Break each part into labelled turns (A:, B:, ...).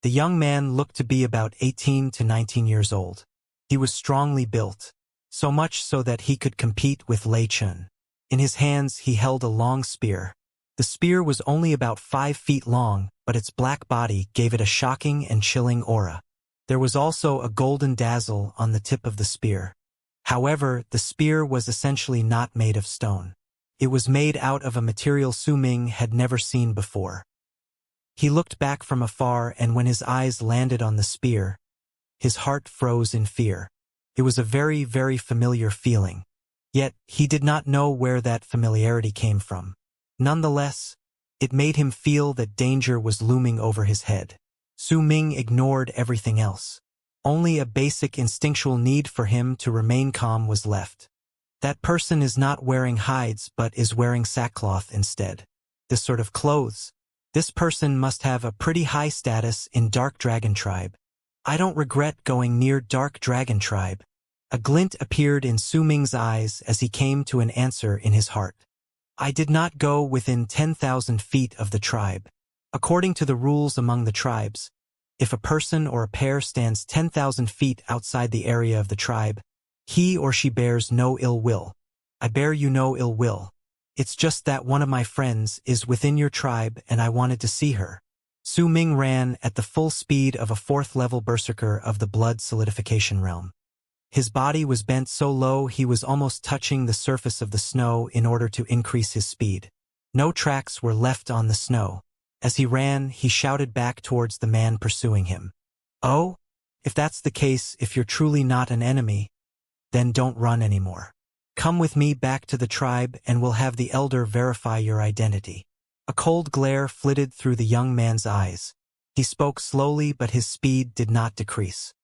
A: The young man looked to be about 18 to 19 years old. He was strongly built, so much so that he could compete with Lei Chun. In his hands he held a long spear. The spear was only about 5 feet long, but its black body gave it a shocking and chilling aura. There was also a golden dazzle on the tip of the spear. However, the spear was essentially not made of stone. It was made out of a material Su Ming had never seen before. He looked back from afar, and when his eyes landed on the spear, his heart froze in fear. It was a very, very familiar feeling. Yet, he did not know where that familiarity came from. Nonetheless, it made him feel that danger was looming over his head. Su Ming ignored everything else. Only a basic instinctual need for him to remain calm was left. That person is not wearing hides but is wearing sackcloth instead. This sort of clothes. This person must have a pretty high status in Dark Dragon Tribe. I don't regret going near Dark Dragon Tribe. A glint appeared in Su Ming's eyes as he came to an answer in his heart. I did not go within 10,000 feet of the tribe. According to the rules among the tribes, if a person or a pair stands 10,000 feet outside the area of the tribe, he or she bears no ill will. I bear you no ill will. It's just that one of my friends is within your tribe and I wanted to see her. Su Ming ran at the full speed of a 4th-level berserker of the blood solidification realm. His body was bent so low he was almost touching the surface of the snow in order to increase his speed. No tracks were left on the snow. As he ran, he shouted back towards the man pursuing him. Oh? If that's the case, if you're truly not an enemy, then don't run anymore. Come with me back to the tribe and we'll have the elder verify your identity. A cold glare flitted through the young man's eyes. He spoke slowly, but his speed did not decrease.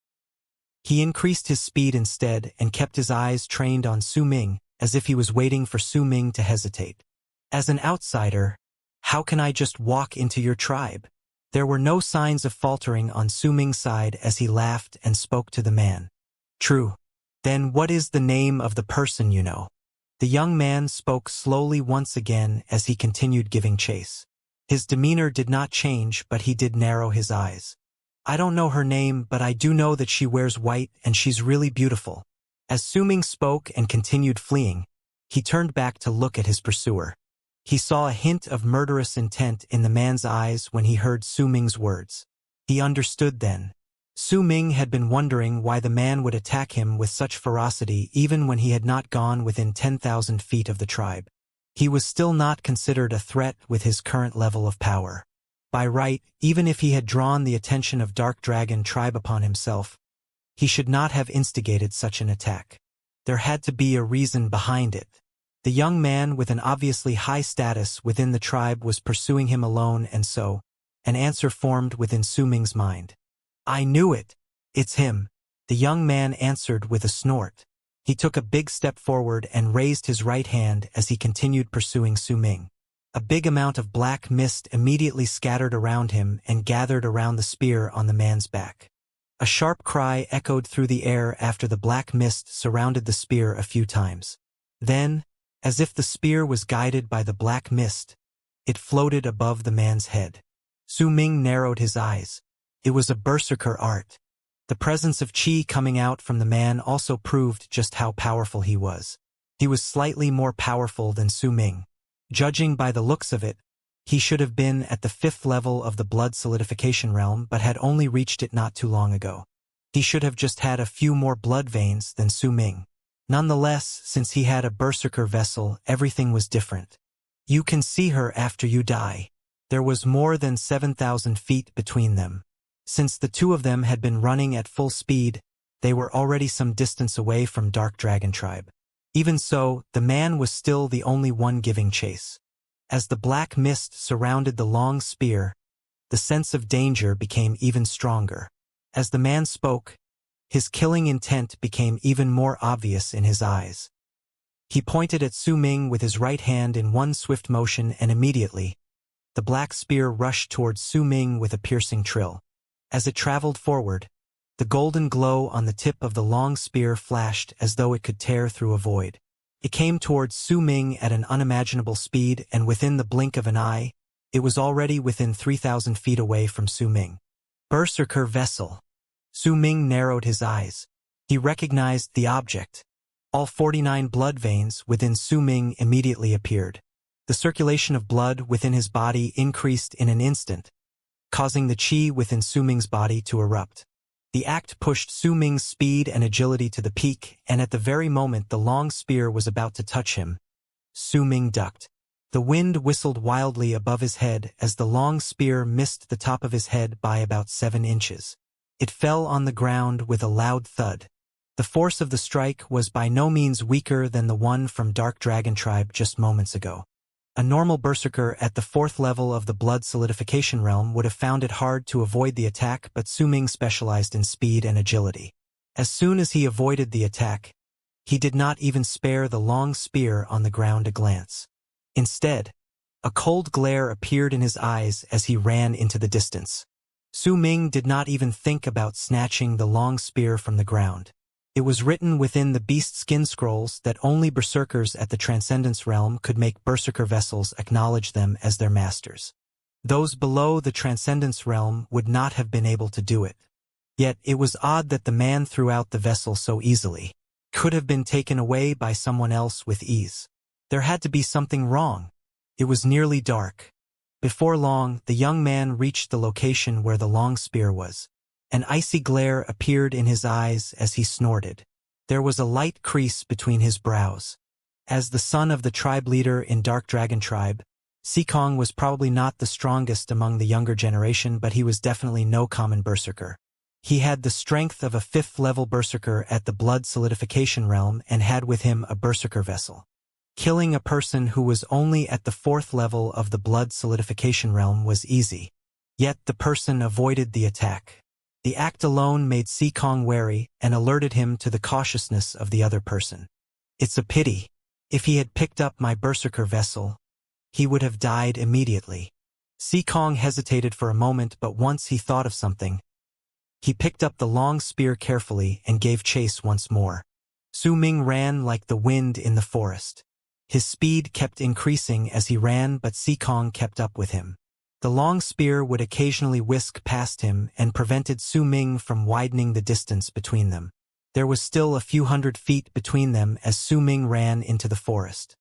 A: He increased his speed instead and kept his eyes trained on Su Ming, as if he was waiting for Su Ming to hesitate. As an outsider, how can I just walk into your tribe? There were no signs of faltering on Su Ming's side as he laughed and spoke to the man. True. Then what is the name of the person you know? The young man spoke slowly once again as he continued giving chase. His demeanor did not change, but he did narrow his eyes. I don't know her name, but I do know that she wears white and she's really beautiful. As Su Ming spoke and continued fleeing, he turned back to look at his pursuer. He saw a hint of murderous intent in the man's eyes when he heard Su Ming's words. He understood then. Su Ming had been wondering why the man would attack him with such ferocity even when he had not gone within 10,000 feet of the tribe. He was still not considered a threat with his current level of power. By right, even if he had drawn the attention of Dark Dragon Tribe upon himself, he should not have instigated such an attack. There had to be a reason behind it. The young man with an obviously high status within the tribe was pursuing him alone, and so, an answer formed within Su Ming's mind. I knew it. It's him. The young man answered with a snort. He took a big step forward and raised his right hand as he continued pursuing Su Ming. A big amount of black mist immediately scattered around him and gathered around the spear on the man's back. A sharp cry echoed through the air after the black mist surrounded the spear a few times. Then, as if the spear was guided by the black mist, it floated above the man's head. Su Ming narrowed his eyes. It was a berserker art. The presence of qi coming out from the man also proved just how powerful he was. He was slightly more powerful than Su Ming. Judging by the looks of it, he should have been at the 5th level of the blood solidification realm but had only reached it not too long ago. He should have just had a few more blood veins than Su Ming. Nonetheless, since he had a berserker vessel, everything was different. You can see her after you die. There was more than 7,000 feet between them. Since the two of them had been running at full speed, they were already some distance away from Dark Dragon Tribe. Even so, the man was still the only one giving chase. As the black mist surrounded the long spear, the sense of danger became even stronger. As the man spoke, his killing intent became even more obvious in his eyes. He pointed at Su Ming with his right hand in one swift motion, and immediately, the black spear rushed towards Su Ming with a piercing trill. As it traveled forward, the golden glow on the tip of the long spear flashed as though it could tear through a void. It came towards Su Ming at an unimaginable speed, and within the blink of an eye, it was already within 3,000 feet away from Su Ming. Berserker vessel. Su Ming narrowed his eyes. He recognized the object. All 49 blood veins within Su Ming immediately appeared. The circulation of blood within his body increased in an instant, causing the qi within Su Ming's body to erupt. The act pushed Su Ming's speed and agility to the peak, and at the very moment the long spear was about to touch him, Su Ming ducked. The wind whistled wildly above his head as the long spear missed the top of his head by about 7 inches. It fell on the ground with a loud thud. The force of the strike was by no means weaker than the one from Dark Dragon Tribe just moments ago. A normal berserker at the 4th level of the blood solidification realm would have found it hard to avoid the attack, but Su Ming specialized in speed and agility. As soon as he avoided the attack, he did not even spare the long spear on the ground a glance. Instead, a cold glare appeared in his eyes as he ran into the distance. Su Ming did not even think about snatching the long spear from the ground. It was written within the beast skin scrolls that only berserkers at the Transcendence realm could make berserker vessels acknowledge them as their masters. Those below the Transcendence realm would not have been able to do it. Yet it was odd that the man threw out the vessel so easily. Could have been taken away by someone else with ease. There had to be something wrong. It was nearly dark. Before long, the young man reached the location where the long spear was. An icy glare appeared in his eyes as he snorted. There was a light crease between his brows. As the son of the tribe leader in Dark Dragon Tribe, Xikong was probably not the strongest among the younger generation, but he was definitely no common berserker. He had the strength of a 5th-level berserker at the blood solidification realm and had with him a berserker vessel. Killing a person who was only at the 4th level of the blood solidification realm was easy. Yet the person avoided the attack. The act alone made Xikong wary and alerted him to the cautiousness of the other person. It's a pity. If he had picked up my berserker vessel, he would have died immediately. Xikong hesitated for a moment, but once he thought of something, he picked up the long spear carefully and gave chase once more. Su Ming ran like the wind in the forest. His speed kept increasing as he ran, but Xikong kept up with him. The long spear would occasionally whisk past him and prevented Su Ming from widening the distance between them. There was still a few hundred feet between them as Su Ming ran into the forest.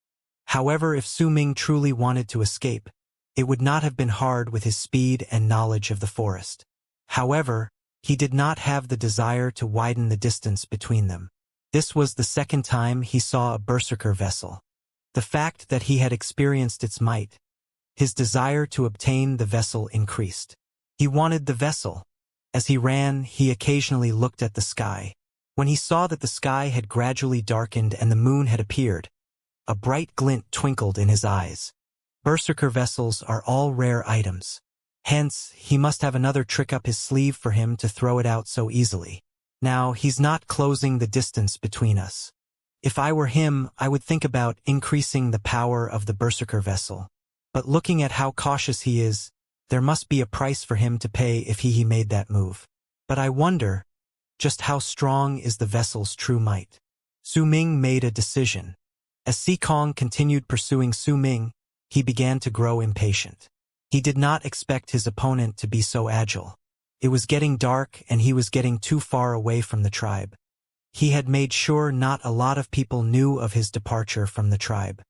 A: However, if Su Ming truly wanted to escape, it would not have been hard with his speed and knowledge of the forest. However, he did not have the desire to widen the distance between them. This was the second time he saw a berserker vessel. The fact that he had experienced its might, his desire to obtain the vessel increased. He wanted the vessel. As he ran, he occasionally looked at the sky. When he saw that the sky had gradually darkened and the moon had appeared, a bright glint twinkled in his eyes. Berserker vessels are all rare items. Hence, he must have another trick up his sleeve for him to throw it out so easily. Now, he's not closing the distance between us. If I were him, I would think about increasing the power of the berserker vessel. But looking at how cautious he is, there must be a price for him to pay if he made that move. But I wonder, just how strong is the vessel's true might? Su Ming made a decision. As Xikong continued pursuing Su Ming, he began to grow impatient. He did not expect his opponent to be so agile. It was getting dark and he was getting too far away from the tribe. He had made sure not a lot of people knew of his departure from the tribe.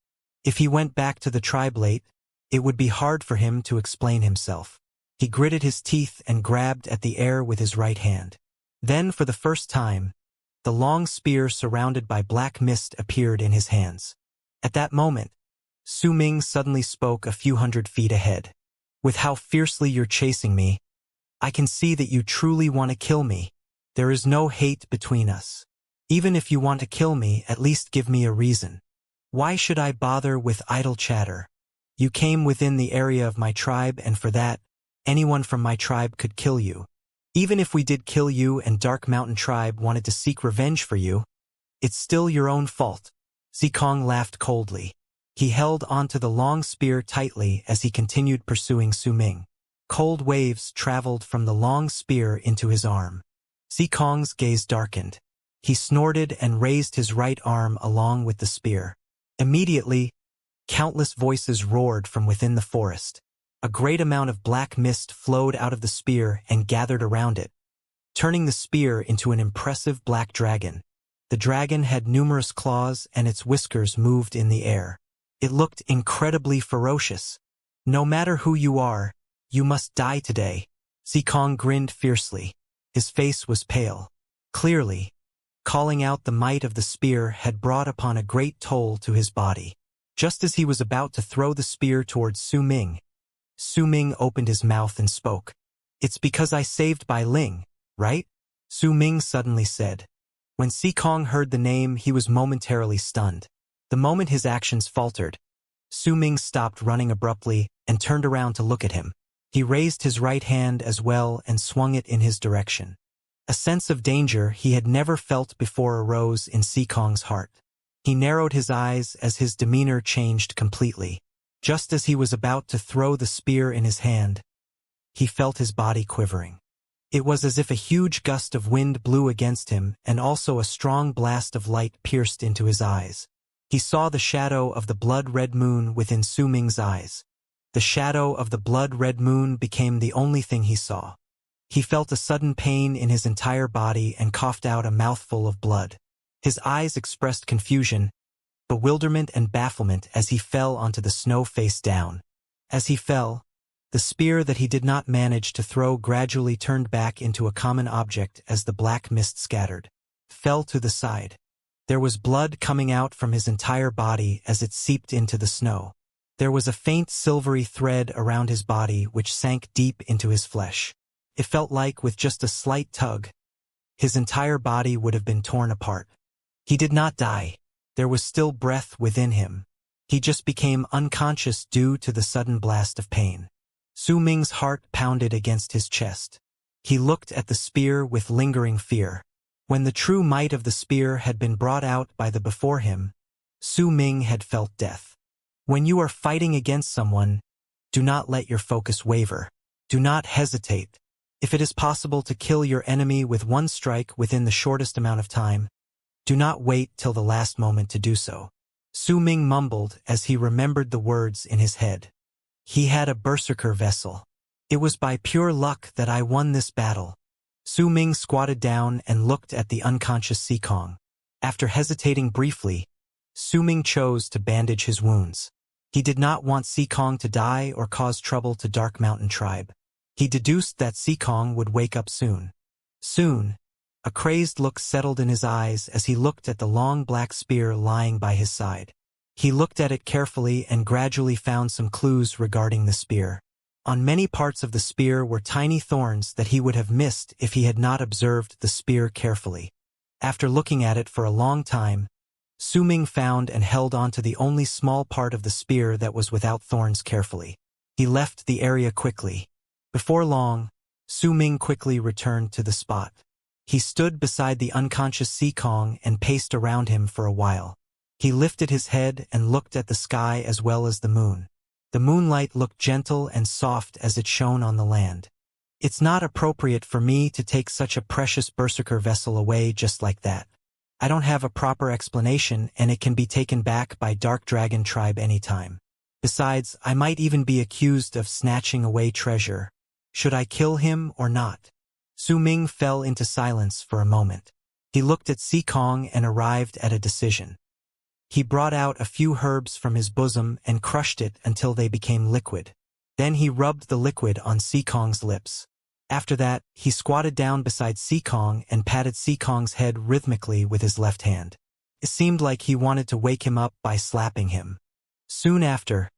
A: If he went back to the tribe late, it would be hard for him to explain himself. He gritted his teeth and grabbed at the air with his right hand. Then, for the first time, the long spear surrounded by black mist appeared in his hands. At that moment, Su Ming suddenly spoke a few hundred feet ahead. With how fiercely you're chasing me, I can see that you truly want to kill me. There is no hate between us. Even if you want to kill me, at least give me a reason. Why should I bother with idle chatter? You came within the area of my tribe, and for that, anyone from my tribe could kill you. Even if we did kill you and Dark Mountain Tribe wanted to seek revenge for you, it's still your own fault. Xikong laughed coldly. He held onto the long spear tightly as he continued pursuing Su Ming. Cold waves traveled from the long spear into his arm. Xikong's gaze darkened. He snorted and raised his right arm along with the spear. Immediately, countless voices roared from within the forest. A great amount of black mist flowed out of the spear and gathered around it, turning the spear into an impressive black dragon. The dragon had numerous claws and its whiskers moved in the air. It looked incredibly ferocious. "No matter who you are, you must die today." Xikong grinned fiercely. His face was pale. Clearly, calling out the might of the spear had brought upon a great toll to his body. Just as he was about to throw the spear towards Su Ming, Su Ming opened his mouth and spoke. "It's because I saved Bai Ling, right?" Su Ming suddenly said. When Xikong heard the name, he was momentarily stunned. The moment his actions faltered, Su Ming stopped running abruptly and turned around to look at him. He raised his right hand as well and swung it in his direction. A sense of danger he had never felt before arose in Xikong's heart. He narrowed his eyes as his demeanor changed completely. Just as he was about to throw the spear in his hand, he felt his body quivering. It was as if a huge gust of wind blew against him, and also a strong blast of light pierced into his eyes. He saw the shadow of the blood-red moon within Su Ming's eyes. The shadow of the blood-red moon became the only thing he saw. He felt a sudden pain in his entire body and coughed out a mouthful of blood. His eyes expressed confusion, bewilderment and bafflement as he fell onto the snow face down. As he fell, the spear that he did not manage to throw gradually turned back into a common object as the black mist scattered, fell to the side. There was blood coming out from his entire body as it seeped into the snow. There was a faint silvery thread around his body which sank deep into his flesh. It felt like with just a slight tug, his entire body would have been torn apart. He did not die. There was still breath within him. He just became unconscious due to the sudden blast of pain. Su Ming's heart pounded against his chest. He looked at the spear with lingering fear. When the true might of the spear had been brought out by the before him, Su Ming had felt death. When you are fighting against someone, do not let your focus waver. Do not hesitate. If it is possible to kill your enemy with one strike within the shortest amount of time, do not wait till the last moment to do so. Su Ming mumbled as he remembered the words in his head. He had a berserker vessel. It was by pure luck that I won this battle. Su Ming squatted down and looked at the unconscious Xikong. After hesitating briefly, Su Ming chose to bandage his wounds. He did not want Xikong to die or cause trouble to Dark Mountain Tribe. He deduced that Xikong would wake up soon. Soon, a crazed look settled in his eyes as he looked at the long black spear lying by his side. He looked at it carefully and gradually found some clues regarding the spear. On many parts of the spear were tiny thorns that he would have missed if he had not observed the spear carefully. After looking at it for a long time, Su Ming found and held onto the only small part of the spear that was without thorns carefully. He left the area quickly. Before long, Su Ming quickly returned to the spot. He stood beside the unconscious Xikong and paced around him for a while. He lifted his head and looked at the sky as well as the moon. The moonlight looked gentle and soft as it shone on the land. It's not appropriate for me to take such a precious berserker vessel away just like that. I don't have a proper explanation and it can be taken back by Dark Dragon Tribe anytime. Besides, I might even be accused of snatching away treasure. Should I kill him or not? Su Ming fell into silence for a moment. He looked at Xikong and arrived at a decision. He brought out a few herbs from his bosom and crushed it until they became liquid. Then he rubbed the liquid on Xikong's lips. After that, he squatted down beside Xikong and patted Xikong's head rhythmically with his left hand. It seemed like he wanted to wake him up by slapping him. Soon after,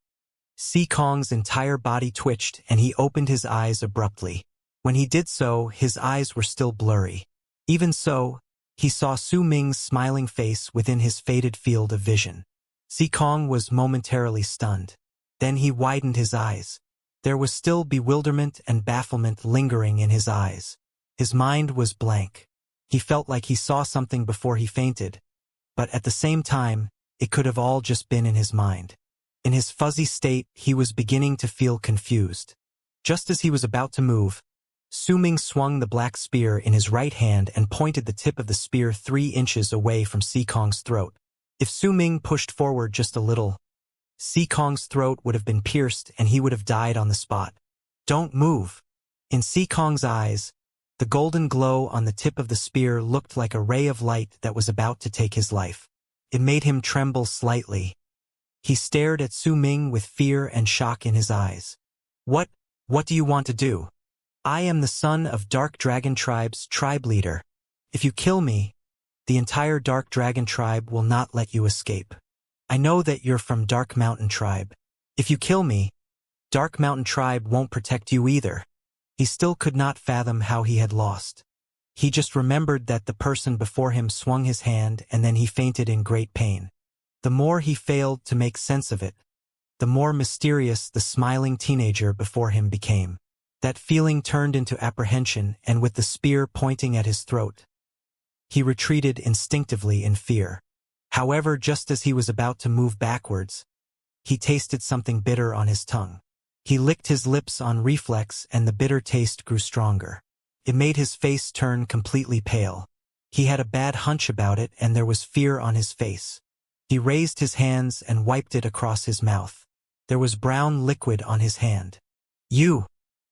A: Xikong's entire body twitched and he opened his eyes abruptly. When he did so, his eyes were still blurry. Even so, he saw Su Ming's smiling face within his faded field of vision. Xikong was momentarily stunned. Then he widened his eyes. There was still bewilderment and bafflement lingering in his eyes. His mind was blank. He felt like he saw something before he fainted, but at the same time, it could have all just been in his mind. In his fuzzy state, he was beginning to feel confused. Just as he was about to move, Su Ming swung the black spear in his right hand and pointed the tip of the spear 3 inches away from Xikong's throat. If Su Ming pushed forward just a little, Kong's throat would have been pierced and he would have died on the spot. Don't move. In Kong's eyes, the golden glow on the tip of the spear looked like a ray of light that was about to take his life. It made him tremble slightly. He stared at Su Ming with fear and shock in his eyes. What do you want to do? I am the son of Dark Dragon Tribe's tribe leader. If you kill me, the entire Dark Dragon Tribe will not let you escape. I know that you're from Dark Mountain Tribe. If you kill me, Dark Mountain Tribe won't protect you either. He still could not fathom how he had lost. He just remembered that the person before him swung his hand and then he fainted in great pain. The more he failed to make sense of it, the more mysterious the smiling teenager before him became. That feeling turned into apprehension, and with the spear pointing at his throat, he retreated instinctively in fear. However, just as he was about to move backwards, he tasted something bitter on his tongue. He licked his lips on reflex and the bitter taste grew stronger. It made his face turn completely pale. He had a bad hunch about it and there was fear on his face. He raised his hands and wiped it across his mouth. There was brown liquid on his hand.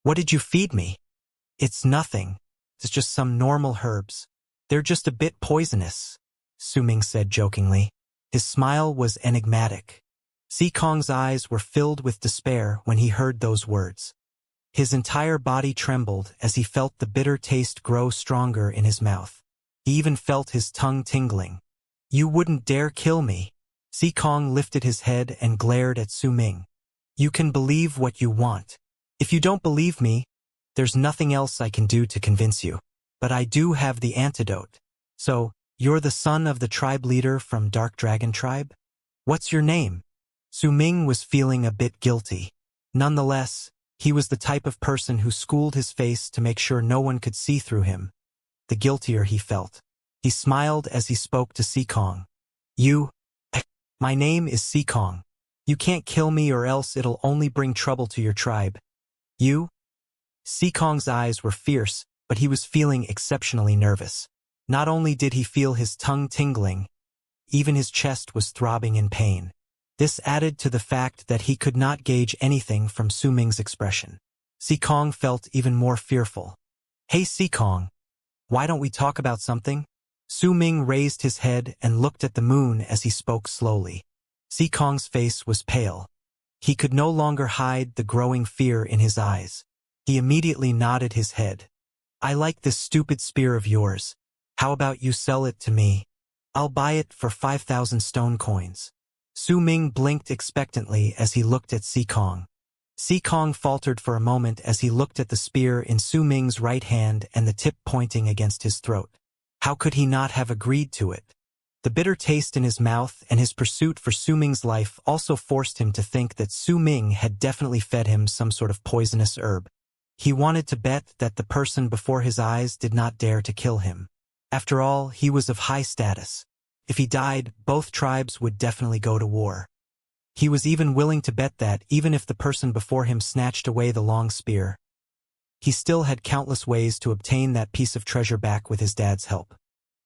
A: What did you feed me? It's nothing. It's just some normal herbs. They're just a bit poisonous, Su Ming said jokingly. His smile was enigmatic. Kong's eyes were filled with despair when he heard those words. His entire body trembled as he felt the bitter taste grow stronger in his mouth. He even felt his tongue tingling. You wouldn't dare kill me. Kong lifted his head and glared at Su Ming. You can believe what you want. If you don't believe me, there's nothing else I can do to convince you. But I do have the antidote. So, you're the son of the tribe leader from Dark Dragon Tribe? What's your name? Su Ming was feeling a bit guilty. Nonetheless, he was the type of person who schooled his face to make sure no one could see through him. The guiltier he felt. He smiled as he spoke to Kong. My name is Kong. You can't kill me or else it'll only bring trouble to your tribe. Kong's eyes were fierce, but he was feeling exceptionally nervous. Not only did he feel his tongue tingling, even his chest was throbbing in pain. This added to the fact that he could not gauge anything from Su Ming's expression. Kong felt even more fearful. Hey Kong, why don't we talk about something? Su Ming raised his head and looked at the moon as he spoke slowly. Kong's face was pale. He could no longer hide the growing fear in his eyes. He immediately nodded his head. I like this stupid spear of yours. How about you sell it to me? I'll buy it for 5,000 stone coins. Su Ming blinked expectantly as he looked at Kong. Kong faltered for a moment as he looked at the spear in Su Ming's right hand and the tip pointing against his throat. How could he not have agreed to it? The bitter taste in his mouth and his pursuit for Su Ming's life also forced him to think that Su Ming had definitely fed him some sort of poisonous herb. He wanted to bet that the person before his eyes did not dare to kill him. After all, he was of high status. If he died, both tribes would definitely go to war. He was even willing to bet that, even if the person before him snatched away the long spear, he still had countless ways to obtain that piece of treasure back with his dad's help.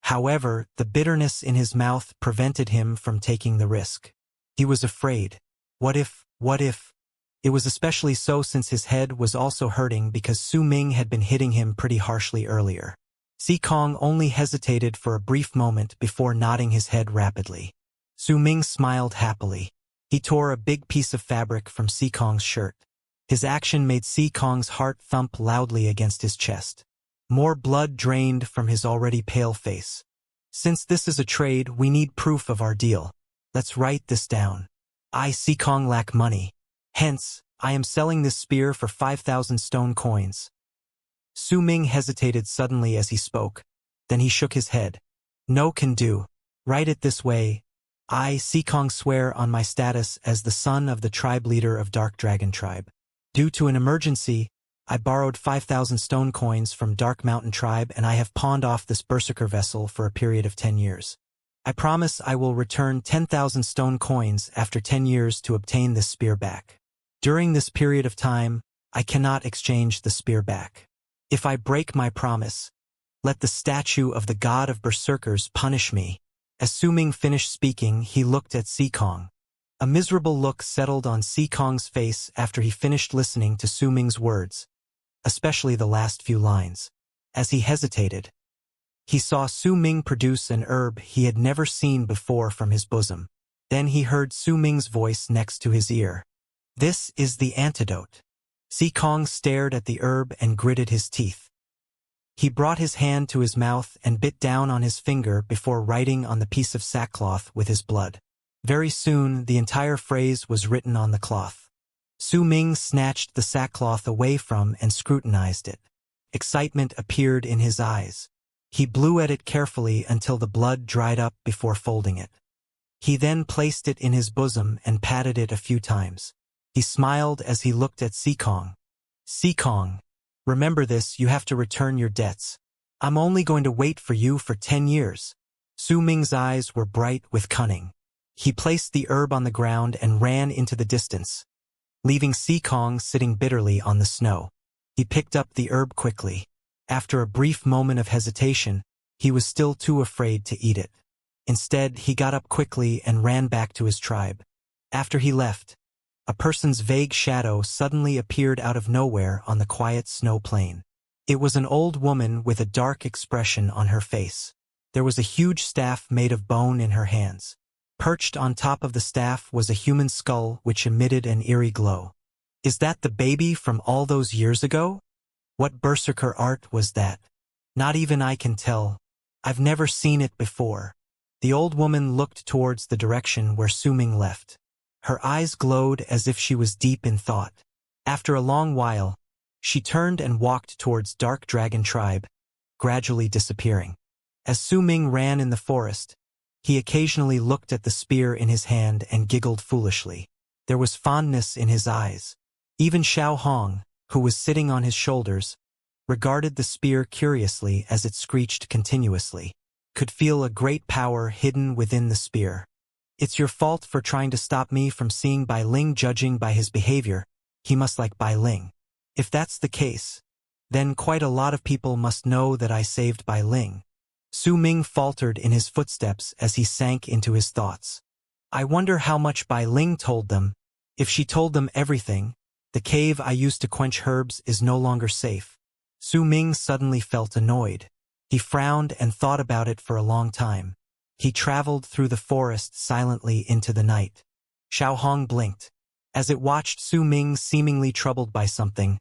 A: However, the bitterness in his mouth prevented him from taking the risk. He was afraid. What if? It was especially so since his head was also hurting because Su Ming had been hitting him pretty harshly earlier. Kong only hesitated for a brief moment before nodding his head rapidly. Su Ming smiled happily. He tore a big piece of fabric from Kong's shirt. His action made Kong's heart thump loudly against his chest. More blood drained from his already pale face. Since this is a trade, we need proof of our deal. Let's write this down. I, Kong, lack money. Hence, I am selling this spear for 5,000 stone coins. Su Ming hesitated suddenly as he spoke. Then he shook his head. No can do. Write it this way. I, Kong, swear on my status as the son of the tribe leader of Dark Dragon Tribe. Due to an emergency, I borrowed 5,000 stone coins from Dark Mountain Tribe and I have pawned off this berserker vessel for a period of 10 years. I promise I will return 10,000 stone coins after 10 years to obtain this spear back. During this period of time, I cannot exchange the spear back. If I break my promise, let the statue of the god of berserkers punish me. As Su Ming finished speaking, he looked at Kong. A miserable look settled on Kong's face after he finished listening to Su Ming's words, especially the last few lines. As he hesitated, he saw Su Ming produce an herb he had never seen before from his bosom. Then he heard Su Ming's voice next to his ear. "This is the antidote." Kong stared at the herb and gritted his teeth. He brought his hand to his mouth and bit down on his finger before writing on the piece of sackcloth with his blood. Very soon, the entire phrase was written on the cloth. Su Ming snatched the sackcloth away from and scrutinized it. Excitement appeared in his eyes. He blew at it carefully until the blood dried up before folding it. He then placed it in his bosom and patted it a few times. He smiled as he looked at Kong. "Kong, remember this, you have to return your debts. I'm only going to wait for you for 10 years. Su Ming's eyes were bright with cunning. He placed the herb on the ground and ran into the distance, leaving Kong sitting bitterly on the snow. He picked up the herb quickly. After a brief moment of hesitation, he was still too afraid to eat it. Instead, he got up quickly and ran back to his tribe. After he left, a person's vague shadow suddenly appeared out of nowhere on the quiet snow plain. It was an old woman with a dark expression on her face. There was a huge staff made of bone in her hands. Perched on top of the staff was a human skull which emitted an eerie glow. "Is that the baby from all those years ago? What berserker art was that? Not even I can tell. I've never seen it before." The old woman looked towards the direction where Su Ming left. Her eyes glowed as if she was deep in thought. After a long while, she turned and walked towards Dark Dragon Tribe, gradually disappearing. As Su Ming ran in the forest, he occasionally looked at the spear in his hand and giggled foolishly. There was fondness in his eyes. Even Xiao Hong, who was sitting on his shoulders, regarded the spear curiously as it screeched continuously, could feel a great power hidden within the spear. "It's your fault for trying to stop me from seeing Bai Ling. Judging by his behavior, he must like Bai Ling. If that's the case, then quite a lot of people must know that I saved Bai Ling." Su Ming faltered in his footsteps as he sank into his thoughts. "I wonder how much Bai Ling told them. If she told them everything, the cave I used to quench herbs is no longer safe." Su Ming suddenly felt annoyed. He frowned and thought about it for a long time. He traveled through the forest silently into the night. Xiao Hong blinked. As it watched Su Ming seemingly troubled by something,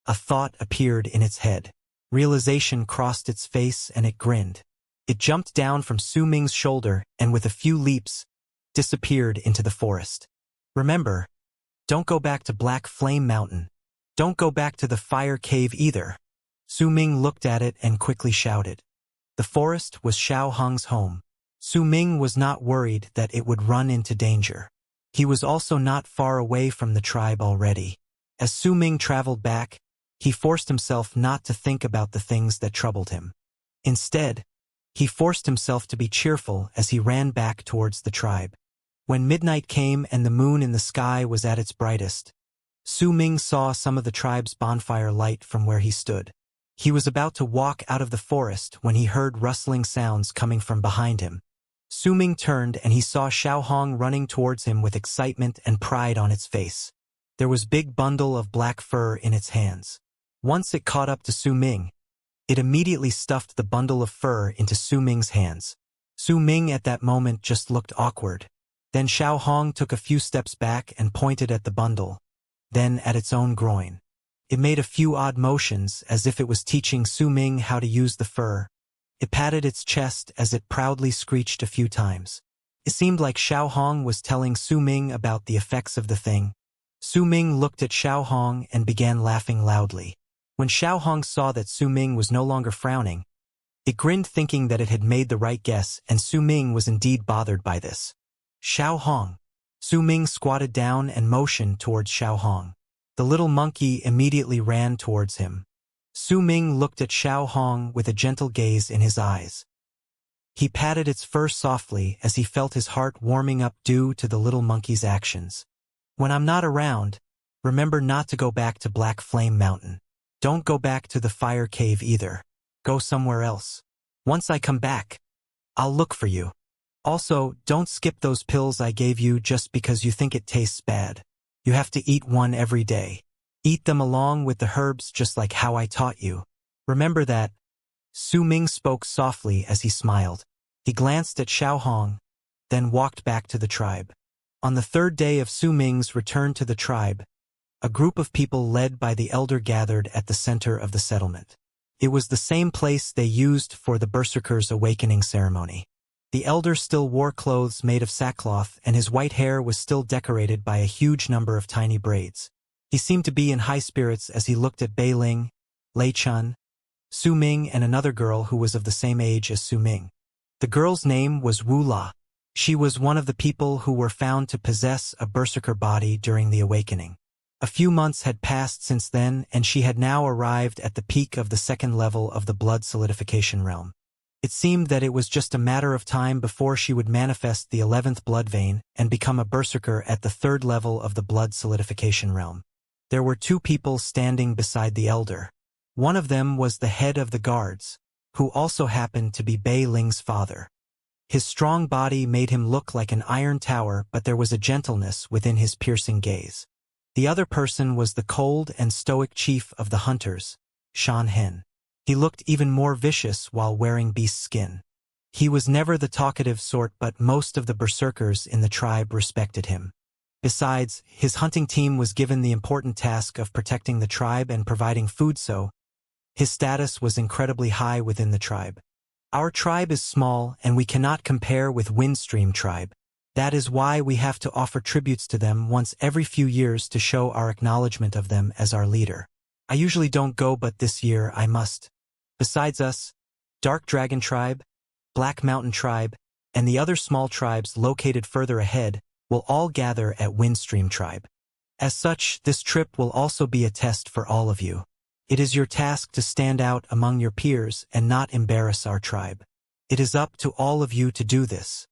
A: a thought appeared in its head. Realization crossed its face and it grinned. It jumped down from Su Ming's shoulder and with a few leaps, disappeared into the forest. "Remember, don't go back to Black Flame Mountain. Don't go back to the fire cave either." Su Ming looked at it and quickly shouted. The forest was Xiao Hong's home. Su Ming was not worried that it would run into danger. He was also not far away from the tribe already. As Su Ming traveled back, he forced himself not to think about the things that troubled him. Instead, he forced himself to be cheerful as he ran back towards the tribe. When midnight came and the moon in the sky was at its brightest, Su Ming saw some of the tribe's bonfire light from where he stood. He was about to walk out of the forest when he heard rustling sounds coming from behind him. Su Ming turned and he saw Xiao Hong running towards him with excitement and pride on its face. There was a big bundle of black fur in its hands. Once it caught up to Su Ming, it immediately stuffed the bundle of fur into Su Ming's hands. Su Ming at that moment just looked awkward. Then Xiao Hong took a few steps back and pointed at the bundle, then at its own groin. It made a few odd motions as if it was teaching Su Ming how to use the fur. It patted its chest as it proudly screeched a few times. It seemed like Xiao Hong was telling Su Ming about the effects of the thing. Su Ming looked at Xiao Hong and began laughing loudly. When Xiao Hong saw that Su Ming was no longer frowning, it grinned thinking that it had made the right guess, and Su Ming was indeed bothered by this. "Xiao Hong." Su Ming squatted down and motioned towards Xiao Hong. The little monkey immediately ran towards him. Su Ming looked at Xiao Hong with a gentle gaze in his eyes. He patted its fur softly as he felt his heart warming up due to the little monkey's actions. "When I'm not around, remember not to go back to Black Flame Mountain. Don't go back to the fire cave either. Go somewhere else. Once I come back, I'll look for you." Also, don't skip those pills I gave you just because you think it tastes bad. You have to eat one every day. Eat them along with the herbs just like how I taught you. Remember that." Su Ming spoke softly as he smiled. He glanced at Xiao Hong, then walked back to the tribe. On the third day of Su Ming's return to the tribe, a group of people led by the elder gathered at the center of the settlement. It was the same place they used for the Berserker's awakening ceremony. The elder still wore clothes made of sackcloth, and his white hair was still decorated by a huge number of tiny braids. He seemed to be in high spirits as he looked at Bei Ling, Lei Chun, Su Ming, and another girl who was of the same age as Su Ming. The girl's name was Wu La. She was one of the people who were found to possess a berserker body during the awakening. A few months had passed since then, and she had now arrived at the peak of the second level of the blood solidification realm. It seemed that it was just a matter of time before she would manifest the 11th blood vein and become a berserker at the third level of the blood solidification realm. There were two people standing beside the elder. One of them was the head of the guards, who also happened to be Bei Ling's father. His strong body made him look like an iron tower, but there was a gentleness within his piercing gaze. The other person was the cold and stoic chief of the hunters, Shan Hen. He looked even more vicious while wearing beast skin. He was never the talkative sort, but most of the berserkers in the tribe respected him. Besides, his hunting team was given the important task of protecting the tribe and providing food, so his status was incredibly high within the tribe. Our tribe is small, and we cannot compare with Windstream tribe. That is why we have to offer tributes to them once every few years to show our acknowledgement of them as our leader. I usually don't go, but this year I must. Besides us, Dark Dragon Tribe, Black Mountain Tribe, and the other small tribes located further ahead will all gather at Windstream Tribe. As such, this trip will also be a test for all of you. It is your task to stand out among your peers and not embarrass our tribe. It is up to all of you to do this.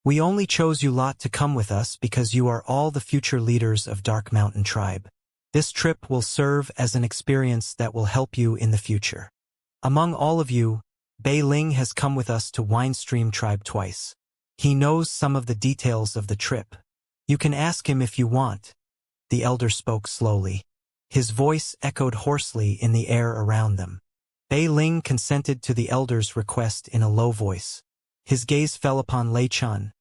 A: We only chose you lot to come with us because you are all the future leaders of Dark Mountain Tribe. This trip will serve as an experience that will help you in the future. Among all of you, Bei Ling has come with us to Windstream Tribe twice. He knows some of the details of the trip. You can ask him if you want. The elder spoke slowly. His voice echoed hoarsely in the air around them. Bei Ling consented to the elder's request in a low voice. His gaze fell upon Lei Chun,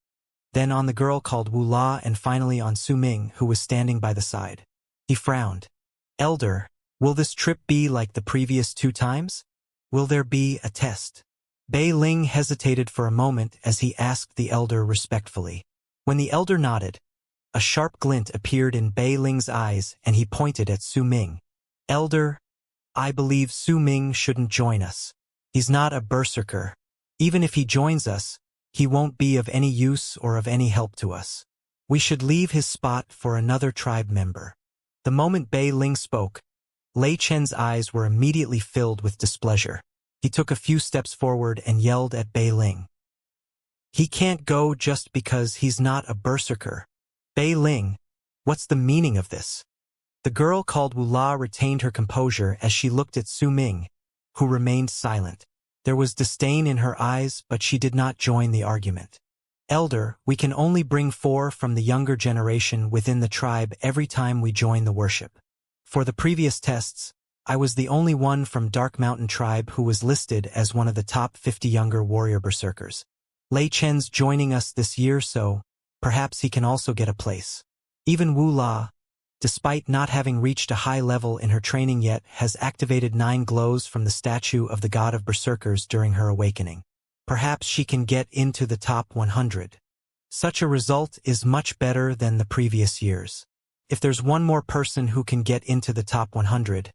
A: then on the girl called Wu La, and finally on Su Ming, who was standing by the side. He frowned. "Elder, will this trip be like the previous 2 times? Will there be a test?" Bei Ling hesitated for a moment as he asked the elder respectfully. When the elder nodded, a sharp glint appeared in Bei Ling's eyes, and he pointed at Su Ming. "Elder, I believe Su Ming shouldn't join us. He's not a berserker. Even if he joins us, he won't be of any use or of any help to us. We should leave his spot for another tribe member." The moment Bei Ling spoke, Lei Chen's eyes were immediately filled with displeasure. He took a few steps forward and yelled at Bei Ling. "He can't go just because he's not a berserker. Bei Ling, what's the meaning of this?" The girl called Wu La retained her composure as she looked at Su Ming, who remained silent. There was disdain in her eyes, but she did not join the argument. "Elder, we can only bring 4 from the younger generation within the tribe every time we join the worship. For the previous tests, I was the only one from Dark Mountain Tribe who was listed as one of the top 50 younger warrior berserkers. Lei Chen's joining us this year, so perhaps he can also get a place. Even Wu La, despite not having reached a high level in her training yet, has activated 9 glows from the statue of the god of berserkers during her awakening. Perhaps she can get into the top 100. Such a result is much better than the previous years. If there's one more person who can get into the top 100,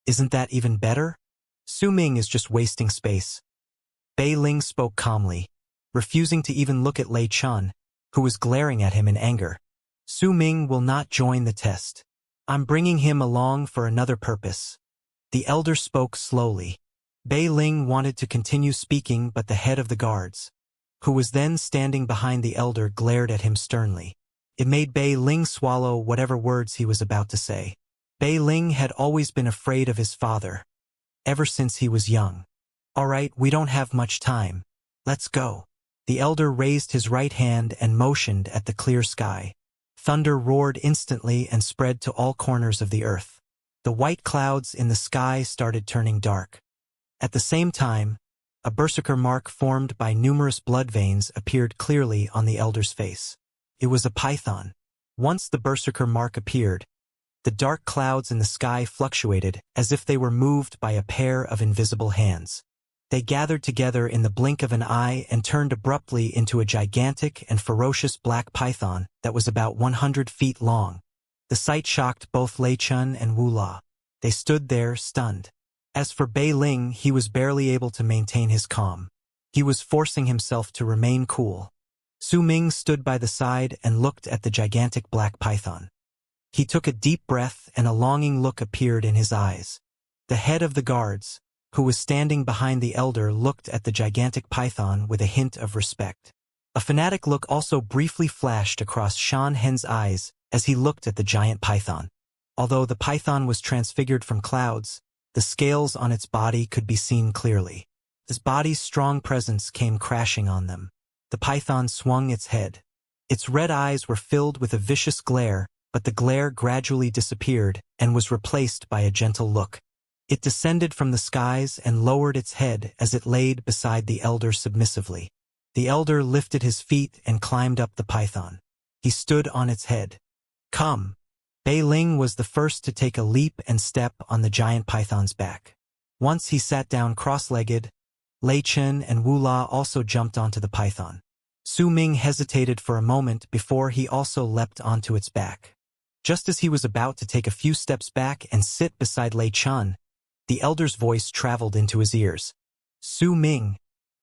A: isn't that even better? Su Ming is just wasting space." Bei Ling spoke calmly, refusing to even look at Lei Chun, who was glaring at him in anger. "Su Ming will not join the test. I'm bringing him along for another purpose." The elder spoke slowly. Bei Ling wanted to continue speaking, but the head of the guards, who was then standing behind the elder, glared at him sternly. It made Bei Ling swallow whatever words he was about to say. Bei Ling had always been afraid of his father, ever since he was young. "All right, we don't have much time. Let's go." The elder raised his right hand and motioned at the clear sky. Thunder roared instantly and spread to all corners of the earth. The white clouds in the sky started turning dark. At the same time, a berserker mark formed by numerous blood veins appeared clearly on the elder's face. It was a python. Once the berserker mark appeared, the dark clouds in the sky fluctuated as if they were moved by a pair of invisible hands. They gathered together in the blink of an eye and turned abruptly into a gigantic and ferocious black python that was about 100 feet long. The sight shocked both Lei Chun and Wu La. They stood there, stunned. As for Bei Ling, he was barely able to maintain his calm. He was forcing himself to remain cool. Su Ming stood by the side and looked at the gigantic black python. He took a deep breath and a longing look appeared in his eyes. The head of the guards, who was standing behind the elder, looked at the gigantic python with a hint of respect. A fanatic look also briefly flashed across Shan Hen's eyes as he looked at the giant python. Although the python was transfigured from clouds, the scales on its body could be seen clearly. His body's strong presence came crashing on them. The python swung its head. Its red eyes were filled with a vicious glare, but the glare gradually disappeared and was replaced by a gentle look. It descended from the skies and lowered its head as it laid beside the elder submissively. The elder lifted his feet and climbed up the python. He stood on its head. Come. Bei Ling was the first to take a leap and step on the giant python's back. Once he sat down cross-legged, Lei Chun and Wu La also jumped onto the python. Su Ming hesitated for a moment before he also leapt onto its back. Just as he was about to take a few steps back and sit beside Lei Chun, the elder's voice traveled into his ears. Su Ming,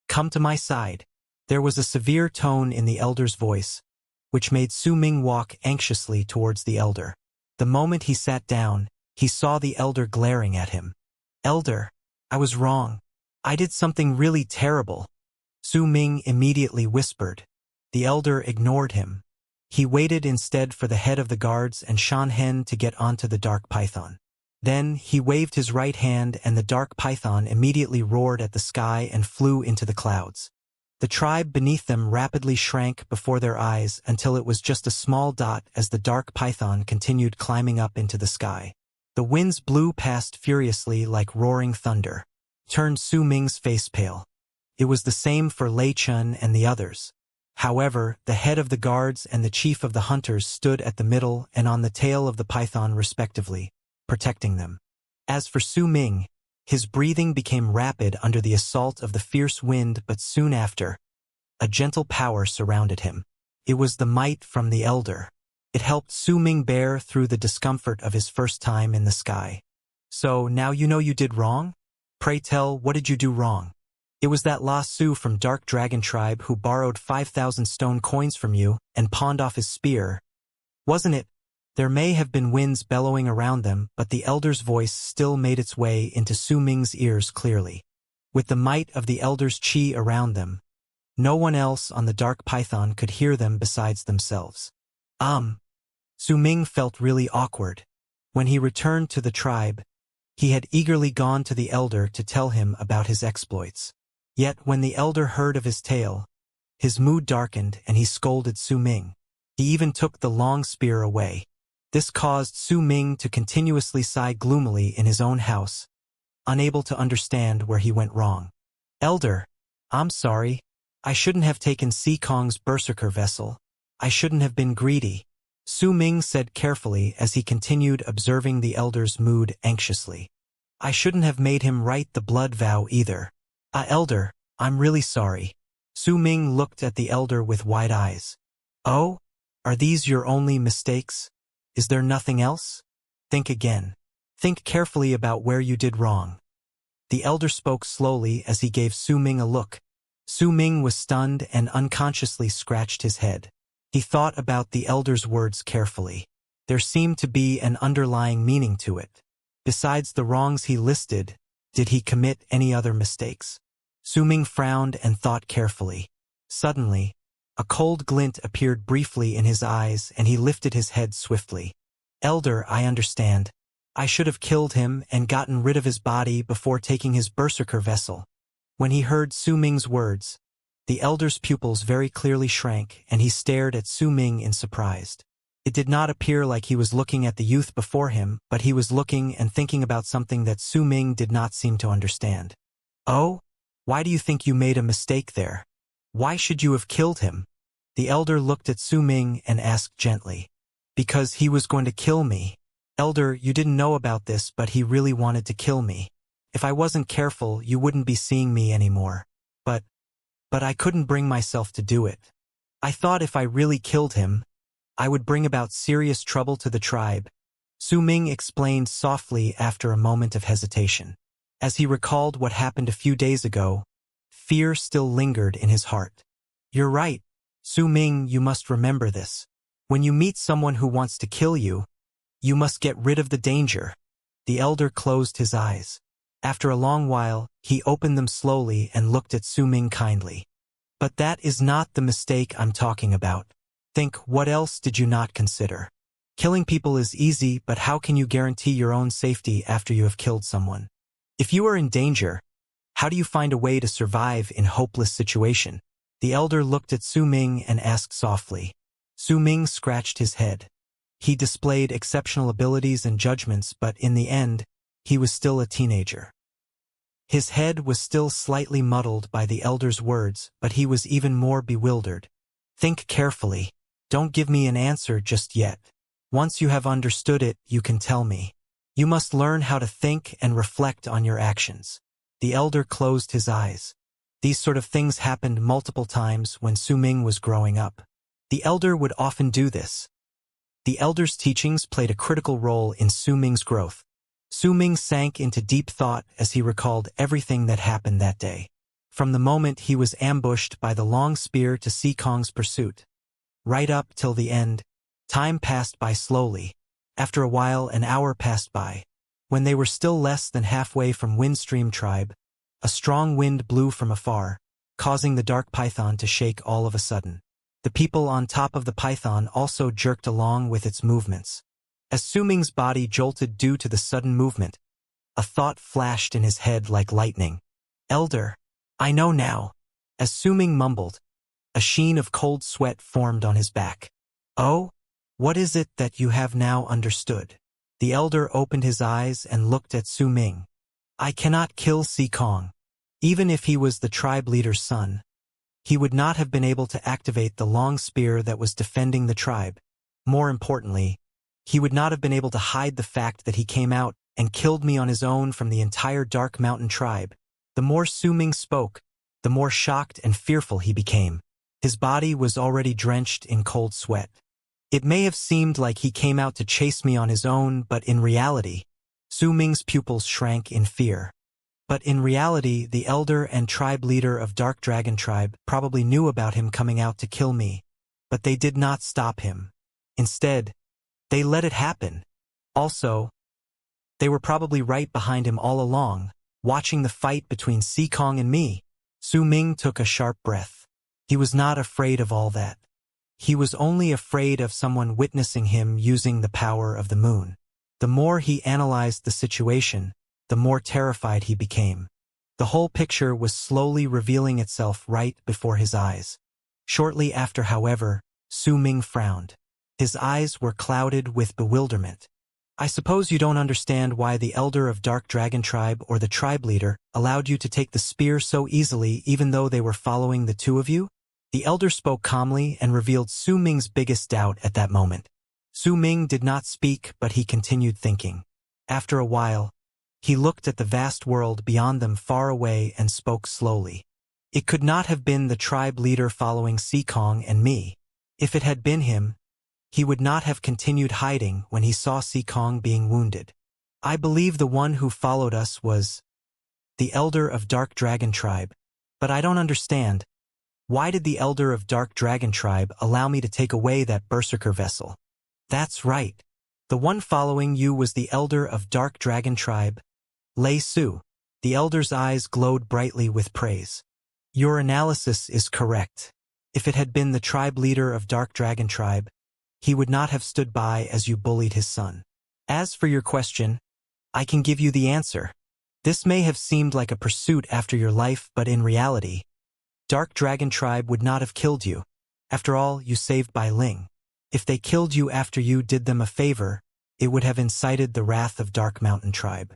A: come to my side. There was a severe tone in the elder's voice, which made Su Ming walk anxiously towards the elder. The moment he sat down, he saw the elder glaring at him. Elder, I was wrong. I did something really terrible. Su Ming immediately whispered. The elder ignored him. He waited instead for the head of the guards and Shan Hen to get onto the dark python. Then he waved his right hand and the dark python immediately roared at the sky and flew into the clouds. The tribe beneath them rapidly shrank before their eyes until it was just a small dot as the dark python continued climbing up into the sky. The winds blew past furiously like roaring thunder. Turned Su Ming's face pale. It was the same for Lei Chun and the others. However, the head of the guards and the chief of the hunters stood at the middle and on the tail of the python respectively, protecting them. As for Su Ming, his breathing became rapid under the assault of the fierce wind, but soon after, a gentle power surrounded him. It was the might from the elder. It helped Su Ming bear through the discomfort of his first time in the sky. So now you know you did wrong? Pray tell, what did you do wrong? It was that La Su from Dark Dragon Tribe who borrowed 5,000 stone coins from you and pawned off his spear. Wasn't it? There may have been winds bellowing around them, but the elder's voice still made its way into Su Ming's ears clearly. With the might of the elder's chi around them, no one else on the dark python could hear them besides themselves. Su Ming felt really awkward. When he returned to the tribe, he had eagerly gone to the elder to tell him about his exploits. Yet when the elder heard of his tale, his mood darkened and he scolded Su Ming. He even took the long spear away. This caused Su Ming to continuously sigh gloomily in his own house, unable to understand where he went wrong. Elder, I'm sorry. I shouldn't have taken Sikong's berserker vessel. I shouldn't have been greedy. Su Ming said carefully as he continued observing the elder's mood anxiously. I shouldn't have made him write the blood vow either. Elder, I'm really sorry. Su Ming looked at the elder with wide eyes. Oh? Are these your only mistakes? Is there nothing else? Think again. Think carefully about where you did wrong. The elder spoke slowly as he gave Su Ming a look. Su Ming was stunned and unconsciously scratched his head. He thought about the elder's words carefully. There seemed to be an underlying meaning to it. Besides the wrongs he listed, did he commit any other mistakes? Su Ming frowned and thought carefully. Suddenly, a cold glint appeared briefly in his eyes and he lifted his head swiftly. Elder, I understand. I should have killed him and gotten rid of his body before taking his berserker vessel. When he heard Su Ming's words, The elder's pupils very clearly shrank, and he stared at Su Ming in surprise. It did not appear like he was looking at the youth before him, but he was looking and thinking about something that Su Ming did not seem to understand. "Oh? Why do you think you made a mistake there? Why should you have killed him?" The elder looked at Su Ming and asked gently. "Because he was going to kill me. Elder, you didn't know about this, but he really wanted to kill me. If I wasn't careful, you wouldn't be seeing me anymore. But I couldn't bring myself to do it. I thought if I really killed him, I would bring about serious trouble to the tribe," Su Ming explained softly after a moment of hesitation. As he recalled what happened a few days ago, fear still lingered in his heart. "You're right, Su Ming, you must remember this. When you meet someone who wants to kill you, you must get rid of the danger." The elder closed his eyes. After a long while, he opened them slowly and looked at Su Ming kindly. "But that is not the mistake I'm talking about. Think, what else did you not consider? Killing people is easy, but how can you guarantee your own safety after you have killed someone? If you are in danger, how do you find a way to survive in hopeless situation?" The elder looked at Su Ming and asked softly. Su Ming scratched his head. He displayed exceptional abilities and judgments, but in the end, he was still a teenager. His head was still slightly muddled by the elder's words, but he was even more bewildered. "Think carefully. Don't give me an answer just yet. Once you have understood it, you can tell me. You must learn how to think and reflect on your actions." The elder closed his eyes. These sort of things happened multiple times when Su Ming was growing up. The elder would often do this. The elder's teachings played a critical role in Su Ming's growth. Su Ming sank into deep thought as he recalled everything that happened that day. From the moment he was ambushed by the long spear to Xikong's pursuit, right up till the end, time passed by slowly. After a while, an hour passed by. When they were still less than halfway from Windstream Tribe, a strong wind blew from afar, causing the dark python to shake all of a sudden. The people on top of the python also jerked along with its movements. As Su Ming's body jolted due to the sudden movement, a thought flashed in his head like lightning. "Elder, I know now." As Su Ming mumbled, a sheen of cold sweat formed on his back. "Oh? What is it that you have now understood?" The elder opened his eyes and looked at Su Ming. "I cannot kill Xikong. Even if he was the tribe leader's son, he would not have been able to activate the long spear that was defending the tribe. More importantly, he would not have been able to hide the fact that he came out and killed me on his own from the entire Dark Mountain tribe." The more Su Ming spoke, the more shocked and fearful he became. His body was already drenched in cold sweat. "It may have seemed like he came out to chase me on his own, but in reality," Su Ming's pupils shrank in fear. "But in reality, the elder and tribe leader of Dark Dragon Tribe probably knew about him coming out to kill me, but they did not stop him. Instead, they let it happen. Also, they were probably right behind him all along, watching the fight between Xikong and me." Su Ming took a sharp breath. He was not afraid of all that. He was only afraid of someone witnessing him using the power of the moon. The more he analyzed the situation, the more terrified he became. The whole picture was slowly revealing itself right before his eyes. Shortly after, however, Su Ming frowned. His eyes were clouded with bewilderment. "I suppose you don't understand why the elder of Dark Dragon Tribe or the tribe leader allowed you to take the spear so easily even though they were following the two of you?" The elder spoke calmly and revealed Su Ming's biggest doubt at that moment. Su Ming did not speak, but he continued thinking. After a while, he looked at the vast world beyond them far away and spoke slowly. "It could not have been the tribe leader following Xikong and me. If it had been him, he would not have continued hiding when he saw Xikong being wounded. I believe the one who followed us was the elder of Dark Dragon Tribe. But I don't understand. Why did the elder of Dark Dragon Tribe allow me to take away that berserker vessel?" "That's right. The one following you was the elder of Dark Dragon Tribe, Lei Su." The elder's eyes glowed brightly with praise. "Your analysis is correct. If it had been the tribe leader of Dark Dragon Tribe, he would not have stood by as you bullied his son. As for your question, I can give you the answer. This may have seemed like a pursuit after your life, but in reality, Dark Dragon Tribe would not have killed you. After all, you saved Bai Ling. If they killed you after you did them a favor, it would have incited the wrath of Dark Mountain Tribe.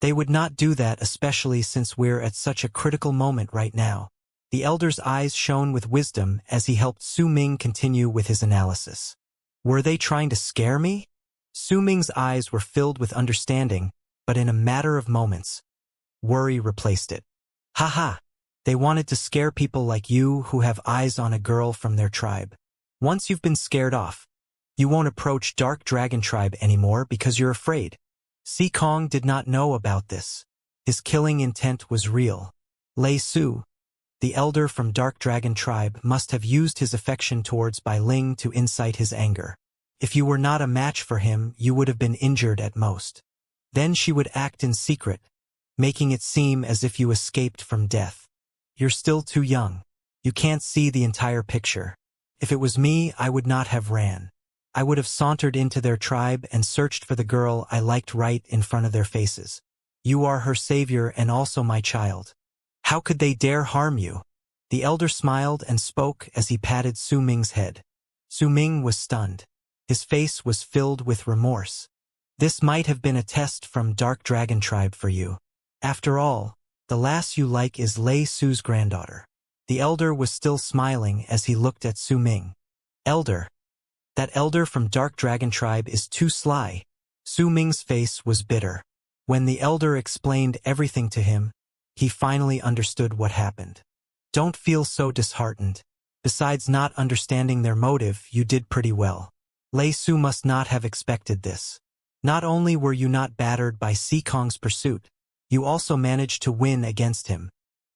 A: They would not do that, especially since we're at such a critical moment right now. The elder's eyes shone with wisdom as he helped Su Ming continue with his analysis. Were they trying to scare me? Su Ming's eyes were filled with understanding, but in a matter of moments, worry replaced it. Haha! They wanted to scare people like you who have eyes on a girl from their tribe. Once you've been scared off, you won't approach Dark Dragon Tribe anymore because you're afraid. Si Kong did not know about this. His killing intent was real. Lei Su, the elder from Dark Dragon Tribe, must have used his affection towards Bai Ling to incite his anger. If you were not a match for him, you would have been injured at most. Then she would act in secret, making it seem as if you escaped from death. You're still too young. You can't see the entire picture. If it was me, I would not have ran. I would have sauntered into their tribe and searched for the girl I liked right in front of their faces. You are her savior and also my child. How could they dare harm you? The elder smiled and spoke as he patted Su Ming's head. Su Ming was stunned. His face was filled with remorse. This might have been a test from Dark Dragon Tribe for you. After all, the lass you like is Lei Su's granddaughter. The elder was still smiling as he looked at Su Ming. Elder. That elder from Dark Dragon Tribe is too sly. Su Ming's face was bitter. When the elder explained everything to him, he finally understood what happened. Don't feel so disheartened. Besides not understanding their motive, you did pretty well. Lei Su must not have expected this. Not only were you not battered by Si Kong's pursuit, you also managed to win against him.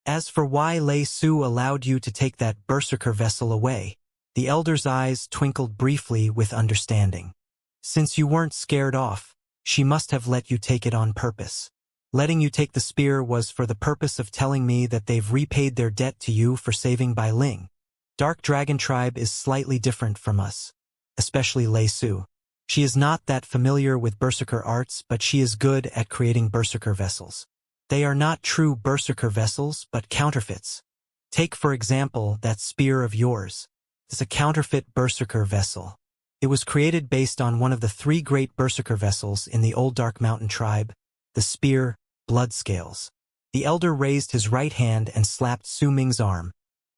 A: As for why Lei Su allowed you to take that berserker vessel away, the elder's eyes twinkled briefly with understanding. Since you weren't scared off, she must have let you take it on purpose. Letting you take the spear was for the purpose of telling me that they've repaid their debt to you for saving Bai Ling. Dark Dragon Tribe is slightly different from us, especially Lei Su. She is not that familiar with berserker arts, but she is good at creating berserker vessels. They are not true berserker vessels, but counterfeits. Take, for example, that spear of yours. It's a counterfeit berserker vessel. It was created based on one of the 3 great berserker vessels in the old Dark Mountain Tribe, the spear, blood scales. The elder raised his right hand and slapped Su Ming's arm.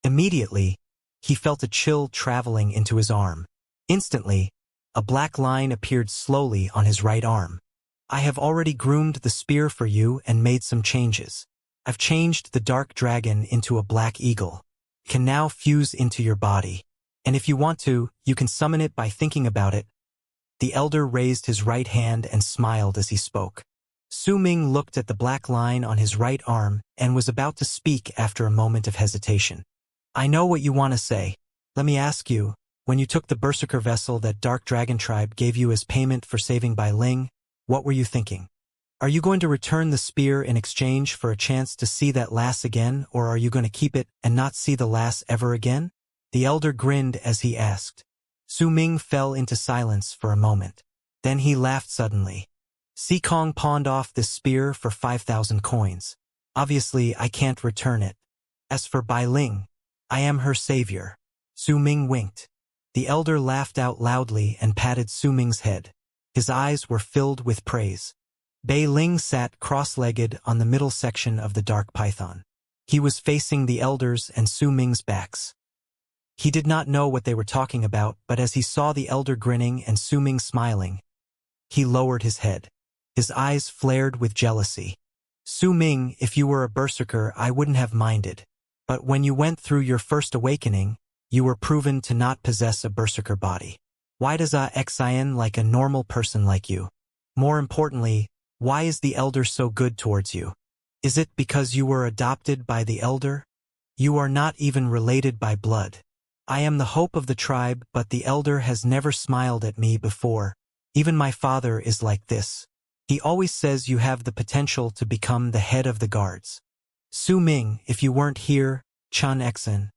A: Immediately, he felt a chill traveling into his arm. Instantly, a black line appeared slowly on his right arm. I have already groomed the spear for you and made some changes. I've changed the dark dragon into a black eagle. It can now fuse into your body. And if you want to, you can summon it by thinking about it. The elder raised his right hand and smiled as he spoke. Su Ming looked at the black line on his right arm and was about to speak after a moment of hesitation. I know what you want to say. Let me ask you, when you took the berserker vessel that Dark Dragon Tribe gave you as payment for saving Bai Ling, what were you thinking? Are you going to return the spear in exchange for a chance to see that lass again, or are you going to keep it and not see the lass ever again? The elder grinned as he asked. Su Ming fell into silence for a moment. Then he laughed suddenly. Si Kong pawned off this spear for 5,000 coins. Obviously, I can't return it. As for Bai Ling, I am her savior. Su Ming winked. The elder laughed out loudly and patted Su Ming's head. His eyes were filled with praise. Bai Ling sat cross-legged on the middle section of the dark python. He was facing the elders and Su Ming's backs. He did not know what they were talking about, but as he saw the elder grinning and Su Ming smiling, he lowered his head. His eyes flared with jealousy. Su Ming, if you were a berserker, I wouldn't have minded. But when you went through your first awakening, you were proven to not possess a berserker body. Why does Xian like a normal person like you? More importantly, why is the elder so good towards you? Is it because you were adopted by the elder? You are not even related by blood. I am the hope of the tribe, but the elder has never smiled at me before. Even my father is like this. He always says you have the potential to become the head of the guards. Su Ming, if you weren't here, Xianxia,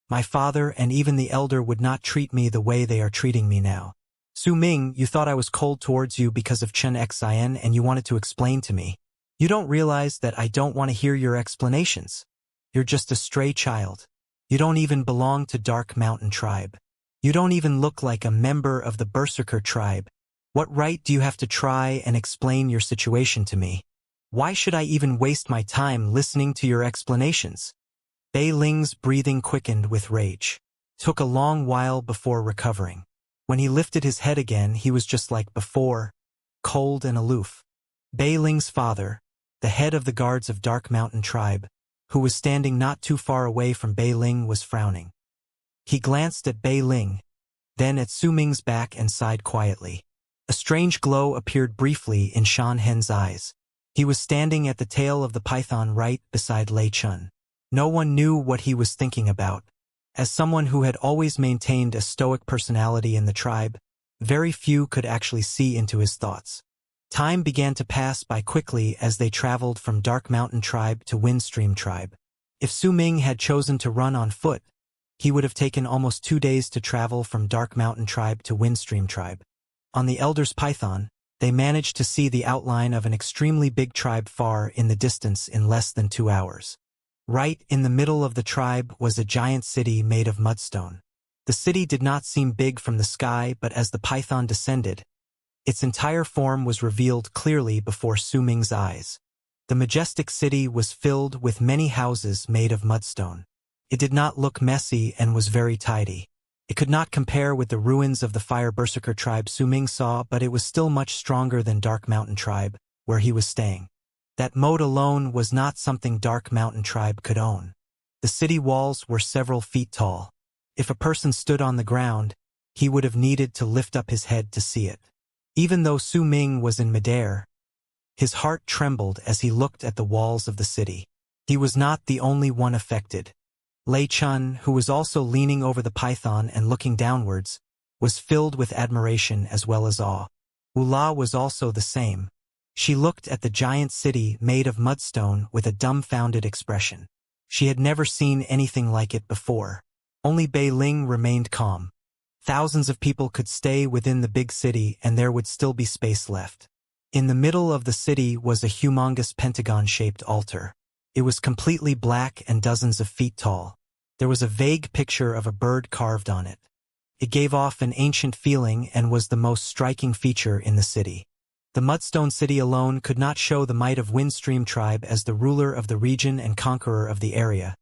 A: my father and even the elder would not treat me the way they are treating me now. Su Ming, you thought I was cold towards you because of Xianxia and you wanted to explain to me. You don't realize that I don't want to hear your explanations. You're just a stray child. You don't even belong to Dark Mountain Tribe. You don't even look like a member of the Berserker tribe. What right do you have to try and explain your situation to me? Why should I even waste my time listening to your explanations? Bei Ling's breathing quickened with rage. Took a long while before recovering. When he lifted his head again, he was just like before, cold and aloof. Bei Ling's father, the head of the guards of Dark Mountain Tribe, who was standing not too far away from Bei Ling, was frowning. He glanced at Bei Ling, then at Su Ming's back and sighed quietly. A strange glow appeared briefly in Shan Hen's eyes. He was standing at the tail of the python right beside Lei Chun. No one knew what he was thinking about. As someone who had always maintained a stoic personality in the tribe, very few could actually see into his thoughts. Time began to pass by quickly as they traveled from Dark Mountain Tribe to Windstream Tribe. If Su Ming had chosen to run on foot, he would have taken almost 2 days to travel from Dark Mountain Tribe to Windstream Tribe. On the Elder's Python, they managed to see the outline of an extremely big tribe far in the distance in less than 2 hours. Right in the middle of the tribe was a giant city made of mudstone. The city did not seem big from the sky, but as the python descended, its entire form was revealed clearly before Su Ming's eyes. The majestic city was filled with many houses made of mudstone. It did not look messy and was very tidy. It could not compare with the ruins of the Fire Berserker tribe Su Ming saw, but it was still much stronger than Dark Mountain Tribe, where he was staying. That moat alone was not something Dark Mountain Tribe could own. The city walls were several feet tall. If a person stood on the ground, he would have needed to lift up his head to see it. Even though Su Ming was in midair, his heart trembled as he looked at the walls of the city. He was not the only one affected. Lei Chun, who was also leaning over the python and looking downwards, was filled with admiration as well as awe. Wuxia was also the same. She looked at the giant city made of mudstone with a dumbfounded expression. She had never seen anything like it before. Only Bei Ling remained calm. Thousands of people could stay within the big city and there would still be space left. In the middle of the city was a humongous pentagon-shaped altar. It was completely black and dozens of feet tall. There was a vague picture of a bird carved on it. It gave off an ancient feeling and was the most striking feature in the city. The Mudstone City alone could not show the might of Windstream Tribe as the ruler of the region and conqueror of the area,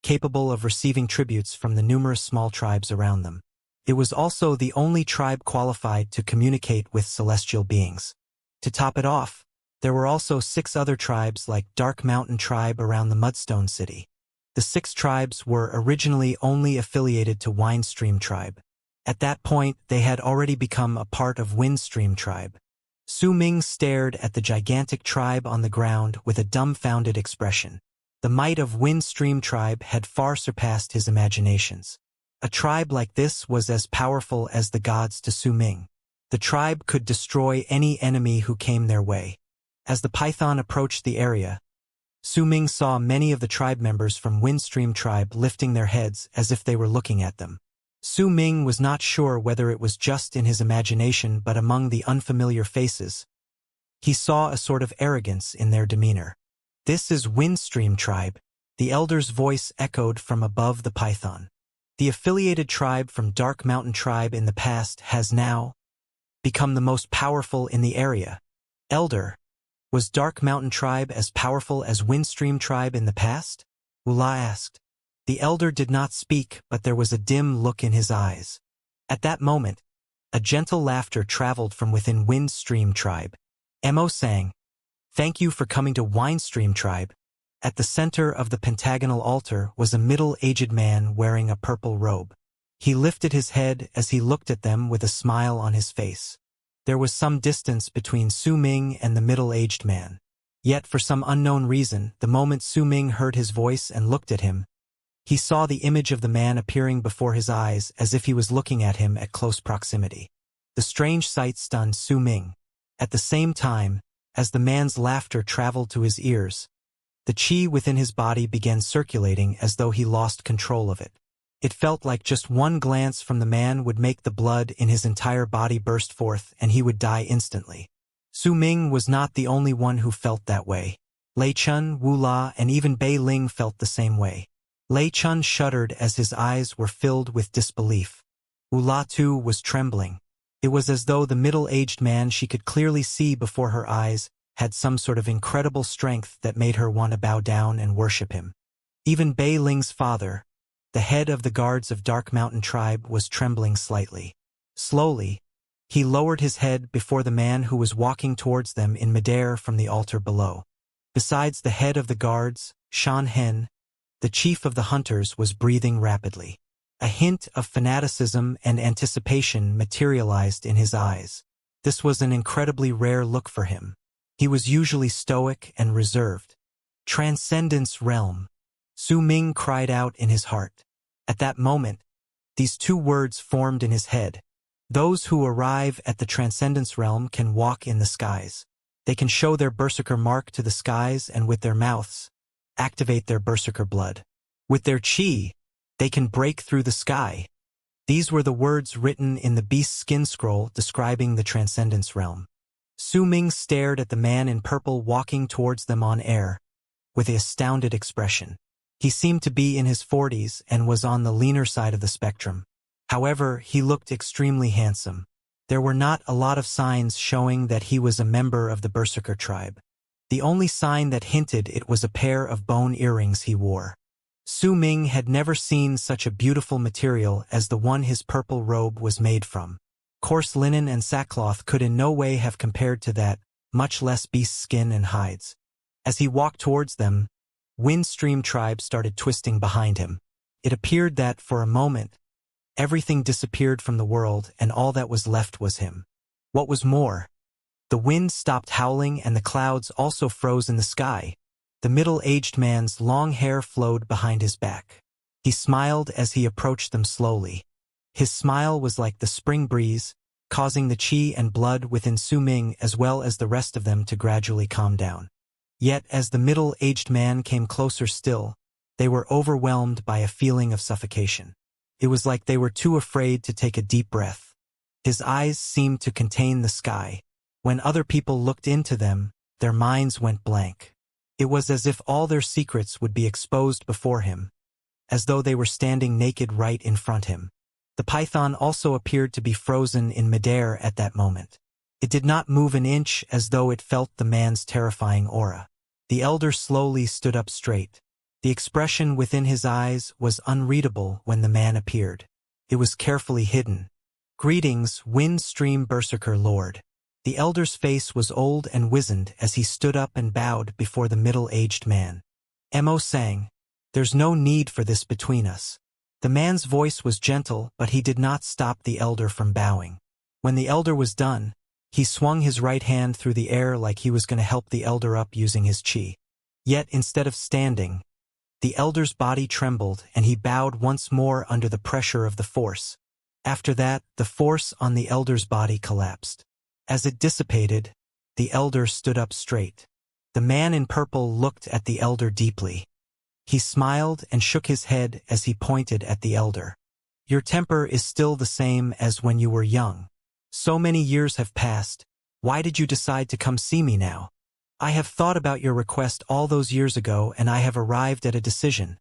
A: capable of receiving tributes from the numerous small tribes around them. It was also the only tribe qualified to communicate with celestial beings. To top it off, there were also 6 other tribes like Dark Mountain Tribe around the Mudstone City. The 6 tribes were originally only affiliated to Windstream Tribe. At that point, they had already become a part of Windstream Tribe. Su Ming stared at the gigantic tribe on the ground with a dumbfounded expression. The might of Windstream Tribe had far surpassed his imaginations. A tribe like this was as powerful as the gods to Su Ming. The tribe could destroy any enemy who came their way. As the python approached the area, Su Ming saw many of the tribe members from Windstream Tribe lifting their heads as if they were looking at them. Su Ming was not sure whether it was just in his imagination, but among the unfamiliar faces, he saw a sort of arrogance in their demeanor. "This is Windstream Tribe," the elder's voice echoed from above the python. "The affiliated tribe from Dark Mountain Tribe in the past has now become the most powerful in the area." "Elder, was Dark Mountain Tribe as powerful as Windstream Tribe in the past?" Wuxia asked. The elder did not speak, but there was a dim look in his eyes. At that moment, a gentle laughter traveled from within Windstream Tribe. Mo sang, "Thank you for coming to Windstream Tribe." At the center of the pentagonal altar was a middle-aged man wearing a purple robe. He lifted his head as he looked at them with a smile on his face. There was some distance between Su Ming and the middle-aged man. Yet for some unknown reason, the moment Su Ming heard his voice and looked at him, he saw the image of the man appearing before his eyes as if he was looking at him at close proximity. The strange sight stunned Su Ming. At the same time, as the man's laughter traveled to his ears, the qi within his body began circulating as though he lost control of it. It felt like just one glance from the man would make the blood in his entire body burst forth and he would die instantly. Su Ming was not the only one who felt that way. Lei Chun, Wuxia, and even Bei Ling felt the same way. Lei Chun shuddered as his eyes were filled with disbelief. Ula too was trembling. It was as though the middle-aged man she could clearly see before her eyes had some sort of incredible strength that made her want to bow down and worship him. Even Bei Ling's father, the head of the guards of Dark Mountain tribe, was trembling slightly. Slowly, he lowered his head before the man who was walking towards them in midair from the altar below. Besides the head of the guards, Shan Hen, the chief of the hunters, was breathing rapidly. A hint of fanaticism and anticipation materialized in his eyes. This was an incredibly rare look for him. He was usually stoic and reserved. Transcendence realm. Su Ming cried out in his heart. At that moment, these two words formed in his head. Those who arrive at the transcendence realm can walk in the skies. They can show their berserker mark to the skies and with their mouths activate their berserker blood. With their chi, they can break through the sky. These were the words written in the beast's skin scroll describing the transcendence realm. Su Ming stared at the man in purple walking towards them on air, with an astounded expression. He seemed to be in his 40s and was on the leaner side of the spectrum. However, he looked extremely handsome. There were not a lot of signs showing that he was a member of the Berserker tribe. The only sign that hinted it was a pair of bone earrings he wore. Su Ming had never seen such a beautiful material as the one his purple robe was made from. Coarse linen and sackcloth could in no way have compared to that, much less beast skin and hides. As he walked towards them, Windstream tribe started twisting behind him. It appeared that, for a moment, everything disappeared from the world and all that was left was him. What was more, the wind stopped howling and the clouds also froze in the sky. The middle-aged man's long hair flowed behind his back. He smiled as he approached them slowly. His smile was like the spring breeze, causing the chi and blood within Su Ming as well as the rest of them to gradually calm down. Yet as the middle-aged man came closer still, they were overwhelmed by a feeling of suffocation. It was like they were too afraid to take a deep breath. His eyes seemed to contain the sky. When other people looked into them, their minds went blank. It was as if all their secrets would be exposed before him, as though they were standing naked right in front of him. The python also appeared to be frozen in midair at that moment. It did not move an inch as though it felt the man's terrifying aura. The elder slowly stood up straight. The expression within his eyes was unreadable when the man appeared. It was carefully hidden. "Greetings, Windstream Berserker Lord." The elder's face was old and wizened as he stood up and bowed before the middle-aged man. Mo sang, "There's no need for this between us." The man's voice was gentle, but he did not stop the elder from bowing. When the elder was done, he swung his right hand through the air like he was going to help the elder up using his chi. Yet instead of standing, the elder's body trembled and he bowed once more under the pressure of the force. After that, the force on the elder's body collapsed. As it dissipated, the elder stood up straight. The man in purple looked at the elder deeply. He smiled and shook his head as he pointed at the elder. "Your temper is still the same as when you were young. So many years have passed. Why did you decide to come see me now? I have thought about your request all those years ago and I have arrived at a decision."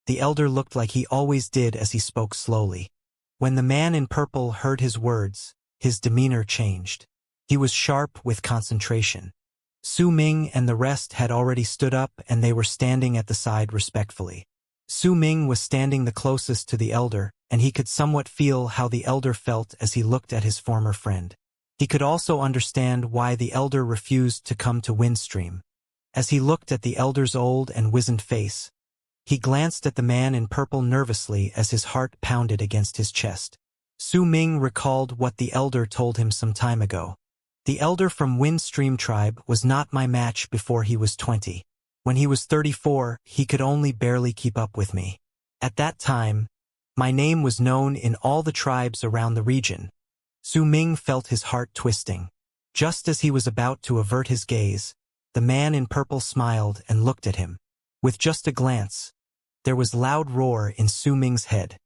A: The elder looked like he always did as he spoke slowly. When the man in purple heard his words, his demeanor changed. He was sharp with concentration. Su Ming and the rest had already stood up and they were standing at the side respectfully. Su Ming was standing the closest to the elder, and he could somewhat feel how the elder felt as he looked at his former friend. He could also understand why the elder refused to come to Windstream. As he looked at the elder's old and wizened face, he glanced at the man in purple nervously as his heart pounded against his chest. Su Ming recalled what the elder told him some time ago. "The elder from Windstream tribe was not my match before he was 20. When he was 34, he could only barely keep up with me. At that time, my name was known in all the tribes around the region." Su Ming felt his heart twisting. Just as he was about to avert his gaze, the man in purple smiled and looked at him. With just a glance, there was loud roar in Su Ming's head.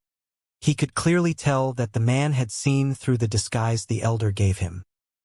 A: He could clearly tell that the man had seen through the disguise the elder gave him.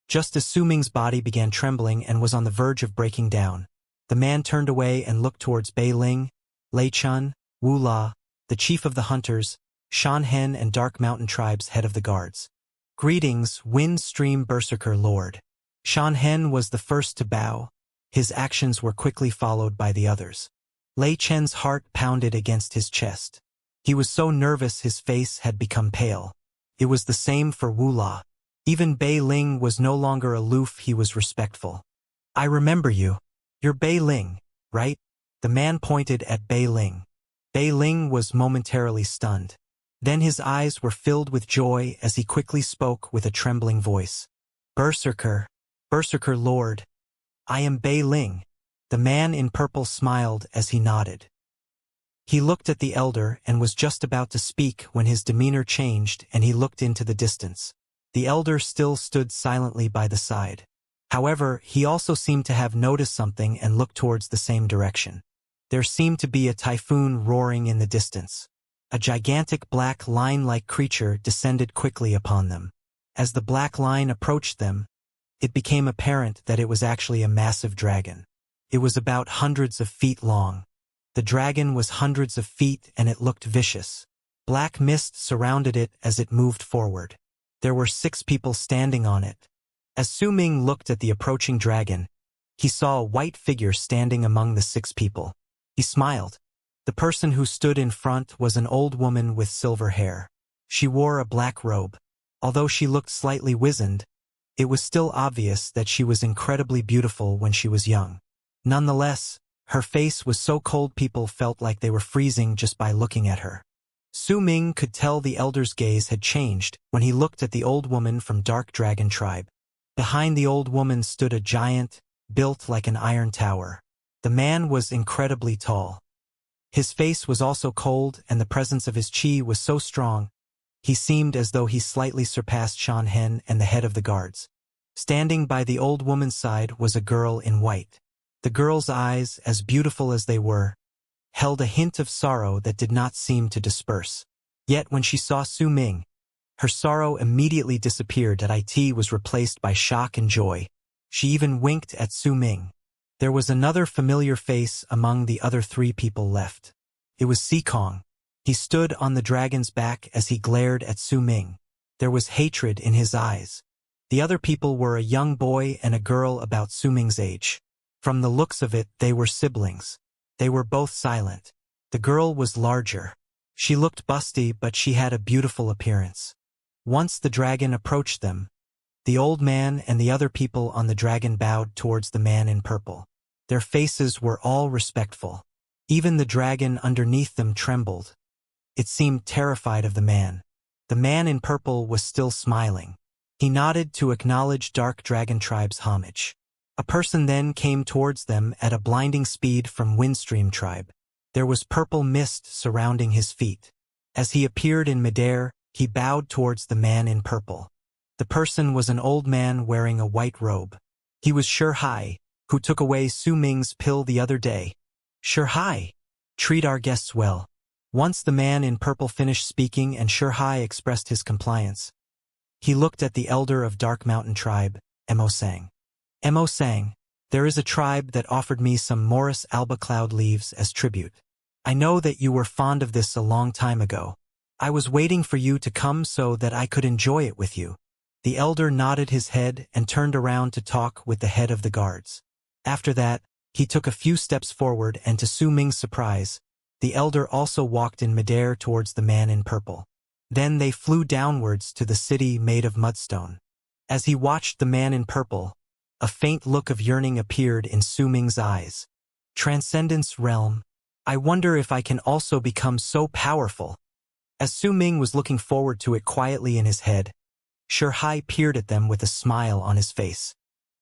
A: Just as Su Ming's body began trembling and was on the verge of breaking down, the man turned away and looked towards Bei Ling, Lei Chun, Wu La, the chief of the hunters, Shan Hen and Dark Mountain tribes head of the guards. Greetings, Wind Stream Berserker Lord. Shan Hen was the first to bow. His actions were quickly followed by the others. Lei Chen's heart pounded against his chest. He was so nervous his face had become pale. It was the same for Wu La. Even Bei Ling was no longer aloof, he was respectful. I remember you. You're Bei Ling, right? The man pointed at Bei Ling. Bei Ling was momentarily stunned. Then his eyes were filled with joy as he quickly spoke with a trembling voice. Berserker Lord. I am Bei Ling. The man in purple smiled as he nodded. He looked at the elder and was just about to speak when his demeanor changed and he looked into the distance. The elder still stood silently by the side. However, he also seemed to have noticed something and looked towards the same direction. There seemed to be a typhoon roaring in the distance. A gigantic black line-like creature descended quickly upon them. As the black line approached them, it became apparent that it was actually a massive dragon. It was about hundreds of feet long. The dragon was hundreds of feet and it looked vicious. Black mist surrounded it as it moved forward. There were 6 people standing on it. As Su Ming looked at the approaching dragon, he saw a white figure standing among the 6 people. He smiled. The person who stood in front was an old woman with silver hair. She wore a black robe. Although she looked slightly wizened, it was still obvious that she was incredibly beautiful when she was young. Nonetheless, her face was so cold people felt like they were freezing just by looking at her. Su Ming could tell the elder's gaze had changed when he looked at the old woman from Dark Dragon tribe. Behind the old woman stood a giant, built like an iron tower. The man was incredibly tall. His face was also cold and the presence of his chi was so strong, he seemed as though he slightly surpassed Shan Hen and the head of the guards. Standing by the old woman's side was a girl in white. The girl's eyes, as beautiful as they were, held a hint of sorrow that did not seem to disperse. Yet when she saw Su Ming, her sorrow immediately disappeared and it was replaced by shock and joy. She even winked at Su Ming. There was another familiar face among the other 3 people left. It was Sikong. He stood on the dragon's back as he glared at Su Ming. There was hatred in his eyes. The other people were a young boy and a girl about Su Ming's age. From the looks of it, they were siblings. They were both silent. The girl was larger. She looked busty, but she had a beautiful appearance. Once the dragon approached them, the old man and the other people on the dragon bowed towards the man in purple. Their faces were all respectful. Even the dragon underneath them trembled. It seemed terrified of the man. The man in purple was still smiling. He nodded to acknowledge Dark Dragon Tribe's homage. A person then came towards them at a blinding speed from Windstream Tribe. There was purple mist surrounding his feet. As he appeared in midair, he bowed towards the man in purple. The person was an old man wearing a white robe. He was Hai, who took away Su Ming's pill the other day. Hai, treat our guests well. Once the man in purple finished speaking and Hai expressed his compliance, he looked at the elder of Dark Mountain Tribe, Mo Sang. Mo Sang, there is a tribe that offered me some Morris alba cloud leaves as tribute. I know that you were fond of this a long time ago. I was waiting for you to come so that I could enjoy it with you. The elder nodded his head and turned around to talk with the head of the guards. After that, he took a few steps forward and to Su Ming's surprise, the elder also walked in midair towards the man in purple. Then they flew downwards to the city made of mudstone. As he watched the man in purple, a faint look of yearning appeared in Su Ming's eyes. Transcendence realm. I wonder if I can also become so powerful. As Su Ming was looking forward to it quietly in his head, Hai peered at them with a smile on his face.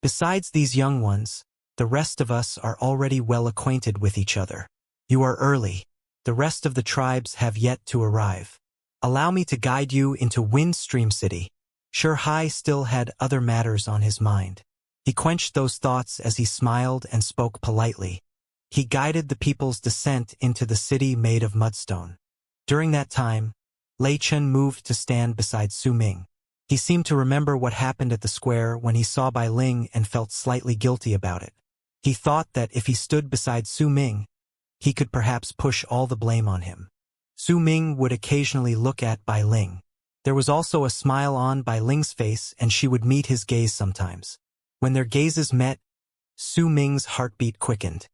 A: Besides these young ones, the rest of us are already well acquainted with each other. You are early. The rest of the tribes have yet to arrive. Allow me to guide you into Windstream City. Hai still had other matters on his mind. He quenched those thoughts as he smiled and spoke politely. He guided the people's descent into the city made of mudstone. During that time, Lei Chen moved to stand beside Su Ming. He seemed to remember what happened at the square when he saw Bai Ling and felt slightly guilty about it. He thought that if he stood beside Su Ming, he could perhaps push all the blame on him. Su Ming would occasionally look at Bai Ling. There was also a smile on Bai Ling's face, and she would meet his gaze sometimes. When their gazes met, Su Ming's heartbeat quickened.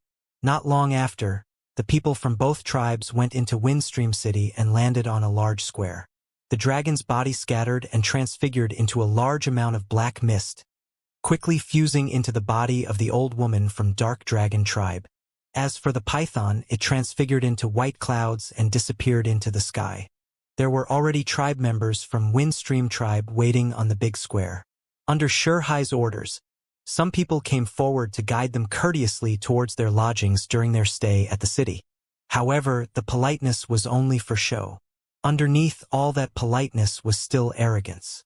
A: Not long after, the people from both tribes went into Windstream City and landed on a large square. The dragon's body scattered and transfigured into a large amount of black mist, quickly fusing into the body of the old woman from Dark Dragon tribe. As for the python, it transfigured into white clouds and disappeared into the sky. There were already tribe members from Windstream tribe waiting on the big square. Under Shihai's orders, some people came forward to guide them courteously towards their lodgings during their stay at the city. However, the politeness was only for show. Underneath all that politeness was still arrogance.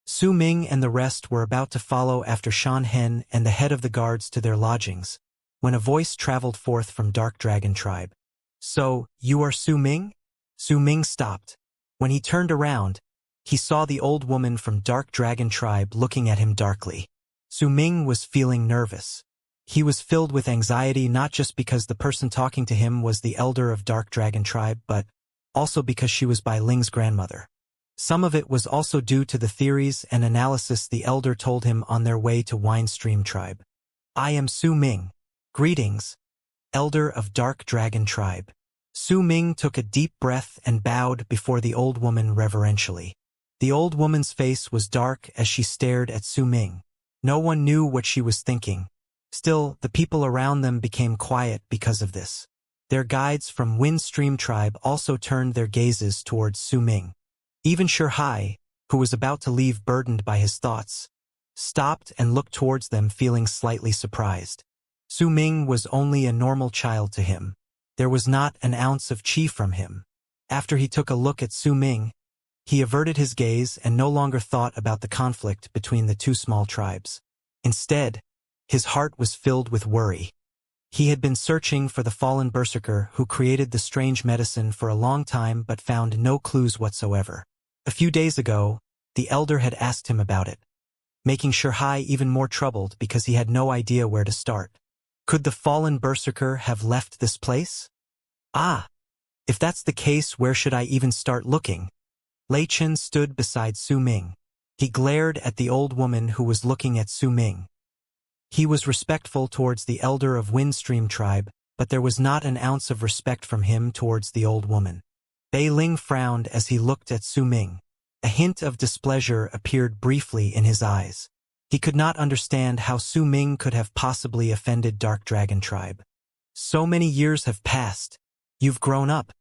A: Su Ming and the rest were about to follow after Shan Hen and the head of the guards to their lodgings, when a voice traveled forth from Dark Dragon tribe. "So, you are Su Ming?" Su Ming stopped. When he turned around, he saw the old woman from Dark Dragon tribe looking at him darkly. Su Ming was feeling nervous. He was filled with anxiety not just because the person talking to him was the elder of Dark Dragon tribe, but also because she was Bai Ling's grandmother. Some of it was also due to the theories and analysis the elder told him on their way to Windstream tribe. "I am Su Ming. Greetings, elder of Dark Dragon tribe." Su Ming took a deep breath and bowed before the old woman reverentially. The old woman's face was dark as she stared at Su Ming. No one knew what she was thinking. Still, the people around them became quiet because of this. Their guides from Windstream tribe also turned their gazes towards Su Ming. Even Shihai, who was about to leave burdened by his thoughts, stopped and looked towards them feeling slightly surprised. Su Ming was only a normal child to him. There was not an ounce of qi from him. After he took a look at Su Ming, he averted his gaze and no longer thought about the conflict between the two small tribes. Instead, his heart was filled with worry. He had been searching for the fallen berserker who created the strange medicine for a long time but found no clues whatsoever. A few days ago, the elder had asked him about it, making Shihai even more troubled because he had no idea where to start. Could the fallen berserker have left this place? If that's the case, where should I even start looking? Lei Chen stood beside Su Ming. He glared at the old woman who was looking at Su Ming. He was respectful towards the elder of Windstream tribe, but there was not an ounce of respect from him towards the old woman. Bai Ling frowned as he looked at Su Ming. A hint of displeasure appeared briefly in his eyes. He could not understand how Su Ming could have possibly offended Dark Dragon tribe. "So many years have passed. You've grown up."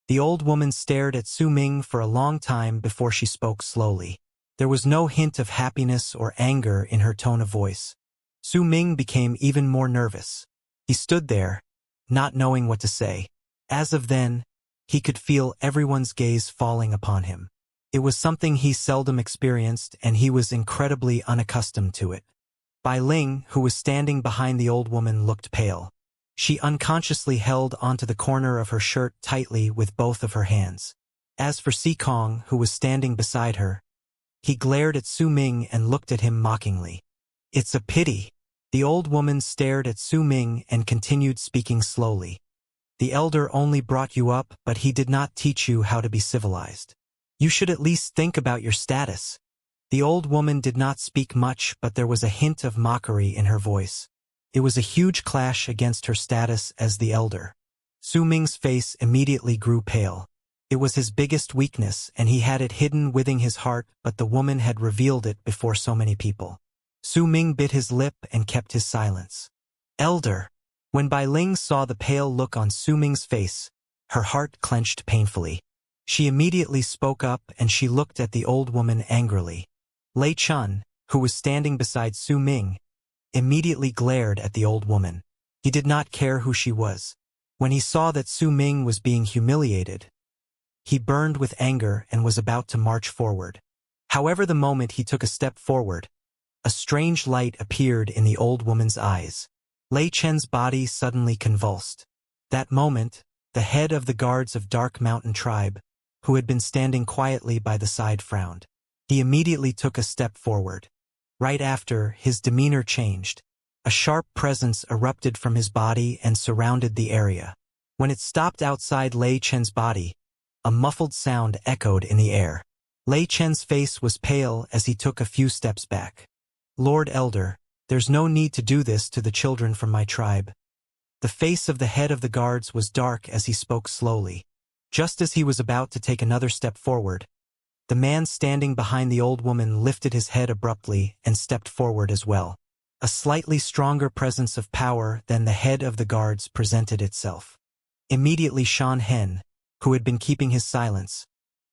A: The old woman stared at Su Ming for a long time before she spoke slowly. There was no hint of happiness or anger in her tone of voice. Su Ming became even more nervous. He stood there, not knowing what to say. As of then, he could feel everyone's gaze falling upon him. It was something he seldom experienced, and he was incredibly unaccustomed to it. Bai Ling, who was standing behind the old woman, looked pale. She unconsciously held onto the corner of her shirt tightly with both of her hands. As for Si Kong, who was standing beside her, he glared at Su Ming and looked at him mockingly. "It's a pity." The old woman stared at Su Ming and continued speaking slowly. "The elder only brought you up, but he did not teach you how to be civilized. You should at least think about your status." The old woman did not speak much, but there was a hint of mockery in her voice. It was a huge clash against her status as the elder. Su Ming's face immediately grew pale. It was his biggest weakness, and he had it hidden within his heart, but the woman had revealed it before so many people. Su Ming bit his lip and kept his silence. "Elder." When Bai Ling saw the pale look on Su Ming's face, her heart clenched painfully. She immediately spoke up and she looked at the old woman angrily. Lei Chun, who was standing beside Su Ming, immediately glared at the old woman. He did not care who she was. When he saw that Su Ming was being humiliated, he burned with anger and was about to march forward. However, the moment he took a step forward, a strange light appeared in the old woman's eyes. Lei Chen's body suddenly convulsed. That moment, the head of the guards of Dark Mountain tribe, who had been standing quietly by the side, frowned. He immediately took a step forward. Right after, his demeanor changed. A sharp presence erupted from his body and surrounded the area. When it stopped outside Lei Chen's body, a muffled sound echoed in the air. Lei Chen's face was pale as he took a few steps back. Lord Elder, there's no need to do this to the children from my tribe. The face of the head of the guards was dark as he spoke slowly. Just as he was about to take another step forward, the man standing behind the old woman lifted his head abruptly and stepped forward as well. A slightly stronger presence of power than the head of the guards presented itself. Immediately Shan Hen, who had been keeping his silence,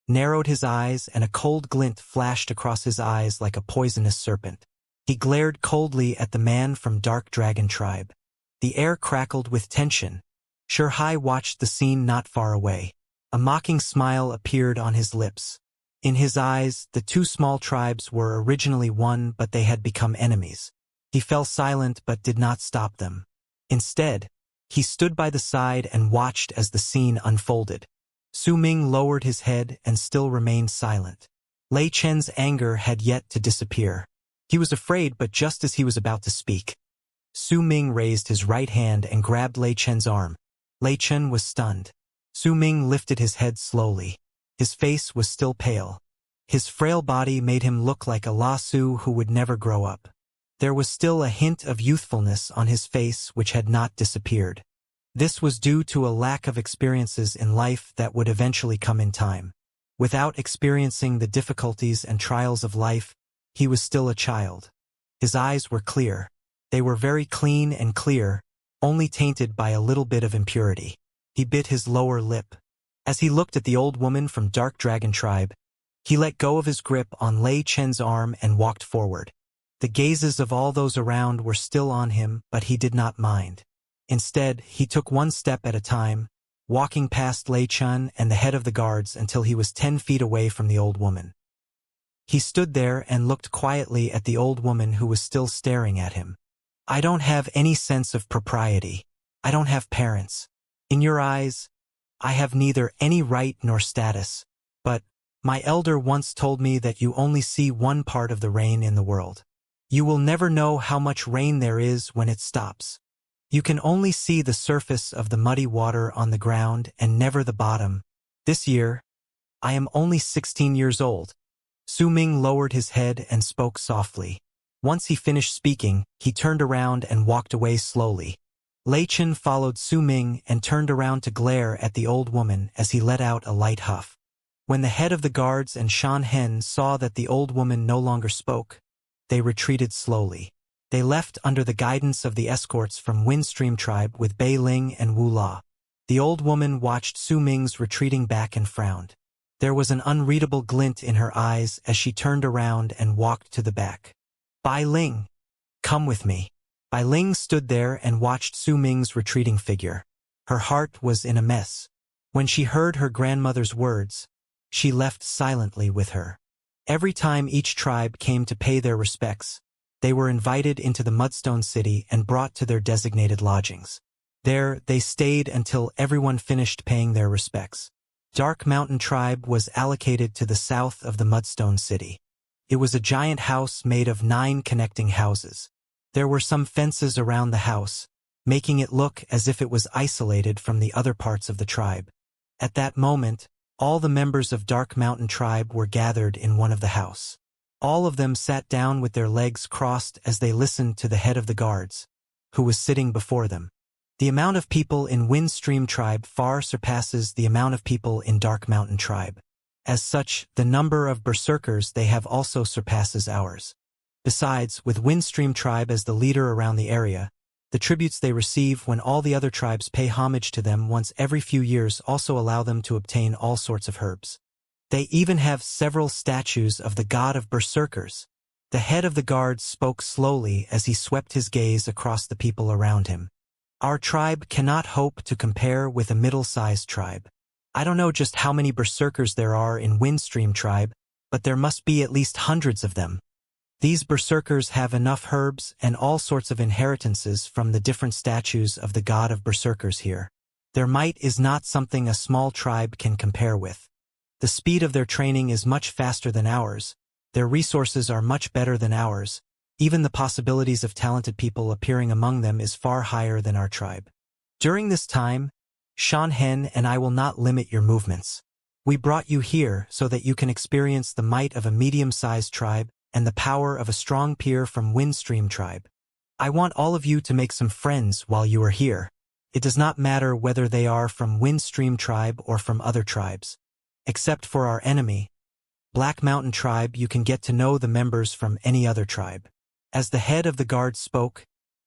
A: narrowed his eyes and a cold glint flashed across his eyes like a poisonous serpent. He glared coldly at the man from Dark Dragon Tribe. The air crackled with tension. Shurhai watched the scene not far away. A mocking smile appeared on his lips. In his eyes, the two small tribes were originally one, but they had become enemies. He fell silent but did not stop them. Instead, he stood by the side and watched as the scene unfolded. Su Ming lowered his head and still remained silent. Lei Chen's anger had yet to disappear. He was afraid, but just as he was about to speak, Su Ming raised his right hand and grabbed Lei Chen's arm. Lei Chen was stunned. Su Ming lifted his head slowly. His face was still pale. His frail body made him look like a lasso who would never grow up. There was still a hint of youthfulness on his face which had not disappeared. This was due to a lack of experiences in life that would eventually come in time. Without experiencing the difficulties and trials of life, he was still a child. His eyes were clear. They were very clean and clear, only tainted by a little bit of impurity. He bit his lower lip. As he looked at the old woman from Dark Dragon Tribe, he let go of his grip on Lei Chen's arm and walked forward. The gazes of all those around were still on him, but he did not mind. Instead, he took one step at a time, walking past Lei Chen and the head of the guards until he was 10 feet away from the old woman. He stood there and looked quietly at the old woman who was still staring at him. I don't have any sense of propriety. I don't have parents. In your eyes, I have neither any right nor status, but my elder once told me that you only see one part of the rain in the world. You will never know how much rain there is when it stops. You can only see the surface of the muddy water on the ground and never the bottom. This year, I am only 16 years old. Su Ming lowered his head and spoke softly. Once he finished speaking, he turned around and walked away slowly. Lei Chen followed Su Ming and turned around to glare at the old woman as he let out a light huff. When the head of the guards and Shan Hen saw that the old woman no longer spoke, they retreated slowly. They left under the guidance of the escorts from Windstream Tribe with Bei Ling and Wu La. The old woman watched Su Ming's retreating back and frowned. There was an unreadable glint in her eyes as she turned around and walked to the back. Bai Ling, come with me. Bai Ling stood there and watched Su Ming's retreating figure. Her heart was in a mess. When she heard her grandmother's words, she left silently with her. Every time each tribe came to pay their respects, they were invited into the Mudstone City and brought to their designated lodgings. There, they stayed until everyone finished paying their respects. Dark Mountain Tribe was allocated to the south of the Mudstone City. It was a giant house made of 9 connecting houses. There were some fences around the house, making it look as if it was isolated from the other parts of the tribe. At that moment, all the members of Dark Mountain Tribe were gathered in one of the house. All of them sat down with their legs crossed as they listened to the head of the guards, who was sitting before them. The amount of people in Windstream Tribe far surpasses the amount of people in Dark Mountain Tribe. As such, the number of berserkers they have also surpasses ours. Besides, with Windstream Tribe as the leader around the area, the tributes they receive when all the other tribes pay homage to them once every few years also allow them to obtain all sorts of herbs. They even have several statues of the god of berserkers. The head of the guards spoke slowly as he swept his gaze across the people around him. Our tribe cannot hope to compare with a middle-sized tribe. I don't know just how many berserkers there are in Windstream Tribe, but there must be at least hundreds of them. These berserkers have enough herbs and all sorts of inheritances from the different statues of the god of berserkers here. Their might is not something a small tribe can compare with. The speed of their training is much faster than ours. Their resources are much better than ours. Even the possibilities of talented people appearing among them is far higher than our tribe. During this time, Xianxia and I will not limit your movements. We brought you here so that you can experience the might of a medium-sized tribe and the power of a strong peer from Windstream tribe. I want all of you to make some friends while you are here. It does not matter whether they are from Windstream tribe or from other tribes. Except for our enemy, Black Mountain tribe, you can get to know the members from any other tribe. As the head of the guard spoke,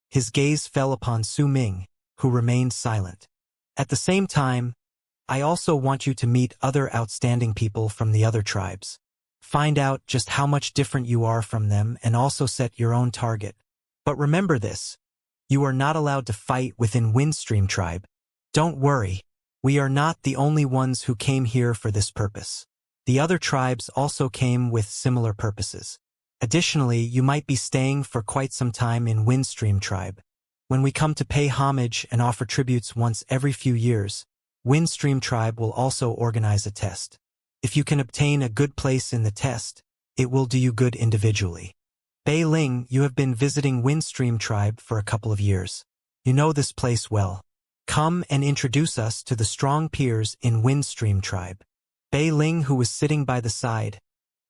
A: his gaze fell upon Su Ming, who remained silent. At the same time, I also want you to meet other outstanding people from the other tribes. Find out just how much different you are from them and also set your own target. But remember this, you are not allowed to fight within Windstream tribe. Don't worry, we are not the only ones who came here for this purpose. The other tribes also came with similar purposes. Additionally, you might be staying for quite some time in Windstream tribe. When we come to pay homage and offer tributes once every few years, Windstream tribe will also organize a test. If you can obtain a good place in the test, it will do you good individually. Bei Ling, you have been visiting Windstream tribe for a couple of years. You know this place well. Come and introduce us to the strong peers in Windstream tribe. Bei Ling, who was sitting by the side,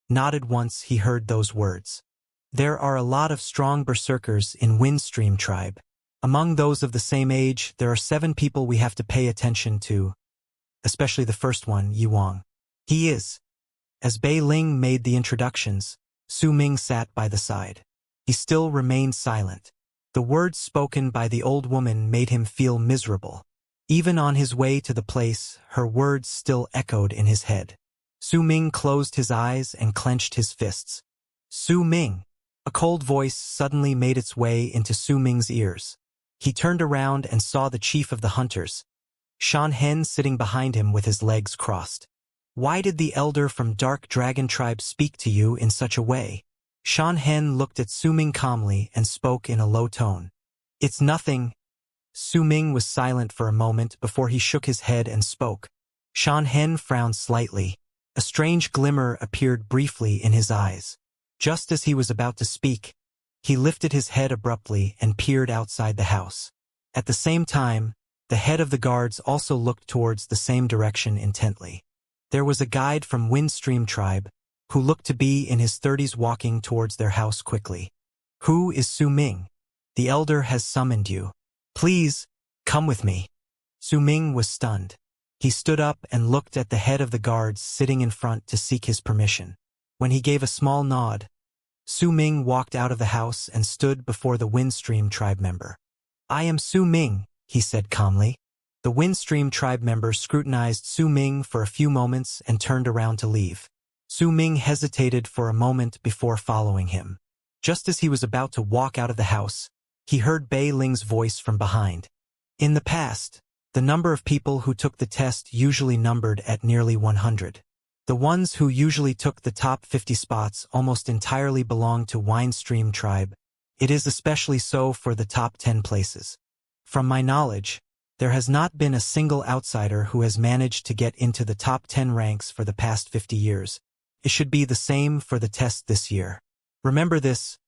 A: nodded once he heard those words. There are a lot of strong berserkers in Windstream tribe. Among those of the same age, there are 7 people we have to pay attention to, especially the first one, Yuang. He is. As Bei Ling made the introductions, Su Ming sat by the side. He still remained silent. The words spoken by the old woman made him feel miserable. Even on his way to the place, her words still echoed in his head. Su Ming closed his eyes and clenched his fists. Su Ming! A cold voice suddenly made its way into Su Ming's ears. He turned around and saw the chief of the hunters, Xianxia, sitting behind him with his legs crossed. Why did the elder from Dark Dragon tribe speak to you in such a way? Xianxia looked at Su Ming calmly and spoke in a low tone. It's nothing. Su Ming was silent for a moment before he shook his head and spoke. Xianxia frowned slightly. A strange glimmer appeared briefly in his eyes. Just as he was about to speak, he lifted his head abruptly and peered outside the house. At the same time, the head of the guards also looked towards the same direction intently. There was a guide from Windstream tribe, who looked to be in his 30s walking towards their house quickly. Who is Su Ming? The elder has summoned you. Please, come with me. Su Ming was stunned. He stood up and looked at the head of the guards sitting in front to seek his permission. When he gave a small nod, Su Ming walked out of the house and stood before the Windstream tribe member. I am Su Ming, he said calmly. The Windstream tribe member scrutinized Su Ming for a few moments and turned around to leave. Su Ming hesitated for a moment before following him. Just as he was about to walk out of the house, he heard Bei Ling's voice from behind. In the past, the number of people who took the test usually numbered at nearly 100. The ones who usually took the top 50 spots almost entirely belonged to Windstream tribe. It is especially so for the top 10 places. From my knowledge, there has not been a single outsider who has managed to get into the top 10 ranks for the past 50 years. It should be the same for the test this year. Remember this.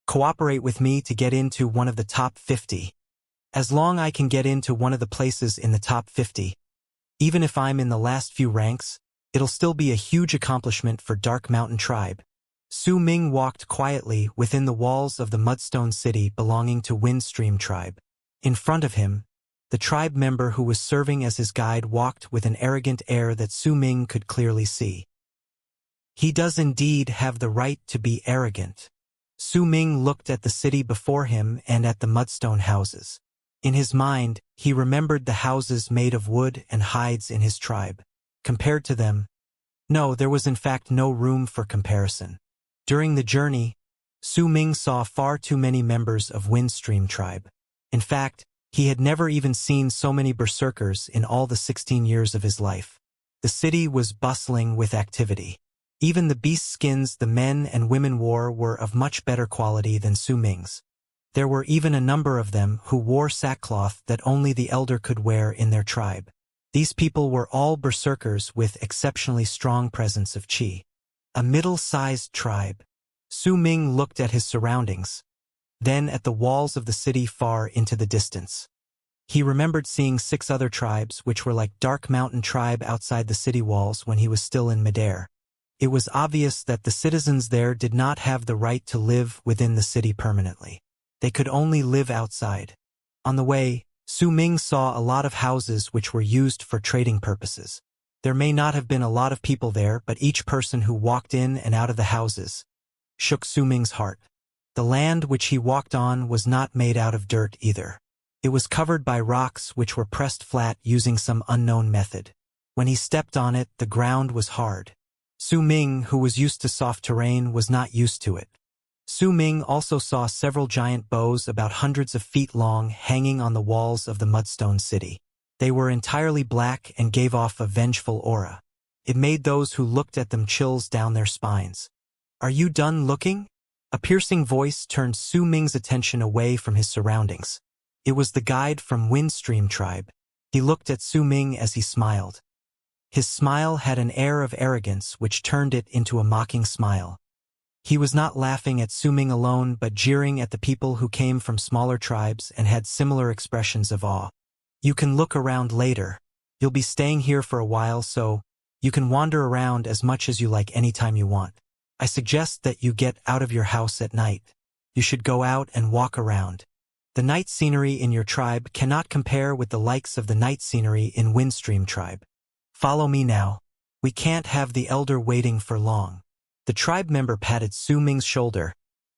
A: Cooperate with me to get into one of the top 50. As long as I can get into one of the places in the top 50, even if I'm in the last few ranks, it'll still be a huge accomplishment for Dark Mountain tribe. Su Ming walked quietly within the walls of the Mudstone city belonging to Windstream tribe. In front of him, the tribe member who was serving as his guide walked with an arrogant air that Su Ming could clearly see. He does indeed have the right to be arrogant. Su Ming looked at the city before him and at the mudstone houses. In his mind, he remembered the houses made of wood and hides in his tribe. Compared to them, no, there was in fact no room for comparison. During the journey, Su Ming saw far too many members of Windstream tribe. In fact, he had never even seen so many berserkers in all the 16 years of his life. The city was bustling with activity. Even the beast skins the men and women wore were of much better quality than Su Ming's. There were even a number of them who wore sackcloth that only the elder could wear in their tribe. These people were all berserkers with exceptionally strong presence of qi. A middle-sized tribe. Su Ming looked at his surroundings, then at the walls of the city far into the distance. He remembered seeing 6 other tribes which were like Dark Mountain tribe outside the city walls when he was still in midair. It was obvious that the citizens there did not have the right to live within the city permanently. They could only live outside. On the way, Su Ming saw a lot of houses which were used for trading purposes. There may not have been a lot of people there, but each person who walked in and out of the houses shook Su Ming's heart. The land which he walked on was not made out of dirt either. It was covered by rocks which were pressed flat using some unknown method. When he stepped on it, the ground was hard. Su Ming, who was used to soft terrain, was not used to it. Su Ming also saw several giant bows about hundreds of feet long hanging on the walls of the mudstone city. They were entirely black and gave off a vengeful aura. It made those who looked at them chills down their spines. "Are you done looking?" A piercing voice turned Su Ming's attention away from his surroundings. It was the guide from Windstream tribe. He looked at Su Ming as he smiled. His smile had an air of arrogance which turned it into a mocking smile. He was not laughing at Su Ming alone but jeering at the people who came from smaller tribes and had similar expressions of awe. "You can look around later. You'll be staying here for a while, so you can wander around as much as you like anytime you want. I suggest that you get out of your house at night. You should go out and walk around. The night scenery in your tribe cannot compare with the likes of the night scenery in Windstream tribe. Follow me now. We can't have the elder waiting for long." The tribe member patted Su Ming's shoulder,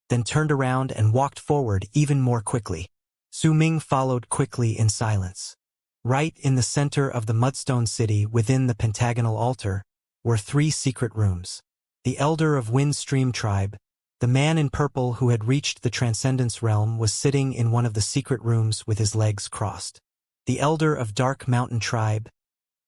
A: then turned around and walked forward even more quickly. Su Ming followed quickly in silence. Right in the center of the mudstone city within the pentagonal altar were 3 secret rooms. The elder of Windstream tribe, the man in purple who had reached the transcendence realm, was sitting in one of the secret rooms with his legs crossed. The elder of Dark Mountain tribe,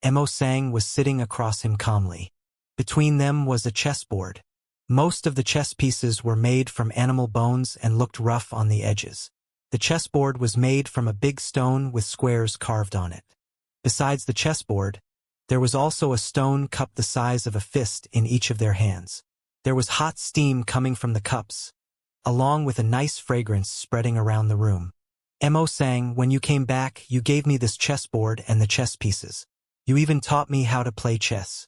A: Mo Sang, was sitting across him calmly. Between them was a chessboard. Most of the chess pieces were made from animal bones and looked rough on the edges. The chessboard was made from a big stone with squares carved on it. Besides the chessboard, there was also a stone cup the size of a fist in each of their hands. There was hot steam coming from the cups, along with a nice fragrance spreading around the room. Mo Sang, when you came back, you gave me this chessboard and the chess pieces. You even taught me how to play chess.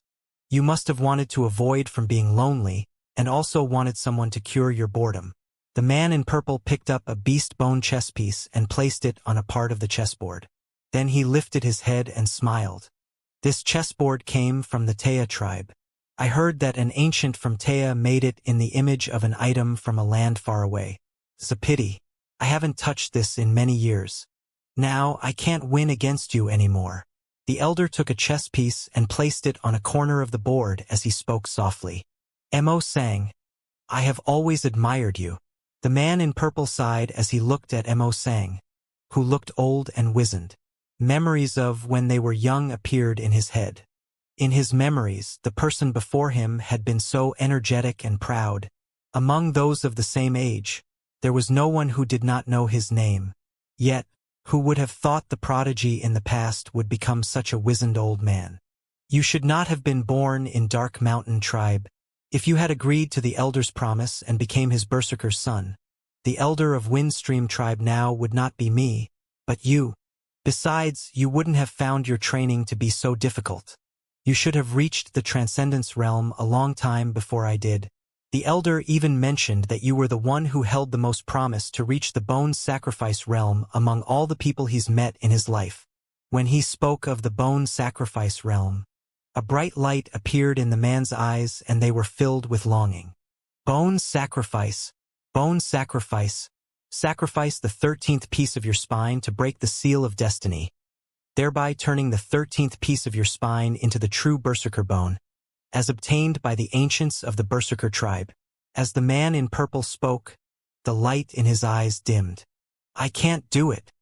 A: You must have wanted to avoid from being lonely, and also wanted someone to cure your boredom. The man in purple picked up a beast bone chess piece and placed it on a part of the chessboard. Then he lifted his head and smiled. This chessboard came from the Taya tribe. I heard that an ancient from Taya made it in the image of an item from a land far away. It's a pity. I haven't touched this in many years. Now I can't win against you anymore. The elder took a chess piece and placed it on a corner of the board as he spoke softly. Mo Sang, I have always admired you. The man in purple sighed as he looked at Mo Sang, who looked old and wizened. Memories of when they were young appeared in his head. In his memories, the person before him had been so energetic and proud. Among those of the same age, there was no one who did not know his name. Yet, who would have thought the prodigy in the past would become such a wizened old man? You should not have been born in Dark Mountain tribe. If you had agreed to the elder's promise and became his berserker's son, the elder of Windstream tribe now would not be me, but you. Besides, you wouldn't have found your training to be so difficult. You should have reached the transcendence realm a long time before I did. The elder even mentioned that you were the one who held the most promise to reach the bone sacrifice realm among all the people he's met in his life. When he spoke of the bone sacrifice realm, a bright light appeared in the man's eyes and they were filled with longing. Bone sacrifice. Bone sacrifice. Sacrifice the 13th piece of your spine to break the seal of destiny, thereby turning the 13th piece of your spine into the true berserker bone, as obtained by the ancients of the berserker tribe. As the man in purple spoke, the light in his eyes dimmed. I can't do it.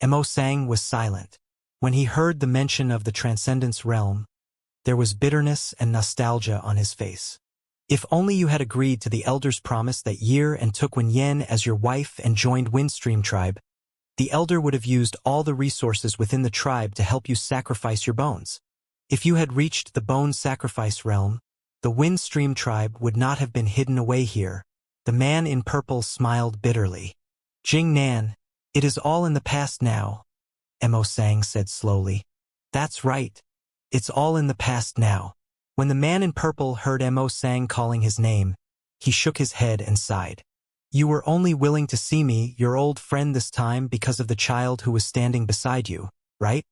A: Mo Sang was silent. When he heard the mention of the transcendence realm, there was bitterness and nostalgia on his face. If only you had agreed to the elder's promise that year and took Wen Yen as your wife and joined Windstream tribe, the elder would have used all the resources within the tribe to help you sacrifice your bones. If you had reached the bone sacrifice realm, the Windstream tribe would not have been hidden away here. The man in purple smiled bitterly. Jing Nan, it is all in the past now. Mo Sang said slowly. That's right. It's all in the past now. When the man in purple heard Mo Sang calling his name, he shook his head and sighed. You were only willing to see me, your old friend this time, because of the child who was standing beside you, right?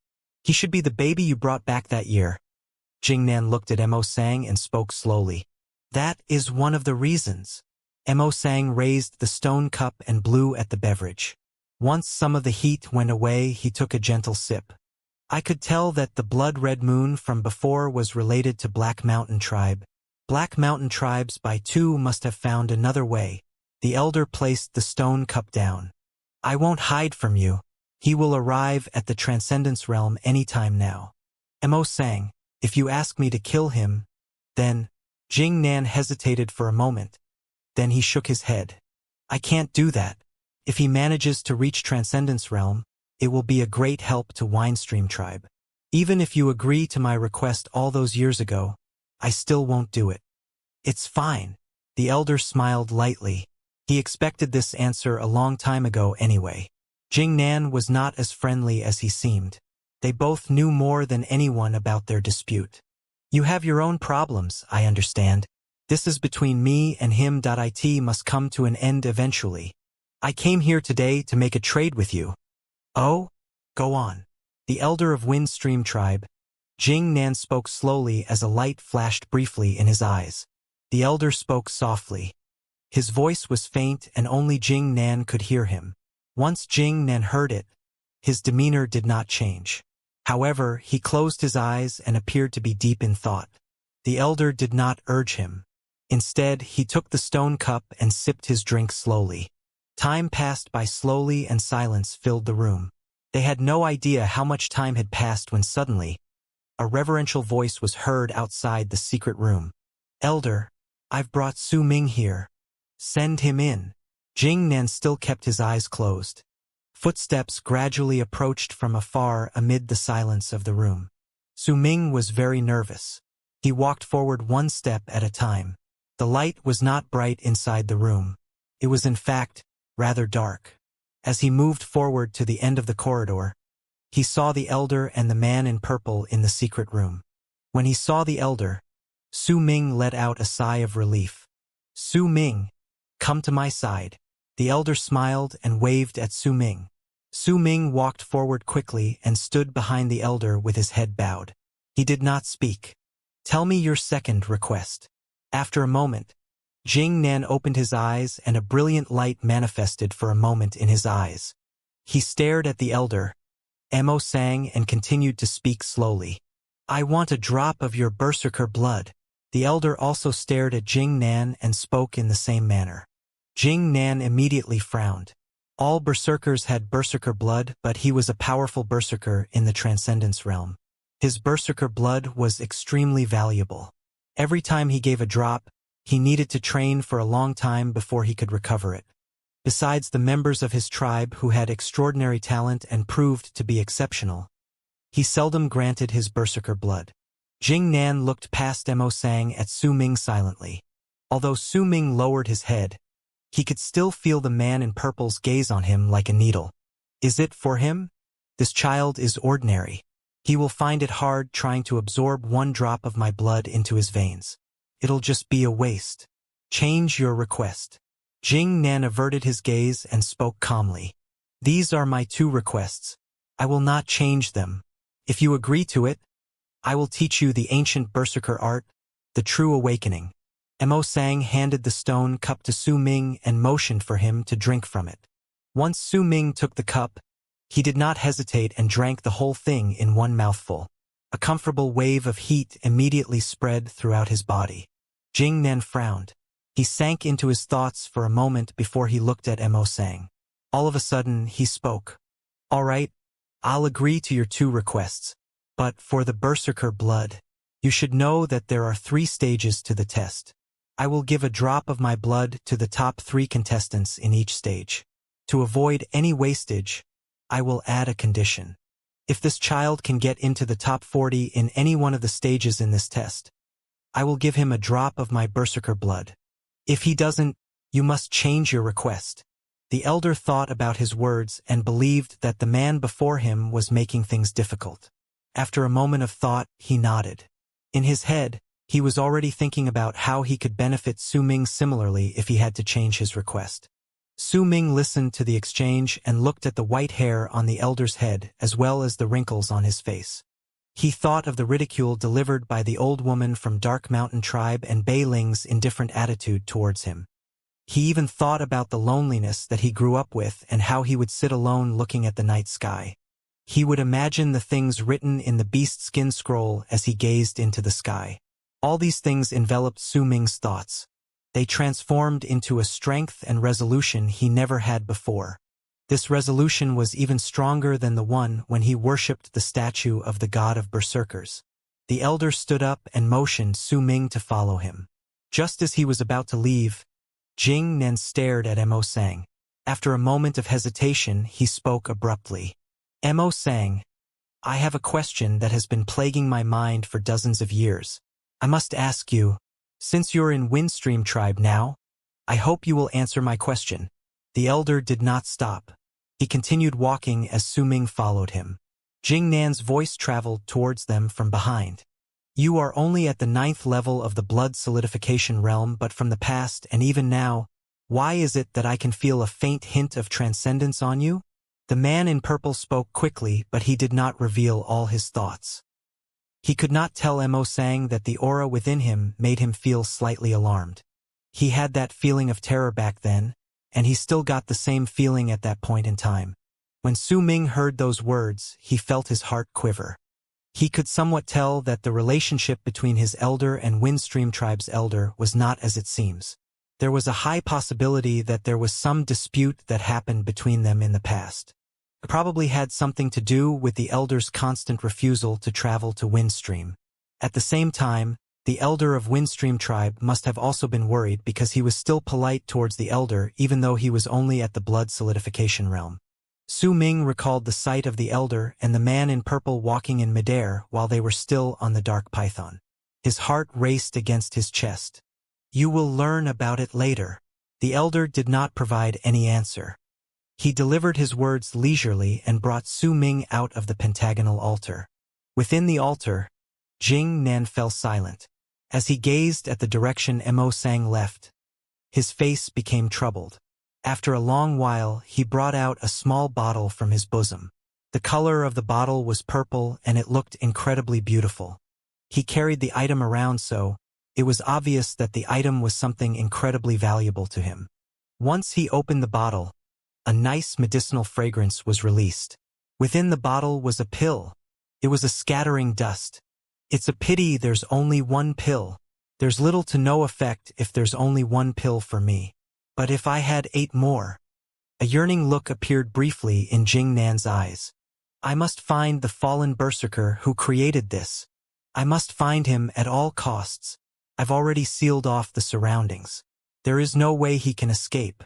A: He should be the baby you brought back that year. Jingnan looked at Mo Sang and spoke slowly. That is one of the reasons. Mo Sang raised the stone cup and blew at the beverage. Once some of the heat went away, he took a gentle sip. I could tell that the blood-red moon from before was related to Black Mountain Tribe. Black Mountain Tribes by two must have found another way. The elder placed the stone cup down. I won't hide from you. He will arrive at the Transcendence Realm any time now. Mo Sang, if you ask me to kill him, then... Jing Nan hesitated for a moment. Then he shook his head. I can't do that. If he manages to reach Transcendence Realm, it will be a great help to Winestream Tribe. Even if you agree to my request all those years ago, I still won't do it. It's fine. The elder smiled lightly. He expected this answer a long time ago anyway. Jing Nan was not as friendly as he seemed. They both knew more than anyone about their dispute. You have your own problems, I understand. This is between me and him. It must come to an end eventually. I came here today to make a trade with you. Oh? Go on. The elder of Windstream Tribe. Jing Nan spoke slowly as a light flashed briefly in his eyes. The elder spoke softly. His voice was faint and only Jing Nan could hear him. Once Jing Nan heard it, his demeanor did not change. However, he closed his eyes and appeared to be deep in thought. The elder did not urge him. Instead, he took the stone cup and sipped his drink slowly. Time passed by slowly and silence filled the room. They had no idea how much time had passed when suddenly, a reverential voice was heard outside the secret room. Elder, I've brought Su Ming here. Send him in. Jing Nan still kept his eyes closed. Footsteps gradually approached from afar amid the silence of the room. Su Ming was very nervous. He walked forward one step at a time. The light was not bright inside the room. It was in fact rather dark. As he moved forward to the end of the corridor, he saw the elder and the man in purple in the secret room. When he saw the elder, Su Ming let out a sigh of relief. Su Ming, come to my side. The elder smiled and waved at Su Ming. Su Ming walked forward quickly and stood behind the elder with his head bowed. He did not speak. Tell me your second request. After a moment, Jing Nan opened his eyes and a brilliant light manifested for a moment in his eyes. He stared at the elder, Mo Sang, and continued to speak slowly. I want a drop of your berserker blood. The elder also stared at Jing Nan and spoke in the same manner. Jing Nan immediately frowned. All berserkers had berserker blood, but he was a powerful berserker in the Transcendence Realm. His berserker blood was extremely valuable. Every time he gave a drop, he needed to train for a long time before he could recover it. Besides the members of his tribe who had extraordinary talent and proved to be exceptional, he seldom granted his berserker blood. Jing Nan looked past Mo Sang at Su Ming silently. Although Su Ming lowered his head, he could still feel the man in purple's gaze on him like a needle. Is it for him? This child is ordinary. He will find it hard trying to absorb one drop of my blood into his veins. It'll just be a waste. Change your request. Jing Nan averted his gaze and spoke calmly. These are my two requests. I will not change them. If you agree to it, I will teach you the ancient berserker art, the true awakening. Mo Sang handed the stone cup to Su Ming and motioned for him to drink from it. Once Su Ming took the cup, he did not hesitate and drank the whole thing in one mouthful. A comfortable wave of heat immediately spread throughout his body. Jing Nan frowned. He sank into his thoughts for a moment before he looked at Mo Sang. All of a sudden, he spoke. All right, I'll agree to your two requests. But for the berserker blood, you should know that there are 3 stages to the test. I will give a drop of my blood to the top 3 contestants in each stage. To avoid any wastage, I will add a condition. If this child can get into the top 40 in any one of the stages in this test, I will give him a drop of my berserker blood. If he doesn't, you must change your request. The elder thought about his words and believed that the man before him was making things difficult. After a moment of thought, he nodded. In his head, he was already thinking about how he could benefit Su Ming similarly if he had to change his request. Su Ming listened to the exchange and looked at the white hair on the elder's head as well as the wrinkles on his face. He thought of the ridicule delivered by the old woman from Dark Mountain tribe and Bei Ling's indifferent attitude towards him. He even thought about the loneliness that he grew up with and how he would sit alone looking at the night sky. He would imagine the things written in the beast skin scroll as he gazed into the sky. All these things enveloped Su Ming's thoughts. They transformed into a strength and resolution he never had before. This resolution was even stronger than the one when he worshipped the statue of the god of berserkers. The elder stood up and motioned Su Ming to follow him. Just as he was about to leave, Jing Nan stared at Mo Sang. After a moment of hesitation, he spoke abruptly. Mo Sang, I have a question that has been plaguing my mind for dozens of years. I must ask you, since you're in Windstream tribe now, I hope you will answer my question. The elder did not stop. He continued walking as Su Ming followed him. Jing Nan's voice traveled towards them from behind. You are only at the 9th level of the blood solidification realm, but from the past and even now, why is it that I can feel a faint hint of transcendence on you? The man in purple spoke quickly, but he did not reveal all his thoughts. He could not tell Mo Sang that the aura within him made him feel slightly alarmed. He had that feeling of terror back then, and he still got the same feeling at that point in time. When Su Ming heard those words, he felt his heart quiver. He could somewhat tell that the relationship between his elder and Windstream tribe's elder was not as it seems. There was a high possibility that there was some dispute that happened between them in the past. It probably had something to do with the elder's constant refusal to travel to Windstream. At the same time, the elder of Windstream tribe must have also been worried because he was still polite towards the elder even though he was only at the blood solidification realm. Su Ming recalled the sight of the elder and the man in purple walking in midair while they were still on the dark python. His heart raced against his chest. You will learn about it later. The elder did not provide any answer. He delivered his words leisurely and brought Su Ming out of the pentagonal altar. Within the altar, Jing Nan fell silent. As he gazed at the direction Mo Sang left, his face became troubled. After a long while, he brought out a small bottle from his bosom. The color of the bottle was purple and it looked incredibly beautiful. He carried the item around so it was obvious that the item was something incredibly valuable to him. Once he opened the bottle, a nice medicinal fragrance was released. Within the bottle was a pill. It was a scattering dust. It's a pity there's only one pill. There's little to no effect if there's only one pill for me. But if I had 8 more. A yearning look appeared briefly in Jing Nan's eyes. I must find the fallen berserker who created this. I must find him at all costs. I've already sealed off the surroundings. There is no way he can escape.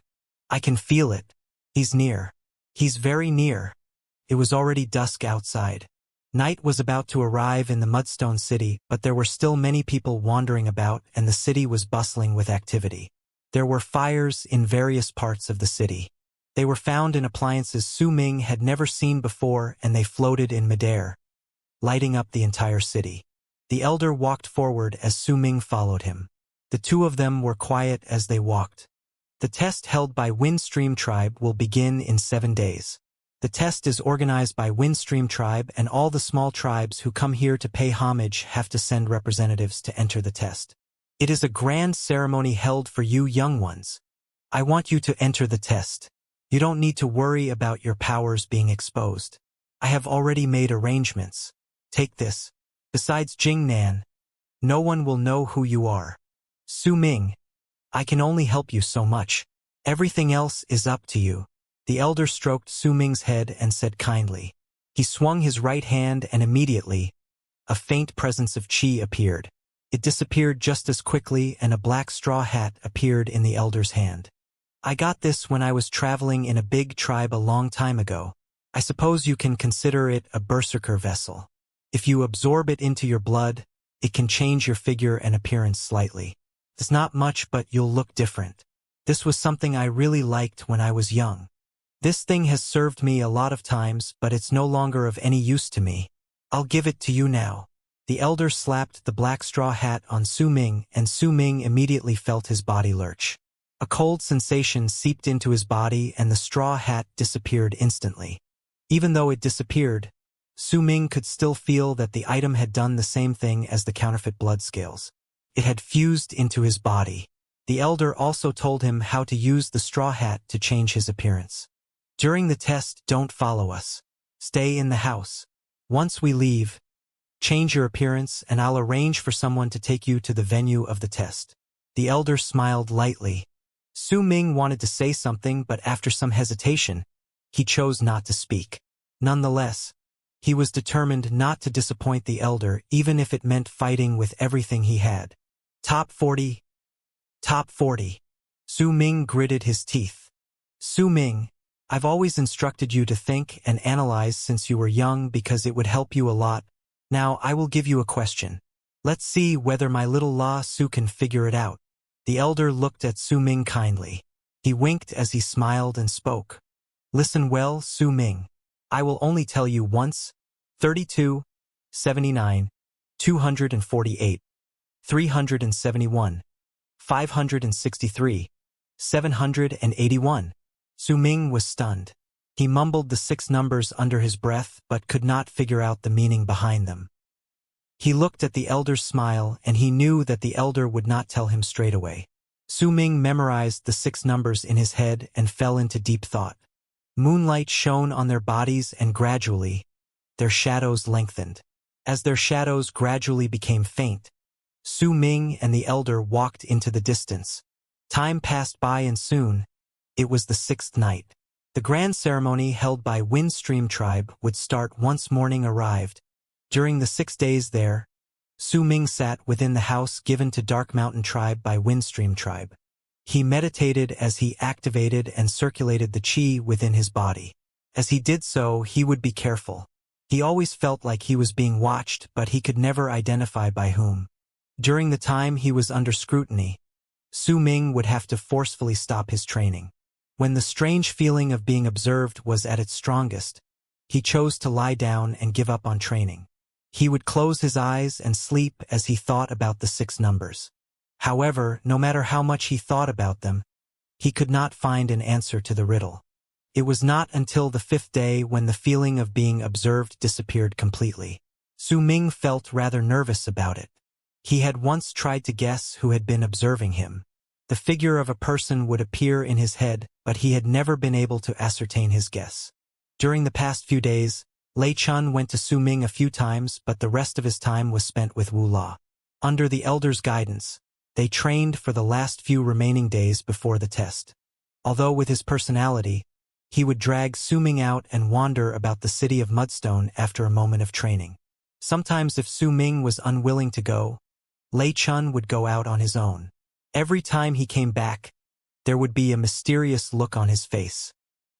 A: I can feel it. He's near. He's very near. It was already dusk outside. Night was about to arrive in the Mudstone City, but there were still many people wandering about and the city was bustling with activity. There were fires in various parts of the city. They were found in appliances Su Ming had never seen before and they floated in midair, lighting up the entire city. The elder walked forward as Su Ming followed him. The two of them were quiet as they walked. The test held by Windstream Tribe will begin in 7 days. The test is organized by Windstream Tribe and all the small tribes who come here to pay homage have to send representatives to enter the test. It is a grand ceremony held for you young ones. I want you to enter the test. You don't need to worry about your powers being exposed. I have already made arrangements. Take this. Besides Jing Nan, no one will know who you are. Su Ming, I can only help you so much. Everything else is up to you. The elder stroked Su Ming's head and said kindly. He swung his right hand and immediately, a faint presence of qi appeared. It disappeared just as quickly and a black straw hat appeared in the elder's hand. I got this when I was traveling in a big tribe a long time ago. I suppose you can consider it a berserker vessel. If you absorb it into your blood, it can change your figure and appearance slightly. It's not much, but you'll look different. This was something I really liked when I was young. This thing has served me a lot of times, but it's no longer of any use to me. I'll give it to you now." The elder slapped the black straw hat on Su Ming, and Su Ming immediately felt his body lurch. A cold sensation seeped into his body and the straw hat disappeared instantly. Even though it disappeared, Su Ming could still feel that the item had done the same thing as the counterfeit blood scales. It had fused into his body. The elder also told him how to use the straw hat to change his appearance. "During the test, don't follow us. Stay in the house. Once we leave, change your appearance and I'll arrange for someone to take you to the venue of the test." The elder smiled lightly. Su Ming wanted to say something, but after some hesitation, he chose not to speak. Nonetheless, he was determined not to disappoint the elder, even if it meant fighting with everything he had. Top 40. Top 40. Su Ming gritted his teeth. "Su Ming, I've always instructed you to think and analyze since you were young because it would help you a lot. Now I will give you a question. Let's see whether my little La Su can figure it out." The elder looked at Su Ming kindly. He winked as he smiled and spoke. "Listen well, Su Ming. I will only tell you once. 32, 79, 248, 371, 563, 781. Su Ming was stunned. He mumbled the 6 numbers under his breath but could not figure out the meaning behind them. He looked at the elder's smile and he knew that the elder would not tell him straight away. Su Ming memorized the 6 numbers in his head and fell into deep thought. Moonlight shone on their bodies and gradually, their shadows lengthened. As their shadows gradually became faint, Su Ming and the elder walked into the distance. Time passed by and soon, it was the 6th night. The grand ceremony held by Windstream Tribe would start once morning arrived. During the 6 days there, Su Ming sat within the house given to Dark Mountain Tribe by Windstream Tribe. He meditated as he activated and circulated the qi within his body. As he did so, he would be careful. He always felt like he was being watched, but he could never identify by whom. During the time he was under scrutiny, Su Ming would have to forcefully stop his training. When the strange feeling of being observed was at its strongest, he chose to lie down and give up on training. He would close his eyes and sleep as he thought about the 6 numbers. However, no matter how much he thought about them, he could not find an answer to the riddle. It was not until the 5th day when the feeling of being observed disappeared completely. Su Ming felt rather nervous about it. He had once tried to guess who had been observing him. The figure of a person would appear in his head, but he had never been able to ascertain his guess. During the past few days, Lei Chun went to Su Ming a few times, but the rest of his time was spent with Wu La. Under the elder's guidance, they trained for the last few remaining days before the test. Although with his personality, he would drag Su Ming out and wander about the city of Mudstone after a moment of training. Sometimes if Su Ming was unwilling to go, Lei Chun would go out on his own. Every time he came back, there would be a mysterious look on his face.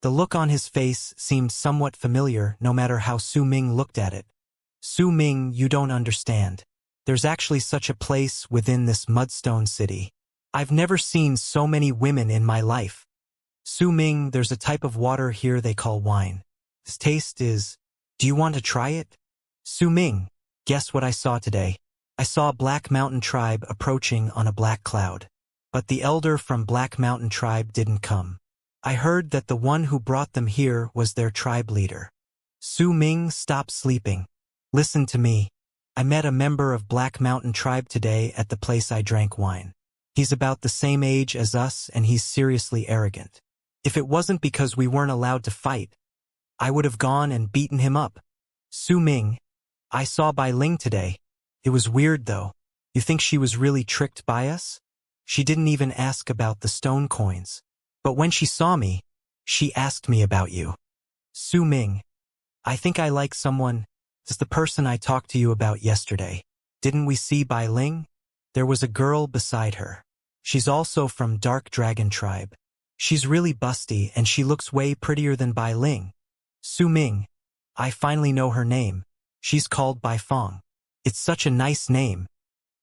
A: The look on his face seemed somewhat familiar no matter how Su Ming looked at it. "Su Ming, you don't understand. There's actually such a place within this Mudstone city. I've never seen so many women in my life. Su Ming, there's a type of water here they call wine. Its taste is... Do you want to try it?" "Su Ming, guess what I saw today? I saw Black Mountain Tribe approaching on a black cloud. But the elder from Black Mountain Tribe didn't come. I heard that the one who brought them here was their tribe leader." "Su Ming, stop sleeping. Listen to me. I met a member of Black Mountain Tribe today at the place I drank wine. He's about the same age as us and he's seriously arrogant. If it wasn't because we weren't allowed to fight, I would have gone and beaten him up." "Su Ming, I saw Bai Ling today. It was weird though. You think she was really tricked by us? She didn't even ask about the stone coins. But when she saw me, she asked me about you." "Su Ming, I think I like someone. It's the person I talked to you about yesterday. Didn't we see Bai Ling? There was a girl beside her. She's also from Dark Dragon Tribe. She's really busty and she looks way prettier than Bai Ling." "Su Ming, I finally know her name. She's called Bai Fong. It's such a nice name."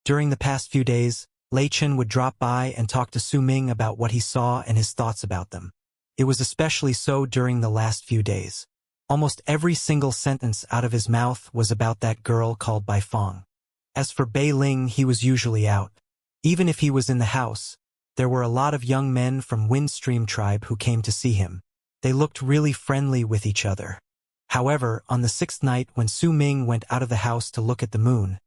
A: During the past few days, Lei Chen would drop by and talk to Su Ming about what he saw and his thoughts about them. It was especially so during the last few days. Almost every single sentence out of his mouth was about that girl called Bai Fong. As for Bei Ling, he was usually out. Even if he was in the house, there were a lot of young men from Windstream tribe who came to see him. They looked really friendly with each other. However, on the sixth night when Su Ming went out of the house to look at the moon,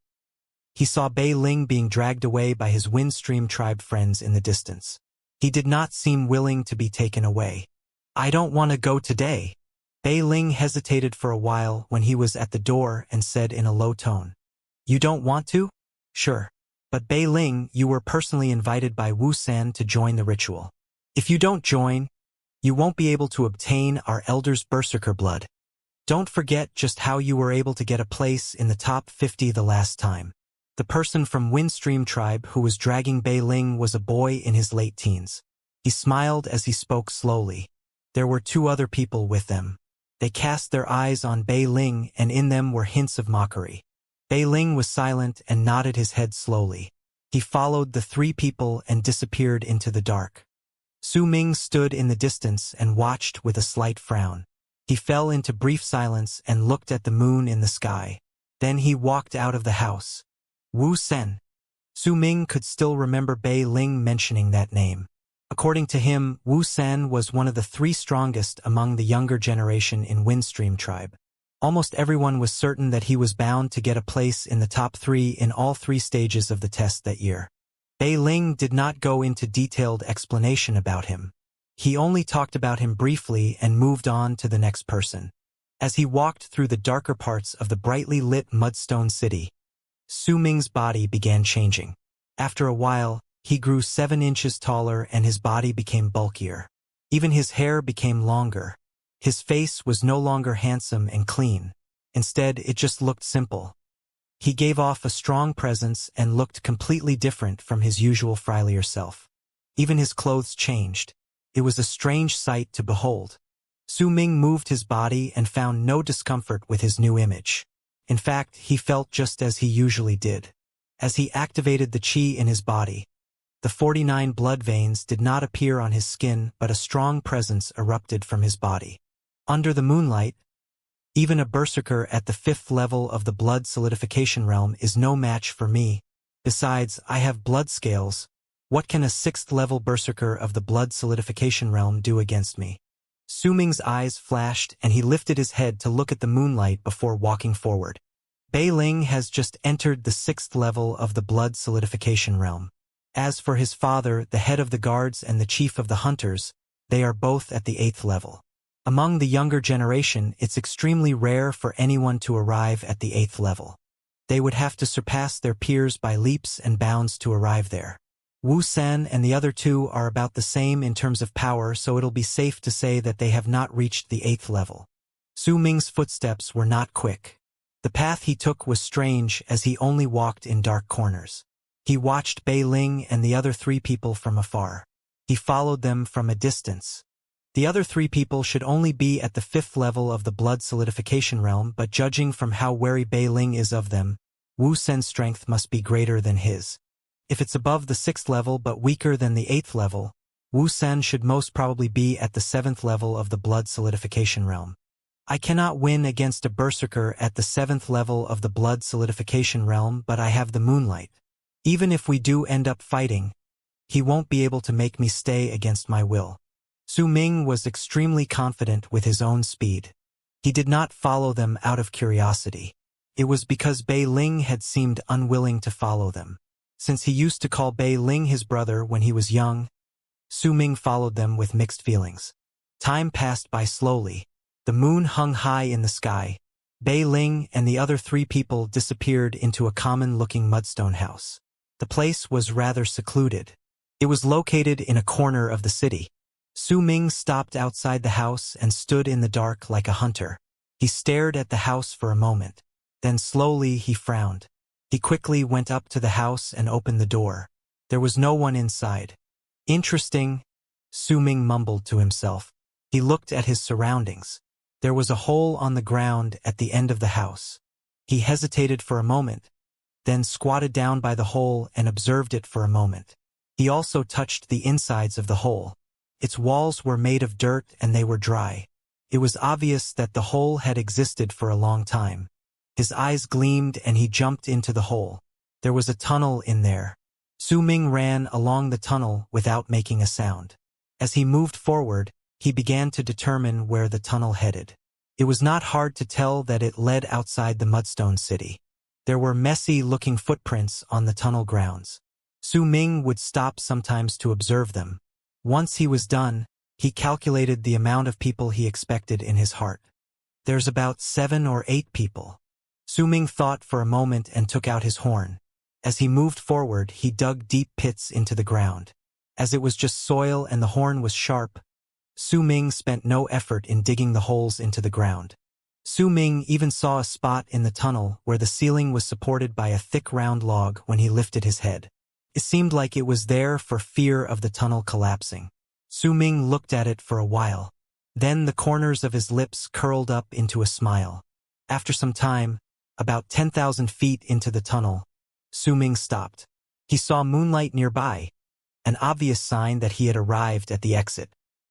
A: he saw Bei Ling being dragged away by his Windstream tribe friends in the distance. He did not seem willing to be taken away. "I don't want to go today." Bei Ling hesitated for a while when he was at the door and said in a low tone, "You don't want to? Sure. But Bei Ling, you were personally invited by Wu San to join the ritual. If you don't join, you won't be able to obtain our elder's berserker blood. Don't forget just how you were able to get a place in the top 50 the last time." The person from Windstream tribe who was dragging Bei Ling was a boy in his late teens. He smiled as he spoke slowly. There were two other people with them. They cast their eyes on Bei Ling, and in them were hints of mockery. Bei Ling was silent and nodded his head slowly. He followed the three people and disappeared into the dark. Su Ming stood in the distance and watched with a slight frown. He fell into brief silence and looked at the moon in the sky. Then he walked out of the house. Wu Sen. Su Ming could still remember Bei Ling mentioning that name. According to him, Wu Sen was one of the three strongest among the younger generation in Windstream tribe. Almost everyone was certain that he was bound to get a place in the top 3 in all 3 stages of the test that year. Bei Ling did not go into detailed explanation about him. He only talked about him briefly and moved on to the next person. As he walked through the darker parts of the brightly lit mudstone city, Su Ming's body began changing. After a while, he grew 7 inches taller and his body became bulkier. Even his hair became longer. His face was no longer handsome and clean. Instead, it just looked simple. He gave off a strong presence and looked completely different from his usual friendlier self. Even his clothes changed. It was a strange sight to behold. Su Ming moved his body and found no discomfort with his new image. In fact, he felt just as he usually did. As he activated the qi in his body, the 49 blood veins did not appear on his skin, but a strong presence erupted from his body. Under the moonlight, even a berserker at the 5th level of the blood solidification realm is no match for me. Besides, I have blood scales. What can a 6th level berserker of the blood solidification realm do against me? Su Ming's eyes flashed and he lifted his head to look at the moonlight before walking forward. Bei Ling has just entered the 6th level of the blood solidification realm. As for his father, the head of the guards and the chief of the hunters, they are both at the 8th level. Among the younger generation, it's extremely rare for anyone to arrive at the 8th level. They would have to surpass their peers by leaps and bounds to arrive there. Wu San and the other two are about the same in terms of power, so it'll be safe to say that they have not reached the 8th level. Su Ming's footsteps were not quick. The path he took was strange as he only walked in dark corners. He watched Bei Ling and the other 3 people from afar. He followed them from a distance. The other 3 people should only be at the 5th level of the blood solidification realm, but judging from how wary Bei Ling is of them, Wu Sen's strength must be greater than his. If it's above the 6th level but weaker than the 8th level, Wu Sen should most probably be at the 7th level of the blood solidification realm. I cannot win against a berserker at the 7th level of the blood solidification realm, but I have the moonlight. Even if we do end up fighting, he won't be able to make me stay against my will. Su Ming was extremely confident with his own speed. He did not follow them out of curiosity. It was because Bei Ling had seemed unwilling to follow them. Since he used to call Bei Ling his brother when he was young, Su Ming followed them with mixed feelings. Time passed by slowly. The moon hung high in the sky. Bei Ling and the other 3 people disappeared into a common-looking mudstone house. The place was rather secluded. It was located in a corner of the city. Su Ming stopped outside the house and stood in the dark like a hunter. He stared at the house for a moment. Then slowly he frowned. He quickly went up to the house and opened the door. There was no one inside. Interesting, Su Ming mumbled to himself. He looked at his surroundings. There was a hole on the ground at the end of the house. He hesitated for a moment, then squatted down by the hole and observed it for a moment. He also touched the insides of the hole. Its walls were made of dirt and they were dry. It was obvious that the hole had existed for a long time. His eyes gleamed and he jumped into the hole. There was a tunnel in there. Su Ming ran along the tunnel without making a sound. As he moved forward, he began to determine where the tunnel headed. It was not hard to tell that it led outside the Mudstone City. There were messy-looking footprints on the tunnel grounds. Su Ming would stop sometimes to observe them. Once he was done, he calculated the amount of people he expected in his heart. There's about 7 or 8 people. Su Ming thought for a moment and took out his horn. As he moved forward, he dug deep pits into the ground. As it was just soil and the horn was sharp, Su Ming spent no effort in digging the holes into the ground. Su Ming even saw a spot in the tunnel where the ceiling was supported by a thick round log when he lifted his head. It seemed like it was there for fear of the tunnel collapsing. Su Ming looked at it for a while. Then the corners of his lips curled up into a smile. After some time, about 10,000 feet into the tunnel, Su Ming stopped. He saw moonlight nearby, an obvious sign that he had arrived at the exit.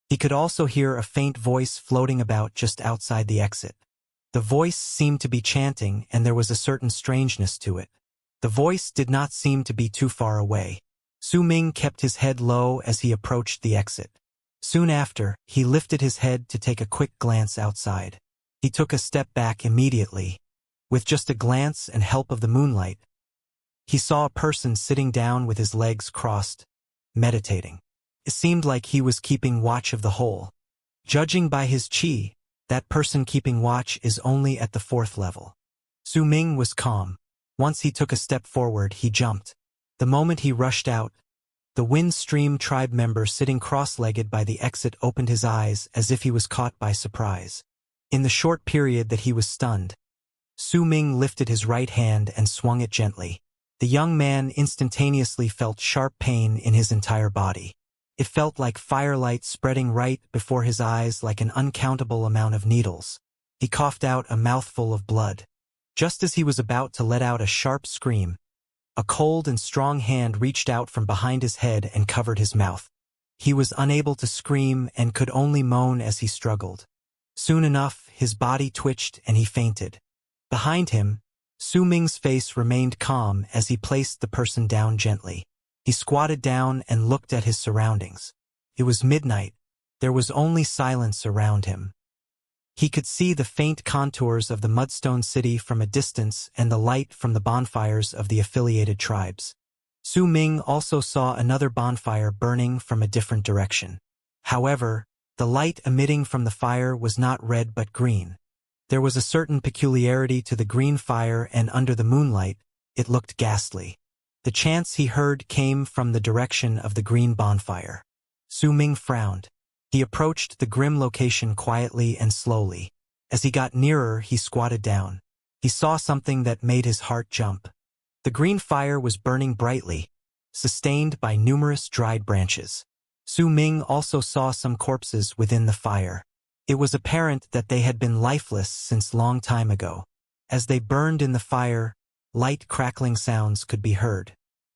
A: He could also hear a faint voice floating about just outside the exit. The voice seemed to be chanting, and there was a certain strangeness to it. The voice did not seem to be too far away. Su Ming kept his head low as he approached the exit. Soon after, he lifted his head to take a quick glance outside. He took a step back immediately. With just a glance and help of the moonlight, he saw a person sitting down with his legs crossed, meditating. It seemed like he was keeping watch of the hole. Judging by his qi, that person keeping watch is only at the 4th level. Su Ming was calm. Once he took a step forward, he jumped. The moment he rushed out, the Wind Stream tribe member sitting cross-legged by the exit opened his eyes as if he was caught by surprise. In the short period that he was stunned, Su Ming lifted his right hand and swung it gently. The young man instantaneously felt sharp pain in his entire body. It felt like firelight spreading right before his eyes, like an uncountable amount of needles. He coughed out a mouthful of blood. Just as he was about to let out a sharp scream, a cold and strong hand reached out from behind his head and covered his mouth. He was unable to scream and could only moan as he struggled. Soon enough, his body twitched and he fainted. Behind him, Su Ming's face remained calm as he placed the person down gently. He squatted down and looked at his surroundings. It was midnight. There was only silence around him. He could see the faint contours of the Mudstone City from a distance and the light from the bonfires of the affiliated tribes. Su Ming also saw another bonfire burning from a different direction. However, the light emitting from the fire was not red but green. There was a certain peculiarity to the green fire, and under the moonlight, it looked ghastly. The chants he heard came from the direction of the green bonfire. Su Ming frowned. He approached the grim location quietly and slowly. As he got nearer, he squatted down. He saw something that made his heart jump. The green fire was burning brightly, sustained by numerous dried branches. Su Ming also saw some corpses within the fire. It was apparent that they had been lifeless since long time ago. As they burned in the fire, light crackling sounds could be heard.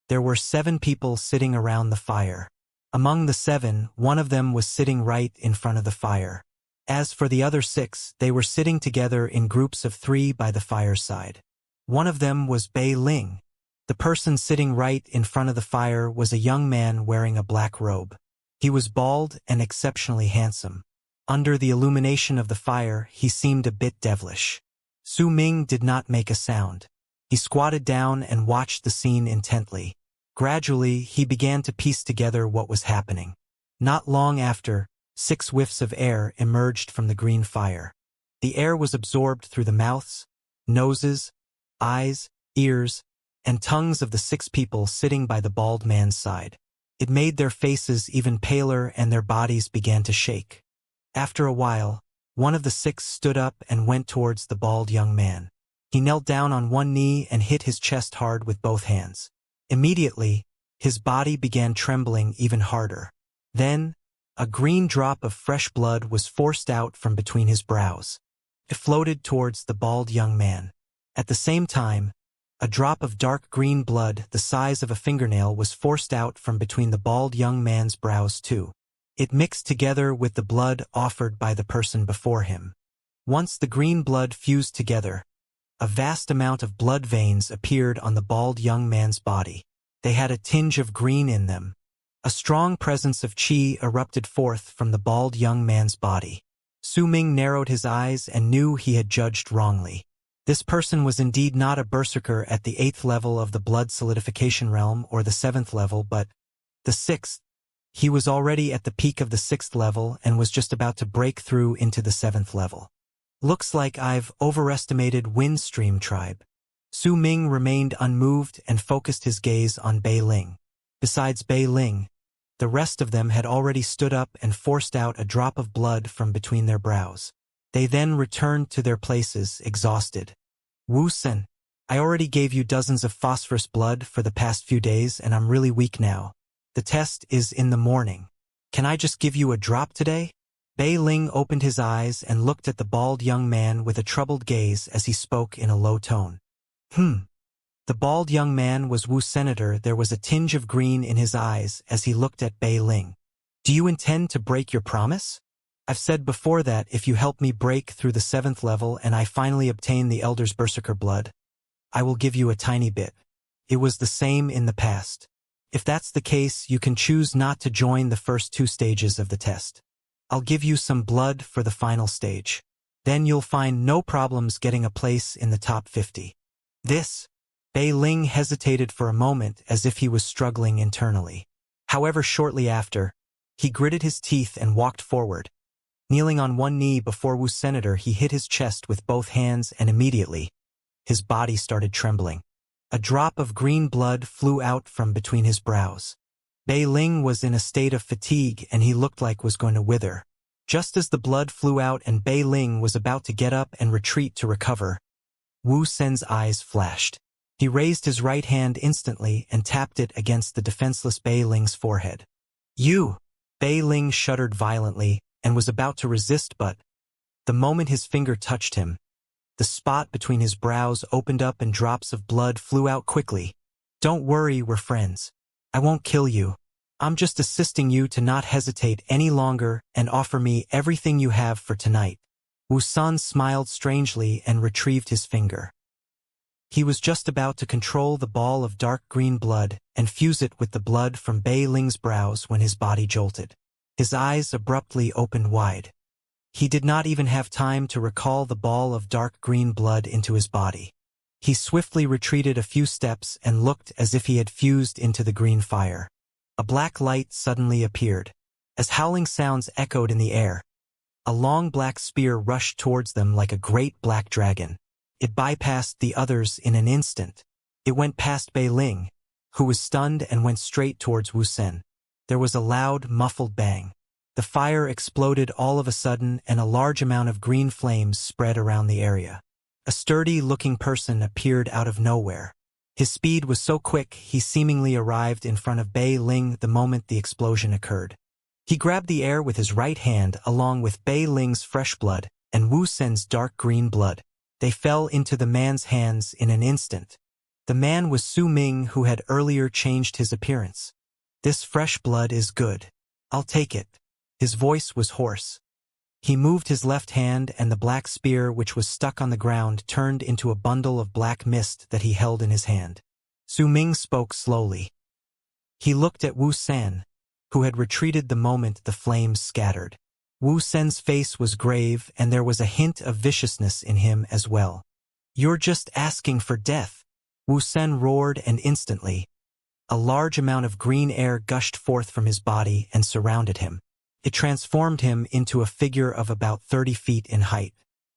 A: There were 7 people sitting around the fire. Among the 7, one of them was sitting right in front of the fire. As for the other 6, they were sitting together in groups of 3 by the fireside. One of them was Bei Ling. The person sitting right in front of the fire was a young man wearing a black robe. He was bald and exceptionally handsome. Under the illumination of the fire, he seemed a bit devilish. Su Ming did not make a sound. He squatted down and watched the scene intently. Gradually, he began to piece together what was happening. Not long after, 6 whiffs of air emerged from the green fire. The air was absorbed through the mouths, noses, eyes, ears, and tongues of the 6 people sitting by the bald man's side. It made their faces even paler and their bodies began to shake. After a while, one of the 6 stood up and went towards the bald young man. He knelt down on one knee and hit his chest hard with both hands. Immediately, his body began trembling even harder. Then, a green drop of fresh blood was forced out from between his brows. It floated towards the bald young man. At the same time, A drop of dark green blood the size of a fingernail was forced out from between the bald young man's brows too. It mixed together with the blood offered by the person before him. Once the green blood fused together, a vast amount of blood veins appeared on the bald young man's body. They had a tinge of green in them. A strong presence of qi erupted forth from the bald young man's body. Su Ming narrowed his eyes and knew he had judged wrongly. This person was indeed not a berserker at the 8th level of the blood solidification realm or the 7th level, but the 6th. He was already at the peak of the 6th level and was just about to break through into the 7th level. Looks like I've overestimated Windstream Tribe. Su Ming remained unmoved and focused his gaze on Bei Ling. Besides Bei Ling, the rest of them had already stood up and forced out a drop of blood from between their brows. They then returned to their places, exhausted. Wu Sen, I already gave you dozens of phosphorus blood for the past few days and I'm really weak now. The test is in the morning. Can I just give you a drop today? Bei Ling opened his eyes and looked at the bald young man with a troubled gaze as he spoke in a low tone. The bald young man was Wu Senator. There was a tinge of green in his eyes as he looked at Bei Ling. Do you intend to break your promise? I've said before that if you help me break through the 7th level and I finally obtain the Elder's Berserker blood, I will give you a tiny bit. It was the same in the past. If that's the case, you can choose not to join the first 2 stages of the test. I'll give you some blood for the final stage. Then you'll find no problems getting a place in the top 50. Bei Ling hesitated for a moment as if he was struggling internally. However, shortly after, he gritted his teeth and walked forward. Kneeling on one knee before Wu Senator, he hit his chest with both hands and immediately, his body started trembling. A drop of green blood flew out from between his brows. Bei Ling was in a state of fatigue and he looked like was going to wither. Just as the blood flew out and Bei Ling was about to get up and retreat to recover, Wu Sen's eyes flashed. He raised his right hand instantly and tapped it against the defenseless Bei Ling's forehead. You! Bei Ling shuddered violently and was about to resist, but the moment his finger touched him, the spot between his brows opened up and drops of blood flew out quickly. Don't worry, we're friends. I won't kill you. I'm just assisting you to not hesitate any longer and offer me everything you have for tonight. Wu San smiled strangely and retrieved his finger. He was just about to control the ball of dark green blood and fuse it with the blood from Bei Ling's brows when his body jolted. His eyes abruptly opened wide. He did not even have time to recall the ball of dark green blood into his body. He swiftly retreated a few steps and looked as if he had fused into the green fire. A black light suddenly appeared. As howling sounds echoed in the air, a long black spear rushed towards them like a great black dragon. It bypassed the others in an instant. It went past Bei Ling, who was stunned, and went straight towards Wu Sen. There was a loud, muffled bang. The fire exploded all of a sudden and a large amount of green flames spread around the area. A sturdy-looking person appeared out of nowhere. His speed was so quick he seemingly arrived in front of Bei Ling the moment the explosion occurred. He grabbed the air with his right hand along with Bei Ling's fresh blood and Wu Sen's dark green blood. They fell into the man's hands in an instant. The man was Su Ming, who had earlier changed his appearance. This fresh blood is good. I'll take it. His voice was hoarse. He moved his left hand and the black spear which was stuck on the ground turned into a bundle of black mist that he held in his hand. Su Ming spoke slowly. He looked at Wu Sen, who had retreated the moment the flames scattered. Wu Sen's face was grave and there was a hint of viciousness in him as well. You're just asking for death. Wu Sen roared, and instantly, a large amount of green air gushed forth from his body and surrounded him. It transformed him into a figure of about 30 feet in height.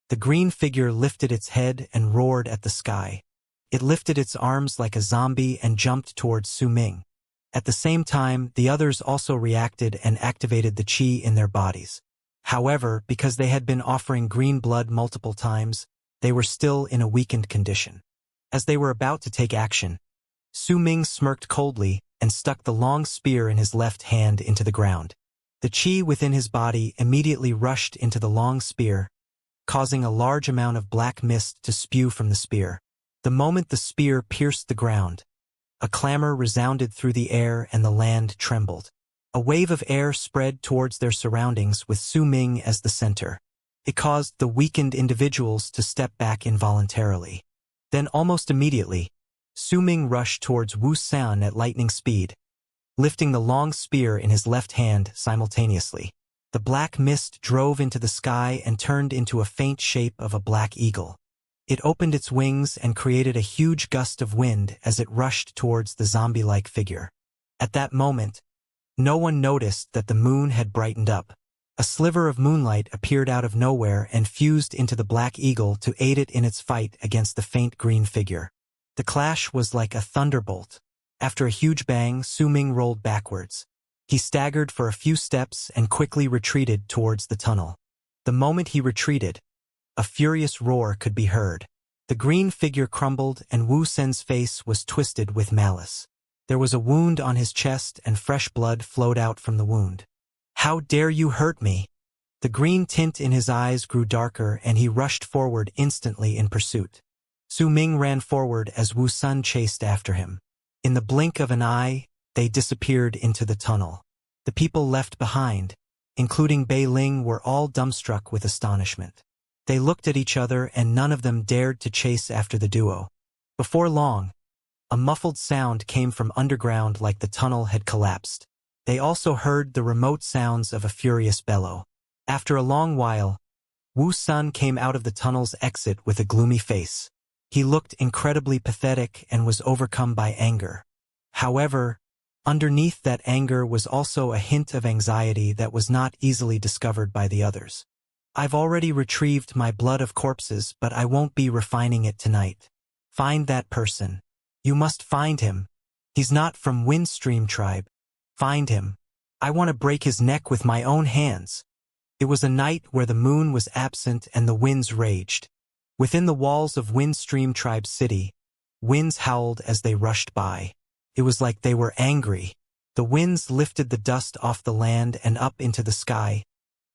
A: The green figure lifted its head and roared at the sky. It lifted its arms like a zombie and jumped towards Su Ming. At the same time, the others also reacted and activated the qi in their bodies. However, because they had been offering green blood multiple times, they were still in a weakened condition. As they were about to take action, Su Ming smirked coldly and stuck the long spear in his left hand into the ground. The qi within his body immediately rushed into the long spear, causing a large amount of black mist to spew from the spear. The moment the spear pierced the ground, a clamor resounded through the air and the land trembled. A wave of air spread towards their surroundings with Su Ming as the center. It caused the weakened individuals to step back involuntarily. Then almost immediately, Su Ming rushed towards Wu San at lightning speed, lifting the long spear in his left hand simultaneously. The black mist drove into the sky and turned into a faint shape of a black eagle. It opened its wings and created a huge gust of wind as it rushed towards the zombie-like figure. At that moment, no one noticed that the moon had brightened up. A sliver of moonlight appeared out of nowhere and fused into the black eagle to aid it in its fight against the faint green figure. The clash was like a thunderbolt. After a huge bang, Su Ming rolled backwards. He staggered for a few steps and quickly retreated towards the tunnel. The moment he retreated, a furious roar could be heard. The green figure crumbled and Wu Sen's face was twisted with malice. There was a wound on his chest and fresh blood flowed out from the wound. "How dare you hurt me?" The green tint in his eyes grew darker and he rushed forward instantly in pursuit. Su Ming ran forward as Wu Sun chased after him. In the blink of an eye, they disappeared into the tunnel. The people left behind, including Bei Ling, were all dumbstruck with astonishment. They looked at each other and none of them dared to chase after the duo. Before long, a muffled sound came from underground like the tunnel had collapsed. They also heard the remote sounds of a furious bellow. After a long while, Wu Sun came out of the tunnel's exit with a gloomy face. He looked incredibly pathetic and was overcome by anger. However, underneath that anger was also a hint of anxiety that was not easily discovered by the others. "I've already retrieved my blood of corpses, but I won't be refining it tonight. Find that person. You must find him. He's not from Windstream Tribe. Find him. I want to break his neck with my own hands." It was a night where the moon was absent and the winds raged. Within the walls of Windstream Tribe City, winds howled as they rushed by. It was like they were angry. The winds lifted the dust off the land and up into the sky,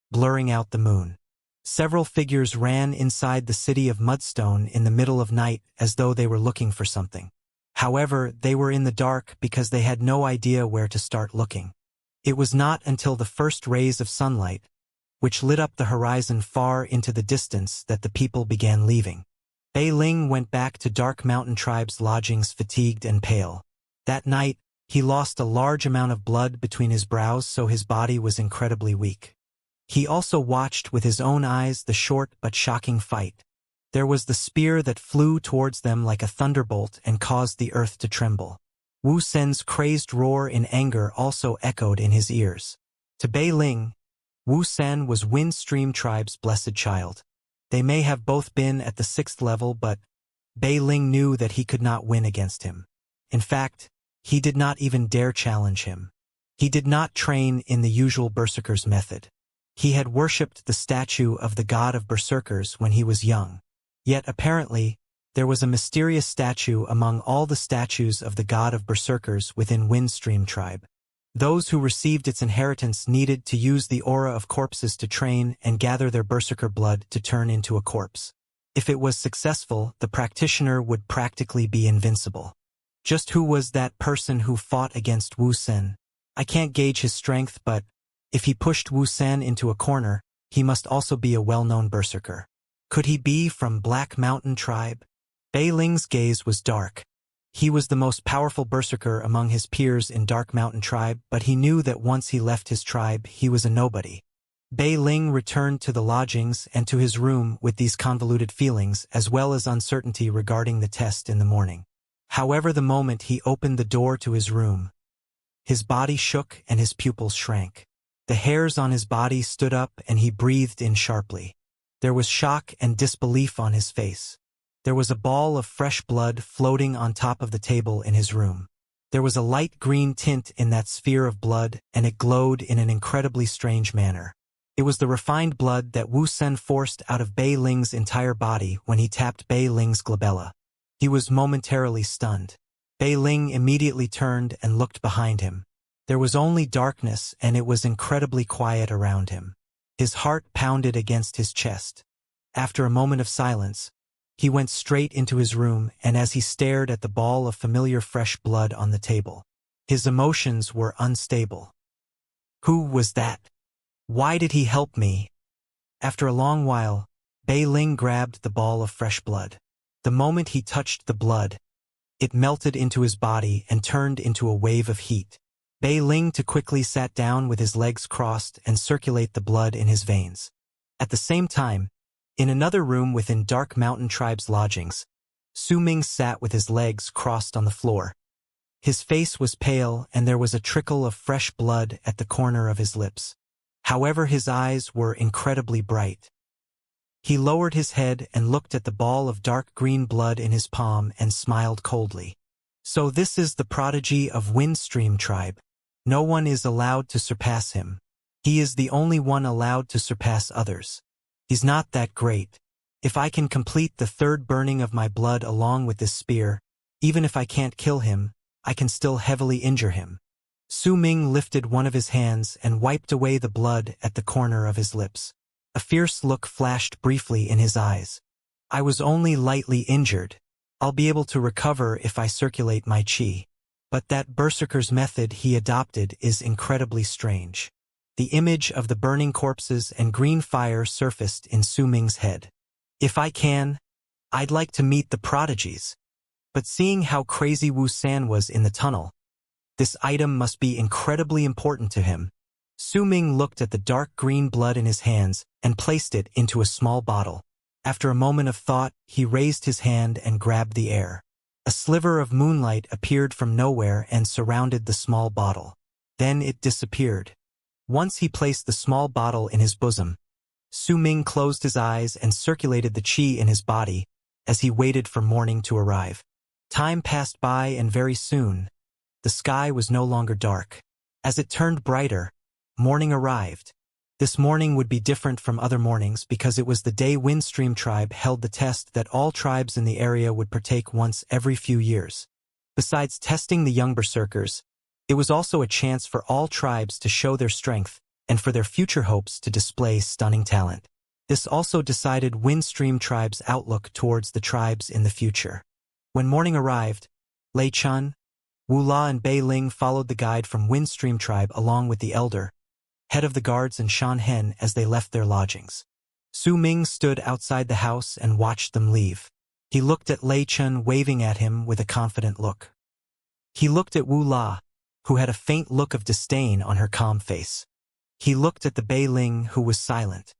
A: blurring out the moon. Several figures ran inside the city of Mudstone in the middle of night as though they were looking for something. However, they were in the dark because they had no idea where to start looking. It was not until the first rays of sunlight, which lit up the horizon far into the distance, that the people began leaving. Bei Ling went back to Dark Mountain Tribe's lodgings fatigued and pale. That night, he lost a large amount of blood between his brows, so his body was incredibly weak. He also watched with his own eyes the short but shocking fight. There was the spear that flew towards them like a thunderbolt and caused the earth to tremble. Wu Sen's crazed roar in anger also echoed in his ears. To Bei Ling, Wu Sen was Windstream Tribe's blessed child. They may have both been at the 6th level, but Bei Ling knew that he could not win against him. In fact, he did not even dare challenge him. He did not train in the usual berserker's method. He had worshipped the statue of the god of berserkers when he was young. Yet apparently, there was a mysterious statue among all the statues of the god of berserkers within Windstream Tribe. Those who received its inheritance needed to use the aura of corpses to train and gather their berserker blood to turn into a corpse. If it was successful, the practitioner would practically be invincible. Just who was that person who fought against Wu Sen? I can't gauge his strength, but if he pushed Wu Sen into a corner, he must also be a well-known berserker. Could he be from Black Mountain Tribe? Bei Ling's gaze was dark. He was the most powerful berserker among his peers in Dark Mountain Tribe, but he knew that once he left his tribe, he was a nobody. Bei Ling returned to the lodgings and to his room with these convoluted feelings, as well as uncertainty regarding the test in the morning. However, the moment he opened the door to his room, his body shook and his pupils shrank. The hairs on his body stood up and he breathed in sharply. There was shock and disbelief on his face. There was a ball of fresh blood floating on top of the table in his room. There was a light green tint in that sphere of blood, and it glowed in an incredibly strange manner. It was the refined blood that Wu Sen forced out of Bei Ling's entire body when he tapped Bei Ling's glabella. He was momentarily stunned. Bei Ling immediately turned and looked behind him. There was only darkness, and it was incredibly quiet around him. His heart pounded against his chest. After a moment of silence, He went straight into his room, and as he stared at the ball of familiar fresh blood on the table, his emotions were unstable. Who was that? Why did he help me? After a long while, Bei Ling grabbed the ball of fresh blood. The moment he touched the blood, it melted into his body and turned into a wave of heat. Bei Ling too quickly sat down with his legs crossed and circulate the blood in his veins. At the same time, in another room within Dark Mountain Tribe's lodgings, Su Ming sat with his legs crossed on the floor. His face was pale and there was a trickle of fresh blood at the corner of his lips. However, his eyes were incredibly bright. He lowered his head and looked at the ball of dark green blood in his palm and smiled coldly. So this is the prodigy of Windstream Tribe. No one is allowed to surpass him. He is the only one allowed to surpass others. He's not that great. If I can complete the third burning of my blood along with this spear, even if I can't kill him, I can still heavily injure him. Su Ming lifted one of his hands and wiped away the blood at the corner of his lips. A fierce look flashed briefly in his eyes. I was only lightly injured. I'll be able to recover if I circulate my qi. But that berserker's method he adopted is incredibly strange. The image of the burning corpses and green fire surfaced in Su Ming's head. If I can, I'd like to meet the prodigies. But seeing how crazy Wu San was in the tunnel, this item must be incredibly important to him. Su Ming looked at the dark green blood in his hands and placed it into a small bottle. After a moment of thought, he raised his hand and grabbed the air. A sliver of moonlight appeared from nowhere and surrounded the small bottle. Then it disappeared. Once he placed the small bottle in his bosom, Su Ming closed his eyes and circulated the qi in his body as he waited for morning to arrive. Time passed by and very soon, the sky was no longer dark. As it turned brighter, morning arrived. This morning would be different from other mornings because it was the day Windstream Tribe held the test that all tribes in the area would partake once every few years. Besides testing the young berserkers, it was also a chance for all tribes to show their strength and for their future hopes to display stunning talent. This also decided Windstream Tribe's outlook towards the tribes in the future. When morning arrived, Lei Chun, Wu La and Bei Ling followed the guide from Windstream Tribe along with the elder, head of the guards and Shan Hen as they left their lodgings. Su Ming stood outside the house and watched them leave. He looked at Lei Chun waving at him with a confident look. He looked at Wu La, who had a faint look of disdain on her calm face. He looked at the Bei Ling, who was silent.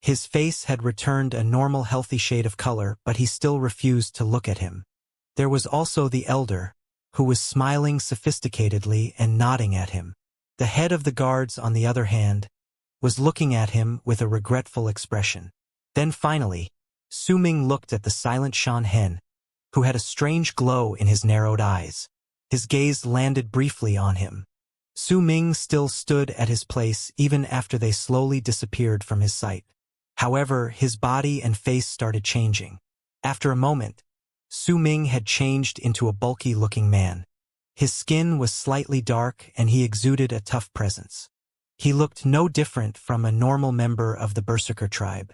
A: His face had returned a normal healthy shade of color, but he still refused to look at him. There was also the elder, who was smiling sophisticatedly and nodding at him. The head of the guards, on the other hand, was looking at him with a regretful expression. Then finally, Su Ming looked at the silent Shan Hen, who had a strange glow in his narrowed eyes. His gaze landed briefly on him. Su Ming still stood at his place even after they slowly disappeared from his sight. However, his body and face started changing. After a moment, Su Ming had changed into a bulky-looking man. His skin was slightly dark and he exuded a tough presence. He looked no different from a normal member of the Berserker tribe.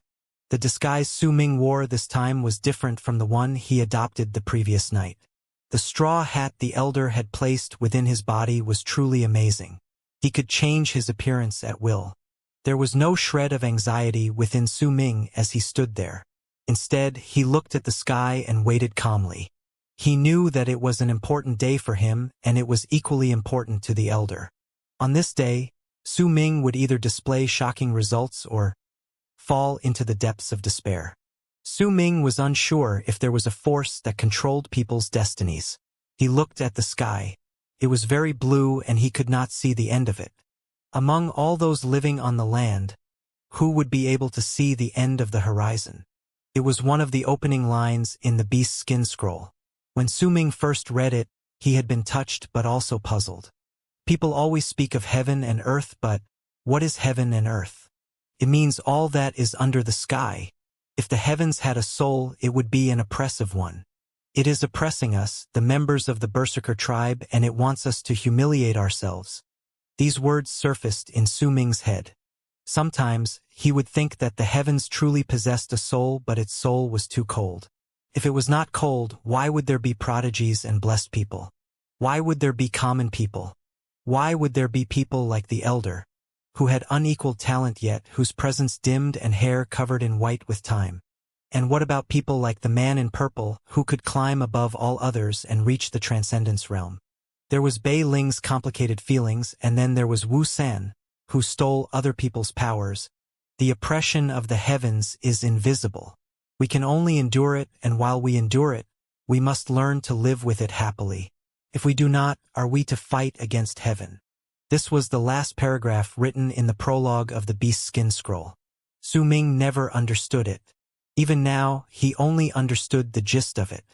A: The disguise Su Ming wore this time was different from the one he adopted the previous night. The straw hat the elder had placed within his body was truly amazing. He could change his appearance at will. There was no shred of anxiety within Su Ming as he stood there. Instead, he looked at the sky and waited calmly. He knew that it was an important day for him, and it was equally important to the elder. On this day, Su Ming would either display shocking results or fall into the depths of despair. Su Ming was unsure if there was a force that controlled people's destinies. He looked at the sky. It was very blue and he could not see the end of it. Among all those living on the land, who would be able to see the end of the horizon? It was one of the opening lines in the Beast Skin Scroll. When Su Ming first read it, he had been touched but also puzzled. People always speak of heaven and earth, but what is heaven and earth? It means all that is under the sky. If the heavens had a soul, it would be an oppressive one. It is oppressing us, the members of the Berserker tribe, and it wants us to humiliate ourselves. These words surfaced in Su Ming's head. Sometimes, he would think that the heavens truly possessed a soul, but its soul was too cold. If it was not cold, why would there be prodigies and blessed people? Why would there be common people? Why would there be people like the elder, who had unequaled talent yet whose presence dimmed and hair covered in white with time? And what about people like the man in purple, who could climb above all others and reach the transcendence realm? There was Bei Ling's complicated feelings, and then there was Wu San, who stole other people's powers. The oppression of the heavens is invisible. We can only endure it, and while we endure it, we must learn to live with it happily. If we do not, are we to fight against heaven? This was the last paragraph written in the prologue of the Beast Skin Scroll. Su Ming never understood it. Even now, he only understood the gist of it.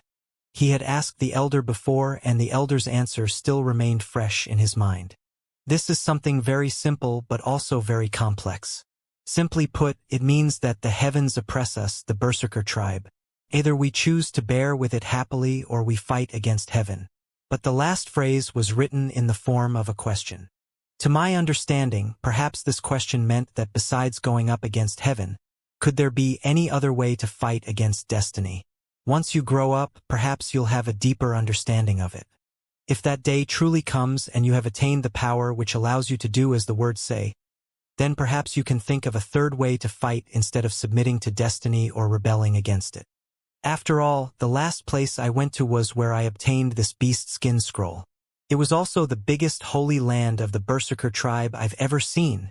A: He had asked the elder before, and the elder's answer still remained fresh in his mind. This is something very simple but also very complex. Simply put, it means that the heavens oppress us, the Berserker tribe. Either we choose to bear with it happily or we fight against heaven. But the last phrase was written in the form of a question. To my understanding, perhaps this question meant that besides going up against heaven, could there be any other way to fight against destiny? Once you grow up, perhaps you'll have a deeper understanding of it. If that day truly comes and you have attained the power which allows you to do as the words say, then perhaps you can think of a third way to fight instead of submitting to destiny or rebelling against it. After all, the last place I went to was where I obtained this beast skin scroll. It was also the biggest holy land of the Berserker tribe I've ever seen.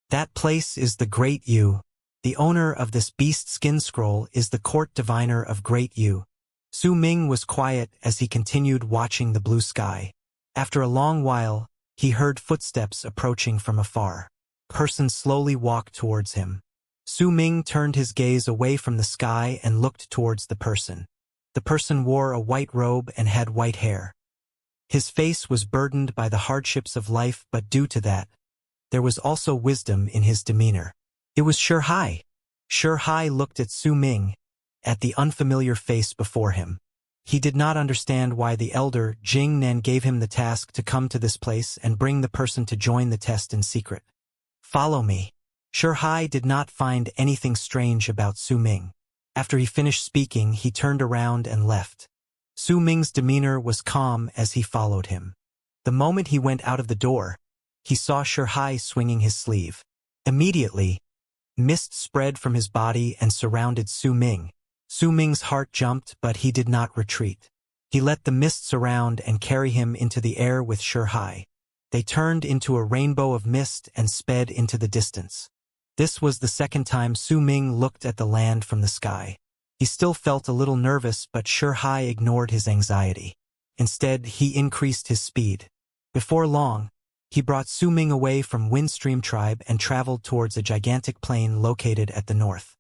A: That place is the Great Yu. The owner of this beast skin scroll is the court diviner of Great Yu. Su Ming was quiet as he continued watching the blue sky. After a long while, he heard footsteps approaching from afar. A person slowly walked towards him. Su Ming turned his gaze away from the sky and looked towards the person. The person wore a white robe and had white hair. His face was burdened by the hardships of life, but due to that, there was also wisdom in his demeanor. It was Hai. Hai looked at Su Ming, at the unfamiliar face before him. He did not understand why the elder Jing Nen gave him the task to come to this place and bring the person to join the test in secret. Follow me. Hai did not find anything strange about Su Ming. After he finished speaking, he turned around and left. Su Ming's demeanor was calm as he followed him. The moment he went out of the door, he saw Hai swinging his sleeve. Immediately, mist spread from his body and surrounded Su Ming. Su Ming's heart jumped, but he did not retreat. He let the mist surround and carry him into the air with Hai. They turned into a rainbow of mist and sped into the distance. This was the second time Su Ming looked at the land from the sky. He still felt a little nervous, but Hai ignored his anxiety. Instead, he increased his speed. Before long, he brought Su Ming away from Windstream Tribe and traveled towards a gigantic plain located at the north.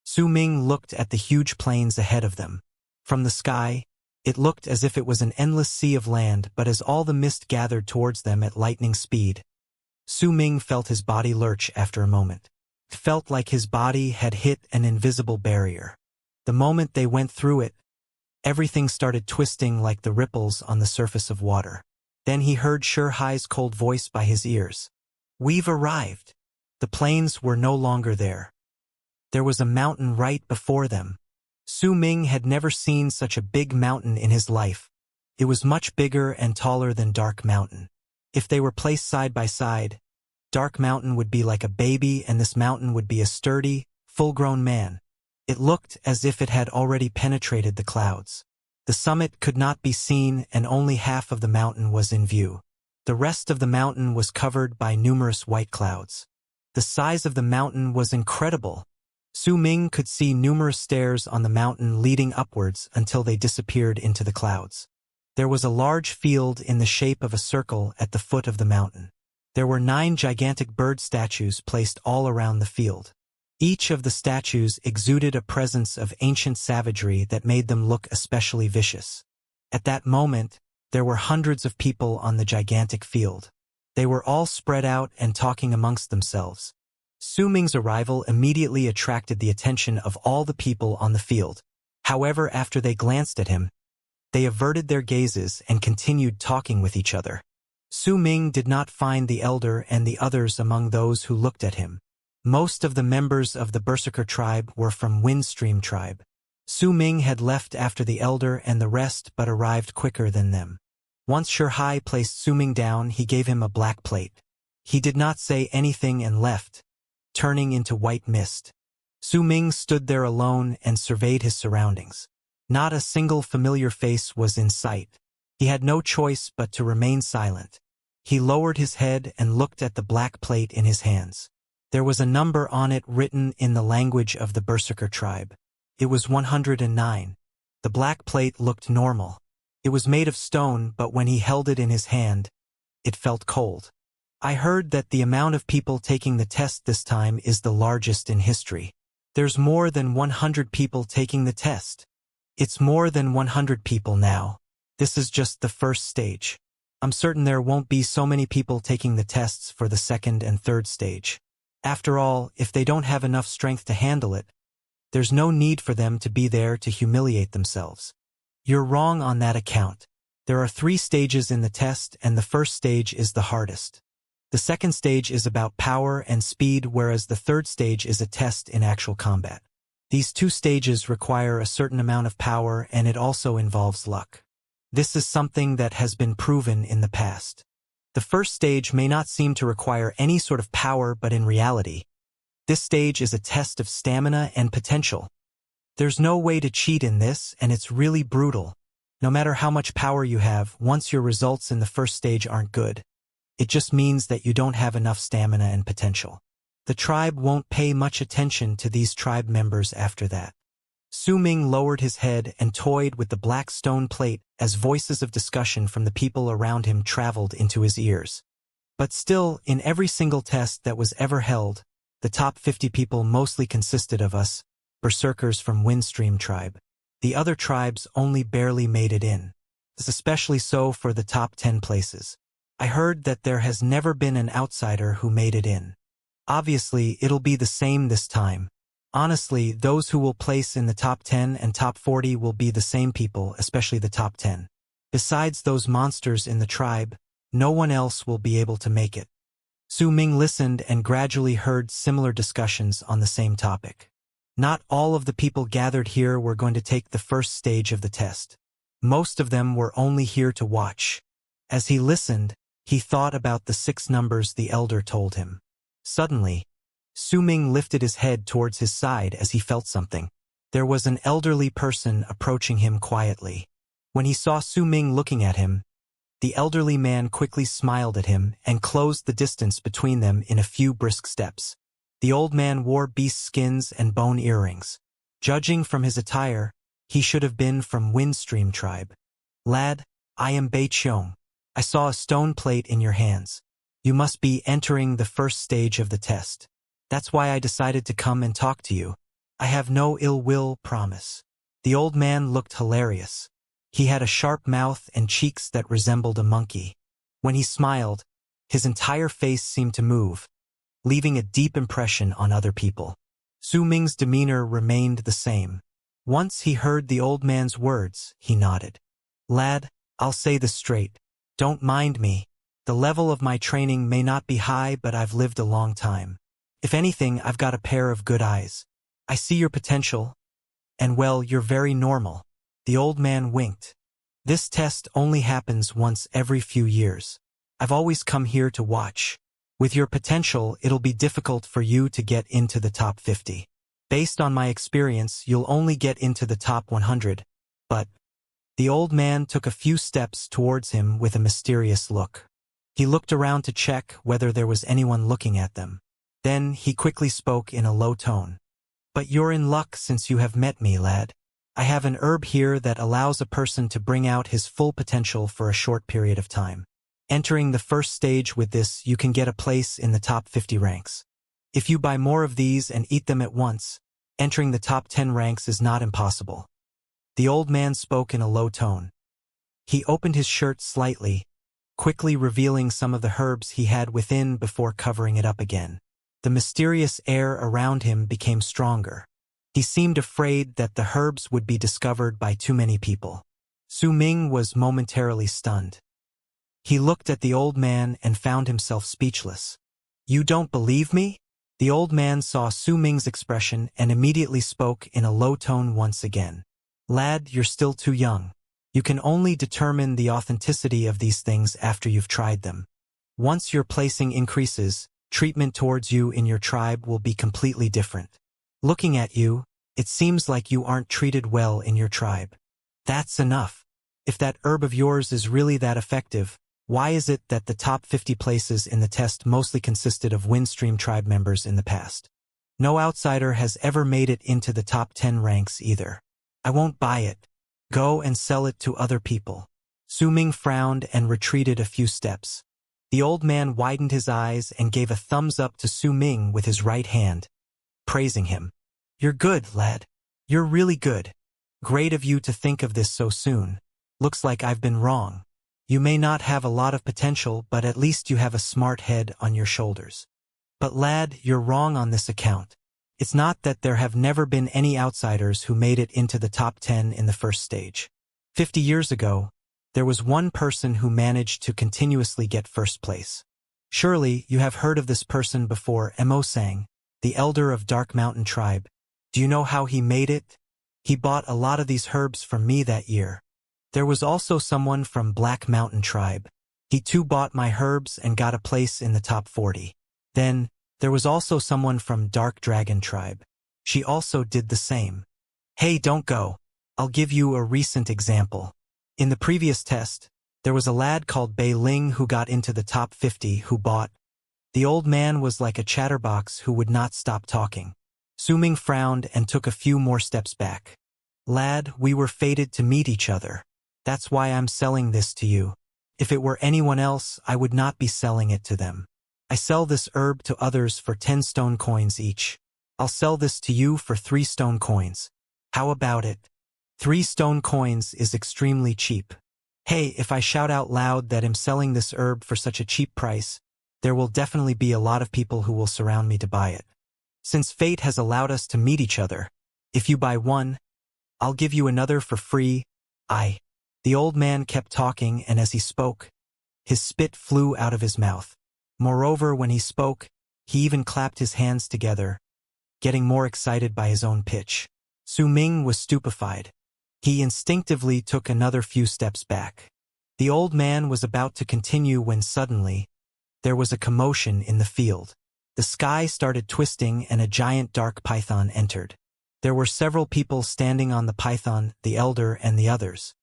A: Su Ming looked at the huge plains ahead of them. From the sky, it looked as if it was an endless sea of land, but as all the mist gathered towards them at lightning speed, Su Ming felt his body lurch after a moment. It felt like his body had hit an invisible barrier. The moment they went through it, everything started twisting like the ripples on the surface of water. Then he heard Hai's cold voice by his ears. We've arrived. The plains were no longer there. There was a mountain right before them. Su Ming had never seen such a big mountain in his life. It was much bigger and taller than Dark Mountain. If they were placed side by side, Dark Mountain would be like a baby and this mountain would be a sturdy, full-grown man. It looked as if it had already penetrated the clouds. The summit could not be seen and only half of the mountain was in view. The rest of the mountain was covered by numerous white clouds. The size of the mountain was incredible. Su Ming could see numerous stairs on the mountain leading upwards until they disappeared into the clouds. There was a large field in the shape of a circle at the foot of the mountain. There were 9 gigantic bird statues placed all around the field. Each of the statues exuded a presence of ancient savagery that made them look especially vicious. At that moment, there were hundreds of people on the gigantic field. They were all spread out and talking amongst themselves. Su Ming's arrival immediately attracted the attention of all the people on the field. However, after they glanced at him, they averted their gazes and continued talking with each other. Su Ming did not find the elder and the others among those who looked at him. Most of the members of the Berserker tribe were from Windstream tribe. Su Ming had left after the elder and the rest but arrived quicker than them. Once Hai placed Su Ming down, he gave him a black plate. He did not say anything and left, turning into white mist. Su Ming stood there alone and surveyed his surroundings. Not a single familiar face was in sight. He had no choice but to remain silent. He lowered his head and looked at the black plate in his hands. There was a number on it written in the language of the Berserker tribe. It was 109. The black plate looked normal. It was made of stone, but when he held it in his hand, it felt cold. I heard that the amount of people taking the test this time is the largest in history. There's more than 100 people taking the test. It's more than 100 people now. This is just the first stage. I'm certain there won't be so many people taking the tests for the second and third stage. After all, if they don't have enough strength to handle it, there's no need for them to be there to humiliate themselves. You're wrong on that account. There are 3 stages in the test, and the first stage is the hardest. The second stage is about power and speed, whereas the third stage is a test in actual combat. These 2 stages require a certain amount of power, and it also involves luck. This is something that has been proven in the past. The first stage may not seem to require any sort of power, but in reality, this stage is a test of stamina and potential. There's no way to cheat in this, and it's really brutal. No matter how much power you have, once your results in the first stage aren't good, it just means that you don't have enough stamina and potential. The tribe won't pay much attention to these tribe members after that. Su Ming lowered his head and toyed with the black stone plate as voices of discussion from the people around him traveled into his ears. But still, in every single test that was ever held, the top 50 people mostly consisted of us, berserkers from Windstream tribe. The other tribes only barely made it in. This is especially so for the top 10 places. I heard that there has never been an outsider who made it in. Obviously, it'll be the same this time. Honestly, those who will place in the top 10 and top 40 will be the same people, especially the top 10. Besides those monsters in the tribe, no one else will be able to make it. Su Ming listened and gradually heard similar discussions on the same topic. Not all of the people gathered here were going to take the first stage of the test. Most of them were only here to watch. As he listened, he thought about the 6 numbers the elder told him. Suddenly, Su Ming lifted his head towards his side as he felt something. There was an elderly person approaching him quietly. When he saw Su Ming looking at him, the elderly man quickly smiled at him and closed the distance between them in a few brisk steps. The old man wore beast skins and bone earrings. Judging from his attire, he should have been from Windstream tribe. Lad, I am Beseeched. I saw a stone plate in your hands. You must be entering the first stage of the test. That's why I decided to come and talk to you. I have no ill will, promise. The old man looked hilarious. He had a sharp mouth and cheeks that resembled a monkey. When he smiled, his entire face seemed to move, leaving a deep impression on other people. Su Ming's demeanor remained the same. Once he heard the old man's words, he nodded. Lad, I'll say this straight. Don't mind me. The level of my training may not be high, but I've lived a long time. If anything, I've got a pair of good eyes. I see your potential, and well, you're very normal. The old man winked. This test only happens once every few years. I've always come here to watch. With your potential, it'll be difficult for you to get into the top 50. Based on my experience, you'll only get into the top 100, but... The old man took a few steps towards him with a mysterious look. He looked around to check whether there was anyone looking at them. Then he quickly spoke in a low tone. But you're in luck since you have met me, lad. I have an herb here that allows a person to bring out his full potential for a short period of time. Entering the first stage with this, you can get a place in the top 50 ranks. If you buy more of these and eat them at once, entering the top 10 ranks is not impossible. The old man spoke in a low tone. He opened his shirt slightly, quickly revealing some of the herbs he had within before covering it up again. The mysterious air around him became stronger. He seemed afraid that the herbs would be discovered by too many people. Su Ming was momentarily stunned. He looked at the old man and found himself speechless. You don't believe me? The old man saw Su Ming's expression and immediately spoke in a low tone once again. Lad, you're still too young. You can only determine the authenticity of these things after you've tried them. Once your placing increases, treatment towards you in your tribe will be completely different. Looking at you, it seems like you aren't treated well in your tribe. That's enough. If that herb of yours is really that effective, why is it that the top 50 places in the test mostly consisted of Windstream tribe members in the past? No outsider has ever made it into the top 10 ranks either. I won't buy it. Go and sell it to other people. Su Ming frowned and retreated a few steps. The old man widened his eyes and gave a thumbs up to Su Ming with his right hand, praising him. You're good, lad. You're really good. Great of you to think of this so soon. Looks like I've been wrong. You may not have a lot of potential, but at least you have a smart head on your shoulders. But lad, you're wrong on this account. It's not that there have never been any outsiders who made it into the top 10 in the first stage. 50 years ago, there was one person who managed to continuously get first place. Surely you have heard of this person before, Mo Sang, the elder of Dark Mountain Tribe. Do you know how he made it? He bought a lot of these herbs from me that year. There was also someone from Black Mountain Tribe. He too bought my herbs and got a place in the top 40. Then, there was also someone from Dark Dragon Tribe. She also did the same. Hey, don't go. I'll give you a recent example. In the previous test, there was a lad called Bei Ling who got into the top 50 who bought. The old man was like a chatterbox who would not stop talking. Su Ming frowned and took a few more steps back. Lad, we were fated to meet each other. That's why I'm selling this to you. If it were anyone else, I would not be selling it to them. I sell this herb to others for 10 stone coins each. I'll sell this to you for 3 stone coins. How about it? 3 stone coins is extremely cheap. Hey, if I shout out loud that I'm selling this herb for such a cheap price, there will definitely be a lot of people who will surround me to buy it. Since fate has allowed us to meet each other, if you buy one, I'll give you another for free. The old man kept talking, and as he spoke, his spit flew out of his mouth. Moreover, when he spoke, he even clapped his hands together, getting more excited by his own pitch. Su Ming was stupefied. He instinctively took another few steps back. The old man was about to continue when suddenly, there was a commotion in the field. The sky started twisting and a giant dark python entered. There were several people standing on the python, the elder and the others.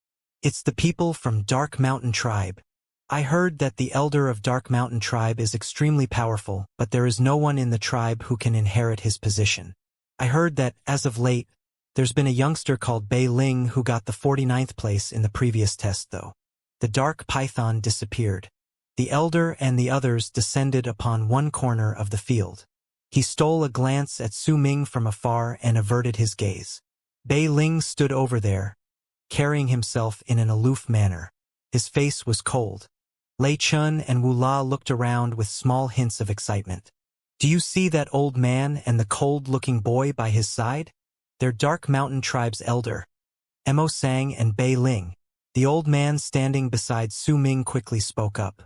A: It's the people from Dark Mountain Tribe. I heard that the elder of Dark Mountain Tribe is extremely powerful, but there is no one in the tribe who can inherit his position. I heard that, as of late, there's been a youngster called Bei Ling who got the 49th place in the previous test though. The dark python disappeared. The elder and the others descended upon one corner of the field. He stole a glance at Su Ming from afar and averted his gaze. Bei Ling stood over there, carrying himself in an aloof manner. His face was cold. Lei Chun and Wu La looked around with small hints of excitement. Do you see that old man and the cold-looking boy by his side? They're Dark Mountain Tribe's elder, Mo Sang and Bei Ling. The old man standing beside Su Ming quickly spoke up.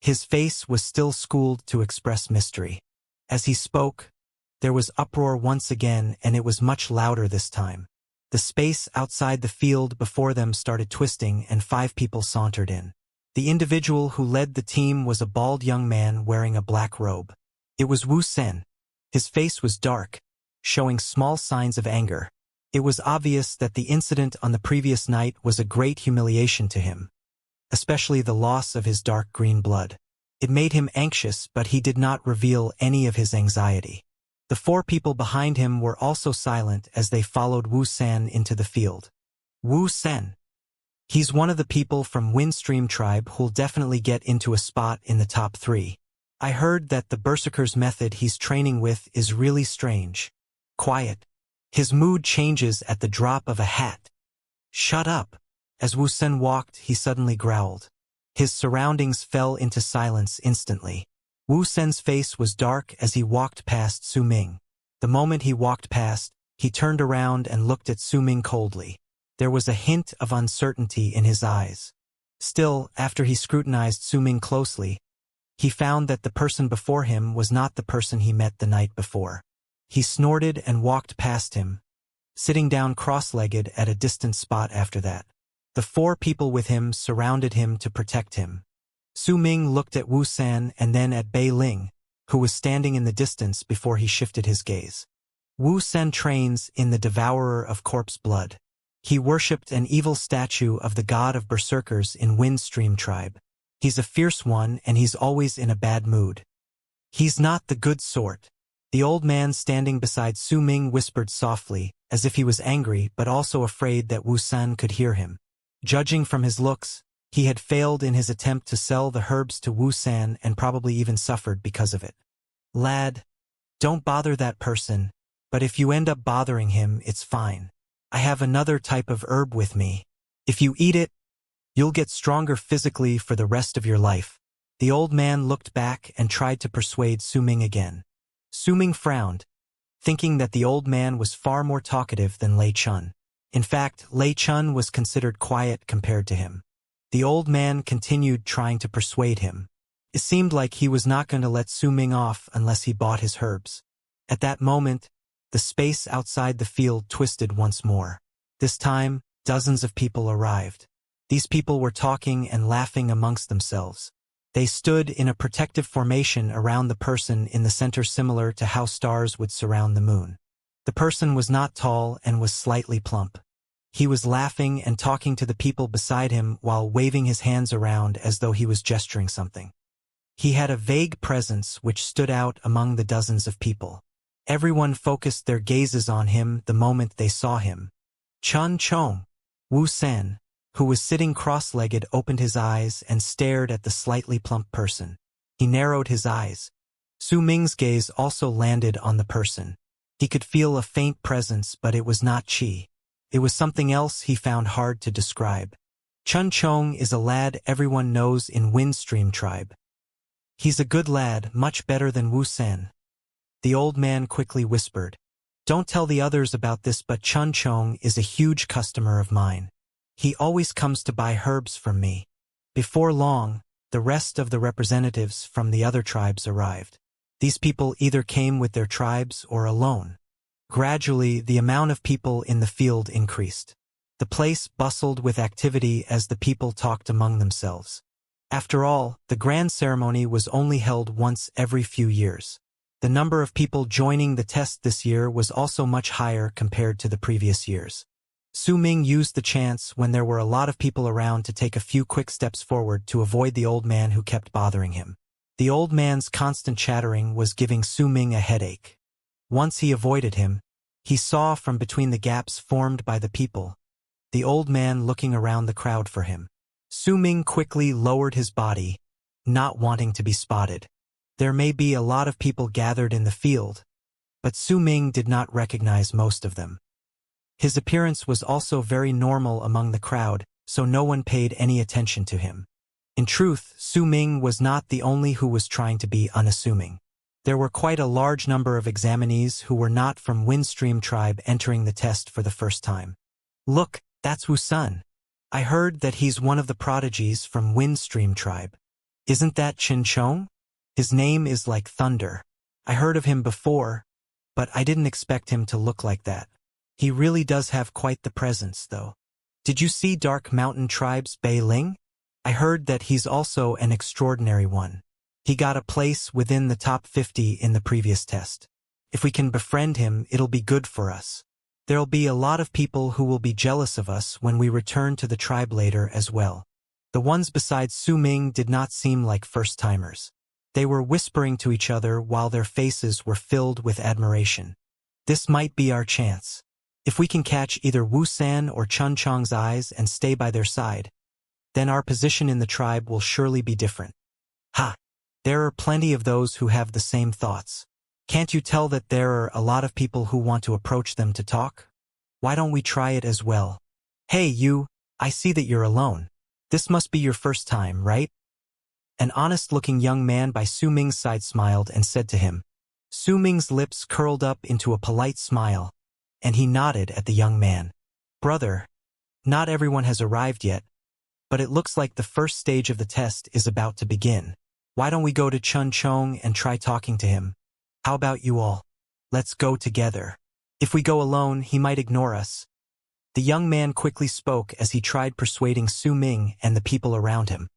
A: His face was still schooled to express mystery. As he spoke, there was uproar once again, and it was much louder this time. The space outside the field before them started twisting and 5 people sauntered in. The individual who led the team was a bald young man wearing a black robe. It was Wu Sen. His face was dark, showing small signs of anger. It was obvious that the incident on the previous night was a great humiliation to him, especially the loss of his dark green blood. It made him anxious, but he did not reveal any of his anxiety. The 4 people behind him were also silent as they followed Wu San into the field. Wu Sen. He's one of the people from Windstream Tribe who'll definitely get into a spot in the top 3. I heard that the Berserker's method he's training with is really strange. Quiet. His mood changes at the drop of a hat. Shut up. As Wu Sen walked, he suddenly growled. His surroundings fell into silence instantly. Wu Sen's face was dark as he walked past Su Ming. The moment he walked past, he turned around and looked at Su Ming coldly. There was a hint of uncertainty in his eyes. Still, after he scrutinized Su Ming closely, he found that the person before him was not the person he met the night before. He snorted and walked past him, sitting down cross-legged at a distant spot after that. The 4 people with him surrounded him to protect him. Su Ming looked at Wu San and then at Bei Ling, who was standing in the distance before he shifted his gaze. Wu San trains in the devourer of corpse blood. He worshipped an evil statue of the god of berserkers in Windstream tribe. He's a fierce one and he's always in a bad mood. He's not the good sort. The old man standing beside Su Ming whispered softly, as if he was angry but also afraid that Wu San could hear him. Judging from his looks, he had failed in his attempt to sell the herbs to Wu San and probably even suffered because of it. Lad, don't bother that person, but if you end up bothering him, it's fine. I have another type of herb with me. If you eat it, you'll get stronger physically for the rest of your life. The old man looked back and tried to persuade Su Ming again. Su Ming frowned, thinking that the old man was far more talkative than Lei Chun. In fact, Lei Chun was considered quiet compared to him. The old man continued trying to persuade him. It seemed like he was not going to let Su Ming off unless he bought his herbs. At that moment, the space outside the field twisted once more. This time, dozens of people arrived. These people were talking and laughing amongst themselves. They stood in a protective formation around the person in the center, similar to how stars would surround the moon. The person was not tall and was slightly plump. He was laughing and talking to the people beside him while waving his hands around as though he was gesturing something. He had a vague presence which stood out among the dozens of people. Everyone focused their gazes on him the moment they saw him. Chun Chong. Wu San, who was sitting cross-legged, opened his eyes and stared at the slightly plump person. He narrowed his eyes. Su Ming's gaze also landed on the person. He could feel a faint presence, but it was not qi. It was something else he found hard to describe. Chun Chong is a lad everyone knows in Windstream tribe. He's a good lad, much better than Wu San. The old man quickly whispered, "Don't tell the others about this, but Chun Chong is a huge customer of mine. He always comes to buy herbs from me." Before long, the rest of the representatives from the other tribes arrived. These people either came with their tribes or alone. Gradually, the amount of people in the field increased. The place bustled with activity as the people talked among themselves. After all, the grand ceremony was only held once every few years. The number of people joining the test this year was also much higher compared to the previous years. Su Ming used the chance when there were a lot of people around to take a few quick steps forward to avoid the old man who kept bothering him. The old man's constant chattering was giving Su Ming a headache. Once he avoided him, he saw from between the gaps formed by the people, the old man looking around the crowd for him. Su Ming quickly lowered his body, not wanting to be spotted. There may be a lot of people gathered in the field, but Su Ming did not recognize most of them. His appearance was also very normal among the crowd, so no one paid any attention to him. In truth, Su Ming was not the only who was trying to be unassuming. There were quite a large number of examinees who were not from Windstream tribe entering the test for the first time. "Look, that's Wu San. I heard that he's one of the prodigies from Windstream tribe. Isn't that Chin Chong? His name is like thunder. I heard of him before, but I didn't expect him to look like that. He really does have quite the presence, though. Did you see Dark Mountain Tribe's Bei Ling? I heard that he's also an extraordinary one. He got a place within the top 50 in the previous test. If we can befriend him, it'll be good for us. There'll be a lot of people who will be jealous of us when we return to the tribe later as well." The ones besides Su Ming did not seem like first-timers. They were whispering to each other while their faces were filled with admiration. "This might be our chance. If we can catch either Wu San or Chun Chong's eyes and stay by their side, then our position in the tribe will surely be different." "Ha! There are plenty of those who have the same thoughts. Can't you tell that there are a lot of people who want to approach them to talk? Why don't we try it as well? Hey you, I see that you're alone. This must be your first time, right?" An honest-looking young man by Su Ming's side smiled and said to him. Su Ming's lips curled up into a polite smile, and he nodded at the young man. "Brother, not everyone has arrived yet, but it looks like the first stage of the test is about to begin. Why don't we go to Chun Chong and try talking to him? How about you all? Let's go together. If we go alone, he might ignore us. The young man quickly spoke as he tried persuading Su Ming and the people around him.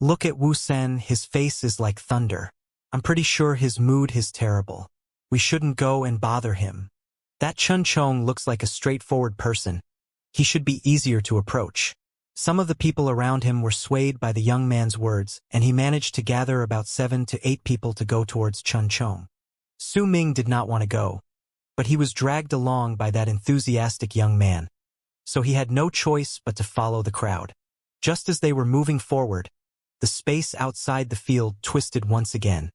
A: Look at Wu Sen, his face is like thunder. I'm pretty sure his mood is terrible. We shouldn't go and bother him. That Chun Chong looks like a straightforward person. He should be easier to approach. Some of the people around him were swayed by the young man's words, and he managed to gather about 7 to 8 people to go towards Chun Chong. Su Ming did not want to go, but he was dragged along by that enthusiastic young man. So he had no choice but to follow the crowd. Just as they were moving forward, the space outside the field twisted once again,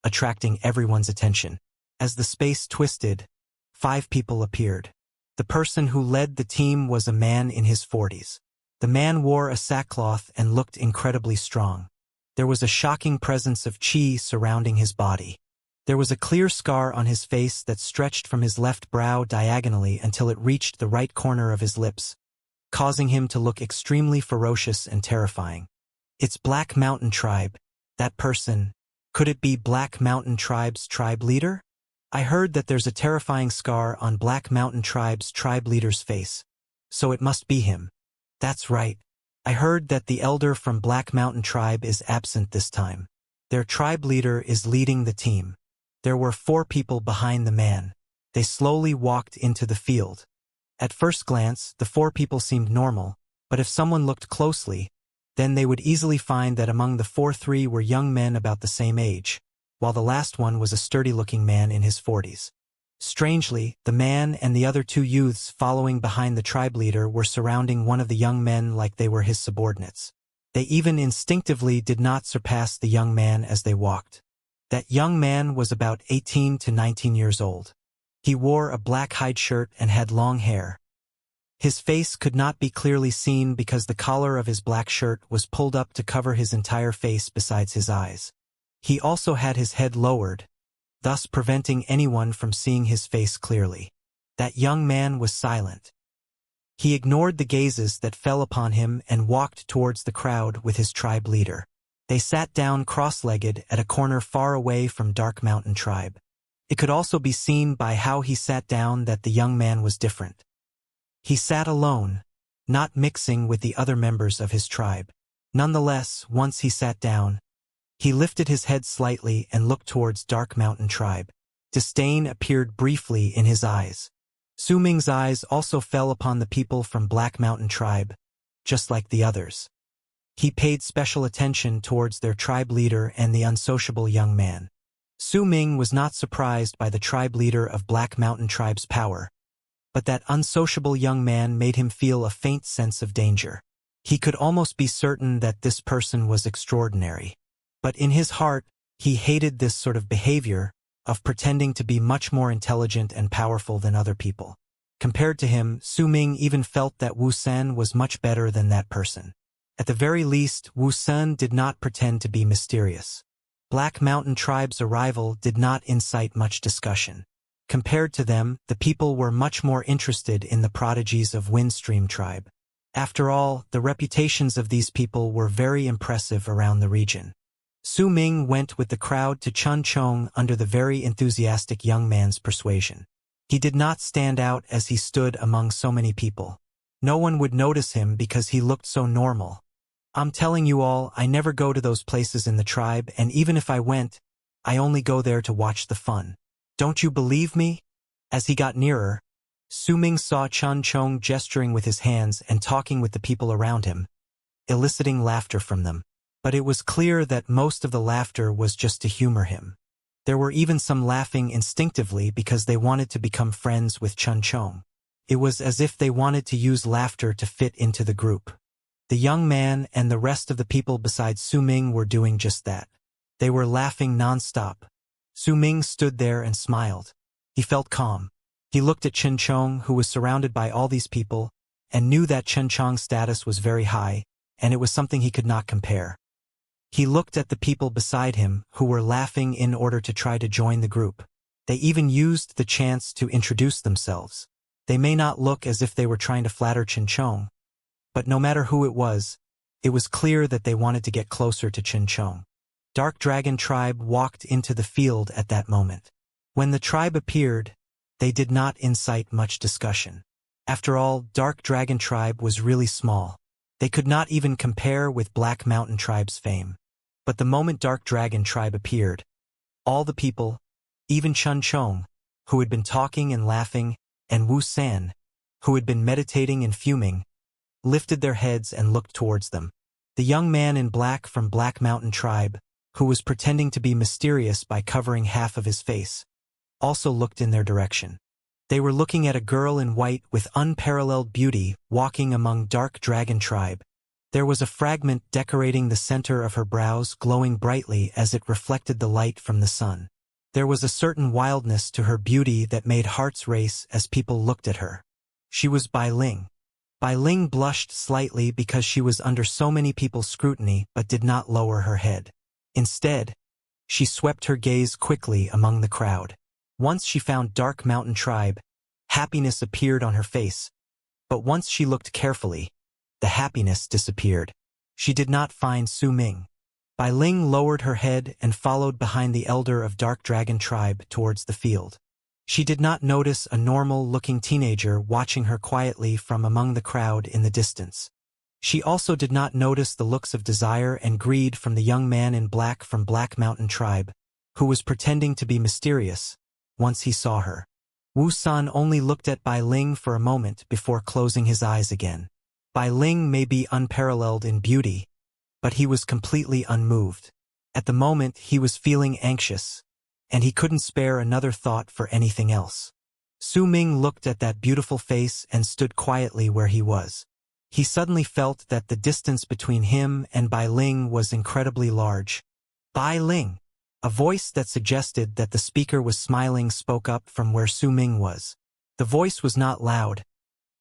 A: attracting everyone's attention. As the space twisted, 5 people appeared. The person who led the team was a man in his 40s. The man wore a sackcloth and looked incredibly strong. There was a shocking presence of qi surrounding his body. There was a clear scar on his face that stretched from his left brow diagonally until it reached the right corner of his lips, causing him to look extremely ferocious and terrifying. It's Black Mountain Tribe. That person. Could it be Black Mountain Tribe's tribe leader? I heard that there's a terrifying scar on Black Mountain Tribe's tribe leader's face. So it must be him. That's right. I heard that the elder from Black Mountain Tribe is absent this time. Their tribe leader is leading the team. There were 4 people behind the man. They slowly walked into the field. At first glance, the 4 people seemed normal, but if someone looked closely, then they would easily find that among the 3 were young men about the same age, while the last one was a sturdy-looking man in his 40s. Strangely, the man and the other 2 youths following behind the tribe leader were surrounding one of the young men like they were his subordinates. They even instinctively did not surpass the young man as they walked. That young man was about 18 to 19 years old. He wore a black hide shirt and had long hair. His face could not be clearly seen because the collar of his black shirt was pulled up to cover his entire face besides his eyes. He also had his head lowered, thus preventing anyone from seeing his face clearly. That young man was silent. He ignored the gazes that fell upon him and walked towards the crowd with his tribe leader. They sat down cross-legged at a corner far away from Dark Mountain Tribe. It could also be seen by how he sat down that the young man was different. He sat alone, not mixing with the other members of his tribe. Nonetheless, once he sat down, he lifted his head slightly and looked towards Dark Mountain Tribe. Disdain appeared briefly in his eyes. Su Ming's eyes also fell upon the people from Black Mountain Tribe, just like the others. He paid special attention towards their tribe leader and the unsociable young man. Su Ming was not surprised by the tribe leader of Black Mountain Tribe's power, but that unsociable young man made him feel a faint sense of danger. He could almost be certain that this person was extraordinary. But in his heart, he hated this sort of behavior, of pretending to be much more intelligent and powerful than other people. Compared to him, Su Ming even felt that Wu Sen was much better than that person. At the very least, Wu Sen did not pretend to be mysterious. Black Mountain Tribe's arrival did not incite much discussion. Compared to them, the people were much more interested in the prodigies of Windstream Tribe. After all, the reputations of these people were very impressive around the region. Su Ming went with the crowd to Chun Chong under the very enthusiastic young man's persuasion. He did not stand out as he stood among so many people. No one would notice him because he looked so normal. I'm telling you all, I never go to those places in the tribe, and even if I went, I only go there to watch the fun. Don't you believe me? As he got nearer, Su Ming saw Chun Chong gesturing with his hands and talking with the people around him, eliciting laughter from them. But it was clear that most of the laughter was just to humor him. There were even some laughing instinctively because they wanted to become friends with Chun Chong. It was as if they wanted to use laughter to fit into the group. The young man and the rest of the people besides Su Ming were doing just that. They were laughing non-stop. Su Ming stood there and smiled. He felt calm. He looked at Chun Chong, who was surrounded by all these people, and knew that Chun Chong's status was very high, and it was something he could not compare. He looked at the people beside him, who were laughing in order to try to join the group. They even used the chance to introduce themselves. They may not look as if they were trying to flatter Chun Chong, but no matter who it was clear that they wanted to get closer to Chun Chong. Dark Dragon tribe walked into the field at that moment. When the tribe appeared, they did not incite much discussion. After all, Dark Dragon tribe was really small. They could not even compare with Black Mountain tribe's fame. But the moment Dark Dragon tribe appeared, all the people, even Chun Chong, who had been talking and laughing, and Wu San, who had been meditating and fuming, lifted their heads and looked towards them. The young man in black from Black Mountain tribe, who was pretending to be mysterious by covering half of his face, also looked in their direction. They were looking at a girl in white with unparalleled beauty walking among Dark Dragon tribe. There was a fragment decorating the center of her brows glowing brightly as it reflected the light from the sun. There was a certain wildness to her beauty that made hearts race as people looked at her. She was Bai Ling. Bai Ling blushed slightly because she was under so many people's scrutiny but did not lower her head. Instead, she swept her gaze quickly among the crowd. Once she found Dark Mountain tribe, happiness appeared on her face. But once she looked carefully, the happiness disappeared. She did not find Su Ming. Bai Ling lowered her head and followed behind the elder of Dark Dragon tribe towards the field. She did not notice a normal-looking teenager watching her quietly from among the crowd in the distance. She also did not notice the looks of desire and greed from the young man in black from Black Mountain tribe, who was pretending to be mysterious, once he saw her. Wu San only looked at Bai Ling for a moment before closing his eyes again. Bai Ling may be unparalleled in beauty, but he was completely unmoved. At the moment he was feeling anxious, and he couldn't spare another thought for anything else. Su Ming looked at that beautiful face and stood quietly where he was. He suddenly felt that the distance between him and Bai Ling was incredibly large. Bai Ling! A voice that suggested that the speaker was smiling spoke up from where Su Ming was. The voice was not loud,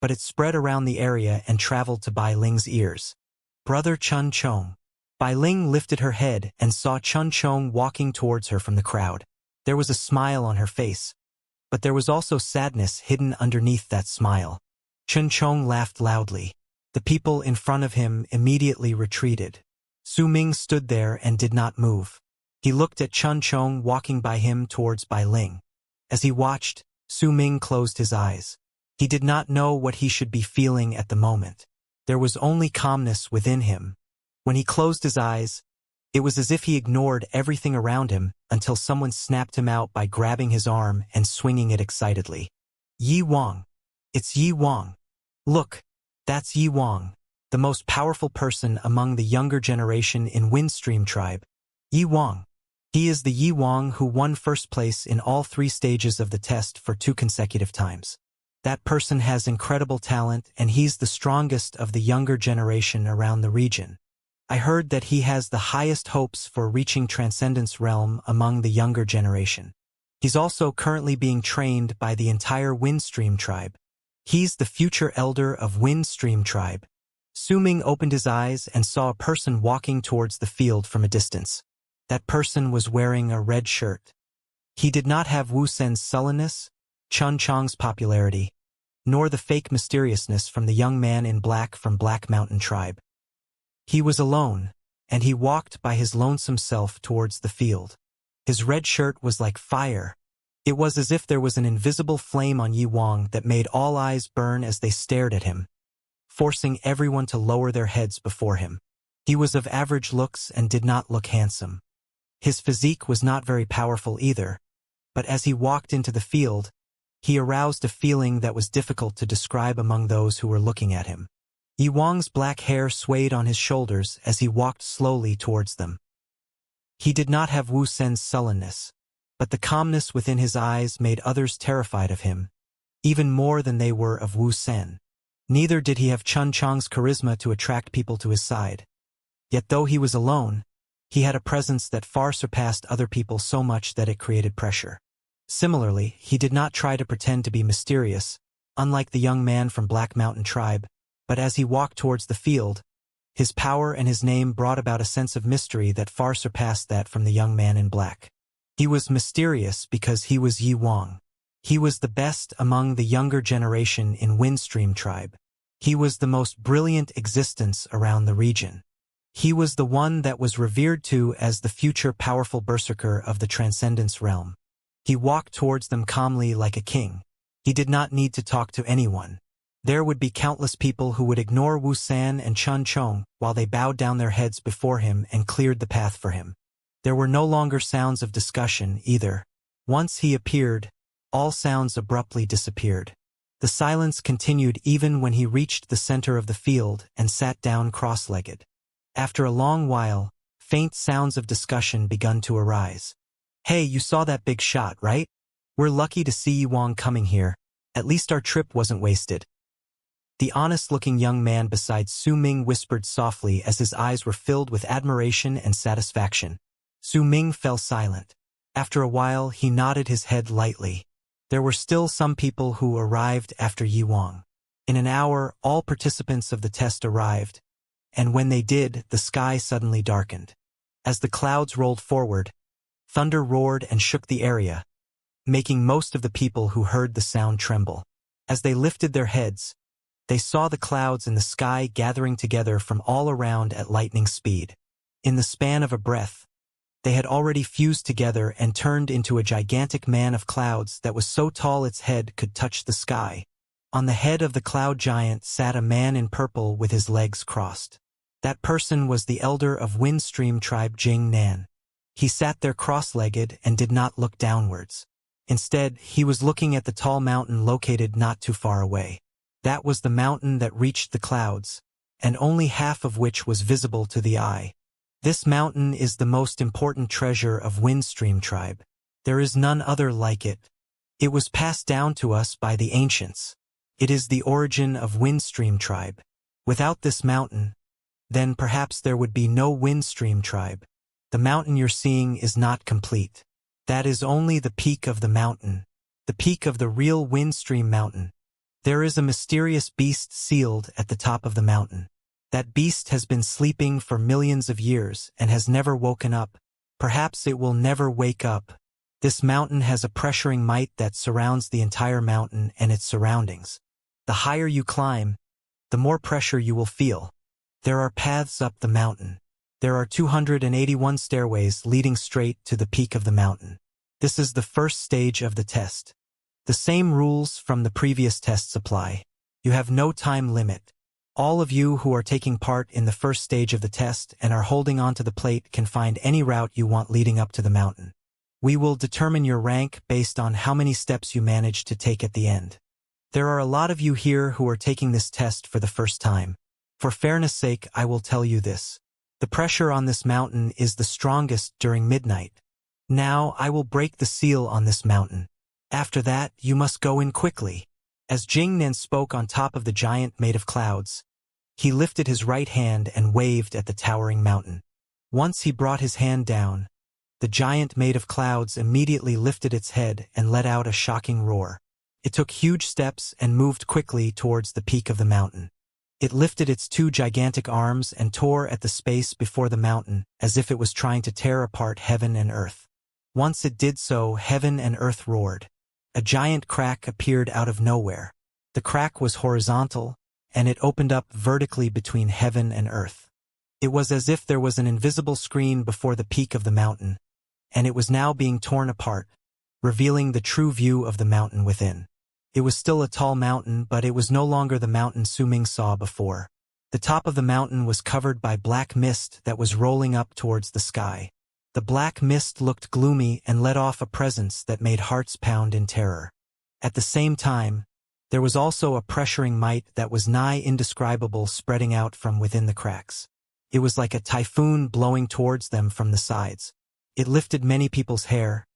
A: but it spread around the area and traveled to Bai Ling's ears. Brother Chun Chong. Bai Ling lifted her head and saw Chun Chong walking towards her from the crowd. There was a smile on her face, but there was also sadness hidden underneath that smile. Chun Chong laughed loudly. The people in front of him immediately retreated. Su Ming stood there and did not move. He looked at Chun Chong walking by him towards Bai Ling. As he watched, Su Ming closed his eyes. He did not know what he should be feeling at the moment. There was only calmness within him. When he closed his eyes, it was as if he ignored everything around him until someone snapped him out by grabbing his arm and swinging it excitedly. Yi Wang. It's Yi Wang. Look, that's Yi Wang, the most powerful person among the younger generation in Windstream tribe. Yi Wang. He is the Yi Wang who won first place in all 3 stages of the test for 2 consecutive times. That person has incredible talent and he's the strongest of the younger generation around the region. I heard that he has the highest hopes for reaching Transcendence Realm among the younger generation. He's also currently being trained by the entire Windstream tribe. He's the future elder of Windstream tribe. Su Ming opened his eyes and saw a person walking towards the field from a distance. That person was wearing a red shirt. He did not have Wu Sen's sullenness, Chun Chong's popularity, nor the fake mysteriousness from the young man in black from Black Mountain tribe. He was alone, and he walked by his lonesome self towards the field. His red shirt was like fire. It was as if there was an invisible flame on Yi Wang that made all eyes burn as they stared at him, forcing everyone to lower their heads before him. He was of average looks and did not look handsome. His physique was not very powerful either, but as he walked into the field, he aroused a feeling that was difficult to describe among those who were looking at him. Yi Wang's black hair swayed on his shoulders as he walked slowly towards them. He did not have Wu Sen's sullenness, but the calmness within his eyes made others terrified of him, even more than they were of Wu Sen. Neither did he have Chun Chong's charisma to attract people to his side. Yet though he was alone, he had a presence that far surpassed other people so much that it created pressure. Similarly, he did not try to pretend to be mysterious, unlike the young man from Black Mountain tribe, but as he walked towards the field, his power and his name brought about a sense of mystery that far surpassed that from the young man in black. He was mysterious because he was Yi Wang. He was the best among the younger generation in Windstream tribe. He was the most brilliant existence around the region. He was the one that was revered to as the future powerful berserker of the Transcendence realm. He walked towards them calmly like a king. He did not need to talk to anyone. There would be countless people who would ignore Wu San and Chun Chong while they bowed down their heads before him and cleared the path for him. There were no longer sounds of discussion, either. Once he appeared, all sounds abruptly disappeared. The silence continued even when he reached the center of the field and sat down cross-legged. After a long while, faint sounds of discussion begun to arise. "Hey, you saw that big shot, right? We're lucky to see Yiwang coming here. At least our trip wasn't wasted." The honest-looking young man beside Su Ming whispered softly as his eyes were filled with admiration and satisfaction. Su Ming fell silent. After a while, he nodded his head lightly. There were still some people who arrived after Yiwang. In an hour, all participants of the test arrived, and when they did, the sky suddenly darkened. As the clouds rolled forward, thunder roared and shook the area, making most of the people who heard the sound tremble. As they lifted their heads, they saw the clouds in the sky gathering together from all around at lightning speed. In the span of a breath, they had already fused together and turned into a gigantic man of clouds that was so tall its head could touch the sky. On the head of the cloud giant sat a man in purple with his legs crossed. That person was the elder of Windstream tribe Jing Nan. He sat there cross-legged and did not look downwards. Instead, he was looking at the tall mountain located not too far away. That was the mountain that reached the clouds, and only half of which was visible to the eye. This mountain is the most important treasure of Windstream tribe. There is none other like it. It was passed down to us by the ancients. It is the origin of Windstream tribe. Without this mountain, then perhaps there would be no Windstream tribe. The mountain you're seeing is not complete. That is only the peak of the mountain, the peak of the real Windstream mountain. There is a mysterious beast sealed at the top of the mountain. That beast has been sleeping for millions of years and has never woken up. Perhaps it will never wake up. This mountain has a pressuring might that surrounds the entire mountain and its surroundings. The higher you climb, the more pressure you will feel. There are paths up the mountain. There are 281 stairways leading straight to the peak of the mountain. This is the first stage of the test. The same rules from the previous tests apply. You have no time limit. All of you who are taking part in the first stage of the test and are holding onto the plate can find any route you want leading up to the mountain. We will determine your rank based on how many steps you manage to take at the end. There are a lot of you here who are taking this test for the first time. For fairness' sake, I will tell you this. The pressure on this mountain is the strongest during midnight. Now I will break the seal on this mountain. After that, you must go in quickly. As Jing Nan spoke on top of the giant made of clouds, he lifted his right hand and waved at the towering mountain. Once he brought his hand down, the giant made of clouds immediately lifted its head and let out a shocking roar. It took huge steps and moved quickly towards the peak of the mountain. It lifted its two gigantic arms and tore at the space before the mountain as if it was trying to tear apart heaven and earth. Once it did so, heaven and earth roared. A giant crack appeared out of nowhere. The crack was horizontal, and it opened up vertically between heaven and earth. It was as if there was an invisible screen before the peak of the mountain, and it was now being torn apart, revealing the true view of the mountain within. It was still a tall mountain, but it was no longer the mountain Su Ming saw before. The top of the mountain was covered by black mist that was rolling up towards the sky. The black mist looked gloomy and let off a presence that made hearts pound in terror. At the same time, there was also a pressuring might that was nigh indescribable spreading out from within the cracks. It was like a typhoon blowing towards them from the sides. It lifted many people's hair.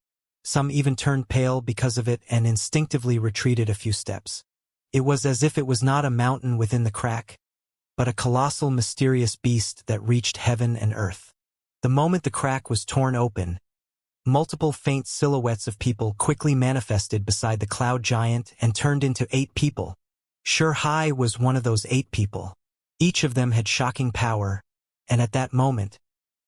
A: Some even turned pale because of it and instinctively retreated a few steps. It was as if it was not a mountain within the crack, but a colossal mysterious beast that reached heaven and earth. The moment the crack was torn open, multiple faint silhouettes of people quickly manifested beside the cloud giant and turned into 8 people. Hai was one of those 8 people. Each of them had shocking power, and at that moment,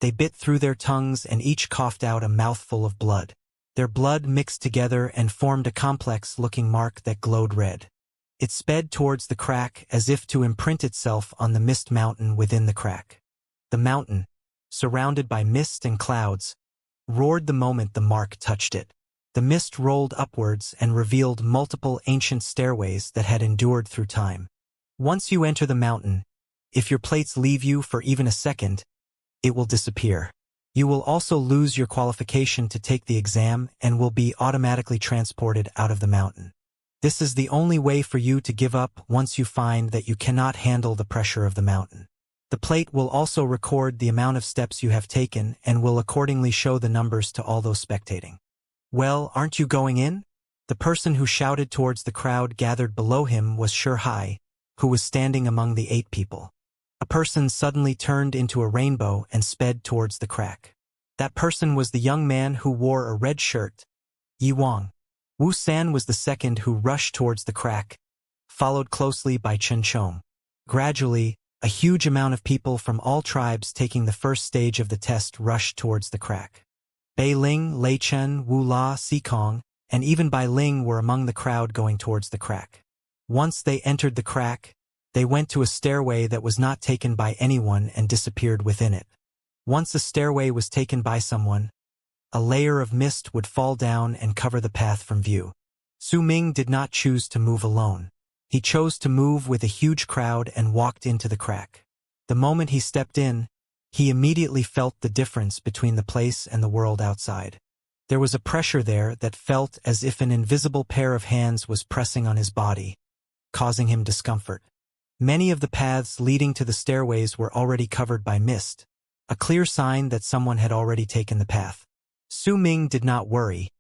A: they bit through their tongues and each coughed out a mouthful of blood. Their blood mixed together and formed a complex-looking mark that glowed red. It sped towards the crack as if to imprint itself on the mist mountain within the crack. The mountain, surrounded by mist and clouds, roared the moment the mark touched it. The mist rolled upwards and revealed multiple ancient stairways that had endured through time. Once you enter the mountain, if your plates leave you for even a second, it will disappear. You will also lose your qualification to take the exam and will be automatically transported out of the mountain. This is the only way for you to give up once you find that you cannot handle the pressure of the mountain. The plate will also record the amount of steps you have taken and will accordingly show the numbers to all those spectating. Well, aren't you going in? The person who shouted towards the crowd gathered below him was Xianxia, who was standing among the 8 people. A person suddenly turned into a rainbow and sped towards the crack. That person was the young man who wore a red shirt, Yi Wang. Wu San was the second who rushed towards the crack, followed closely by Chen Chong. Gradually, a huge amount of people from all tribes taking the first stage of the test rushed towards the crack. Bei Ling, Lei Chen, Wu La, Si Kong, and even Bai Ling were among the crowd going towards the crack. Once they entered the crack, they went to a stairway that was not taken by anyone and disappeared within it. Once a stairway was taken by someone, a layer of mist would fall down and cover the path from view. Su Ming did not choose to move alone. He chose to move with a huge crowd and walked into the crack. The moment he stepped in, he immediately felt the difference between the place and the world outside. There was a pressure there that felt as if an invisible pair of hands was pressing on his body, causing him discomfort. Many of the paths leading to the stairways were already covered by mist, a clear sign that someone had already taken the path. Su Ming did not worry,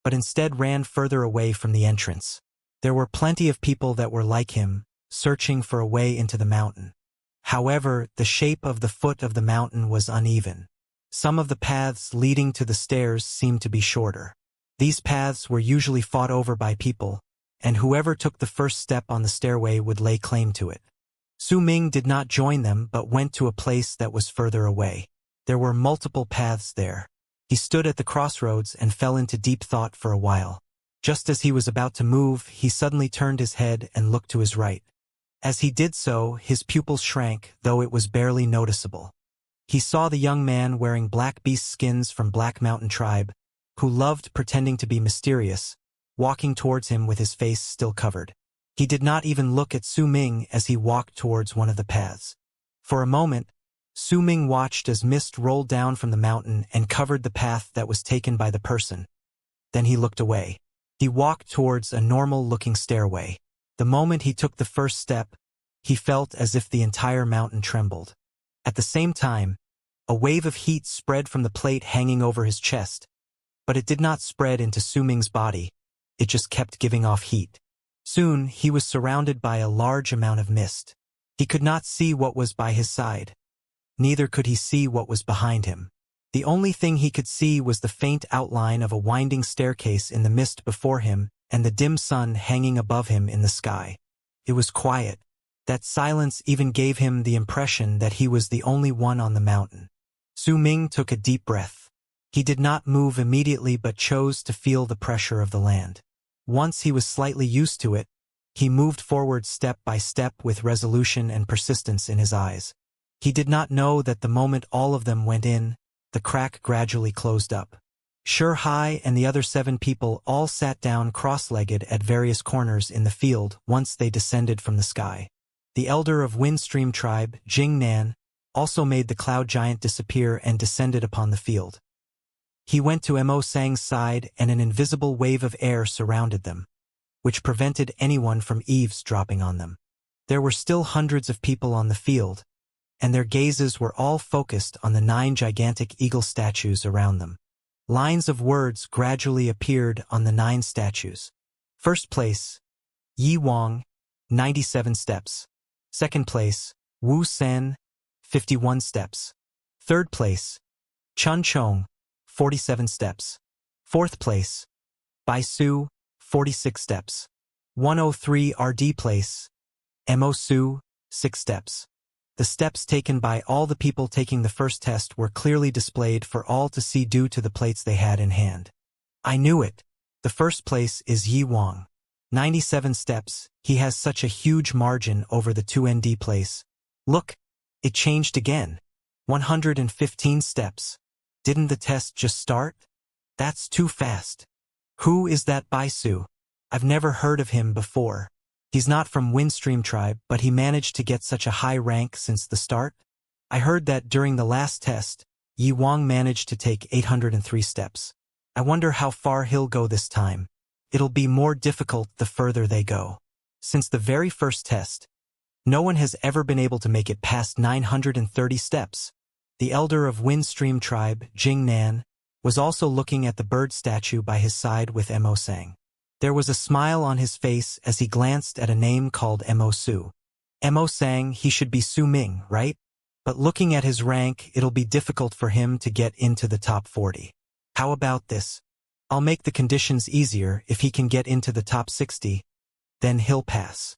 A: but instead ran further away from the entrance. There were plenty of people that were like him, searching for a way into the mountain. However, the shape of the foot of the mountain was uneven. Some of the paths leading to the stairs seemed to be shorter. These paths were usually fought over by people, and whoever took the first step on the stairway would lay claim to it. Su Ming did not join them but went to a place that was further away. There were multiple paths there. He stood at the crossroads and fell into deep thought for a while. Just as he was about to move, he suddenly turned his head and looked to his right. As he did so, his pupils shrank, though it was barely noticeable. He saw the young man wearing black beast skins from Black Mountain Tribe, who loved pretending to be mysterious, walking towards him with his face still covered. He did not even look at Su Ming as he walked towards one of the paths. For a moment, Su Ming watched as mist rolled down from the mountain and covered the path that was taken by the person. Then he looked away. He walked towards a normal-looking stairway. The moment he took the first step, he felt as if the entire mountain trembled. At the same time, a wave of heat spread from the plate hanging over his chest, but it did not spread into Su Ming's body. It just kept giving off heat. Soon, he was surrounded by a large amount of mist. He could not see what was by his side. Neither could he see what was behind him. The only thing he could see was the faint outline of a winding staircase in the mist before him and the dim sun hanging above him in the sky. It was quiet. That silence even gave him the impression that he was the only one on the mountain. Su Ming took a deep breath. He did not move immediately but chose to feel the pressure of the land. Once he was slightly used to it, he moved forward step by step with resolution and persistence in his eyes. He did not know that the moment all of them went in, the crack gradually closed up. Xianxia and the other 7 people all sat down cross-legged at various corners in the field once they descended from the sky. The elder of Windstream tribe, Jing Nan, also made the cloud giant disappear and descended upon the field. He went to Mo Sang's side and an invisible wave of air surrounded them, which prevented anyone from eavesdropping on them. There were still hundreds of people on the field, and their gazes were all focused on the 9 gigantic eagle statues around them. Lines of words gradually appeared on the 9 statues. First place, Yi Wang, 97 steps. Second place, Wu San, 51 steps. Third place, Chen Chong, 47 steps. Fourth place, Bai Su, 46 steps. 103 RD place, Mo Su, 6 steps. The steps taken by all the people taking the first test were clearly displayed for all to see due to the plates they had in hand. I knew it. The first place is Yi Wang. 97 steps, he has such a huge margin over the 2 ND place. Look, it changed again. 115 steps. Didn't the test just start? That's too fast. Who is that Baisu? I've never heard of him before. He's not from Windstream tribe, but he managed to get such a high rank since the start. I heard that during the last test, Yi Wang managed to take 803 steps. I wonder how far he'll go this time. It'll be more difficult the further they go. Since the very first test, no one has ever been able to make it past 930 steps. The elder of Windstream tribe, Jingnan, was also looking at the bird statue by his side with Mo Sang. There was a smile on his face as he glanced at a name called Mo Su. Mo Sang, he should be Su Ming, right? But looking at his rank, it'll be difficult for him to get into the top 40. How about this? I'll make the conditions easier. If he can get into the top 60, then he'll pass.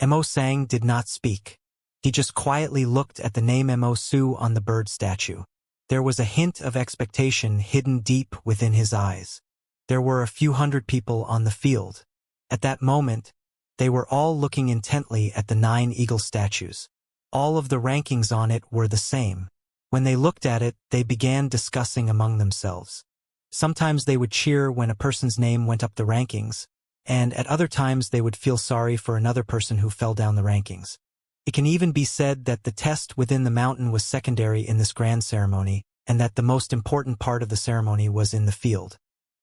A: Mo Sang did not speak. He just quietly looked at the name Mo Su on the bird statue. There was a hint of expectation hidden deep within his eyes. There were a few hundred people on the field. At that moment, they were all looking intently at the 9 eagle statues. All of the rankings on it were the same. When they looked at it, they began discussing among themselves. Sometimes they would cheer when a person's name went up the rankings, and at other times they would feel sorry for another person who fell down the rankings. It can even be said that the test within the mountain was secondary in this grand ceremony, and that the most important part of the ceremony was in the field.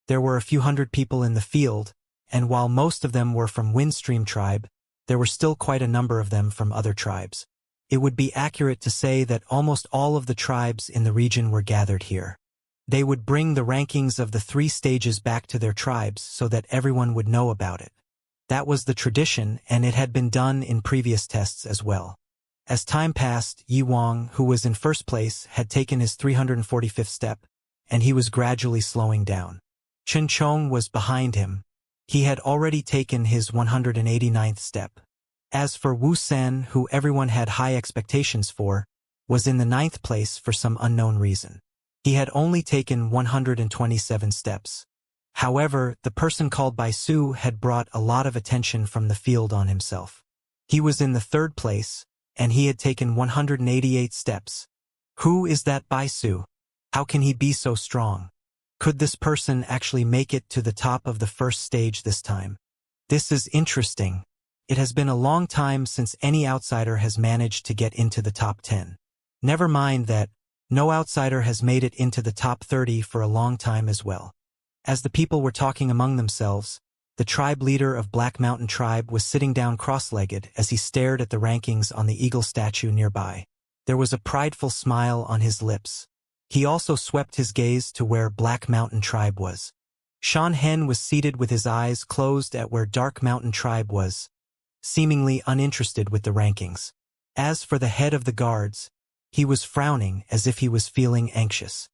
A: There were a few hundred people in the field, and while most of them were from Windstream tribe, there were still quite a number of them from other tribes. It would be accurate to say that almost all of the tribes in the region were gathered here. They would bring the rankings of the 3 stages back to their tribes so that everyone would know about it. That was the tradition, and it had been done in previous tests as well. As time passed, Yi Wang, who was in first place, had taken his 345th step, and he was gradually slowing down. Chen Chong was behind him. He had already taken his 189th step. As for Wu Sen, who everyone had high expectations for, was in the 9th place for some unknown reason. He had only taken 127 steps. However, the person called Baisu had brought a lot of attention from the field on himself. He was in the 3rd place, and he had taken 188 steps. Who is that Baisu? How can he be so strong? Could this person actually make it to the top of the first stage this time? This is interesting. It has been a long time since any outsider has managed to get into the top 10. Never mind that no outsider has made it into the top 30 for a long time as well. As the people were talking among themselves, the tribe leader of Black Mountain Tribe was sitting down cross-legged as he stared at the rankings on the eagle statue nearby. There was a prideful smile on his lips. He also swept his gaze to where Black Mountain Tribe was. Shan Hen was seated with his eyes closed at where Dark Mountain Tribe was, seemingly uninterested with the rankings. As for the head of the guards, he was frowning as if he was feeling anxious.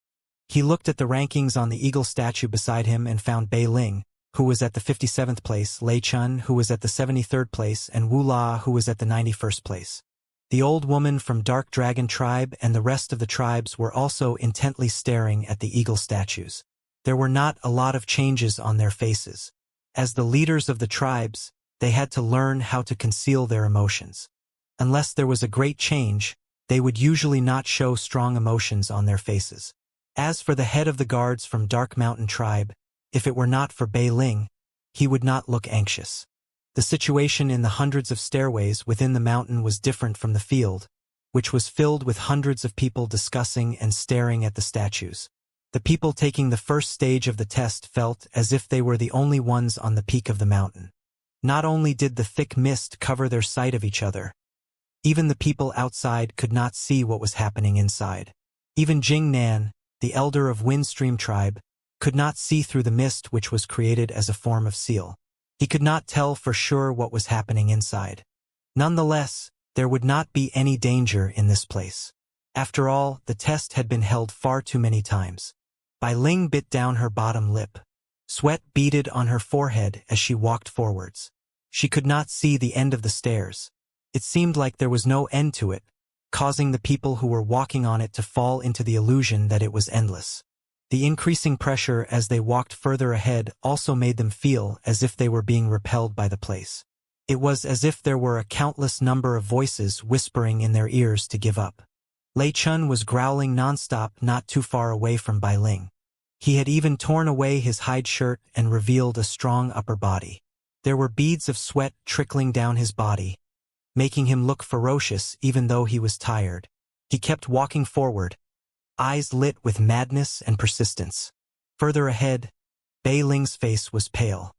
A: He looked at the rankings on the eagle statue beside him and found Bei Ling, who was at the 57th place, Lei Chun, who was at the 73rd place, and Wu La, who was at the 91st place. The old woman from Dark Dragon Tribe and the rest of the tribes were also intently staring at the eagle statues. There were not a lot of changes on their faces. As the leaders of the tribes, they had to learn how to conceal their emotions. Unless there was a great change, they would usually not show strong emotions on their faces. As for the head of the guards from Dark Mountain Tribe, if it were not for Bei Ling, he would not look anxious. The situation in the hundreds of stairways within the mountain was different from the field, which was filled with hundreds of people discussing and staring at the statues. The people taking the first stage of the test felt as if they were the only ones on the peak of the mountain. Not only did the thick mist cover their sight of each other, even the people outside could not see what was happening inside. Even Jing Nan, the elder of Windstream tribe, could not see through the mist which was created as a form of seal. He could not tell for sure what was happening inside. Nonetheless, there would not be any danger in this place. After all, the test had been held far too many times. Bai Ling bit down her bottom lip. Sweat beaded on her forehead as she walked forwards. She could not see the end of the stairs. It seemed like there was no end to it, causing the people who were walking on it to fall into the illusion that it was endless. The increasing pressure as they walked further ahead also made them feel as if they were being repelled by the place. It was as if there were a countless number of voices whispering in their ears to give up. Lei Chun was growling nonstop not too far away from Bai Ling. He had even torn away his hide shirt and revealed a strong upper body. There were beads of sweat trickling down his body, making him look ferocious even though he was tired. He kept walking forward, eyes lit with madness and persistence. Further ahead, Bai Ling's face was pale.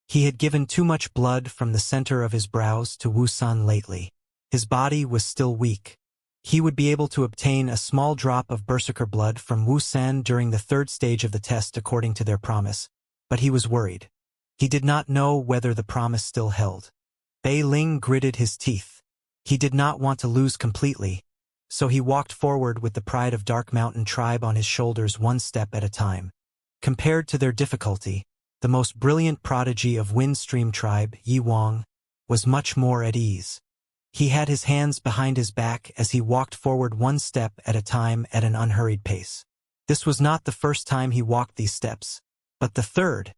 A: He had given too much blood from the center of his brows to Wusan lately. His body was still weak. He would be able to obtain a small drop of berserker blood from Wusan during the third stage of the test according to their promise, but he was worried. He did not know whether the promise still held. Bai Ling gritted his teeth. He did not want to lose completely, so he walked forward with the pride of Dark Mountain tribe on his shoulders one step at a time. Compared to their difficulty, the most brilliant prodigy of Windstream tribe, Yi Wang, was much more at ease. He had his hands behind his back as he walked forward one step at a time at an unhurried pace. This was not the first time he walked these steps, but the third.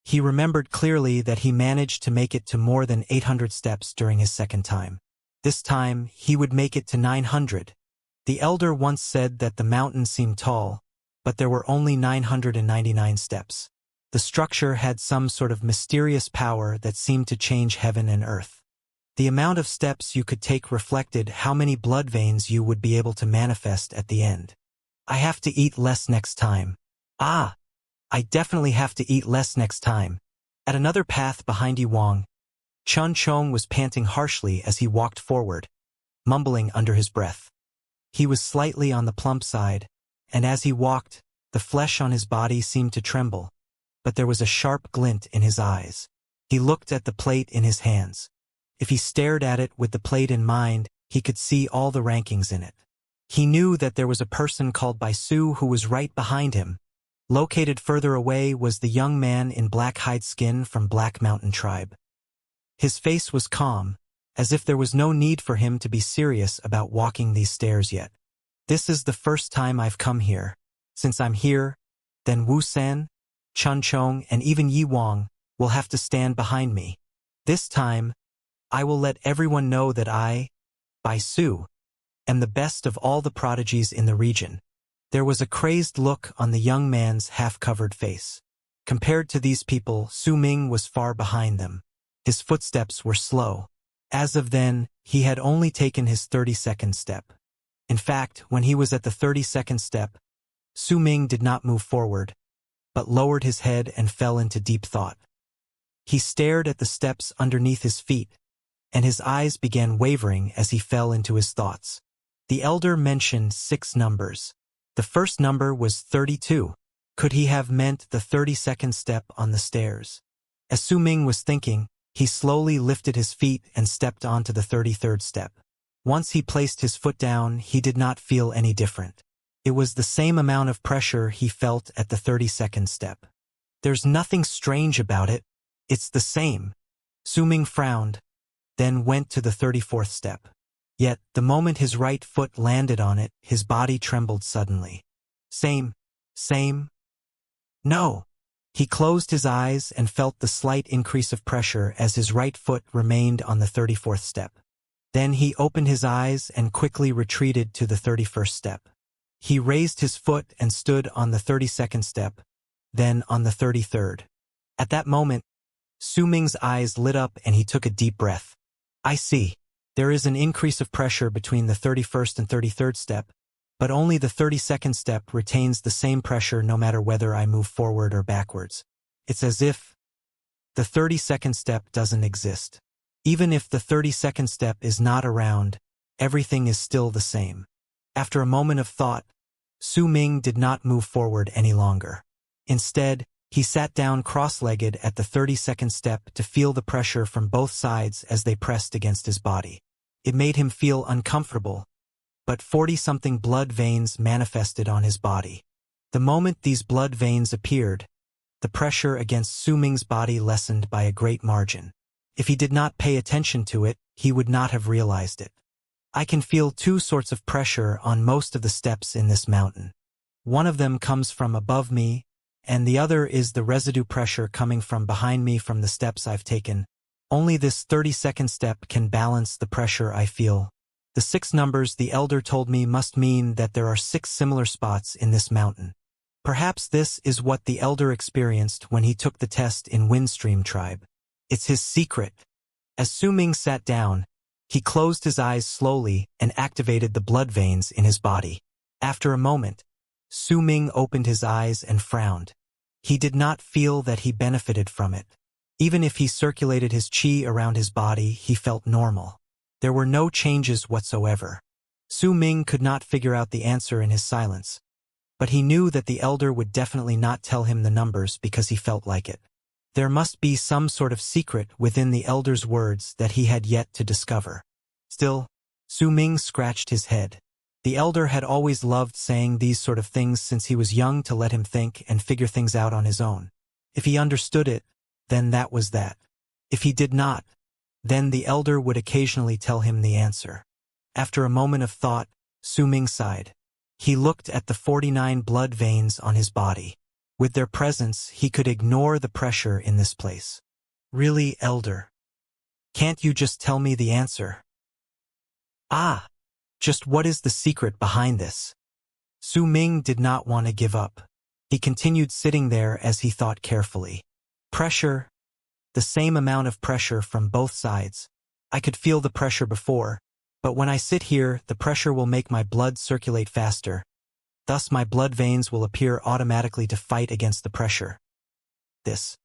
A: He remembered clearly that he managed to make it to more than 800 steps during his second time. This time, he would make it to 900. The elder once said that the mountain seemed tall, but there were only 999 steps. The structure had some sort of mysterious power that seemed to change heaven and earth. The amount of steps you could take reflected how many blood veins you would be able to manifest at the end. I have to eat less next time. I definitely have to eat less next time. At another path behind Yi Wang, Chun Chong was panting harshly as he walked forward, mumbling under his breath. He was slightly on the plump side, and as he walked, the flesh on his body seemed to tremble, but there was a sharp glint in his eyes. He looked at the plate in his hands. If he stared at it with the plate in mind, he could see all the rankings in it. He knew that there was a person called Baisu who was right behind him. Located further away was the young man in black hide skin from Black Mountain tribe. His face was calm, as if there was no need for him to be serious about walking these stairs yet. This is the first time I've come here. Since I'm here, then Wu San, Chun Chong, and even Yi Wang will have to stand behind me. This time, I will let everyone know that I, Baisu, am the best of all the prodigies in the region. There was a crazed look on the young man's half-covered face. Compared to these people, Su Ming was far behind them. His footsteps were slow. As of then, he had only taken his 32nd step. In fact, when he was at the 32nd step, Su Ming did not move forward, but lowered his head and fell into deep thought. He stared at the steps underneath his feet, and his eyes began wavering as he fell into his thoughts. The elder mentioned 6 numbers. The first number was 32. Could he have meant the 32nd step on the stairs? As Su Ming was thinking, he slowly lifted his feet and stepped onto the 33rd step. Once he placed his foot down, he did not feel any different. It was the same amount of pressure he felt at the 32nd step. There's nothing strange about it. It's the same. Su Ming frowned, then went to the 34th step. Yet, the moment his right foot landed on it, his body trembled suddenly. Same. No. He closed his eyes and felt the slight increase of pressure as his right foot remained on the 34th step. Then he opened his eyes and quickly retreated to the 31st step. He raised his foot and stood on the 32nd step, then on the 33rd. At that moment, Su Ming's eyes lit up and he took a deep breath. I see. There is an increase of pressure between the 31st and 33rd step, but only the 32nd step retains the same pressure no matter whether I move forward or backwards. It's as if the 32nd step doesn't exist. Even if the 32nd step is not around, everything is still the same. After a moment of thought, Su Ming did not move forward any longer. Instead, he sat down cross-legged at the 32nd step to feel the pressure from both sides as they pressed against his body. It made him feel uncomfortable, but 40-something blood veins manifested on his body. The moment these blood veins appeared, the pressure against Su Ming's body lessened by a great margin. If he did not pay attention to it, he would not have realized it. I can feel 2 sorts of pressure on most of the steps in this mountain. One of them comes from above me, and the other is the residue pressure coming from behind me from the steps I've taken. Only this 32nd step can balance the pressure I feel. The 6 numbers the elder told me must mean that there are 6 similar spots in this mountain. Perhaps this is what the elder experienced when he took the test in Windstream Tribe. It's his secret. As Su Ming sat down, he closed his eyes slowly and activated the blood veins in his body. After a moment, Su Ming opened his eyes and frowned. He did not feel that he benefited from it. Even if he circulated his qi around his body, he felt normal. There were no changes whatsoever. Su Ming could not figure out the answer in his silence, but he knew that the elder would definitely not tell him the numbers because he felt like it. There must be some sort of secret within the elder's words that he had yet to discover. Still, Su Ming scratched his head. The elder had always loved saying these sort of things since he was young to let him think and figure things out on his own. If he understood it, then that was that. If he did not, then the elder would occasionally tell him the answer. After a moment of thought, Su Ming sighed. He looked at the 49 blood veins on his body. With their presence, he could ignore the pressure in this place. Really, elder? Can't you just tell me the answer? Ah! Just what is the secret behind this? Su Ming did not want to give up. He continued sitting there as he thought carefully. Pressure. The same amount of pressure from both sides. I could feel the pressure before, but when I sit here, the pressure will make my blood circulate faster. Thus my blood veins will appear automatically to fight against the pressure. This.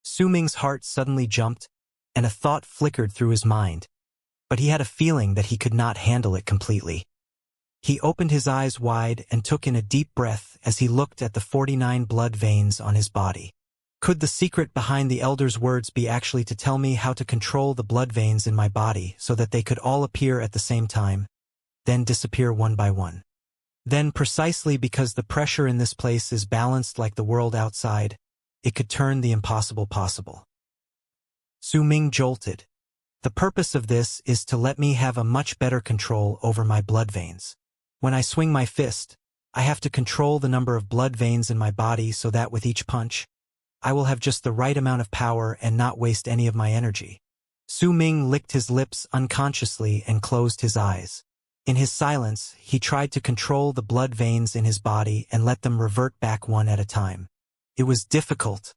A: Su Ming's heart suddenly jumped, and a thought flickered through his mind. But he had a feeling that he could not handle it completely. He opened his eyes wide and took in a deep breath as he looked at the 49 blood veins on his body. Could the secret behind the elder's words be actually to tell me how to control the blood veins in my body so that they could all appear at the same time, then disappear one by one? Then, precisely because the pressure in this place is balanced like the world outside, it could turn the impossible possible. Su Ming jolted. The purpose of this is to let me have a much better control over my blood veins. When I swing my fist, I have to control the number of blood veins in my body so that with each punch, I will have just the right amount of power and not waste any of my energy. Su Ming licked his lips unconsciously and closed his eyes. In his silence, he tried to control the blood veins in his body and let them revert back one at a time. It was difficult.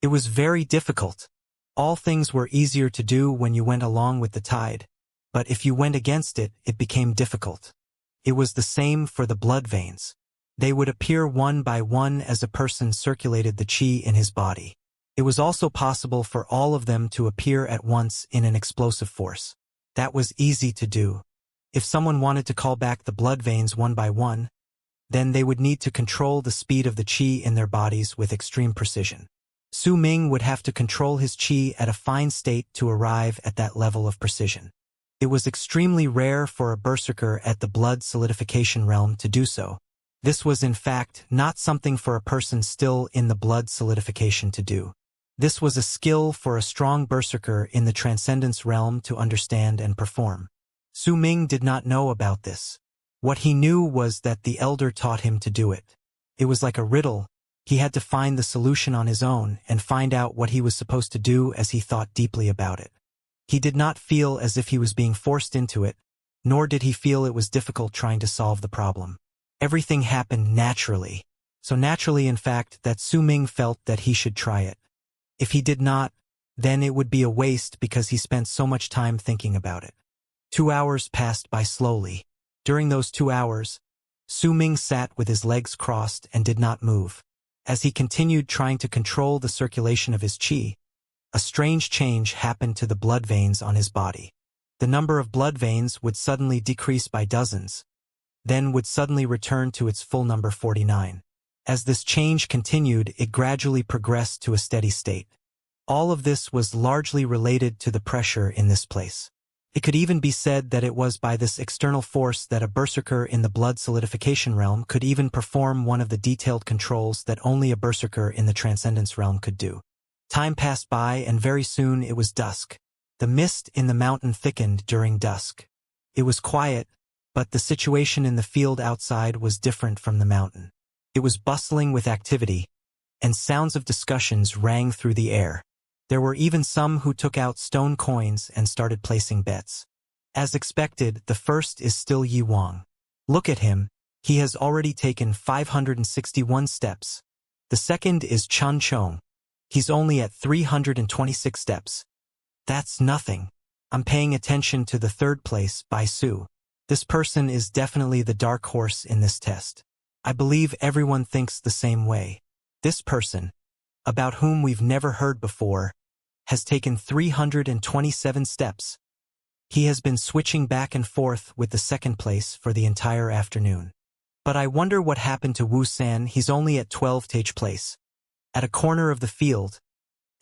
A: It was very difficult. All things were easier to do when you went along with the tide, but if you went against it, it became difficult. It was the same for the blood veins. They would appear one by one as a person circulated the qi in his body. It was also possible for all of them to appear at once in an explosive force. That was easy to do. If someone wanted to call back the blood veins one by one, then they would need to control the speed of the qi in their bodies with extreme precision. Su Ming would have to control his qi at a fine state to arrive at that level of precision. It was extremely rare for a berserker at the blood solidification realm to do so. This was in fact not something for a person still in the blood solidification to do. This was a skill for a strong berserker in the transcendence realm to understand and perform. Su Ming did not know about this. What he knew was that the elder taught him to do it. It was like a riddle. He had to find the solution on his own and find out what he was supposed to do as he thought deeply about it. He did not feel as if he was being forced into it, nor did he feel it was difficult trying to solve the problem. Everything happened naturally. So naturally, in fact, that Su Ming felt that he should try it. If he did not, then it would be a waste because he spent so much time thinking about it. 2 hours passed by slowly. During those 2 hours, Su Ming sat with his legs crossed and did not move. As he continued trying to control the circulation of his qi, a strange change happened to the blood veins on his body. The number of blood veins would suddenly decrease by dozens, then would suddenly return to its full number 49. As this change continued, it gradually progressed to a steady state. All of this was largely related to the pressure in this place. It could even be said that it was by this external force that a berserker in the blood solidification realm could even perform one of the detailed controls that only a berserker in the transcendence realm could do. Time passed by and very soon it was dusk. The mist in the mountain thickened during dusk. It was quiet, but the situation in the field outside was different from the mountain. It was bustling with activity, and sounds of discussions rang through the air. There were even some who took out stone coins and started placing bets. As expected, the first is still Yi Wang. Look at him, he has already taken 561 steps. The second is Chun Chong. He's only at 326 steps. That's nothing. I'm paying attention to the third place, Bai Su. This person is definitely the dark horse in this test. I believe everyone thinks the same way. This person, about whom we've never heard before, has taken 327 steps. He has been switching back and forth with the second place for the entire afternoon. But I wonder what happened to Wu San. He's only at 12th place. At a corner of the field,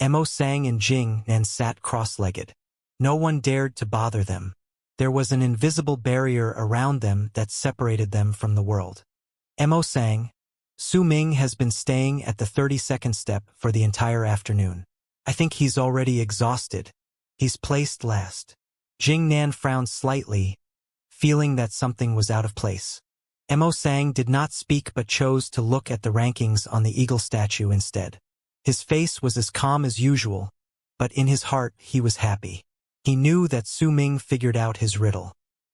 A: Mo Sang and Jing Nan sat cross-legged. No one dared to bother them. There was an invisible barrier around them that separated them from the world. Mo Sang, Su Ming has been staying at the 32nd step for the entire afternoon. I think he's already exhausted. He's placed last. Jing Nan frowned slightly, feeling that something was out of place. Mo Sang did not speak but chose to look at the rankings on the eagle statue instead. His face was as calm as usual, but in his heart he was happy. He knew that Su Ming figured out his riddle.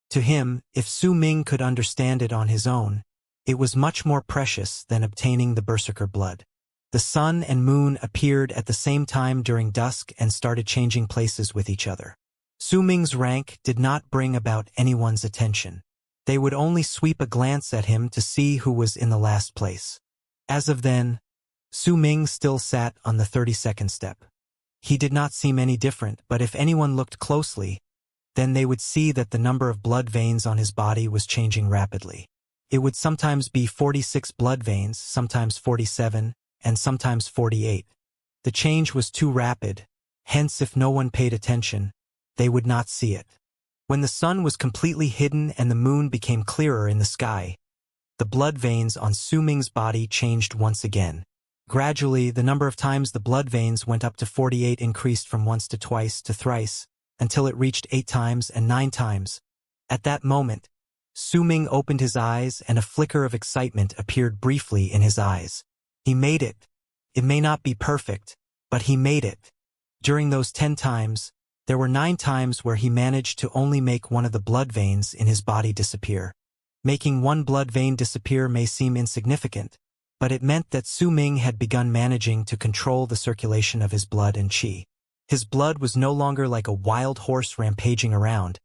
A: To him, if Su Ming could understand it on his own, it was much more precious than obtaining the berserker blood. The sun and moon appeared at the same time during dusk and started changing places with each other. Su Ming's rank did not bring about anyone's attention. They would only sweep a glance at him to see who was in the last place. As of then, Su Ming still sat on the 32nd step. He did not seem any different, but if anyone looked closely, then they would see that the number of blood veins on his body was changing rapidly. It would sometimes be 46 blood veins, sometimes 47, and sometimes 48. The change was too rapid, hence if no one paid attention, they would not see it. When the sun was completely hidden and the moon became clearer in the sky, the blood veins on Su Ming's body changed once again. Gradually, the number of times the blood veins went up to 48 increased from once to twice to thrice, until it reached 8 times and 9 times. At that moment, Su Ming opened his eyes and a flicker of excitement appeared briefly in his eyes. He made it. It may not be perfect, but he made it. During those 10 times, there were 9 times where he managed to only make one of the blood veins in his body disappear. Making one blood vein disappear may seem insignificant, but it meant that Su Ming had begun managing to control the circulation of his blood and qi. His blood was no longer like a wild horse rampaging around.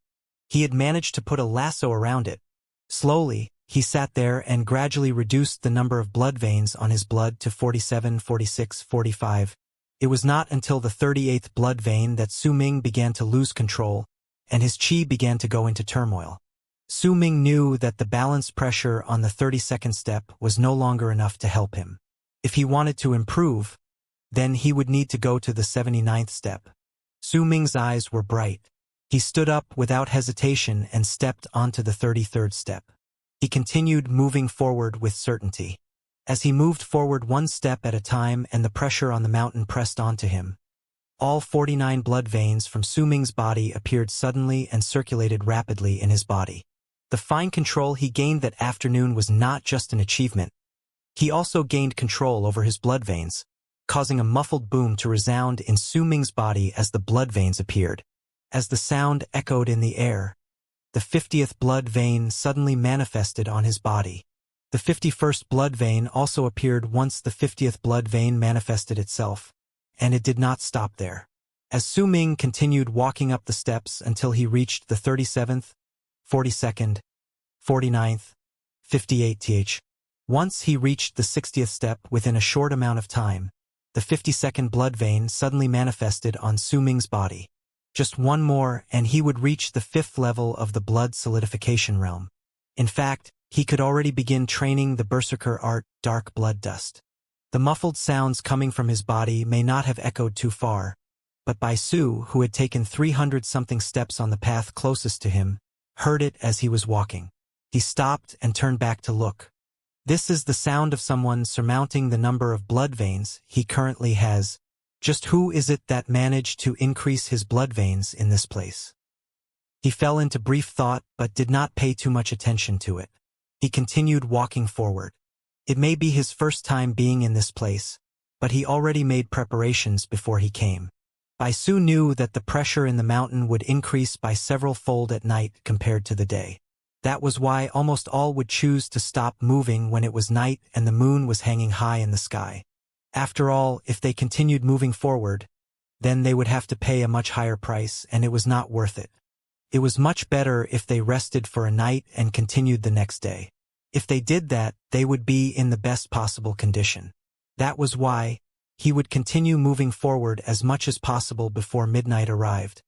A: He had managed to put a lasso around it. Slowly, he sat there and gradually reduced the number of blood veins on his blood to 47, 46, 45. It was not until the 38th blood vein that Su Ming began to lose control, and his qi began to go into turmoil. Su Ming knew that the balance pressure on the 32nd step was no longer enough to help him. If he wanted to improve, then he would need to go to the 79th step. Su Ming's eyes were bright. He stood up without hesitation and stepped onto the 33rd step. He continued moving forward with certainty. As he moved forward one step at a time and the pressure on the mountain pressed onto him, all 49 blood veins from Su Ming's body appeared suddenly and circulated rapidly in his body. The fine control he gained that afternoon was not just an achievement. He also gained control over his blood veins, causing a muffled boom to resound in Su Ming's body as the blood veins appeared. As the sound echoed in the air, the 50th blood vein suddenly manifested on his body. The 51st blood vein also appeared once the 50th blood vein manifested itself, and it did not stop there. As Su Ming continued walking up the steps until he reached the 37th, 42nd, 49th, 58th. Once he reached the 60th step within a short amount of time, the 52nd blood vein suddenly manifested on Su Ming's body. Just one more and he would reach the 5th level of the blood solidification realm. In fact, he could already begin training the berserker art, dark blood dust. The muffled sounds coming from his body may not have echoed too far, but Bai Su, who had taken 300-something steps on the path closest to him, heard it as he was walking. He stopped and turned back to look. This is the sound of someone surmounting the number of blood veins he currently has. Just who is it that managed to increase his blood veins in this place? He fell into brief thought but did not pay too much attention to it. He continued walking forward. It may be his first time being in this place, but he already made preparations before he came. Bai Su knew that the pressure in the mountain would increase by several-fold at night compared to the day. That was why almost all would choose to stop moving when it was night and the moon was hanging high in the sky. After all, if they continued moving forward, then they would have to pay a much higher price, and it was not worth it. It was much better if they rested for a night and continued the next day. If they did that, they would be in the best possible condition. That was why he would continue moving forward as much as possible before midnight arrived,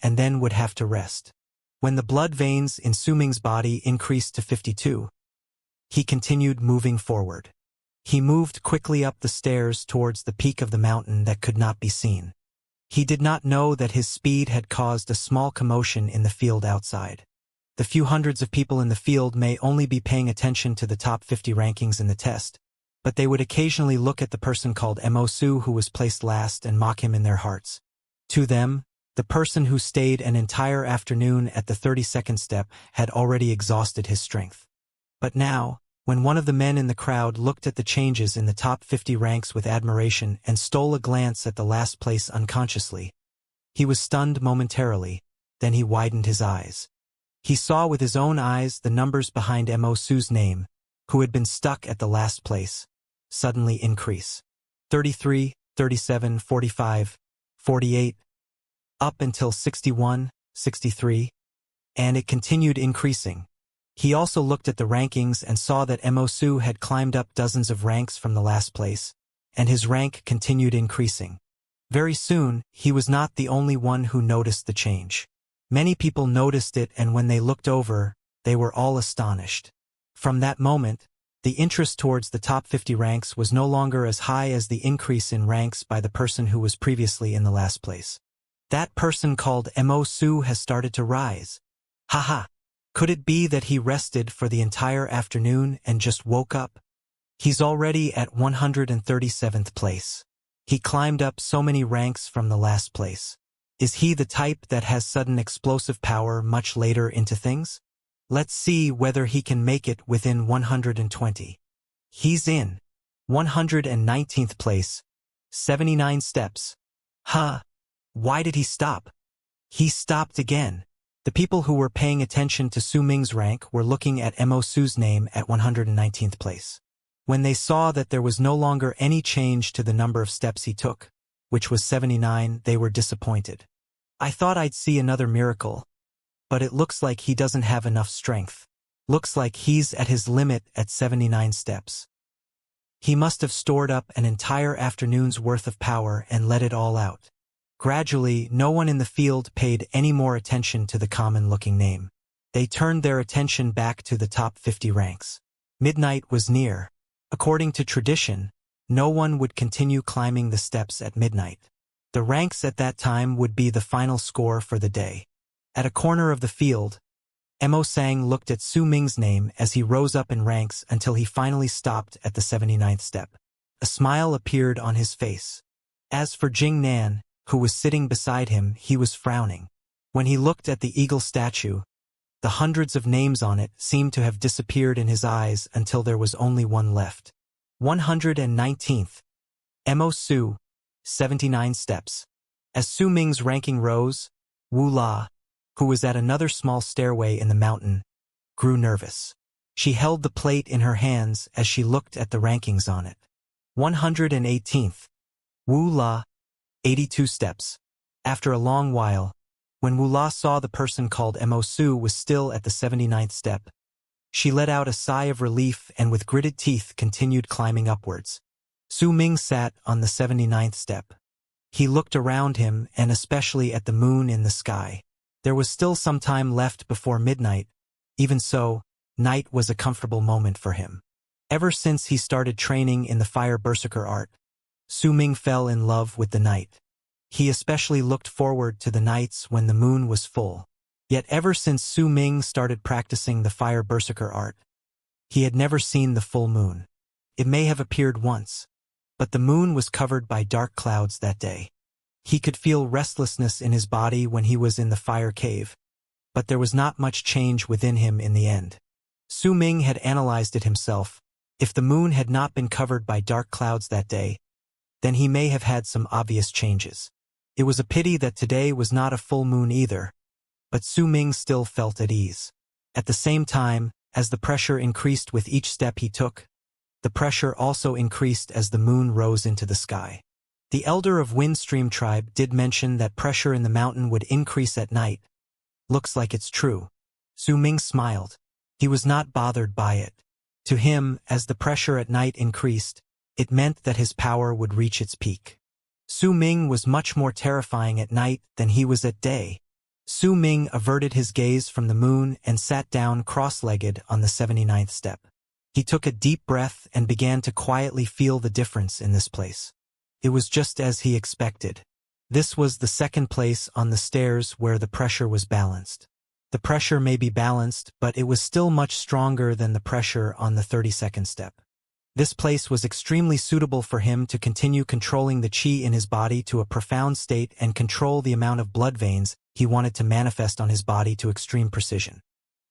A: and then would have to rest. When the blood veins in Su Ming's body increased to 52, he continued moving forward. He moved quickly up the stairs towards the peak of the mountain that could not be seen. He did not know that his speed had caused a small commotion in the field outside. The few hundreds of people in the field may only be paying attention to the top 50 rankings in the test, but they would occasionally look at the person called Mo Su who was placed last and mock him in their hearts. To them, the person who stayed an entire afternoon at the 32nd step had already exhausted his strength. But now, when one of the men in the crowd looked at the changes in the top 50 ranks with admiration and stole a glance at the last place unconsciously, he was stunned momentarily, then he widened his eyes. He saw with his own eyes the numbers behind Mo Su's name, who had been stuck at the last place, suddenly increase. 33, 37, 45, 48, up until 61, 63, and it continued increasing. He also looked at the rankings and saw that Mo Su had climbed up dozens of ranks from the last place, and his rank continued increasing. Very soon, he was not the only one who noticed the change. Many people noticed it, and when they looked over, they were all astonished. From that moment, the interest towards the top 50 ranks was no longer as high as the increase in ranks by the person who was previously in the last place. That person called Mo Su has started to rise. Haha! Could it be that he rested for the entire afternoon and just woke up? He's already at 137th place. He climbed up so many ranks from the last place. Is he the type that has sudden explosive power much later into things? Let's see whether he can make it within 120. He's in 119th place, 79 steps. Huh? Why did he stop? He stopped again. The people who were paying attention to Su Ming's rank were looking at Mo Su's name at 119th place. When they saw that there was no longer any change to the number of steps he took, which was 79, they were disappointed. I thought I'd see another miracle, but it looks like he doesn't have enough strength. Looks like he's at his limit at 79 steps. He must have stored up an entire afternoon's worth of power and let it all out. Gradually, no one in the field paid any more attention to the common-looking name. They turned their attention back to the top 50 ranks. Midnight was near. According to tradition, no one would continue climbing the steps at midnight. The ranks at that time would be the final score for the day. At a corner of the field, Mo Sang looked at Su Ming's name as he rose up in ranks until he finally stopped at the 79th step. A smile appeared on his face. As for Jing Nan, who was sitting beside him, he was frowning. When he looked at the eagle statue, the hundreds of names on it seemed to have disappeared in his eyes until there was only one left. 119th. Mo Su, 79 steps. As Su Ming's ranking rose, Wu La, who was at another small stairway in the mountain, grew nervous. She held the plate in her hands as she looked at the rankings on it. 118th. Wu La, 82 steps. After a long while, when Wu La saw the person called Mo Su was still at the 79th step, she let out a sigh of relief and with gritted teeth continued climbing upwards. Su Ming sat on the 79th step. He looked around him and especially at the moon in the sky. There was still some time left before midnight. Even so, night was a comfortable moment for him. Ever since he started training in the fire berserker art, Su Ming fell in love with the night. He especially looked forward to the nights when the moon was full. Yet ever since Su Ming started practicing the fire berserker art, he had never seen the full moon. It may have appeared once, but the moon was covered by dark clouds that day. He could feel restlessness in his body when he was in the fire cave, but there was not much change within him in the end. Su Ming had analyzed it himself. If the moon had not been covered by dark clouds that day, then he may have had some obvious changes. It was a pity that today was not a full moon either, but Su Ming still felt at ease. At the same time, as the pressure increased with each step he took, the pressure also increased as the moon rose into the sky. The elder of Windstream tribe did mention that pressure in the mountain would increase at night. Looks like it's true. Su Ming smiled. He was not bothered by it. To him, as the pressure at night increased, it meant that his power would reach its peak. Su Ming was much more terrifying at night than he was at day. Su Ming averted his gaze from the moon and sat down cross-legged on the 79th step. He took a deep breath and began to quietly feel the difference in this place. It was just as he expected. This was the second place on the stairs where the pressure was balanced. The pressure may be balanced, but it was still much stronger than the pressure on the 32nd step. This place was extremely suitable for him to continue controlling the qi in his body to a profound state and control the amount of blood veins he wanted to manifest on his body to extreme precision.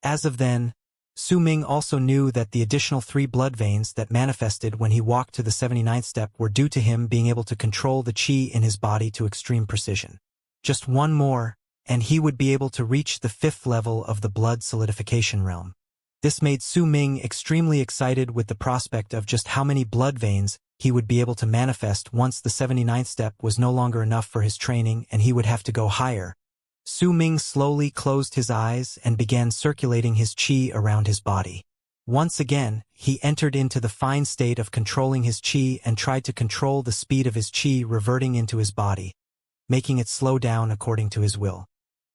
A: As of then, Su Ming also knew that the additional 3 blood veins that manifested when he walked to the 79th step were due to him being able to control the qi in his body to extreme precision. Just one more, and he would be able to reach the 5th level of the blood solidification realm. This made Su Ming extremely excited with the prospect of just how many blood veins he would be able to manifest once the 79th step was no longer enough for his training and he would have to go higher. Su Ming slowly closed his eyes and began circulating his qi around his body. Once again, he entered into the fine state of controlling his qi and tried to control the speed of his qi reverting into his body, making it slow down according to his will.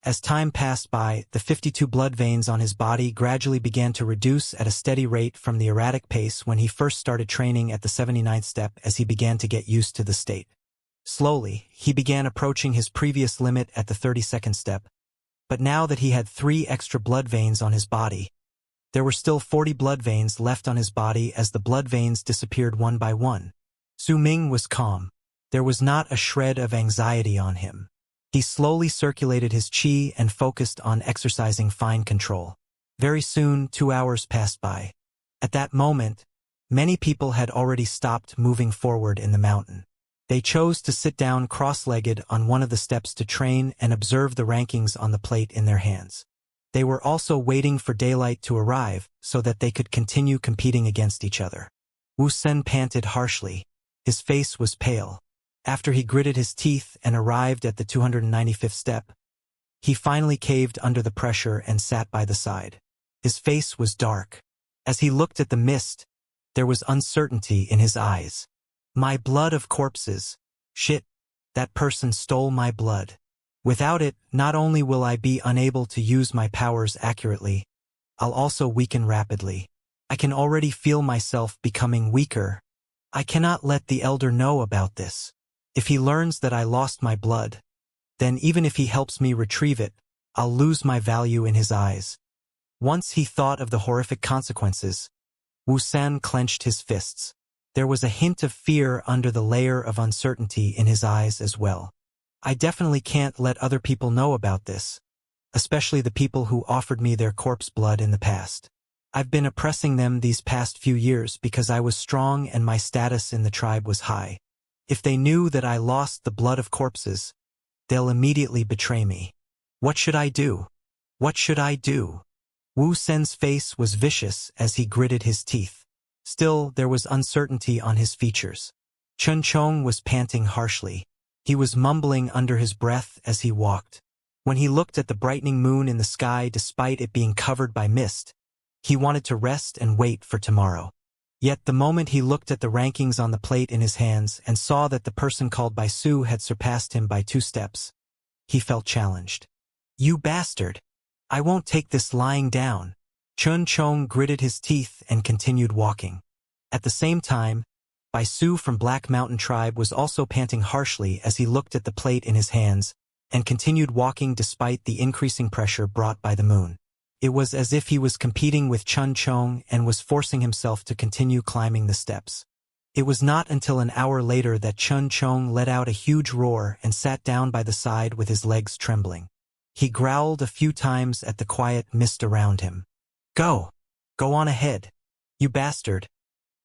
A: As time passed by, the 52 blood veins on his body gradually began to reduce at a steady rate from the erratic pace when he first started training at the 79th step as he began to get used to the state. Slowly, he began approaching his previous limit at the 32nd step, but now that he had 3 extra blood veins on his body, there were still 40 blood veins left on his body as the blood veins disappeared one by one. Su Ming was calm. There was not a shred of anxiety on him. He slowly circulated his qi and focused on exercising fine control. Very soon, 2 hours passed by. At that moment, many people had already stopped moving forward in the mountain. They chose to sit down cross-legged on one of the steps to train and observe the rankings on the plate in their hands. They were also waiting for daylight to arrive so that they could continue competing against each other. Wu Sen panted harshly. His face was pale. After he gritted his teeth and arrived at the 295th step, he finally caved under the pressure and sat by the side. His face was dark. As he looked at the mist, there was uncertainty in his eyes. My blood of corpses. Shit, that person stole my blood. Without it, not only will I be unable to use my powers accurately, I'll also weaken rapidly. I can already feel myself becoming weaker. I cannot let the elder know about this. If he learns that I lost my blood, then even if he helps me retrieve it, I'll lose my value in his eyes. Once he thought of the horrific consequences, Wu San clenched his fists. There was a hint of fear under the layer of uncertainty in his eyes as well. I definitely can't let other people know about this, especially the people who offered me their corpse blood in the past. I've been oppressing them these past few years because I was strong and my status in the tribe was high. If they knew that I lost the blood of corpses, they'll immediately betray me. What should I do? What should I do? Wu Sen's face was vicious as he gritted his teeth. Still, there was uncertainty on his features. Chun Chong was panting harshly. He was mumbling under his breath as he walked. When he looked at the brightening moon in the sky despite it being covered by mist, he wanted to rest and wait for tomorrow. Yet the moment he looked at the rankings on the plate in his hands and saw that the person called by Su had surpassed him by 2 steps, he felt challenged. You bastard! I won't take this lying down. Chun Chong gritted his teeth and continued walking. At the same time, Bai Su from Black Mountain Tribe was also panting harshly as he looked at the plate in his hands and continued walking despite the increasing pressure brought by the moon. It was as if he was competing with Chun Chong and was forcing himself to continue climbing the steps. It was not until an hour later that Chun Chong let out a huge roar and sat down by the side with his legs trembling. He growled a few times at the quiet mist around him. Go! Go on ahead. You bastard.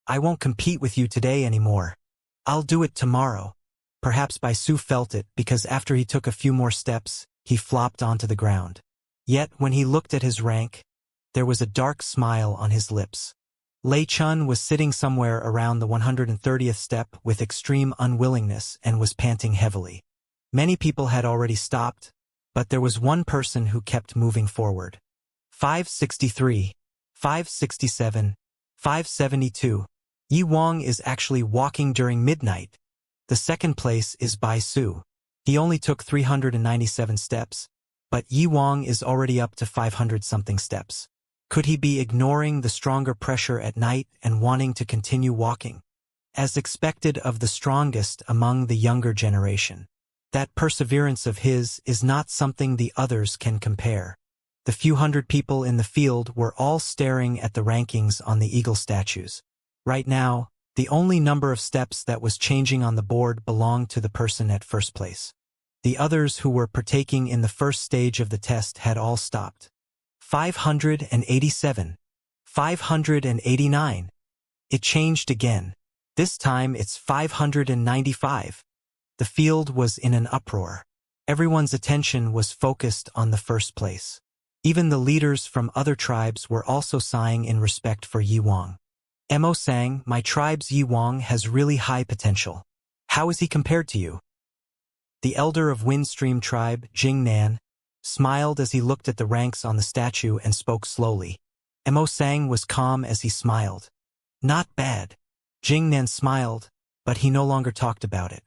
A: I won't compete with you today anymore. I'll do it tomorrow. Perhaps Baisu felt it because after he took a few more steps, he flopped onto the ground. Yet when he looked at his rank, there was a dark smile on his lips. Lei Chun was sitting somewhere around the 130th step with extreme unwillingness and was panting heavily. Many people had already stopped, but there was one person who kept moving forward. 563, 567, 572. Yi Wang is actually walking during midnight. The second place is Bai Su. He only took 397 steps, but Yi Wang is already up to 500-something steps. Could he be ignoring the stronger pressure at night and wanting to continue walking? As expected of the strongest among the younger generation, that perseverance of his is not something the others can compare. The few hundred people in the field were all staring at the rankings on the eagle statues. Right now, the only number of steps that was changing on the board belonged to the person at first place. The others who were partaking in the first stage of the test had all stopped. 587, 589. It changed again. This time it's 595. The field was in an uproar. Everyone's attention was focused on the first place. Even the leaders from other tribes were also sighing in respect for Yi Wang. Mo sang, "My tribe's Yi Wang has really high potential. How is he compared to you?" The elder of Windstream tribe, Jing Nan, smiled as he looked at the ranks on the statue and spoke slowly. Mo sang was calm as he smiled. "Not bad." Jing Nan smiled, but he no longer talked about it.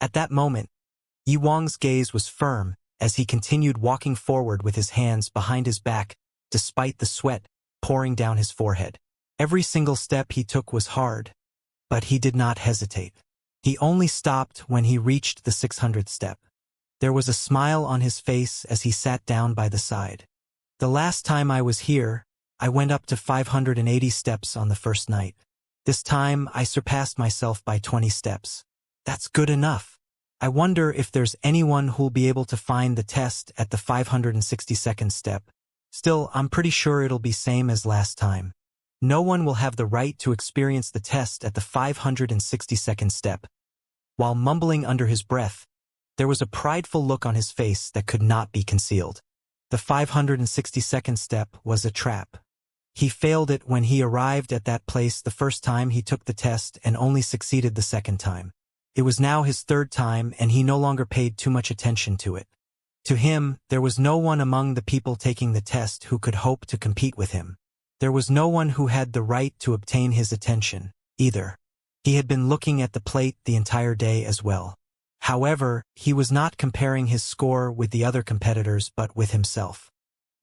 A: At that moment, Yi Wang's gaze was firm as he continued walking forward with his hands behind his back, despite the sweat pouring down his forehead. Every single step he took was hard, but he did not hesitate. He only stopped when he reached the 600th step. There was a smile on his face as he sat down by the side. "The last time I was here, I went up to 580 steps on the first night. This time I surpassed myself by 20 steps. That's good enough. I wonder if there's anyone who'll be able to find the test at the 562nd step. Still, I'm pretty sure it'll be same as last time. No one will have the right to experience the test at the 562nd step." While mumbling under his breath, there was a prideful look on his face that could not be concealed. The 562nd step was a trap. He failed it when he arrived at that place the first time he took the test and only succeeded the second time. It was now his third time and he no longer paid too much attention to it. To him, there was no one among the people taking the test who could hope to compete with him. There was no one who had the right to obtain his attention, either. He had been looking at the plate the entire day as well. However, he was not comparing his score with the other competitors but with himself.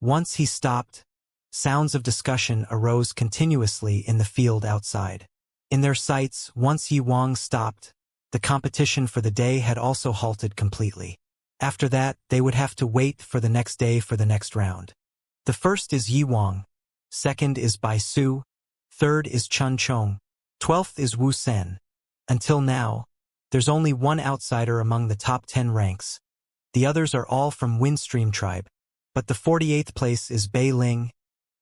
A: Once he stopped, sounds of discussion arose continuously in the field outside. In their sights, once Yi Wang stopped, the competition for the day had also halted completely. After that, they would have to wait for the next day for the next round. The first is Yi Wang, second is Bai Su, third is Chun Chong, 12th is Wu Sen. Until now, there's only one outsider among the top 10 ranks. The others are all from Windstream tribe, but the 48th place is Bei Ling,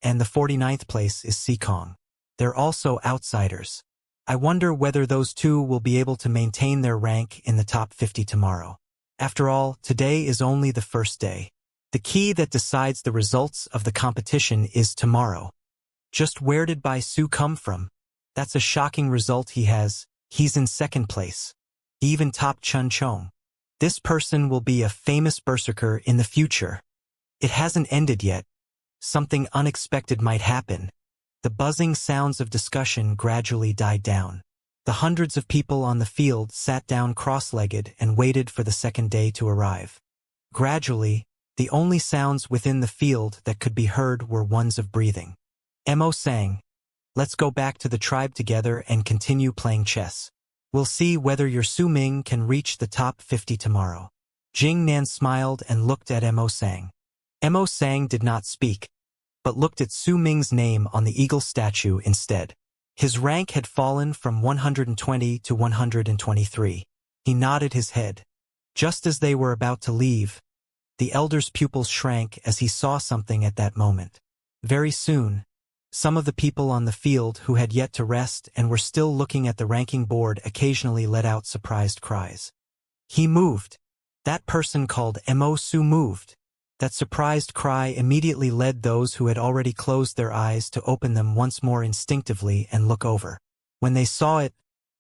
A: and the 49th place is Sikong. They're also outsiders. I wonder whether those two will be able to maintain their rank in the top 50 tomorrow. After all, today is only the first day. The key that decides the results of the competition is tomorrow. Just where did Bai Su come from? That's a shocking result he has. He's in second place. He even topped Chun Chong. This person will be a famous berserker in the future. It hasn't ended yet. Something unexpected might happen. The buzzing sounds of discussion gradually died down. The hundreds of people on the field sat down cross-legged and waited for the second day to arrive. Gradually, the only sounds within the field that could be heard were ones of breathing. Mo sang, "Let's go back to the tribe together and continue playing chess. We'll see whether your Su Ming can reach the top 50 tomorrow." Jing Nan smiled and looked at Mo Sang. Mo Sang did not speak, but looked at Su Ming's name on the eagle statue instead. His rank had fallen from 120 to 123. He nodded his head. Just as they were about to leave, the elder's pupils shrank as he saw something at that moment. Very soon, some of the people on the field who had yet to rest and were still looking at the ranking board occasionally let out surprised cries. He moved. That person called Mo Su moved. That surprised cry immediately led those who had already closed their eyes to open them once more instinctively and look over. When they saw it,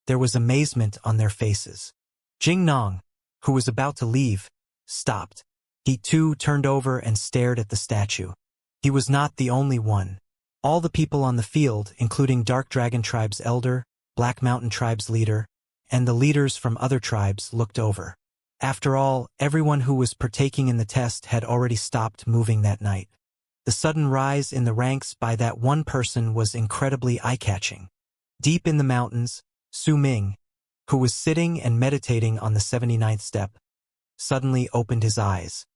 A: there was amazement on their faces. Jing Nong, who was about to leave, stopped. He too turned over and stared at the statue. He was not the only one. All the people on the field, including Dark Dragon Tribe's elder, Black Mountain Tribe's leader, and the leaders from other tribes looked over. After all, everyone who was partaking in the test had already stopped moving that night. The sudden rise in the ranks by that one person was incredibly eye-catching. Deep in the mountains, Su Ming, who was sitting and meditating on the 79th step, suddenly opened his eyes.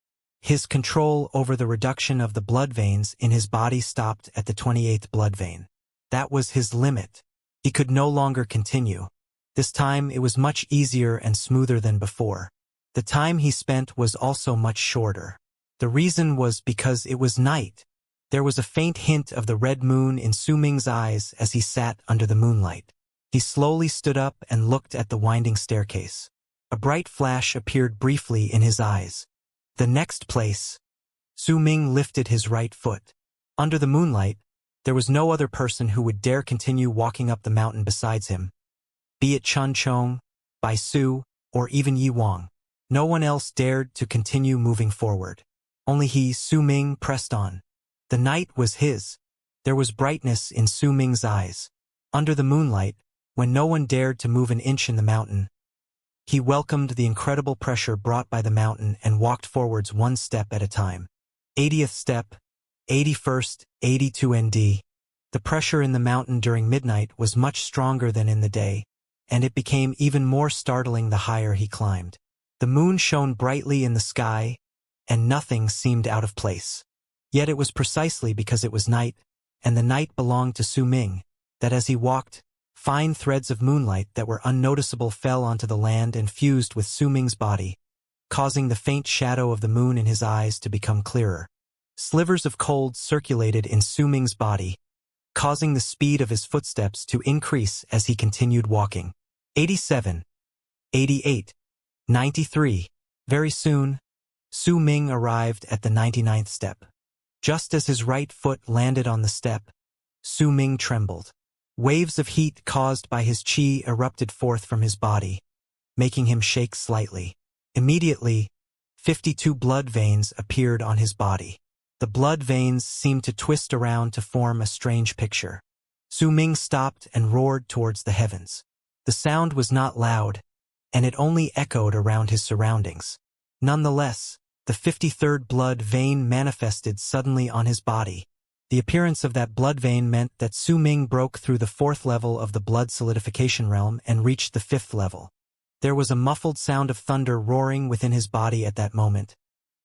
A: His control over the reduction of the blood veins in his body stopped at the 28th blood vein. That was his limit. He could no longer continue. This time it was much easier and smoother than before. The time he spent was also much shorter. The reason was because it was night. There was a faint hint of the red moon in Su Ming's eyes as he sat under the moonlight. He slowly stood up and looked at the winding staircase. A bright flash appeared briefly in his eyes. The next place. Su Ming lifted his right foot. Under the moonlight, there was no other person who would dare continue walking up the mountain besides him. Be it Chun Chong, Bai Su, or even Yi Wang. No one else dared to continue moving forward. Only he, Su Ming, pressed on. The night was his. There was brightness in Su Ming's eyes. Under the moonlight, when no one dared to move an inch in the mountain, he welcomed the incredible pressure brought by the mountain and walked forwards one step at a time. 80th step, 81st, 82 ND. The pressure in the mountain during midnight was much stronger than in the day, and it became even more startling the higher he climbed. The moon shone brightly in the sky, and nothing seemed out of place. Yet it was precisely because it was night, and the night belonged to Su Ming, that as he walked, fine threads of moonlight that were unnoticeable fell onto the land and fused with Su Ming's body, causing the faint shadow of the moon in his eyes to become clearer. Slivers of cold circulated in Su Ming's body, causing the speed of his footsteps to increase as he continued walking. 87. 88. 93. Very soon, Su Ming arrived at the 99th step. Just as his right foot landed on the step, Su Ming trembled. Waves of heat caused by his qi erupted forth from his body, making him shake slightly. Immediately, 52 blood veins appeared on his body. The blood veins seemed to twist around to form a strange picture. Su Ming stopped and roared towards the heavens. The sound was not loud, and it only echoed around his surroundings. Nonetheless, the 53rd blood vein manifested suddenly on his body. The appearance of that blood vein meant that Su Ming broke through the 4th level of the blood solidification realm and reached the 5th level. There was a muffled sound of thunder roaring within his body at that moment,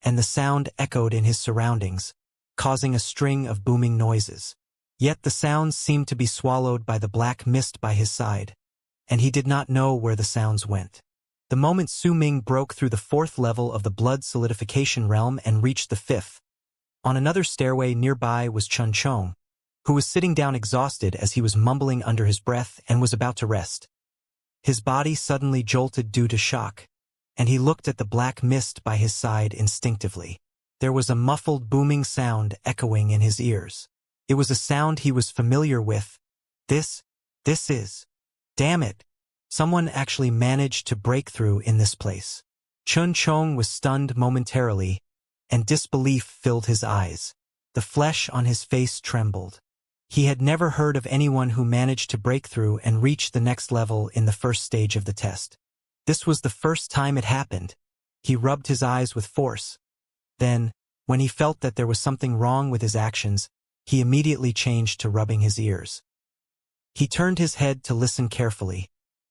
A: and the sound echoed in his surroundings, causing a string of booming noises. Yet the sounds seemed to be swallowed by the black mist by his side, and he did not know where the sounds went. The moment Su Ming broke through the 4th level of the blood solidification realm and reached the 5th, on another stairway nearby was Chun Chong, who was sitting down exhausted as he was mumbling under his breath and was about to rest. His body suddenly jolted due to shock, and he looked at the black mist by his side instinctively. There was a muffled booming sound echoing in his ears. It was a sound he was familiar with. This is... Damn it! Someone actually managed to break through in this place. Chun Chong was stunned momentarily, and disbelief filled his eyes. The flesh on his face trembled. He had never heard of anyone who managed to break through and reach the next level in the first stage of the test. This was the first time it happened. He rubbed his eyes with force. Then, when he felt that there was something wrong with his actions, he immediately changed to rubbing his ears. He turned his head to listen carefully,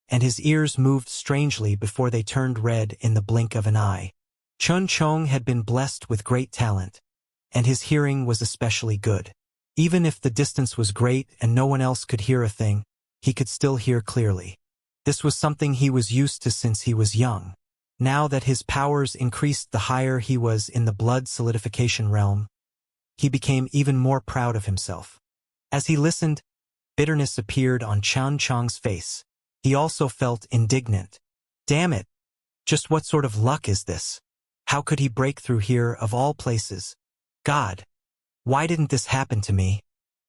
A: and his ears moved strangely before they turned red in the blink of an eye. Chun Chong had been blessed with great talent, and his hearing was especially good. Even if the distance was great and no one else could hear a thing, he could still hear clearly. This was something he was used to since he was young. Now that his powers increased the higher he was in the blood solidification realm, he became even more proud of himself. As he listened, bitterness appeared on Chun Chong's face. He also felt indignant. Damn it! Just what sort of luck is this? How could he break through here of all places? God, why didn't this happen to me?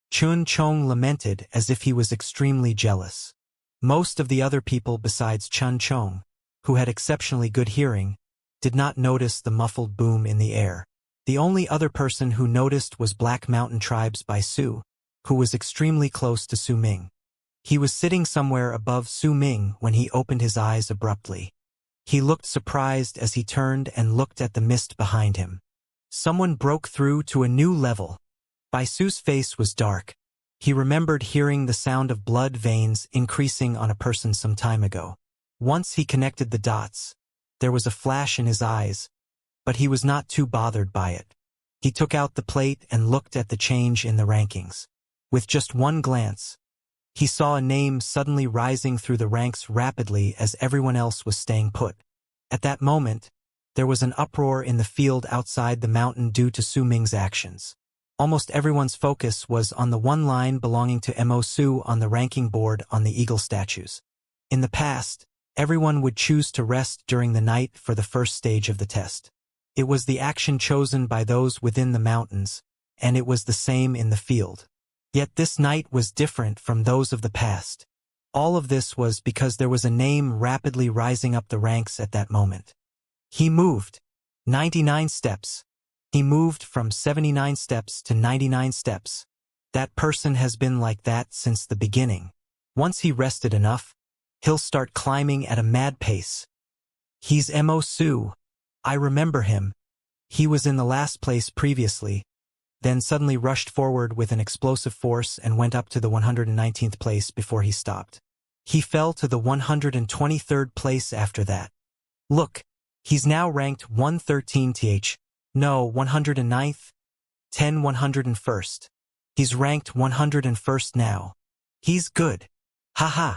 A: Chun Chong lamented as if he was extremely jealous. Most of the other people besides Chun Chong, who had exceptionally good hearing, did not notice the muffled boom in the air. The only other person who noticed was Black Mountain Tribes by Su, who was extremely close to Su Ming. He was sitting somewhere above Su Ming when he opened his eyes abruptly. He looked surprised as he turned and looked at the mist behind him. Someone broke through to a new level. Bai Su's face was dark. He remembered hearing the sound of blood veins increasing on a person some time ago. Once he connected the dots. There was a flash in his eyes, but he was not too bothered by it. He took out the plate and looked at the change in the rankings. With just one glance, he saw a name suddenly rising through the ranks rapidly as everyone else was staying put. At that moment, there was an uproar in the field outside the mountain due to Su Ming's actions. Almost everyone's focus was on the one line belonging to Mo Su on the ranking board on the eagle statues. In the past, everyone would choose to rest during the night for the first stage of the test. It was the action chosen by those within the mountains, and it was the same in the field. Yet this night was different from those of the past. All of this was because there was a name rapidly rising up the ranks at that moment. He moved 99 steps. He moved from 79 steps to 99 steps. That person has been like that since the beginning. Once he rested enough, he'll start climbing at a mad pace. He's Mo Su. I remember him. He was in the last place previously, then suddenly rushed forward with an explosive force and went up to the 119th place before he stopped. He fell to the 123rd place after that. Look, he's now ranked 113th. No, 109th, 101st. He's ranked 101st now. He's good. Haha.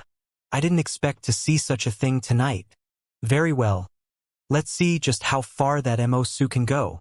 A: I didn't expect to see such a thing tonight. Very well. Let's see just how far that Mo Su can go.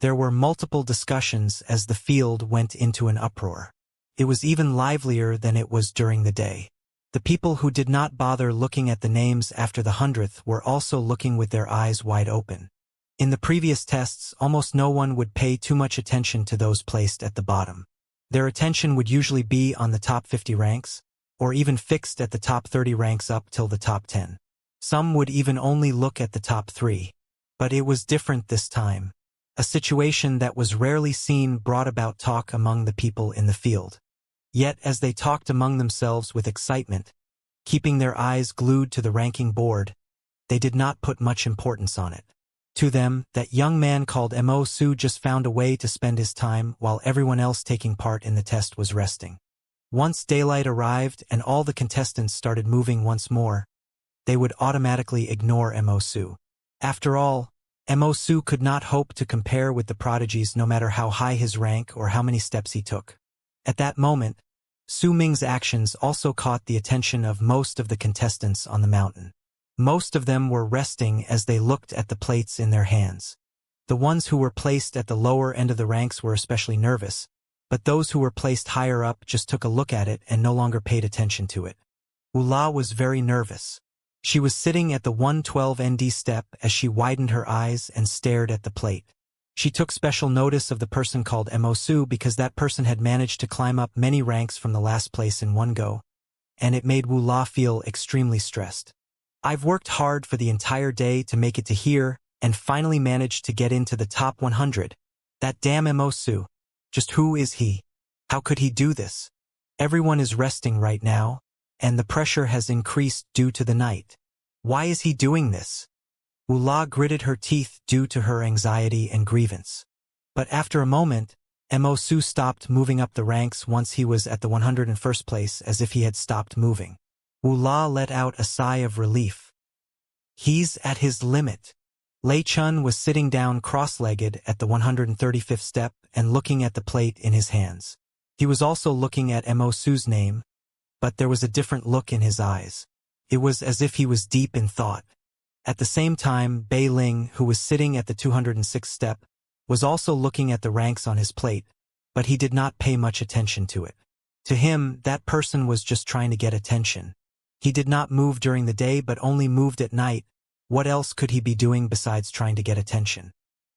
A: There were multiple discussions as the field went into an uproar. It was even livelier than it was during the day. The people who did not bother looking at the names after the 100th were also looking with their eyes wide open. In the previous tests, almost no one would pay too much attention to those placed at the bottom. Their attention would usually be on the top 50 ranks, or even fixed at the top 30 ranks up till the top 10. Some would even only look at the top 3. But it was different this time. A situation that was rarely seen brought about talk among the people in the field. Yet as they talked among themselves with excitement, keeping their eyes glued to the ranking board, they did not put much importance on it. To them, that young man called Mo Su just found a way to spend his time while everyone else taking part in the test was resting. Once daylight arrived and all the contestants started moving once more, they would automatically ignore Mo Su. After all, Mo Su could not hope to compare with the prodigies no matter how high his rank or how many steps he took. At that moment, Su Ming's actions also caught the attention of most of the contestants on the mountain. Most of them were resting as they looked at the plates in their hands. The ones who were placed at the lower end of the ranks were especially nervous, but those who were placed higher up just took a look at it and no longer paid attention to it. Ula was very nervous. She was sitting at the 112 ND step as she widened her eyes and stared at the plate. She took special notice of the person called Mo Su because that person had managed to climb up many ranks from the last place in one go, and it made Wu La feel extremely stressed. I've worked hard for the entire day to make it to here and finally managed to get into the top 100. That damn Mo Su. Just who is he? How could he do this? Everyone is resting right now, and the pressure has increased due to the night. Why is he doing this? Ula gritted her teeth due to her anxiety and grievance. But after a moment, Mo Su stopped moving up the ranks once he was at the 101st place as if he had stopped moving. Ula let out a sigh of relief. He's at his limit. Lei Chun was sitting down cross-legged at the 135th step and looking at the plate in his hands. He was also looking at Mo Su's name, but there was a different look in his eyes. It was as if he was deep in thought. At the same time, Bei Ling, who was sitting at the 206th step, was also looking at the ranks on his plate, but he did not pay much attention to it. To him, that person was just trying to get attention. He did not move during the day but only moved at night, What else could he be doing besides trying to get attention?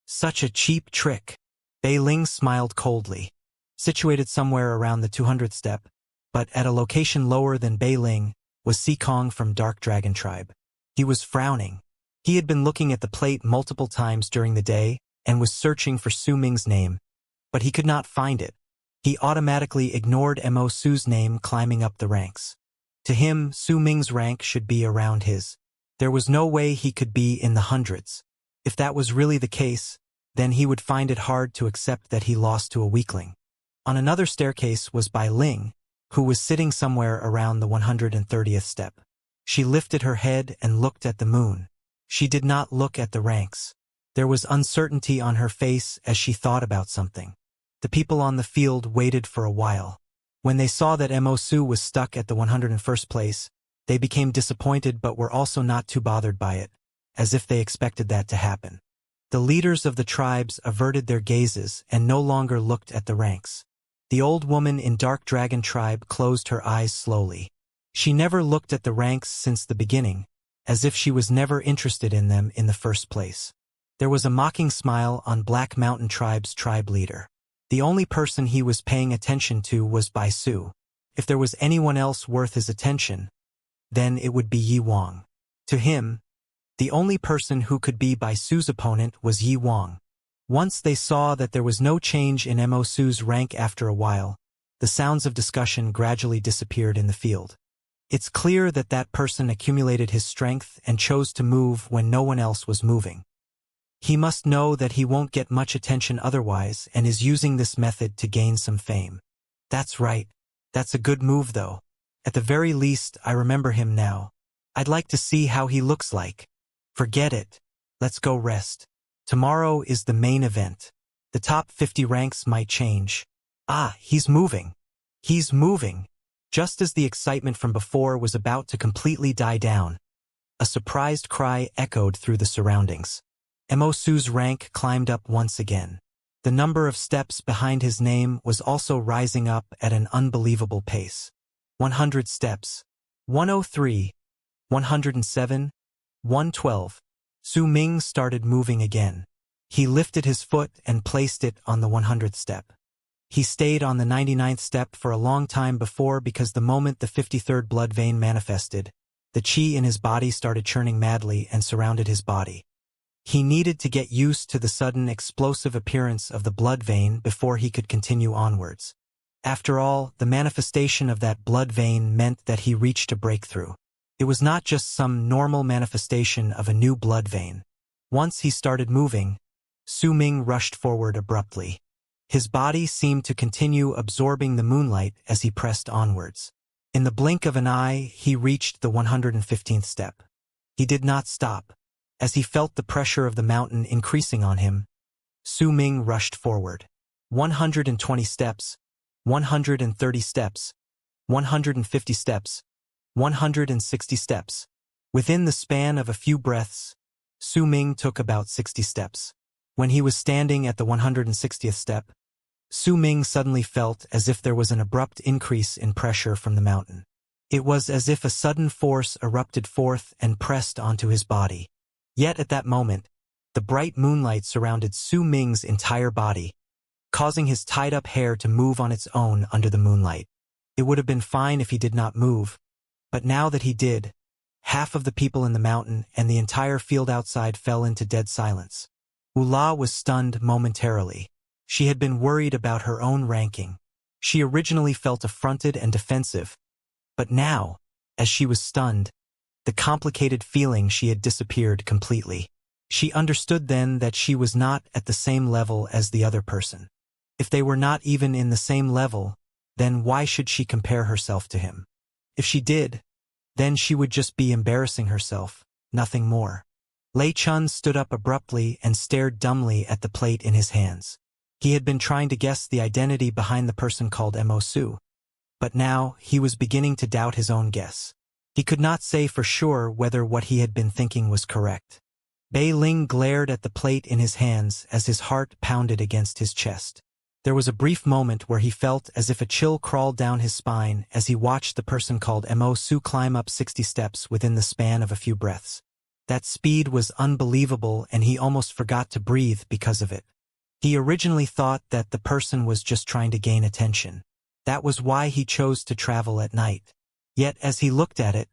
A: Such a cheap trick. Bei Ling smiled coldly. Situated somewhere around the 200th step, but at a location lower than Bei Ling, was Sikong from Dark Dragon Tribe. He was frowning. He had been looking at the plate multiple times during the day and was searching for Su Ming's name, but he could not find it. He automatically ignored Mo Su's name climbing up the ranks. To him, Su Ming's rank should be around his. There was no way he could be in the hundreds. If that was really the case, then he would find it hard to accept that he lost to a weakling. On another staircase was Bai Ling, who was sitting somewhere around the 130th step. She lifted her head and looked at the moon. She did not look at the ranks. There was uncertainty on her face as she thought about something. The people on the field waited for a while. When they saw that Mo Su was stuck at the 101st place, they became disappointed but were also not too bothered by it, as if they expected that to happen. The leaders of the tribes averted their gazes and no longer looked at the ranks. The old woman in Dark Dragon Tribe closed her eyes slowly. She never looked at the ranks since the beginning, as if she was never interested in them in the first place. There was a mocking smile on Black Mountain Tribe's tribe leader. The only person he was paying attention to was Bai Su. If there was anyone else worth his attention, then it would be Yi Wang. To him, the only person who could be Bai Su's opponent was Yi Wang. Once they saw that there was no change in Mo Su's rank after a while, the sounds of discussion gradually disappeared in the field. It's clear that that person accumulated his strength and chose to move when no one else was moving. He must know that he won't get much attention otherwise and is using this method to gain some fame. That's right. That's a good move though. At the very least, I remember him now. I'd like to see how he looks like. Forget it. Let's go rest. Tomorrow is the main event. The top 50 ranks might change. Ah, he's moving. He's moving. Just as the excitement from before was about to completely die down, a surprised cry echoed through the surroundings. Mo Su's rank climbed up once again. The number of steps behind his name was also rising up at an unbelievable pace. 100 steps. 103. 107. 112. Su Ming started moving again. He lifted his foot and placed it on the 100th step. He stayed on the 99th step for a long time before because the moment the 53rd blood vein manifested, the qi in his body started churning madly and surrounded his body. He needed to get used to the sudden explosive appearance of the blood vein before he could continue onwards. After all, the manifestation of that blood vein meant that he reached a breakthrough. It was not just some normal manifestation of a new blood vein. Once he started moving, Su Ming rushed forward abruptly. His body seemed to continue absorbing the moonlight as he pressed onwards. In the blink of an eye, he reached the 115th step. He did not stop. As he felt the pressure of the mountain increasing on him, Su Ming rushed forward. 120 steps, 130 steps, 150 steps, 160 steps. Within the span of a few breaths, Su Ming took about 60 steps. When he was standing at the 160th step, Su Ming suddenly felt as if there was an abrupt increase in pressure from the mountain. It was as if a sudden force erupted forth and pressed onto his body. Yet at that moment, the bright moonlight surrounded Su Ming's entire body, causing his tied-up hair to move on its own under the moonlight. It would have been fine if he did not move, but now that he did, half of the people in the mountain and the entire field outside fell into dead silence. Ula was stunned momentarily. She had been worried about her own ranking. She originally felt affronted and defensive, but now, as she was stunned, the complicated feeling she had disappeared completely. She understood then that she was not at the same level as the other person. If they were not even in the same level, then why should she compare herself to him? If she did, then she would just be embarrassing herself, nothing more. Lei Chun stood up abruptly and stared dumbly at the plate in his hands. He had been trying to guess the identity behind the person called Mo Su, but now he was beginning to doubt his own guess. He could not say for sure whether what he had been thinking was correct. Bei Ling glared at the plate in his hands as his heart pounded against his chest. There was a brief moment where he felt as if a chill crawled down his spine as he watched the person called Mo Su climb up 60 steps within the span of a few breaths. That speed was unbelievable and he almost forgot to breathe because of it. He originally thought that the person was just trying to gain attention. That was why he chose to travel at night. Yet as he looked at it,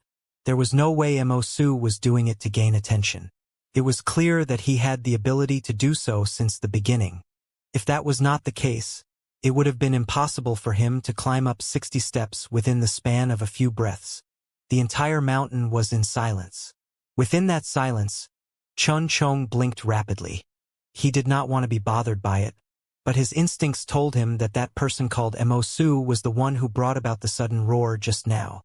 A: there was no way Su was doing it to gain attention. It was clear that he had the ability to do so since the beginning. If that was not the case, it would have been impossible for him to climb up 60 steps within the span of a few breaths. The entire mountain was in silence. Within that silence, Chun Chong blinked rapidly. He did not want to be bothered by it, but his instincts told him that that person called Su was the one who brought about the sudden roar just now.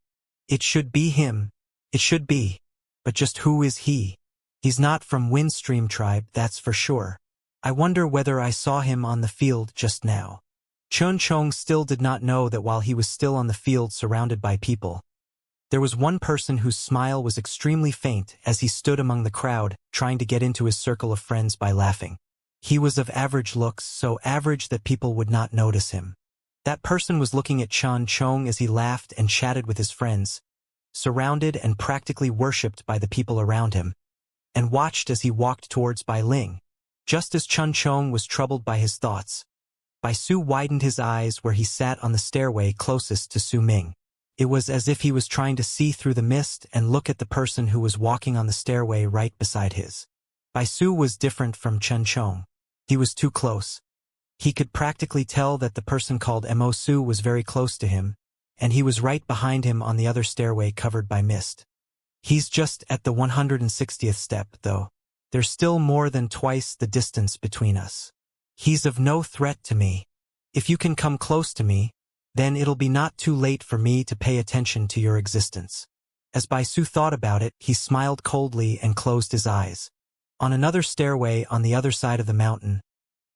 A: It should be him. It should be. But just who is he? He's not from Windstream Tribe, that's for sure. I wonder whether I saw him on the field just now. Chun Chong still did not know that while he was still on the field surrounded by people, there was one person whose smile was extremely faint as he stood among the crowd, trying to get into his circle of friends by laughing. He was of average looks, so average that people would not notice him. That person was looking at Chun Chong as he laughed and chatted with his friends, surrounded and practically worshipped by the people around him, and watched as he walked towards Bai Ling. Just as Chun Chong was troubled by his thoughts, Bai Su widened his eyes where he sat on the stairway closest to Su Ming. It was as if he was trying to see through the mist and look at the person who was walking on the stairway right beside his. Bai Su was different from Chun Chong. He was too close. He could practically tell that the person called Su was very close to him, and he was right behind him on the other stairway covered by mist. He's just at the 160th step, though. There's still more than twice the distance between us. He's of no threat to me. If you can come close to me, then it'll be not too late for me to pay attention to your existence. As Bai Su thought about it, he smiled coldly and closed his eyes. On another stairway on the other side of the mountain,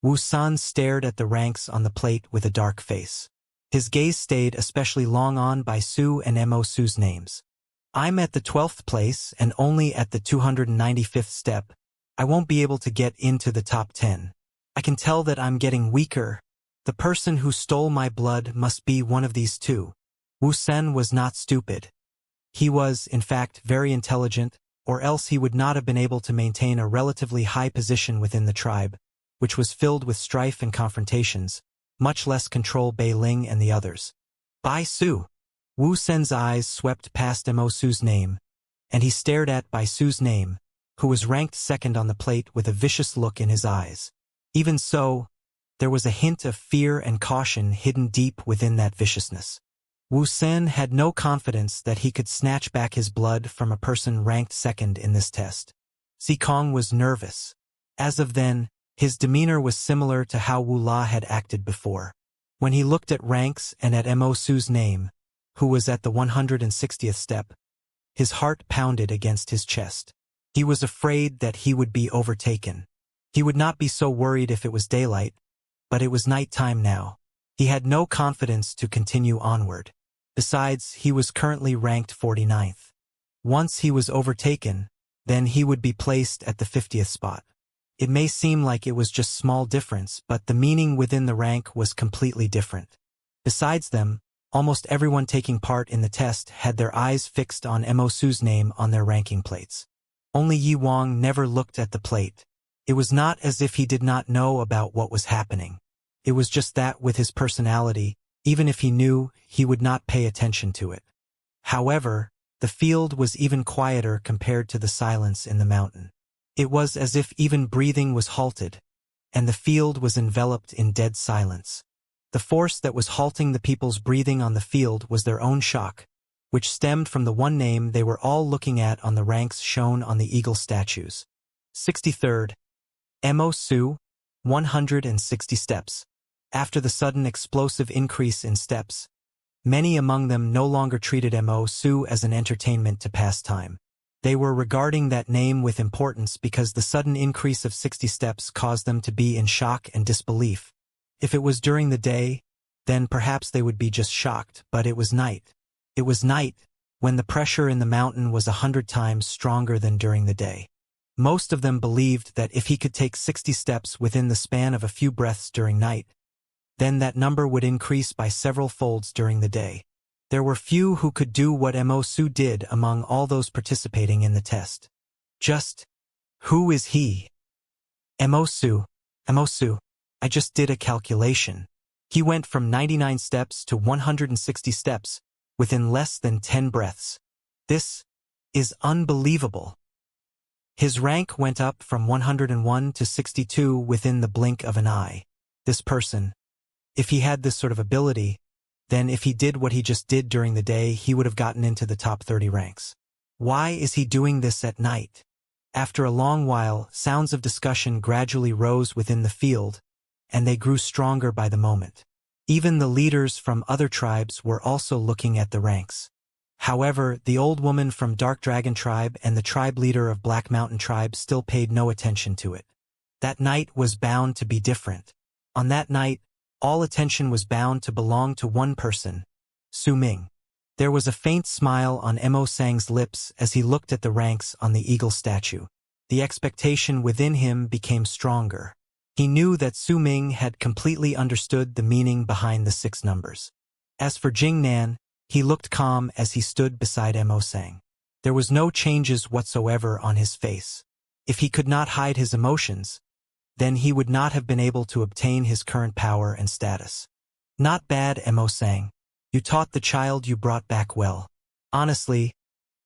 A: Wu San stared at the ranks on the plate with a dark face. His gaze stayed especially long on Bai Su and Su's names. I'm at the 12th place and only at the 295th step. I won't be able to get into the top 10. I can tell that I'm getting weaker. The person who stole my blood must be one of these two. Wu Sen was not stupid. He was, in fact, very intelligent, or else he would not have been able to maintain a relatively high position within the tribe, which was filled with strife and confrontations, much less control Bai Ling and the others. Bai Su. Wu Sen's eyes swept past Su's name, and he stared at Bai Su's name, who was ranked second on the plate with a vicious look in his eyes. Even so, there was a hint of fear and caution hidden deep within that viciousness. Wu Sen had no confidence that he could snatch back his blood from a person ranked second in this test. Si Kong was nervous. As of then, his demeanor was similar to how Wu La had acted before. When he looked at ranks and at Su's name, who was at the 160th step, his heart pounded against his chest. He was afraid that he would be overtaken. He would not be so worried if it was daylight, but it was night time now. He had no confidence to continue onward. Besides, he was currently ranked 49th. Once he was overtaken, then he would be placed at the 50th spot. It may seem like it was just small difference, but the meaning within the rank was completely different. Besides them, almost everyone taking part in the test had their eyes fixed on Su's name on their ranking plates. Only Yi Wang never looked at the plate. It was not as if he did not know about what was happening. It was just that with his personality, even if he knew, he would not pay attention to it. However, the field was even quieter compared to the silence in the mountain. It was as if even breathing was halted, and the field was enveloped in dead silence. The force that was halting the people's breathing on the field was their own shock, which stemmed from the one name they were all looking at on the ranks shown on the eagle statues. 63rd. Su, 160 steps. After the sudden explosive increase in steps, many among them no longer treated Su as an entertainment to pass time. They were regarding that name with importance because the sudden increase of 60 steps caused them to be in shock and disbelief. If it was during the day, then perhaps they would be just shocked, but it was night. It was night, when the pressure in the mountain was 100 times stronger than during the day. Most of them believed that if he could take 60 steps within the span of a few breaths during night, then that number would increase by several folds during the day. There were few who could do what Su did among all those participating in the test. Just, who is he? Emosu, Emosu, I just did a calculation. He went from 99 steps to 160 steps within less than 10 breaths. This is unbelievable. His rank went up from 101 to 62 within the blink of an eye. This person, if he had this sort of ability, then if he did what he just did during the day, he would have gotten into the top 30 ranks. Why is he doing this at night? After a long while, sounds of discussion gradually rose within the field, and they grew stronger by the moment. Even the leaders from other tribes were also looking at the ranks. However, the old woman from Dark Dragon Tribe and the tribe leader of Black Mountain Tribe still paid no attention to it. That night was bound to be different. On that night, all attention was bound to belong to one person, Su Ming. There was a faint smile on Mo Sang's lips as he looked at the ranks on the eagle statue. The expectation within him became stronger. He knew that Su Ming had completely understood the meaning behind the 6 numbers. As for Jing Nan, he looked calm as he stood beside Mo Sang. There was no changes whatsoever on his face. If he could not hide his emotions, then he would not have been able to obtain his current power and status. Not bad, Mo Sang. You taught the child you brought back well. Honestly,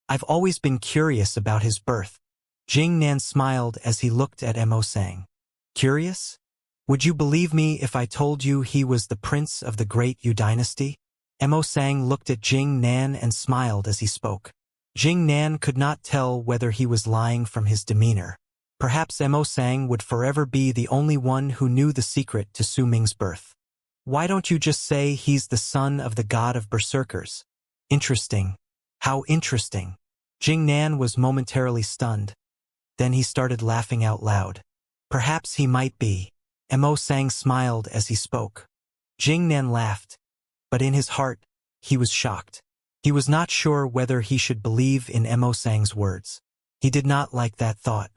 A: I've always been curious about his birth. Jing Nan smiled as he looked at Mo Sang. Curious? Would you believe me if I told you he was the prince of the great Yu dynasty? Mo Sang looked at Jing Nan and smiled as he spoke. Jing Nan could not tell whether he was lying from his demeanor. Perhaps Mo Sang would forever be the only one who knew the secret to Su Ming's birth. Why don't you just say he's the son of the god of berserkers? Interesting. How interesting. Jing Nan was momentarily stunned. Then he started laughing out loud. Perhaps he might be. Mo Sang smiled as he spoke. Jing Nan laughed, but in his heart, he was shocked. He was not sure whether he should believe in Mo Sang's words. He did not like that thought.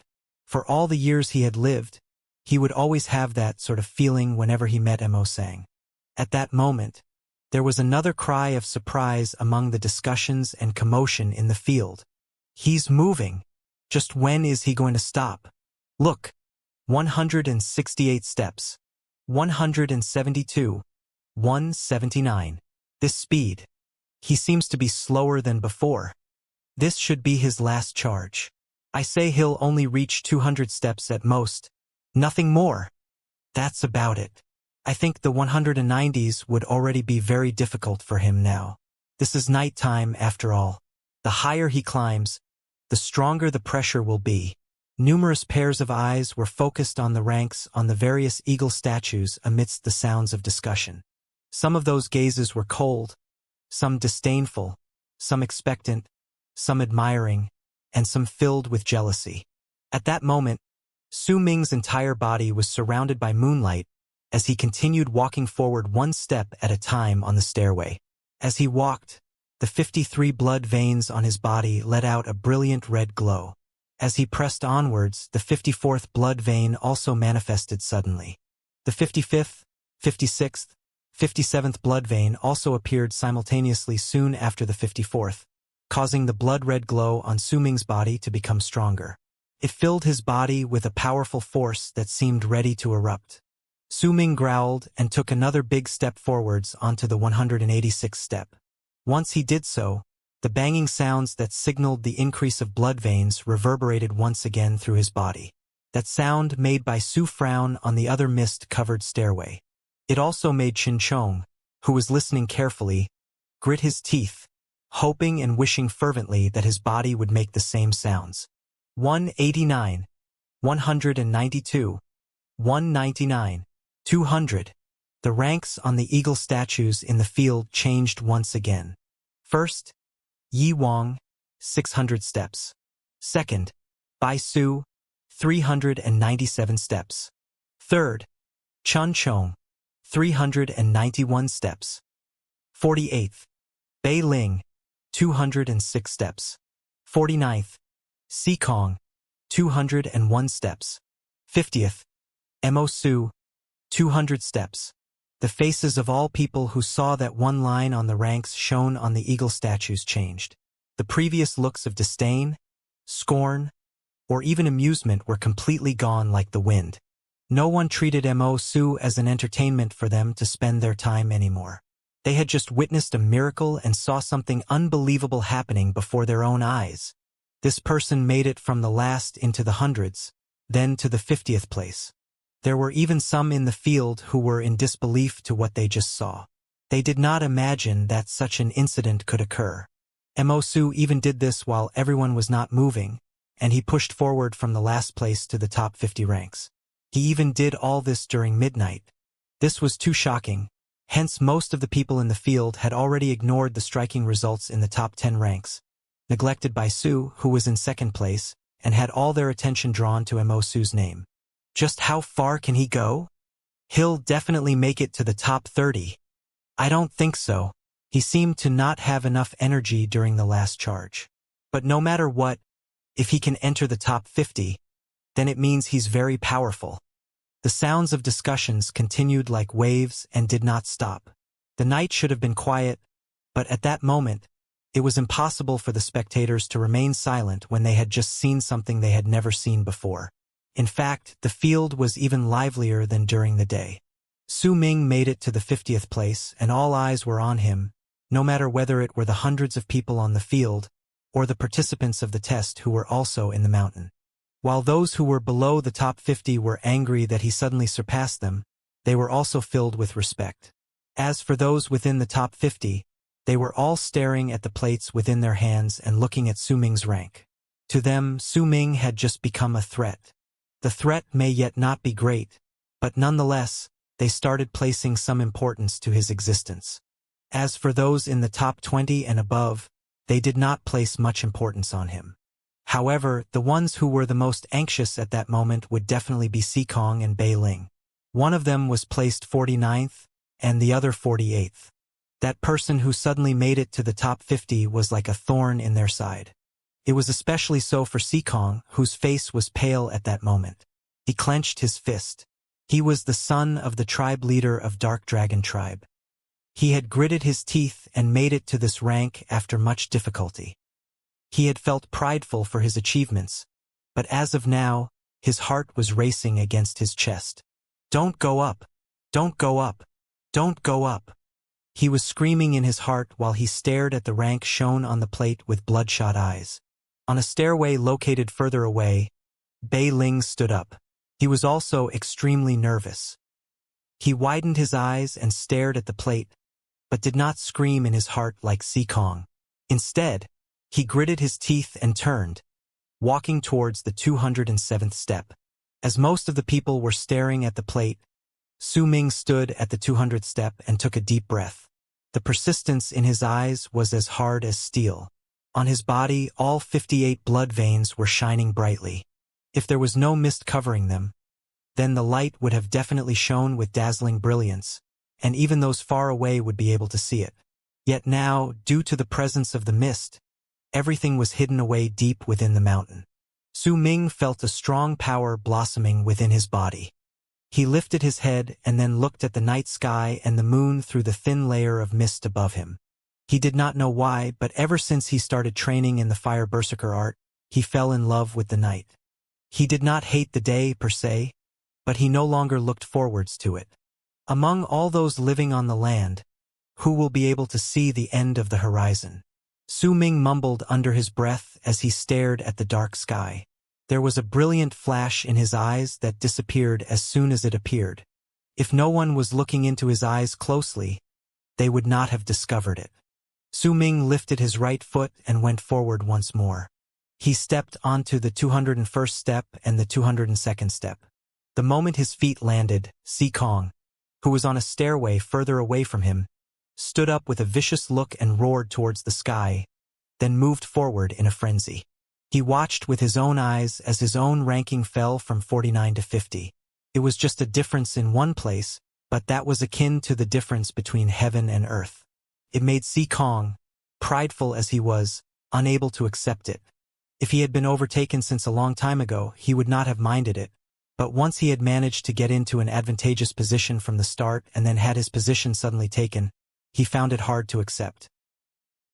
A: For all the years he had lived, he would always have that sort of feeling whenever he met Mo Sang. At that moment, there was another cry of surprise among the discussions and commotion in the field. He's moving. Just when is he going to stop? Look, 168 steps, 172, 179. This speed. He seems to be slower than before. This should be his last charge. I say he'll only reach 200 steps at most. Nothing more. That's about it. I think the 190s would already be very difficult for him now. This is nighttime after all. The higher he climbs, the stronger the pressure will be. Numerous pairs of eyes were focused on the ranks on the various eagle statues amidst the sounds of discussion. Some of those gazes were cold, some disdainful, some expectant, some admiring, and some filled with jealousy. At that moment, Su Ming's entire body was surrounded by moonlight as he continued walking forward one step at a time on the stairway. As he walked, the 53 blood veins on his body let out a brilliant red glow. As he pressed onwards, the 54th blood vein also manifested suddenly. The 55th, 56th, 57th blood vein also appeared simultaneously soon after the 54th, causing the blood-red glow on Su Ming's body to become stronger. It filled his body with a powerful force that seemed ready to erupt. Su Ming growled and took another big step forwards onto the 186th step. Once he did so, the banging sounds that signaled the increase of blood veins reverberated once again through his body. That sound made by Su Frown on the other mist-covered stairway. It also made Chin Chong, who was listening carefully, grit his teeth, hoping and wishing fervently that his body would make the same sounds. 189, 192, 199, 200. The ranks on the eagle statues in the field changed once again. First, Yi Wang, 600 steps. Second, Bai Su, 397 steps. Third, Chun Chong, 391 steps. 48th, Bei Ling, 206 steps. 49th, Si Kong, 201 steps. 50th, Mo Su, 200 steps. The faces of all people who saw that one line on the ranks shown on the eagle statues changed. The previous looks of disdain, scorn, or even amusement were completely gone like the wind. No one treated Mo Su as an entertainment for them to spend their time anymore. They had just witnessed a miracle and saw something unbelievable happening before their own eyes. This person made it from the last into the hundreds, then to the 50th place. There were even some in the field who were in disbelief to what they just saw. They did not imagine that such an incident could occur. Mo Su even did this while everyone was not moving, and he pushed forward from the last place to the top 50 ranks. He even did all this during midnight. This was too shocking, hence most of the people in the field had already ignored the striking results in the top 10 ranks, neglected by Su, who was in second place, and had all their attention drawn to Mo Su's name. Just how far can he go? He'll definitely make it to the top 30. I don't think so. He seemed to not have enough energy during the last charge. But no matter what, if he can enter the top 50, then it means he's very powerful. The sounds of discussions continued like waves and did not stop. The night should have been quiet, but at that moment, it was impossible for the spectators to remain silent when they had just seen something they had never seen before. In fact, the field was even livelier than during the day. Su Ming made it to the 50th place, and all eyes were on him, no matter whether it were the hundreds of people on the field or the participants of the test who were also in the mountain. While those who were below the top 50 were angry that he suddenly surpassed them, they were also filled with respect. As for those within the top 50, they were all staring at the plates within their hands and looking at Su Ming's rank. To them, Su Ming had just become a threat. The threat may yet not be great, but nonetheless, they started placing some importance to his existence. As for those in the top 20 and above, they did not place much importance on him. However, the ones who were the most anxious at that moment would definitely be Xikong and Bei Ling. One of them was placed 49th, and the other 48th. That person who suddenly made it to the top 50 was like a thorn in their side. It was especially so for Xikong, whose face was pale at that moment. He clenched his fist. He was the son of the tribe leader of Dark Dragon Tribe. He had gritted his teeth and made it to this rank after much difficulty. He had felt prideful for his achievements, but as of now, his heart was racing against his chest. Don't go up! Don't go up! Don't go up! He was screaming in his heart while he stared at the rank shown on the plate with bloodshot eyes. On a stairway located further away, Bei Ling stood up. He was also extremely nervous. He widened his eyes and stared at the plate, but did not scream in his heart like Xikong. Instead, he gritted his teeth and turned, walking towards the 207th step. As most of the people were staring at the plate, Su Ming stood at the 200th step and took a deep breath. The persistence in his eyes was as hard as steel. On his body, all 58 blood veins were shining brightly. If there was no mist covering them, then the light would have definitely shone with dazzling brilliance, and even those far away would be able to see it. Yet now, due to the presence of the mist, everything was hidden away deep within the mountain. Su Ming felt a strong power blossoming within his body. He lifted his head and then looked at the night sky and the moon through the thin layer of mist above him. He did not know why, but ever since he started training in the Fire Berserker art, he fell in love with the night. He did not hate the day per se, but he no longer looked forwards to it. Among all those living on the land, who will be able to see the end of the horizon? Su Ming mumbled under his breath as he stared at the dark sky. There was a brilliant flash in his eyes that disappeared as soon as it appeared. If no one was looking into his eyes closely, they would not have discovered it. Su Ming lifted his right foot and went forward once more. He stepped onto the 201st step and the 202nd step. The moment his feet landed, Xikong, who was on a stairway further away from him, stood up with a vicious look and roared towards the sky, then moved forward in a frenzy. He watched with his own eyes as his own ranking fell from 49 to 50. It was just a difference in one place, but that was akin to the difference between heaven and earth. It made Xikong, prideful as he was, unable to accept it. If he had been overtaken since a long time ago, he would not have minded it, but once he had managed to get into an advantageous position from the start and then had his position suddenly taken, he found it hard to accept.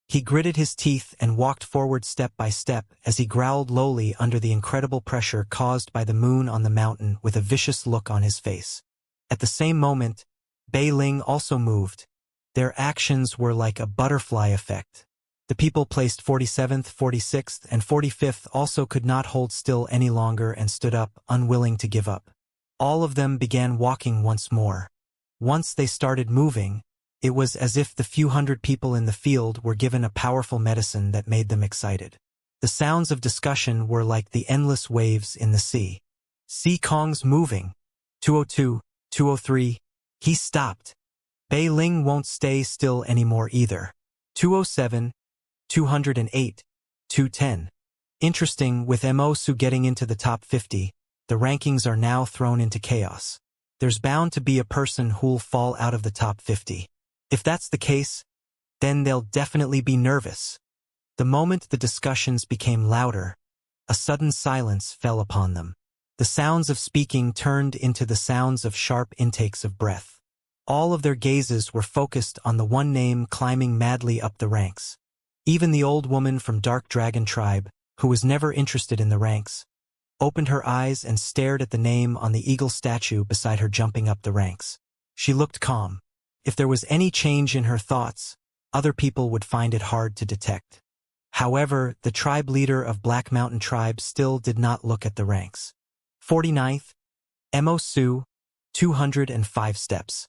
A: He gritted his teeth and walked forward step by step as he growled lowly under the incredible pressure caused by the moon on the mountain with a vicious look on his face. At the same moment, Bei Ling also moved. Their actions were like a butterfly effect. The people placed 47th, 46th, and 45th also could not hold still any longer and stood up, unwilling to give up. All of them began walking once more. Once they started moving, it was as if the few hundred people in the field were given a powerful medicine that made them excited. The sounds of discussion were like the endless waves in the sea. "See Kong's moving. 202, 203. He stopped. Bei Ling won't stay still anymore either. 207, 208, 210. Interesting, with Mo Su getting into the top 50, the rankings are now thrown into chaos. There's bound to be a person who'll fall out of the top 50. If that's the case, then they'll definitely be nervous." The moment the discussions became louder, a sudden silence fell upon them. The sounds of speaking turned into the sounds of sharp intakes of breath. All of their gazes were focused on the one name climbing madly up the ranks. Even the old woman from Dark Dragon Tribe, who was never interested in the ranks, opened her eyes and stared at the name on the eagle statue beside her jumping up the ranks. She looked calm. If there was any change in her thoughts, other people would find it hard to detect. However, the tribe leader of Black Mountain Tribe still did not look at the ranks. 49th, Mo Su, 205 steps.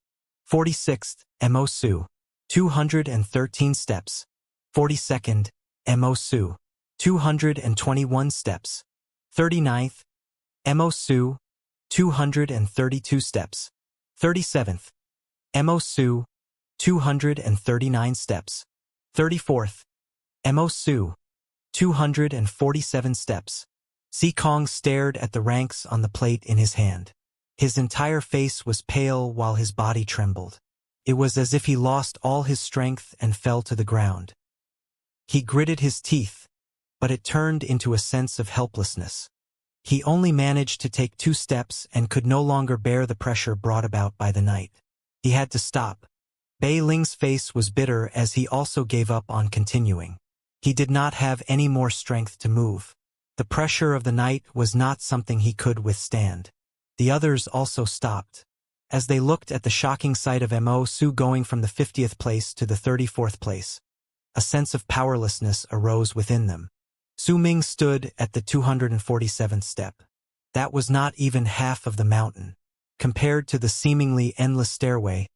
A: 46th, Mo Su, 213 steps. 42nd, Mo Su, 221 steps. 39th, Mo Su, 232 steps. 37th, Mo Su, 239 steps. 34th, Mo Su, 247 steps. Si Kong stared at the ranks on the plate in his hand. His entire face was pale while his body trembled. It was as if he lost all his strength and fell to the ground. He gritted his teeth, but it turned into a sense of helplessness. He only managed to take 2 steps and could no longer bear the pressure brought about by the night. He had to stop. Bei Ling's face was bitter as he also gave up on continuing. He did not have any more strength to move. The pressure of the night was not something he could withstand. The others also stopped. As they looked at the shocking sight of Mo Su going from the 50th place to the 34th place, a sense of powerlessness arose within them. Su Ming stood at the 247th step. That was not even half of the mountain. Compared to the seemingly endless stairway,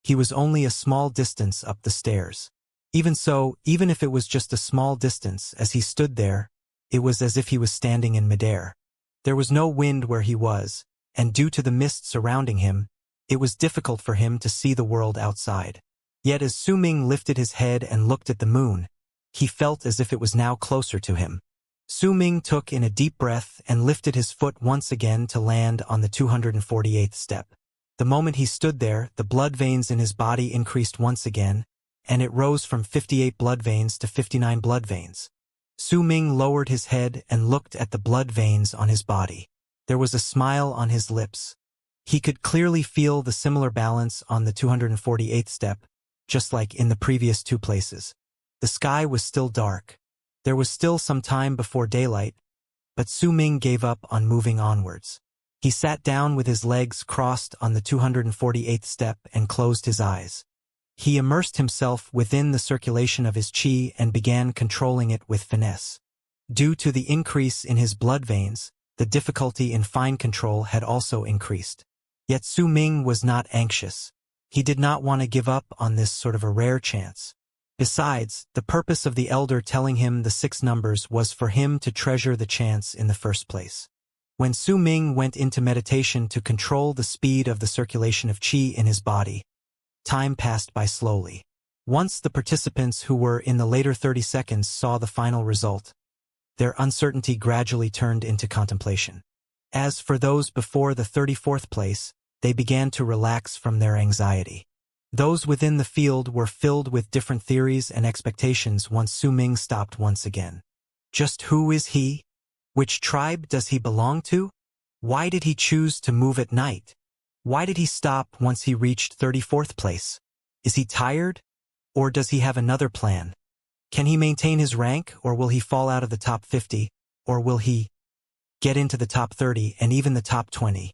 A: he was only a small distance up the stairs. Even so, even if it was just a small distance, as he stood there, it was as if he was standing in midair. There was no wind where he was, and due to the mist surrounding him, it was difficult for him to see the world outside. Yet as Su Ming lifted his head and looked at the moon, he felt as if it was now closer to him. Su Ming took in a deep breath and lifted his foot once again to land on the 248th step. The moment he stood there, the blood veins in his body increased once again, and it rose from 58 blood veins to 59 blood veins. Su Ming lowered his head and looked at the blood veins on his body. There was a smile on his lips. He could clearly feel the similar balance on the 248th step, just like in the previous 2 places. The sky was still dark. There was still some time before daylight, but Su Ming gave up on moving onwards. He sat down with his legs crossed on the 248th step and closed his eyes. He immersed himself within the circulation of his qi and began controlling it with finesse. Due to the increase in his blood veins, the difficulty in fine control had also increased. Yet Su Ming was not anxious. He did not want to give up on this sort of a rare chance. Besides, the purpose of the elder telling him the 6 numbers was for him to treasure the chance in the first place. When Su Ming went into meditation to control the speed of the circulation of qi in his body, time passed by slowly. Once the participants who were in the later 30 seconds saw the final result, their uncertainty gradually turned into contemplation. As for those before the 34th place, they began to relax from their anxiety. Those within the field were filled with different theories and expectations once Su Ming stopped once again. Just who is he? Which tribe does he belong to? Why did he choose to move at night? Why did he stop once he reached 34th place? Is he tired? Or does he have another plan? Can he maintain his rank, or will he fall out of the top 50, or will he get into the top 30 and even the top 20?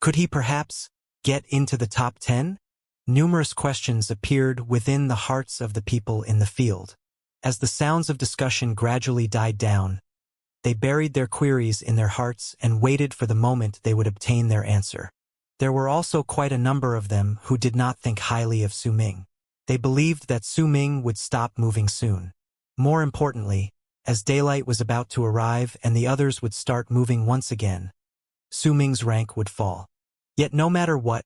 A: Could he perhaps get into the top 10? Numerous questions appeared within the hearts of the people in the field. As the sounds of discussion gradually died down, they buried their queries in their hearts and waited for the moment they would obtain their answer. There were also quite a number of them who did not think highly of Su Ming. They believed that Su Ming would stop moving soon. More importantly, as daylight was about to arrive and the others would start moving once again, Su Ming's rank would fall. Yet no matter what,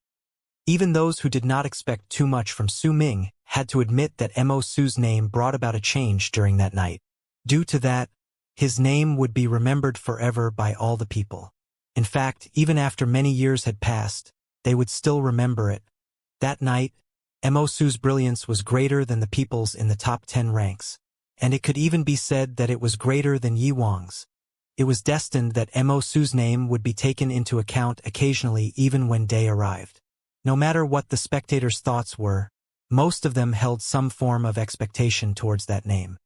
A: even those who did not expect too much from Su Ming had to admit that Mo Su's name brought about a change during that night. Due to that, his name would be remembered forever by all the people. In fact, even after many years had passed, they would still remember it. That night, Mo Su's brilliance was greater than the people's in the top 10 ranks, and it could even be said that it was greater than Yi Wang's. It was destined that Mo Su's name would be taken into account occasionally even when day arrived. No matter what the spectators' thoughts were, most of them held some form of expectation towards that name.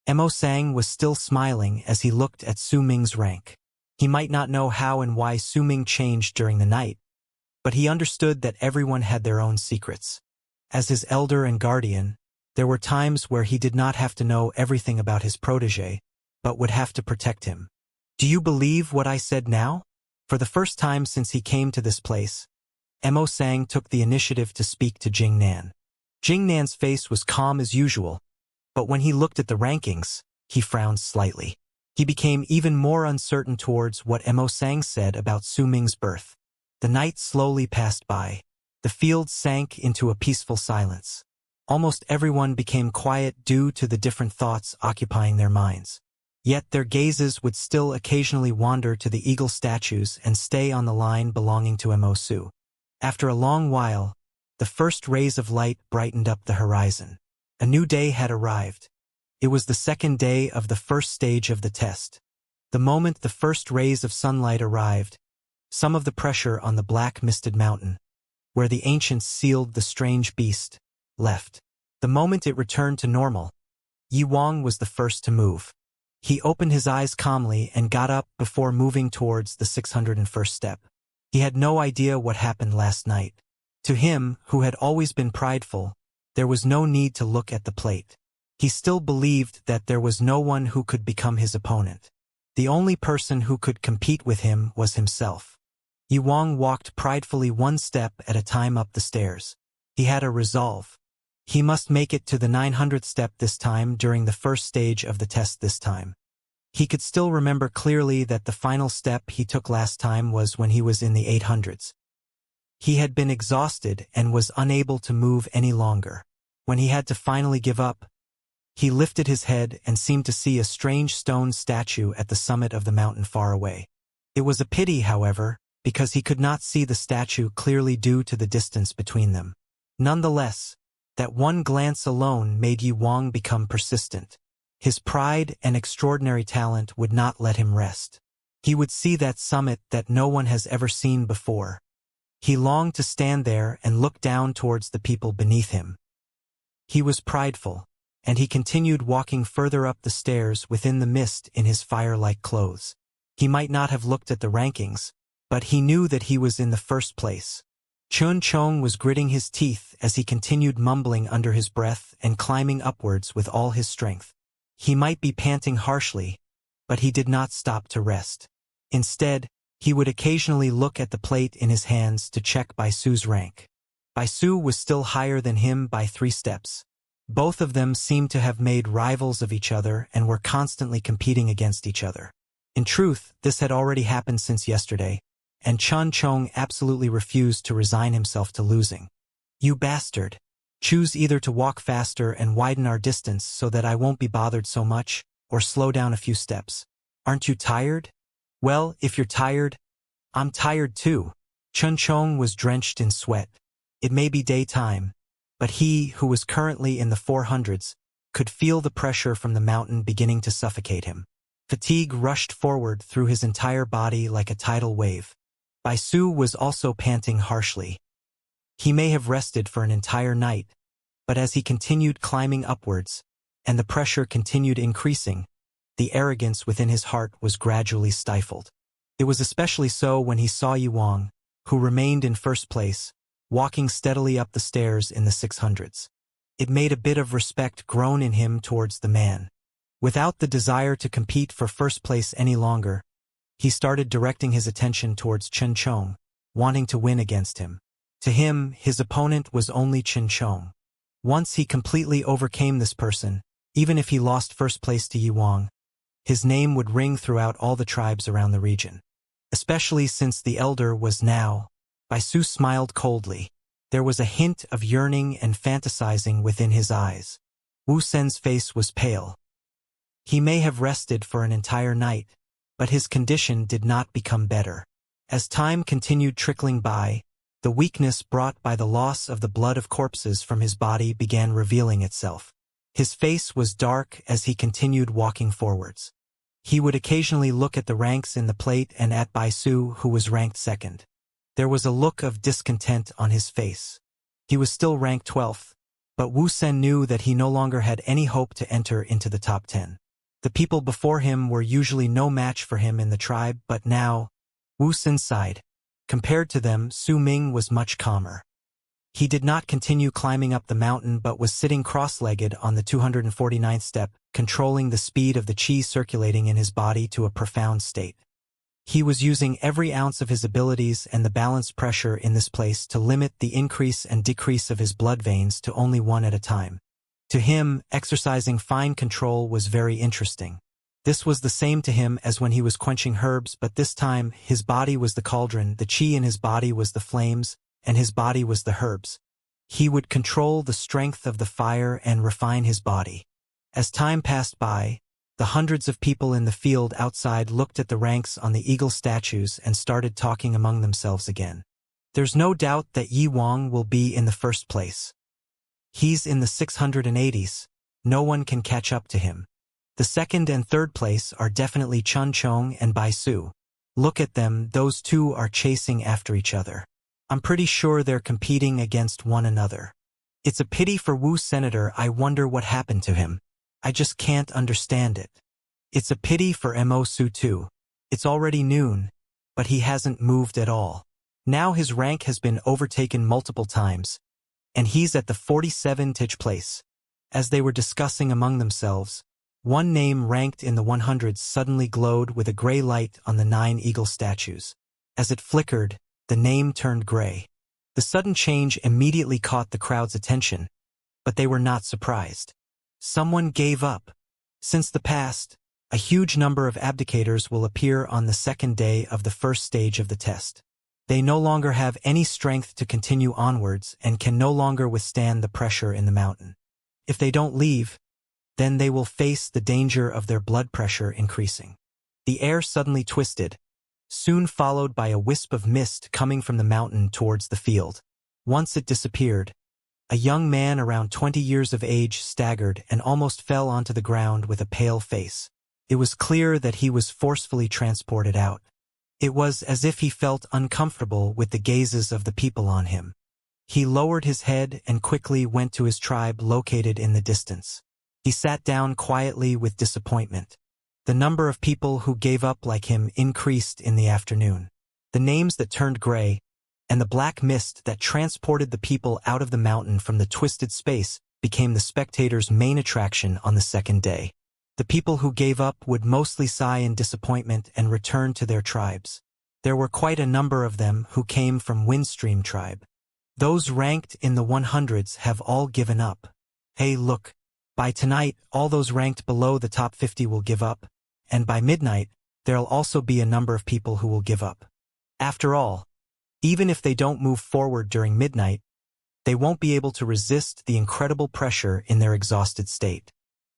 A: Mo Sang was still smiling as he looked at Su Ming's rank. He might not know how and why Su Ming changed during the night, but he understood that everyone had their own secrets. As his elder and guardian, there were times where he did not have to know everything about his protégé, but would have to protect him. Do you believe what I said now? For the first time since he came to this place, Mo Sang took the initiative to speak to Jing Nan. Jing Nan's face was calm as usual, but when he looked at the rankings, he frowned slightly. He became even more uncertain towards what Mo Sang said about Su Ming's birth. The night slowly passed by. The field sank into a peaceful silence. Almost everyone became quiet due to the different thoughts occupying their minds. Yet their gazes would still occasionally wander to the eagle statues and stay on the line belonging to Mo Su. After a long while, the first rays of light brightened up the horizon. A new day had arrived. It was the second day of the first stage of the test. The moment the first rays of sunlight arrived, some of the pressure on the black misted mountain, where the ancients sealed the strange beast, left. The moment it returned to normal, Yi Wang was the first to move. He opened his eyes calmly and got up before moving towards the 601st step. He had no idea what happened last night. To him, who had always been prideful, there was no need to look at the plate. He still believed that there was no one who could become his opponent. The only person who could compete with him was himself. Yi Wang walked pridefully one step at a time up the stairs. He had a resolve. He must make it to the 900th step this time during the first stage of the test this time. He could still remember clearly that the final step he took last time was when he was in the 800s. He had been exhausted and was unable to move any longer. When he had to finally give up, he lifted his head and seemed to see a strange stone statue at the summit of the mountain far away. It was a pity, however, because he could not see the statue clearly due to the distance between them. Nonetheless, that one glance alone made Yi Wang become persistent. His pride and extraordinary talent would not let him rest. He would see that summit that no one has ever seen before. He longed to stand there and look down towards the people beneath him. He was prideful, and he continued walking further up the stairs within the mist in his fire-like clothes. He might not have looked at the rankings, but he knew that he was in the first place. Chun Chong was gritting his teeth as he continued mumbling under his breath and climbing upwards with all his strength. He might be panting harshly, but he did not stop to rest. Instead, he would occasionally look at the plate in his hands to check Bai Su's rank. Bai Su was still higher than him by 3 steps. Both of them seemed to have made rivals of each other and were constantly competing against each other. In truth, this had already happened since yesterday, and Chun Chong absolutely refused to resign himself to losing. "You bastard! Choose either to walk faster and widen our distance so that I won't be bothered so much, or slow down a few steps. Aren't you tired? Well, if you're tired, I'm tired too." Chun Chong was drenched in sweat. It may be daytime, but he, who was currently in the 400s, could feel the pressure from the mountain beginning to suffocate him. Fatigue rushed forward through his entire body like a tidal wave. Bai Su was also panting harshly. He may have rested for an entire night, but as he continued climbing upwards, and the pressure continued increasing. The arrogance within his heart was gradually stifled. It was especially so when he saw Yuang, who remained in first place, walking steadily up the stairs in the 600s. It made a bit of respect grown in him towards the man. Without the desire to compete for first place any longer, he started directing his attention towards Chen Chong, wanting to win against him. To him, his opponent was only Chen Chong. Once he completely overcame this person, even if he lost first place to Yuang, his name would ring throughout all the tribes around the region. Especially since the elder was now. Baisu smiled coldly. There was a hint of yearning and fantasizing within his eyes. Wu Sen's face was pale. He may have rested for an entire night, but his condition did not become better. As time continued trickling by, the weakness brought by the loss of the blood of corpses from his body began revealing itself. His face was dark as he continued walking forwards. He would occasionally look at the ranks in the plate and at Baisu, who was ranked second. There was a look of discontent on his face. He was still ranked 12th, but Wu Sen knew that he no longer had any hope to enter into the top 10. The people before him were usually no match for him in the tribe, but now, Wu Sen sighed. Compared to them, Su Ming was much calmer. He did not continue climbing up the mountain but was sitting cross-legged on the 249th step, controlling the speed of the qi circulating in his body to a profound state. He was using every ounce of his abilities and the balanced pressure in this place to limit the increase and decrease of his blood veins to only one at a time. To him, exercising fine control was very interesting. This was the same to him as when he was quenching herbs, but this time his body was the cauldron, the qi in his body was the flames, and his body was the herbs. He would control the strength of the fire and refine his body. As time passed by, the hundreds of people in the field outside looked at the ranks on the eagle statues and started talking among themselves again. There's no doubt that Yi Wang will be in the first place. He's in the 680s. No one can catch up to him. The second and third place are definitely Chun Chong and Bai Su. Look at them, those two are chasing after each other. I'm pretty sure they're competing against one another. It's a pity for Wu Senator. I wonder what happened to him. I just can't understand it. It's a pity for Mo Su too. It's already noon, but he hasn't moved at all. Now his rank has been overtaken multiple times, and he's at the 47th place. As they were discussing among themselves, one name ranked in the 100s suddenly glowed with a gray light on the 9 eagle statues. As it flickered, the name turned gray. The sudden change immediately caught the crowd's attention, but they were not surprised. Someone gave up. Since the past, a huge number of abdicators will appear on the second day of the first stage of the test. They no longer have any strength to continue onwards and can no longer withstand the pressure in the mountain. If they don't leave, then they will face the danger of their blood pressure increasing. The air suddenly twisted, soon followed by a wisp of mist coming from the mountain towards the field. Once it disappeared, a young man around 20 years of age staggered and almost fell onto the ground with a pale face. It was clear that he was forcefully transported out. It was as if he felt uncomfortable with the gazes of the people on him. He lowered his head and quickly went to his tribe located in the distance. He sat down quietly with disappointment. The number of people who gave up like him increased in the afternoon. The names that turned gray, and the black mist that transported the people out of the mountain from the twisted space became the spectators' main attraction on the second day. The people who gave up would mostly sigh in disappointment and return to their tribes. There were quite a number of them who came from Windstream tribe. Those ranked in the 100s have all given up. Hey, look. By tonight, all those ranked below the top 50 will give up, and by midnight, there'll also be a number of people who will give up. After all, even if they don't move forward during midnight, they won't be able to resist the incredible pressure in their exhausted state.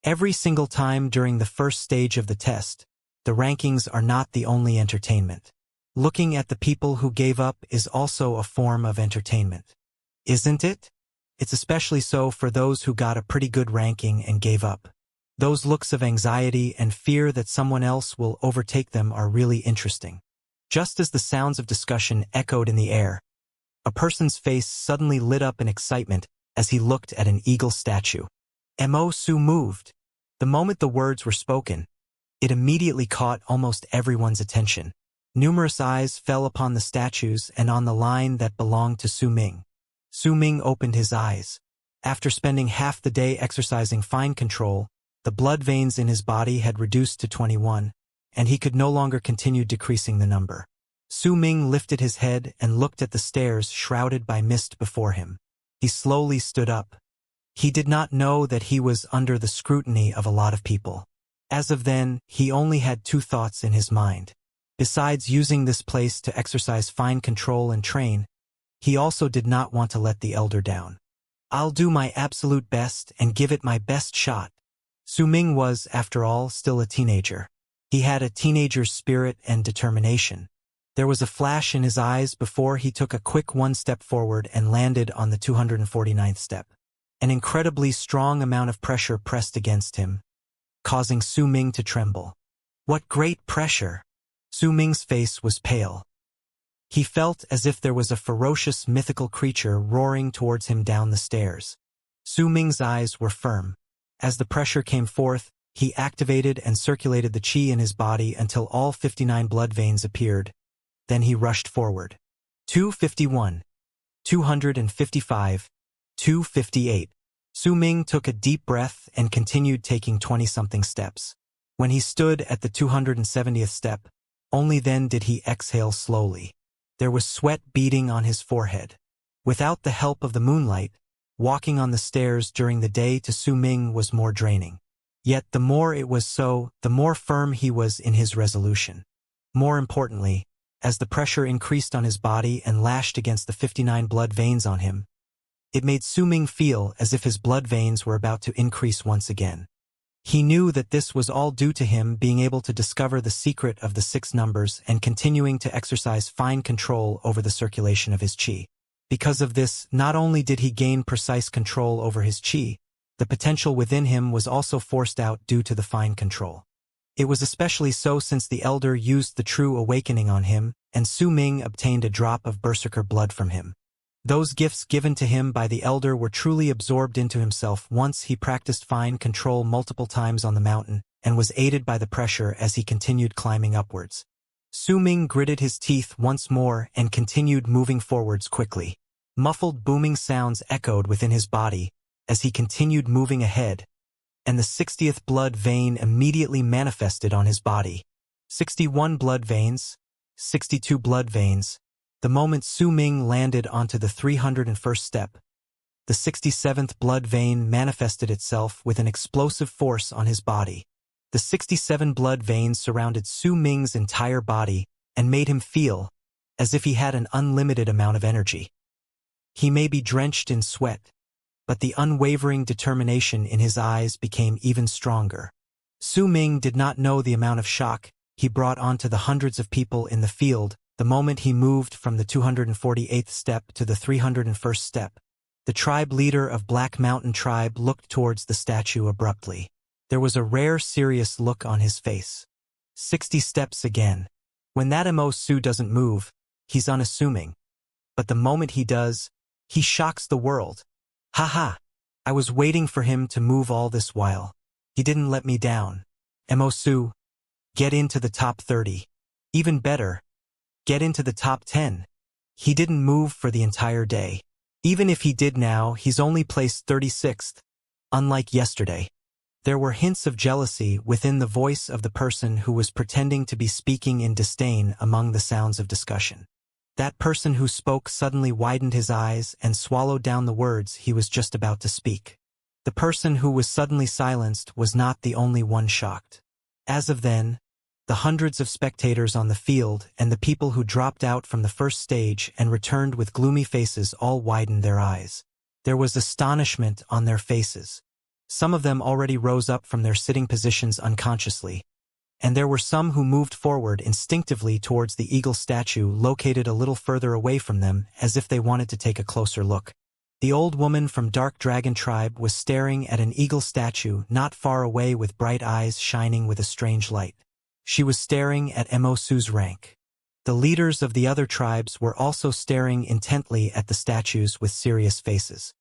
A: Every single time during the first stage of the test, the rankings are not the only entertainment. Looking at the people who gave up is also a form of entertainment. Isn't it? It's especially so for those who got a pretty good ranking and gave up. Those looks of anxiety and fear that someone else will overtake them are really interesting. Just as the sounds of discussion echoed in the air, a person's face suddenly lit up in excitement as he looked at an eagle statue. Mo Su moved. The moment the words were spoken, it immediately caught almost everyone's attention. Numerous eyes fell upon the statues and on the line that belonged to Su Ming. Su Ming opened his eyes. After spending half the day exercising fine control, the blood veins in his body had reduced to 21, and he could no longer continue decreasing the number. Su Ming lifted his head and looked at the stairs shrouded by mist before him. He slowly stood up. He did not know that he was under the scrutiny of a lot of people. As of then, he only had two thoughts in his mind. Besides using this place to exercise fine control and train, he also did not want to let the elder down. I'll do my absolute best and give it my best shot. Su Ming was, after all, still a teenager. He had a teenager's spirit and determination. There was a flash in his eyes before he took a quick one step forward and landed on the 249th step. An incredibly strong amount of pressure pressed against him, causing Su Ming to tremble. What great pressure! Su Ming's face was pale. He felt as if there was a ferocious mythical creature roaring towards him down the stairs. Su Ming's eyes were firm. As the pressure came forth, he activated and circulated the qi in his body until all 59 blood veins appeared. Then he rushed forward. 251, 255, 258. Su Ming took a deep breath and continued taking 20-something steps. When he stood at the 270th step, only then did he exhale slowly. There was sweat beading on his forehead. Without the help of the moonlight, walking on the stairs during the day to Su Ming was more draining. Yet the more it was so, the more firm he was in his resolution. More importantly, as the pressure increased on his body and lashed against the 59 blood veins on him, it made Su Ming feel as if his blood veins were about to increase once again. He knew that this was all due to him being able to discover the secret of the 6 numbers and continuing to exercise fine control over the circulation of his qi. Because of this, not only did he gain precise control over his qi, the potential within him was also forced out due to the fine control. It was especially so since the elder used the true awakening on him, and Su Ming obtained a drop of berserker blood from him. Those gifts given to him by the elder were truly absorbed into himself once he practiced fine control multiple times on the mountain and was aided by the pressure as he continued climbing upwards. Su Ming gritted his teeth once more and continued moving forwards quickly. Muffled booming sounds echoed within his body as he continued moving ahead, and the 60th blood vein immediately manifested on his body. 61 blood veins, 62 blood veins. The moment Su Ming landed onto the 301st step, the 67th blood vein manifested itself with an explosive force on his body. The 67 blood veins surrounded Su Ming's entire body and made him feel as if he had an unlimited amount of energy. He may be drenched in sweat, but the unwavering determination in his eyes became even stronger. Su Ming did not know the amount of shock he brought onto the hundreds of people in the field the moment he moved from the 248th step to the 301st step. The tribe leader of Black Mountain Tribe looked towards the statue abruptly. There was a rare serious look on his face. 60 steps again. When that Mo Su doesn't move, he's unassuming. But the moment he does, he shocks the world. Ha! I was waiting for him to move all this while. He didn't let me down. Mo Su, get into the top 30. Even better, get into the top 10. He didn't move for the entire day. Even if he did now, he's only placed 36th, unlike yesterday. There were hints of jealousy within the voice of the person who was pretending to be speaking in disdain among the sounds of discussion. That person who spoke suddenly widened his eyes and swallowed down the words he was just about to speak. The person who was suddenly silenced was not the only one shocked. As of then, the hundreds of spectators on the field and the people who dropped out from the first stage and returned with gloomy faces all widened their eyes. There was astonishment on their faces. Some of them already rose up from their sitting positions unconsciously, and there were some who moved forward instinctively towards the eagle statue located a little further away from them as if they wanted to take a closer look. The old woman from Dark Dragon Tribe was staring at an eagle statue not far away with bright eyes shining with a strange light. She was staring at Mo Su's rank. The leaders of the other tribes were also staring intently at the statues with serious faces.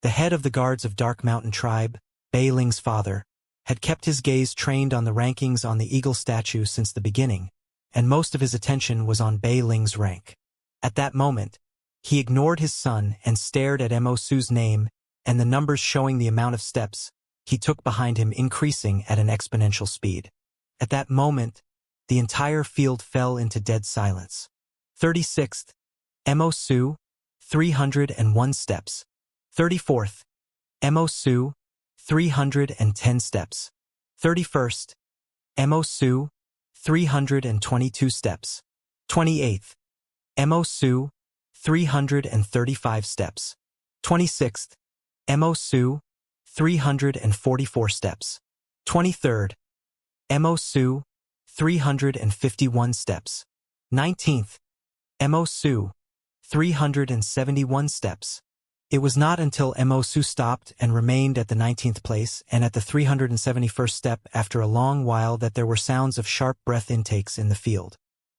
A: The head of the guards of Dark Mountain Tribe, Bei Ling's father, had kept his gaze trained on the rankings on the eagle statue since the beginning, and most of his attention was on Bei Ling's rank. At that moment, he ignored his son and stared at Mo Su's name and the numbers showing the amount of steps he took behind him increasing at an exponential speed. At that moment, the entire field fell into dead silence. 36th, Mo Su, 301 steps. 34th, Mo Su, 310 steps. 31st, Mo Su, 322 steps. 28th, Mo Su, 335 steps. 26th, Mo Su, 344 steps. 23rd, Mo Su, 351 steps. 19th, Mo Su, 371 steps. It was not until Mo Su stopped and remained at the 19th place and at the 371st step after a long while that there were sounds of sharp breath intakes in the field.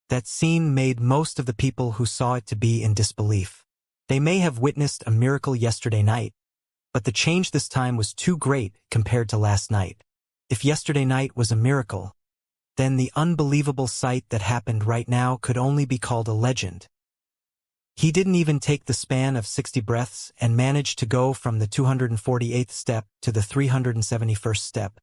A: That scene made most of the people who saw it to be in disbelief. They may have witnessed a miracle yesterday night, but the change this time was too great compared to last night. If yesterday night was a miracle, then the unbelievable sight that happened right now could only be called a legend. He didn't even take the span of 60 breaths and managed to go from the 248th step to the 371st step.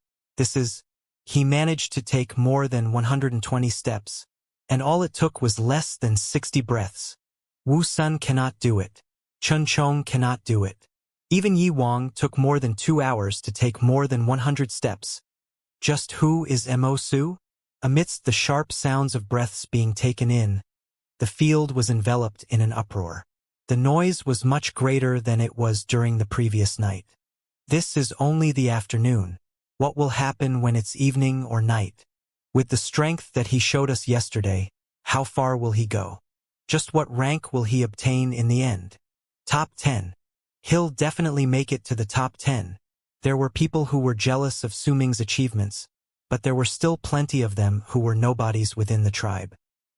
A: He managed to take more than 120 steps, and all it took was less than 60 breaths. Wu Sun cannot do it. Chun Chong cannot do it. Even Yi Wang took more than 2 hours to take more than 100 steps. Just who is Mo Su? Amidst the sharp sounds of breaths being taken in, the field was enveloped in an uproar. The noise was much greater than it was during the previous night. This is only the afternoon. What will happen when it's evening or night? With the strength that he showed us yesterday, how far will he go? Just what rank will he obtain in the end? Top 10. He'll definitely make it to the top 10. There were people who were jealous of Su Ming's achievements, but there were still plenty of them who were nobodies within the tribe.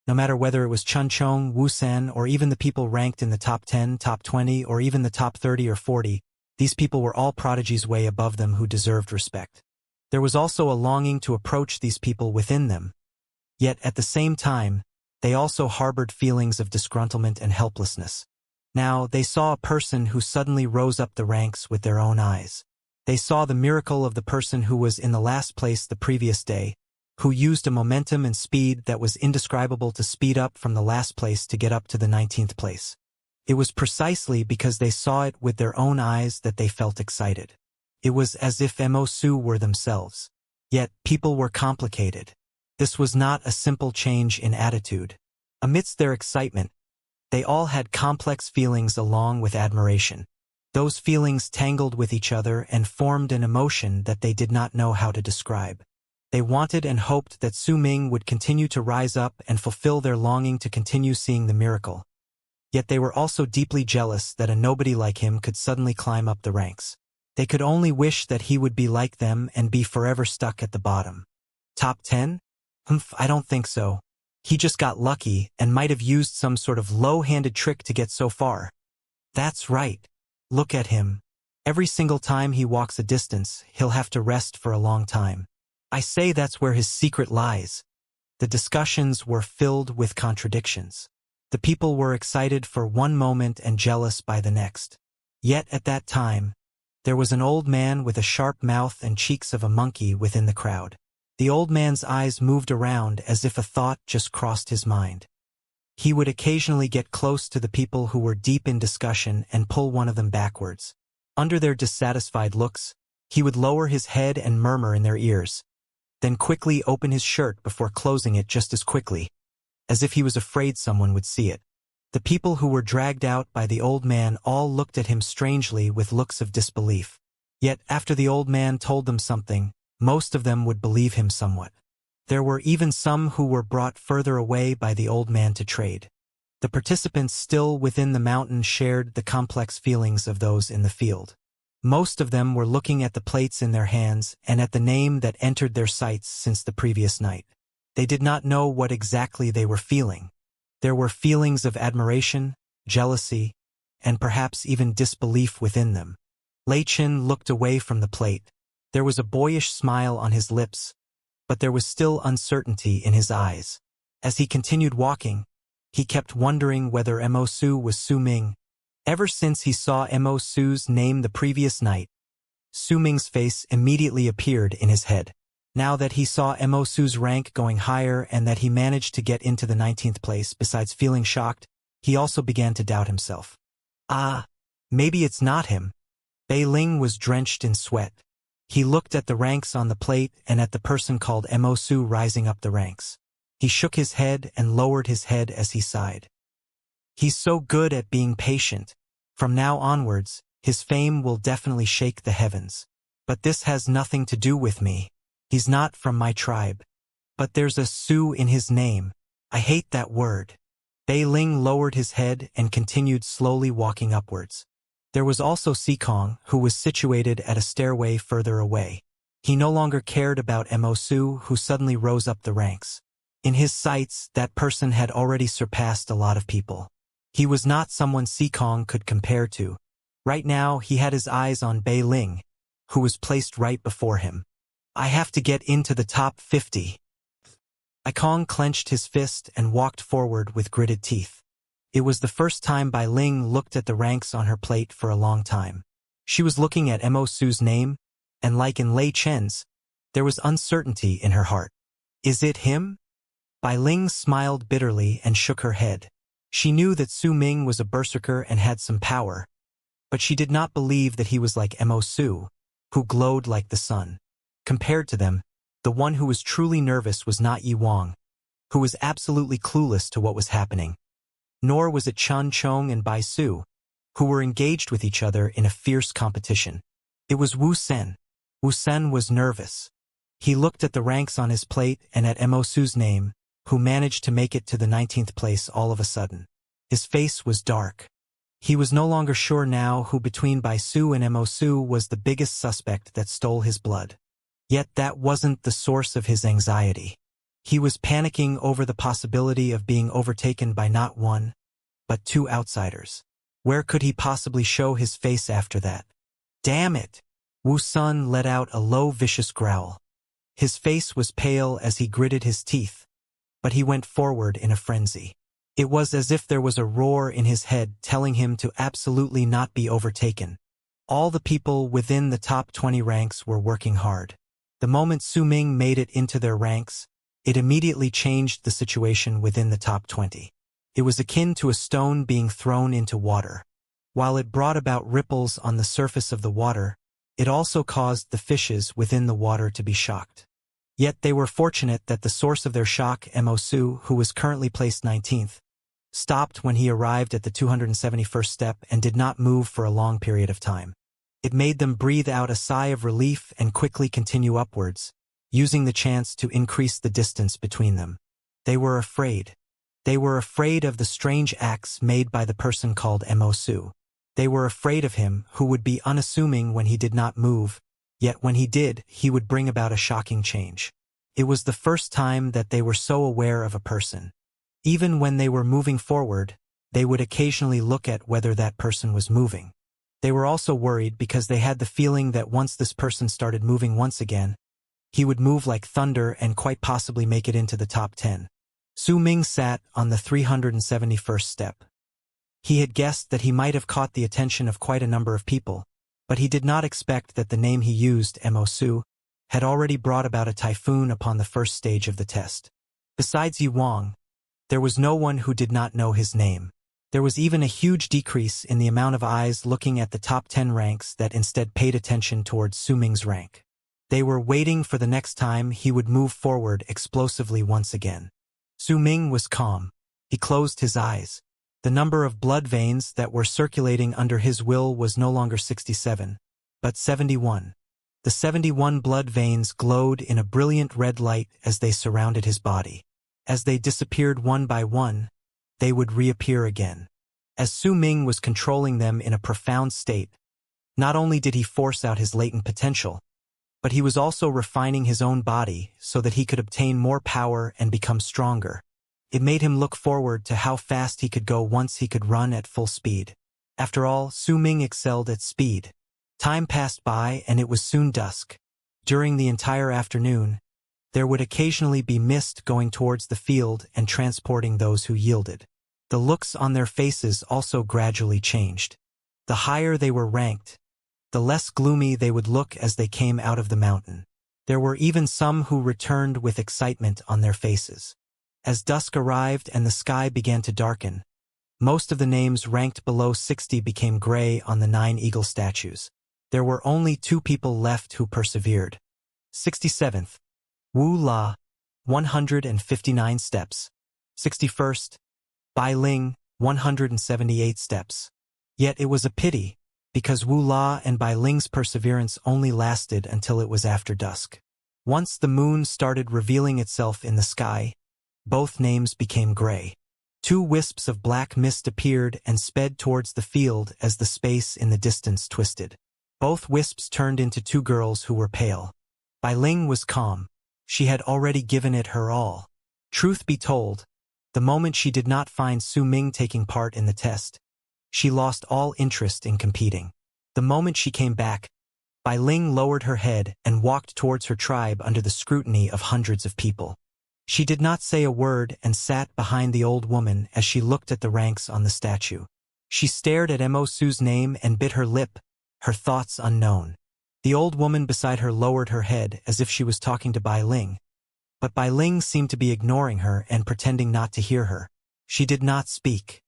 A: No matter whether it was Chun Chong, Wu San, or even the people ranked in the top 10, top 20, or even the top 30 or 40, these people were all prodigies way above them who deserved respect. There was also a longing to approach these people within them. Yet at the same time, they also harbored feelings of disgruntlement and helplessness. Now, they saw a person who suddenly rose up the ranks with their own eyes. They saw the miracle of the person who was in the last place the previous day, who used a momentum and speed that was indescribable to speed up from the last place to get up to the 19th place. It was precisely because they saw it with their own eyes that they felt excited. It was as if Mo Su were themselves. Yet, people were complicated. This was not a simple change in attitude. Amidst their excitement, they all had complex feelings along with admiration. Those feelings tangled with each other and formed an emotion that they did not know how to describe. They wanted and hoped that Su Ming would continue to rise up and fulfill their longing to continue seeing the miracle. Yet they were also deeply jealous that a nobody like him could suddenly climb up the ranks. They could only wish that he would be like them and be forever stuck at the bottom. Top 10? I don't think so. He just got lucky and might have used some sort of low-handed trick to get so far. That's right. Look at him. Every single time he walks a distance, he'll have to rest for a long time. I say that's where his secret lies. The discussions were filled with contradictions. The people were excited for one moment and jealous by the next. Yet at that time, there was an old man with a sharp mouth and cheeks of a monkey within the crowd. The old man's eyes moved around as if a thought just crossed his mind. He would occasionally get close to the people who were deep in discussion and pull one of them backwards. Under their dissatisfied looks, he would lower his head and murmur in their ears, then quickly open his shirt before closing it just as quickly, as if he was afraid someone would see it. The people who were dragged out by the old man all looked at him strangely with looks of disbelief. Yet after the old man told them something, most of them would believe him somewhat. There were even some who were brought further away by the old man to trade. The participants still within the mountain shared the complex feelings of those in the field. Most of them were looking at the plates in their hands and at the name that entered their sights since the previous night. They did not know what exactly they were feeling. There were feelings of admiration, jealousy, and perhaps even disbelief within them. Lei Qin looked away from the plate, There was a boyish smile on his lips, but there was still uncertainty in his eyes. As he continued walking, he kept wondering whether Mo Su was Su Ming. Ever since he saw Mo Su's name the previous night, Su Ming's face immediately appeared in his head. Now that he saw Mo Su's rank going higher and that he managed to get into the 19th place, besides feeling shocked, he also began to doubt himself. Maybe it's not him. Bei Ling was drenched in sweat. He looked at the ranks on the plate and at the person called Mo Su rising up the ranks. He shook his head and lowered his head as he sighed. He's so good at being patient. From now onwards, his fame will definitely shake the heavens. But this has nothing to do with me. He's not from my tribe. But there's a Su in his name. I hate that word. Bei Ling lowered his head and continued slowly walking upwards. There was also Sikong, who was situated at a stairway further away. He no longer cared about Mo Su, who suddenly rose up the ranks. In his sights, that person had already surpassed a lot of people. He was not someone Sikong could compare to. Right now, he had his eyes on Bei Ling, who was placed right before him. I have to get into the top 50. Ikong clenched his fist and walked forward with gritted teeth. It was the first time Bei Ling looked at the ranks on her plate for a long time. She was looking at Mo Su's name, and like in Lei Chen's, there was uncertainty in her heart. Is it him? Bei Ling smiled bitterly and shook her head. She knew that Su Ming was a berserker and had some power, but she did not believe that he was like Mo Su, who glowed like the sun. Compared to them, the one who was truly nervous was not Yi Wang, who was absolutely clueless to what was happening. Nor was it Chan Chong and Bai Su, who were engaged with each other in a fierce competition. It was Wu Sen. Wu Sen was nervous. He looked at the ranks on his plate and at Mo Su's name, who managed to make it to the 19th place all of a sudden. His face was dark. He was no longer sure now who between Bai Su and Mo Su was the biggest suspect that stole his blood. Yet that wasn't the source of his anxiety. He was panicking over the possibility of being overtaken by not one, but two outsiders. Where could he possibly show his face after that? Damn it! Wu Sun let out a low, vicious growl. His face was pale as he gritted his teeth, but he went forward in a frenzy. It was as if there was a roar in his head telling him to absolutely not be overtaken. All the people within the top 20 ranks were working hard. The moment Su Ming made it into their ranks, it immediately changed the situation within the top 20. It was akin to a stone being thrown into water. While it brought about ripples on the surface of the water, it also caused the fishes within the water to be shocked. Yet they were fortunate that the source of their shock, Mo Su, who was currently placed 19th, stopped when he arrived at the 271st step and did not move for a long period of time. It made them breathe out a sigh of relief and quickly continue upwards, using the chance to increase the distance between them. They were afraid. They were afraid of the strange acts made by the person called Mo Su. They were afraid of him, who would be unassuming when he did not move, yet when he did, he would bring about a shocking change. It was the first time that they were so aware of a person. Even when they were moving forward, they would occasionally look at whether that person was moving. They were also worried because they had the feeling that once this person started moving once again, he would move like thunder and quite possibly make it into the top 10. Su Ming sat on the 371st step. He had guessed that he might have caught the attention of quite a number of people, but he did not expect that the name he used, Mo Su, had already brought about a typhoon upon the first stage of the test. Besides Yi Wang, there was no one who did not know his name. There was even a huge decrease in the amount of eyes looking at the top 10 ranks that instead paid attention towards Su Ming's rank. They were waiting for the next time he would move forward explosively once again. Su Ming was calm. He closed his eyes. The number of blood veins that were circulating under his will was no longer 67, but 71. The 71 blood veins glowed in a brilliant red light as they surrounded his body. As they disappeared one by one, they would reappear again. As Su Ming was controlling them in a profound state, not only did he force out his latent potential, but he was also refining his own body so that he could obtain more power and become stronger. It made him look forward to how fast he could go once he could run at full speed. After all, Su Ming excelled at speed. Time passed by and it was soon dusk. During the entire afternoon, there would occasionally be mist going towards the field and transporting those who yielded. The looks on their faces also gradually changed. The higher they were ranked, the less gloomy they would look as they came out of the mountain. There were even some who returned with excitement on their faces. As dusk arrived and the sky began to darken, most of the names ranked below 60 became gray on the 9 eagle statues. There were only 2 people left who persevered. 67th, Wu La, 159 steps. 61st, Bai Ling, 178 steps. Yet it was a pity, because Wu La and Bai Ling's perseverance only lasted until it was after dusk. Once the moon started revealing itself in the sky, both names became gray. 2 wisps of black mist appeared and sped towards the field as the space in the distance twisted. Both wisps turned into 2 girls who were pale. Bai Ling was calm. She had already given it her all. Truth be told, the moment she did not find Su Ming taking part in the test, she lost all interest in competing. The moment she came back, Bai Ling lowered her head and walked towards her tribe under the scrutiny of hundreds of people. She did not say a word and sat behind the old woman as she looked at the ranks on the statue. She stared at Mo Su's name and bit her lip, her thoughts unknown. The old woman beside her lowered her head as if she was talking to Bai Ling, but Bai Ling seemed to be ignoring her and pretending not to hear her. She did not speak.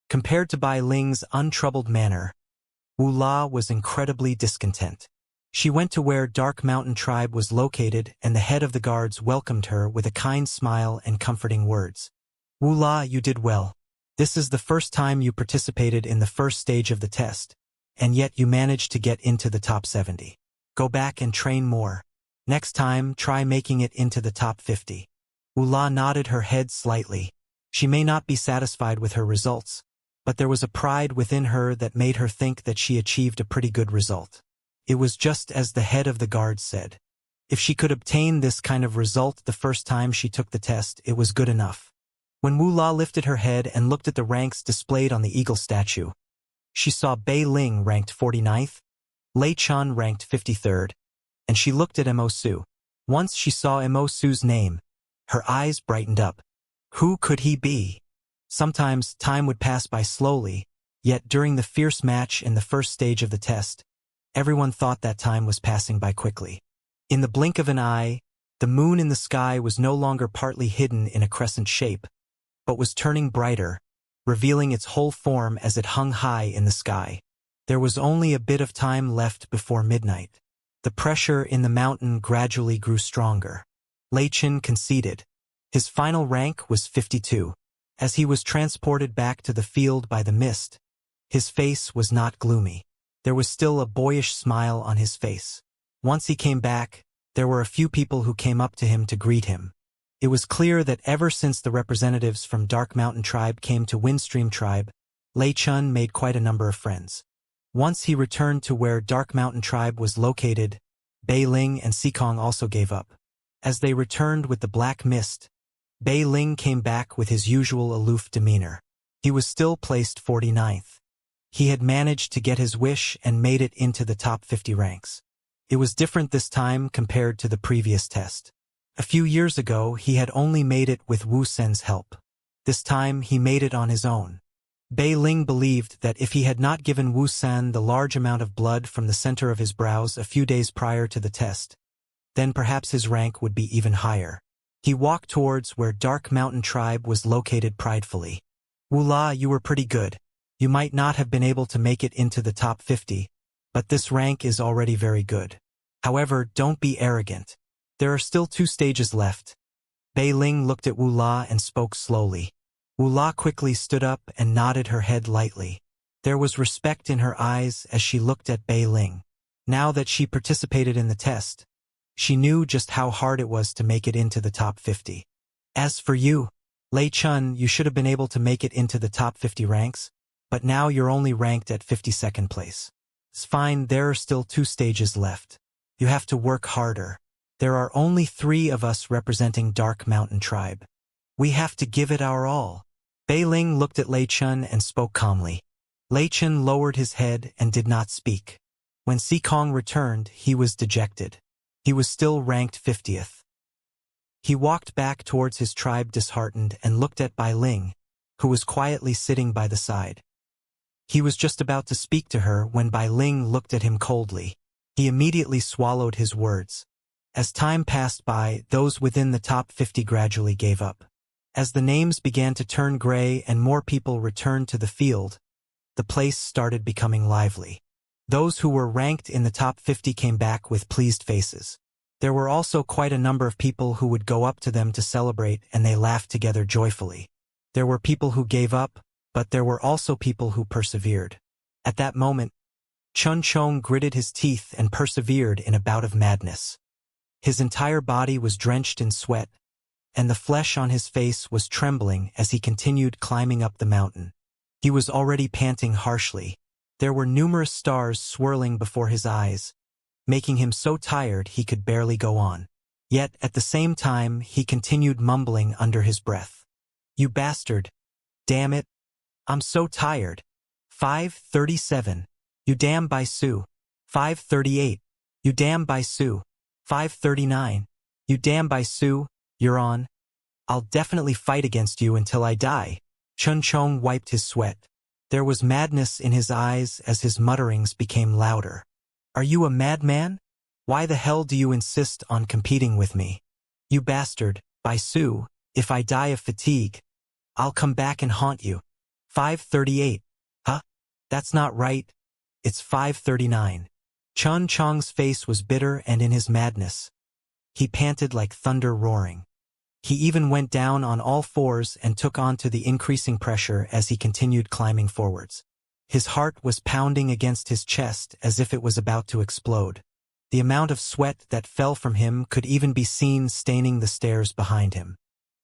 A: Compared to Bai Ling's untroubled manner, Wu La was incredibly discontent. She went to where Dark Mountain Tribe was located and the head of the guards welcomed her with a kind smile and comforting words. Wu La, you did well. This is the first time you participated in the first stage of the test, and yet you managed to get into the top 70. Go back and train more. Next time, try making it into the top 50. Wu La nodded her head slightly. She may not be satisfied with her results, but there was a pride within her that made her think that she achieved a pretty good result. It was just as the head of the guard said. If she could obtain this kind of result the first time she took the test, it was good enough. When Wu La lifted her head and looked at the ranks displayed on the eagle statue, she saw Bai Ling ranked 49th, Lei Chun ranked 53rd, and she looked at Mo Su. Once she saw Mo Su's name, her eyes brightened up. Who could he be? Sometimes time would pass by slowly, yet during the fierce match in the first stage of the test, everyone thought that time was passing by quickly. In the blink of an eye, the moon in the sky was no longer partly hidden in a crescent shape, but was turning brighter, revealing its whole form as it hung high in the sky. There was only a bit of time left before midnight. The pressure in the mountain gradually grew stronger. Lei Chun conceded. His final rank was 52. As he was transported back to the field by the mist, his face was not gloomy. There was still a boyish smile on his face. Once he came back, there were a few people who came up to him to greet him. It was clear that ever since the representatives from Dark Mountain Tribe came to Windstream Tribe, Lei Chun made quite a number of friends. Once he returned to where Dark Mountain Tribe was located, Bai Ling and Xikong also gave up. As they returned with the black mist, Bai Ling came back with his usual aloof demeanor. He was still placed 49th. He had managed to get his wish and made it into the top 50 ranks. It was different this time compared to the previous test. A few years ago, he had only made it with Wu Sen's help. This time, he made it on his own. Bai Ling believed that if he had not given Wu Sen the large amount of blood from the center of his brows a few days prior to the test, then perhaps his rank would be even higher. He walked towards where Dark Mountain Tribe was located pridefully. Wu La, you were pretty good. You might not have been able to make it into the top 50, but this rank is already very good. However, don't be arrogant. There are still 2 stages left. Bai Ling looked at Wu La and spoke slowly. Wu La quickly stood up and nodded her head lightly. There was respect in her eyes as she looked at Bai Ling. Now that she participated in the test, she knew just how hard it was to make it into the top 50. As for you, Lei Chun, you should have been able to make it into the top 50 ranks, but now you're only ranked at 52nd place. It's fine, there are still 2 stages left. You have to work harder. There are only 3 of us representing Dark Mountain Tribe. We have to give it our all. Bai Ling looked at Lei Chun and spoke calmly. Lei Chun lowered his head and did not speak. When Xikong returned, he was dejected. He was still ranked 50th. He walked back towards his tribe disheartened and looked at Bai Ling, who was quietly sitting by the side. He was just about to speak to her when Bai Ling looked at him coldly. He immediately swallowed his words. As time passed by, those within the top 50 gradually gave up. As the names began to turn gray and more people returned to the field, the place started becoming lively. Those who were ranked in the top 50 came back with pleased faces. There were also quite a number of people who would go up to them to celebrate, and they laughed together joyfully. There were people who gave up, but there were also people who persevered. At that moment, Chun Chong gritted his teeth and persevered in a bout of madness. His entire body was drenched in sweat, and the flesh on his face was trembling as he continued climbing up the mountain. He was already panting harshly. There were numerous stars swirling before his eyes, making him so tired he could barely go on. Yet, at the same time, he continued mumbling under his breath. "You bastard! Damn it! I'm so tired! 5:37. You damn Baisu! 5:38. You damn Baisu! 5:39. You damn Baisu, you're on. I'll definitely fight against you until I die." Chun Chong wiped his sweat. There was madness in his eyes as his mutterings became louder. "Are you a madman? Why the hell do you insist on competing with me? You bastard, Baisu, if I die of fatigue, I'll come back and haunt you. 5:38. Huh? That's not right. It's 5:39. Chun Chong's face was bitter, and in his madness, he panted like thunder roaring. He even went down on all fours and took on to the increasing pressure as he continued climbing forwards. His heart was pounding against his chest as if it was about to explode. The amount of sweat that fell from him could even be seen staining the stairs behind him.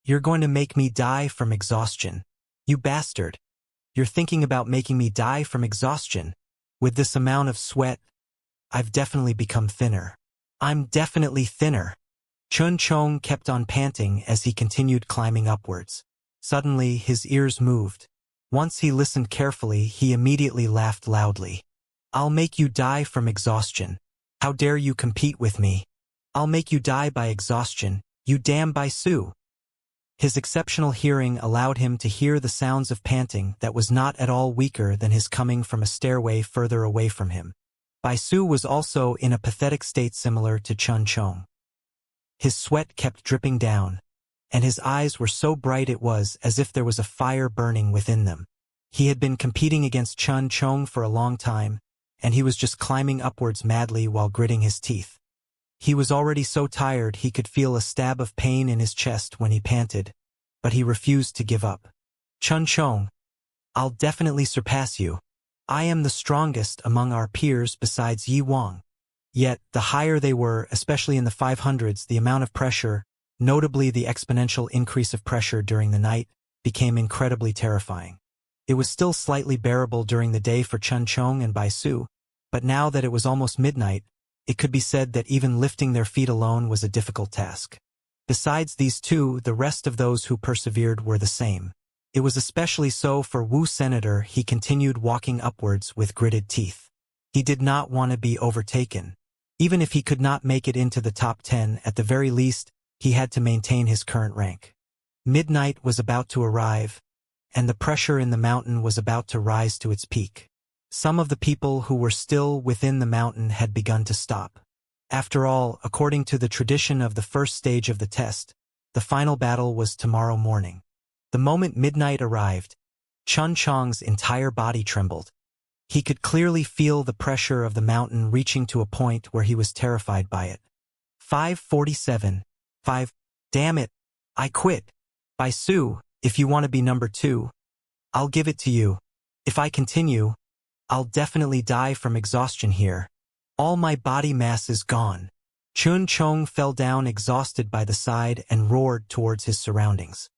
A: "You're going to make me die from exhaustion. You bastard. You're thinking about making me die from exhaustion. With this amount of sweat, I've definitely become thinner. I'm definitely thinner." Chun Chong kept on panting as he continued climbing upwards. Suddenly, his ears moved. Once he listened carefully, he immediately laughed loudly. "I'll make you die from exhaustion. How dare you compete with me? I'll make you die by exhaustion, you damn Baisu." His exceptional hearing allowed him to hear the sounds of panting that was not at all weaker than his coming from a stairway further away from him. Baisu was also in a pathetic state similar to Chun Chong. His sweat kept dripping down, and his eyes were so bright it was as if there was a fire burning within them. He had been competing against Chun Chong for a long time, and he was just climbing upwards madly while gritting his teeth. He was already so tired he could feel a stab of pain in his chest when he panted, but he refused to give up. "Chun Chong, I'll definitely surpass you. I am the strongest among our peers besides Yi Wang." Yet, the higher they were, especially in the 500s, the amount of pressure, notably the exponential increase of pressure during the night, became incredibly terrifying. It was still slightly bearable during the day for Chun Chong and Baisu, but now that it was almost midnight, it could be said that even lifting their feet alone was a difficult task. Besides these two, the rest of those who persevered were the same. It was especially so for Wu Senator. He continued walking upwards with gritted teeth. He did not want to be overtaken. Even if he could not make it into the top 10, at the very least, he had to maintain his current rank. Midnight was about to arrive, and the pressure in the mountain was about to rise to its peak. Some of the people who were still within the mountain had begun to stop. After all, according to the tradition of the first stage of the test, the final battle was tomorrow morning. The moment midnight arrived, Chun Chong's entire body trembled. He could clearly feel the pressure of the mountain reaching to a point where he was terrified by it. 5:47. 5. Damn it. I quit. Baisu, if you want to be number 2, I'll give it to you. If I continue, I'll definitely die from exhaustion here. All my body mass is gone. Chun Chong fell down exhausted by the side and roared towards his surroundings.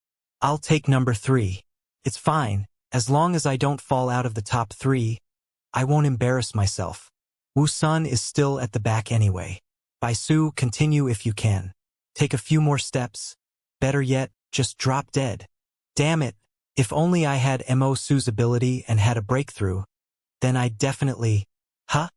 A: "I'll take number 3. It's fine, as long as I don't fall out of the top 3. I won't embarrass myself. Wu Sun is still at the back anyway. Baisu, continue if you can. Take a few more steps. Better yet, just drop dead. Damn it, if only I had Mo Su's ability and had a breakthrough, then I'd definitely... Huh?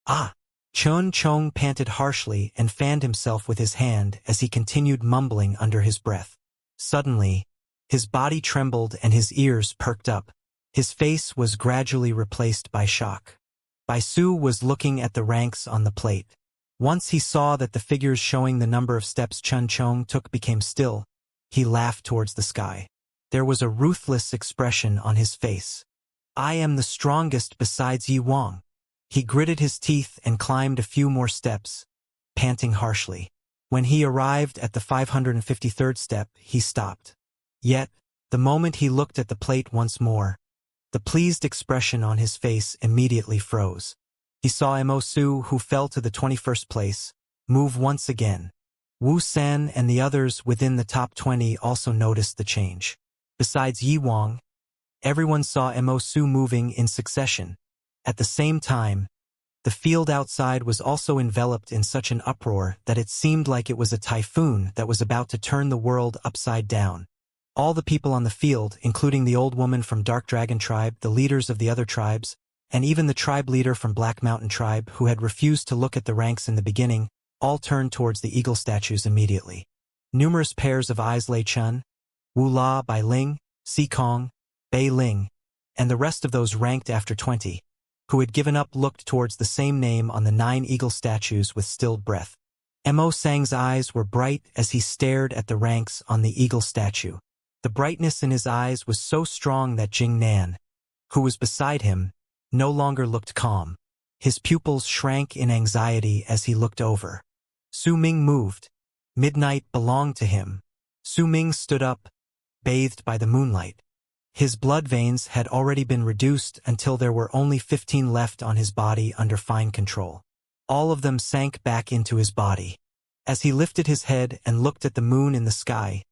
A: Ah! Chun Chong panted harshly and fanned himself with his hand as he continued mumbling under his breath. Suddenly, his body trembled and his ears perked up. His face was gradually replaced by shock. Bai Su was looking at the ranks on the plate. Once he saw that the figures showing the number of steps Chun Chong took became still, he laughed towards the sky. There was a ruthless expression on his face. I am the strongest besides Yi Wang. He gritted his teeth and climbed a few more steps, panting harshly. When he arrived at the 553rd step, he stopped. Yet, the moment he looked at the plate once more, the pleased expression on his face immediately froze. He saw Mo Su, who fell to the 21st place, move once again. Wu San and the others within the top 20 also noticed the change. Besides Yi Wang, everyone saw Mo Su moving in succession. At the same time, the field outside was also enveloped in such an uproar that it seemed like it was a typhoon that was about to turn the world upside down. All the people on the field, including the old woman from Dark Dragon Tribe, the leaders of the other tribes, and even the tribe leader from Black Mountain Tribe who had refused to look at the ranks in the beginning, all turned towards the eagle statues immediately. Numerous pairs of eyes Lei Chun, Wu La, Bai Ling, Si Kong, Bei Ling, and the rest of those ranked after 20, who had given up looked towards the same name on the 9 eagle statues with stilled breath. Mo Sang's eyes were bright as he stared at the ranks on the eagle statue. The brightness in his eyes was so strong that Jing Nan, who was beside him, no longer looked calm. His pupils shrank in anxiety as he looked over. Su Ming moved. Midnight belonged to him. Su Ming stood up, bathed by the moonlight. His blood veins had already been reduced until there were only 15 left on his body under fine control. All of them sank back into his body. As he lifted his head and looked at the moon in the sky,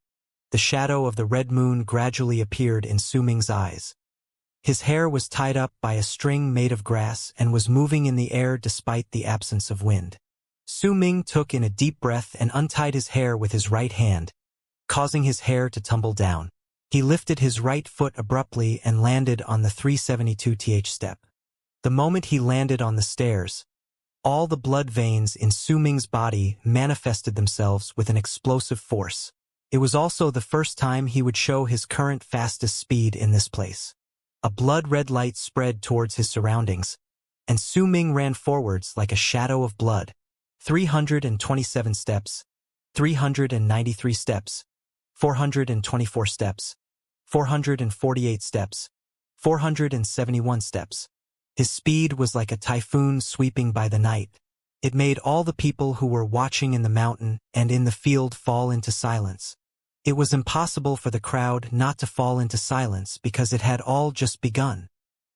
A: the shadow of the red moon gradually appeared in Su Ming's eyes. His hair was tied up by a string made of grass and was moving in the air despite the absence of wind. Su Ming took in a deep breath and untied his hair with his right hand, causing his hair to tumble down. He lifted his right foot abruptly and landed on the 372th step. The moment he landed on the stairs, all the blood veins in Su Ming's body manifested themselves with an explosive force. It was also the first time he would show his current fastest speed in this place. A blood-red light spread towards his surroundings, and Su Ming ran forwards like a shadow of blood. 327 steps, 393 steps, 424 steps, 448 steps, 471 steps. His speed was like a typhoon sweeping by the night. It made all the people who were watching in the mountain and in the field fall into silence. It was impossible for the crowd not to fall into silence because it had all just begun.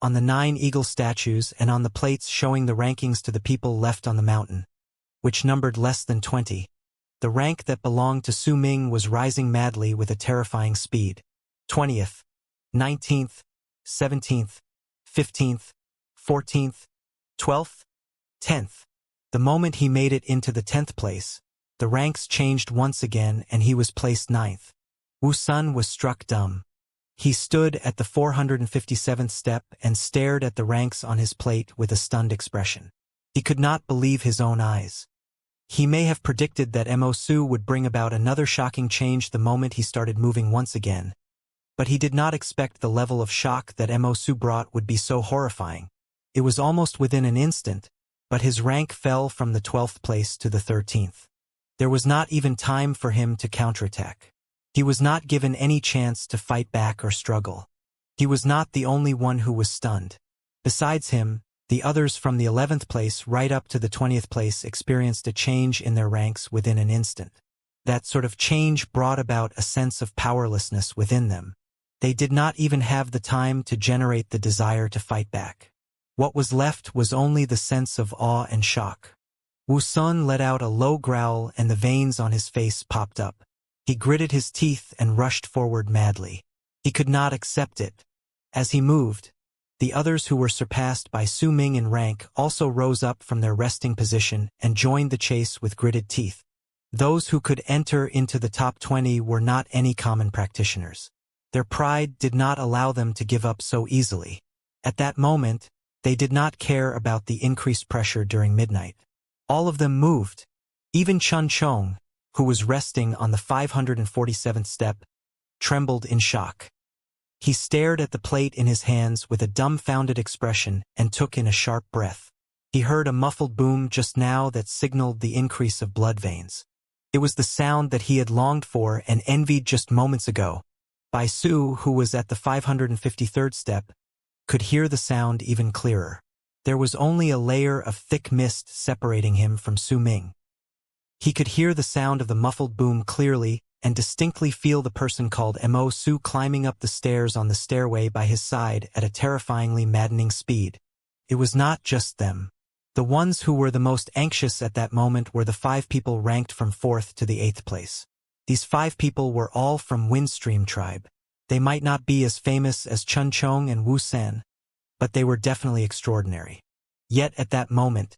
A: On the 9 eagle statues and on the plates showing the rankings to the people left on the mountain, which numbered less than 20, the rank that belonged to Su Ming was rising madly with a terrifying speed. 20th, 19th, 17th, 15th, 14th, 12th, 10th. The moment he made it into the 10th place, the ranks changed once again and he was placed 9th. Wu Sun was struck dumb. He stood at the 457th step and stared at the ranks on his plate with a stunned expression. He could not believe his own eyes. He may have predicted that Mo Su would bring about another shocking change the moment he started moving once again, but he did not expect the level of shock that Mo Su brought would be so horrifying. It was almost within an instant, but his rank fell from the 12th place to the 13th. There was not even time for him to counterattack. He was not given any chance to fight back or struggle. He was not the only one who was stunned. Besides him, the others from the 11th place right up to the 20th place experienced a change in their ranks within an instant. That sort of change brought about a sense of powerlessness within them. They did not even have the time to generate the desire to fight back. What was left was only the sense of awe and shock. Wu Sun let out a low growl and the veins on his face popped up. He gritted his teeth and rushed forward madly. He could not accept it. As he moved, the others who were surpassed by Su Ming in rank also rose up from their resting position and joined the chase with gritted teeth. Those who could enter into the top 20 were not any common practitioners. Their pride did not allow them to give up so easily. At that moment, they did not care about the increased pressure during midnight. All of them moved. Even Chun Chong, who was resting on the 547th step, trembled in shock. He stared at the plate in his hands with a dumbfounded expression and took in a sharp breath. He heard a muffled boom just now that signaled the increase of blood veins. It was the sound that he had longed for and envied just moments ago. Bai Su, who was at the 553rd step, could hear the sound even clearer. There was only a layer of thick mist separating him from Su Ming. He could hear the sound of the muffled boom clearly and distinctly feel the person called Mo Su climbing up the stairs on the stairway by his side at a terrifyingly maddening speed. It was not just them. The ones who were the most anxious at that moment were the 5 people ranked from 4th to the 8th place. These 5 people were all from Windstream tribe. They might not be as famous as Chun Chong and Wu San, but they were definitely extraordinary. Yet at that moment,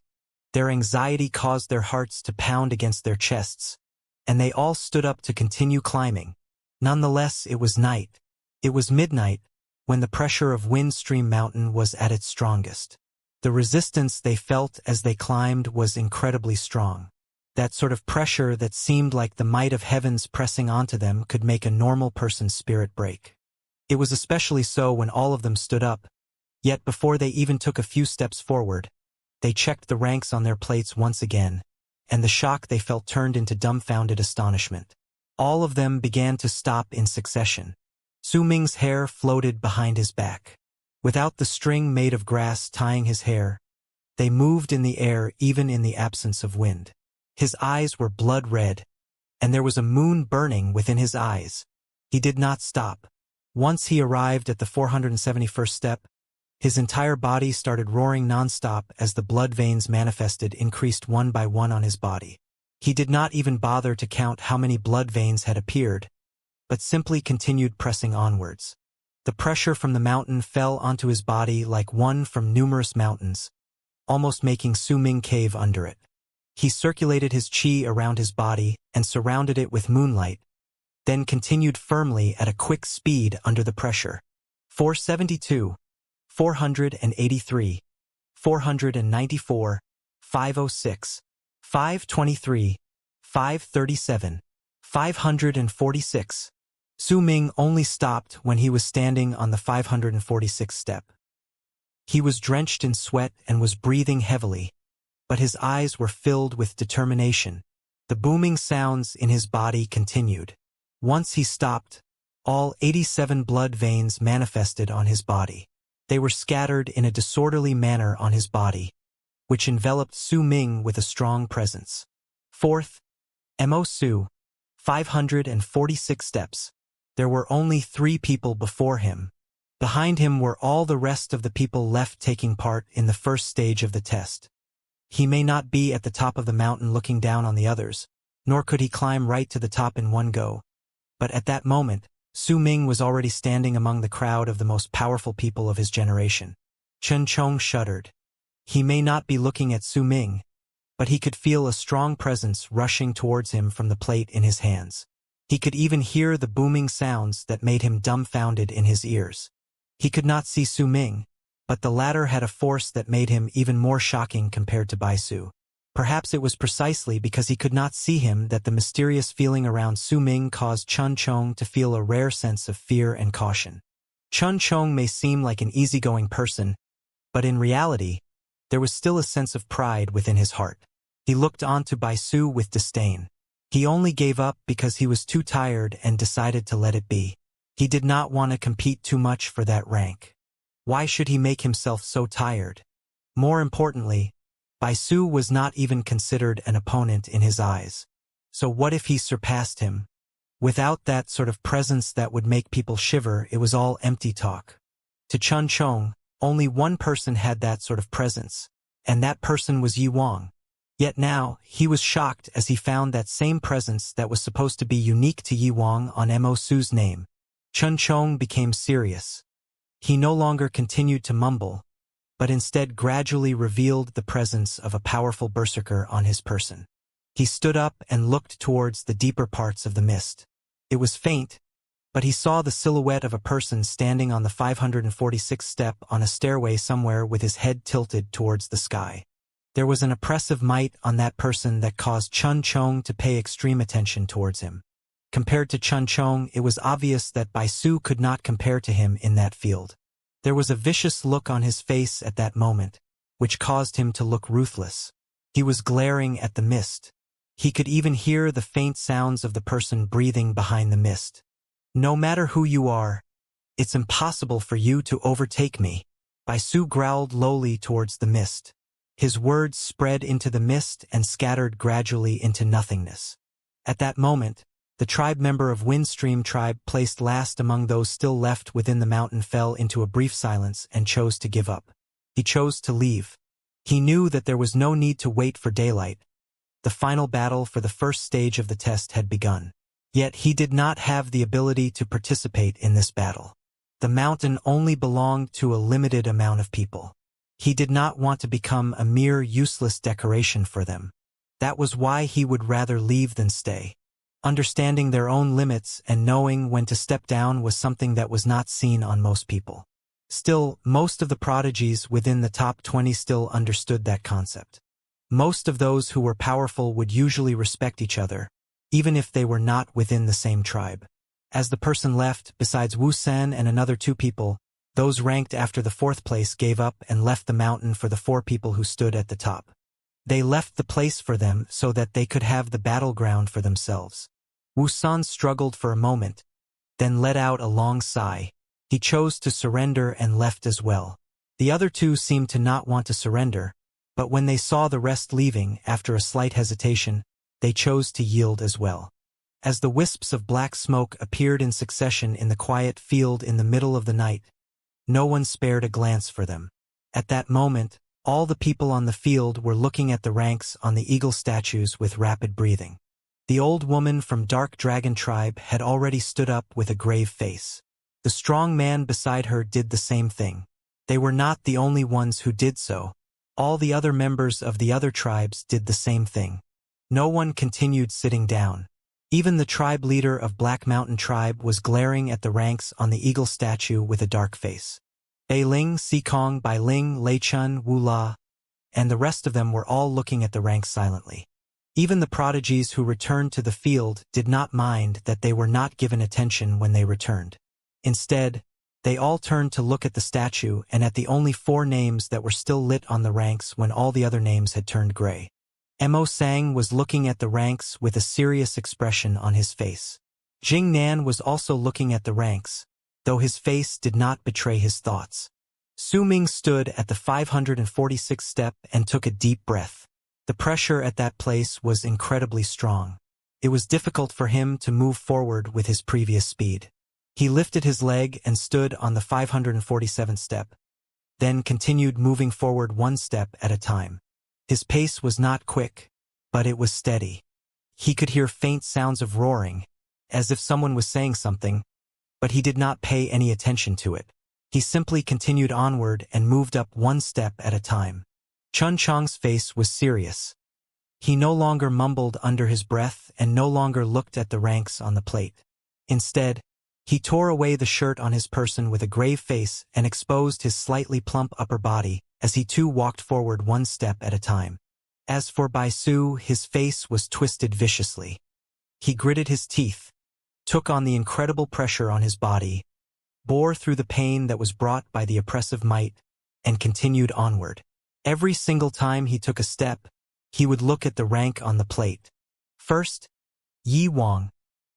A: their anxiety caused their hearts to pound against their chests, and they all stood up to continue climbing. Nonetheless, it was night. It was midnight, when the pressure of Windstream Mountain was at its strongest. The resistance they felt as they climbed was incredibly strong. That sort of pressure that seemed like the might of heavens pressing onto them could make a normal person's spirit break. It was especially so when all of them stood up, yet before they even took a few steps forward, they checked the ranks on their plates once again, and the shock they felt turned into dumbfounded astonishment. All of them began to stop in succession. Su Ming's hair floated behind his back. Without the string made of grass tying his hair, they moved in the air even in the absence of wind. His eyes were blood red, and there was a moon burning within his eyes. He did not stop. Once he arrived at the 471st step, his entire body started roaring nonstop as the blood veins manifested increased one by one on his body. He did not even bother to count how many blood veins had appeared, but simply continued pressing onwards. The pressure from the mountain fell onto his body like one from numerous mountains, almost making Su Ming cave under it. He circulated his qi around his body and surrounded it with moonlight, then continued firmly at a quick speed under the pressure. 472, 483, 494, 506, 523, 537, 546. Su Ming only stopped when he was standing on the 546th step. He was drenched in sweat and was breathing heavily, but his eyes were filled with determination. The booming sounds in his body continued. Once he stopped, all 87 blood veins manifested on his body. They were scattered in a disorderly manner on his body, which enveloped Su Ming with a strong presence. 4th, Mo Su, 546 steps. There were only 3 people before him. Behind him were all the rest of the people left taking part in the first stage of the test. He may not be at the top of the mountain looking down on the others, nor could he climb right to the top in one go. But at that moment, Su Ming was already standing among the crowd of the most powerful people of his generation. Chun Chong shuddered. He may not be looking at Su Ming, but he could feel a strong presence rushing towards him from the plate in his hands. He could even hear the booming sounds that made him dumbfounded in his ears. He could not see Su Ming, but the latter had a force that made him even more shocking compared to Bai Su. Perhaps it was precisely because he could not see him that the mysterious feeling around Su Ming caused Chun Chong to feel a rare sense of fear and caution. Chun Chong may seem like an easygoing person, but in reality, there was still a sense of pride within his heart. He looked on to Bai Su with disdain. He only gave up because he was too tired and decided to let it be. He did not want to compete too much for that rank. Why should he make himself so tired? More importantly, Bai Su was not even considered an opponent in his eyes. So what if he surpassed him? Without that sort of presence that would make people shiver, it was all empty talk. To Chun Chong, only one person had that sort of presence, and that person was Yi Wang. Yet now, he was shocked as he found that same presence that was supposed to be unique to Yi Wang on Mo Su's name. Chun Chong became serious. He no longer continued to mumble, but instead gradually revealed the presence of a powerful berserker on his person. He stood up and looked towards the deeper parts of the mist. It was faint, but he saw the silhouette of a person standing on the 546th step on a stairway somewhere with his head tilted towards the sky. There was an oppressive might on that person that caused Chun Chong to pay extreme attention towards him. Compared to Chun Chong, it was obvious that Bai Su could not compare to him in that field. There was a vicious look on his face at that moment, which caused him to look ruthless. He was glaring at the mist. He could even hear the faint sounds of the person breathing behind the mist. No matter who you are, it's impossible for you to overtake me. Bai Su growled lowly towards the mist. His words spread into the mist and scattered gradually into nothingness. At that moment, the tribe member of Windstream tribe placed last among those still left within the mountain fell into a brief silence and chose to give up. He chose to leave. He knew that there was no need to wait for daylight. The final battle for the first stage of the test had begun. Yet he did not have the ability to participate in this battle. The mountain only belonged to a limited amount of people. He did not want to become a mere useless decoration for them. That was why he would rather leave than stay. Understanding their own limits and knowing when to step down was something that was not seen on most people. Still, most of the prodigies within the top 20 still understood that concept. Most of those who were powerful would usually respect each other, even if they were not within the same tribe. As the person left, besides Wu San and another 2 people, those ranked after the 4th place gave up and left the mountain for the 4 people who stood at the top. They left the place for them so that they could have the battleground for themselves. Wu San struggled for a moment, then let out a long sigh. He chose to surrender and left as well. The other 2 seemed to not want to surrender, but when they saw the rest leaving, after a slight hesitation, they chose to yield as well. As the wisps of black smoke appeared in succession in the quiet field in the middle of the night, no one spared a glance for them. At that moment, all the people on the field were looking at the ranks on the eagle statues with rapid breathing. The old woman from Dark Dragon tribe had already stood up with a grave face. The strong man beside her did the same thing. They were not the only ones who did so. All the other members of the other tribes did the same thing. No one continued sitting down. Even the tribe leader of Black Mountain tribe was glaring at the ranks on the eagle statue with a dark face. Bei Ling, Sikong, Bai Ling, Lei Chun, Wu La, and the rest of them were all looking at the ranks silently. Even the prodigies who returned to the field did not mind that they were not given attention when they returned. Instead, they all turned to look at the statue and at the only 4 names that were still lit on the ranks when all the other names had turned gray. Mo Sang was looking at the ranks with a serious expression on his face. Jing Nan was also looking at the ranks, though his face did not betray his thoughts. Su Ming stood at the 546th step and took a deep breath. The pressure at that place was incredibly strong. It was difficult for him to move forward with his previous speed. He lifted his leg and stood on the 547th step, then continued moving forward 1 step at a time. His pace was not quick, but it was steady. He could hear faint sounds of roaring, as if someone was saying something, but he did not pay any attention to it. He simply continued onward and moved up 1 step at a time. Chun Chong's face was serious. He no longer mumbled under his breath and no longer looked at the ranks on the plate. Instead, he tore away the shirt on his person with a grave face and exposed his slightly plump upper body as he too walked forward 1 step at a time. As for Bai Su, his face was twisted viciously. He gritted his teeth, took on the incredible pressure on his body, bore through the pain that was brought by the oppressive might, and continued onward. Every single time he took a step, he would look at the rank on the plate. First, Yi Wang,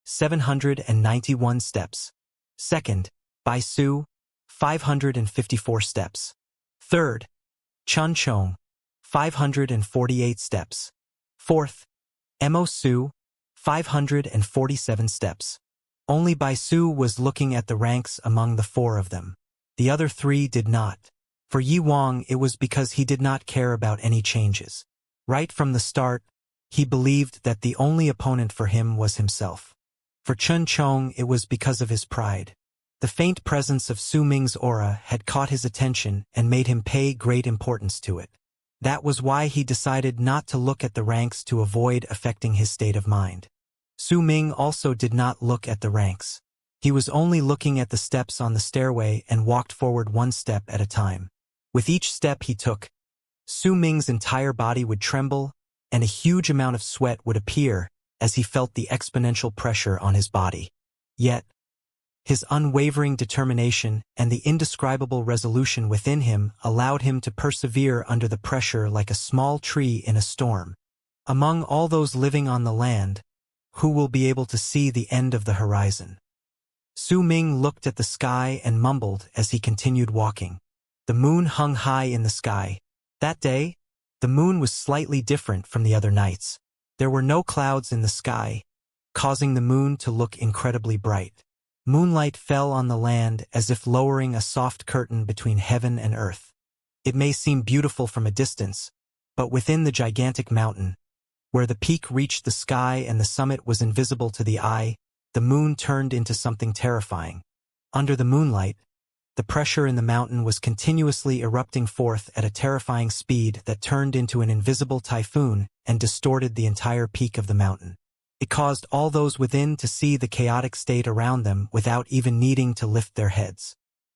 A: 791 steps. Second, Bai Su, 554 steps. Third, Chun Chong, 548 steps. Fourth, Mo Su, 547 steps. Only Bai Su was looking at the ranks among the 4 of them. The other 3 did not. For Yi Wang, it was because he did not care about any changes. Right from the start, he believed that the only opponent for him was himself. For Chun Chong, it was because of his pride. The faint presence of Su Ming's aura had caught his attention and made him pay great importance to it. That was why he decided not to look at the ranks to avoid affecting his state of mind. Su Ming also did not look at the ranks. He was only looking at the steps on the stairway and walked forward 1 step at a time. With each step he took, Su Ming's entire body would tremble, and a huge amount of sweat would appear as he felt the exponential pressure on his body. Yet, his unwavering determination and the indescribable resolution within him allowed him to persevere under the pressure like a small tree in a storm. Among all those living on the land, who will be able to see the end of the horizon? Su Ming looked at the sky and mumbled as he continued walking. The moon hung high in the sky. That day, the moon was slightly different from the other nights. There were no clouds in the sky, causing the moon to look incredibly bright. Moonlight fell on the land as if lowering a soft curtain between heaven and earth. It may seem beautiful from a distance, but within the gigantic mountain, where the peak reached the sky and the summit was invisible to the eye, the moon turned into something terrifying. Under the moonlight, the pressure in the mountain was continuously erupting forth at a terrifying speed that turned into an invisible typhoon and distorted the entire peak of the mountain. It caused all those within to see the chaotic state around them without even needing to lift their heads.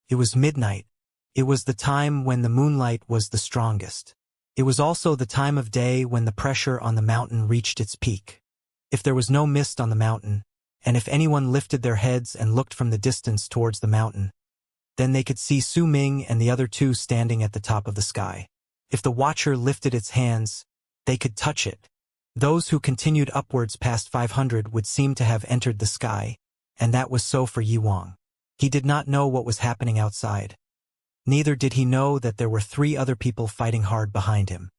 A: It was midnight. It was the time when the moonlight was the strongest. It was also the time of day when the pressure on the mountain reached its peak. If there was no mist on the mountain, and if anyone lifted their heads and looked from the distance towards the mountain, then they could see Su Ming and the other two standing at the top of the sky. If the watcher lifted its hands, they could touch it. Those who continued upwards past 500 would seem to have entered the sky, and that was so for Yi Wang. He did not know what was happening outside. Neither did he know that there were 3 other people fighting hard behind him.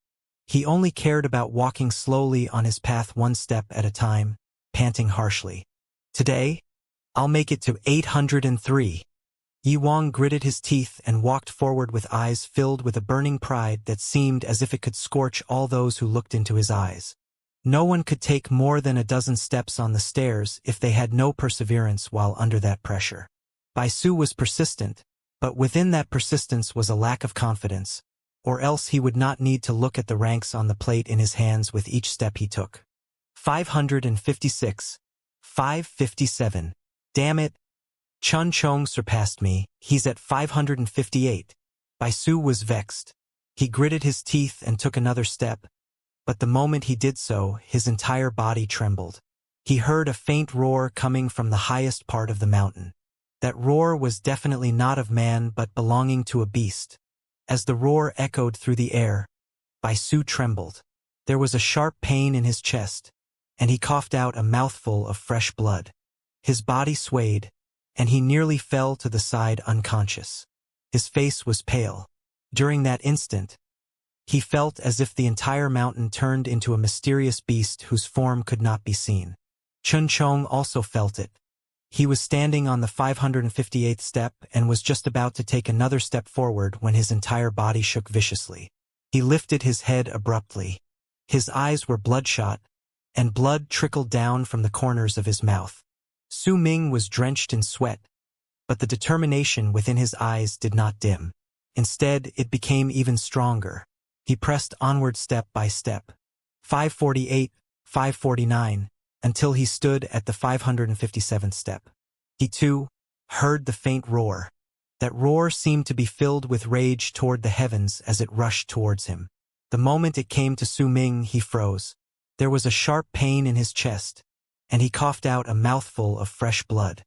A: He only cared about walking slowly on his path one step at a time, panting harshly. Today, I'll make it to 803. Yi Wang gritted his teeth and walked forward with eyes filled with a burning pride that seemed as if it could scorch all those who looked into his eyes. No one could take more than a dozen steps on the stairs if they had no perseverance while under that pressure. Bai Su was persistent, but within that persistence was a lack of confidence, or else he would not need to look at the ranks on the plate in his hands with each step he took. 556. 557. Damn it. Chun Chong surpassed me, he's at 558. Bai Su was vexed. He gritted his teeth and took another step, but the moment he did so, his entire body trembled. He heard a faint roar coming from the highest part of the mountain. That roar was definitely not of man but belonging to a beast. As the roar echoed through the air, Bai Su trembled. There was a sharp pain in his chest, and he coughed out a mouthful of fresh blood. His body swayed, and he nearly fell to the side unconscious. His face was pale. During that instant, he felt as if the entire mountain turned into a mysterious beast whose form could not be seen. Chun Chong also felt it. He was standing on the 558th step and was just about to take another step forward when his entire body shook viciously. He lifted his head abruptly. His eyes were bloodshot, and blood trickled down from the corners of his mouth. Su Ming was drenched in sweat, but the determination within his eyes did not dim. Instead, it became even stronger. He pressed onward step by step. 548, 549, until he stood at the 557th step. He, too, heard the faint roar. That roar seemed to be filled with rage toward the heavens as it rushed towards him. The moment it came to Su Ming, he froze. There was a sharp pain in his chest, and he coughed out a mouthful of fresh blood.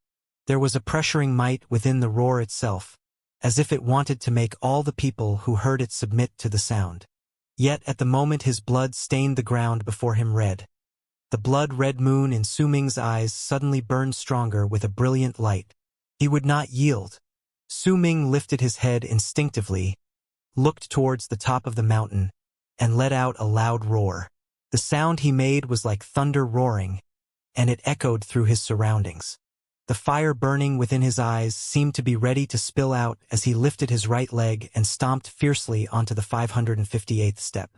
A: There was a pressuring might within the roar itself, as if it wanted to make all the people who heard it submit to the sound. Yet at the moment his blood stained the ground before him red. The blood-red moon in Su Ming's eyes suddenly burned stronger with a brilliant light. He would not yield. Su Ming lifted his head instinctively, looked towards the top of the mountain, and let out a loud roar. The sound he made was like thunder roaring, and it echoed through his surroundings. The fire burning within his eyes seemed to be ready to spill out as he lifted his right leg and stomped fiercely onto the 558th step.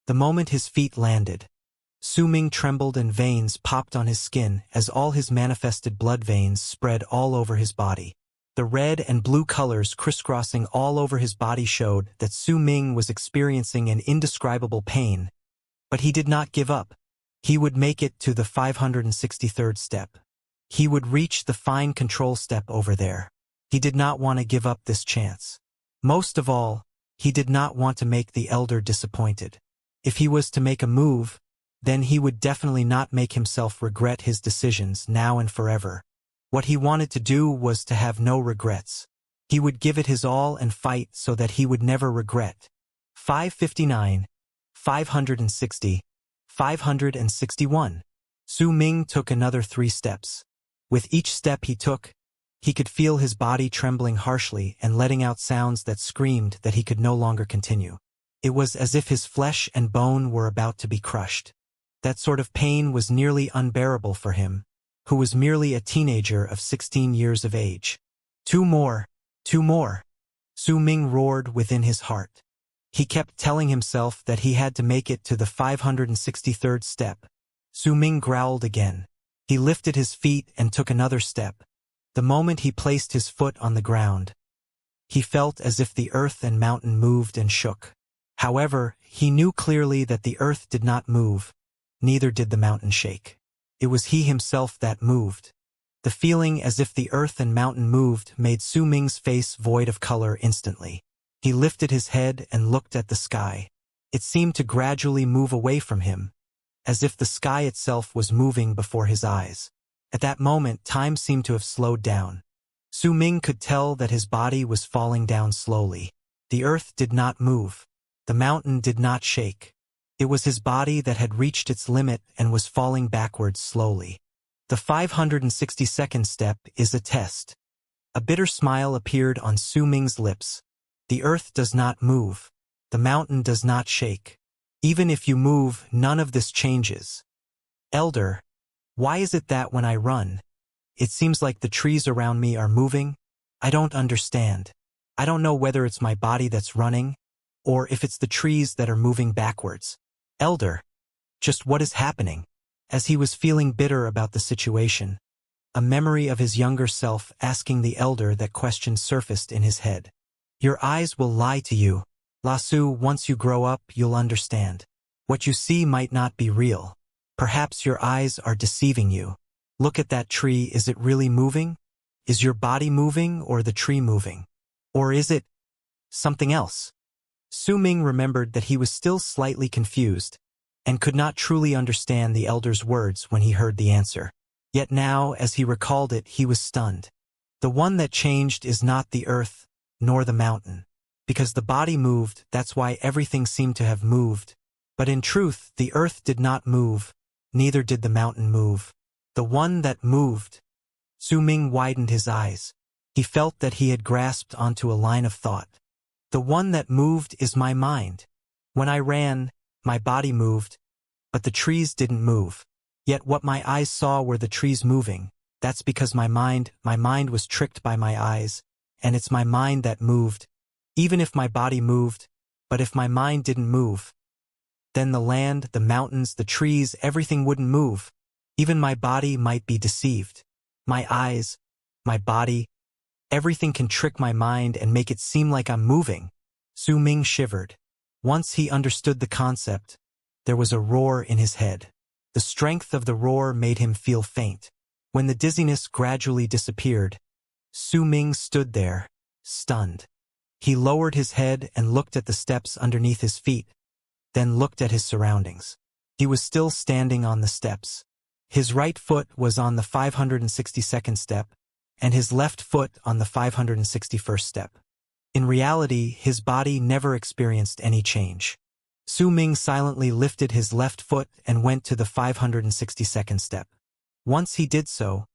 A: The moment his feet landed, Su Ming trembled and veins popped on his skin as all his manifested blood veins spread all over his body. The red and blue colors crisscrossing all over his body showed that Su Ming was experiencing an indescribable pain, but he did not give up. He would make it to the 563rd step. He would reach the fine control step over there. He did not want to give up this chance. Most of all, He did not want to make the elder disappointed. If he was to make a move, then he would definitely not make himself regret his decisions now and forever. What he wanted to do was to have no regrets. He would give it his all and fight so that he would never regret. 559, 560, 561. Su Ming took another 3 steps. With each step he took, he could feel his body trembling harshly and letting out sounds that screamed that he could no longer continue. It was as if his flesh and bone were about to be crushed. That sort of pain was nearly unbearable for him, who was merely a teenager of 16 years of age. 2 more, 2 more. Su Ming roared within his heart. He kept telling himself that he had to make it to the 563rd step. Su Ming growled again. He lifted his feet and took another step. The moment he placed his foot on the ground, he felt as if the earth and mountain moved and shook. However, he knew clearly that the earth did not move, neither did the mountain shake. It was he himself that moved. The feeling as if the earth and mountain moved made Su Ming's face void of color instantly. He lifted his head and looked at the sky. It seemed to gradually move away from him, as if the sky itself was moving before his eyes. At that moment, time seemed to have slowed down. Su Ming could tell that his body was falling down slowly. The earth did not move. The mountain did not shake. It was his body that had reached its limit and was falling backwards slowly. The 562nd step is a test. A bitter smile appeared on Su Ming's lips. The earth does not move. The mountain does not shake. Even if you move, none of this changes. Elder, why is it that when I run, it seems like the trees around me are moving? I don't understand. I don't know whether it's my body that's running, or if it's the trees that are moving backwards. Elder, just what is happening? As he was feeling bitter about the situation, a memory of his younger self asking the elder that question surfaced in his head. Your eyes will lie to you. Lasu, once you grow up, you'll understand. What you see might not be real. Perhaps your eyes are deceiving you. Look at that tree, is it really moving? Is your body moving or the tree moving? Or is it something else? Su Ming remembered that he was still slightly confused and could not truly understand the elder's words when he heard the answer. Yet now, as he recalled it, he was stunned. The one that changed is not the earth, nor the mountain. Because the body moved, that's why everything seemed to have moved. But in truth, the earth did not move, neither did the mountain move. The one that moved. Su Ming widened his eyes. He felt that he had grasped onto a line of thought. The one that moved is my mind. When I ran, my body moved, but the trees didn't move. Yet what my eyes saw were the trees moving. That's because my mind was tricked by my eyes, and it's my mind that moved. Even if my body moved, but if my mind didn't move, then the land, the mountains, the trees, everything wouldn't move. Even my body might be deceived. My eyes, my body, everything can trick my mind and make it seem like I'm moving. Su Ming shivered. Once he understood the concept, there was a roar in his head. The strength of the roar made him feel faint. When the dizziness gradually disappeared, Su Ming stood there, stunned. He lowered his head and looked at the steps underneath his feet, then looked at his surroundings. He was still standing on the steps. His right foot was on the 562nd step, and his left foot on the 561st step. In reality, his body never experienced any change. Su Ming silently lifted his left foot and went to the 562nd step. Once he did so,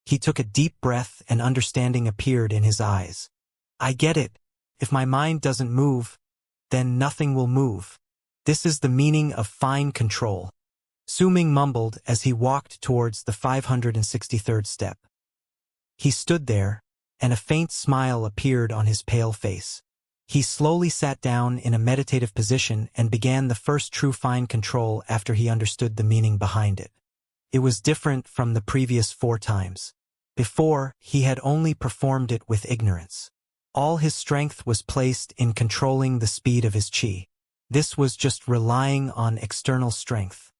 A: he took a deep breath and understanding appeared in his eyes. I get it. If my mind doesn't move, then nothing will move. This is the meaning of fine control. Su Ming mumbled as he walked towards the 563rd step. He stood there, and a faint smile appeared on his pale face. He slowly sat down in a meditative position and began the first true fine control after he understood the meaning behind it. It was different from the previous 4 times. Before, he had only performed it with ignorance. All his strength was placed in controlling the speed of his qi. This was just relying on external strength.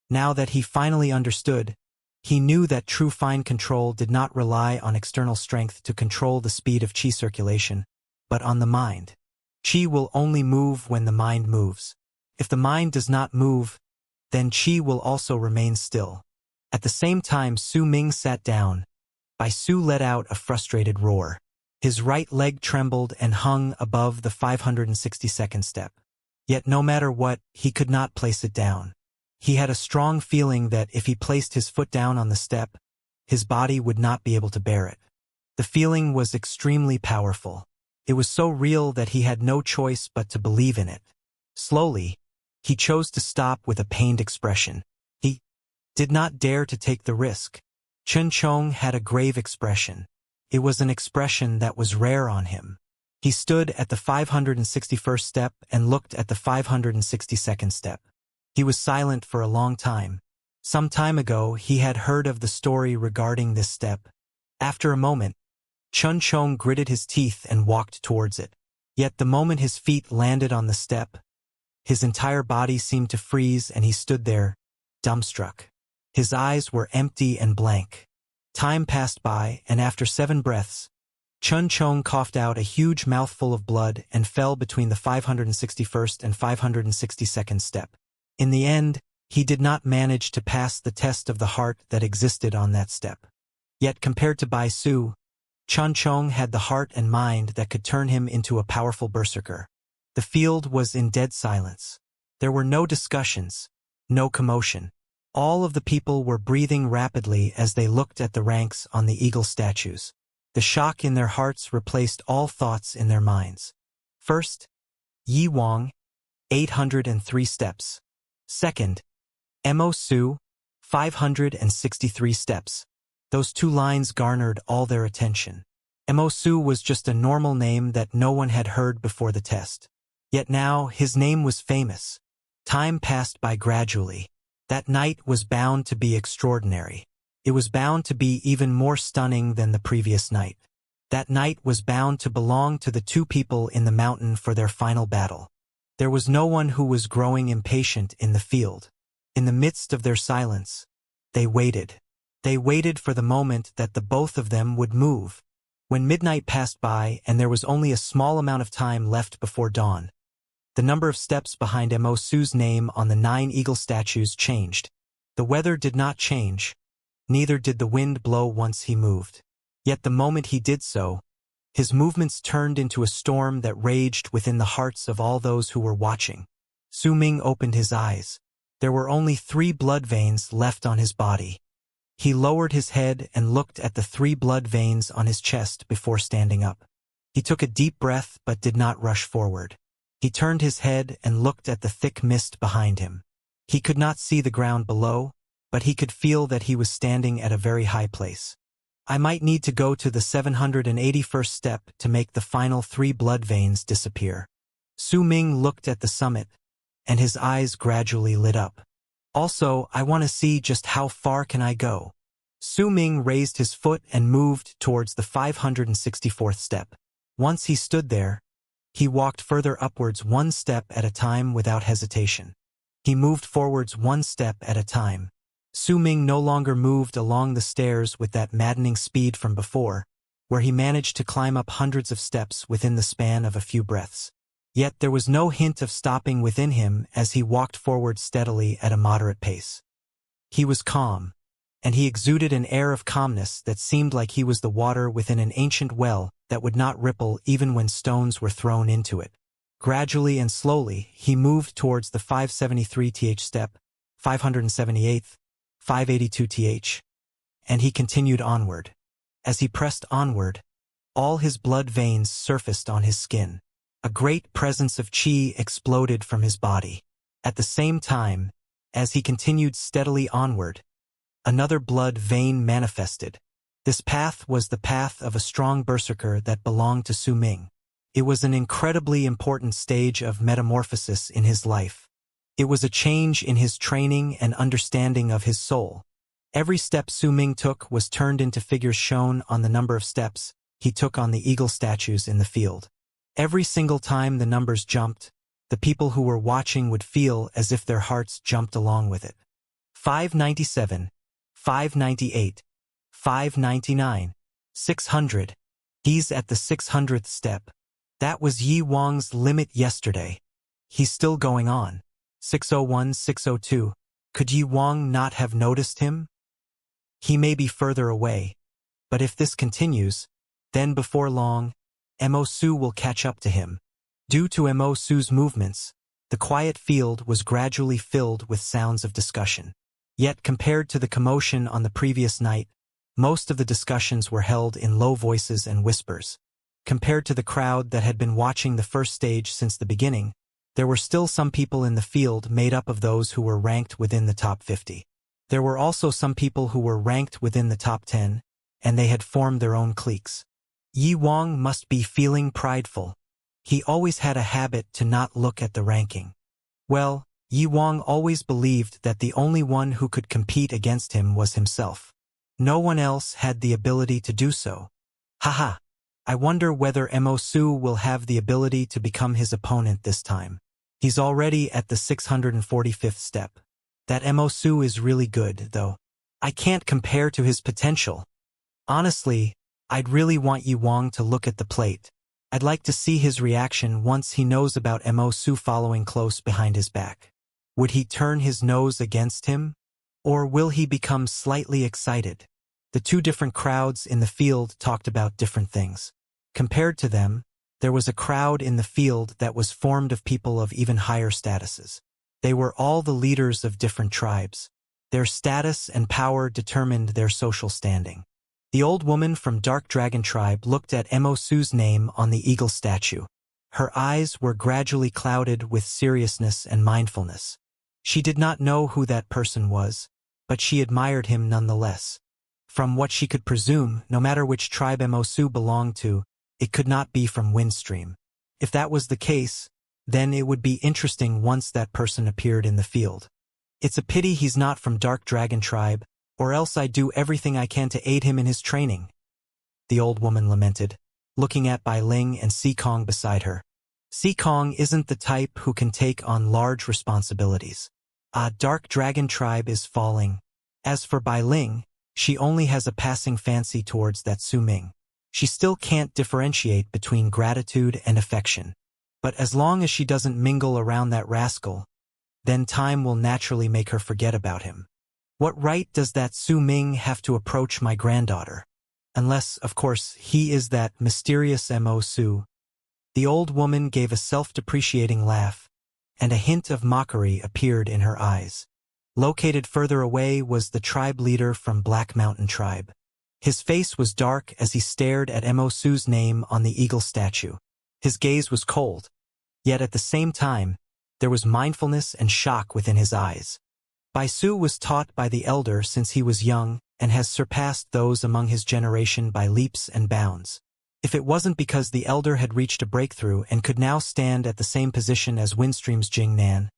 A: Now that he finally understood, he knew that true fine control did not rely on external strength to control the speed of qi circulation, but on the mind. Qi will only move when the mind moves. If the mind does not move, then Qi will also remain still. At the same time Su Ming sat down, Bai Su let out a frustrated roar. His right leg trembled and hung above the 562nd step. Yet no matter what, he could not place it down. He had a strong feeling that if he placed his foot down on the step, his body would not be able to bear it. The feeling was extremely powerful. It was so real that he had no choice but to believe in it. Slowly, he chose to stop with a pained expression. He did not dare to take the risk. Chen Chong had a grave expression. It was an expression that was rare on him. He stood at the 561st step and looked at the 562nd step. He was silent for a long time. Some time ago, he had heard of the story regarding this step. After a moment, Chen Chong gritted his teeth and walked towards it. Yet the moment his feet landed on the step, his entire body seemed to freeze and he stood there, dumbstruck. His eyes were empty and blank. Time passed by, and after 7 breaths, Chen Chong coughed out a huge mouthful of blood and fell between the 561st and 562nd step. In the end, he did not manage to pass the test of the heart that existed on that step. Yet compared to Bai Su, Chen Chong had the heart and mind that could turn him into a powerful berserker. The field was in dead silence. There were no discussions, no commotion. All of the people were breathing rapidly as they looked at the ranks on the eagle statues. The shock in their hearts replaced all thoughts in their minds. First, Yi Wang, 803 steps. Second, Mo Su, 563 steps. Those 2 lines garnered all their attention. Mo Su was just a normal name that no one had heard before the test. Yet now his name was famous. Time passed by gradually. That night was bound to be extraordinary. It was bound to be even more stunning than the previous night. That night was bound to belong to the 2 people in the mountain for their final battle. There was no one who was growing impatient in the field. In the midst of their silence, they waited. They waited for the moment that the both of them would move. When midnight passed by and there was only a small amount of time left before dawn, the number of steps behind Mo Su's name on the 9 eagle statues changed. The weather did not change, neither did the wind blow once he moved. Yet the moment he did so, his movements turned into a storm that raged within the hearts of all those who were watching. Su Ming opened his eyes. There were only 3 blood veins left on his body. He lowered his head and looked at the 3 blood veins on his chest before standing up. He took a deep breath but did not rush forward. He turned his head and looked at the thick mist behind him. He could not see the ground below, but he could feel that he was standing at a very high place. I might need to go to the 781st step to make the final 3 blood veins disappear. Su Ming looked at the summit, and his eyes gradually lit up. Also, I want to see just how far can I go. Su Ming raised his foot and moved towards the 564th step. Once he stood there, he walked further upwards 1 step at a time without hesitation. He moved forwards 1 step at a time. Su Ming no longer moved along the stairs with that maddening speed from before, where he managed to climb up hundreds of steps within the span of a few breaths. Yet there was no hint of stopping within him as he walked forward steadily at a moderate pace. He was calm, and he exuded an air of calmness that seemed like he was the water within an ancient well that would not ripple even when stones were thrown into it. Gradually and slowly, he moved towards the 573th step, 578th, 582th, and he continued onward. As he pressed onward, all his blood veins surfaced on his skin. A great presence of qi exploded from his body. At the same time, as he continued steadily onward, another blood vein manifested. This path was the path of a strong berserker that belonged to Su Ming. It was an incredibly important stage of metamorphosis in his life. It was a change in his training and understanding of his soul. Every step Su Ming took was turned into figures shown on the number of steps he took on the eagle statues in the field. Every single time the numbers jumped, the people who were watching would feel as if their hearts jumped along with it. 597, 598, 599, 600. He's at the 600th step. That was Yi Wang's limit yesterday. He's still going on. 601, 602. Could Yi Wang not have noticed him? He may be further away, but if this continues, then before long, Mo Su will catch up to him. Due to Mo Su's movements, the quiet field was gradually filled with sounds of discussion. Yet compared to the commotion on the previous night, most of the discussions were held in low voices and whispers. Compared to the crowd that had been watching the first stage since the beginning, there were still some people in the field made up of those who were ranked within the top 50. There were also some people who were ranked within the top 10, and they had formed their own cliques. Yi Wang must be feeling prideful. He always had a habit to not look at the ranking. Well, Yi Wang always believed that the only one who could compete against him was himself. No one else had the ability to do so. Haha. I wonder whether Mo Su will have the ability to become his opponent this time. He's already at the 645th step. That Mo Su is really good, though. I can't compare to his potential. Honestly, I'd really want Yi Wang to look at the plate. I'd like to see his reaction once he knows about Mo Su following close behind his back. Would he turn his nose against him? Or will he become slightly excited? The two different crowds in the field talked about different things. Compared to them, there was a crowd in the field that was formed of people of even higher statuses. They were all the leaders of different tribes. Their status and power determined their social standing. The old woman from Dark Dragon tribe looked at Mo Su's name on the eagle statue. Her eyes were gradually clouded with seriousness and mindfulness. She did not know who that person was, but she admired him nonetheless. From what she could presume, no matter which tribe Mo Su belonged to, it could not be from Windstream. If that was the case, then it would be interesting once that person appeared in the field. It's a pity he's not from Dark Dragon tribe, or else I'd do everything I can to aid him in his training. The old woman lamented, looking at Bai Ling and Si Kong beside her. Si Kong isn't the type who can take on large responsibilities. Dark Dragon tribe is falling. As for Bai Ling, she only has a passing fancy towards that Su Ming. She still can't differentiate between gratitude and affection. But as long as she doesn't mingle around that rascal, then time will naturally make her forget about him. What right does that Su Ming have to approach my granddaughter? Unless, of course, he is that mysterious Mo Su. The old woman gave a self-depreciating laugh, and a hint of mockery appeared in her eyes. Located further away was the tribe leader from Black Mountain tribe. His face was dark as he stared at Mo Su's name on the eagle statue. His gaze was cold, yet at the same time, there was mindfulness and shock within his eyes. Bai Su was taught by the elder since he was young and has surpassed those among his generation by leaps and bounds. If it wasn't because the elder had reached a breakthrough and could now stand at the same position as Windstream's Jing Nan,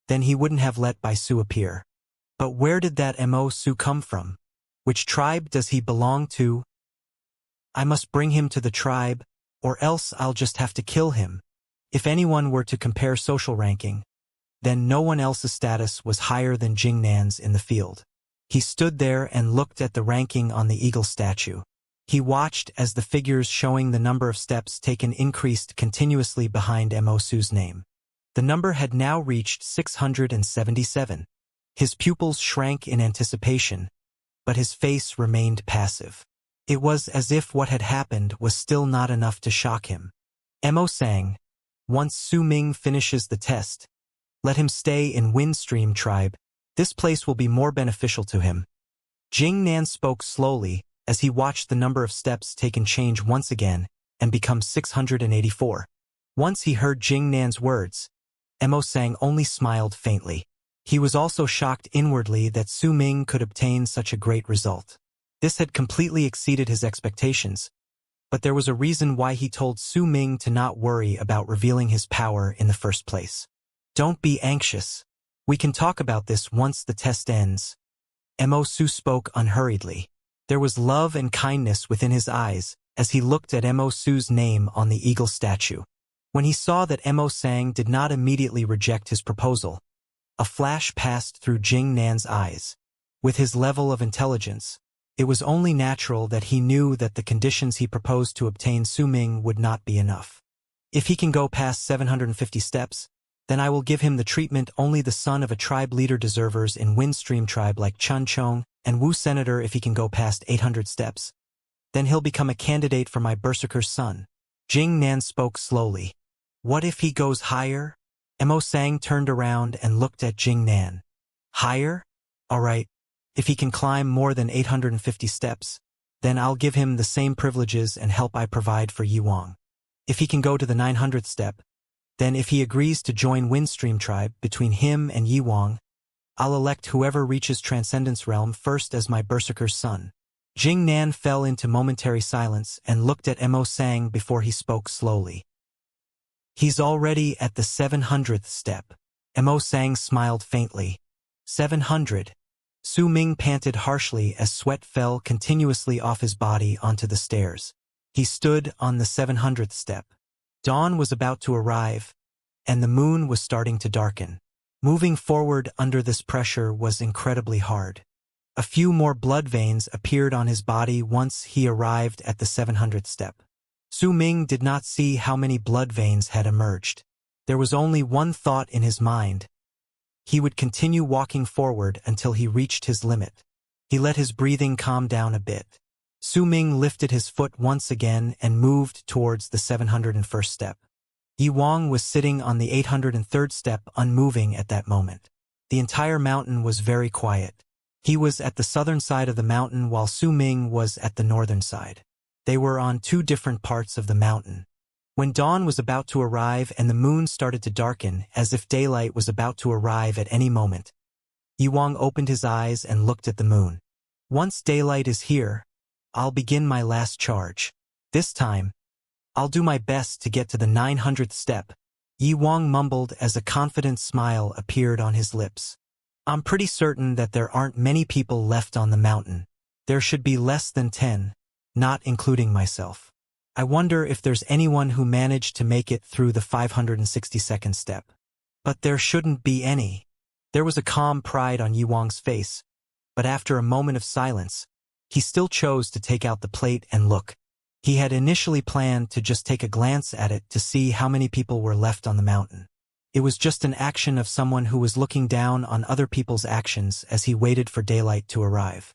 A: then he wouldn't have let Bai Su appear. But where did that Mo Su come from? Which tribe does he belong to? I must bring him to the tribe, or else I'll just have to kill him. If anyone were to compare social ranking, then no one else's status was higher than Jing Nan's in the field. He stood there and looked at the ranking on the eagle statue. He watched as the figures showing the number of steps taken increased continuously behind Mo Su's name. The number had now reached 677. His pupils shrank in anticipation, but his face remained passive. It was as if what had happened was still not enough to shock him. Mo sang, "Once Su Ming finishes the test, let him stay in Windstream tribe. This place will be more beneficial to him." Jing Nan spoke slowly as he watched the number of steps taken change once again and become 684. Once he heard Jing Nan's words, Mo Sang only smiled faintly. He was also shocked inwardly that Su Ming could obtain such a great result. This had completely exceeded his expectations, but there was a reason why he told Su Ming to not worry about revealing his power in the first place. "Don't be anxious. We can talk about this once the test ends." Mo Su spoke unhurriedly. There was love and kindness within his eyes as he looked at Mo Su's name on the eagle statue. When he saw that Mo Sang did not immediately reject his proposal, a flash passed through Jing Nan's eyes. With his level of intelligence, it was only natural that he knew that the conditions he proposed to obtain Su Ming would not be enough. If he can go past 750 steps, then I will give him the treatment only the son of a tribe leader deserves in Windstream tribe like Chun Chong and Wu Senator. If he can go past 800 steps, then he'll become a candidate for my berserker's son. Jing Nan spoke slowly. What if he goes higher? Mo Sang turned around and looked at Jing Nan. Higher? Alright. If he can climb more than 850 steps, then I'll give him the same privileges and help I provide for Yi Wang. If he can go to the 900th step, then if he agrees to join Windstream tribe between him and Yi Wang, I'll elect whoever reaches Transcendence Realm first as my berserker's son. Jing Nan fell into momentary silence and looked at Mo Sang before he spoke slowly. He's already at the 700th step. Mo Sang smiled faintly. 700. Su Ming panted harshly as sweat fell continuously off his body onto the stairs. He stood on the 700th step. Dawn was about to arrive, and the moon was starting to darken. Moving forward under this pressure was incredibly hard. A few more blood veins appeared on his body once he arrived at the 700th step. Su Ming did not see how many blood veins had emerged. There was only one thought in his mind. He would continue walking forward until he reached his limit. He let his breathing calm down a bit. Su Ming lifted his foot once again and moved towards the 701st step. Yi Wang was sitting on the 803rd step unmoving at that moment. The entire mountain was very quiet. He was at the southern side of the mountain while Su Ming was at the northern side. They were on two different parts of the mountain. When dawn was about to arrive and the moon started to darken as if daylight was about to arrive at any moment, Yi Wang opened his eyes and looked at the moon. Once daylight is here, I'll begin my last charge. This time, I'll do my best to get to the 900th step, Yi Wang mumbled as a confident smile appeared on his lips. I'm pretty certain that there aren't many people left on the mountain. There should be less than 10, not including myself. I wonder if there's anyone who managed to make it through the 562nd step. But there shouldn't be any. There was a calm pride on Yi Wang's face, but after a moment of silence, he still chose to take out the plate and look. He had initially planned to just take a glance at it to see how many people were left on the mountain. It was just an action of someone who was looking down on other people's actions as he waited for daylight to arrive.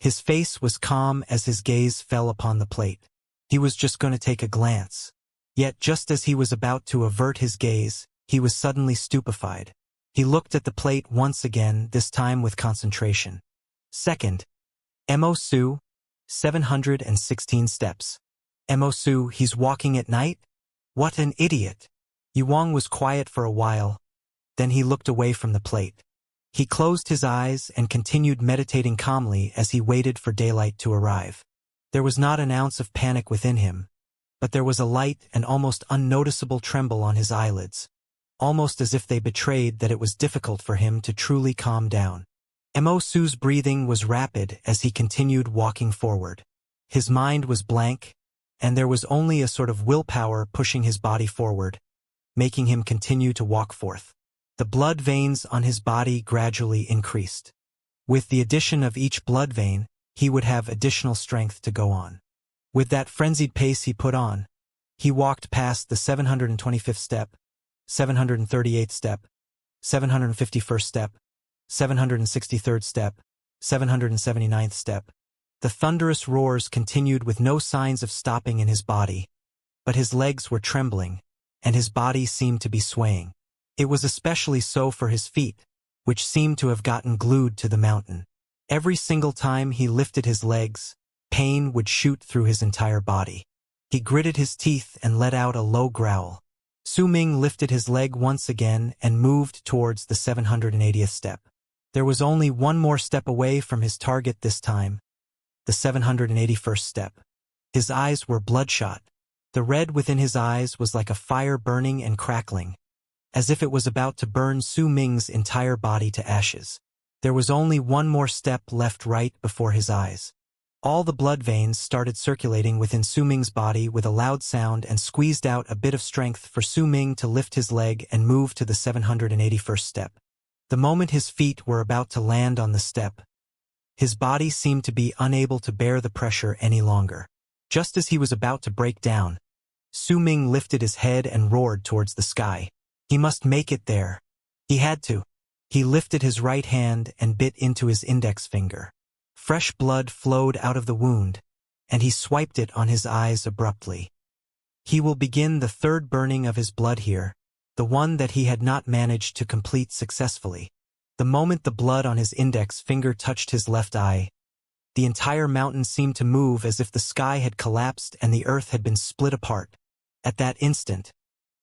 A: His face was calm as his gaze fell upon the plate. He was just going to take a glance. Yet just as he was about to avert his gaze, he was suddenly stupefied. He looked at the plate once again, this time with concentration. Second, Mo Su, 716 steps. Mo Su, he's walking at night? What an idiot. Yi Wang was quiet for a while, then he looked away from the plate. He closed his eyes and continued meditating calmly as he waited for daylight to arrive. There was not an ounce of panic within him, but there was a light and almost unnoticeable tremble on his eyelids, almost as if they betrayed that it was difficult for him to truly calm down. Mo Su's breathing was rapid as he continued walking forward. His mind was blank, and there was only a sort of willpower pushing his body forward, making him continue to walk forth. The blood veins on his body gradually increased. With the addition of each blood vein, he would have additional strength to go on. With that frenzied pace he put on, he walked past the 725th step, 738th step, 751st step, 763rd step, 779th step. The thunderous roars continued with no signs of stopping in his body, but his legs were trembling, and his body seemed to be swaying. It was especially so for his feet, which seemed to have gotten glued to the mountain. Every single time he lifted his legs, pain would shoot through his entire body. He gritted his teeth and let out a low growl. Su Ming lifted his leg once again and moved towards the 780th step. There was only one more step away from his target this time, the 781st step. His eyes were bloodshot. The red within his eyes was like a fire burning and crackling, as if it was about to burn Su Ming's entire body to ashes. There was only one more step left right before his eyes. All the blood veins started circulating within Su Ming's body with a loud sound and squeezed out a bit of strength for Su Ming to lift his leg and move to the 781st step. The moment his feet were about to land on the step, his body seemed to be unable to bear the pressure any longer. Just as he was about to break down, Su Ming lifted his head and roared towards the sky. He must make it there. He had to. He lifted his right hand and bit into his index finger. Fresh blood flowed out of the wound, and he swiped it on his eyes abruptly. He will begin the third burning of his blood here, the one that he had not managed to complete successfully. The moment the blood on his index finger touched his left eye, the entire mountain seemed to move as if the sky had collapsed and the earth had been split apart. At that instant,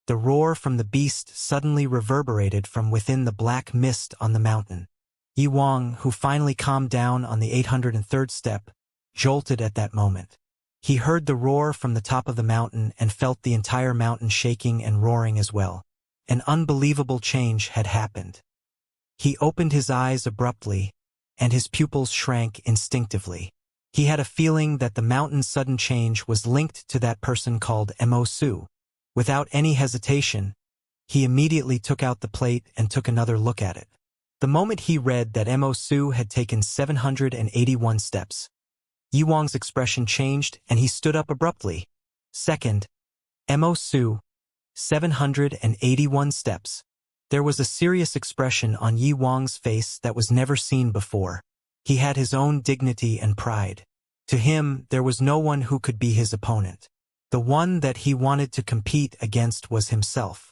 A: the roar from the beast suddenly reverberated from within the black mist on the mountain. Yi Wang, who finally calmed down on the 803rd step, jolted at that moment. He heard the roar from the top of the mountain and felt the entire mountain shaking and roaring as well. An unbelievable change had happened. He opened his eyes abruptly, and his pupils shrank instinctively. He had a feeling that the mountain's sudden change was linked to that person called Mo Su. Without any hesitation, he immediately took out the plate and took another look at it. The moment he read that Mo Su had taken 781 steps, Yi Wang's expression changed and he stood up abruptly. Second, Mo Su, 781 steps. There was a serious expression on Yi Wang's face that was never seen before. He had his own dignity and pride. To him, there was no one who could be his opponent. The one that he wanted to compete against was himself.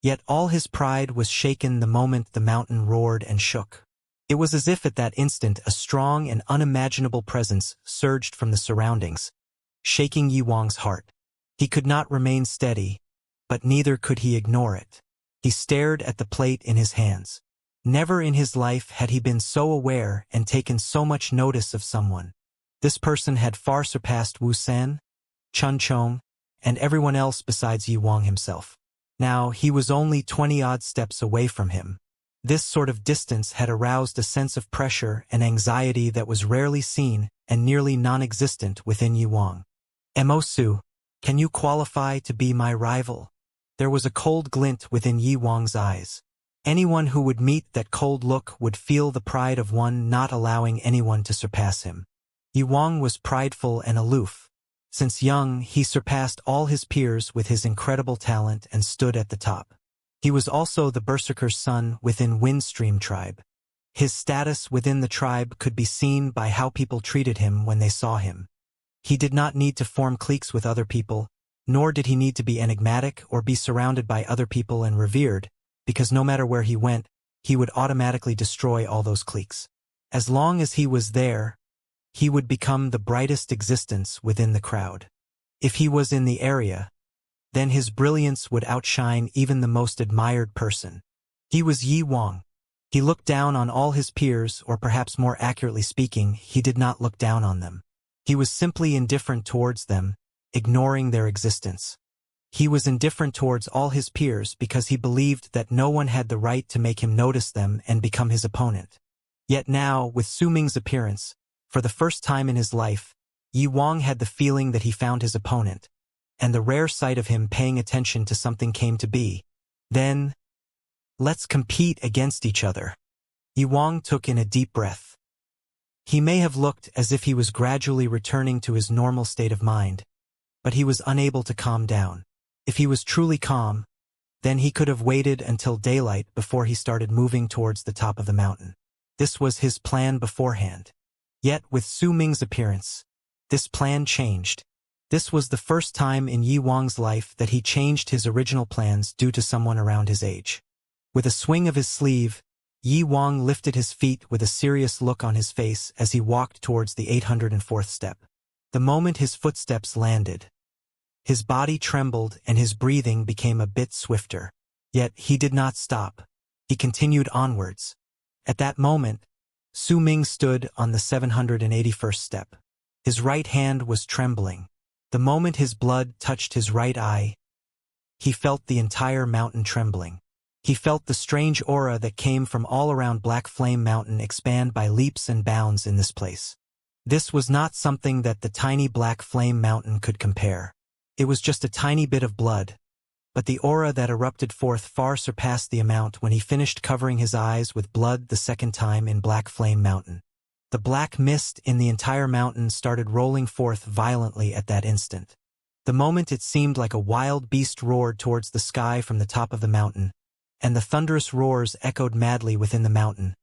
A: Yet all his pride was shaken the moment the mountain roared and shook. It was as if at that instant a strong and unimaginable presence surged from the surroundings, shaking Yi Wang's heart. He could not remain steady, but neither could he ignore it. He stared at the plate in his hands. Never in his life had he been so aware and taken so much notice of someone. This person had far surpassed Wu San, Chun Chong, and everyone else besides Yi Wang himself. Now he was only 20-odd steps away from him. This sort of distance had aroused a sense of pressure and anxiety that was rarely seen and nearly non-existent within Yi Wang. Mo Su, can you qualify to be my rival? There was a cold glint within Yi Wang's eyes. Anyone who would meet that cold look would feel the pride of one not allowing anyone to surpass him. Yi Wang was prideful and aloof. Since young, he surpassed all his peers with his incredible talent and stood at the top. He was also the berserker's son within Windstream tribe. His status within the tribe could be seen by how people treated him when they saw him. He did not need to form cliques with other people, nor did he need to be enigmatic or be surrounded by other people and revered, because no matter where he went, he would automatically destroy all those cliques. As long as he was there, he would become the brightest existence within the crowd. If he was in the area, then his brilliance would outshine even the most admired person. He was Yi Wang. He looked down on all his peers, or perhaps more accurately speaking, he did not look down on them. He was simply indifferent towards them, ignoring their existence. He was indifferent towards all his peers because he believed that no one had the right to make him notice them and become his opponent. Yet now, with Su Ming's appearance, for the first time in his life, Yi Wang had the feeling that he found his opponent, and the rare sight of him paying attention to something came to be. Then, let's compete against each other. Yi Wang took in a deep breath. He may have looked as if he was gradually returning to his normal state of mind, but he was unable to calm down. If he was truly calm, then he could have waited until daylight before he started moving towards the top of the mountain. This was his plan beforehand. Yet, with Su Ming's appearance, this plan changed. This was the first time in Yi Wang's life that he changed his original plans due to someone around his age. With a swing of his sleeve, Yi Wang lifted his feet with a serious look on his face as he walked towards the 804th step. The moment his footsteps landed, his body trembled and his breathing became a bit swifter. Yet he did not stop. He continued onwards. At that moment, Su Ming stood on the 781st step. His right hand was trembling. The moment his blood touched his right eye, he felt the entire mountain trembling. He felt the strange aura that came from all around Black Flame Mountain expand by leaps and bounds in this place. This was not something that the tiny Black Flame Mountain could compare. It was just a tiny bit of blood, but the aura that erupted forth far surpassed the amount when he finished covering his eyes with blood the second time in Black Flame Mountain. The black mist in the entire mountain started rolling forth violently at that instant. The moment it seemed like a wild beast roared towards the sky from the top of the mountain, and the thunderous roars echoed madly within the mountain.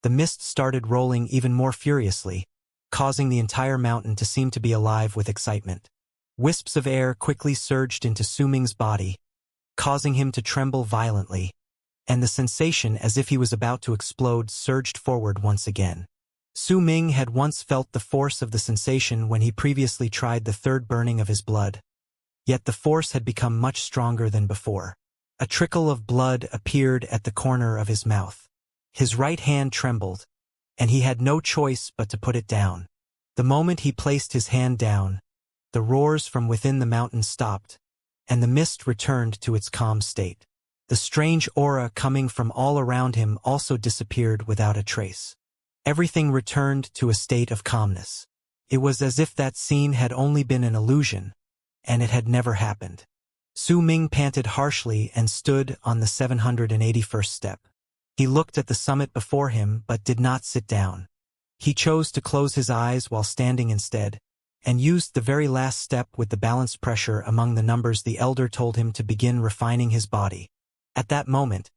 A: The mist started rolling even more furiously, causing the entire mountain to seem to be alive with excitement. Wisps of air quickly surged into Su Ming's body, causing him to tremble violently, and the sensation as if he was about to explode surged forward once again. Su Ming had once felt the force of the sensation when he previously tried the third burning of his blood. Yet the force had become much stronger than before. A trickle of blood appeared at the corner of his mouth. His right hand trembled, and he had no choice but to put it down. The moment he placed his hand down, the roars from within the mountain stopped, and the mist returned to its calm state. The strange aura coming from all around him also disappeared without a trace. Everything returned to a state of calmness. It was as if that scene had only been an illusion, and it had never happened. Su Ming panted harshly and stood on the 781st step. He looked at the summit before him but did not sit down. He chose to close his eyes while standing instead, and used the very last step with the balanced pressure among the numbers the elder told him to begin refining his body. At that moment,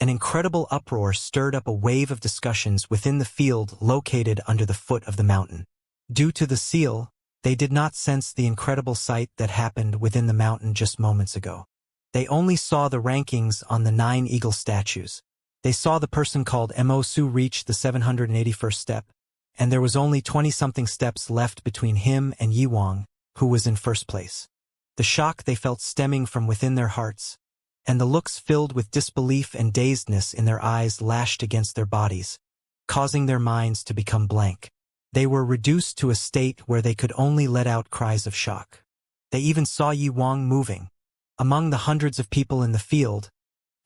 A: an incredible uproar stirred up a wave of discussions within the field located under the foot of the mountain. Due to the seal, they did not sense the incredible sight that happened within the mountain just moments ago. They only saw the rankings on the 9 eagle statues. They saw the person called Mo Su reach the 781st step, and there was only 20-something steps left between him and Yi Wang, who was in first place. The shock they felt stemming from within their hearts, and the looks filled with disbelief and dazedness in their eyes lashed against their bodies, causing their minds to become blank. They were reduced to a state where they could only let out cries of shock. They even saw Yi Wang moving. Among the hundreds of people in the field,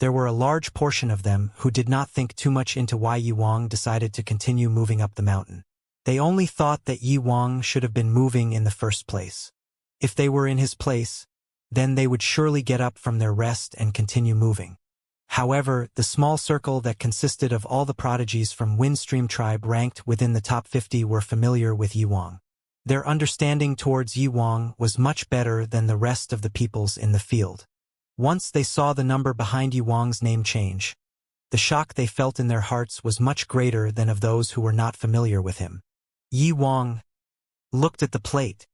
A: there were a large portion of them who did not think too much into why Yi Wang decided to continue moving up the mountain. They only thought that Yi Wang should have been moving in the first place. If they were in his place, then they would surely get up from their rest and continue moving. However, the small circle that consisted of all the prodigies from Windstream tribe ranked within the top 50 were familiar with Yi Wang. Their understanding towards Yi Wang was much better than the rest of the peoples in the field. Once they saw the number behind Yi Wang's name change, the shock they felt in their hearts was much greater than of those who were not familiar with him. Yi Wang looked at the plate.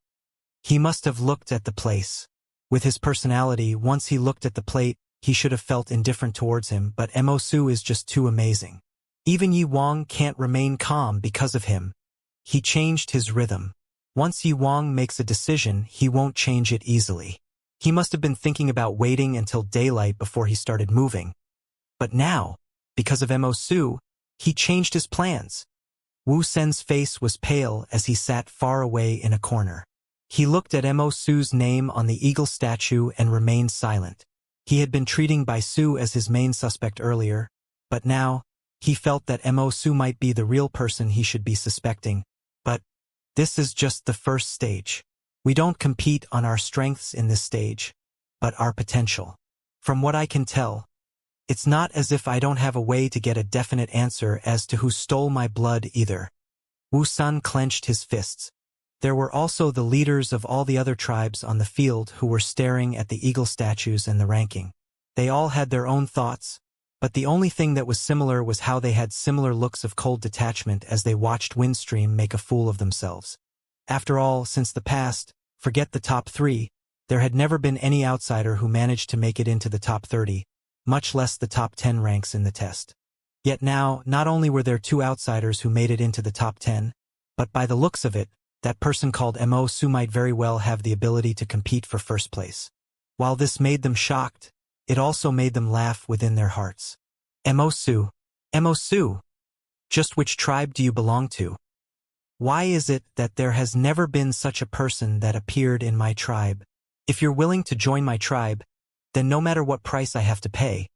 A: He must have looked at the place. With his personality, once he looked at the plate, he should have felt indifferent towards him, but Mo Su is just too amazing. Even Yi Wang can't remain calm because of him. He changed his rhythm. Once Yi Wang makes a decision, he won't change it easily. He must have been thinking about waiting until daylight before he started moving. But now, because of Mo Su, he changed his plans. Wu Sen's face was pale as he sat far away in a corner. He looked at Mo Su's name on the eagle statue and remained silent. He had been treating Bai Su as his main suspect earlier, but now, he felt that Mo Su might be the real person he should be suspecting. But this is just the first stage. We don't compete on our strengths in this stage, but our potential. From what I can tell, it's not as if I don't have a way to get a definite answer as to who stole my blood either. Wu Sun clenched his fists. There were also the leaders of all the other tribes on the field who were staring at the eagle statues and the ranking. They all had their own thoughts, but the only thing that was similar was how they had similar looks of cold detachment as they watched Windstream make a fool of themselves. After all, since the past, forget the top 3, there had never been any outsider who managed to make it into the top 30, much less the top 10 ranks in the test. Yet now, not only were there 2 outsiders who made it into the top 10, but by the looks of it, that person called Mo Su might very well have the ability to compete for first place. While this made them shocked, it also made them laugh within their hearts. Mo Su. Mo Su. Just which tribe do you belong to? Why is it that there has never been such a person that appeared in my tribe? If you're willing to join my tribe, then no matter what price I have to pay,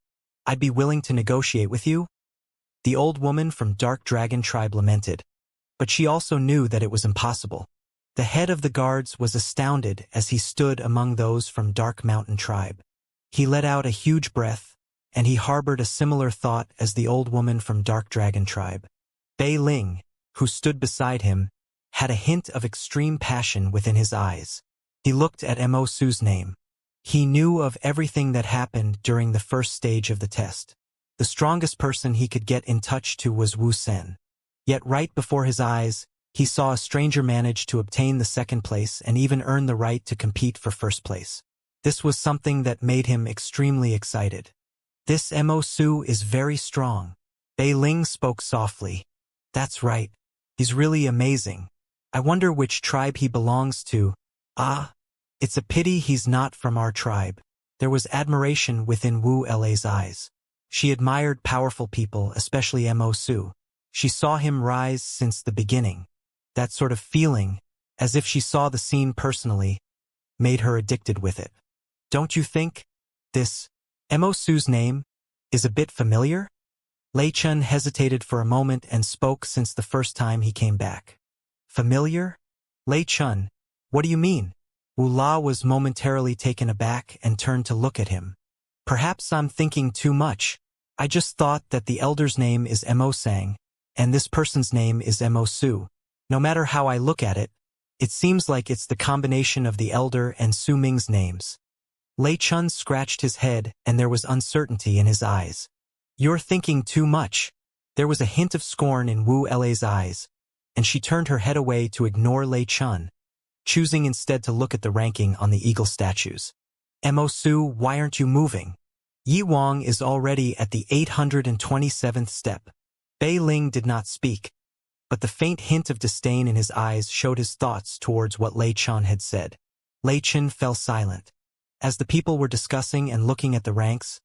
A: I'd be willing to negotiate with you? The old woman from Dark Dragon tribe lamented. But she also knew that it was impossible. The head of the guards was astounded as he stood among those from Dark Mountain tribe. He let out a huge breath, and he harbored a similar thought as the old woman from Dark Dragon tribe. Bei Ling, who stood beside him, had a hint of extreme passion within his eyes. He looked at Mo Su's name. He knew of everything that happened during the first stage of the test. The strongest person he could get in touch to was Wu Sen. Yet right before his eyes, he saw a stranger manage to obtain the second place and even earn the right to compete for first place. This was something that made him extremely excited. This Mo Su is very strong. Bei Ling spoke softly. That's right. He's really amazing. I wonder which tribe he belongs to. Ah, it's a pity he's not from our tribe. There was admiration within Wu La's eyes. She admired powerful people, especially Mo Su. She saw him rise since the beginning. That sort of feeling, as if she saw the scene personally, made her addicted with it. Don't you think? This Mo Su's name is a bit familiar? Lei Chun hesitated for a moment and spoke since the first time he came back. Familiar? Lei Chun, what do you mean? Wu La was momentarily taken aback and turned to look at him. Perhaps I'm thinking too much. I just thought that the elder's name is Mo Sang, and this person's name is Mo Su. No matter how I look at it, it seems like it's the combination of the elder and Su Ming's names. Lei Chun scratched his head and there was uncertainty in his eyes. You're thinking too much. There was a hint of scorn in Wu La's eyes, and she turned her head away to ignore Lei Chun, choosing instead to look at the ranking on the eagle statues. Mo Su, why aren't you moving? Yi Wang is already at the 827th step. Bei Ling did not speak, but the faint hint of disdain in his eyes showed his thoughts towards what Lei Chun had said. Lei Chun fell silent. As the people were discussing and looking at the ranks,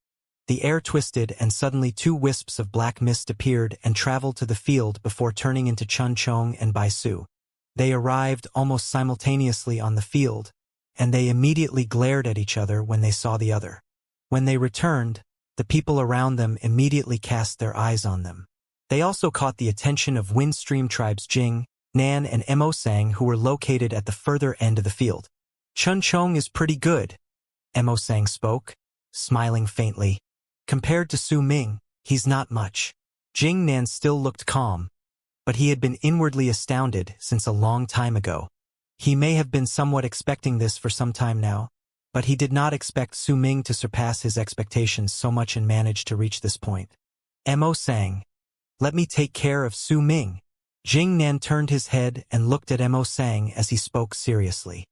A: the air twisted and suddenly two wisps of black mist appeared and traveled to the field before turning into Chun Chong and Bai Su. They arrived almost simultaneously on the field, and they immediately glared at each other when they saw the other. When they returned, the people around them immediately cast their eyes on them. They also caught the attention of Windstream tribes Jing, Nan and Mo Sang, who were located at the further end of the field. Chun Chong is pretty good, Mo Sang spoke, smiling faintly. Compared to Su Ming, he's not much. Jing Nan still looked calm, but he had been inwardly astounded since a long time ago. He may have been somewhat expecting this for some time now, but he did not expect Su Ming to surpass his expectations so much and manage to reach this point. Mo Sang, let me take care of Su Ming. Jing Nan turned his head and looked at Mo Sang as he spoke seriously.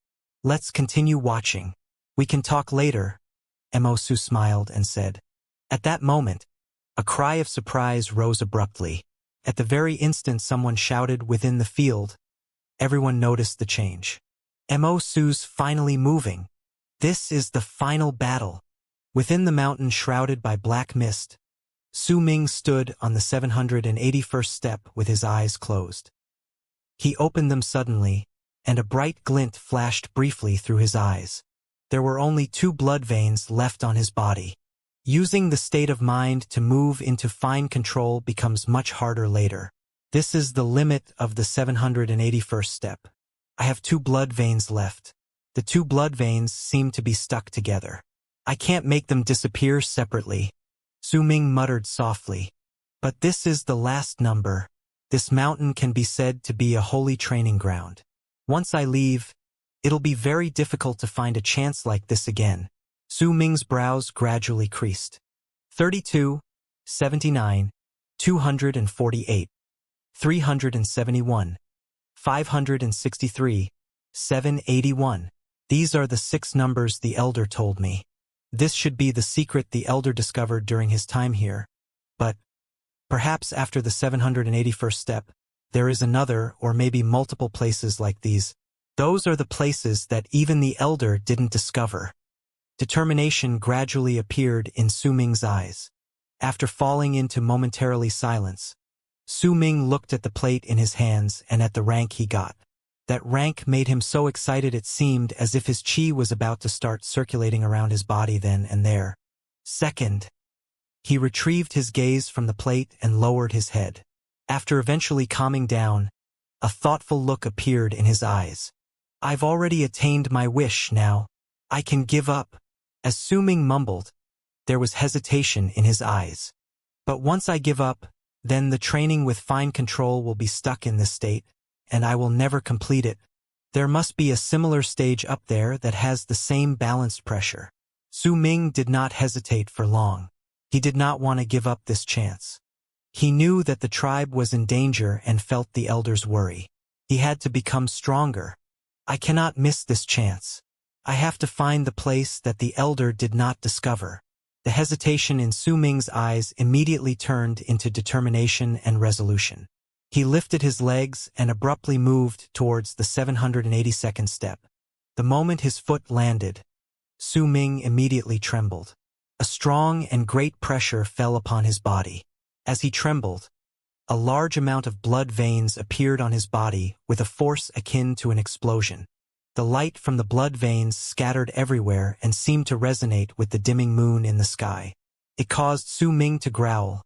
A: Let's continue watching. We can talk later, Mo Su smiled and said. At that moment, a cry of surprise rose abruptly. At the very instant someone shouted within the field, everyone noticed the change. Mo Su's finally moving. This is the final battle. Within the mountain shrouded by black mist, Su Ming stood on the 781st step with his eyes closed. He opened them suddenly, and a bright glint flashed briefly through his eyes. There were only 2 blood veins left on his body. Using the state of mind to move into fine control becomes much harder later. This is the limit of the 781st step. I have 2 blood veins left. The 2 blood veins seem to be stuck together. I can't make them disappear separately. Su Ming muttered softly. But this is the last number. This mountain can be said to be a holy training ground. Once I leave, it'll be very difficult to find a chance like this again. Su Ming's brows gradually creased. 32, 79, 248, 371, 563, 781. These are the 6 numbers the Elder told me. This should be the secret the Elder discovered during his time here. But perhaps after the 781st step, there is another or maybe multiple places like these. Those are the places that even the Elder didn't discover. Determination gradually appeared in Su Ming's eyes. After falling into momentarily silence, Su Ming looked at the plate in his hands and at the rank he got. That rank made him so excited it seemed as if his chi was about to start circulating around his body then and there. Second. He retrieved his gaze from the plate and lowered his head. After eventually calming down, a thoughtful look appeared in his eyes. I've already attained my wish now. I can give up. As Su Ming mumbled, there was hesitation in his eyes. But once I give up, then the training with fine control will be stuck in this state, and I will never complete it. There must be a similar stage up there that has the same balanced pressure. Su Ming did not hesitate for long. He did not want to give up this chance. He knew that the tribe was in danger and felt the elders' worry. He had to become stronger. I cannot miss this chance. I have to find the place that the elder did not discover. The hesitation in Su Ming's eyes immediately turned into determination and resolution. He lifted his legs and abruptly moved towards the 782nd step. The moment his foot landed, Su Ming immediately trembled. A strong and great pressure fell upon his body. As he trembled, a large amount of blood veins appeared on his body with a force akin to an explosion. The light from the blood veins scattered everywhere and seemed to resonate with the dimming moon in the sky. It caused Su Ming to growl,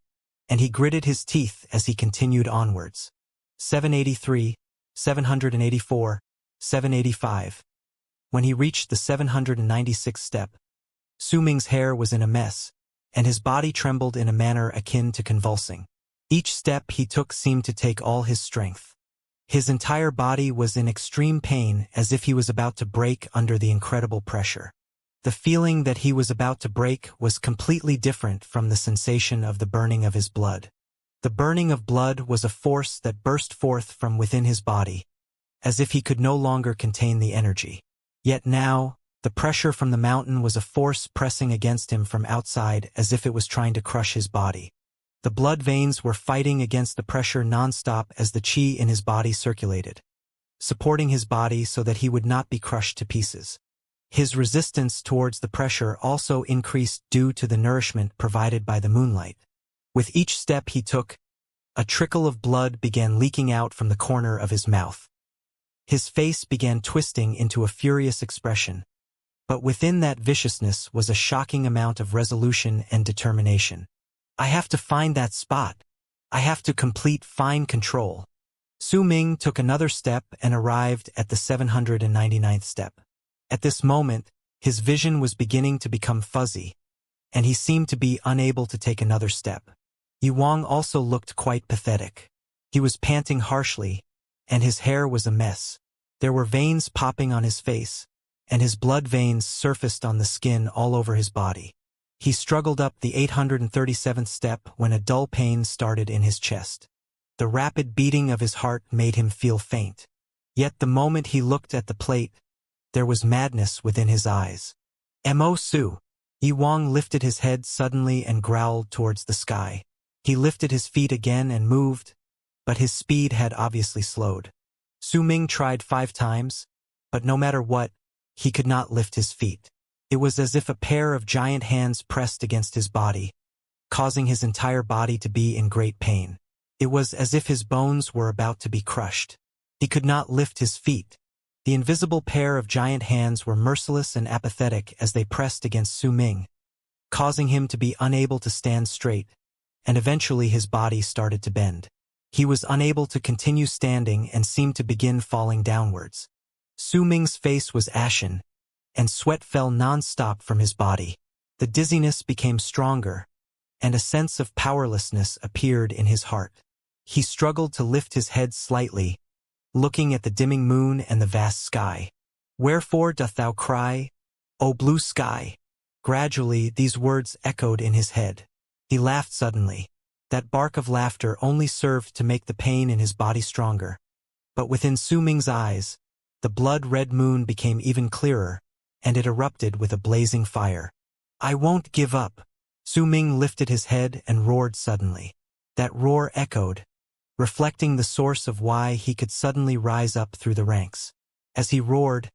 A: and he gritted his teeth as he continued onwards. 783, 784, 785. When he reached the 796th step, Su Ming's hair was in a mess, and his body trembled in a manner akin to convulsing. Each step he took seemed to take all his strength. His entire body was in extreme pain, as if he was about to break under the incredible pressure. The feeling that he was about to break was completely different from the sensation of the burning of his blood. The burning of blood was a force that burst forth from within his body, as if he could no longer contain the energy. Yet now, the pressure from the mountain was a force pressing against him from outside, as if it was trying to crush his body. The blood veins were fighting against the pressure non-stop as the qi in his body circulated, supporting his body so that he would not be crushed to pieces. His resistance towards the pressure also increased due to the nourishment provided by the moonlight. With each step he took, a trickle of blood began leaking out from the corner of his mouth. His face began twisting into a furious expression, but within that viciousness was a shocking amount of resolution and determination. I have to find that spot. I have to complete fine control. Su Ming took another step and arrived at the 799th step. At this moment, his vision was beginning to become fuzzy, and he seemed to be unable to take another step. Yuang also looked quite pathetic. He was panting harshly, and his hair was a mess. There were veins popping on his face, and his blood veins surfaced on the skin all over his body. He struggled up the 837th step when a dull pain started in his chest. The rapid beating of his heart made him feel faint. Yet the moment he looked at the plate, there was madness within his eyes. Mo Su. Yuang lifted his head suddenly and growled towards the sky. He lifted his feet again and moved, but his speed had obviously slowed. Su Ming tried 5 times, but no matter what, he could not lift his feet. It was as if a pair of giant hands pressed against his body, causing his entire body to be in great pain. It was as if his bones were about to be crushed. He could not lift his feet. The invisible pair of giant hands were merciless and apathetic as they pressed against Su Ming, causing him to be unable to stand straight, and eventually his body started to bend. He was unable to continue standing and seemed to begin falling downwards. Su Ming's face was ashen, and sweat fell non-stop from his body. The dizziness became stronger, and a sense of powerlessness appeared in his heart. He struggled to lift his head slightly, looking at the dimming moon and the vast sky. "Wherefore doth thou cry, O blue sky?" Gradually, these words echoed in his head. He laughed suddenly. That bark of laughter only served to make the pain in his body stronger. But within Su Ming's eyes, the blood-red moon became even clearer, and it erupted with a blazing fire. "I won't give up." Su Ming lifted his head and roared suddenly. That roar echoed, reflecting the source of why he could suddenly rise up through the ranks. As he roared,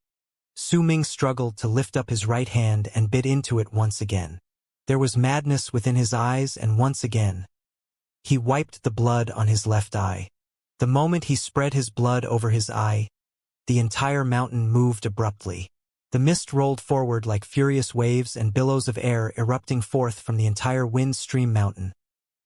A: Su Ming struggled to lift up his right hand and bit into it once again. There was madness within his eyes, and once again, he wiped the blood on his left eye. The moment he spread his blood over his eye, the entire mountain moved abruptly. The mist rolled forward like furious waves and billows of air erupting forth from the entire wind-stream mountain,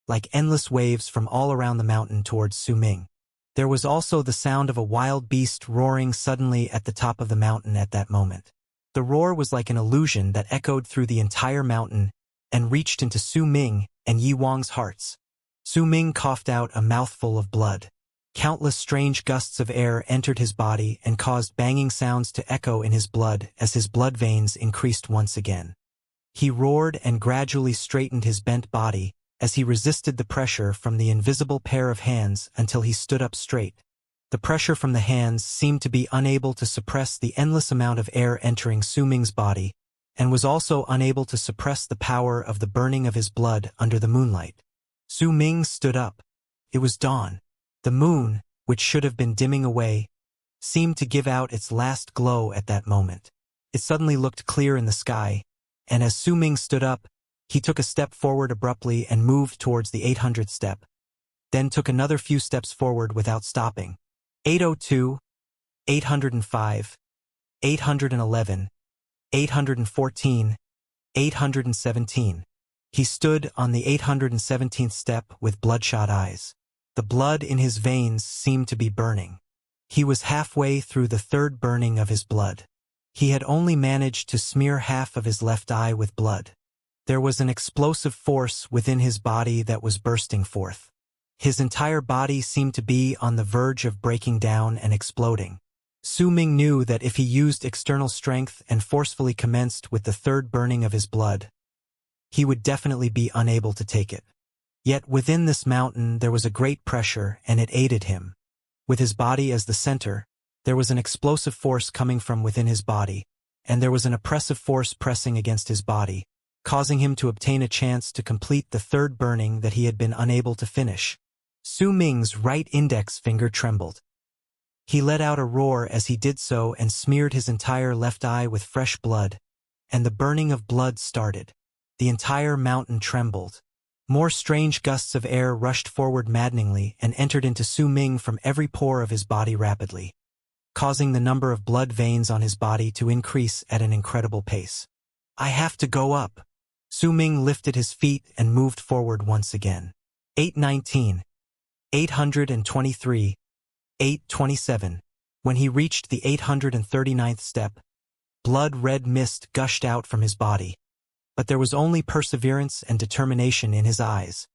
A: like endless waves from all around the mountain towards Su Ming. There was also the sound of a wild beast roaring suddenly at the top of the mountain at that moment. The roar was like an illusion that echoed through the entire mountain and reached into Su Ming and Yi Wang's hearts. Su Ming coughed out a mouthful of blood. Countless strange gusts of air entered his body and caused banging sounds to echo in his blood as his blood veins increased once again. He roared and gradually straightened his bent body as he resisted the pressure from the invisible pair of hands until he stood up straight. The pressure from the hands seemed to be unable to suppress the endless amount of air entering Su Ming's body, and was also unable to suppress the power of the burning of his blood under the moonlight. Su Ming stood up. It was dawn. The moon, which should have been dimming away, seemed to give out its last glow at that moment. It suddenly looked clear in the sky, and as Su Ming stood up, he took a step forward abruptly and moved towards the 800th step, then took another few steps forward without stopping. 802, 805, 811, 814, 817. He stood on the 817th step with bloodshot eyes. The blood in his veins seemed to be burning. He was halfway through the third burning of his blood. He had only managed to smear half of his left eye with blood. There was an explosive force within his body that was bursting forth. His entire body seemed to be on the verge of breaking down and exploding. Su Ming knew that if he used external strength and forcefully commenced with the third burning of his blood, he would definitely be unable to take it. Yet within this mountain there was a great pressure, and it aided him. With his body as the center, there was an explosive force coming from within his body, and there was an oppressive force pressing against his body, causing him to obtain a chance to complete the third burning that he had been unable to finish. Su Ming's right index finger trembled. He let out a roar as he did so and smeared his entire left eye with fresh blood, and the burning of blood started. The entire mountain trembled. More strange gusts of air rushed forward maddeningly and entered into Su Ming from every pore of his body rapidly, causing the number of blood veins on his body to increase at an incredible pace. I have to go up. Su Ming lifted his feet and moved forward once again. 819, 823, 827. When he reached the 839th step, blood-red mist gushed out from his body. But there was only perseverance and determination in his eyes.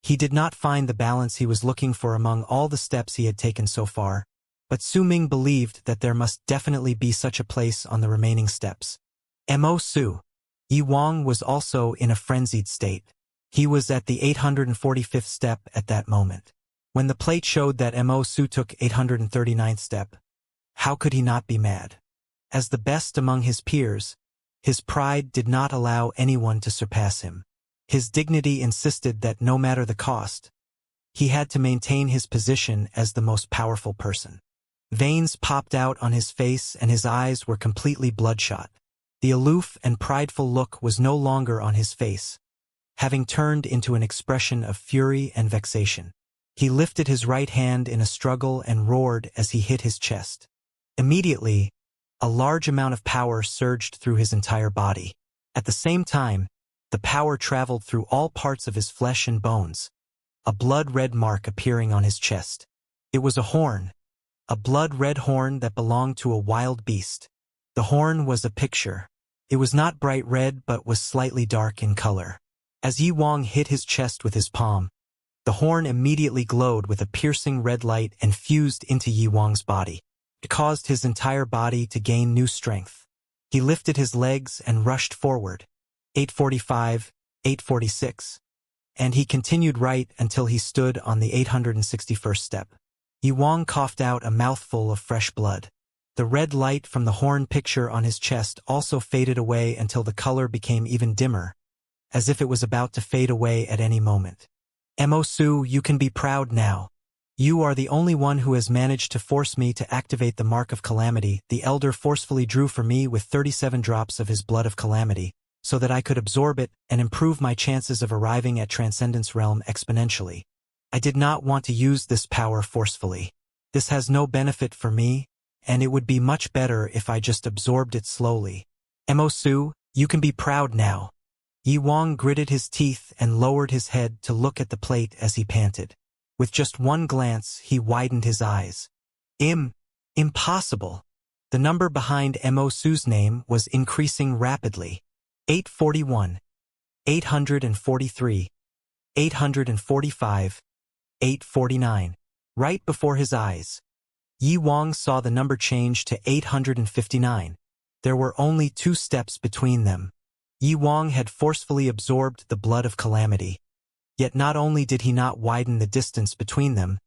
A: He did not find the balance he was looking for among all the steps he had taken so far, but Su Ming believed that there must definitely be such a place on the remaining steps. Mo Su. Yi Wang was also in a frenzied state. He was at the 845th step at that moment. When the plate showed that Mo Su took 839th step, how could he not be mad? As the best among his peers, his pride did not allow anyone to surpass him. His dignity insisted that no matter the cost, he had to maintain his position as the most powerful person. Veins popped out on his face and his eyes were completely bloodshot. The aloof and prideful look was no longer on his face, having turned into an expression of fury and vexation. He lifted his right hand in a struggle and roared as he hit his chest. Immediately, a large amount of power surged through his entire body. At the same time, the power traveled through all parts of his flesh and bones, a blood-red mark appearing on his chest. It was a horn, a blood-red horn that belonged to a wild beast. The horn was a picture. It was not bright red but was slightly dark in color. As Yi Wang hit his chest with his palm, the horn immediately glowed with a piercing red light and fused into Yi Wang's body. It caused his entire body to gain new strength. He lifted his legs and rushed forward. 845, 846. And he continued right until he stood on the 861st step. Yi Wang coughed out a mouthful of fresh blood. The red light from the horn picture on his chest also faded away until the color became even dimmer, as if it was about to fade away at any moment. Mo Su, you can be proud now. You are the only one who has managed to force me to activate the Mark of Calamity. The Elder forcefully drew for me with 37 drops of his blood of calamity, so that I could absorb it and improve my chances of arriving at Transcendence Realm exponentially. I did not want to use this power forcefully. This has no benefit for me, and it would be much better if I just absorbed it slowly. Mo Su, you can be proud now. Yi Wang gritted his teeth and lowered his head to look at the plate as he panted. With just one glance, he widened his eyes. Impossible. The number behind Mo Su's name was increasing rapidly. 841, 843, 845, 849. Right before his eyes, Yi Wang saw the number change to 859. There were only 2 steps between them. Yi Wang had forcefully absorbed the blood of calamity. Yet not only did he not widen the distance between them,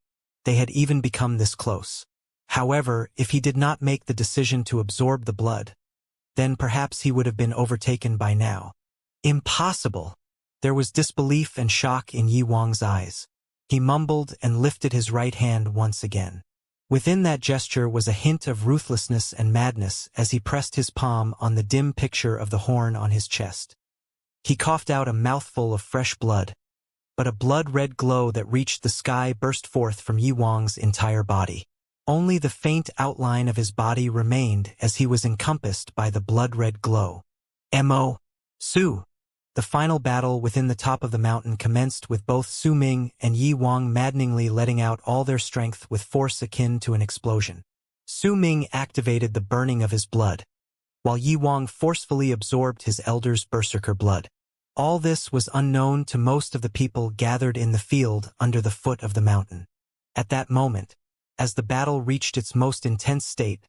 A: they had even become this close. However, if he did not make the decision to absorb the blood, then perhaps he would have been overtaken by now. Impossible! There was disbelief and shock in Yi Wang's eyes. He mumbled and lifted his right hand once again. Within that gesture was a hint of ruthlessness and madness as he pressed his palm on the dim picture of the horn on his chest. He coughed out a mouthful of fresh blood, but a blood-red glow that reached the sky burst forth from Yi Wang's entire body. Only the faint outline of his body remained as he was encompassed by the blood-red glow. Mo. Su. The final battle within the top of the mountain commenced with both Su Ming and Yi Wang maddeningly letting out all their strength with force akin to an explosion. Su Ming activated the burning of his blood, while Yi Wang forcefully absorbed his elder's berserker blood. All this was unknown to most of the people gathered in the field under the foot of the mountain. At that moment, as the battle reached its most intense state,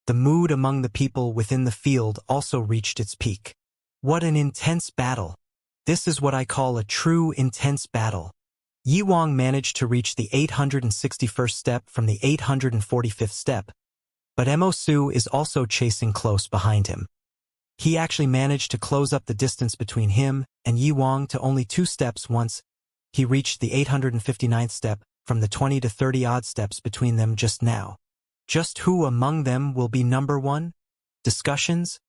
A: the mood among the people within the field also reached its peak. What an intense battle! This is what I call a true intense battle. Yi Wang managed to reach the 861st step from the 845th step, but Mo Su is also chasing close behind him. He actually managed to close up the distance between him and Yi Wang to only 2 steps once he reached the 859th step from the 20 to 30 odd steps between them just now. Just who among them will be number 1? Discussions,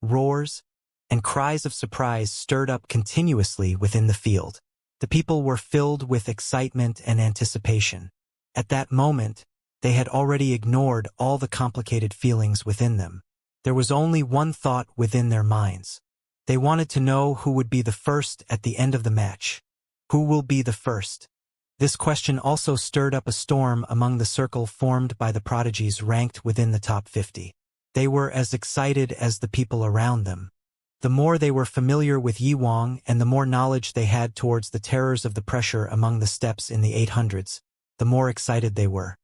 A: roars, and cries of surprise stirred up continuously within the field. The people were filled with excitement and anticipation. At that moment, they had already ignored all the complicated feelings within them. There was only one thought within their minds. They wanted to know who would be the first at the end of the match. Who will be the first? This question also stirred up a storm among the circle formed by the prodigies ranked within the top 50. They were as excited as the people around them. The more they were familiar with Yi Wang and the more knowledge they had towards the terrors of the pressure among the steps in the 800s, the more excited they were.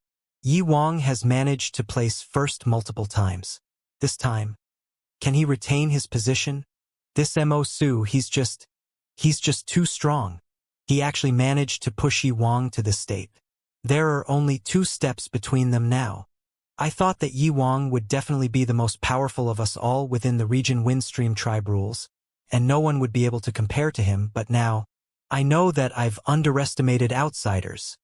A: Yi Wang has managed to place first multiple times. This time, can he retain his position? This Mo Su, he's just too strong. He actually managed to push Yi Wang to this state. There are only 2 steps between them now. I thought that Yi Wang would definitely be the most powerful of us all within the region Windstream tribe rules, and no one would be able to compare to him, but now, I know that I've underestimated outsiders.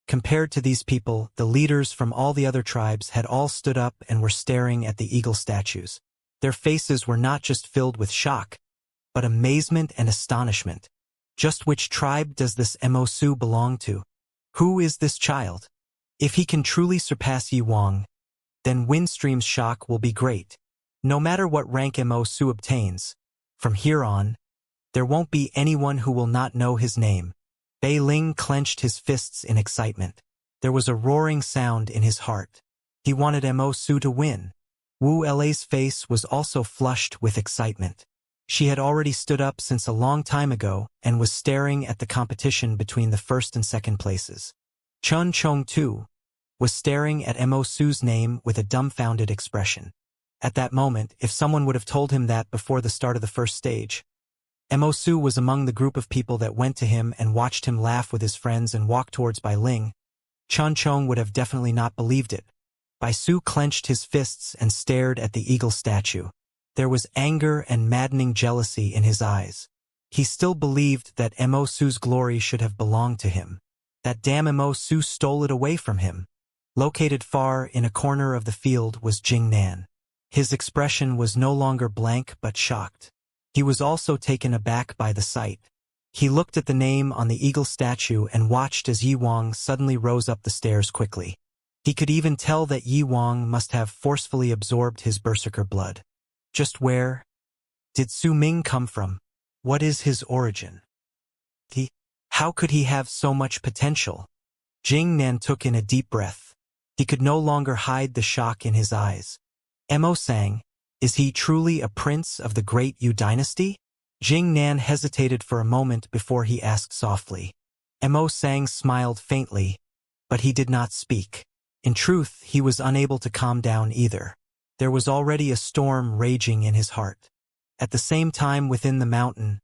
A: Compared to these people, the leaders from all the other tribes had all stood up and were staring at the eagle statues. Their faces were not just filled with shock, but amazement and astonishment. Just which tribe does this Mo Su belong to? Who is this child? If he can truly surpass Yi Wang, then Windstream's shock will be great. No matter what rank Mo Su obtains, from here on, there won't be anyone who will not know his name. Bei Ling clenched his fists in excitement. There was a roaring sound in his heart. He wanted Mo Su to win. Wu Lei's face was also flushed with excitement. She had already stood up since a long time ago and was staring at the competition between the first and second places. Chun Chong, too, was staring at Mo Su's name with a dumbfounded expression. At that moment, if someone would have told him that before the start of the first stage, Mo Su was among the group of people that went to him and watched him laugh with his friends and walk towards Bai Ling, Chun Chong would have definitely not believed it. Bai Su clenched his fists and stared at the eagle statue. There was anger and maddening jealousy in his eyes. He still believed that Mo Su's glory should have belonged to him. That damn Mo Su stole it away from him. Located far in a corner of the field was Jing Nan. His expression was no longer blank but shocked. He was also taken aback by the sight. He looked at the name on the eagle statue and watched as Yi Wang suddenly rose up the stairs quickly. He could even tell that Yi Wang must have forcefully absorbed his berserker blood. Just where did Su Ming come from? What is his origin? How could he have so much potential? Jing Nan took in a deep breath. He could no longer hide the shock in his eyes. Mo sang, is he truly a prince of the great Yu dynasty? Jing Nan hesitated for a moment before he asked softly. Mo sang smiled faintly, but he did not speak. In truth, he was unable to calm down either. There was already a storm raging in his heart. At the same time within the mountain,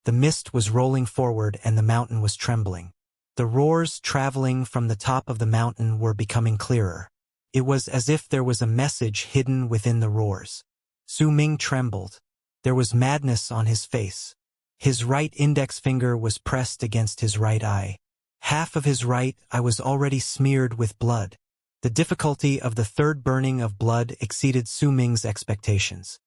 A: the mist was rolling forward and the mountain was trembling. The roars traveling from the top of the mountain were becoming clearer. It was as if there was a message hidden within the roars. Su Ming trembled. There was madness on his face. His right index finger was pressed against his right eye. Half of his right eye was already smeared with blood. The difficulty of the third burning of blood exceeded Su Ming's expectations.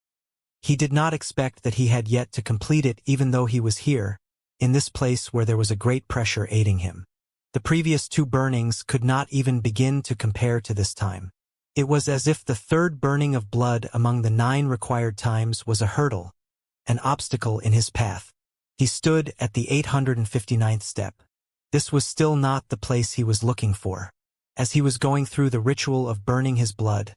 A: He did not expect that he had yet to complete it even though he was here, in this place where there was a great pressure aiding him. The previous 2 burnings could not even begin to compare to this time. It was as if the third burning of blood among the 9 required times was a hurdle, an obstacle in his path. He stood at the 859th step. This was still not the place he was looking for. As he was going through the ritual of burning his blood,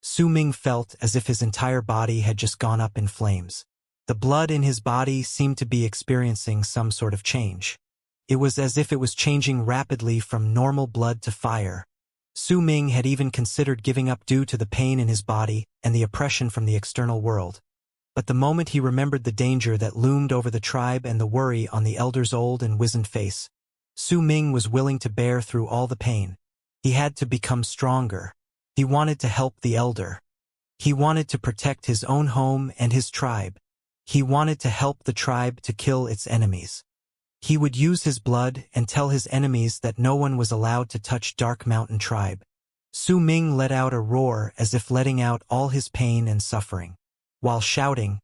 A: Su Ming felt as if his entire body had just gone up in flames. The blood in his body seemed to be experiencing some sort of change. It was as if it was changing rapidly from normal blood to fire. Su Ming had even considered giving up due to the pain in his body and the oppression from the external world. But the moment he remembered the danger that loomed over the tribe and the worry on the elder's old and wizened face, Su Ming was willing to bear through all the pain. He had to become stronger. He wanted to help the elder. He wanted to protect his own home and his tribe. He wanted to help the tribe to kill its enemies. He would use his blood and tell his enemies that no one was allowed to touch Dark Mountain Tribe. Su Ming let out a roar as if letting out all his pain and suffering. While shouting,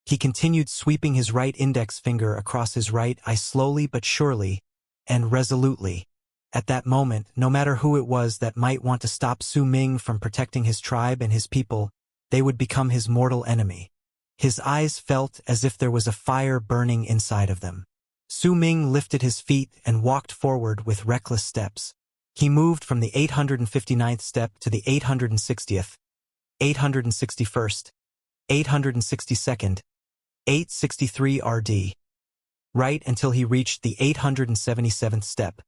A: he continued sweeping his right index finger across his right eye slowly but surely, and resolutely. At that moment, no matter who it was that might want to stop Su Ming from protecting his tribe and his people, they would become his mortal enemy. His eyes felt as if there was a fire burning inside of them. Su Ming lifted his feet and walked forward with reckless steps. He moved from the 859th step to the 860th, 861st, 862nd, 863 RD, right until he reached the 877th step.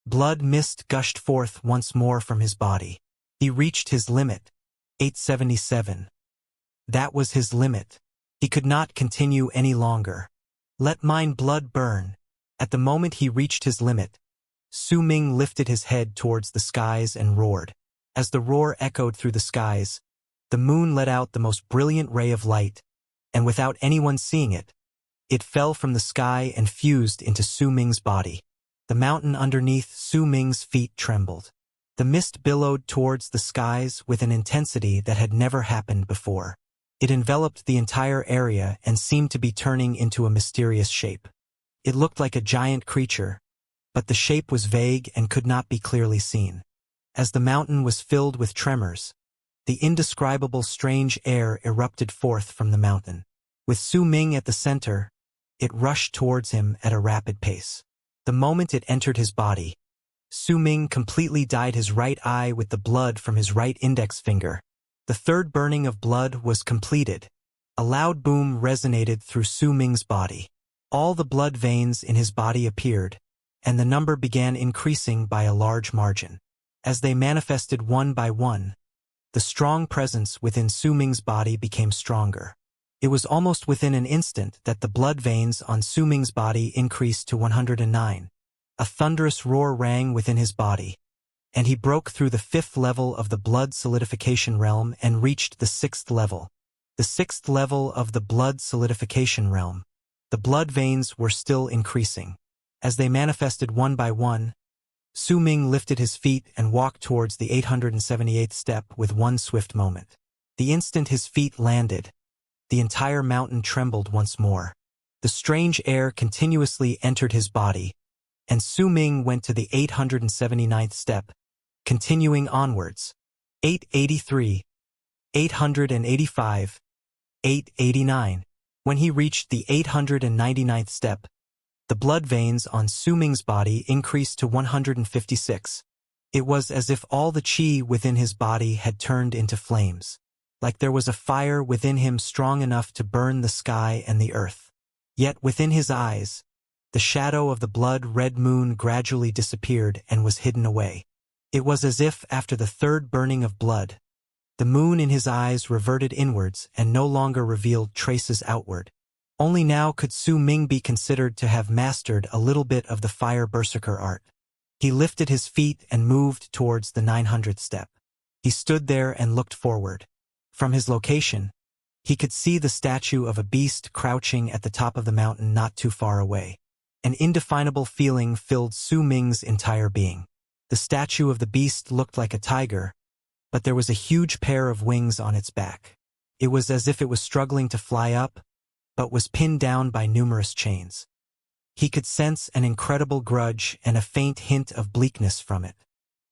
A: Blood mist gushed forth once more from his body. He reached his limit, 877. That was his limit. He could not continue any longer. Let mine blood burn. At the moment he reached his limit, Su Ming lifted his head towards the skies and roared. As the roar echoed through the skies, the moon let out the most brilliant ray of light, and without anyone seeing it, it fell from the sky and fused into Su Ming's body. The mountain underneath Su Ming's feet trembled. The mist billowed towards the skies with an intensity that had never happened before. It enveloped the entire area and seemed to be turning into a mysterious shape. It looked like a giant creature, but the shape was vague and could not be clearly seen. As the mountain was filled with tremors, the indescribable strange air erupted forth from the mountain. With Su Ming at the center, it rushed towards him at a rapid pace. The moment it entered his body, Su Ming completely dyed his right eye with the blood from his right index finger. The third burning of blood was completed. A loud boom resonated through Su Ming's body. All the blood veins in his body appeared, and the number began increasing by a large margin. As they manifested one by one, the strong presence within Su Ming's body became stronger. It was almost within an instant that the blood veins on Su Ming's body increased to 109. A thunderous roar rang within his body, and he broke through the 5th level of the blood solidification realm and reached the 6th level. The 6th level of the blood solidification realm. The blood veins were still increasing. As they manifested one by one, Su Ming lifted his feet and walked towards the 878th step with one swift moment. The instant his feet landed, the entire mountain trembled once more. The strange air continuously entered his body, and Su Ming went to the 879th step, continuing onwards. 883, 885, 889. When he reached the 899th step, the blood veins on Su Ming's body increased to 156. It was as if all the qi within his body had turned into flames, like there was a fire within him strong enough to burn the sky and the earth. Yet within his eyes, the shadow of the blood-red moon gradually disappeared and was hidden away. It was as if, after the third burning of blood, the moon in his eyes reverted inwards and no longer revealed traces outward. Only now could Su Ming be considered to have mastered a little bit of the fire berserker art. He lifted his feet and moved towards the 900th step. He stood there and looked forward. From his location, he could see the statue of a beast crouching at the top of the mountain not too far away. An indefinable feeling filled Su Ming's entire being. The statue of the beast looked like a tiger, but there was a huge pair of wings on its back. It was as if it was struggling to fly up, but was pinned down by numerous chains. He could sense an incredible grudge and a faint hint of bleakness from it.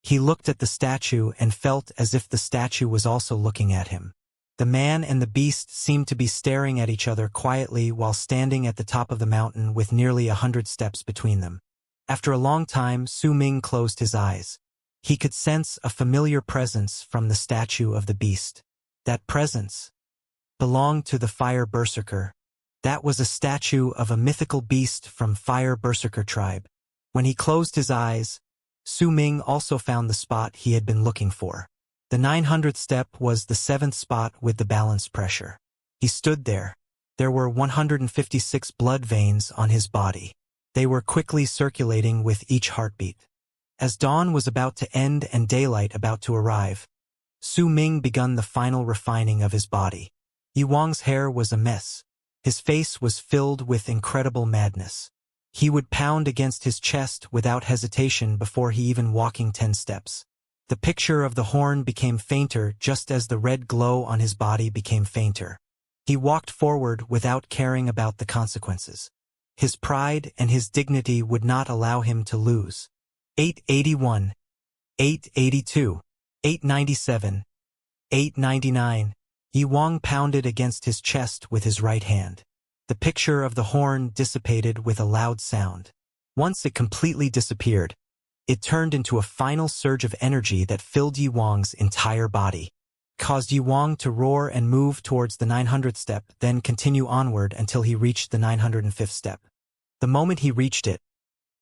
A: He looked at the statue and felt as if the statue was also looking at him. The man and the beast seemed to be staring at each other quietly while standing at the top of the mountain with nearly 100 steps between them. After a long time, Su Ming closed his eyes. He could sense a familiar presence from the statue of the beast. That presence belonged to the fire berserker. That was a statue of a mythical beast from fire berserker tribe. When he closed his eyes, Su Ming also found the spot he had been looking for. The 900th step was the 7th spot with the balance pressure. He stood there. There were 156 blood veins on his body. They were quickly circulating with each heartbeat. As dawn was about to end and daylight about to arrive, Su Ming began the final refining of his body. Yuwang's hair was a mess. His face was filled with incredible madness. He would pound against his chest without hesitation before he even walking 10 steps. The picture of the horn became fainter just as the red glow on his body became fainter. He walked forward without caring about the consequences. His pride and his dignity would not allow him to lose. 881, 882, 897, 899. Yuwang pounded against his chest with his right hand. The picture of the horn dissipated with a loud sound. Once it completely disappeared, it turned into a final surge of energy that filled Yuwang's entire body, caused Yuwang to roar and move towards the 900th step, then continue onward until he reached the 905th step. The moment he reached it,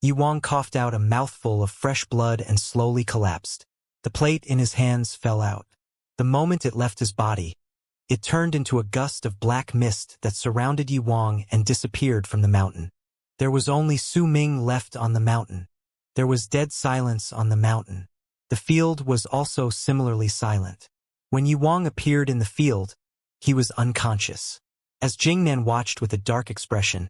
A: Yuwang coughed out a mouthful of fresh blood and slowly collapsed. The plate in his hands fell out. The moment it left his body, it turned into a gust of black mist that surrounded Yuwang and disappeared from the mountain. There was only Su Ming left on the mountain. There was dead silence on the mountain. The field was also similarly silent. When Yuwang appeared in the field, he was unconscious. As Jingnan watched with a dark expression,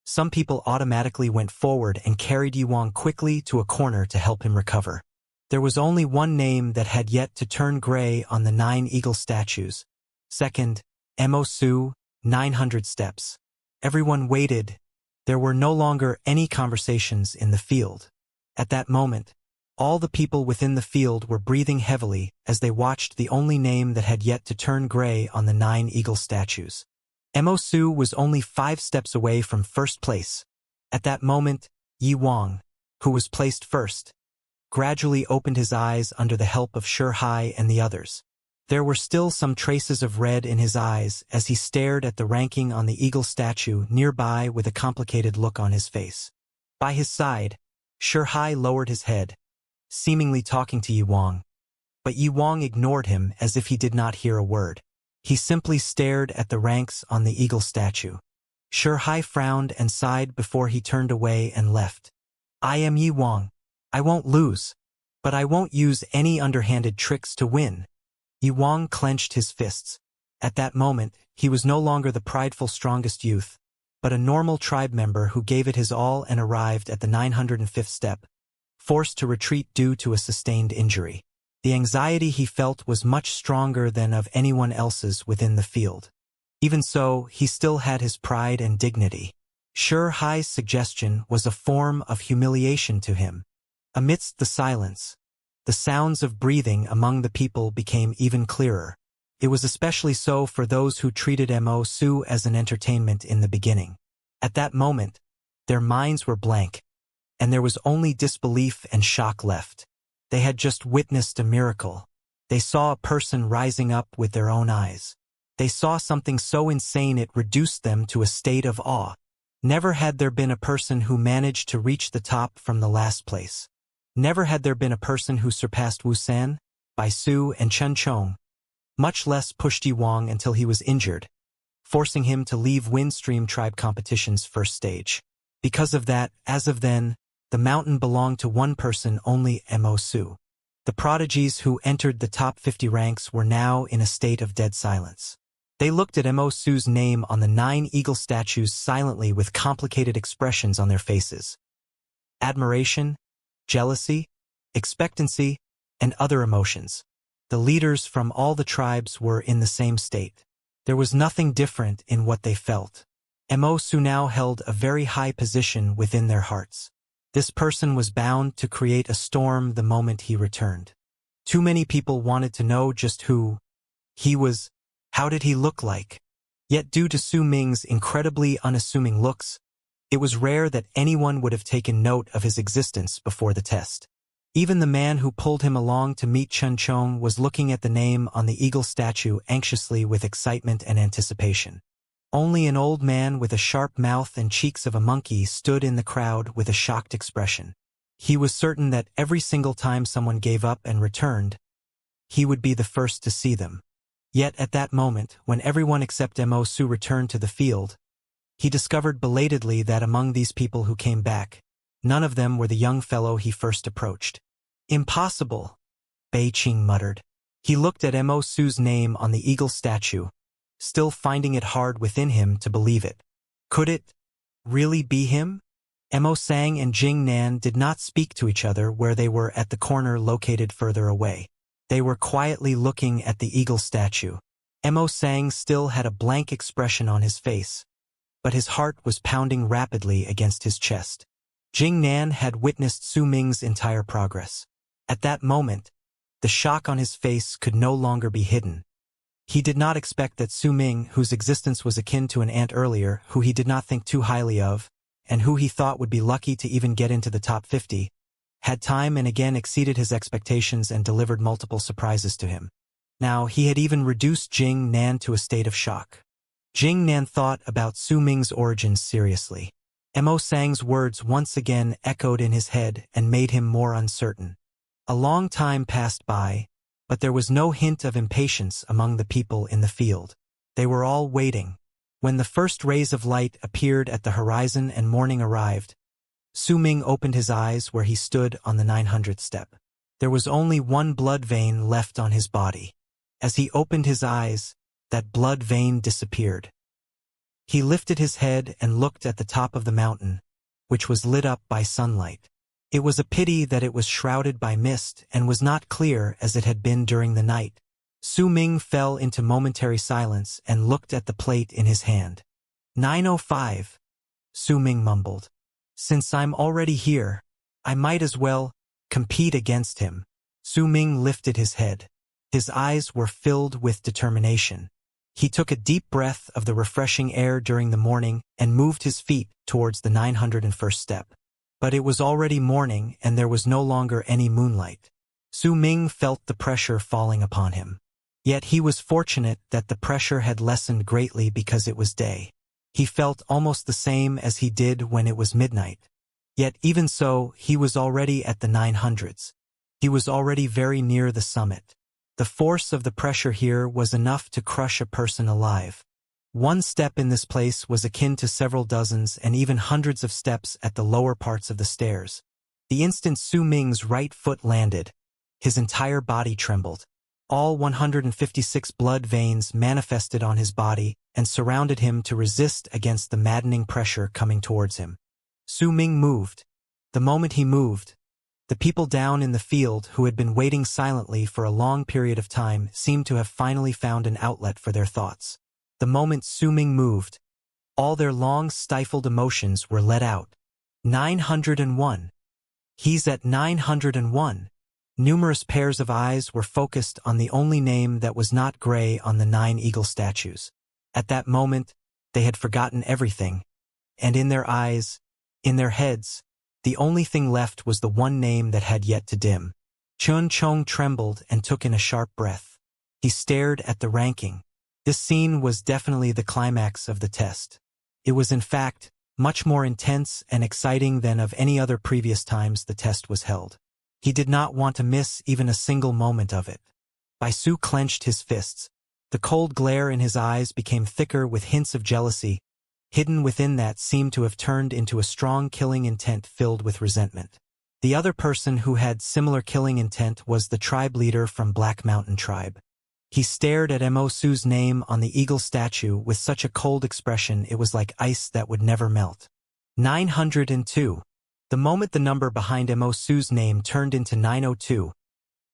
A: some people automatically went forward and carried Yuwang quickly to a corner to help him recover. There was only one name that had yet to turn gray on the 9 eagle statues. Second, Mo Su, 900 steps. Everyone waited. There were no longer any conversations in the field. At that moment, all the people within the field were breathing heavily as they watched the only name that had yet to turn gray on the 9 eagle statues. Mo Su was only 5 steps away from first place. At that moment, Yuwang, who was placed first, gradually opened his eyes under the help of Hai and the others. There were still some traces of red in his eyes as he stared at the ranking on the eagle statue nearby with a complicated look on his face. By his side, Hai lowered his head, seemingly talking to Yuwang. But Yuwang ignored him as if he did not hear a word. He simply stared at the ranks on the eagle statue. Hai frowned and sighed before he turned away and left. I am Yuwang. I won't lose. But I won't use any underhanded tricks to win. Yuwang clenched his fists. At that moment, he was no longer the prideful strongest youth, but a normal tribe member who gave it his all and arrived at the 905th step, forced to retreat due to a sustained injury. The anxiety he felt was much stronger than of anyone else's within the field. Even so, he still had his pride and dignity. Hai's suggestion was a form of humiliation to him. Amidst the silence, the sounds of breathing among the people became even clearer. It was especially so for those who treated Mo Su as an entertainment in the beginning. At that moment, their minds were blank, and there was only disbelief and shock left. They had just witnessed a miracle. They saw a person rising up with their own eyes. They saw something so insane it reduced them to a state of awe. Never had there been a person who managed to reach the top from the last place. Never had there been a person who surpassed Wuxian, Bai Su, and Chen Chong, much less pushed Yi Wang until he was injured, forcing him to leave Windstream Tribe Competition's first stage. Because of that, as of then, the mountain belonged to one person only, Mo Su. The prodigies who entered the top 50 ranks were now in a state of dead silence. They looked at Mo Su's name on the 9 eagle statues silently with complicated expressions on their faces. Admiration, jealousy, expectancy, and other emotions. The leaders from all the tribes were in the same state. There was nothing different in what they felt. Mo Su now held a very high position within their hearts. This person was bound to create a storm the moment he returned. Too many people wanted to know just who he was, how did he look like. Yet due to Su Ming's incredibly unassuming looks, it was rare that anyone would have taken note of his existence before the test. Even the man who pulled him along to meet Chen Chong was looking at the name on the eagle statue anxiously with excitement and anticipation. Only an old man with a sharp mouth and cheeks of a monkey stood in the crowd with a shocked expression. He was certain that every single time someone gave up and returned, he would be the first to see them. Yet at that moment, when everyone except Mo Su returned to the field, he discovered belatedly that among these people who came back, none of them were the young fellow he first approached. Impossible, Bei Qing muttered. He looked at Mo Su's name on the eagle statue, still finding it hard within him to believe it. Could it really be him? Mo Sang and Jing Nan did not speak to each other where they were at the corner located further away. They were quietly looking at the eagle statue. Mo Sang still had a blank expression on his face, but his heart was pounding rapidly against his chest. Jing Nan had witnessed Su Ming's entire progress. At that moment, the shock on his face could no longer be hidden. He did not expect that Su Ming, whose existence was akin to an ant earlier, who he did not think too highly of, and who he thought would be lucky to even get into the top 50, had time and again exceeded his expectations and delivered multiple surprises to him. Now he had even reduced Jing Nan to a state of shock. Jing Nan thought about Su Ming's origins seriously. Mo Sang's words once again echoed in his head and made him more uncertain. A long time passed by, but there was no hint of impatience among the people in the field. They were all waiting. When the first rays of light appeared at the horizon and morning arrived, Su Ming opened his eyes where he stood on the 900th step. There was only one blood vein left on his body. As he opened his eyes, that blood vein disappeared. He lifted his head and looked at the top of the mountain, which was lit up by sunlight. It was a pity that it was shrouded by mist and was not clear as it had been during the night. Su Ming fell into momentary silence and looked at the plate in his hand. 905, Su Ming mumbled. Since I'm already here, I might as well compete against him. Su Ming lifted his head. His eyes were filled with determination. He took a deep breath of the refreshing air during the morning and moved his feet towards the 901st step. But it was already morning and there was no longer any moonlight. Su Ming felt the pressure falling upon him. Yet he was fortunate that the pressure had lessened greatly because it was day. He felt almost the same as he did when it was midnight. Yet even so, he was already at the 900s. He was already very near the summit. The force of the pressure here was enough to crush a person alive. One step in this place was akin to several dozens and even hundreds of steps at the lower parts of the stairs. The instant Su Ming's right foot landed, his entire body trembled. All 156 blood veins manifested on his body and surrounded him to resist against the maddening pressure coming towards him. Su Ming moved. The moment he moved, the people down in the field who had been waiting silently for a long period of time seemed to have finally found an outlet for their thoughts. The moment Su Ming moved, all their long stifled emotions were let out. 901. He's at 901. Numerous pairs of eyes were focused on the only name that was not gray on the 9 eagle statues. At that moment, they had forgotten everything, and in their eyes, in their heads, the only thing left was the one name that had yet to dim. Chen Chong trembled and took in a sharp breath. He stared at the ranking. This scene was definitely the climax of the test. It was in fact much more intense and exciting than of any other previous times the test was held. He did not want to miss even a single moment of it. Su clenched his fists. The cold glare in his eyes became thicker with hints of jealousy. Hidden within that seemed to have turned into a strong killing intent filled with resentment. The other person who had similar killing intent was the tribe leader from Black Mountain Tribe. He stared at Su's name on the eagle statue with such a cold expression it was like ice that would never melt. 902. The moment the number behind Su's name turned into 902,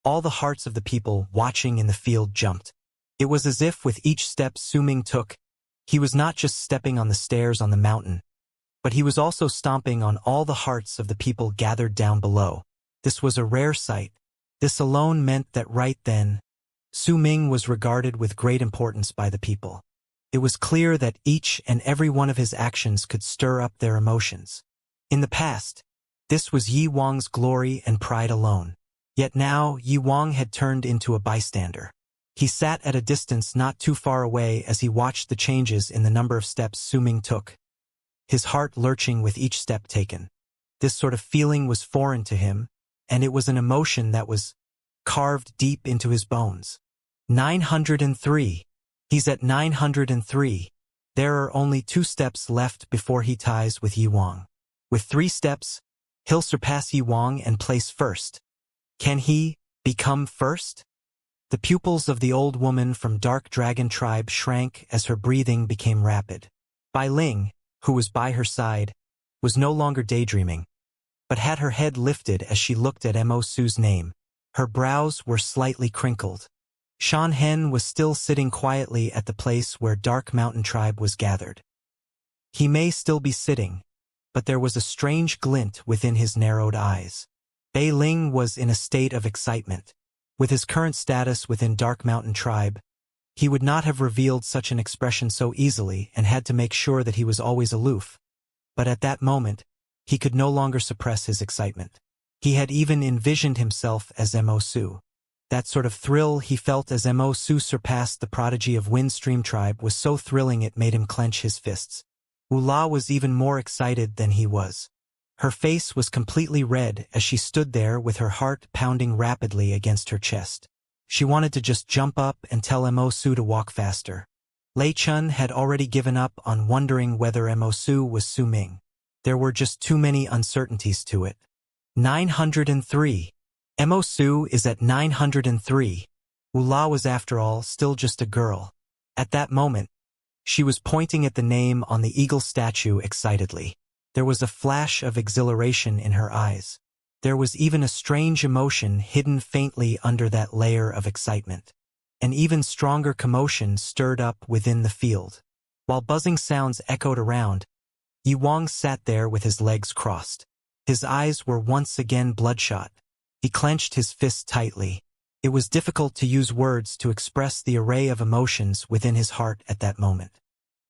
A: all the hearts of the people watching in the field jumped. It was as if with each step Su Ming took, he was not just stepping on the stairs on the mountain, but he was also stomping on all the hearts of the people gathered down below. This was a rare sight. This alone meant that right then, Su Ming was regarded with great importance by the people. It was clear that each and every one of his actions could stir up their emotions. In the past, this was Yi Wang's glory and pride alone. Yet now, Yi Wang had turned into a bystander. He sat at a distance not too far away as he watched the changes in the number of steps Su Ming took, his heart lurching with each step taken. This sort of feeling was foreign to him, and it was an emotion that was carved deep into his bones. 903. He's at 903. There are only 2 steps left before he ties with Yi Wang. With 3 steps, he'll surpass Yi Wang and place first. Can he become first? The pupils of the old woman from Dark Dragon Tribe shrank as her breathing became rapid. Bai Ling, who was by her side, was no longer daydreaming, but had her head lifted as she looked at Su's name. Her brows were slightly crinkled. Shan Hen was still sitting quietly at the place where Dark Mountain Tribe was gathered. He may still be sitting, but there was a strange glint within his narrowed eyes. Bai Ling was in a state of excitement. With his current status within Dark Mountain Tribe, he would not have revealed such an expression so easily and had to make sure that he was always aloof. But at that moment, he could no longer suppress his excitement. He had even envisioned himself as Su. That sort of thrill he felt as Su surpassed the prodigy of Windstream Tribe was so thrilling it made him clench his fists. Ula was even more excited than he was. Her face was completely red as she stood there with her heart pounding rapidly against her chest. She wanted to just jump up and tell Su to walk faster. Lei Chun had already given up on wondering whether Su was Su Ming. There were just too many uncertainties to it. 903. Su is at 903. Ula was after all still just a girl. At that moment, she was pointing at the name on the eagle statue excitedly. There was a flash of exhilaration in her eyes. There was even a strange emotion hidden faintly under that layer of excitement. An even stronger commotion stirred up within the field. While buzzing sounds echoed around, Yi Wang sat there with his legs crossed. His eyes were once again bloodshot. He clenched his fists tightly. It was difficult to use words to express the array of emotions within his heart at that moment.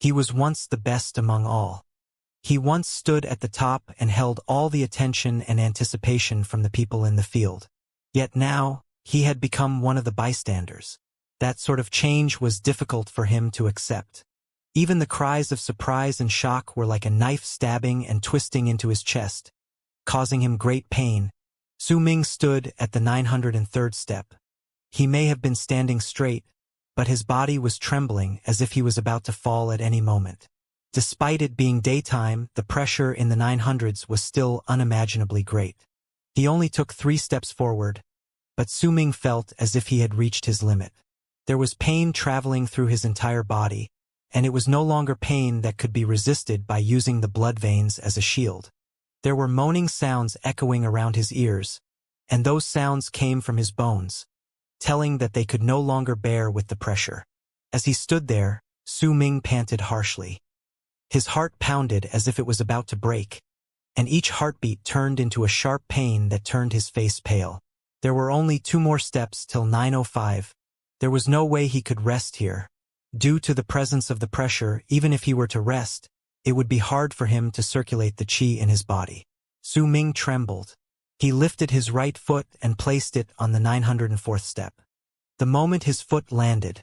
A: He was once the best among all. He once stood at the top and held all the attention and anticipation from the people in the field. Yet now, he had become one of the bystanders. That sort of change was difficult for him to accept. Even the cries of surprise and shock were like a knife stabbing and twisting into his chest, causing him great pain. Su Ming stood at the 903rd step. He may have been standing straight, but his body was trembling as if he was about to fall at any moment. Despite it being daytime, the pressure in the 900s was still unimaginably great. He only took 3 steps forward, but Su Ming felt as if he had reached his limit. There was pain traveling through his entire body, and it was no longer pain that could be resisted by using the blood veins as a shield. There were moaning sounds echoing around his ears, and those sounds came from his bones, telling that they could no longer bear with the pressure. As he stood there, Su Ming panted harshly. His heart pounded as if it was about to break, and each heartbeat turned into a sharp pain that turned his face pale. There were only 2 more steps till 905. There was no way he could rest here. Due to the presence of the pressure, even if he were to rest, it would be hard for him to circulate the qi in his body. Su Ming trembled. He lifted his right foot and placed it on the 904th step. The moment his foot landed,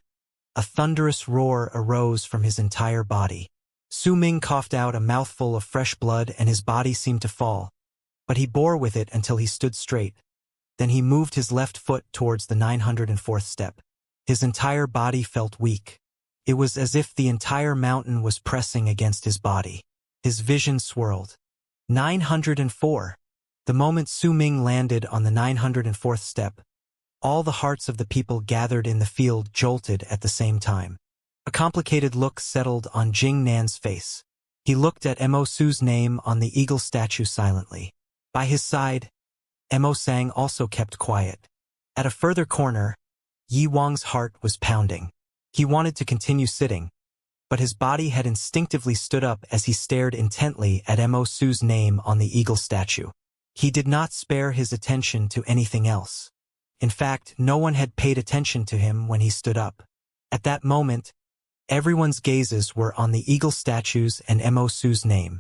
A: a thunderous roar arose from his entire body. Su Ming coughed out a mouthful of fresh blood and his body seemed to fall, but he bore with it until he stood straight. Then he moved his left foot towards the 904th step. His entire body felt weak. It was as if the entire mountain was pressing against his body. His vision swirled. 904. The moment Su Ming landed on the 904th step, all the hearts of the people gathered in the field jolted at the same time. A complicated look settled on Jing Nan's face. He looked at Mo Su's name on the eagle statue silently. By his side, Mo Sang also kept quiet. At a further corner, Yi Wang's heart was pounding. He wanted to continue sitting, but his body had instinctively stood up as he stared intently at Mo Su's name on the eagle statue. He did not spare his attention to anything else. In fact, no one had paid attention to him when he stood up. At that moment, everyone's gazes were on the eagle statues and Mo Su's name.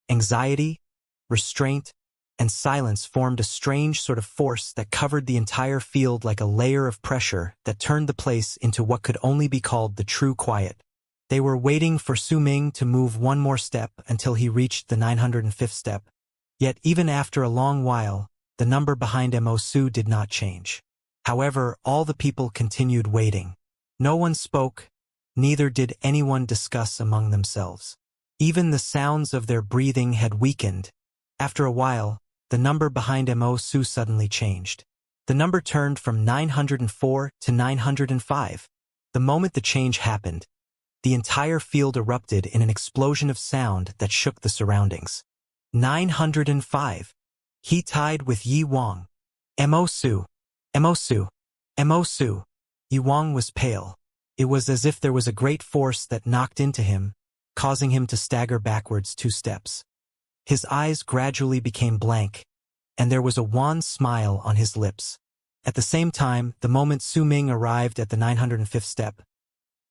A: Anxiety, restraint, and silence formed a strange sort of force that covered the entire field like a layer of pressure that turned the place into what could only be called the true quiet. They were waiting for Su Ming to move one more step until he reached the 905th step. Yet even after a long while, the number behind Mo Su did not change. However, all the people continued waiting. No one spoke, neither did anyone discuss among themselves. Even the sounds of their breathing had weakened. After a while, the number behind Mo Su suddenly changed. The number turned from 904 to 905. The moment the change happened, the entire field erupted in an explosion of sound that shook the surroundings. 905. He tied with Yi Wang. Mo Su. Mo Su. Mo Su. Yi Wang was pale. It was as if there was a great force that knocked into him, causing him to stagger backwards 2 steps. His eyes gradually became blank, and there was a wan smile on his lips. At the same time, the moment Su Ming arrived at the 905th step,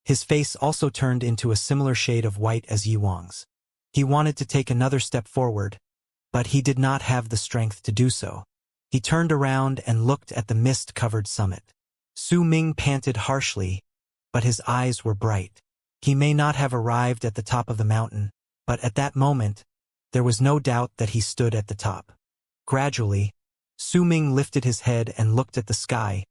A: his face also turned into a similar shade of white as Yi Wang's. He wanted to take another step forward, but he did not have the strength to do so. He turned around and looked at the mist-covered summit. Su Ming panted harshly, but his eyes were bright. He may not have arrived at the top of the mountain, but at that moment, there was no doubt that he stood at the top. Gradually, Su Ming lifted his head and looked at the sky,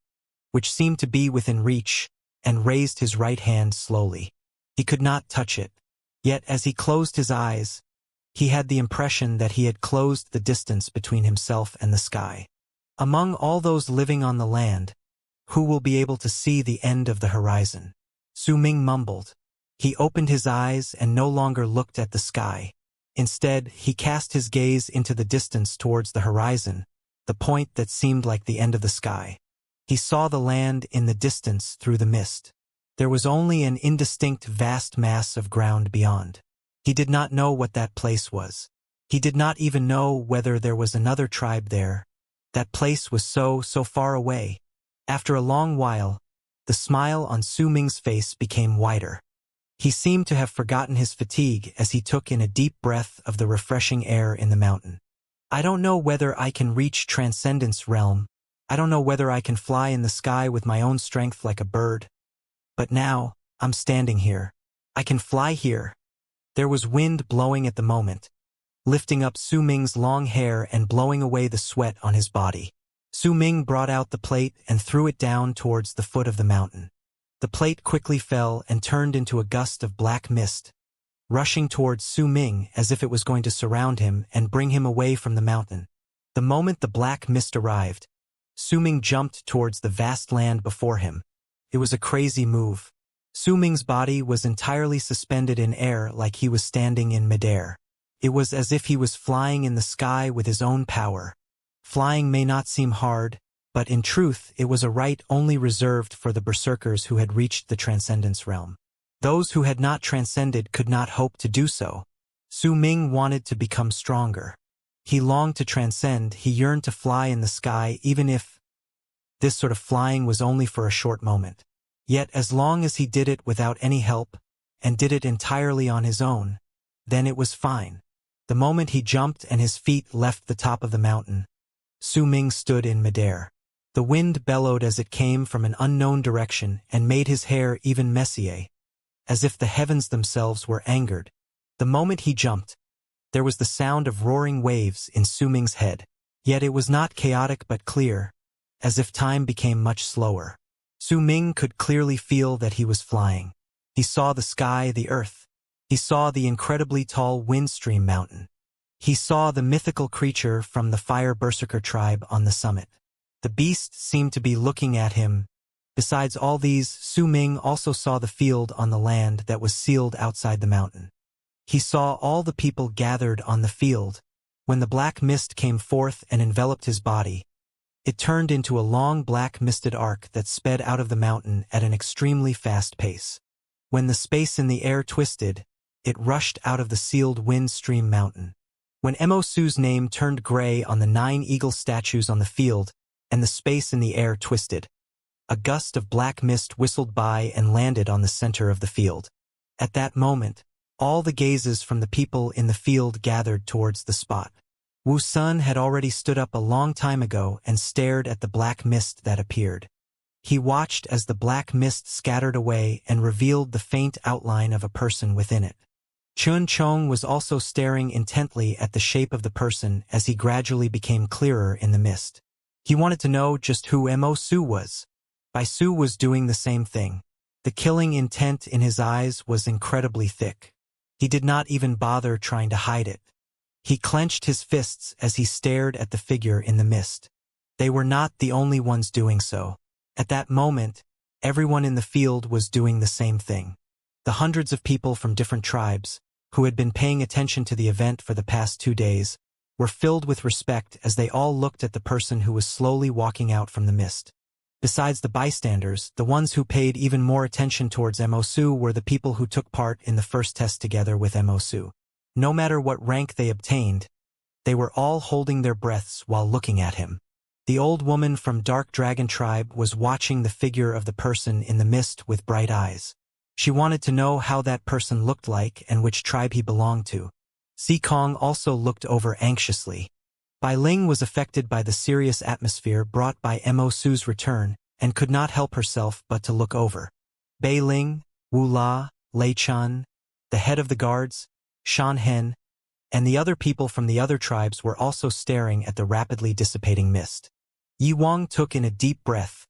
A: which seemed to be within reach, and raised his right hand slowly. He could not touch it. Yet as he closed his eyes, he had the impression that he had closed the distance between himself and the sky. Among all those living on the land, who will be able to see the end of the horizon? Su Ming mumbled. He opened his eyes and no longer looked at the sky. Instead, he cast his gaze into the distance towards the horizon, the point that seemed like the end of the sky. He saw the land in the distance through the mist. There was only an indistinct vast mass of ground beyond. He did not know what that place was. He did not even know whether there was another tribe there. That place was so far away. After a long while, the smile on Su Ming's face became wider. He seemed to have forgotten his fatigue as he took in a deep breath of the refreshing air in the mountain. I don't know whether I can reach Transcendence Realm. I don't know whether I can fly in the sky with my own strength like a bird. But now, I'm standing here. I can fly here. There was wind blowing at the moment, lifting up Su Ming's long hair and blowing away the sweat on his body. Su Ming brought out the plate and threw it down towards the foot of the mountain. The plate quickly fell and turned into a gust of black mist, rushing towards Su Ming as if it was going to surround him and bring him away from the mountain. The moment the black mist arrived, Su Ming jumped towards the vast land before him. It was a crazy move. Su Ming's body was entirely suspended in air like he was standing in midair. It was as if he was flying in the sky with his own power. Flying may not seem hard, but in truth it was a right only reserved for the berserkers who had reached the Transcendence Realm. Those who had not transcended could not hope to do so. Su Ming wanted to become stronger. He longed to transcend, he yearned to fly in the sky even if this sort of flying was only for a short moment. Yet as long as he did it without any help, and did it entirely on his own, then it was fine. The moment he jumped and his feet left the top of the mountain, Su Ming stood in midair. The wind bellowed as it came from an unknown direction and made his hair even messier, as if the heavens themselves were angered. The moment he jumped, there was the sound of roaring waves in Su Ming's head. Yet it was not chaotic but clear, as if time became much slower. Su Ming could clearly feel that he was flying. He saw the sky, the earth. He saw the incredibly tall Windstream mountain. He saw the mythical creature from the Fire Berserker tribe on the summit. The beast seemed to be looking at him. Besides all these, Su Ming also saw the field on the land that was sealed outside the mountain. He saw all the people gathered on the field. When the black mist came forth and enveloped his body, it turned into a long black misted arc that sped out of the mountain at an extremely fast pace. When the space in the air twisted, it rushed out of the sealed Windstream mountain. When Mo-Su's name turned gray on the 9 eagle statues on the field, and the space in the air twisted, a gust of black mist whistled by and landed on the center of the field. At that moment, all the gazes from the people in the field gathered towards the spot. Wu Sun had already stood up a long time ago and stared at the black mist that appeared. He watched as the black mist scattered away and revealed the faint outline of a person within it. Chun Chong was also staring intently at the shape of the person as he gradually became clearer in the mist. He wanted to know just who Mo-Su was. Bai Su was doing the same thing. The killing intent in his eyes was incredibly thick. He did not even bother trying to hide it. He clenched his fists as he stared at the figure in the mist. They were not the only ones doing so. At that moment, everyone in the field was doing the same thing. The hundreds of people from different tribes, who had been paying attention to the event for the past 2 days, were filled with respect as they all looked at the person who was slowly walking out from the mist. Besides the bystanders, the ones who paid even more attention towards Mo-Su were the people who took part in the first test together with Mo-Su. No matter what rank they obtained, they were all holding their breaths while looking at him. The old woman from Dark Dragon Tribe was watching the figure of the person in the mist with bright eyes. She wanted to know how that person looked like and which tribe he belonged to. Si Kong also looked over anxiously. Bai Ling was affected by the serious atmosphere brought by Mo-Su's return and could not help herself but to look over. Bei Ling, Wu La, Lei Chun, the head of the guards, Shan Hen, and the other people from the other tribes were also staring at the rapidly dissipating mist. Yi Wang took in a deep breath,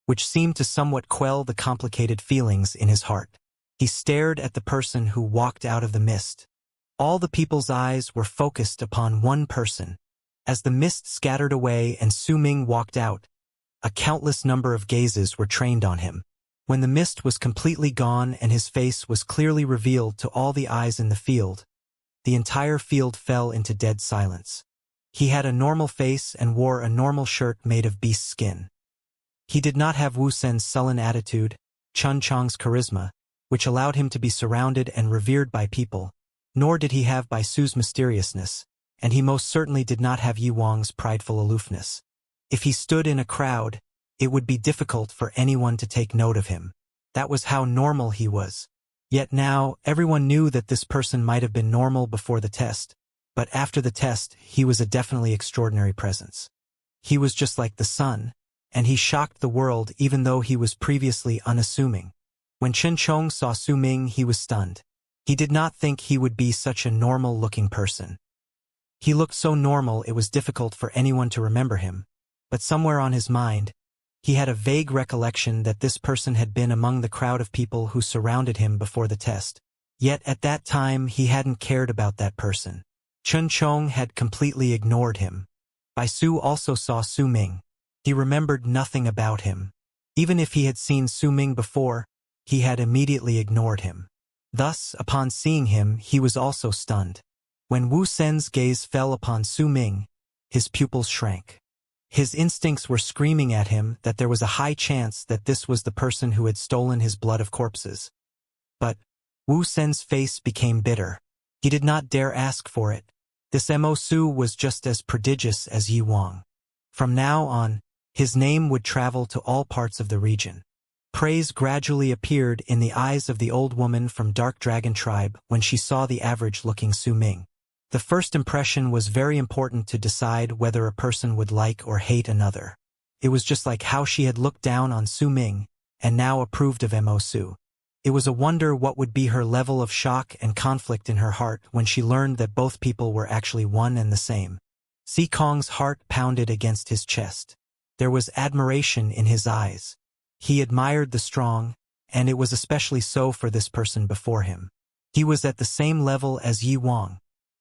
A: which seemed to somewhat quell the complicated feelings in his heart. He stared at the person who walked out of the mist. All the people's eyes were focused upon one person. As the mist scattered away and Su Ming walked out, a countless number of gazes were trained on him. When the mist was completely gone and his face was clearly revealed to all the eyes in the field, the entire field fell into dead silence. He had a normal face and wore a normal shirt made of beast skin. He did not have Wu Sen's sullen attitude, Chun Chong's charisma, which allowed him to be surrounded and revered by people, nor did he have Bai Su's mysteriousness, and he most certainly did not have Yi Wang's prideful aloofness. If he stood in a crowd, it would be difficult for anyone to take note of him. That was how normal he was. Yet now, everyone knew that this person might have been normal before the test, but after the test, he was a definitely extraordinary presence. He was just like the sun, and he shocked the world even though he was previously unassuming. When Chen Chong saw Su Ming, he was stunned. He did not think he would be such a normal-looking person. He looked so normal it was difficult for anyone to remember him, but somewhere on his mind, he had a vague recollection that this person had been among the crowd of people who surrounded him before the test. Yet at that time he hadn't cared about that person. Chun Chong had completely ignored him. Bai Su also saw Su Ming. He remembered nothing about him. Even if he had seen Su Ming before, he had immediately ignored him. Thus, upon seeing him, he was also stunned. When Wu Sen's gaze fell upon Su Ming, his pupils shrank. His instincts were screaming at him that there was a high chance that this was the person who had stolen his blood of corpses. But Wu Sen's face became bitter. He did not dare ask for it. This Mo-Su was just as prodigious as Yi Wang. From now on, his name would travel to all parts of the region. Praise gradually appeared in the eyes of the old woman from Dark Dragon Tribe when she saw the average-looking Su Ming. The first impression was very important to decide whether a person would like or hate another. It was just like how she had looked down on Su Ming, and now approved of Mo-Su. It was a wonder what would be her level of shock and conflict in her heart when she learned that both people were actually one and the same. Si Kong's heart pounded against his chest. There was admiration in his eyes. He admired the strong, and it was especially so for this person before him. He was at the same level as Yi Wang.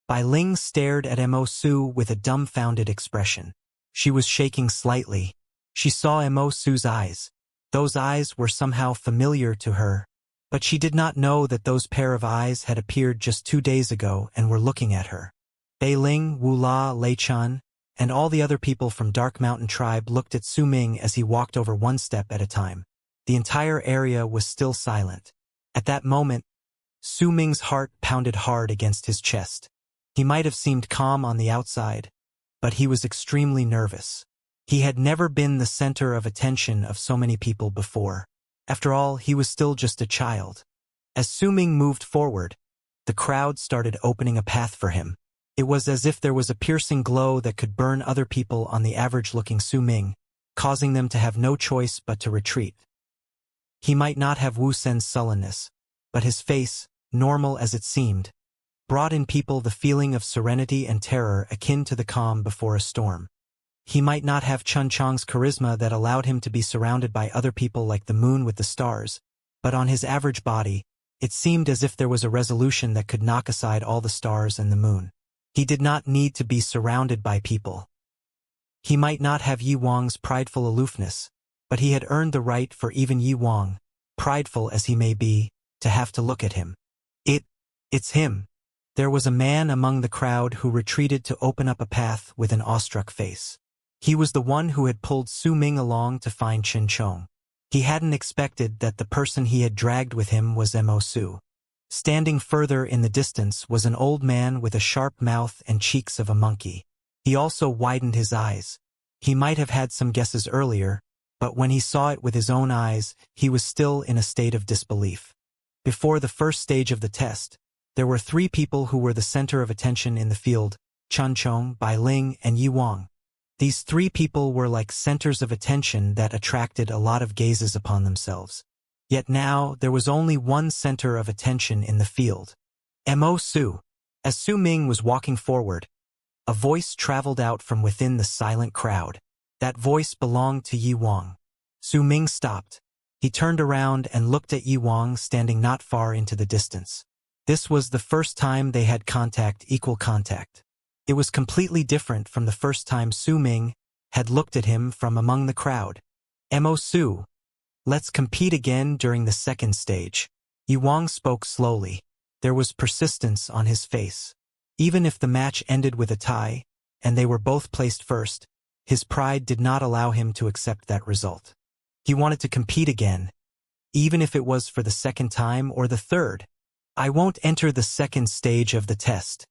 A: Bai Ling stared at Mo Su with a dumbfounded expression. She was shaking slightly. She saw Mo Su's eyes. Those eyes were somehow familiar to her, but she did not know that those pair of eyes had appeared just 2 days ago and were looking at her. Bai Ling, Wu La, Lei Chun, and all the other people from Dark Mountain Tribe looked at Su Ming as he walked over one step at a time. The entire area was still silent. At that moment, Su Ming's heart pounded hard against his chest. He might have seemed calm on the outside, but he was extremely nervous. He had never been the center of attention of so many people before. After all, he was still just a child. As Su Ming moved forward, the crowd started opening a path for him. It was as if there was a piercing glow that could burn other people on the average-looking Su Ming, causing them to have no choice but to retreat. He might not have Wu Sen's sullenness, but his face, normal as it seemed, brought in people the feeling of serenity and terror akin to the calm before a storm. He might not have Chun Chang's charisma that allowed him to be surrounded by other people like the moon with the stars, but on his average body, it seemed as if there was a resolution that could knock aside all the stars and the moon. He did not need to be surrounded by people. He might not have Yi Wang's prideful aloofness, but he had earned the right for even Yi Wang, prideful as he may be, to have to look at him. It's him. There was a man among the crowd who retreated to open up a path with an awestruck face. He was the one who had pulled Su Ming along to find Qin Chong. He hadn't expected that the person he had dragged with him was Mo Su. Standing further in the distance was an old man with a sharp mouth and cheeks of a monkey. He also widened his eyes. He might have had some guesses earlier, but when he saw it with his own eyes, he was still in a state of disbelief. Before the first stage of the test, there were 3 people who were the center of attention in the field: Chun Chong, Bai Ling, and Yi Wang. These 3 people were like centers of attention that attracted a lot of gazes upon themselves. Yet now, there was only one center of attention in the field: Mo Su. As Su Ming was walking forward, a voice traveled out from within the silent crowd. That voice belonged to Yi Wang. Su Ming stopped. He turned around and looked at Yi Wang standing not far into the distance. This was the first time they had equal contact. It was completely different from the first time Su Ming had looked at him from among the crowd. Mo Su, let's compete again during the second stage. Yi Wang spoke slowly. There was persistence on his face. Even if the match ended with a tie, and they were both placed first, his pride did not allow him to accept that result. He wanted to compete again, even if it was for the second time or the third. I won't enter the second stage of the test.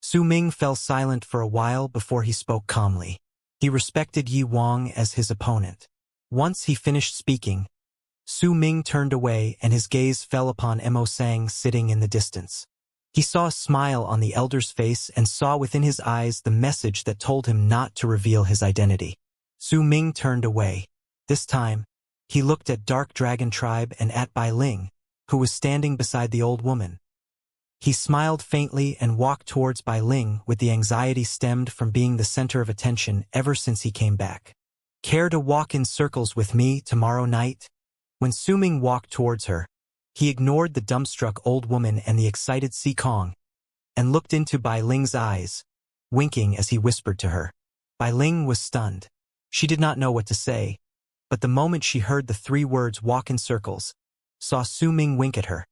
A: Su Ming fell silent for a while before he spoke calmly. He respected Yi Wang as his opponent. Once he finished speaking, Su Ming turned away and his gaze fell upon Mo Sang sitting in the distance. He saw a smile on the elder's face and saw within his eyes the message that told him not to reveal his identity. Su Ming turned away. This time, he looked at Dark Dragon Tribe and at Bai Ling, who was standing beside the old woman. He smiled faintly and walked towards Bai Ling with the anxiety stemmed from being the center of attention ever since he came back. Care to walk in circles with me tomorrow night? When Su Ming walked towards her, he ignored the dumbstruck old woman and the excited Si Kong, and looked into Bai Ling's eyes, winking as he whispered to her. Bai Ling was stunned. She did not know what to say, but the moment she heard the 3 words walk in circles, saw Su Ming wink at her,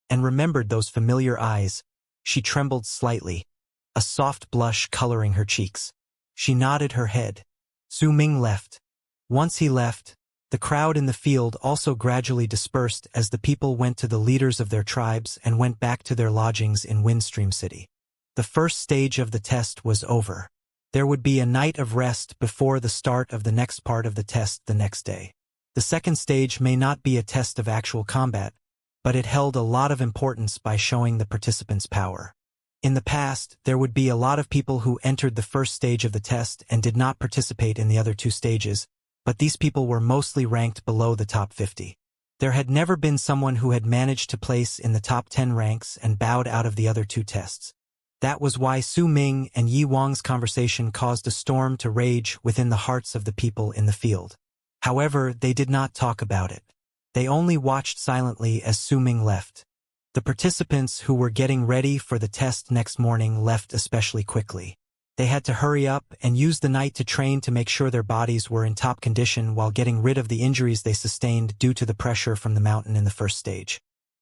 A: and remembered those familiar eyes, she trembled slightly, a soft blush coloring her cheeks. She nodded her head. Su Ming left. Once he left, the crowd in the field also gradually dispersed as the people went to the leaders of their tribes and went back to their lodgings in Windstream City. The first stage of the test was over. There would be a night of rest before the start of the next part of the test the next day. The second stage may not be a test of actual combat, but it held a lot of importance by showing the participants' power. In the past, there would be a lot of people who entered the first stage of the test and did not participate in the other 2 stages, but these people were mostly ranked below the top 50. There had never been someone who had managed to place in the top 10 ranks and bowed out of the other 2 tests. That was why Su Ming and Yi Wang's conversation caused a storm to rage within the hearts of the people in the field. However, they did not talk about it. They only watched silently as Su Ming left. The participants who were getting ready for the test next morning left especially quickly. They had to hurry up and use the night to train to make sure their bodies were in top condition while getting rid of the injuries they sustained due to the pressure from the mountain in the first stage.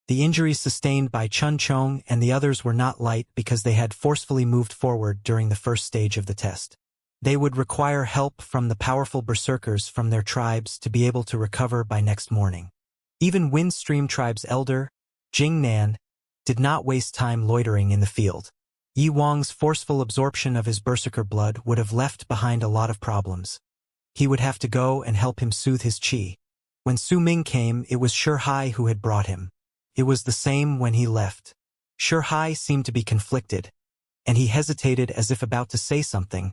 A: The injuries sustained by Chun Chong and the others were not light because they had forcefully moved forward during the first stage of the test. They would require help from the powerful berserkers from their tribes to be able to recover by next morning. Even Windstream Tribe's elder, Jing Nan, did not waste time loitering in the field. Yi Wang's forceful absorption of his berserker blood would have left behind a lot of problems. He would have to go and help him soothe his qi. When Su Ming came, it was Hai who had brought him. It was the same when he left. Hai seemed to be conflicted, and he hesitated as if about to say something,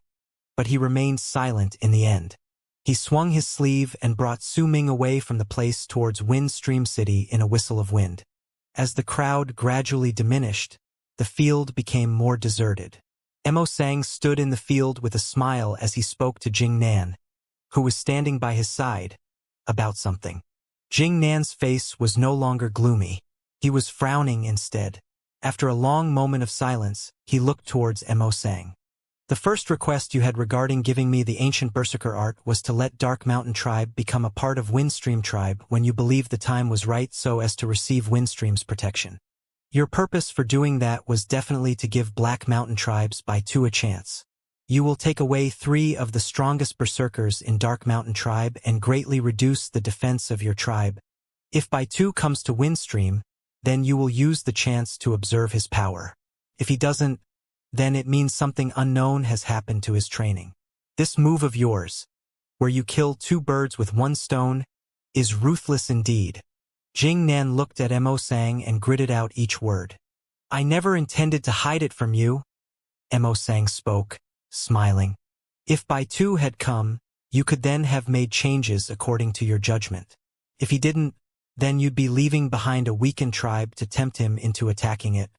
A: but he remained silent in the end. He swung his sleeve and brought Su Ming away from the place towards Windstream City in a whistle of wind. As the crowd gradually diminished, the field became more deserted. Mo Sang stood in the field with a smile as he spoke to Jing Nan, who was standing by his side, about something. Jing Nan's face was no longer gloomy. He was frowning instead. After a long moment of silence, he looked towards Mo Sang. The first request you had regarding giving me the ancient berserker art was to let Dark Mountain Tribe become a part of Windstream Tribe when you believed the time was right so as to receive Windstream's protection. Your purpose for doing that was definitely to give Black Mountain Tribes by 2 a chance. You will take away 3 of the strongest berserkers in Dark Mountain Tribe and greatly reduce the defense of your tribe. If by 2 comes to Windstream, then you will use the chance to observe his power. If he doesn't, then it means something unknown has happened to his training. This move of yours, where you kill 2 birds with 1 stone, is ruthless indeed. Jing Nan looked at Mo Sang and gritted out each word. I never intended to hide it from you. Mo Sang spoke, smiling. If Bai Tu had come, you could then have made changes according to your judgment. If he didn't, then you'd be leaving behind a weakened tribe to tempt him into attacking it.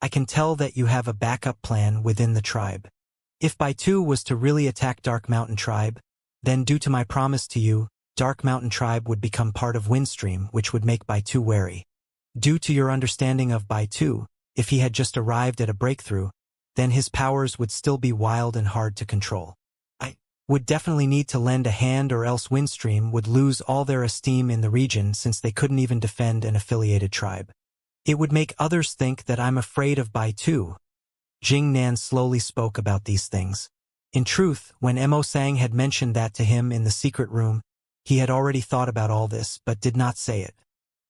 A: I can tell that you have a backup plan within the tribe. If Bai Tu was to really attack Dark Mountain Tribe, then due to my promise to you, Dark Mountain Tribe would become part of Windstream, which would make Bai Tu wary. Due to your understanding of Bai Tu, if he had just arrived at a breakthrough, then his powers would still be wild and hard to control. I would definitely need to lend a hand or else Windstream would lose all their esteem in the region since they couldn't even defend an affiliated tribe. It would make others think that I'm afraid of Bai Tu. Jing Nan slowly spoke about these things. In truth, when Mo Sang had mentioned that to him in the secret room, he had already thought about all this but did not say it.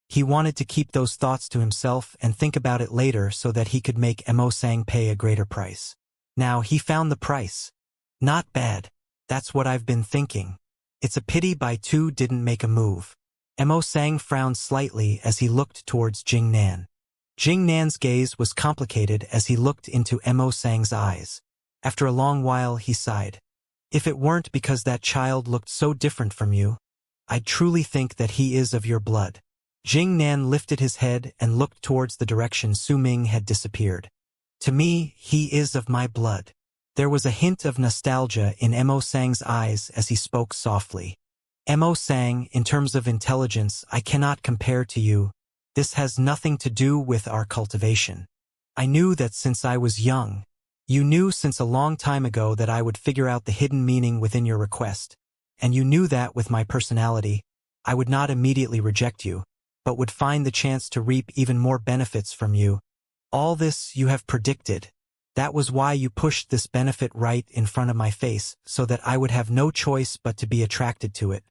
A: He wanted to keep those thoughts to himself and think about it later so that he could make Mo Sang pay a greater price. Now he found the price. Not bad. That's what I've been thinking. It's a pity Bai Tu didn't make a move. Mo Sang frowned slightly as he looked towards Jing Nan. Jing Nan's gaze was complicated as he looked into Mo Sang's eyes. After a long while he sighed. If it weren't because that child looked so different from you, I'd truly think that he is of your blood. Jing Nan lifted his head and looked towards the direction Su Ming had disappeared. To me, he is of my blood. There was a hint of nostalgia in Mo Sang's eyes as he spoke softly. Mo Sang, in terms of intelligence, I cannot compare to you. This has nothing to do with our cultivation. I knew that since I was young. You knew since a long time ago that I would figure out the hidden meaning within your request. And you knew that with my personality, I would not immediately reject you, but would find the chance to reap even more benefits from you. All this you have predicted. That was why you pushed this benefit right in front of my face, so that I would have no choice but to be attracted to it.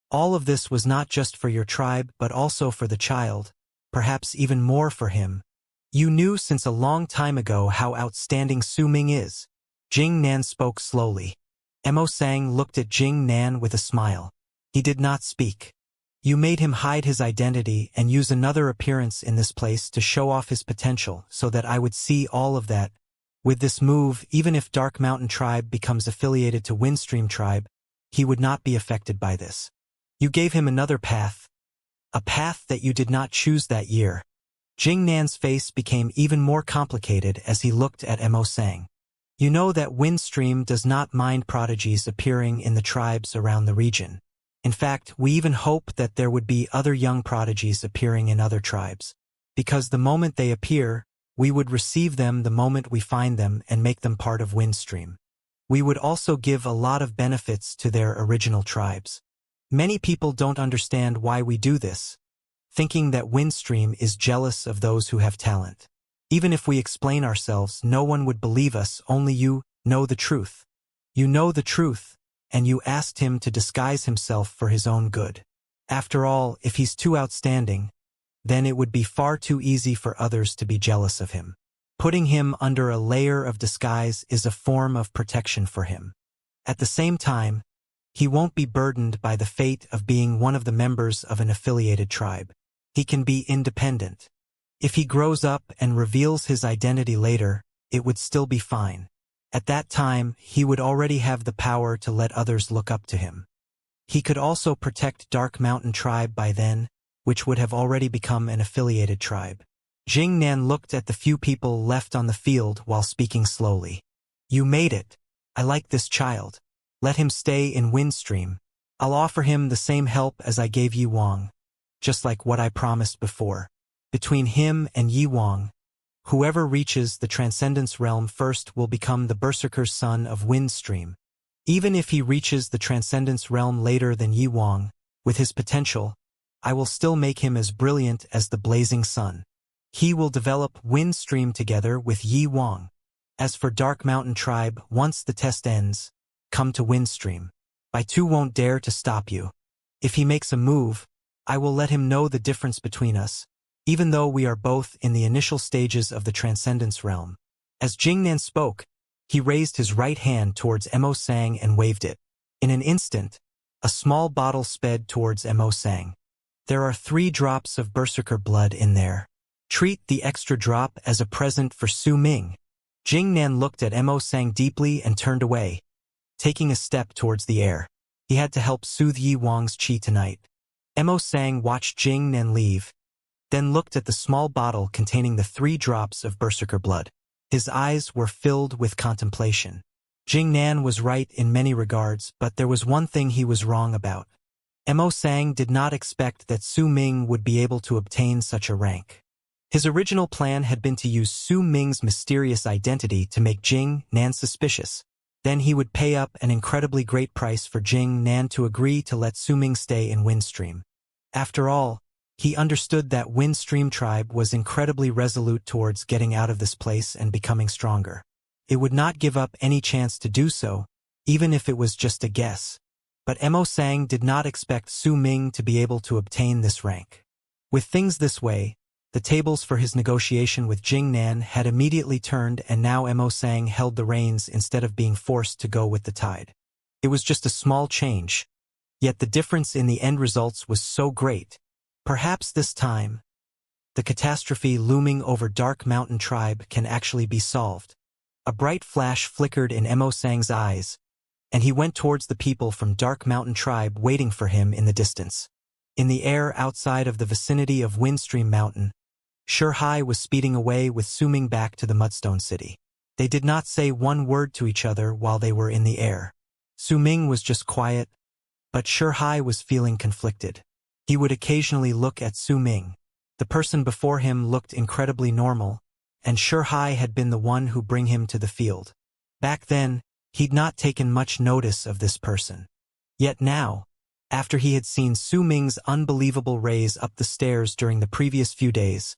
A: All of this was not just for your tribe but also for the child, perhaps even more for him. You knew since a long time ago how outstanding Su Ming is. Jing Nan spoke slowly. Mo Sang looked at Jing Nan with a smile. He did not speak. You made him hide his identity and use another appearance in this place to show off his potential so that I would see all of that. With this move, even if Dark Mountain Tribe becomes affiliated to Windstream Tribe, he would not be affected by this. You gave him another path. A path that you did not choose that year. Jingnan's face became even more complicated as he looked at Mo Sang. You know that Windstream does not mind prodigies appearing in the tribes around the region. In fact, we even hope that there would be other young prodigies appearing in other tribes. Because the moment they appear, we would receive them the moment we find them and make them part of Windstream. We would also give a lot of benefits to their original tribes. Many people don't understand why we do this, thinking that Windstream is jealous of those who have talent. Even if we explain ourselves, no one would believe us, only you know the truth. You know the truth, and you asked him to disguise himself for his own good. After all, if he's too outstanding, then it would be far too easy for others to be jealous of him. Putting him under a layer of disguise is a form of protection for him. At the same time, he won't be burdened by the fate of being one of the members of an affiliated tribe. He can be independent. If he grows up and reveals his identity later, it would still be fine. At that time, he would already have the power to let others look up to him. He could also protect Dark Mountain Tribe by then, which would have already become an affiliated tribe. Jingnan looked at the few people left on the field while speaking slowly. You made it. I like this child. Let him stay in Windstream. I'll offer him the same help as I gave Yi Wang, just like what I promised before. Between him and Yi Wang, whoever reaches the Transcendence Realm first will become the Berserker's son of Windstream. Even if he reaches the Transcendence Realm later than Yi Wang, with his potential, I will still make him as brilliant as the blazing sun. He will develop Windstream together with Yi Wang. As for Dark Mountain Tribe, once the test ends, come to Windstream. I too won't dare to stop you. If he makes a move, I will let him know the difference between us, even though we are both in the initial stages of the Transcendence Realm. As Jingnan spoke, he raised his right hand towards Mo Sang and waved it. In an instant, a small bottle sped towards Mo Sang. There are 3 drops of Berserker blood in there. Treat the extra drop as a present for Su Ming. Jingnan looked at Mo Sang deeply and turned away, taking a step towards the air. He had to help soothe Yi Wang's qi tonight. Mo Sang watched Jingnan leave, then looked at the small bottle containing the 3 drops of Berserker blood. His eyes were filled with contemplation. Jingnan was right in many regards, but there was one thing he was wrong about. Mo Sang did not expect that Su Ming would be able to obtain such a rank. His original plan had been to use Su Ming's mysterious identity to make Jing Nan suspicious. Then he would pay up an incredibly great price for Jing Nan to agree to let Su Ming stay in Windstream. After all, he understood that Windstream tribe was incredibly resolute towards getting out of this place and becoming stronger. It would not give up any chance to do so, even if it was just a guess. But Mo Sang did not expect Su Ming to be able to obtain this rank. With things this way, the tables for his negotiation with Jingnan had immediately turned, and now Mo Sang held the reins instead of being forced to go with the tide. It was just a small change, yet the difference in the end results was so great. Perhaps this time, the catastrophe looming over Dark Mountain Tribe can actually be solved. A bright flash flickered in Mo Sang's eyes, and he went towards the people from Dark Mountain Tribe waiting for him in the distance. In the air outside of the vicinity of Windstream Mountain, Hai was speeding away with Su Ming back to the Mudstone City. They did not say one word to each other while they were in the air. Su Ming was just quiet, but Hai was feeling conflicted. He would occasionally look at Su Ming. The person before him looked incredibly normal, and Hai had been the one who bring him to the field. Back then, he'd not taken much notice of this person. Yet now, after he had seen Su Ming's unbelievable raise up the stairs during the previous few days,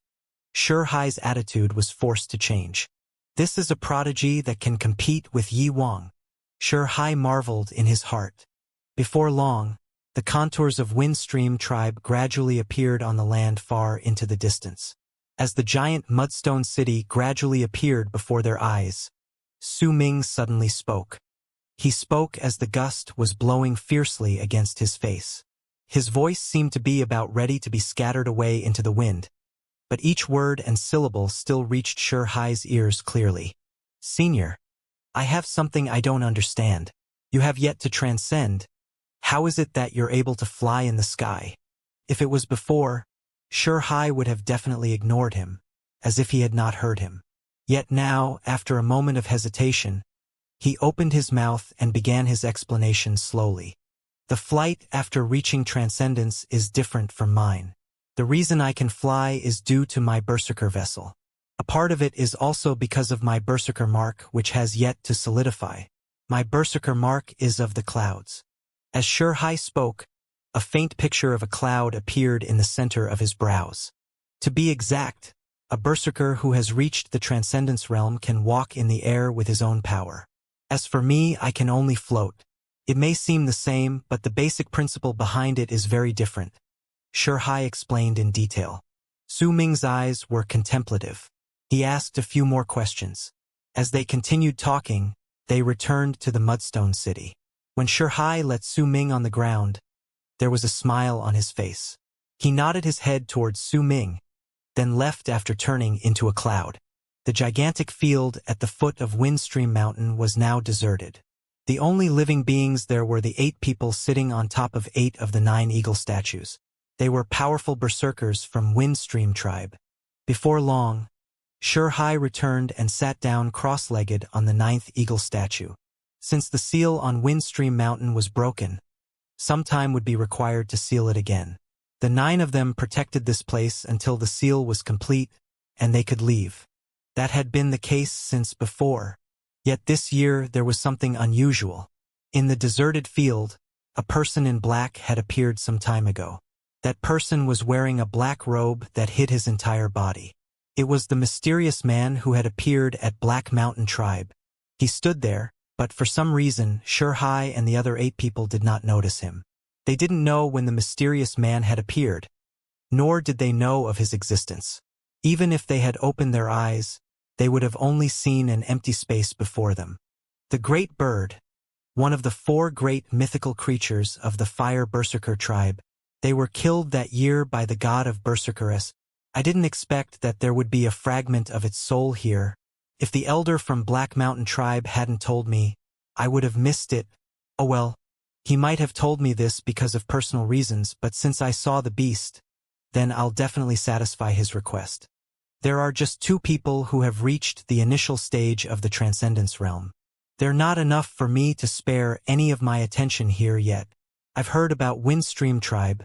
A: Hai's attitude was forced to change. This is a prodigy that can compete with Yi Wang. Hai marveled in his heart. Before long, the contours of Windstream tribe gradually appeared on the land far into the distance. As the giant Mudstone City gradually appeared before their eyes, Su Ming suddenly spoke. He spoke as the gust was blowing fiercely against his face. His voice seemed to be about ready to be scattered away into the wind, but each word and syllable still reached Hai's ears clearly. Senior, I have something I don't understand. You have yet to transcend. How is it that you're able to fly in the sky? If it was before, Hai would have definitely ignored him, as if he had not heard him. Yet now, after a moment of hesitation, he opened his mouth and began his explanation slowly. The flight after reaching transcendence is different from mine. The reason I can fly is due to my berserker vessel. A part of it is also because of my berserker mark, which has yet to solidify. My berserker mark is of the clouds. As Hai spoke, a faint picture of a cloud appeared in the center of his brows. To be exact, a berserker who has reached the transcendence realm can walk in the air with his own power. As for me, I can only float. It may seem the same, but the basic principle behind it is very different. Hai explained in detail. Su Ming's eyes were contemplative. He asked a few more questions. As they continued talking, they returned to the Mudstone City. When Hai let Su Ming on the ground, there was a smile on his face. He nodded his head towards Su Ming, then left after turning into a cloud. The gigantic field at the foot of Windstream Mountain was now deserted. The only living beings there were the 8 people sitting on top of 8 of the 9 eagle statues. They were powerful berserkers from Windstream tribe. Before long, Hai returned and sat down cross-legged on the 9th eagle statue. Since the seal on Windstream Mountain was broken, some time would be required to seal it again. The 9 of them protected this place until the seal was complete, and they could leave. That had been the case since before. Yet this year there was something unusual. In the deserted field, a person in black had appeared some time ago. That person was wearing a black robe that hid his entire body. It was the mysterious man who had appeared at Black Mountain Tribe. He stood there, but for some reason, Hai and the other 8 people did not notice him. They didn't know when the mysterious man had appeared, nor did they know of his existence. Even if they had opened their eyes, they would have only seen an empty space before them. The Great Bird, one of the 4 great mythical creatures of the Fire Berserker tribe, they were killed that year by the god of Berserkeress. I didn't expect that there would be a fragment of its soul here. If the elder from Black Mountain Tribe hadn't told me, I would have missed it. Oh well, he might have told me this because of personal reasons, but since I saw the beast, then I'll definitely satisfy his request. There are just 2 people who have reached the initial stage of the Transcendence Realm. They're not enough for me to spare any of my attention here yet. I've heard about Windstream Tribe,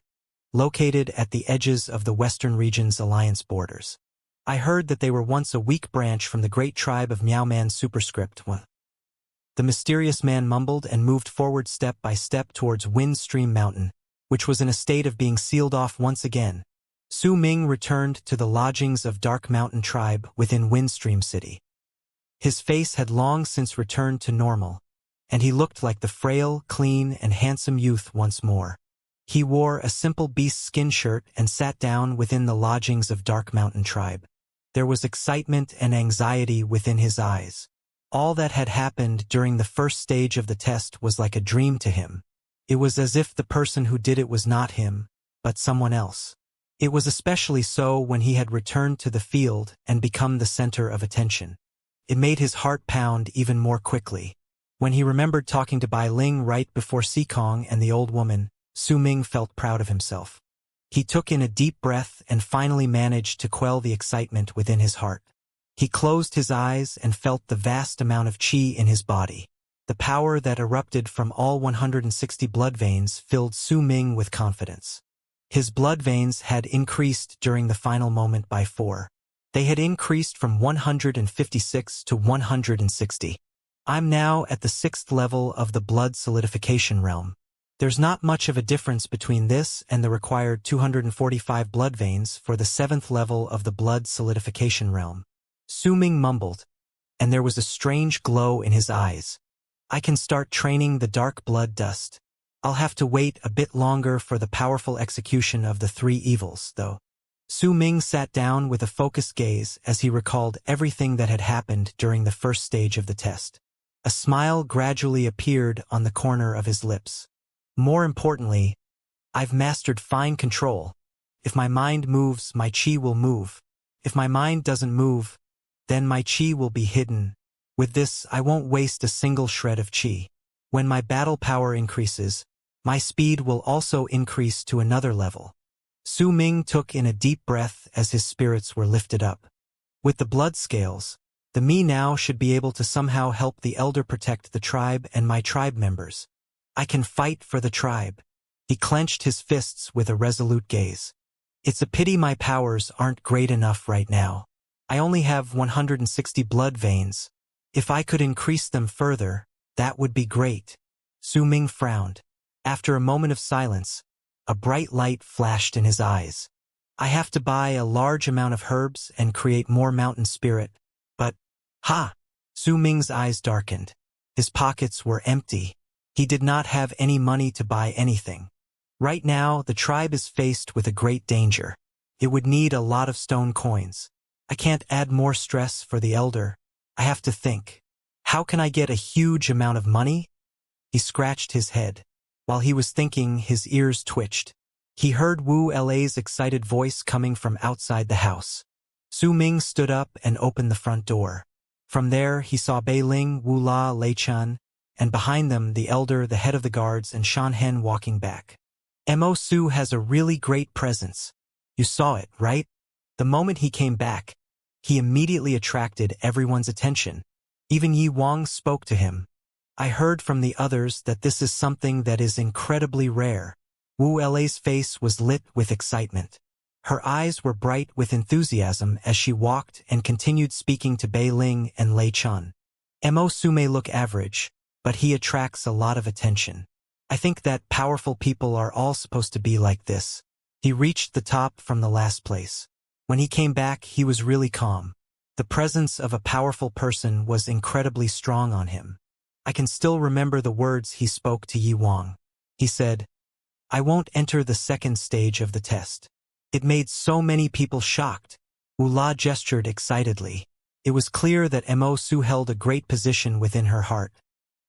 A: located at the edges of the Western region's alliance borders. I heard that they were once a weak branch from the great tribe of Meowman Superscript 1. The mysterious man mumbled and moved forward step by step towards Windstream Mountain, which was in a state of being sealed off once again. Su Ming returned to the lodgings of Dark Mountain Tribe within Windstream City. His face had long since returned to normal, and he looked like the frail, clean, and handsome youth once more. He wore a simple beast skin shirt and sat down within the lodgings of Dark Mountain Tribe. There was excitement and anxiety within his eyes. All that had happened during the first stage of the test was like a dream to him. It was as if the person who did it was not him, but someone else. It was especially so when he had returned to the field and become the center of attention. It made his heart pound even more quickly. When he remembered talking to Bai Ling right before Sikong and the old woman, Su Ming felt proud of himself. He took in a deep breath and finally managed to quell the excitement within his heart. He closed his eyes and felt the vast amount of qi in his body. The power that erupted from all 160 blood veins filled Su Ming with confidence. His blood veins had increased during the final moment by 4. They had increased from 156 to 160. I'm now at the 6th level of the blood solidification realm. There's not much of a difference between this and the required 245 blood veins for the 7th level of the blood solidification realm. Su Ming mumbled, and there was a strange glow in his eyes. I can start training the dark blood dust. I'll have to wait a bit longer for the powerful execution of the 3 evils, though. Su Ming sat down with a focused gaze as he recalled everything that had happened during the first stage of the test. A smile gradually appeared on the corner of his lips. More importantly, I've mastered fine control. If my mind moves, my qi will move. If my mind doesn't move, then my qi will be hidden. With this, I won't waste a single shred of qi. When my battle power increases, my speed will also increase to another level. Su Ming took in a deep breath as his spirits were lifted up. With the blood scales, the me now should be able to somehow help the elder protect the tribe and my tribe members. I can fight for the tribe. He clenched his fists with a resolute gaze. It's a pity my powers aren't great enough right now. I only have 160 blood veins. If I could increase them further, that would be great. Su Ming frowned. After a moment of silence, a bright light flashed in his eyes. I have to buy a large amount of herbs and create more mountain spirit. But, ha! Su Ming's eyes darkened. His pockets were empty. He did not have any money to buy anything. Right now, the tribe is faced with a great danger. It would need a lot of stone coins. I can't add more stress for the elder. I have to think. How can I get a huge amount of money? He scratched his head. While he was thinking, his ears twitched. He heard Wu La's excited voice coming from outside the house. Su Ming stood up and opened the front door. From there, he saw Bei Ling, Wu La, Lei Chun, and behind them the elder, the head of the guards, and Shan Hen walking back. Mo Su has a really great presence. You saw it, right? The moment he came back, he immediately attracted everyone's attention. Even Yi Wang spoke to him. I heard from the others that this is something that is incredibly rare. Wu La's face was lit with excitement. Her eyes were bright with enthusiasm as she walked and continued speaking to Bei Ling and Lei Chun. Mo Su may look average, but he attracts a lot of attention. I think that powerful people are all supposed to be like this. He reached the top from the last place. When he came back, he was really calm. The presence of a powerful person was incredibly strong on him. I can still remember the words he spoke to Yi Wang. He said, I won't enter the second stage of the test. It made so many people shocked. Wu La gestured excitedly. It was clear that Mo Su held a great position within her heart,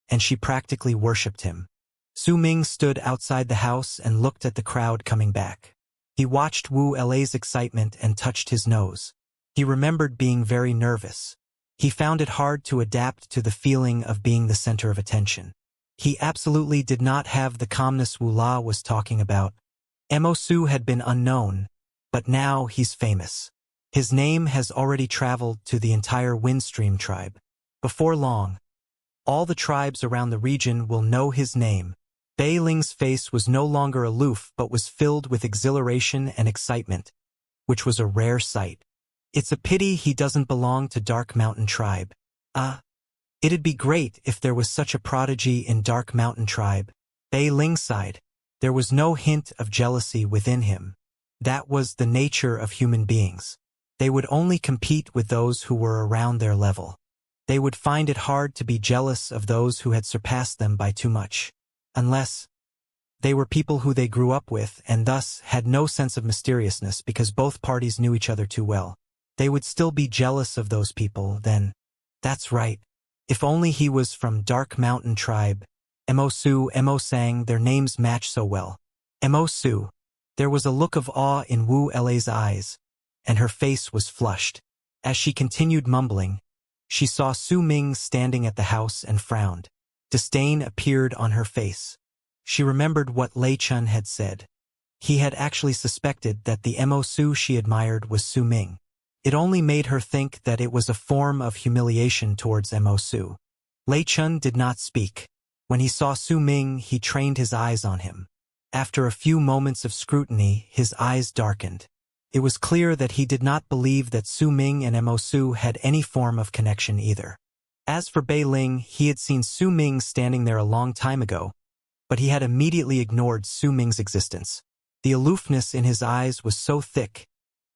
A: and she practically worshipped him. Su Ming stood outside the house and looked at the crowd coming back. He watched Wu La's excitement and touched his nose. He remembered being very nervous. He found it hard to adapt to the feeling of being the center of attention. He absolutely did not have the calmness Wu La was talking about. Mo Su had been unknown, but now he's famous. His name has already traveled to the entire Windstream tribe. Before long, all the tribes around the region will know his name. Bei Ling's face was no longer aloof but was filled with exhilaration and excitement, which was a rare sight. It's a pity he doesn't belong to Dark Mountain Tribe. It'd be great if there was such a prodigy in Dark Mountain Tribe. Bei Ling sighed. There was no hint of jealousy within him. That was the nature of human beings. They would only compete with those who were around their level. They would find it hard to be jealous of those who had surpassed them by too much. Unless they were people who they grew up with and thus had no sense of mysteriousness because both parties knew each other too well. They would still be jealous of those people then. That's right. If only he was from Dark Mountain Tribe. Mo Su, Mo Sang, their names match so well. Mo Su. There was a look of awe in Wu La's eyes, and her face was flushed. As she continued mumbling, she saw Su Ming standing at the house and frowned. Disdain appeared on her face. She remembered what Lei Chun had said. He had actually suspected that the Mo Su she admired was Su Ming. It only made her think that it was a form of humiliation towards Mo Su. Lei Chun did not speak. When he saw Su Ming, he trained his eyes on him. After a few moments of scrutiny, his eyes darkened. It was clear that he did not believe that Su Ming and Mo Su had any form of connection either. As for Bei Ling, he had seen Su Ming standing there a long time ago, but he had immediately ignored Su Ming's existence. The aloofness in his eyes was so thick,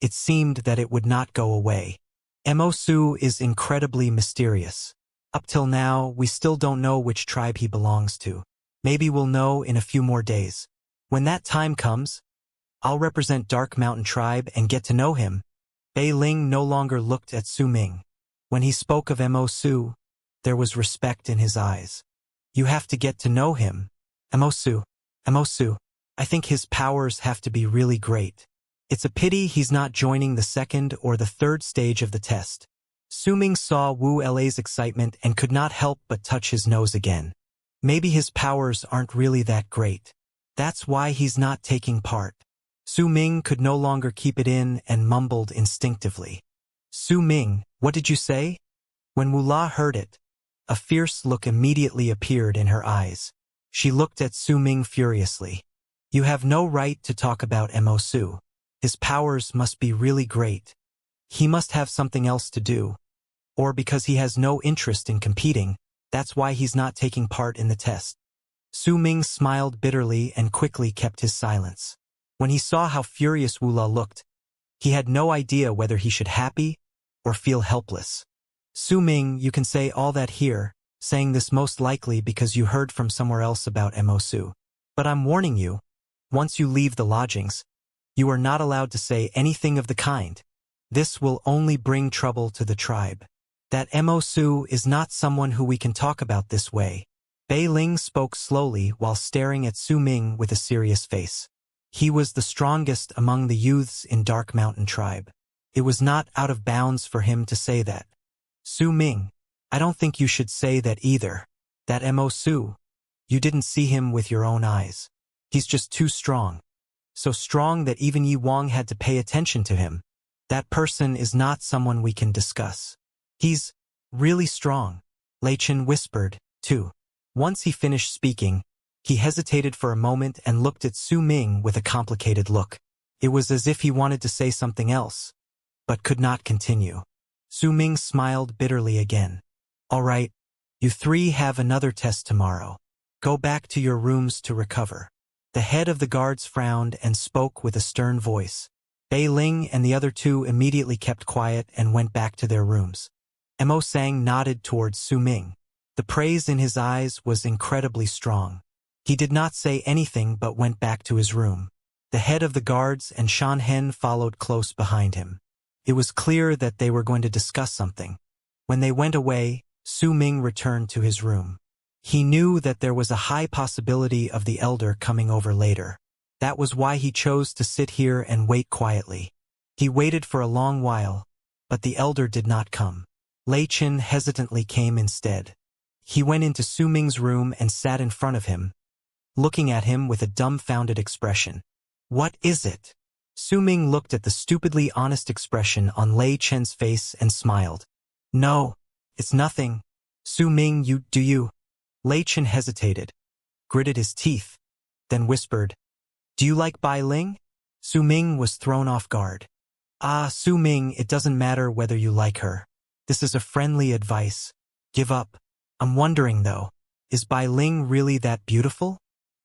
A: it seemed that it would not go away. Mo Su is incredibly mysterious. Up till now, we still don't know which tribe he belongs to. Maybe we'll know in a few more days. When that time comes, I'll represent Dark Mountain Tribe and get to know him. Bei Ling no longer looked at Su Ming. When he spoke of Mo Su, there was respect in his eyes. You have to get to know him. Mo Su. I think his powers have to be really great. It's a pity he's not joining the second or the third stage of the test. Su Ming saw Wu La's excitement and could not help but touch his nose again. Maybe his powers aren't really that great. That's why he's not taking part. Su Ming could no longer keep it in and mumbled instinctively. Su Ming, what did you say? When Wu La heard it, a fierce look immediately appeared in her eyes. She looked at Su Ming furiously. You have no right to talk about Mo Su. His powers must be really great. He must have something else to do. Or because he has no interest in competing, that's why he's not taking part in the test. Su Ming smiled bitterly and quickly kept his silence. When he saw how furious Wu La looked, he had no idea whether he should happy or feel helpless. Su Ming, you can say all that here, saying this most likely because you heard from somewhere else about Mo Su. But I'm warning you, once you leave the lodgings, you are not allowed to say anything of the kind. This will only bring trouble to the tribe. That Mo Su is not someone who we can talk about this way. Bei Ling spoke slowly while staring at Su Ming with a serious face. He was the strongest among the youths in Dark Mountain tribe. It was not out of bounds for him to say that. Su Ming, I don't think you should say that either. That Mo Su, you didn't see him with your own eyes. He's just too strong. So strong that even Yi Wang had to pay attention to him. That person is not someone we can discuss. He's really strong, Lei Chen whispered, too. Once he finished speaking, he hesitated for a moment and looked at Su Ming with a complicated look. It was as if he wanted to say something else, but could not continue. Su Ming smiled bitterly again. All right, you three have another test tomorrow. Go back to your rooms to recover. The head of the guards frowned and spoke with a stern voice. Bei Ling and the other two immediately kept quiet and went back to their rooms. Mo Sang nodded towards Su Ming. The praise in his eyes was incredibly strong. He did not say anything but went back to his room. The head of the guards and Shan Hen followed close behind him. It was clear that they were going to discuss something. When they went away, Su Ming returned to his room. He knew that there was a high possibility of the elder coming over later. That was why he chose to sit here and wait quietly. He waited for a long while, but the elder did not come. Lei Chen hesitantly came instead. He went into Su Ming's room and sat in front of him, looking at him with a dumbfounded expression. What is it? Su Ming looked at the stupidly honest expression on Lei Chen's face and smiled. No, it's nothing. Su Ming, you. Lei Chen hesitated, gritted his teeth, then whispered, Do you like Bai Ling? Su Ming was thrown off guard. Ah, Su Ming, it doesn't matter whether you like her. This is a friendly advice. Give up. I'm wondering though, is Bai Ling really that beautiful?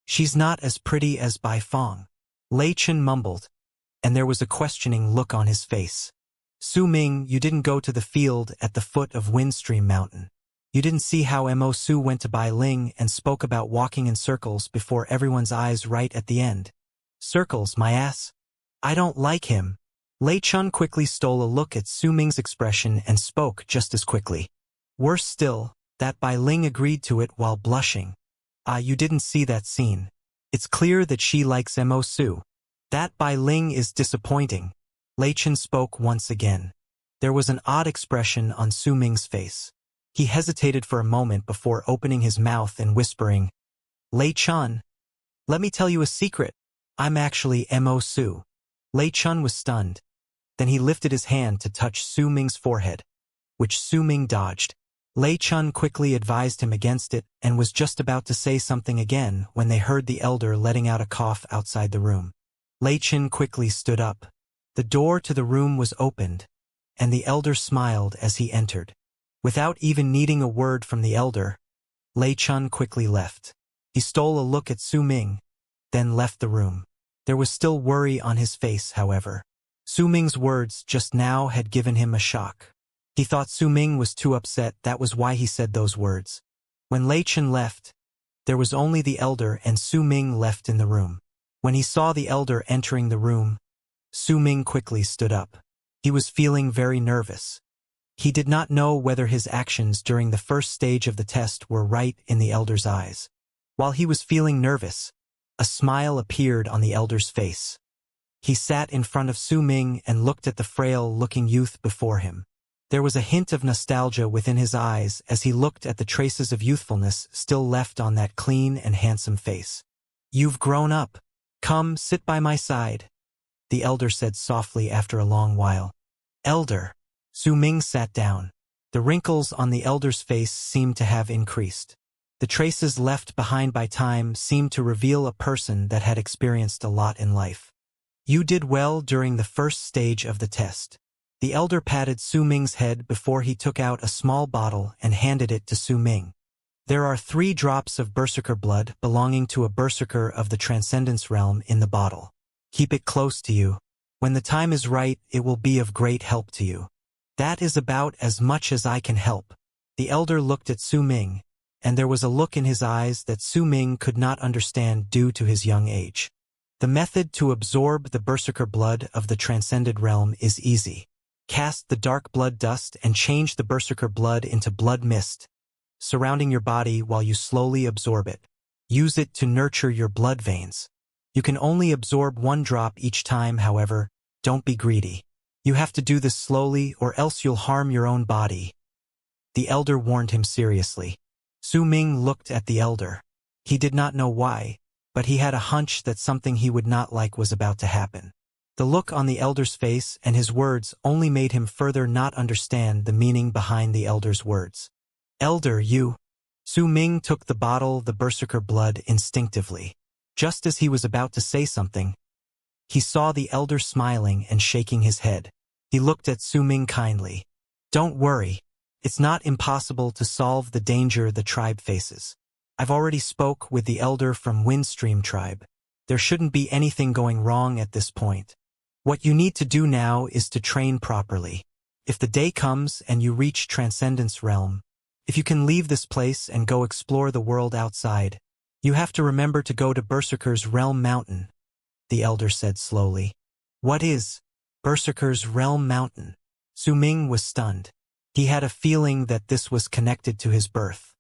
A: She's not as pretty as Bai Fong. Lei Chen mumbled, and there was a questioning look on his face. Su Ming, you didn't go to the field at the foot of Windstream Mountain. You didn't see how Mo Su went to Bai Ling and spoke about walking in circles before everyone's eyes right at the end. Circles, my ass. I don't like him. Lei Chun quickly stole a look at Su Ming's expression and spoke just as quickly. Worse still, that Bai Ling agreed to it while blushing. Ah, you didn't see that scene. It's clear that she likes Mo Su. That Bai Ling is disappointing. Lei Chen spoke once again. There was an odd expression on Su Ming's face. He hesitated for a moment before opening his mouth and whispering, Lei Chun, let me tell you a secret. I'm actually Mo Su. Lei Chun was stunned. Then he lifted his hand to touch Su Ming's forehead, which Su Ming dodged. Lei Chun quickly advised him against it and was just about to say something again when they heard the elder letting out a cough outside the room. Lei Chun quickly stood up. The door to the room was opened, and the elder smiled as he entered. Without even needing a word from the elder, Lei Chun quickly left. He stole a look at Su Ming, then left the room. There was still worry on his face, however. Su Ming's words just now had given him a shock. He thought Su Ming was too upset, that was why he said those words. When Lei Chen left, there was only the elder and Su Ming left in the room. When he saw the elder entering the room, Su Ming quickly stood up. He was feeling very nervous. He did not know whether his actions during the first stage of the test were right in the elder's eyes. While he was feeling nervous, a smile appeared on the elder's face. He sat in front of Su Ming and looked at the frail-looking youth before him. There was a hint of nostalgia within his eyes as he looked at the traces of youthfulness still left on that clean and handsome face. You've grown up. Come, sit by my side. the elder said softly after a long while. Elder. Su Ming sat down. The wrinkles on the elder's face seemed to have increased. The traces left behind by time seemed to reveal a person that had experienced a lot in life. You did well during the first stage of the test. The elder patted Su Ming's head before he took out a small bottle and handed it to Su Ming. There are 3 drops of berserker blood belonging to a berserker of the transcendence realm in the bottle. Keep it close to you. When the time is right, it will be of great help to you. That is about as much as I can help. The elder looked at Su Ming, and there was a look in his eyes that Su Ming could not understand due to his young age. The method to absorb the berserker blood of the transcended realm is easy. Cast the dark blood dust and change the berserker blood into blood mist, surrounding your body while you slowly absorb it. Use it to nurture your blood veins. You can only absorb 1 drop each time, however, don't be greedy. You have to do this slowly or else you'll harm your own body. The elder warned him seriously. Su Ming looked at the elder. He did not know why, but he had a hunch that something he would not like was about to happen. The look on the elder's face and his words only made him further not understand the meaning behind the elder's words. Elder, you. Su Ming took the bottle, the berserker blood, instinctively. Just as he was about to say something, he saw the elder smiling and shaking his head. He looked at Su Ming kindly. Don't worry. It's not impossible to solve the danger the tribe faces. I've already spoke with the elder from Windstream tribe. There shouldn't be anything going wrong at this point. What you need to do now is to train properly. If the day comes and you reach Transcendence Realm, if you can leave this place and go explore the world outside, you have to remember to go to Berserker's Realm Mountain, the elder said slowly. What is Berserker's Realm Mountain? Su Ming was stunned. He had a feeling that this was connected to his birth.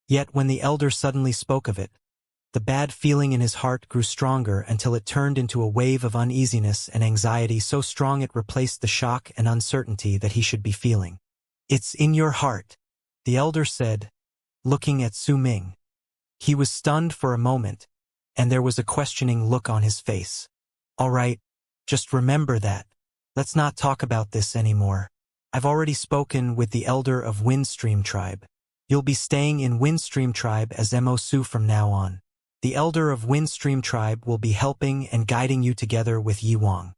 A: Yet when the elder suddenly spoke of it, the bad feeling in his heart grew stronger until it turned into a wave of uneasiness and anxiety so strong it replaced the shock and uncertainty that he should be feeling. It's in your heart, the elder said, looking at Su Ming. He was stunned for a moment, and there was a questioning look on his face. All right, just remember that. Let's not talk about this anymore. I've already spoken with the elder of Windstream tribe. You'll be staying in Windstream tribe as Mo-Su from now on. The elder of Windstream tribe will be helping and guiding you together with Yi Wang.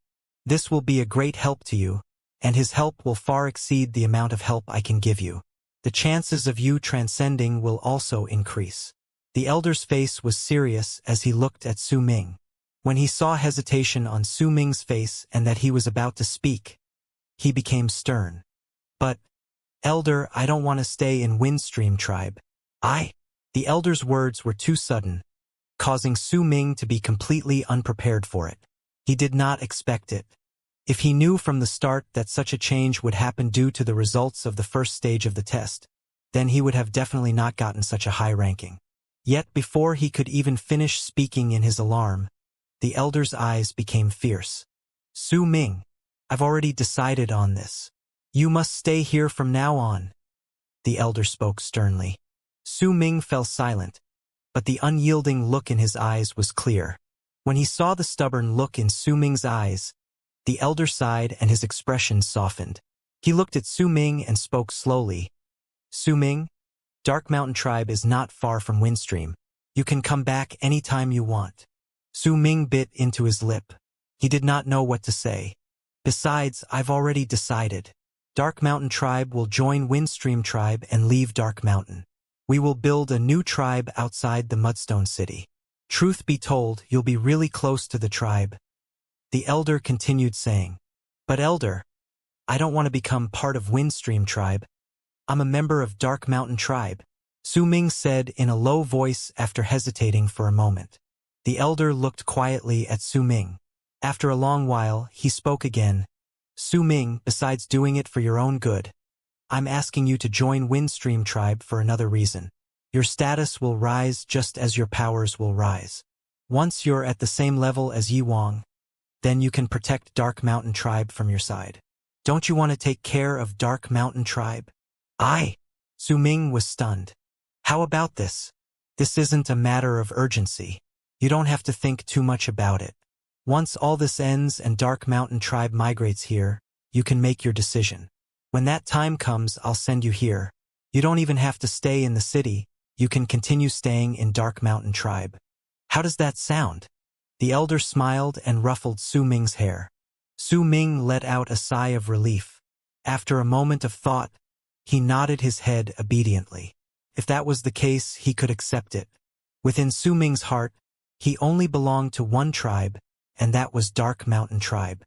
A: This will be a great help to you, and his help will far exceed the amount of help I can give you. The chances of you transcending will also increase. The elder's face was serious as he looked at Su Ming. When he saw hesitation on Su Ming's face and that he was about to speak, he became stern. But, elder, I don't want to stay in Windstream tribe. The elder's words were too sudden, causing Su Ming to be completely unprepared for it. He did not expect it. If he knew from the start that such a change would happen due to the results of the first stage of the test, then he would have definitely not gotten such a high ranking. Yet before he could even finish speaking in his alarm, the elder's eyes became fierce. Su Ming, I've already decided on this. You must stay here from now on. The elder spoke sternly. Su Ming fell silent, but the unyielding look in his eyes was clear. When he saw the stubborn look in Su Ming's eyes, the elder sighed and his expression softened. He looked at Su Ming and spoke slowly. Su Ming, Dark Mountain Tribe is not far from Windstream. You can come back any time you want. Su Ming bit into his lip. He did not know what to say. Besides, I've already decided. Dark Mountain Tribe will join Windstream Tribe and leave Dark Mountain. We will build a new tribe outside the Mudstone City. Truth be told, you'll be really close to the tribe. The elder continued saying, But elder, I don't want to become part of Windstream Tribe. I'm a member of Dark Mountain Tribe, Su Ming said in a low voice after hesitating for a moment. The elder looked quietly at Su Ming. After a long while, he spoke again. Su Ming, besides doing it for your own good, I'm asking you to join Windstream Tribe for another reason. Your status will rise just as your powers will rise. Once you're at the same level as Yi Wang, then you can protect Dark Mountain Tribe from your side. Don't you want to take care of Dark Mountain Tribe? Su Ming was stunned. How about this? This isn't a matter of urgency. You don't have to think too much about it. Once all this ends and Dark Mountain Tribe migrates here, you can make your decision. When that time comes, I'll send you here. You don't even have to stay in the city, you can continue staying in Dark Mountain Tribe. How does that sound? The elder smiled and ruffled Su Ming's hair. Su Ming let out a sigh of relief. After a moment of thought, he nodded his head obediently. If that was the case, he could accept it. Within Su Ming's heart, he only belonged to one tribe, and that was Dark Mountain Tribe.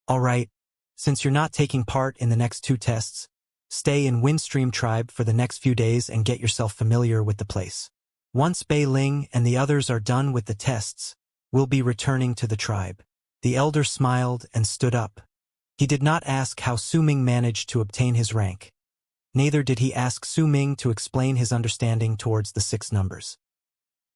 A: All right, since you're not taking part in the next 2 tests, stay in Windstream Tribe for the next few days and get yourself familiar with the place. Once Bei Ling and the others are done with the tests, we'll be returning to the tribe. The elder smiled and stood up. He did not ask how Su Ming managed to obtain his rank. Neither did he ask Su Ming to explain his understanding towards the 6 numbers.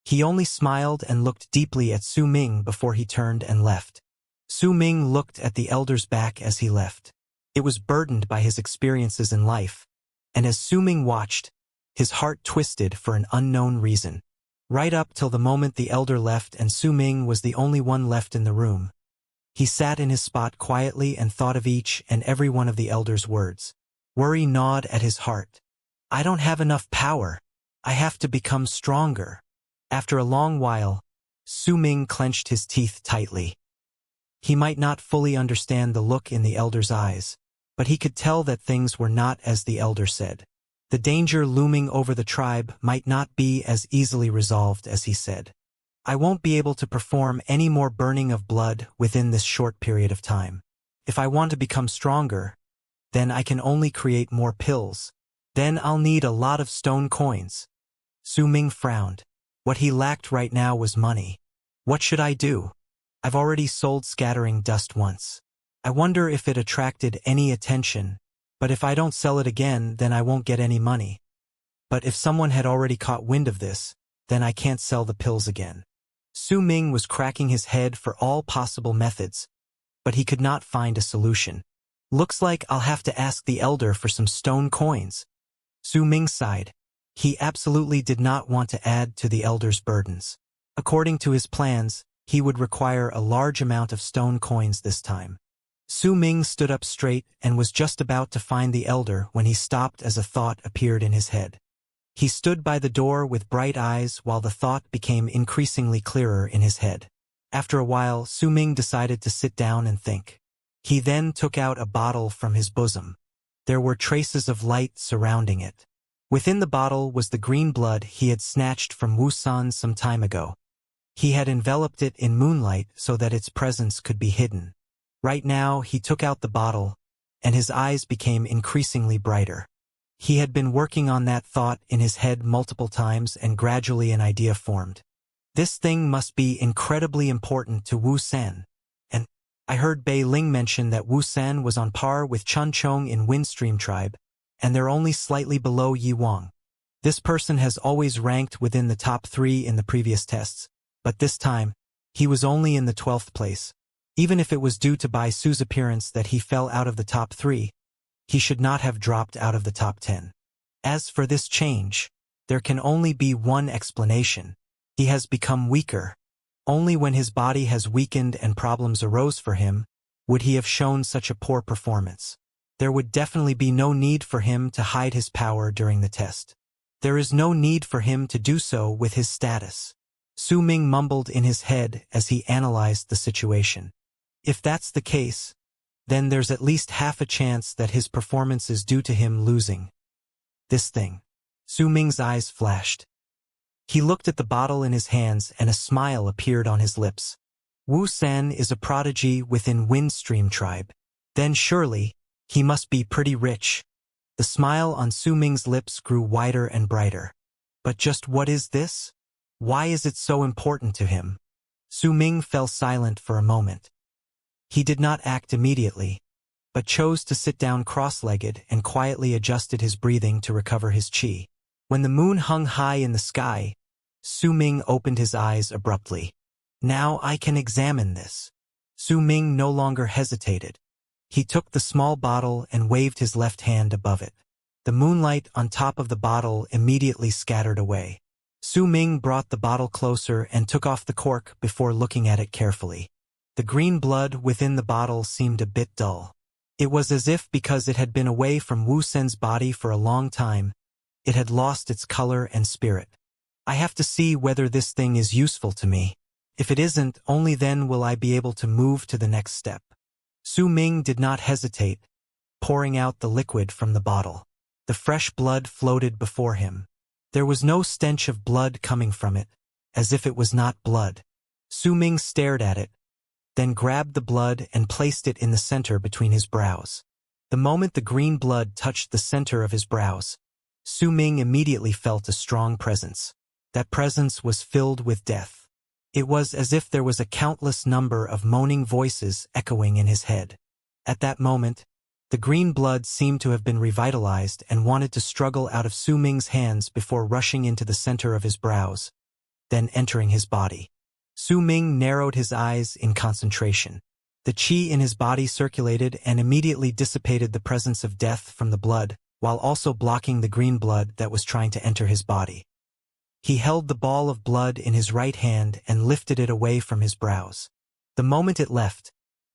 A: He only smiled and looked deeply at Su Ming before he turned and left. Su Ming looked at the elder's back as he left. It was burdened by his experiences in life, and as Su Ming watched, his heart twisted for an unknown reason. Right up till the moment the elder left and Su Ming was the only one left in the room. He sat in his spot quietly and thought of each and every one of the elder's words. Worry gnawed at his heart. I don't have enough power. I have to become stronger. After a long while, Su Ming clenched his teeth tightly. He might not fully understand the look in the elder's eyes, but he could tell that things were not as the elder said. The danger looming over the tribe might not be as easily resolved as he said. I won't be able to perform any more burning of blood within this short period of time. If I want to become stronger, then I can only create more pills. Then I'll need a lot of stone coins. Su Ming frowned. What he lacked right now was money. What should I do? I've already sold scattering dust once. I wonder if it attracted any attention, but if I don't sell it again, then I won't get any money. But if someone had already caught wind of this, then I can't sell the pills again. Su Ming was cracking his head for all possible methods, but he could not find a solution. Looks like I'll have to ask the elder for some stone coins. Su Ming sighed. He absolutely did not want to add to the elder's burdens. According to his plans, he would require a large amount of stone coins this time. Su Ming stood up straight and was just about to find the elder when he stopped as a thought appeared in his head. He stood by the door with bright eyes while the thought became increasingly clearer in his head. After a while, Su Ming decided to sit down and think. He then took out a bottle from his bosom. There were traces of light surrounding it. Within the bottle was the green blood he had snatched from Wusan some time ago. He had enveloped it in moonlight so that its presence could be hidden. Right now, he took out the bottle, and his eyes became increasingly brighter. He had been working on that thought in his head multiple times and gradually an idea formed. This thing must be incredibly important to Wu San. And I heard Bei Ling mention that Wu San was on par with Chun Chong in Windstream Tribe, and they're only slightly below Yi Wang. This person has always ranked within the top 3 in the previous tests, but this time, he was only in the 12th place. Even if it was due to Bai Su's appearance that he fell out of the top 3, he should not have dropped out of the top 10. As for this change, there can only be one explanation. He has become weaker. Only when his body has weakened and problems arose for him, would he have shown such a poor performance. There would definitely be no need for him to hide his power during the test. There is no need for him to do so with his status. Su Ming mumbled in his head as he analyzed the situation. If that's the case, then there's at least half a chance that his performance is due to him losing this thing. Su Ming's eyes flashed. He looked at the bottle in his hands and a smile appeared on his lips. Wu San is a prodigy within Windstream Tribe. Then surely, he must be pretty rich. The smile on Su Ming's lips grew wider and brighter. But just what is this? Why is it so important to him? Su Ming fell silent for a moment. He did not act immediately, but chose to sit down cross-legged and quietly adjusted his breathing to recover his qi. When the moon hung high in the sky, Su Ming opened his eyes abruptly. Now I can examine this. Su Ming no longer hesitated. He took the small bottle and waved his left hand above it. The moonlight on top of the bottle immediately scattered away. Su Ming brought the bottle closer and took off the cork before looking at it carefully. The green blood within the bottle seemed a bit dull. It was as if because it had been away from Wu Sen's body for a long time, it had lost its color and spirit. I have to see whether this thing is useful to me. If it isn't, only then will I be able to move to the next step. Su Ming did not hesitate, pouring out the liquid from the bottle. The fresh blood floated before him. There was no stench of blood coming from it, as if it was not blood. Su Ming stared at it, then grabbed the blood and placed it in the center between his brows. The moment the green blood touched the center of his brows, Su Ming immediately felt a strong presence. That presence was filled with death. It was as if there was a countless number of moaning voices echoing in his head. At that moment, the green blood seemed to have been revitalized and wanted to struggle out of Su Ming's hands before rushing into the center of his brows, then entering his body. Su Ming narrowed his eyes in concentration. The qi in his body circulated and immediately dissipated the presence of death from the blood, while also blocking the green blood that was trying to enter his body. He held the ball of blood in his right hand and lifted it away from his brows. The moment it left,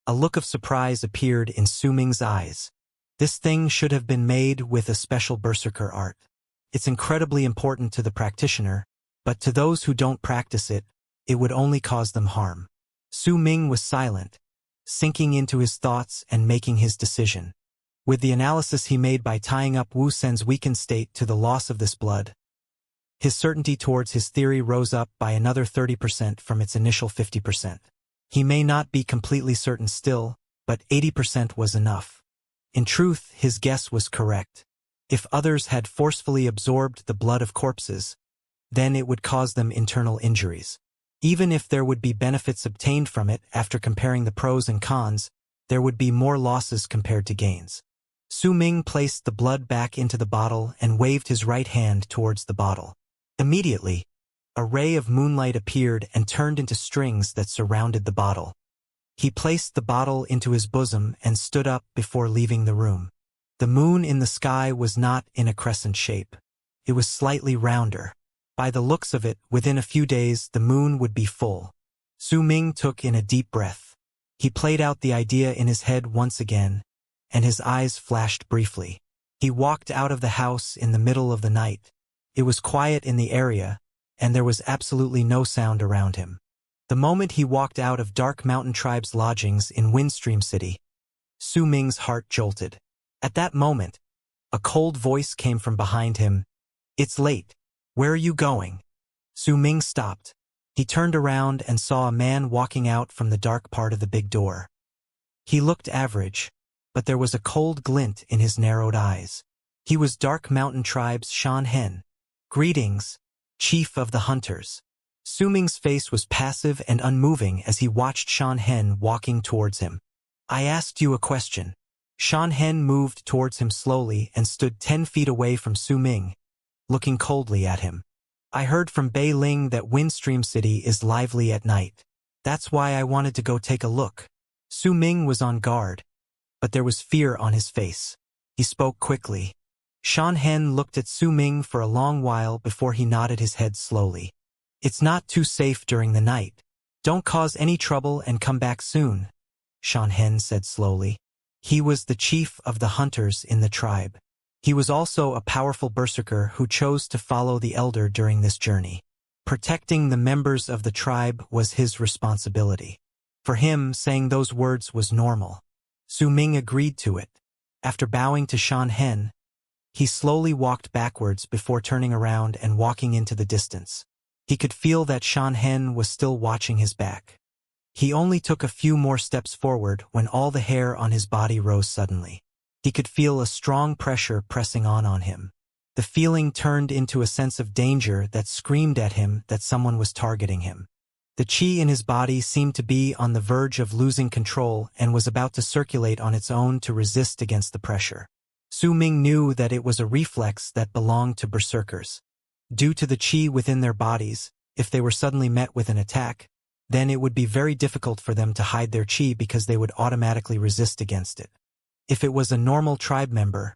A: a look of surprise appeared in Su Ming's eyes. This thing should have been made with a special berserker art. It's incredibly important to the practitioner, but to those who don't practice it, it would only cause them harm. Su Ming was silent, sinking into his thoughts and making his decision. With the analysis he made by tying up Wu Sen's weakened state to the loss of this blood, his certainty towards his theory rose up by another 30% from its initial 50%. He may not be completely certain still, but 80% was enough. In truth, his guess was correct. If others had forcefully absorbed the blood of corpses, then it would cause them internal injuries. Even if there would be benefits obtained from it after comparing the pros and cons, there would be more losses compared to gains. Su Ming placed the blood back into the bottle and waved his right hand towards the bottle. Immediately, a ray of moonlight appeared and turned into strings that surrounded the bottle. He placed the bottle into his bosom and stood up before leaving the room. The moon in the sky was not in a crescent shape. It was slightly rounder. By the looks of it, within a few days the moon would be full. Su Ming took in a deep breath. He played out the idea in his head once again, and his eyes flashed briefly. He walked out of the house in the middle of the night. It was quiet in the area, and there was absolutely no sound around him. The moment he walked out of Dark Mountain Tribe's lodgings in Windstream City, Su Ming's heart jolted. At that moment, a cold voice came from behind him. "It's late. Where are you going?" Su Ming stopped. He turned around and saw a man walking out from the dark part of the big door. He looked average, but there was a cold glint in his narrowed eyes. He was Dark Mountain Tribe's Xianxia. "Greetings, Chief of the Hunters." Su Ming's face was passive and unmoving as he watched Xianxia walking towards him. "I asked you a question." Xianxia moved towards him slowly and stood 10 feet away from Su Ming, looking coldly at him. "I heard from Bei Ling that Windstream City is lively at night. That's why I wanted to go take a look." Su Ming was on guard, but there was fear on his face. He spoke quickly. Xianxia looked at Su Ming for a long while before he nodded his head slowly. "It's not too safe during the night. Don't cause any trouble and come back soon," Xianxia said slowly. He was the chief of the hunters in the tribe. He was also a powerful berserker who chose to follow the elder during this journey. Protecting the members of the tribe was his responsibility. For him, saying those words was normal. Su Ming agreed to it. After bowing to Xianxia, he slowly walked backwards before turning around and walking into the distance. He could feel that Xianxia was still watching his back. He only took a few more steps forward when all the hair on his body rose suddenly. He could feel a strong pressure pressing on him. The feeling turned into a sense of danger that screamed at him that someone was targeting him. The qi in his body seemed to be on the verge of losing control and was about to circulate on its own to resist against the pressure. Su Ming knew that it was a reflex that belonged to berserkers. Due to the qi within their bodies, if they were suddenly met with an attack, then it would be very difficult for them to hide their qi because they would automatically resist against it. If it was a normal tribe member,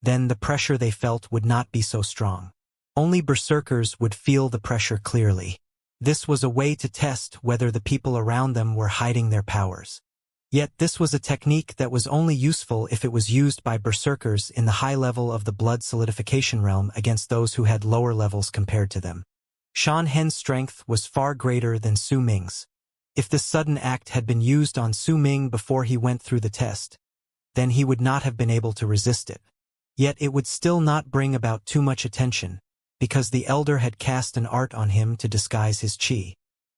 A: then the pressure they felt would not be so strong. Only berserkers would feel the pressure clearly. This was a way to test whether the people around them were hiding their powers. Yet this was a technique that was only useful if it was used by berserkers in the high level of the blood solidification realm against those who had lower levels compared to them. Shan Hen's strength was far greater than Su Ming's. If this sudden act had been used on Su Ming before he went through the test, then he would not have been able to resist it. Yet it would still not bring about too much attention, because the elder had cast an art on him to disguise his qi.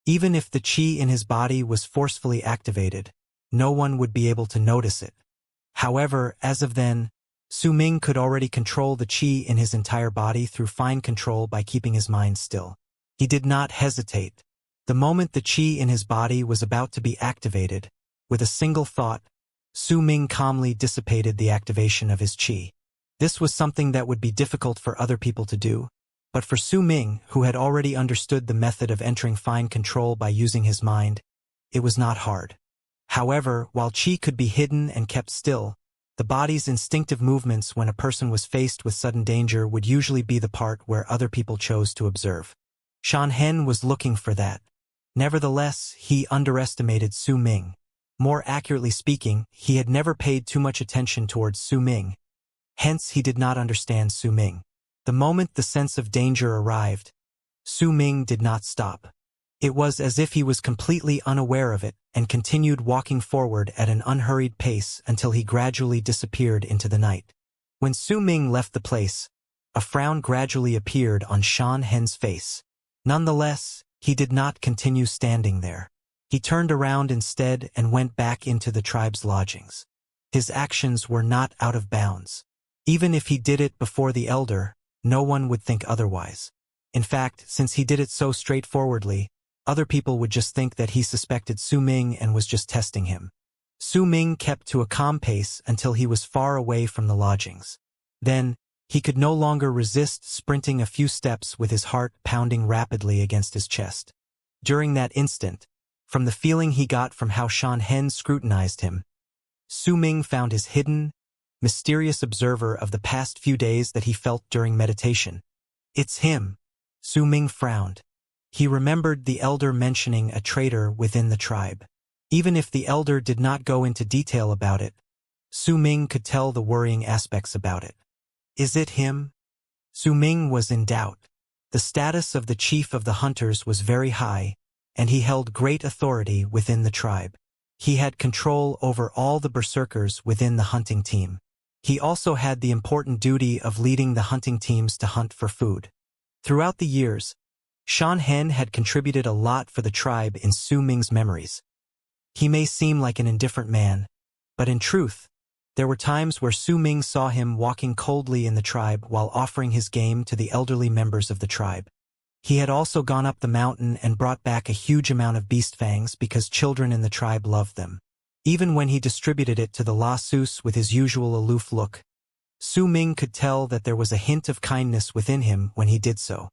A: Even if the qi in his body was forcefully activated, no one would be able to notice it. However, as of then, Su Ming could already control the qi in his entire body through fine control by keeping his mind still. He did not hesitate. The moment the qi in his body was about to be activated, with a single thought, Su Ming calmly dissipated the activation of his qi. This was something that would be difficult for other people to do, but for Su Ming, who had already understood the method of entering fine control by using his mind, it was not hard. However, while qi could be hidden and kept still, the body's instinctive movements when a person was faced with sudden danger would usually be the part where other people chose to observe. Shan Hen was looking for that. Nevertheless, he underestimated Su Ming. More accurately speaking, he had never paid too much attention towards Su Ming. Hence, he did not understand Su Ming. The moment the sense of danger arrived, Su Ming did not stop. It was as if he was completely unaware of it and continued walking forward at an unhurried pace until he gradually disappeared into the night. When Su Ming left the place, a frown gradually appeared on Shan Hen's face. Nonetheless, he did not continue standing there. He turned around instead and went back into the tribe's lodgings. His actions were not out of bounds. Even if he did it before the elder, no one would think otherwise. In fact, since he did it so straightforwardly, other people would just think that he suspected Su Ming and was just testing him. Su Ming kept to a calm pace until he was far away from the lodgings. Then, he could no longer resist sprinting a few steps with his heart pounding rapidly against his chest. During that instant, from the feeling he got from how Shan Hen scrutinized him, Su Ming found his hidden, mysterious observer of the past few days that he felt during meditation. It's him. Su Ming frowned. He remembered the elder mentioning a traitor within the tribe. Even if the elder did not go into detail about it, Su Ming could tell the worrying aspects about it. Is it him? Su Ming was in doubt. The status of the chief of the hunters was very high, and he held great authority within the tribe. He had control over all the berserkers within the hunting team. He also had the important duty of leading the hunting teams to hunt for food. Throughout the years, Shan Hen had contributed a lot for the tribe in Su Ming's memories. He may seem like an indifferent man, but in truth, there were times where Su Ming saw him walking coldly in the tribe while offering his game to the elderly members of the tribe. He had also gone up the mountain and brought back a huge amount of beast fangs because children in the tribe loved them. Even when he distributed it to the La Sus with his usual aloof look, Su Ming could tell that there was a hint of kindness within him when he did so.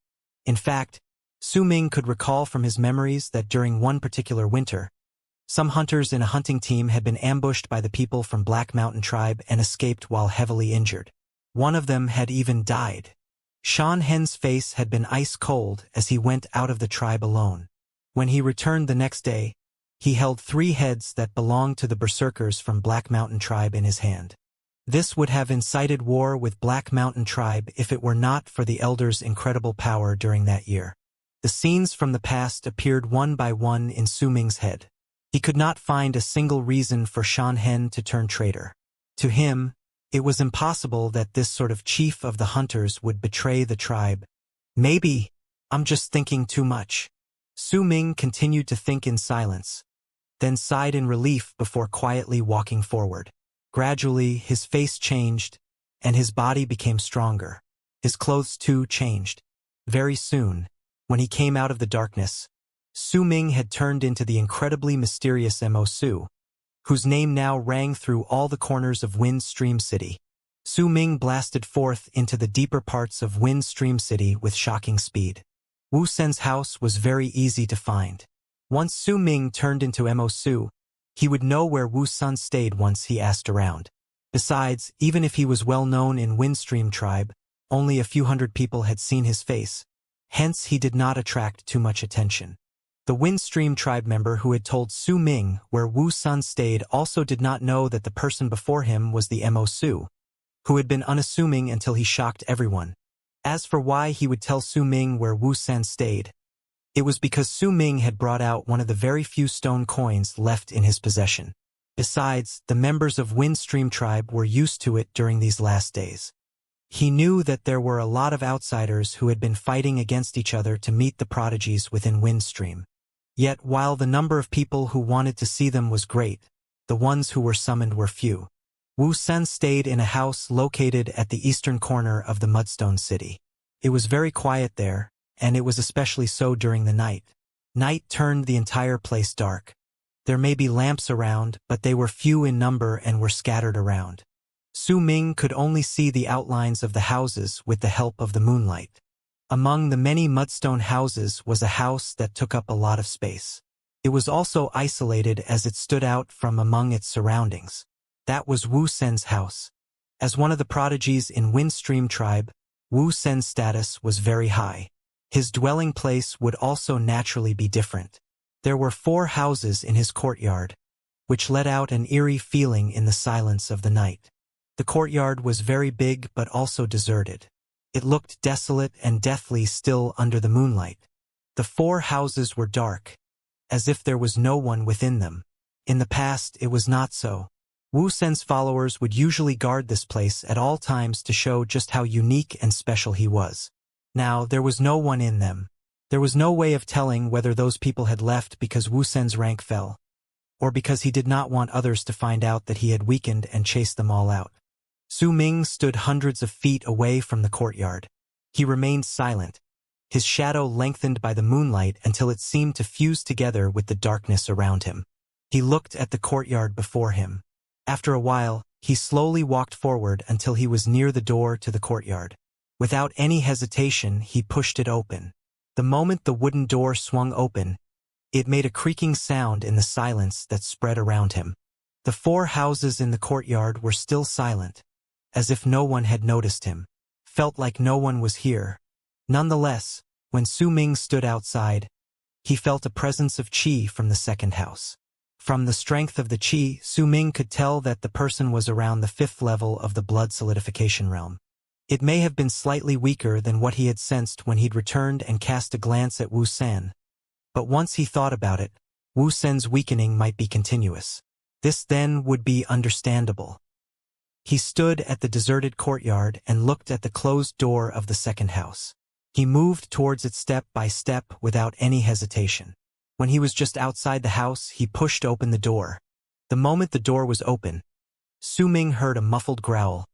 A: In fact, Su Ming could recall from his memories that during one particular winter, some hunters in a hunting team had been ambushed by the people from Black Mountain Tribe and escaped while heavily injured. One of them had even died. Shan Hen's face had been ice cold as he went out of the tribe alone. When he returned the next day, he held 3 heads that belonged to the berserkers from Black Mountain Tribe in his hand. This would have incited war with Black Mountain Tribe if it were not for the elder's incredible power during that year. The scenes from the past appeared one by one in Su Ming's head. He could not find a single reason for Shan Hen to turn traitor. To him, it was impossible that this sort of chief of the hunters would betray the tribe. Maybe, I'm just thinking too much. Su Ming continued to think in silence, then sighed in relief before quietly walking forward. Gradually, his face changed, and his body became stronger. His clothes too changed. Very soon, when he came out of the darkness, Su Ming had turned into the incredibly mysterious Mo Su, whose name now rang through all the corners of Wind Stream City. Su Ming blasted forth into the deeper parts of Wind Stream City with shocking speed. Wu Sen's house was very easy to find. Once Su Ming turned into Mo Su, he would know where Wu Sun stayed once he asked around. Besides, even if he was well known in Windstream Tribe, only a few hundred people had seen his face, Hence he did not attract too much attention. The Windstream tribe member who had told Su Ming where Wu Sun stayed also did not know that the person before him was the Mo Su, who had been unassuming until he shocked everyone. As for why he would tell Su Ming where Wu San stayed, it was because Su Ming had brought out one of the very few stone coins left in his possession. Besides, the members of Windstream tribe were used to it during these last days. He knew that there were a lot of outsiders who had been fighting against each other to meet the prodigies within Windstream. Yet while the number of people who wanted to see them was great, the ones who were summoned were few. Wu Sun stayed in a house located at the eastern corner of the Mudstone City. It was very quiet there, and it was especially so during the night. Night turned the entire place dark. There may be lamps around, but they were few in number and were scattered around. Su Ming could only see the outlines of the houses with the help of the moonlight. Among the many mudstone houses was a house that took up a lot of space. It was also isolated as it stood out from among its surroundings. That was Wu Sen's house. As one of the prodigies in Windstream tribe, Wu Sen's status was very high. His dwelling place would also naturally be different. There were 4 houses in his courtyard, which let out an eerie feeling in the silence of the night. The courtyard was very big but also deserted. It looked desolate and deathly still under the moonlight. The 4 houses were dark, as if there was no one within them. In the past, it was not so. Wu Sen's followers would usually guard this place at all times to show just how unique and special he was. Now, there was no one in them. There was no way of telling whether those people had left because Wu Sen's rank fell, or because he did not want others to find out that he had weakened and chased them all out. Su Ming stood hundreds of feet away from the courtyard. He remained silent, his shadow lengthened by the moonlight until it seemed to fuse together with the darkness around him. He looked at the courtyard before him. After a while, he slowly walked forward until he was near the door to the courtyard. Without any hesitation, he pushed it open. The moment the wooden door swung open, it made a creaking sound in the silence that spread around him. The 4 houses in the courtyard were still silent, as if no one had noticed him. Felt like no one was here. Nonetheless, when Su Ming stood outside, he felt a presence of qi from the second house. From the strength of the qi, Su Ming could tell that the person was around the 5th level of the blood solidification realm. It may have been slightly weaker than what he had sensed when he'd returned and cast a glance at Wu San. But once he thought about it, Wu San's weakening might be continuous. This then would be understandable. He stood at the deserted courtyard and looked at the closed door of the second house. He moved towards it step by step without any hesitation. When he was just outside the house, he pushed open the door. The moment the door was open, Su Ming heard a muffled growl,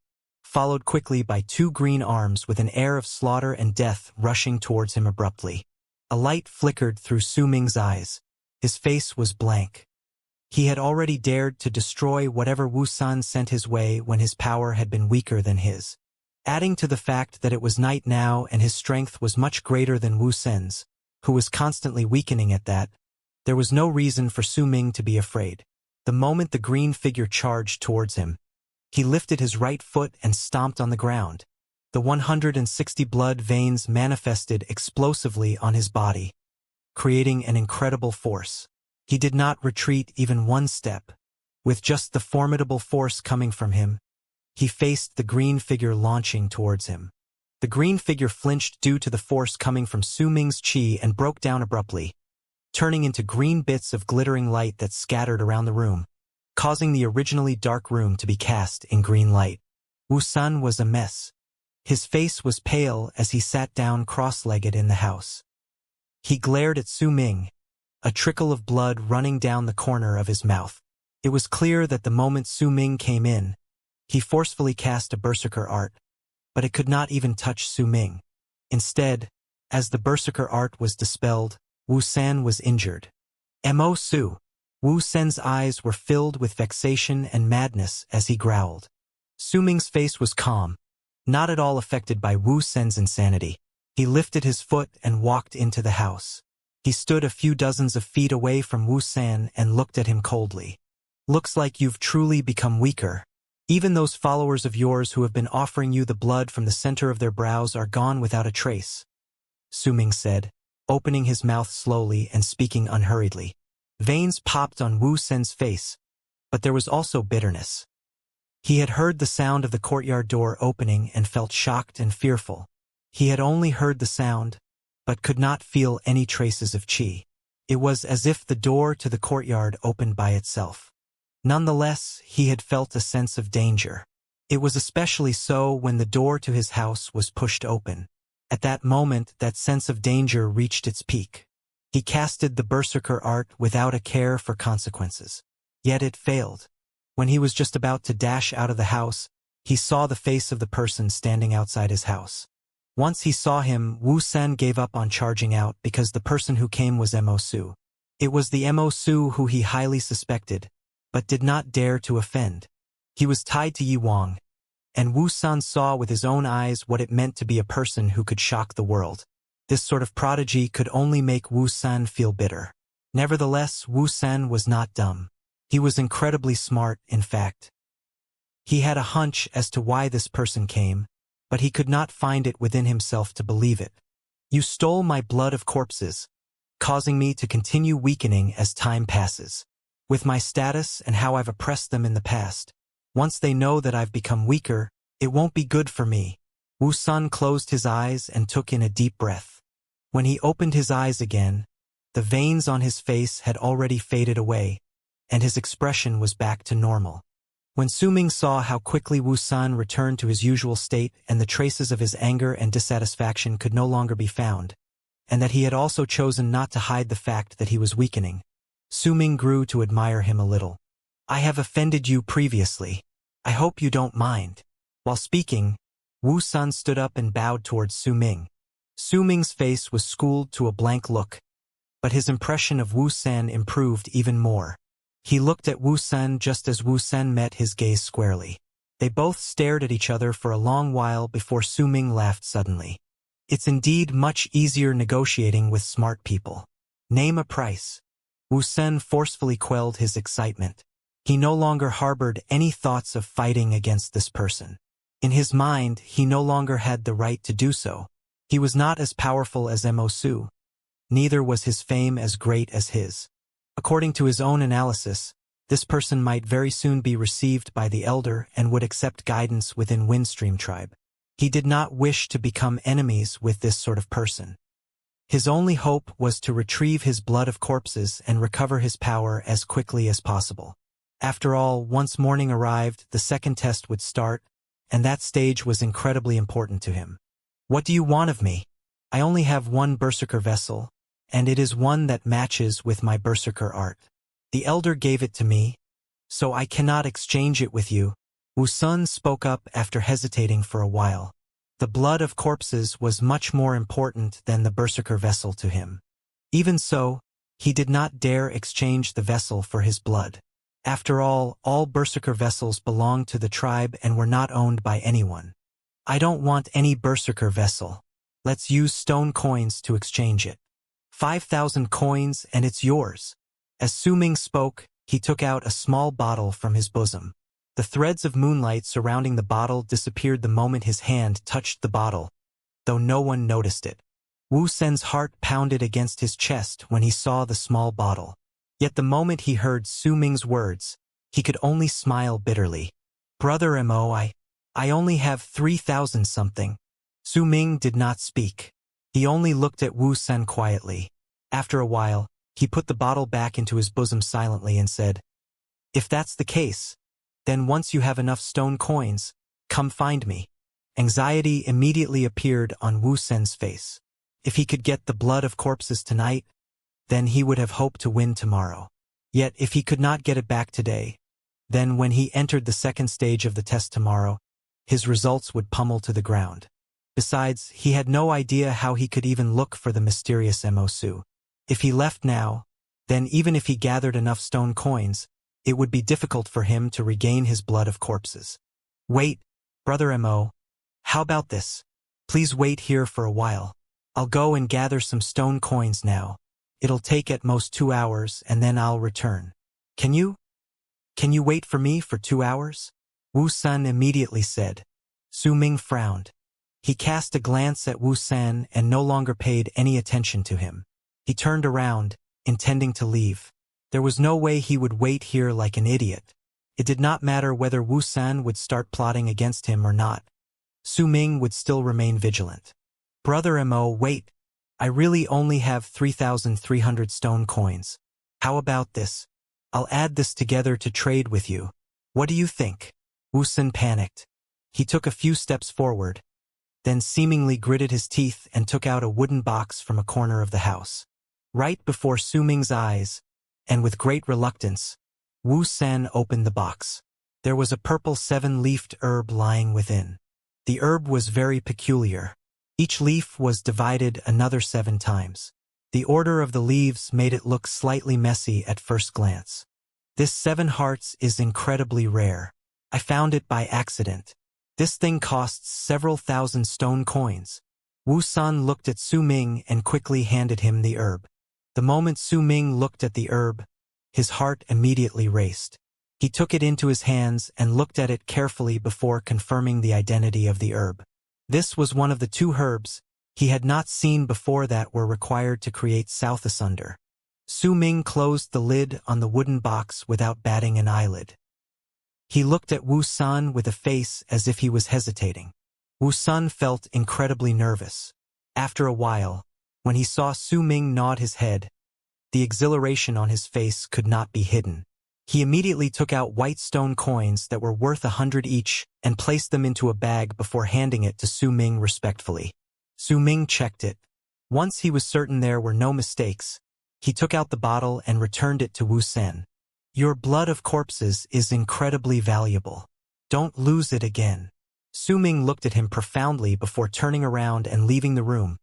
A: followed quickly by 2 green arms with an air of slaughter and death rushing towards him abruptly. A light flickered through Su Ming's eyes. His face was blank. He had already dared to destroy whatever Wu San sent his way when his power had been weaker than his. Adding to the fact that it was night now and his strength was much greater than Wu San's, who was constantly weakening at that, there was no reason for Su Ming to be afraid. The moment the green figure charged towards him, he lifted his right foot and stomped on the ground. The 160 blood veins manifested explosively on his body, creating an incredible force. He did not retreat even 1 step. With just the formidable force coming from him, he faced the green figure launching towards him. The green figure flinched due to the force coming from Su Ming's qi and broke down abruptly, turning into green bits of glittering light that scattered around the room, causing the originally dark room to be cast in green light. Wu San was a mess. His face was pale as he sat down cross-legged in the house. He glared at Su Ming, a trickle of blood running down the corner of his mouth. It was clear that the moment Su Ming came in, he forcefully cast a berserker art, but it could not even touch Su Ming. Instead, as the berserker art was dispelled, Wu San was injured. Mo Su. Wu San's eyes were filled with vexation and madness as he growled. Su Ming's face was calm, not at all affected by Wu San's insanity. He lifted his foot and walked into the house. He stood a few dozens of feet away from Wu San and looked at him coldly. Looks like you've truly become weaker. Even those followers of yours who have been offering you the blood from the center of their brows are gone without a trace. Su Ming said, opening his mouth slowly and speaking unhurriedly. Veins popped on Wu Sen's face, but there was also bitterness. He had heard the sound of the courtyard door opening and felt shocked and fearful. He had only heard the sound, but could not feel any traces of qi. It was as if the door to the courtyard opened by itself. Nonetheless, he had felt a sense of danger. It was especially so when the door to his house was pushed open. At that moment, that sense of danger reached its peak. He casted the berserker art without a care for consequences. Yet it failed. When he was just about to dash out of the house, he saw the face of the person standing outside his house. Once he saw him, Wu Sen gave up on charging out because the person who came was Mo Su. It was the Mo Su who he highly suspected, but did not dare to offend. He was tied to Yi Wang, and Wu Sen saw with his own eyes what it meant to be a person who could shock the world. This sort of prodigy could only make Wu Sen feel bitter. Nevertheless, Wu Sen was not dumb. He was incredibly smart, in fact. He had a hunch as to why this person came, but he could not find it within himself to believe it. You stole my blood of corpses, causing me to continue weakening as time passes. With my status and how I've oppressed them in the past, once they know that I've become weaker, it won't be good for me. Wu Sen closed his eyes and took in a deep breath. When he opened his eyes again, the veins on his face had already faded away, and his expression was back to normal. When Su Ming saw how quickly Wu Sen returned to his usual state and the traces of his anger and dissatisfaction could no longer be found, and that he had also chosen not to hide the fact that he was weakening, Su Ming grew to admire him a little. I have offended you previously. I hope you don't mind. While speaking, Wu Sen stood up and bowed towards Su Ming. Su Ming's face was schooled to a blank look, but his impression of Wu Sen improved even more. He looked at Wu Sen just as Wu Sen met his gaze squarely. They both stared at each other for a long while before Su Ming laughed suddenly. It's indeed much easier negotiating with smart people. Name a price. Wu Sen forcefully quelled his excitement. He no longer harbored any thoughts of fighting against this person. In his mind, he no longer had the right to do so. He was not as powerful as Mo Su. Neither was his fame as great as his. According to his own analysis, this person might very soon be received by the Elder and would accept guidance within Windstream Tribe. He did not wish to become enemies with this sort of person. His only hope was to retrieve his blood of corpses and recover his power as quickly as possible. After all, once morning arrived, the second test would start, and that stage was incredibly important to him. What do you want of me? I only have one berserker vessel, and it is one that matches with my berserker art. The Elder gave it to me, so I cannot exchange it with you. Wu Sen spoke up after hesitating for a while. The blood of corpses was much more important than the berserker vessel to him. Even so, he did not dare exchange the vessel for his blood. After all berserker vessels belonged to the tribe and were not owned by anyone. I don't want any berserker vessel. Let's use stone coins to exchange it. 5,000 coins and it's yours. As Su Ming spoke, he took out a small bottle from his bosom. The threads of moonlight surrounding the bottle disappeared the moment his hand touched the bottle, though no one noticed it. Wu Sen's heart pounded against his chest when he saw the small bottle. Yet the moment he heard Su Ming's words, he could only smile bitterly. Brother Mo, I only have 3,000 something. Su Ming did not speak. He only looked at Wu Sen quietly. After a while, he put the bottle back into his bosom silently and said, If that's the case, then once you have enough stone coins, come find me. Anxiety immediately appeared on Wu Sen's face. If he could get the blood of corpses tonight, then he would have hoped to win tomorrow. Yet if he could not get it back today, then when he entered the second stage of the test tomorrow, his results would pummel to the ground. Besides, he had no idea how he could even look for the mysterious Mo Su. If he left now, then even if he gathered enough stone coins, it would be difficult for him to regain his blood of corpses. Wait, Brother Mo. How about this? Please wait here for a while. I'll go and gather some stone coins now. It'll take at most 2 hours and then I'll return. Can you? Can you wait for me for 2 hours? Wu Sen immediately said. Su Ming frowned. He cast a glance at Wu San and no longer paid any attention to him. He turned around, intending to leave. There was no way he would wait here like an idiot. It did not matter whether Wu San would start plotting against him or not. Su Ming would still remain vigilant. Brother Mo, wait. I really only have 3,300 stone coins. How about this? I'll add this together to trade with you. What do you think? Wu San panicked. He took a few steps forward, then seemingly gritted his teeth and took out a wooden box from a corner of the house. Right before Su Ming's eyes, and with great reluctance, Wu San opened the box. There was a purple 7-leafed herb lying within. The herb was very peculiar. Each leaf was divided another 7 times. The order of the leaves made it look slightly messy at first glance. This 7 hearts is incredibly rare. I found it by accident. This thing costs several thousand stone coins. Wu San looked at Su Ming and quickly handed him the herb. The moment Su Ming looked at the herb, his heart immediately raced. He took it into his hands and looked at it carefully before confirming the identity of the herb. This was one of the 2 herbs he had not seen before that were required to create South Asunder. Su Ming closed the lid on the wooden box without batting an eyelid. He looked at Wu San with a face as if he was hesitating. Wu San felt incredibly nervous. After a while, when he saw Su Ming nod his head, the exhilaration on his face could not be hidden. He immediately took out white stone coins that were worth 100 each and placed them into a bag before handing it to Su Ming respectfully. Su Ming checked it. Once he was certain there were no mistakes, he took out the bottle and returned it to Wu San. Your blood of corpses is incredibly valuable. Don't lose it again. Su Ming looked at him profoundly before turning around and leaving the room,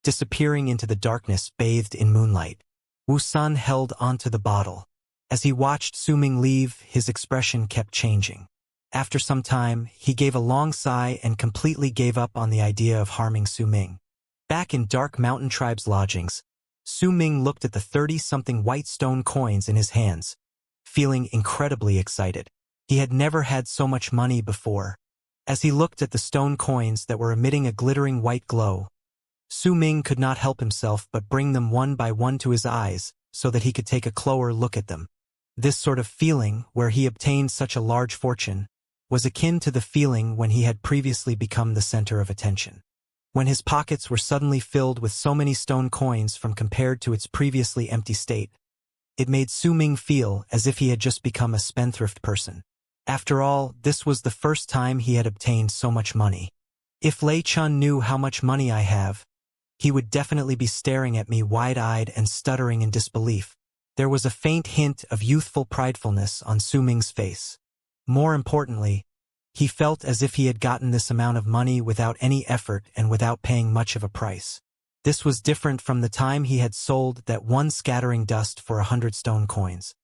A: disappearing into the darkness bathed in moonlight. Wu San held onto the bottle. As he watched Su Ming leave, his expression kept changing. After some time, he gave a long sigh and completely gave up on the idea of harming Su Ming. Back in Dark Mountain Tribe's lodgings, Su Ming looked at the 30-something white stone coins in his hands, feeling incredibly excited. He had never had so much money before. As he looked at the stone coins that were emitting a glittering white glow, Su Ming could not help himself but bring them one by one to his eyes so that he could take a closer look at them. This sort of feeling, where he obtained such a large fortune, was akin to the feeling when he had previously become the center of attention. When his pockets were suddenly filled with so many stone coins from compared to its previously empty state, it made Su Ming feel as if he had just become a spendthrift person. After all, this was the first time he had obtained so much money. If Lei Chun knew how much money I have, he would definitely be staring at me wide-eyed and stuttering in disbelief. There was a faint hint of youthful pridefulness on Su Ming's face. More importantly, he felt as if he had gotten this amount of money without any effort and without paying much of a price. This was different from the time he had sold that one scattering dust for 100 stone coins.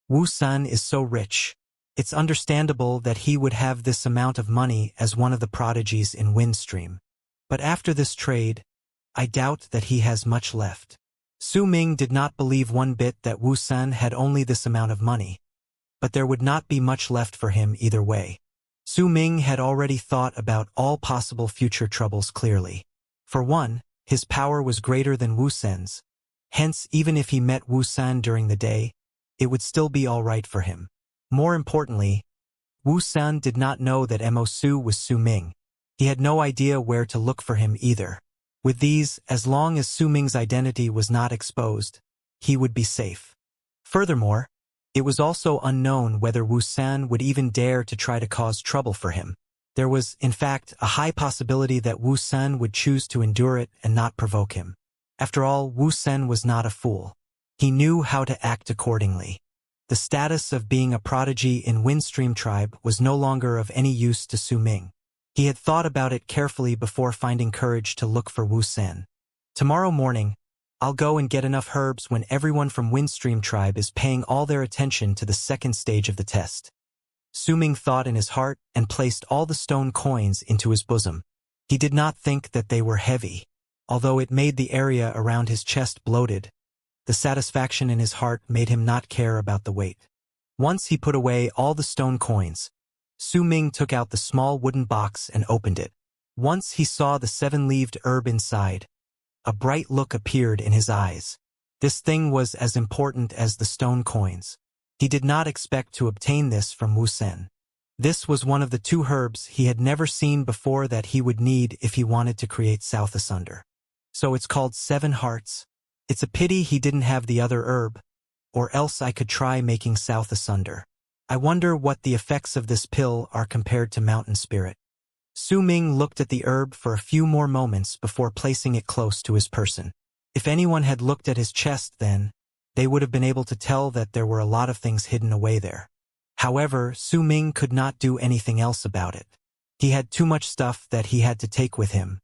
A: Wu San is so rich. It's understandable that he would have this amount of money as one of the prodigies in Windstream. But after this trade, I doubt that he has much left. Su Ming did not believe one bit that Wu San had only this amount of money, but there would not be much left for him either way. Su Ming had already thought about all possible future troubles clearly. For one, his power was greater than Wu San's. Hence, even if he met Wu San during the day, it would still be all right for him. More importantly, Wu San did not know that Mo Su was Su Ming. He had no idea where to look for him either. With these, as long as Su Ming's identity was not exposed, he would be safe. Furthermore, it was also unknown whether Wu San would even dare to try to cause trouble for him. There was, in fact, a high possibility that Wu San would choose to endure it and not provoke him. After all, Wu San was not a fool. He knew how to act accordingly. The status of being a prodigy in Windstream Tribe was no longer of any use to Su Ming. He had thought about it carefully before finding courage to look for Wu San. Tomorrow morning, I'll go and get enough herbs when everyone from Windstream Tribe is paying all their attention to the second stage of the test. Su Ming thought in his heart and placed all the stone coins into his bosom. He did not think that they were heavy. Although it made the area around his chest bloated, the satisfaction in his heart made him not care about the weight. Once he put away all the stone coins, Su Ming took out the small wooden box and opened it. Once he saw the 7-leaved herb inside. A bright look appeared in his eyes. This thing was as important as the stone coins. He did not expect to obtain this from Wuxia. This was one of the 2 herbs he had never seen before that he would need if he wanted to create South Asunder. So it's called 7 Hearts. It's a pity he didn't have the other herb, or else I could try making South Asunder. I wonder what the effects of this pill are compared to Mountain Spirit. Su Ming looked at the herb for a few more moments before placing it close to his person. If anyone had looked at his chest then, they would have been able to tell that there were a lot of things hidden away there. However, Su Ming could not do anything else about it. He had too much stuff that he had to take with him.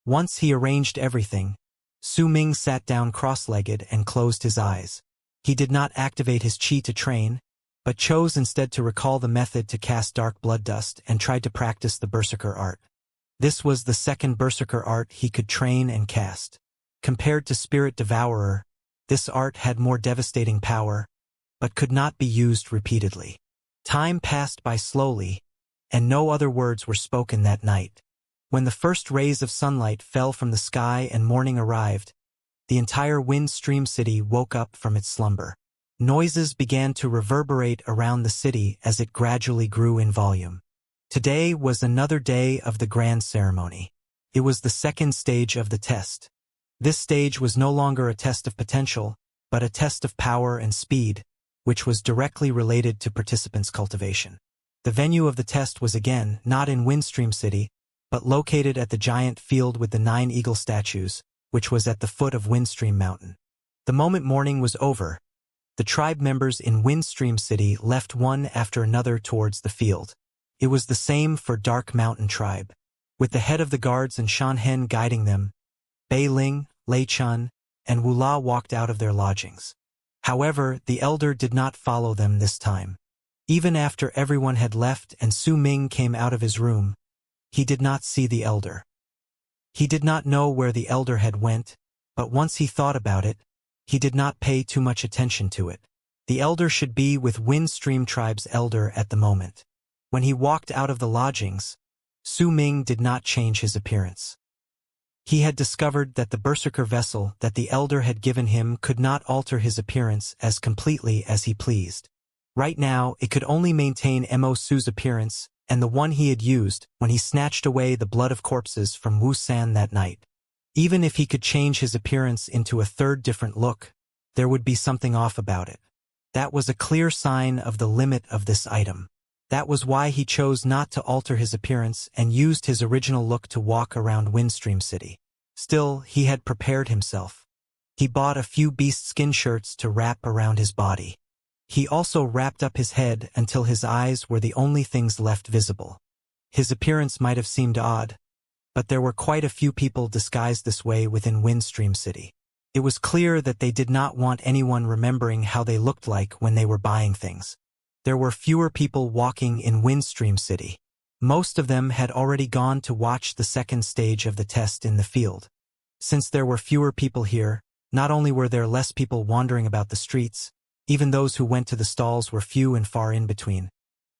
A: Once he arranged everything, Su Ming sat down cross-legged and closed his eyes. He did not activate his qi to train, but chose instead to recall the method to cast dark blood dust and tried to practice the Berserker art. This was the second Berserker art he could train and cast. Compared to Spirit Devourer, this art had more devastating power, but could not be used repeatedly. Time passed by slowly, and no other words were spoken that night. When the first rays of sunlight fell from the sky and morning arrived, the entire Windstream city woke up from its slumber. Noises began to reverberate around the city as it gradually grew in volume. Today was another day of the grand ceremony. It was the second stage of the test. This stage was no longer a test of potential, but a test of power and speed, which was directly related to participants' cultivation. The venue of the test was again not in Windstream City, but located at the giant field with the 9 eagle statues, which was at the foot of Windstream Mountain. The moment morning was over, the tribe members in Windstream City left one after another towards the field. It was the same for Dark Mountain Tribe. With the head of the guards and Shanhen guiding them, Bei Ling, Lei Chun, and Wu La walked out of their lodgings. However, the elder did not follow them this time. Even after everyone had left and Su Ming came out of his room, he did not see the elder. He did not know where the elder had went, but once he thought about it, he did not pay too much attention to it. The elder should be with Windstream Tribe's elder at the moment. When he walked out of the lodgings, Su Ming did not change his appearance. He had discovered that the berserker vessel that the elder had given him could not alter his appearance as completely as he pleased. Right now, it could only maintain Mo Su's appearance and the one he had used when he snatched away the blood of corpses from Wuxia that night. Even if he could change his appearance into a third different look, there would be something off about it. That was a clear sign of the limit of this item. That was why he chose not to alter his appearance and used his original look to walk around Windstream City. Still, he had prepared himself. He bought a few beast skin shirts to wrap around his body. He also wrapped up his head until his eyes were the only things left visible. His appearance might have seemed odd, but there were quite a few people disguised this way within Windstream City. It was clear that they did not want anyone remembering how they looked like when they were buying things. There were fewer people walking in Windstream City. Most of them had already gone to watch the second stage of the test in the field. Since there were fewer people here, not only were there less people wandering about the streets, even those who went to the stalls were few and far in between.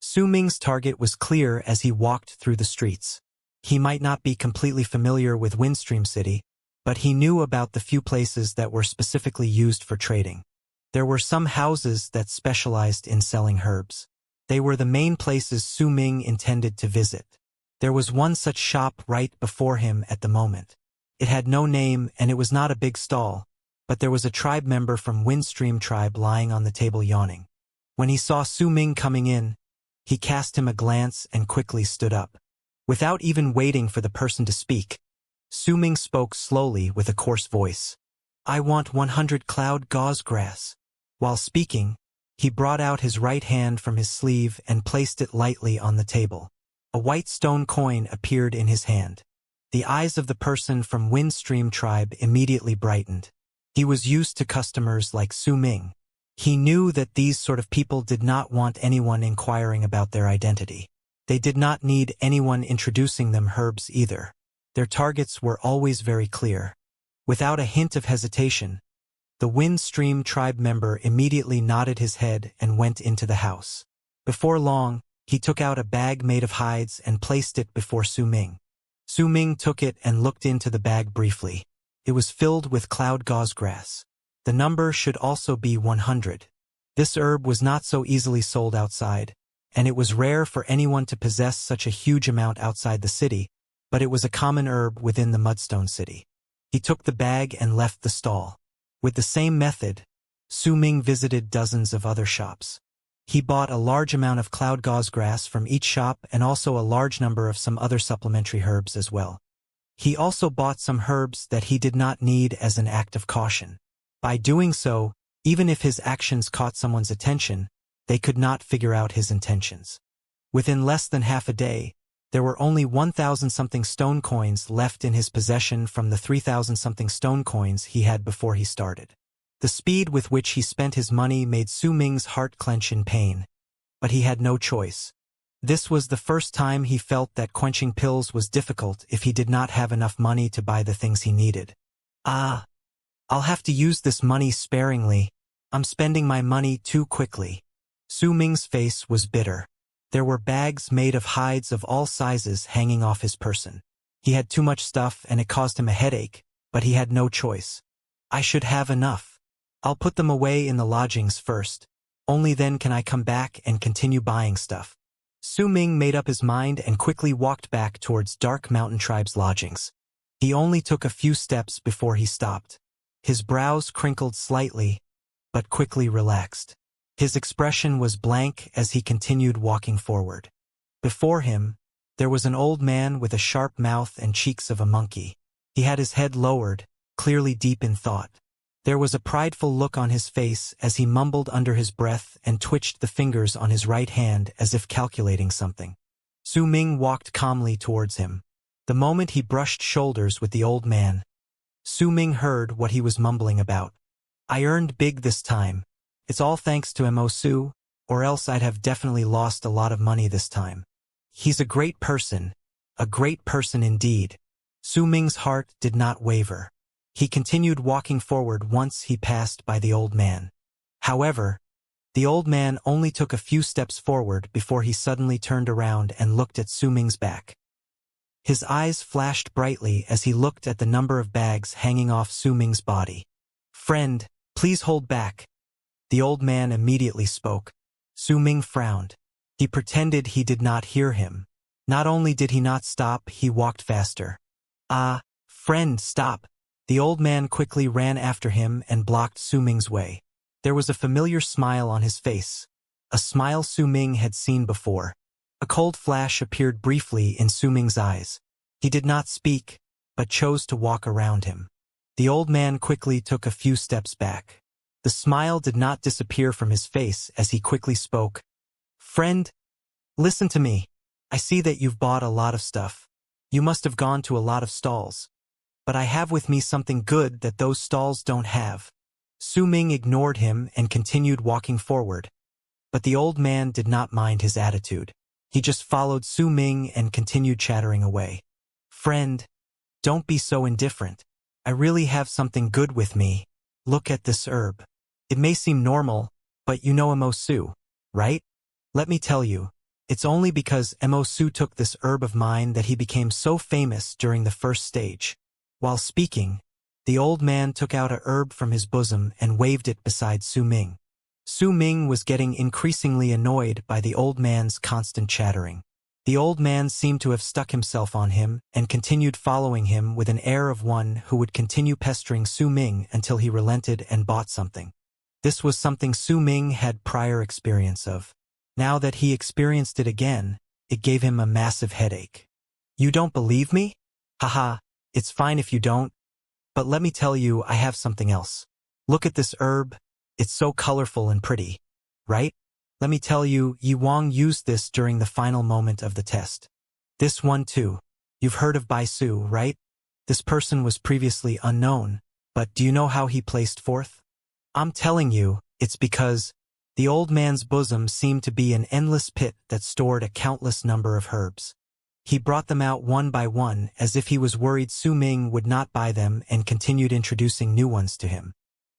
A: Su Ming's target was clear as he walked through the streets. He might not be completely familiar with Windstream City, but he knew about the few places that were specifically used for trading. There were some houses that specialized in selling herbs. They were the main places Su Ming intended to visit. There was one such shop right before him at the moment. It had no name and it was not a big stall, but there was a tribe member from Windstream Tribe lying on the table yawning. When he saw Su Ming coming in, he cast him a glance and quickly stood up. Without even waiting for the person to speak, Su Ming spoke slowly with a coarse voice. "I want 100 cloud gauze grass." While speaking, he brought out his right hand from his sleeve and placed it lightly on the table. A white stone coin appeared in his hand. The eyes of the person from Windstream Tribe immediately brightened. He was used to customers like Su Ming. He knew that these sort of people did not want anyone inquiring about their identity. They did not need anyone introducing them herbs either. Their targets were always very clear. Without a hint of hesitation, the Windstream Tribe member immediately nodded his head and went into the house. Before long, he took out a bag made of hides and placed it before Su Ming. Su Ming took it and looked into the bag briefly. It was filled with cloud gauze grass. The number should also be 100. This herb was not so easily sold outside, and it was rare for anyone to possess such a huge amount outside the city, but it was a common herb within the Mudstone City. He took the bag and left the stall. With the same method, Su Ming visited dozens of other shops. He bought a large amount of cloud gauze grass from each shop and also a large number of some other supplementary herbs as well. He also bought some herbs that he did not need as an act of caution. By doing so, even if his actions caught someone's attention, they could not figure out his intentions. Within less than half a day, there were only 1,000-something stone coins left in his possession from the 3,000-something stone coins he had before he started. The speed with which he spent his money made Su Ming's heart clench in pain. But he had no choice. This was the first time he felt that quenching pills was difficult if he did not have enough money to buy the things he needed. I'll have to use this money sparingly. I'm spending my money too quickly. Su Ming's face was bitter. There were bags made of hides of all sizes hanging off his person. He had too much stuff and it caused him a headache, but he had no choice. I should have enough. I'll put them away in the lodgings first. Only then can I come back and continue buying stuff. Su Ming made up his mind and quickly walked back towards Dark Mountain Tribe's lodgings. He only took a few steps before he stopped. His brows crinkled slightly, but quickly relaxed. His expression was blank as he continued walking forward. Before him, there was an old man with a sharp mouth and cheeks of a monkey. He had his head lowered, clearly deep in thought. There was a prideful look on his face as he mumbled under his breath and twitched the fingers on his right hand as if calculating something. Su Ming walked calmly towards him. The moment he brushed shoulders with the old man, Su Ming heard what he was mumbling about. I earned big this time. It's all thanks to Mo Su, or else I'd have definitely lost a lot of money this time. He's a great person indeed. Su Ming's heart did not waver. He continued walking forward once he passed by the old man. However, the old man only took a few steps forward before he suddenly turned around and looked at Su Ming's back. His eyes flashed brightly as he looked at the number of bags hanging off Su Ming's body. Friend, please hold back. The old man immediately spoke. Su Ming frowned. He pretended he did not hear him. Not only did he not stop, he walked faster. Friend, stop. The old man quickly ran after him and blocked Su Ming's way. There was a familiar smile on his face, a smile Su Ming had seen before. A cold flash appeared briefly in Su Ming's eyes. He did not speak, but chose to walk around him. The old man quickly took a few steps back. The smile did not disappear from his face as he quickly spoke. Friend, listen to me. I see that you've bought a lot of stuff. You must have gone to a lot of stalls. But I have with me something good that those stalls don't have. Su Ming ignored him and continued walking forward. But the old man did not mind his attitude. He just followed Su Ming and continued chattering away. Friend, don't be so indifferent. I really have something good with me. Look at this herb. It may seem normal, but you know Mo Su, right? Let me tell you, it's only because Mo Su took this herb of mine that he became so famous during the first stage. While speaking, the old man took out a herb from his bosom and waved it beside Su Ming. Su Ming was getting increasingly annoyed by the old man's constant chattering. The old man seemed to have stuck himself on him and continued following him with an air of one who would continue pestering Su Ming until he relented and bought something. This was something Su Ming had prior experience of. Now that he experienced it again, it gave him a massive headache. You don't believe me? Haha. It's fine if you don't, but let me tell you I have something else. Look at this herb, it's so colorful and pretty, right? Let me tell you, Yi Wang used this during the final moment of the test. This one too. You've heard of Bai Su, right? This person was previously unknown, but do you know how he placed fourth? I'm telling you, it's because the old man's bosom seemed to be an endless pit that stored a countless number of herbs. He brought them out one by one as if he was worried Su Ming would not buy them and continued introducing new ones to him.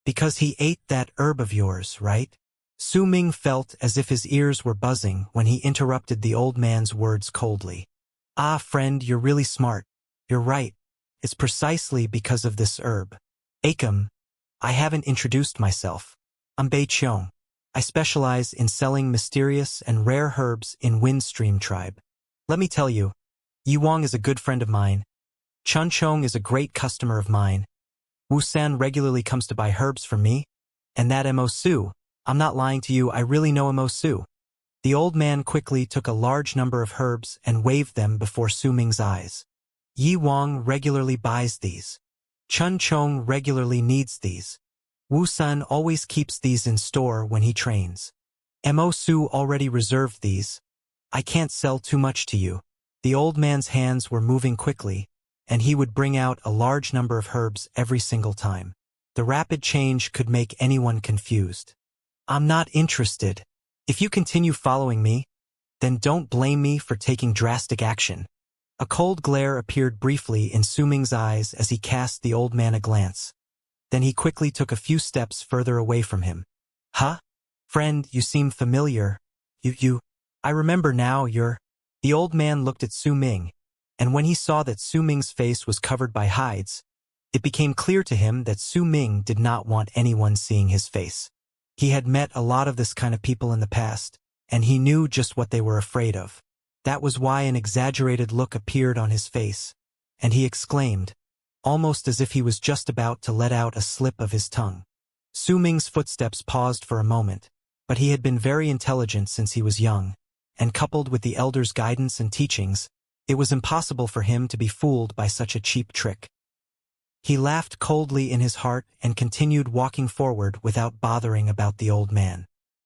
A: Because he ate that herb of yours, right? Su Ming felt as if his ears were buzzing when he interrupted the old man's words coldly. Friend, you're really smart. You're right. It's precisely because of this herb. Akam, I haven't introduced myself. I'm Beseeched. I specialize in selling mysterious and rare herbs in Windstream Tribe. Let me tell you, Yi Wang is a good friend of mine. Chun Chong is a great customer of mine. Wusan regularly comes to buy herbs from me. And that Mo Su, I'm not lying to you, I really know Mo Su. The old man quickly took a large number of herbs and waved them before Su Ming's eyes. Yi Wang regularly buys these. Chun Chong regularly needs these. Wusan always keeps these in store when he trains. Mo Su already reserved these. I can't sell too much to you. The old man's hands were moving quickly, and he would bring out a large number of herbs every single time. The rapid change could make anyone confused. I'm not interested. If you continue following me, then don't blame me for taking drastic action. A cold glare appeared briefly in Su Ming's eyes as he cast the old man a glance. Then he quickly took a few steps further away from him. Huh? Friend, you seem familiar. I remember now, you're... The old man looked at Su Ming, and when he saw that Su Ming's face was covered by hides, it became clear to him that Su Ming did not want anyone seeing his face. He had met a lot of this kind of people in the past, and he knew just what they were afraid of. That was why an exaggerated look appeared on his face, and he exclaimed, almost as if he was just about to let out a slip of his tongue. Su Ming's footsteps paused for a moment, but he had been very intelligent since he was young, and coupled with the elder's guidance and teachings, it was impossible for him to be fooled by such a cheap trick. He laughed coldly in his heart and continued walking forward without bothering about the old man.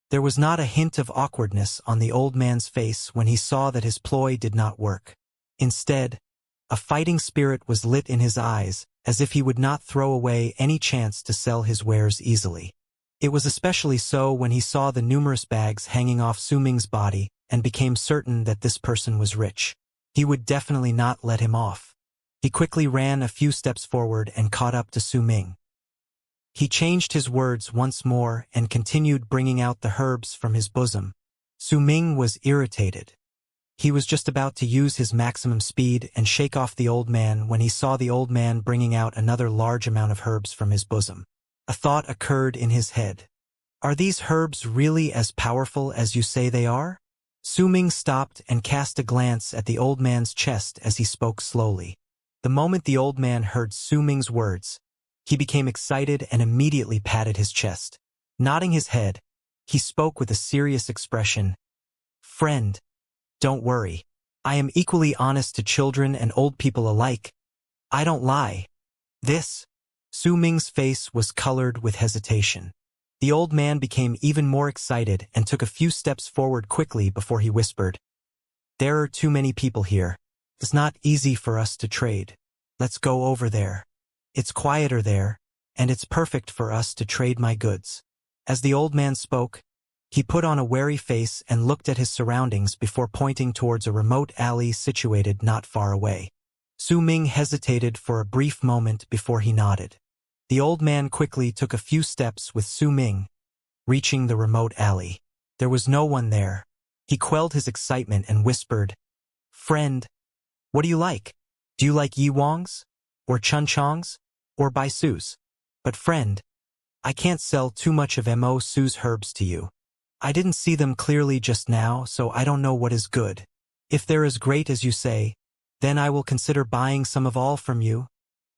A: There was not a hint of awkwardness on the old man's face when he saw that his ploy did not work. Instead, a fighting spirit was lit in his eyes, as if he would not throw away any chance to sell his wares easily. It was especially so when he saw the numerous bags hanging off Su Ming's body and became certain that this person was rich. He would definitely not let him off. He quickly ran a few steps forward and caught up to Su Ming. He changed his words once more and continued bringing out the herbs from his bosom. Su Ming was irritated. He was just about to use his maximum speed and shake off the old man when he saw the old man bringing out another large amount of herbs from his bosom. A thought occurred in his head. Are these herbs really as powerful as you say they are? Su Ming stopped and cast a glance at the old man's chest as he spoke slowly. The moment the old man heard Su Ming's words, he became excited and immediately patted his chest. Nodding his head, he spoke with a serious expression. Friend, don't worry. I am equally honest to children and old people alike. I don't lie. This. Su Ming's face was colored with hesitation. The old man became even more excited and took a few steps forward quickly before he whispered, There are too many people here. It's not easy for us to trade. Let's go over there. It's quieter there, and it's perfect for us to trade my goods. As the old man spoke, he put on a wary face and looked at his surroundings before pointing towards a remote alley situated not far away. Su Ming hesitated for a brief moment before he nodded. The old man quickly took a few steps with Su Ming, reaching the remote alley. There was no one there. He quelled his excitement and whispered, Friend, what do you like? Do you like Yi Wang's? Or Chun Chong's? Or Bai Su's? But friend, I can't sell too much of Mo Su's herbs to you. I didn't see them clearly just now, so I don't know what is good. If they're as great as you say, then I will consider buying some of all from you,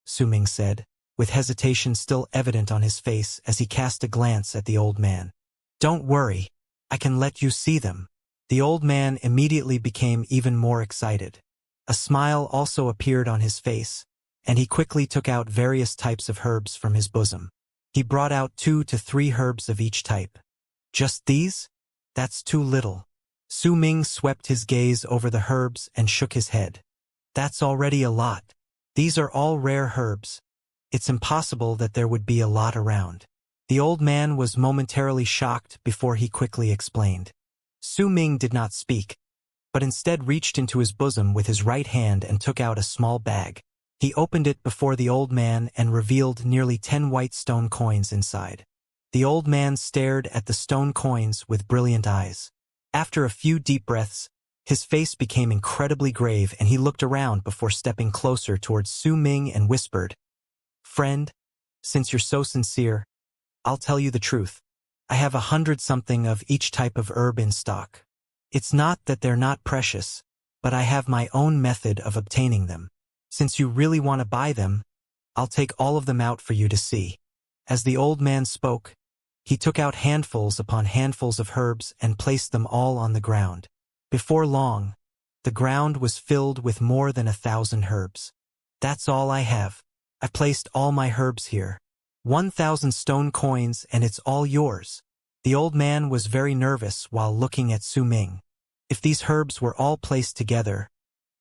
A: Su Ming said, with hesitation still evident on his face as he cast a glance at the old man. Don't worry, I can let you see them. The old man immediately became even more excited. A smile also appeared on his face, and he quickly took out various types of herbs from his bosom. He brought out 2 to 3 herbs of each type. Just these? That's too little. Su Ming swept his gaze over the herbs and shook his head. That's already a lot. These are all rare herbs. It's impossible that there would be a lot around. The old man was momentarily shocked before he quickly explained. Su Ming did not speak, but instead reached into his bosom with his right hand and took out a small bag. He opened it before the old man and revealed nearly 10 white stone coins inside. The old man stared at the stone coins with brilliant eyes. After a few deep breaths, His face became incredibly grave and he looked around before stepping closer towards Su Ming and whispered, "Friend, since you're so sincere, I'll tell you the truth. I have 100-something of each type of herb in stock. It's not that they're not precious, but I have my own method of obtaining them. Since you really want to buy them, I'll take all of them out for you to see." As the old man spoke, he took out handfuls upon handfuls of herbs and placed them all on the ground. Before long, the ground was filled with more than 1,000 herbs. "That's all I have. I've placed all my herbs here. 1,000 stone coins and it's all yours." The old man was very nervous while looking at Su Ming. If these herbs were all placed together,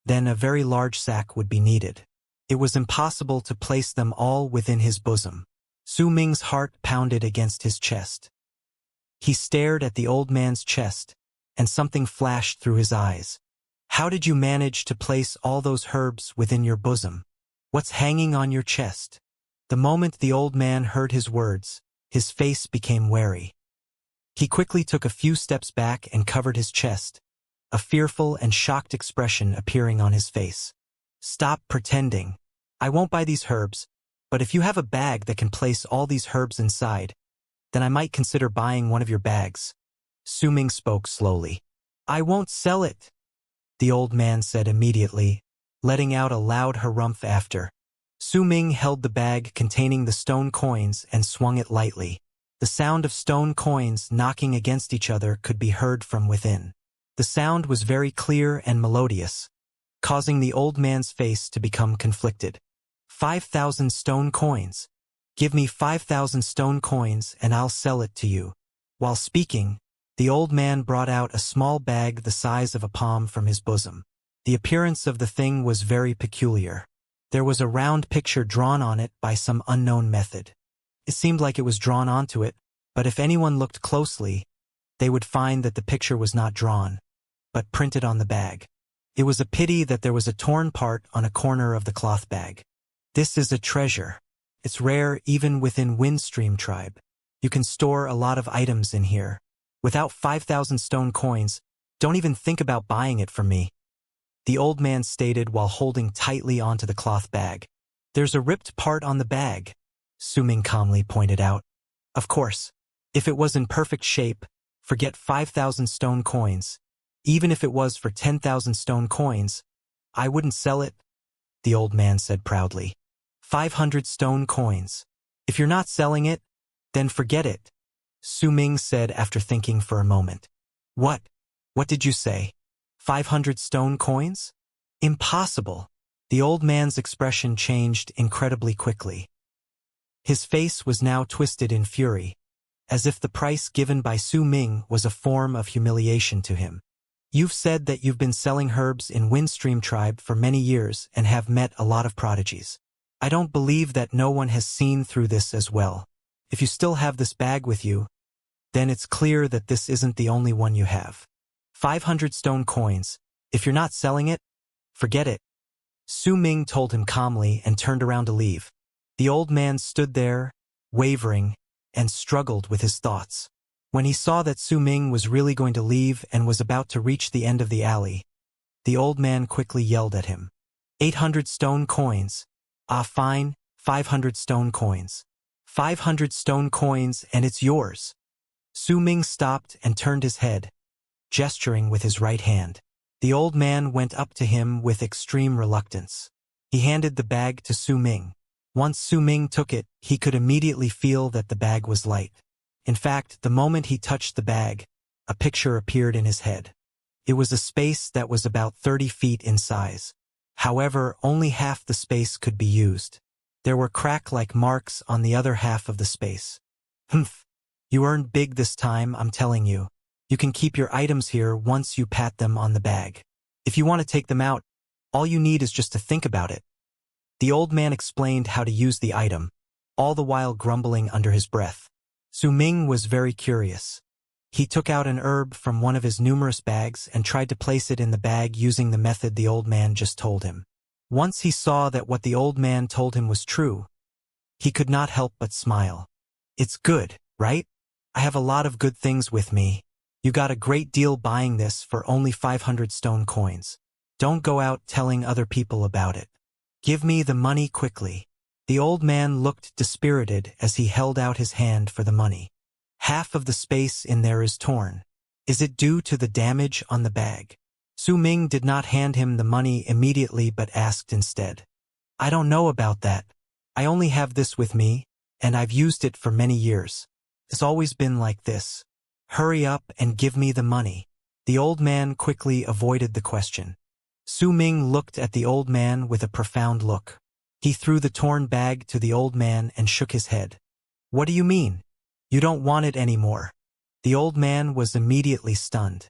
A: then a very large sack would be needed. It was impossible to place them all within his bosom. Su Ming's heart pounded against his chest. He stared at the old man's chest, and something flashed through his eyes. "How did you manage to place all those herbs within your bosom? What's hanging on your chest?" The moment the old man heard his words, his face became wary. He quickly took a few steps back and covered his chest, a fearful and shocked expression appearing on his face. "Stop pretending. I won't buy these herbs, but if you have a bag that can place all these herbs inside, then I might consider buying one of your bags." Su Ming spoke slowly. "I won't sell it," the old man said immediately, letting out a loud harumph after. Su Ming held the bag containing the stone coins and swung it lightly. The sound of stone coins knocking against each other could be heard from within. The sound was very clear and melodious, causing the old man's face to become conflicted. 5,000 stone coins. Give me 5,000 stone coins and I'll sell it to you." While speaking, the old man brought out a small bag the size of a palm from his bosom. The appearance of the thing was very peculiar. There was a round picture drawn on it by some unknown method. It seemed like it was drawn onto it, but if anyone looked closely, they would find that the picture was not drawn, but printed on the bag. It was a pity that there was a torn part on a corner of the cloth bag. "This is a treasure. It's rare even within Windstream tribe. You can store a lot of items in here. Without 5,000 stone coins, don't even think about buying it from me," the old man stated while holding tightly onto the cloth bag. "There's a ripped part on the bag," Su Ming calmly pointed out. "Of course, if it was in perfect shape, forget 5,000 stone coins. Even if it was for 10,000 stone coins, I wouldn't sell it," the old man said proudly. 500 stone coins. If you're not selling it, then forget it," Su Ming said after thinking for a moment. What did you say? 500 stone coins? Impossible." The old man's expression changed incredibly quickly. His face was now twisted in fury, as if the price given by Su Ming was a form of humiliation to him. "You've said that you've been selling herbs in Windstream tribe for many years and have met a lot of prodigies. I don't believe that no one has seen through this as well. If you still have this bag with you, then it's clear that this isn't the only one you have. 500 stone coins. If you're not selling it, forget it," Su Ming told him calmly and turned around to leave. The old man stood there, wavering, and struggled with his thoughts. When he saw that Su Ming was really going to leave and was about to reach the end of the alley, the old man quickly yelled at him. 800 stone coins. Ah, fine, 500 stone coins. 500 stone coins and it's yours." Su Ming stopped and turned his head, gesturing with his right hand. The old man went up to him with extreme reluctance. He handed the bag to Su Ming. Once Su Ming took it, he could immediately feel that the bag was light. In fact, the moment he touched the bag, a picture appeared in his head. It was a space that was about 30 feet in size. However, only half the space could be used. There were crack-like marks on the other half of the space. "Humph. You earned big this time, I'm telling you. You can keep your items here once you pat them on the bag. If you want to take them out, all you need is just to think about it." The old man explained how to use the item, all the while grumbling under his breath. Su Ming was very curious. He took out an herb from one of his numerous bags and tried to place it in the bag using the method the old man just told him. Once he saw that what the old man told him was true, he could not help but smile. "It's good, right? I have a lot of good things with me, You got a great deal buying this for only 500 stone coins. Don't go out telling other people about it. Give me the money quickly." The old man looked dispirited as he held out his hand for the money. "Half of the space in there is torn. Is it due to the damage on the bag?" Su Ming did not hand him the money immediately but asked instead. "I don't know about that. I only have this with me, and I've used it for many years. It's always been like this. Hurry up and give me the money." The old man quickly avoided the question. Su Ming looked at the old man with a profound look. He threw the torn bag to the old man and shook his head. "What do you mean? You don't want it anymore?" The old man was immediately stunned.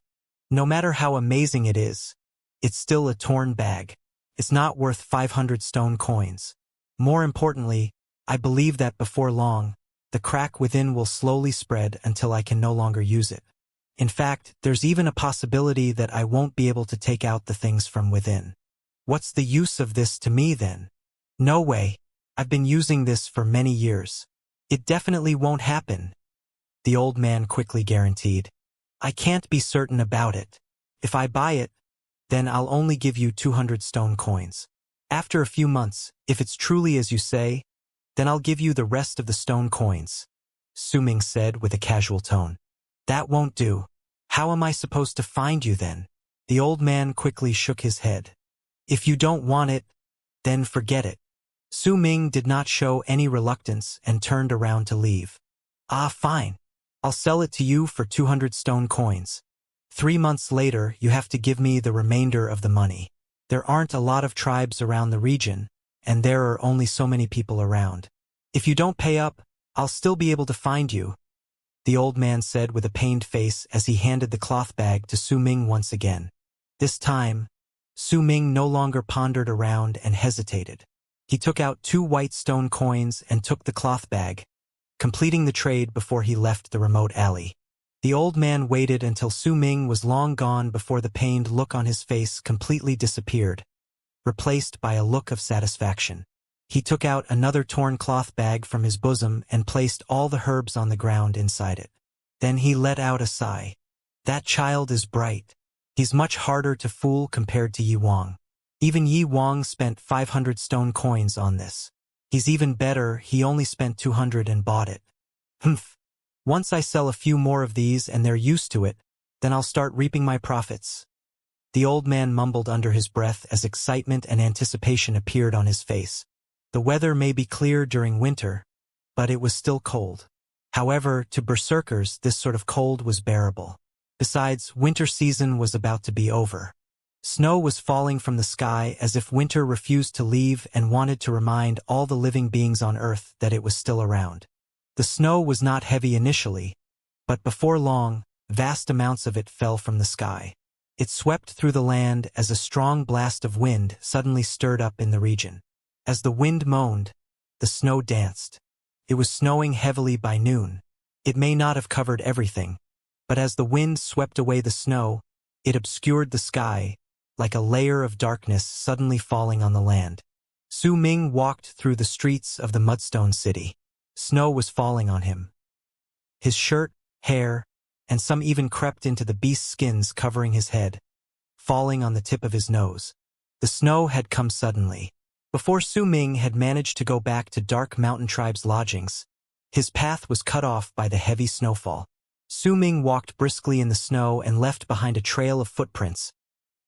A: "No matter how amazing it is, it's still a torn bag. It's not worth 500 stone coins. More importantly, I believe that before long, the crack within will slowly spread until I can no longer use it. In fact, there's even a possibility that I won't be able to take out the things from within. What's the use of this to me then? No way. I've been using this for many years. It definitely won't happen," the old man quickly guaranteed. "I can't be certain about it. If I buy it, then I'll only give you 200 stone coins. After a few months, if it's truly as you say, then I'll give you the rest of the stone coins," Su Ming said with a casual tone. "That won't do. How am I supposed to find you then?" The old man quickly shook his head. "If you don't want it, then forget it." Su Ming did not show any reluctance and turned around to leave. "Ah, fine. I'll sell it to you for 200 stone coins. 3 months later, you have to give me the remainder of the money. There aren't a lot of tribes around the region, and there are only so many people around. If you don't pay up, I'll still be able to find you," the old man said with a pained face as he handed the cloth bag to Su Ming once again. This time, Su Ming no longer pondered around and hesitated. He took out 2 white stone coins and took the cloth bag, completing the trade before he left the remote alley. The old man waited until Su Ming was long gone before the pained look on his face completely disappeared, replaced by a look of satisfaction. He took out another torn cloth bag from his bosom and placed all the herbs on the ground inside it. Then he let out a sigh. "That child is bright. He's much harder to fool compared to Yi Wang. Even Yi Wang spent 500 stone coins on this. He's even better, he only spent 200 and bought it. Humph. Once I sell a few more of these and they're used to it, then I'll start reaping my profits." The old man mumbled under his breath as excitement and anticipation appeared on his face. The weather may be clear during winter, but it was still cold. However, to berserkers this sort of cold was bearable. Besides, winter season was about to be over. Snow was falling from the sky as if winter refused to leave and wanted to remind all the living beings on Earth that it was still around. The snow was not heavy initially, but before long, vast amounts of it fell from the sky. It swept through the land as a strong blast of wind suddenly stirred up in the region. As the wind moaned, the snow danced. It was snowing heavily by noon. It may not have covered everything, but as the wind swept away the snow, it obscured the sky, like a layer of darkness suddenly falling on the land. Su Ming walked through the streets of the mudstone city. Snow was falling on him. His shirt, hair, and some even crept into the beast's skins covering his head, falling on the tip of his nose. The snow had come suddenly. Before Su Ming had managed to go back to Dark Mountain Tribe's lodgings, his path was cut off by the heavy snowfall. Su Ming walked briskly in the snow and left behind a trail of footprints,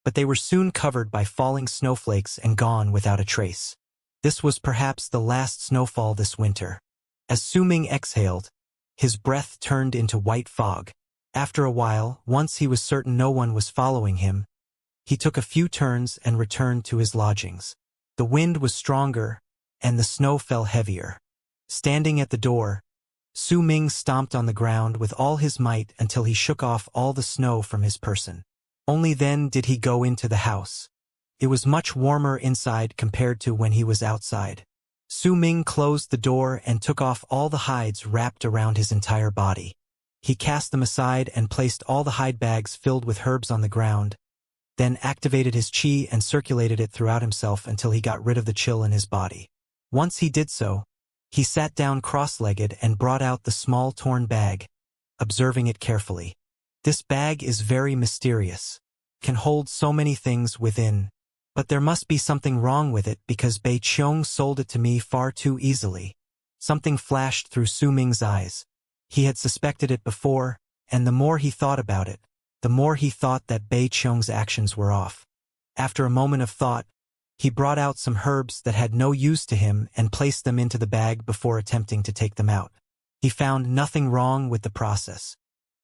A: but they were soon covered by falling snowflakes and gone without a trace. This was perhaps the last snowfall this winter. As Su Ming exhaled, his breath turned into white fog. After a while, once he was certain no one was following him, he took a few turns and returned to his lodgings. The wind was stronger, and the snow fell heavier. Standing at the door, Su Ming stomped on the ground with all his might until he shook off all the snow from his person. Only then did he go into the house. It was much warmer inside compared to when he was outside. Su Ming closed the door and took off all the hides wrapped around his entire body. He cast them aside and placed all the hide bags filled with herbs on the ground, then activated his chi and circulated it throughout himself until he got rid of the chill in his body. Once he did so, he sat down cross-legged and brought out the small torn bag, observing it carefully. This bag is very mysterious. Can hold so many things within. But there must be something wrong with it because Bei Qiong sold it to me far too easily. Something flashed through Su Ming's eyes. He had suspected it before, and the more he thought about it, the more he thought that Bei Qiong's actions were off. After a moment of thought, he brought out some herbs that had no use to him and placed them into the bag before attempting to take them out. He found nothing wrong with the process.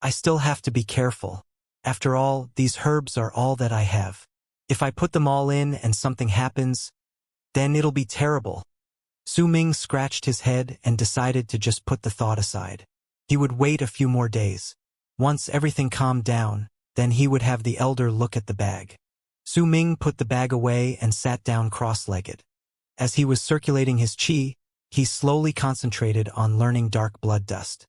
A: I still have to be careful. After all, these herbs are all that I have. If I put them all in and something happens, then it'll be terrible. Su Ming scratched his head and decided to just put the thought aside. He would wait a few more days. Once everything calmed down, then he would have the elder look at the bag. Su Ming put the bag away and sat down cross-legged. As he was circulating his qi, he slowly concentrated on learning dark blood dust.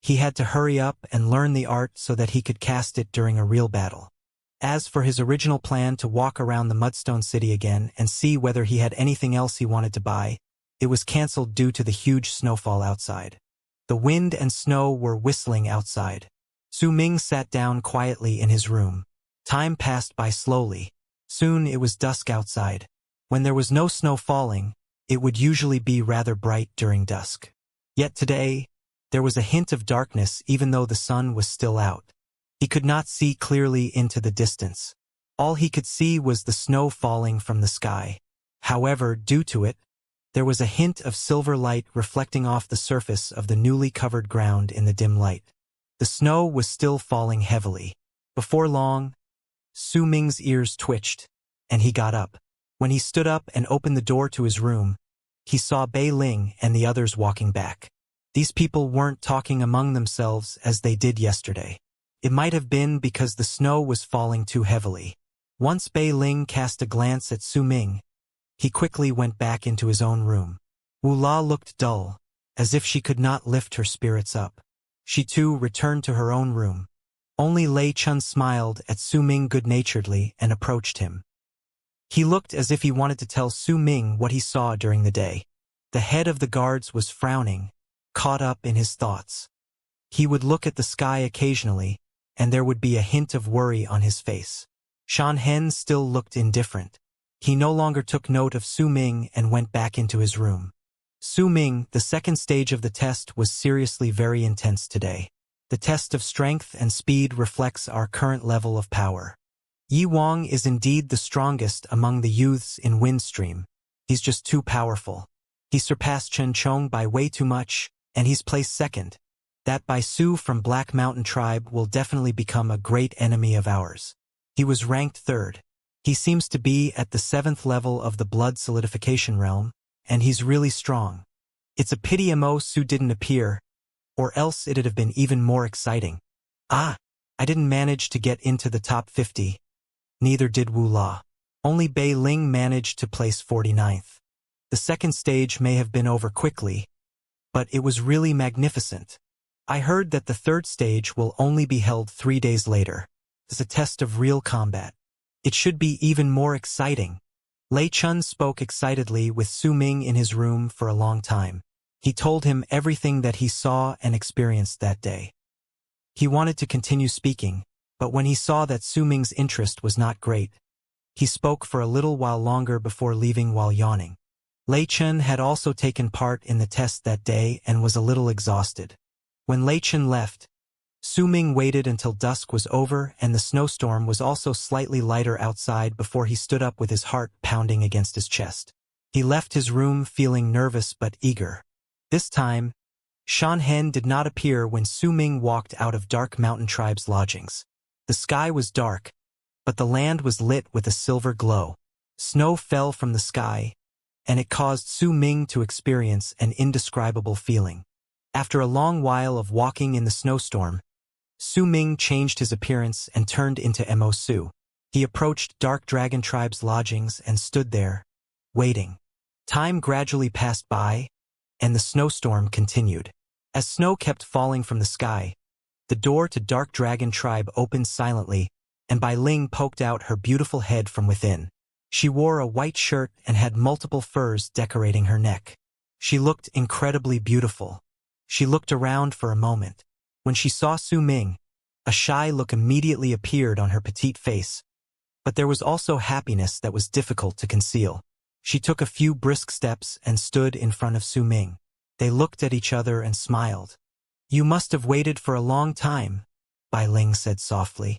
A: He had to hurry up and learn the art so that he could cast it during a real battle. As for his original plan to walk around the Mudstone City again and see whether he had anything else he wanted to buy, it was cancelled due to the huge snowfall outside. The wind and snow were whistling outside. Su Ming sat down quietly in his room. Time passed by slowly. Soon it was dusk outside. When there was no snow falling, it would usually be rather bright during dusk. Yet today, there was a hint of darkness even though the sun was still out. He could not see clearly into the distance. All he could see was the snow falling from the sky. However, due to it, there was a hint of silver light reflecting off the surface of the newly covered ground in the dim light. The snow was still falling heavily. Before long, Su Ming's ears twitched, and he got up. When he stood up and opened the door to his room, he saw Bei Ling and the others walking back. These people weren't talking among themselves as they did yesterday. It might have been because the snow was falling too heavily. Once Bei Ling cast a glance at Su Ming, he quickly went back into his own room. Wu La looked dull, as if she could not lift her spirits up. She too returned to her own room. Only Lei Chun smiled at Su Ming good-naturedly and approached him. He looked as if he wanted to tell Su Ming what he saw during the day. The head of the guards was frowning, caught up in his thoughts. He would look at the sky occasionally, and there would be a hint of worry on his face. Shan Hen still looked indifferent. He no longer took note of Su Ming and went back into his room. Su Ming, the second stage of the test was seriously very intense today. The test of strength and speed reflects our current level of power. Yi Wang is indeed the strongest among the youths in Windstream. He's just too powerful. He surpassed Chen Chong by way too much, and he's placed second. That Bai Su from Black Mountain Tribe will definitely become a great enemy of ours. He was ranked third. He seems to be at the 7th level of the blood solidification realm, and he's really strong. It's a pity Mo Su didn't appear, or else it'd have been even more exciting. I didn't manage to get into the top 50. Neither did Wu La. Only Bei Ling managed to place 49th. The second stage may have been over quickly, but it was really magnificent. I heard that the third stage will only be held 3 days later. It's a test of real combat. It should be even more exciting. Lei Chun spoke excitedly with Su Ming in his room for a long time. He told him everything that he saw and experienced that day. He wanted to continue speaking, but when he saw that Su Ming's interest was not great, he spoke for a little while longer before leaving while yawning. Lei Chun had also taken part in the test that day and was a little exhausted. When Lei Chun left, Su Ming waited until dusk was over and the snowstorm was also slightly lighter outside before he stood up with his heart pounding against his chest. He left his room feeling nervous but eager. This time, Shan Hen did not appear when Su Ming walked out of Dark Mountain Tribe's lodgings. The sky was dark, but the land was lit with a silver glow. Snow fell from the sky, and it caused Su Ming to experience an indescribable feeling. After a long while of walking in the snowstorm, Su Ming changed his appearance and turned into Mo Su. He approached Dark Dragon Tribe's lodgings and stood there, waiting. Time gradually passed by, and the snowstorm continued. As snow kept falling from the sky, the door to Dark Dragon Tribe opened silently, and Bai Ling poked out her beautiful head from within. She wore a white shirt and had multiple furs decorating her neck. She looked incredibly beautiful. She looked around for a moment. When she saw Su Ming, A shy look immediately appeared on her petite face, but there was also happiness that was difficult to conceal. She took a few brisk steps and stood in front of Su Ming. They looked at each other and smiled. "You must have waited for a long time," Bai Ling said softly.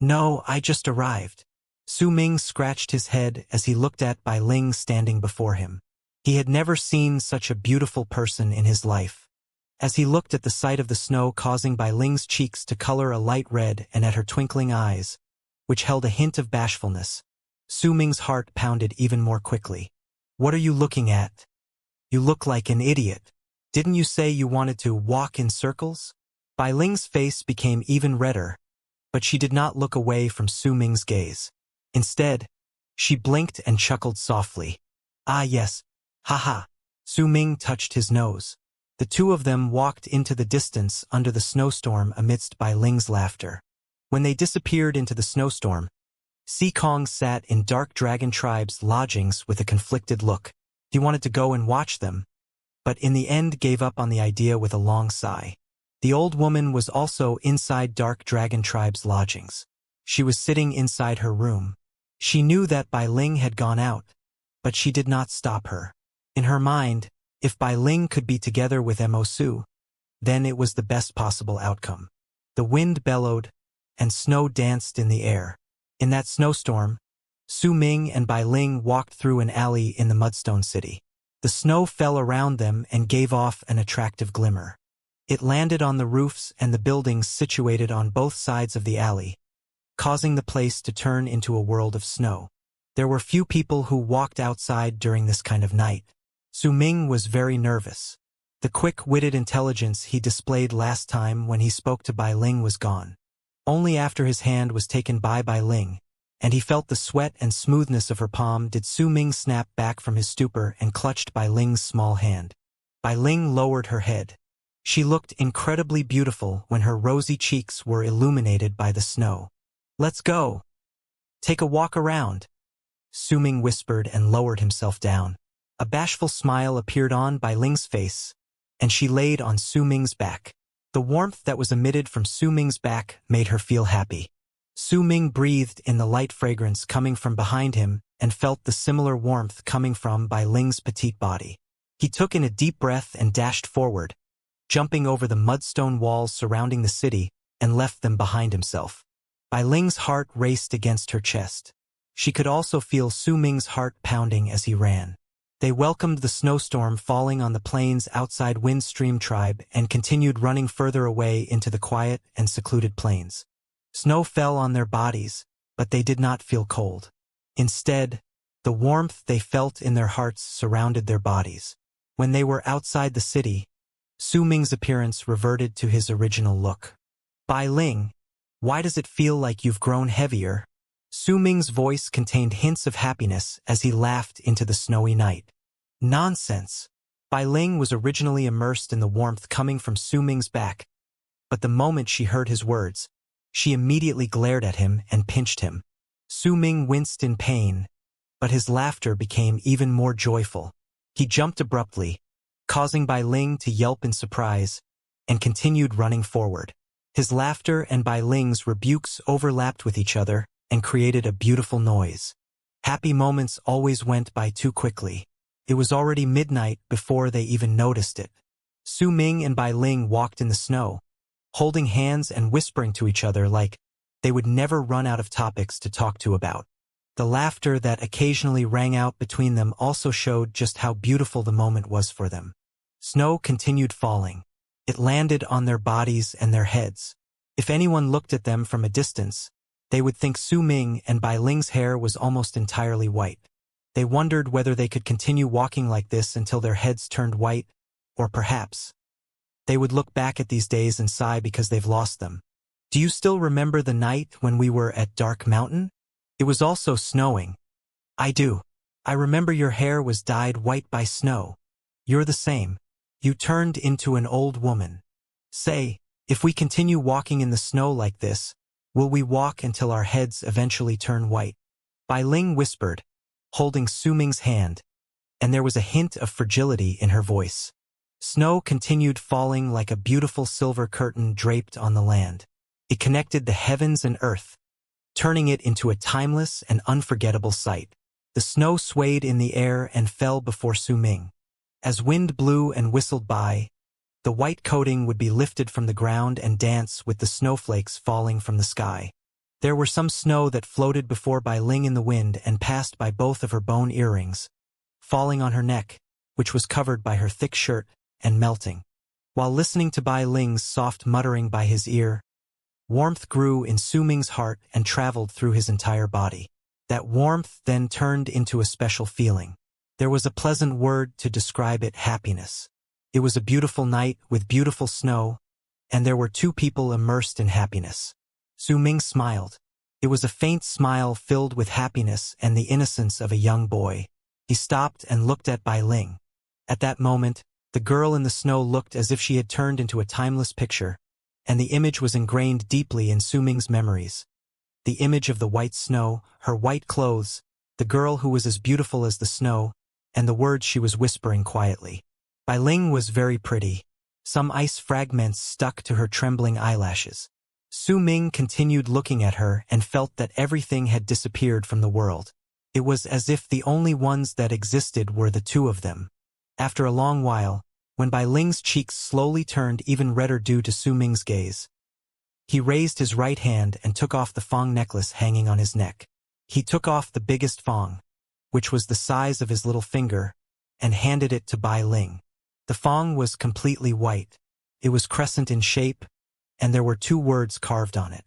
A: "No, I just arrived." Su Ming scratched his head as he looked at Bai Ling standing before him. He had never seen such a beautiful person in his life. As he looked at the sight of the snow causing Bai Ling's cheeks to color a light red and at her twinkling eyes, which held a hint of bashfulness, Su Ming's heart pounded even more quickly. "What are you looking at? You look like an idiot. Didn't you say you wanted to walk in circles?" Bai Ling's face became even redder, but she did not look away from Su Ming's gaze. Instead, she blinked and chuckled softly. "Ah yes, haha." Su Ming touched his nose. The two of them walked into the distance under the snowstorm amidst Bai Ling's laughter. When they disappeared into the snowstorm, Si Kong sat in Dark Dragon Tribe's lodgings with a conflicted look. He wanted to go and watch them, but in the end gave up on the idea with a long sigh. The old woman was also inside Dark Dragon Tribe's lodgings. She was sitting inside her room. She knew that Bai Ling had gone out, but she did not stop her. In her mind, if Bai Ling could be together with Mo Su, then it was the best possible outcome. The wind bellowed, and snow danced in the air. In that snowstorm, Su Ming and Bai Ling walked through an alley in the Mudstone City. The snow fell around them and gave off an attractive glimmer. It landed on the roofs and the buildings situated on both sides of the alley, causing the place to turn into a world of snow. There were few people who walked outside during this kind of night. Su Ming was very nervous. The quick-witted intelligence he displayed last time when he spoke to Bai Ling was gone. Only after his hand was taken by Bai Ling, and he felt the sweat and smoothness of her palm, did Su Ming snap back from his stupor and clutched Bai Ling's small hand. Bai Ling lowered her head. She looked incredibly beautiful when her rosy cheeks were illuminated by the snow. "Let's go. Take a walk around," Su Ming whispered and lowered himself down. A bashful smile appeared on Bai Ling's face, and she laid on Su Ming's back. The warmth that was emitted from Su Ming's back made her feel happy. Su Ming breathed in the light fragrance coming from behind him and felt the similar warmth coming from Bai Ling's petite body. He took in a deep breath and dashed forward, jumping over the mudstone walls surrounding the city and left them behind himself. Bai Ling's heart raced against her chest. She could also feel Su Ming's heart pounding as he ran. They welcomed the snowstorm falling on the plains outside Windstream Tribe and continued running further away into the quiet and secluded plains. Snow fell on their bodies, but they did not feel cold. Instead, the warmth they felt in their hearts surrounded their bodies. When they were outside the city, Su Ming's appearance reverted to his original look. "Bai Ling, why does it feel like you've grown heavier?" Su Ming's voice contained hints of happiness as he laughed into the snowy night. "Nonsense." Bai Ling was originally immersed in the warmth coming from Su Ming's back, but the moment she heard his words, she immediately glared at him and pinched him. Su Ming winced in pain, but his laughter became even more joyful. He jumped abruptly, causing Bai Ling to yelp in surprise, and continued running forward. His laughter and Bai Ling's rebukes overlapped with each other and created a beautiful noise. Happy moments always went by too quickly. It was already midnight before they even noticed it. Su Ming and Bai Ling walked in the snow, holding hands and whispering to each other like they would never run out of topics to talk to about. The laughter that occasionally rang out between them also showed just how beautiful the moment was for them. Snow continued falling. It landed on their bodies and their heads. If anyone looked at them from a distance, they would think Su Ming and Bai Ling's hair was almost entirely white. They wondered whether they could continue walking like this until their heads turned white, or perhaps they would look back at these days and sigh because they've lost them. "Do you still remember the night when we were at Dark Mountain? It was also snowing." "I do. I remember your hair was dyed white by snow. You're the same. You turned into an old woman. Say, if we continue walking in the snow like this, will we walk until our heads eventually turn white?" Bai Ling whispered, holding Su Ming's hand, and there was a hint of fragility in her voice. Snow continued falling like a beautiful silver curtain draped on the land. It connected the heavens and earth, turning it into a timeless and unforgettable sight. The snow swayed in the air and fell before Su Ming. As wind blew and whistled by, the white coating would be lifted from the ground and dance with the snowflakes falling from the sky. There were some snow that floated before Bai Ling in the wind and passed by both of her bone earrings, falling on her neck, which was covered by her thick shirt, and melting. While listening to Bai Ling's soft muttering by his ear, warmth grew in Su Ming's heart and traveled through his entire body. That warmth then turned into a special feeling. There was a pleasant word to describe it: happiness. It was a beautiful night with beautiful snow, and there were two people immersed in happiness. Su Ming smiled. It was a faint smile filled with happiness and the innocence of a young boy. He stopped and looked at Bai Ling. At that moment, the girl in the snow looked as if she had turned into a timeless picture, and the image was ingrained deeply in Su Ming's memories. The image of the white snow, her white clothes, the girl who was as beautiful as the snow, and the words she was whispering quietly. Bai Ling was very pretty. Some ice fragments stuck to her trembling eyelashes. Su Ming continued looking at her and felt that everything had disappeared from the world. It was as if the only ones that existed were the two of them. After a long while, when Bai Ling's cheeks slowly turned even redder due to Su Ming's gaze, he raised his right hand and took off the Fong necklace hanging on his neck. He took off the biggest Fong, which was the size of his little finger, and handed it to Bai Ling. The Fong was completely white. It was crescent in shape, and there were two words carved on it.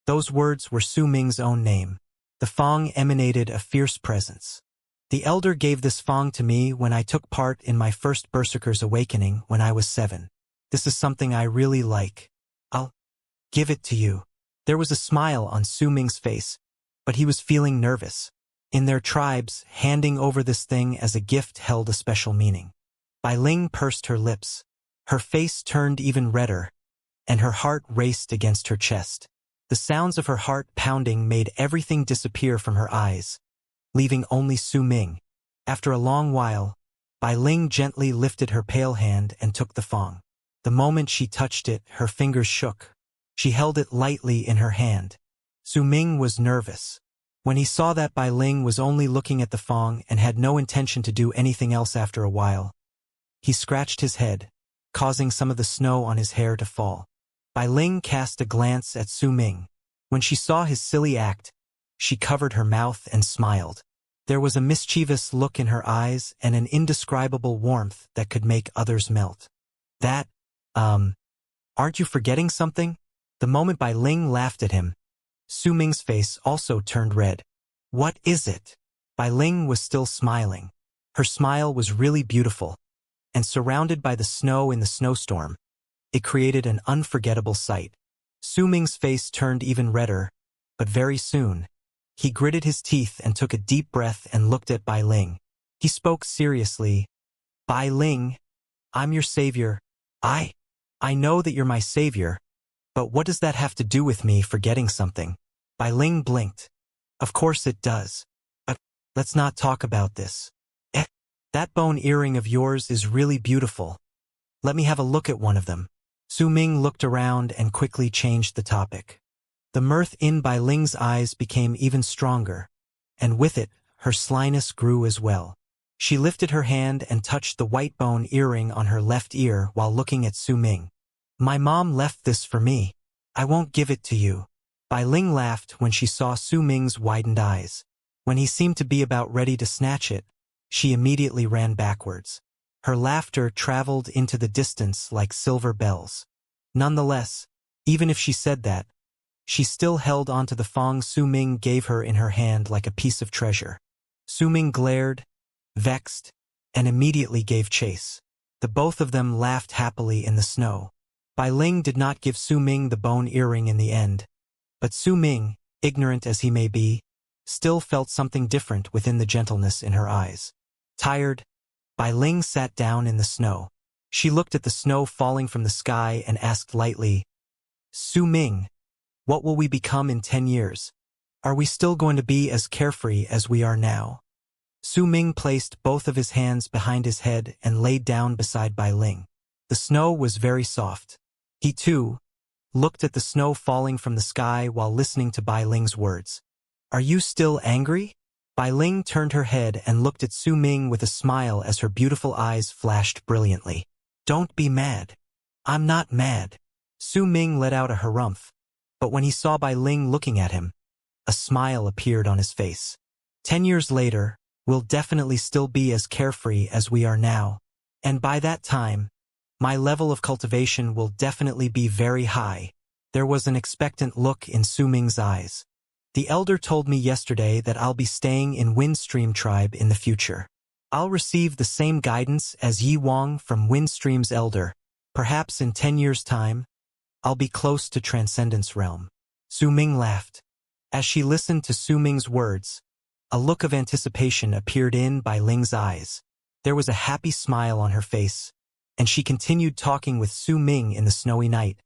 A: Those words were Su Ming's own name. The Fong emanated a fierce presence. The elder gave this Fong to me when I took part in my first Berserker's awakening when I was 7. This is something I really like. I'll give it to you. There was a smile on Su Ming's face, but he was feeling nervous. In their tribes, handing over this thing as a gift held a special meaning. Bai Ling pursed her lips. Her face turned even redder, and her heart raced against her chest. The sounds of her heart pounding made everything disappear from her eyes, leaving only Su Ming. After a long while, Bai Ling gently lifted her pale hand and took the Fong. The moment she touched it, her fingers shook. She held it lightly in her hand. Su Ming was nervous. When he saw that Bai Ling was only looking at the Fong and had no intention to do anything else after a while, he scratched his head, causing some of the snow on his hair to fall. Bai Ling cast a glance at Su Ming. When she saw his silly act, she covered her mouth and smiled. There was a mischievous look in her eyes and an indescribable warmth that could make others melt. That, aren't you forgetting something? The moment Bai Ling laughed at him, Su Ming's face also turned red. What is it? Bai Ling was still smiling. Her smile was really beautiful, and surrounded by the snow in the snowstorm, it created an unforgettable sight. Su Ming's face turned even redder, but very soon, he gritted his teeth and took a deep breath and looked at Bai Ling. He spoke seriously. Bai Ling, I'm your savior. I know that you're my savior, but what does that have to do with me forgetting something? Bai Ling blinked. Of course it does. But let's not talk about this. That bone earring of yours is really beautiful. Let me have a look at one of them. Su Ming looked around and quickly changed the topic. The mirth in Bai Ling's eyes became even stronger, and with it, her slyness grew as well. She lifted her hand and touched the white bone earring on her left ear while looking at Su Ming. My mom left this for me. I won't give it to you. Bai Ling laughed when she saw Su Ming's widened eyes. When he seemed to be about ready to snatch it, she immediately ran backwards. Her laughter traveled into the distance like silver bells. Nonetheless, even if she said that, she still held onto the Fong Su Ming gave her in her hand like a piece of treasure. Su Ming glared, vexed, and immediately gave chase. The both of them laughed happily in the snow. Bai Ling did not give Su Ming the bone earring in the end, but Su Ming, ignorant as he may be, still felt something different within the gentleness in her eyes. Tired, Bai Ling sat down in the snow. She looked at the snow falling from the sky and asked lightly, Su Ming, what will we become in 10 years? Are we still going to be as carefree as we are now? Su Ming placed both of his hands behind his head and laid down beside Bai Ling. The snow was very soft. He too looked at the snow falling from the sky while listening to Bai Ling's words. "Are you still angry?" Bai Ling turned her head and looked at Su Ming with a smile as her beautiful eyes flashed brilliantly. "Don't be mad." "I'm not mad." Su Ming let out a harumph, but when he saw Bai Ling looking at him, a smile appeared on his face. 10 years later, we'll definitely still be as carefree as we are now. And by that time, my level of cultivation will definitely be very high. There was an expectant look in Su Ming's eyes. "The elder told me yesterday that I'll be staying in Windstream Tribe in the future. I'll receive the same guidance as Yi Wang from Windstream's elder. Perhaps in 10 years' time, I'll be close to Transcendence Realm." Su Ming laughed. As she listened to Su Ming's words, a look of anticipation appeared in Bai Ling's eyes. There was a happy smile on her face, and she continued talking with Su Ming in the snowy night,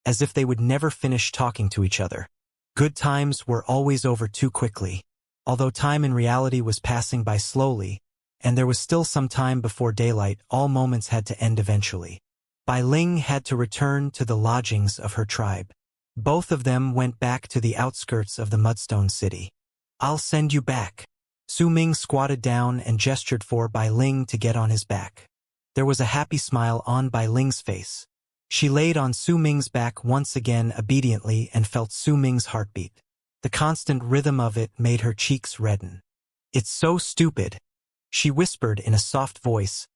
A: as if they would never finish talking to each other. Good times were always over too quickly. Although time in reality was passing by slowly, and there was still some time before daylight, all moments had to end eventually. Bai Ling had to return to the lodgings of her tribe. Both of them went back to the outskirts of the Mudstone City. "I'll send you back." Su Ming squatted down and gestured for Bai Ling to get on his back. There was a happy smile on Bai Ling's face. She laid on Su Ming's back once again obediently and felt Su Ming's heartbeat. The constant rhythm of it made her cheeks redden. "It's so stupid," she whispered in a soft voice,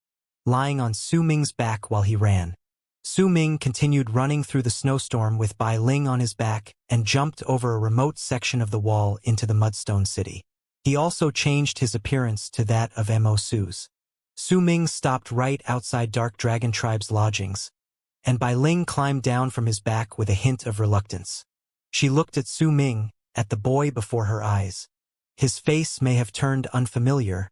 A: lying on Su Ming's back while he ran. Su Ming continued running through the snowstorm with Bai Ling on his back and jumped over a remote section of the wall into the Mudstone City. He also changed his appearance to that of Mo Su's. Su Ming stopped right outside Dark Dragon Tribe's lodgings, and Bai Ling climbed down from his back with a hint of reluctance. She looked at Su Ming, at the boy before her eyes. His face may have turned unfamiliar,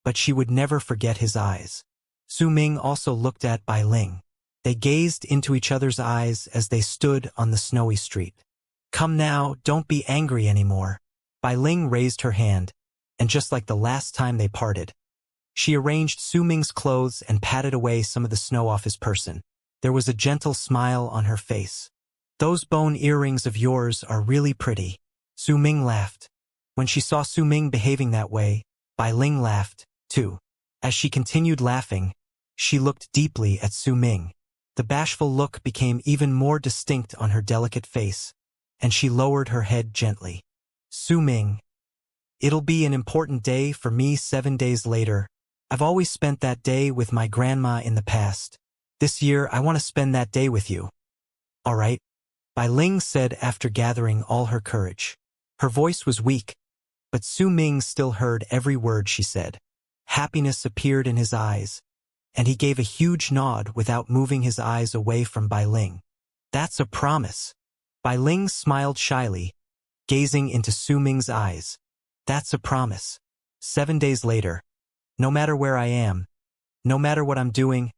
A: but she would never forget his eyes. Su Ming also looked at Bai Ling. They gazed into each other's eyes as they stood on the snowy street. "Come now, don't be angry anymore." Bai Ling raised her hand, and just like the last time they parted, she arranged Su Ming's clothes and patted away some of the snow off his person. There was a gentle smile on her face. "Those bone earrings of yours are really pretty." Su Ming laughed. When she saw Su Ming behaving that way, Bai Ling laughed, too. As she continued laughing, she looked deeply at Su Ming. The bashful look became even more distinct on her delicate face, and she lowered her head gently. "Su Ming, it'll be an important day for me 7 days later. I've always spent that day with my grandma in the past. This year I want to spend that day with you." "All right," Bai Ling said after gathering all her courage. Her voice was weak, but Su Ming still heard every word she said. Happiness appeared in his eyes, and he gave a huge nod without moving his eyes away from Bai Ling. "That's a promise." Bai Ling smiled shyly, gazing into Su Ming's eyes. "That's a promise. 7 days later, no matter where I am, no matter what I'm doing,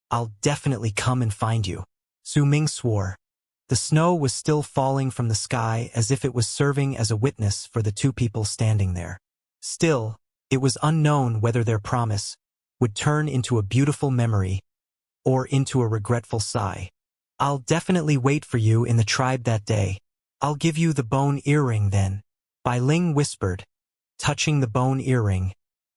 A: I'll definitely come and find you." Su Ming swore. The snow was still falling from the sky as if it was serving as a witness for the two people standing there. Still, it was unknown whether their promise would turn into a beautiful memory or into a regretful sigh. "I'll definitely wait for you in the tribe that day. I'll give you the bone earring then," Bai Ling whispered, touching the bone earring,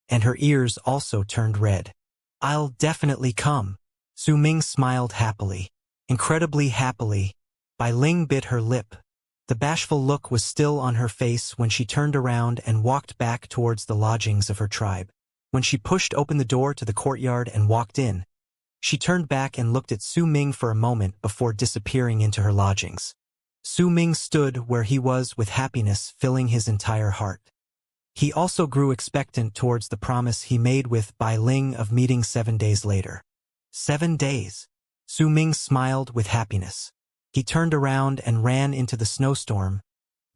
A: and her ears also turned red. "I'll definitely come." Su Ming smiled happily. Incredibly happily. Bai Ling bit her lip. The bashful look was still on her face when she turned around and walked back towards the lodgings of her tribe. When she pushed open the door to the courtyard and walked in, she turned back and looked at Su Ming for a moment before disappearing into her lodgings. Su Ming stood where he was with happiness filling his entire heart. He also grew expectant towards the promise he made with Bai Ling of meeting 7 days later. 7 days. Su Ming smiled with happiness. He turned around and ran into the snowstorm,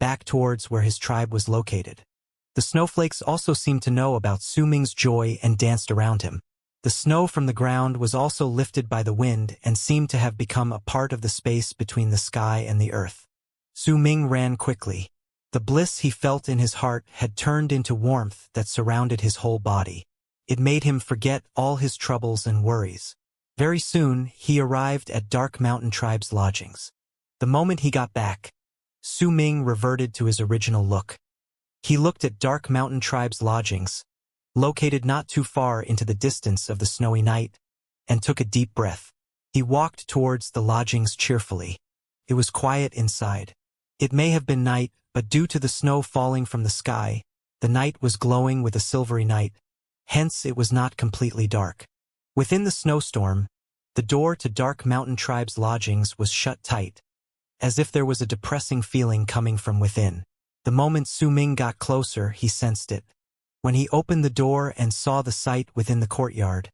A: back towards where his tribe was located. The snowflakes also seemed to know about Su Ming's joy and danced around him. The snow from the ground was also lifted by the wind and seemed to have become a part of the space between the sky and the earth. Su Ming ran quickly. The bliss he felt in his heart had turned into warmth that surrounded his whole body. It made him forget all his troubles and worries. Very soon, he arrived at Dark Mountain Tribe's lodgings. The moment he got back, Su Ming reverted to his original look. He looked at Dark Mountain Tribe's lodgings, located not too far into the distance of the snowy night, and took a deep breath. He walked towards the lodgings cheerfully. It was quiet inside. It may have been night, but due to the snow falling from the sky, the night was glowing with a silvery night. Hence it was not completely dark. Within the snowstorm, the door to Dark Mountain Tribe's lodgings was shut tight, as if there was a depressing feeling coming from within. The moment Su Ming got closer, he sensed it. When he opened the door and saw the sight within the courtyard,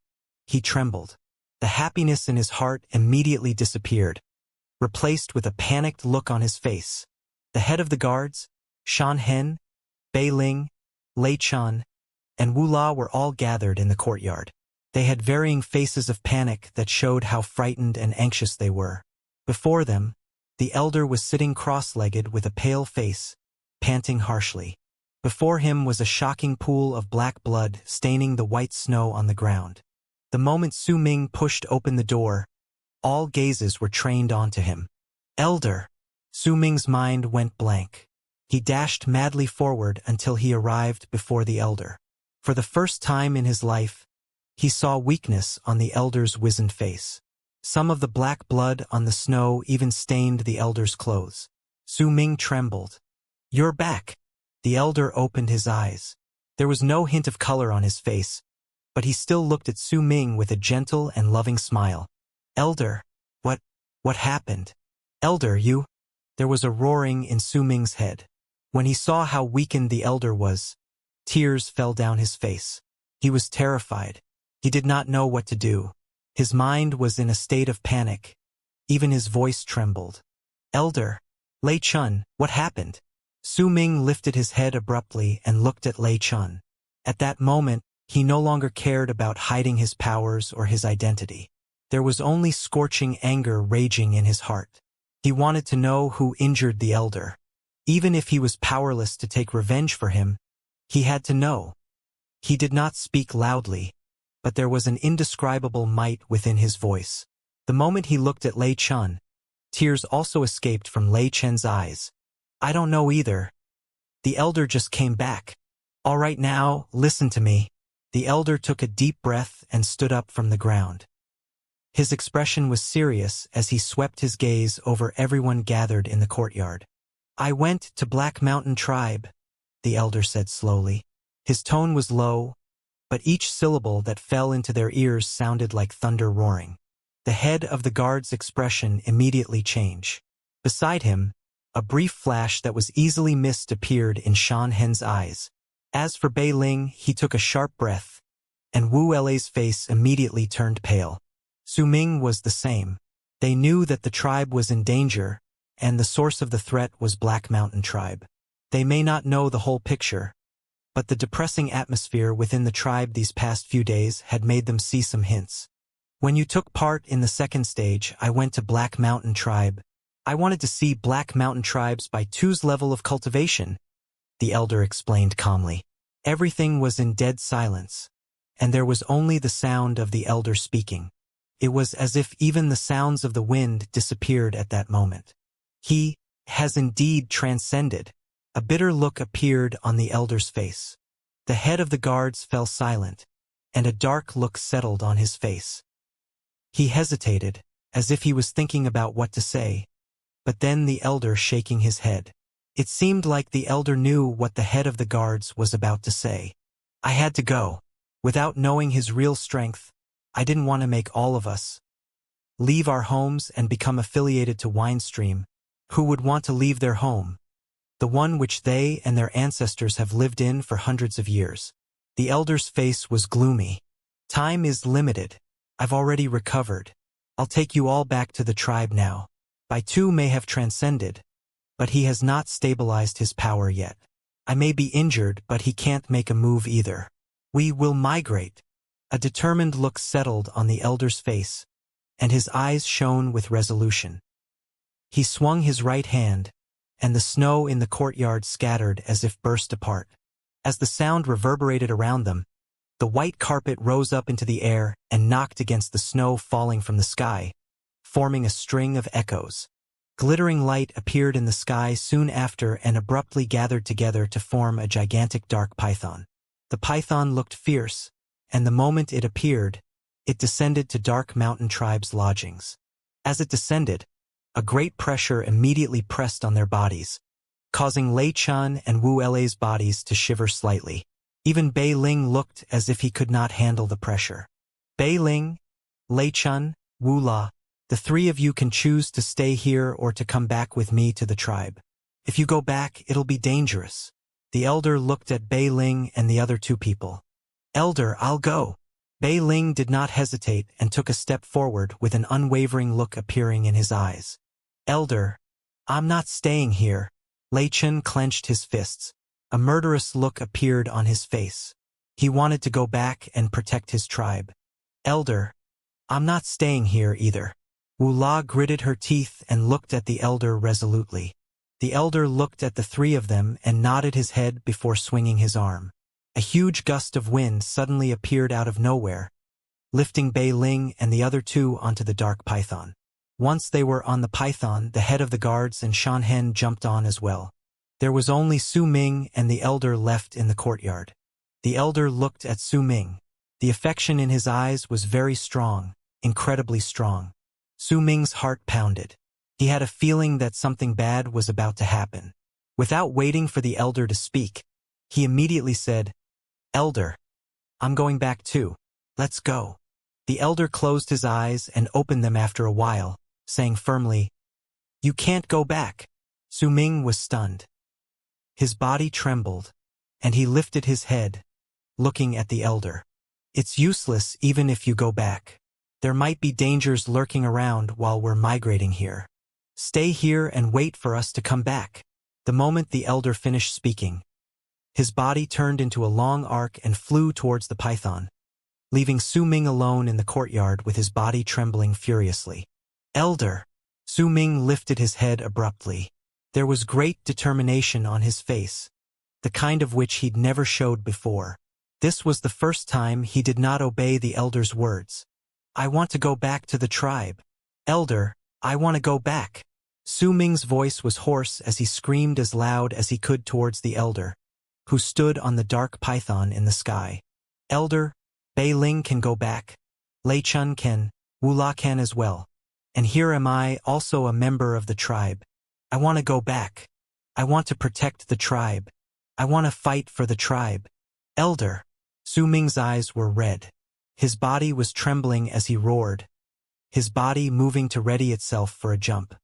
A: he trembled. The happiness in his heart immediately disappeared, replaced with a panicked look on his face. The head of the guards, Shan Hen, Bei Ling, Lei Chun, and Wu La were all gathered in the courtyard. They had varying faces of panic that showed how frightened and anxious they were. Before them, the elder was sitting cross-legged with a pale face, panting harshly. Before him was a shocking pool of black blood staining the white snow on the ground. The moment Su Ming pushed open the door, all gazes were trained onto him. Elder! Su Ming's mind went blank. He dashed madly forward until he arrived before the elder. For the first time in his life, he saw weakness on the elder's wizened face. Some of the black blood on the snow even stained the elder's clothes. Su Ming trembled. "You're back." The elder opened his eyes. There was no hint of color on his face, but he still looked at Su Ming with a gentle and loving smile. "Elder, what happened? Elder, you?" There was a roaring in Su Ming's head. When he saw how weakened the elder was, tears fell down his face. He was terrified. He did not know what to do. His mind was in a state of panic. Even his voice trembled. "Elder, Lei Chun, what happened?" Su Ming lifted his head abruptly and looked at Lei Chun. At that moment, he no longer cared about hiding his powers or his identity. There was only scorching anger raging in his heart. He wanted to know who injured the elder. Even if he was powerless to take revenge for him, he had to know. He did not speak loudly, but there was an indescribable might within his voice. The moment he looked at Lei Chun, tears also escaped from Lei Chen's eyes. "I don't know either. The elder just came back. All right now, listen to me." The elder took a deep breath and stood up from the ground. His expression was serious as he swept his gaze over everyone gathered in the courtyard. "I went to Black Mountain Tribe," the elder said slowly. His tone was low, but each syllable that fell into their ears sounded like thunder roaring. The head of the guard's expression immediately changed. Beside him, a brief flash that was easily missed appeared in Shan Hen's eyes. As for Bei Ling, he took a sharp breath, and Wu Lei's face immediately turned pale. Su Ming was the same. They knew that the tribe was in danger, and the source of the threat was Black Mountain Tribe. They may not know the whole picture, but the depressing atmosphere within the tribe these past few days had made them see some hints. "When you took part in the second stage, I went to Black Mountain Tribe. I wanted to see Black Mountain Tribes by 2's level of cultivation," the elder explained calmly. Everything was in dead silence, and there was only the sound of the elder speaking. It was as if even the sounds of the wind disappeared at that moment. "He has indeed transcended." A bitter look appeared on the elder's face. The head of the guards fell silent, and a dark look settled on his face. He hesitated, as if he was thinking about what to say, but then the elder shaking his head. It seemed like the elder knew what the head of the guards was about to say. "I had to go. Without knowing his real strength, I didn't want to make all of us leave our homes and become affiliated to Winestream. Who would want to leave their home? The one which they and their ancestors have lived in for hundreds of years." The elder's face was gloomy. "Time is limited. I've already recovered. I'll take you all back to the tribe now. Bai-Tu may have transcended, but he has not stabilized his power yet. I may be injured, but he can't make a move either. We will migrate." A determined look settled on the elder's face, and his eyes shone with resolution. He swung his right hand, and the snow in the courtyard scattered as if burst apart. As the sound reverberated around them, the white carpet rose up into the air and knocked against the snow falling from the sky, forming a string of echoes. Glittering light appeared in the sky soon after and abruptly gathered together to form a gigantic dark python. The python looked fierce, and the moment it appeared, it descended to Dark Mountain Tribe's lodgings. As it descended, a great pressure immediately pressed on their bodies, causing Lei Chun and Wu Lei's bodies to shiver slightly. Even Bei Ling looked as if he could not handle the pressure. Bei Ling, Lei Chun, Wu La, the three of you can choose to stay here or to come back with me to the tribe. If you go back, it'll be dangerous. The elder looked at Bei Ling and the other two people. Elder, I'll go. Bei Ling did not hesitate and took a step forward with an unwavering look appearing in his eyes. Elder, I'm not staying here. Lei Chun clenched his fists. A murderous look appeared on his face. He wanted to go back and protect his tribe. Elder, I'm not staying here either. Wu La gritted her teeth and looked at the elder resolutely. The elder looked at the three of them and nodded his head before swinging his arm. A huge gust of wind suddenly appeared out of nowhere, lifting Bei Ling and the other two onto the dark python. Once they were on the python, the head of the guards and Shan Hen jumped on as well. There was only Su Ming and the elder left in the courtyard. The elder looked at Su Ming. The affection in his eyes was very strong, incredibly strong. Su Ming's heart pounded. He had a feeling that something bad was about to happen. Without waiting for the elder to speak, he immediately said, Elder, I'm going back too. Let's go. The elder closed his eyes and opened them after a while, saying firmly, You can't go back. Su Ming was stunned. His body trembled, and he lifted his head, looking at the elder. It's useless even if you go back. There might be dangers lurking around while we're migrating here. Stay here and wait for us to come back. The moment the elder finished speaking, his body turned into a long arc and flew towards the python, leaving Su Ming alone in the courtyard with his body trembling furiously. Elder! Su Ming lifted his head abruptly. There was great determination on his face, the kind of which he'd never showed before. This was the first time he did not obey the elder's words. I want to go back to the tribe. Elder, I want to go back. Su Ming's voice was hoarse as he screamed as loud as he could towards the elder, who stood on the dark python in the sky. Elder, Bei Ling can go back. Lei Chun can, Wu La can as well. And here am I, also a member of the tribe. I want to go back. I want to protect the tribe. I want to fight for the tribe. Elder. Su Ming's eyes were red. His body was trembling as he roared, his body moving to ready itself for a jump.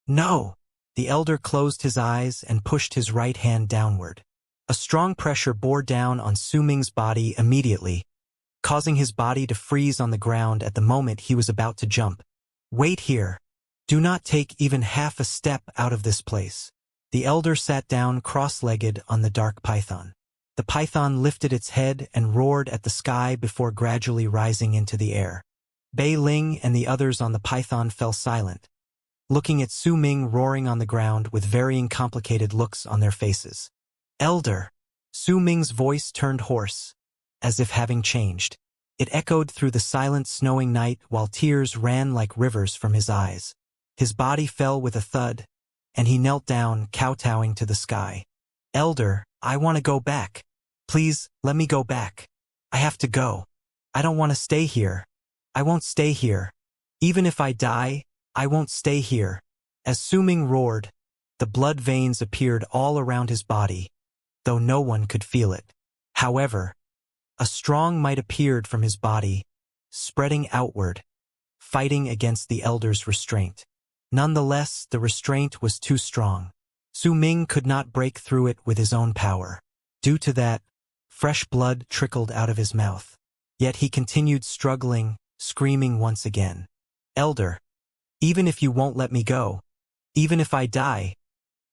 A: No! The elder closed his eyes and pushed his right hand downward. A strong pressure bore down on Su Ming's body immediately, causing his body to freeze on the ground at the moment he was about to jump. Wait here. Do not take even half a step out of this place. The elder sat down cross-legged on the dark python. The python lifted its head and roared at the sky before gradually rising into the air. Bei Ling and the others on the python fell silent, looking at Su Ming roaring on the ground with varying complicated looks on their faces. Elder! Su Ming's voice turned hoarse, as if having changed. It echoed through the silent snowing night while tears ran like rivers from his eyes. His body fell with a thud, and he knelt down, kowtowing to the sky. Elder, I want to go back. Please, let me go back. I have to go. I don't want to stay here. I won't stay here. Even if I die, I won't stay here. As Su Ming roared, the blood veins appeared all around his body, though no one could feel it. However, a strong might appeared from his body, spreading outward, fighting against the elder's restraint. Nonetheless, the restraint was too strong. Su Ming could not break through it with his own power. Due to that, fresh blood trickled out of his mouth. Yet he continued struggling, screaming once again. Elder, even if you won't let me go, even if I die,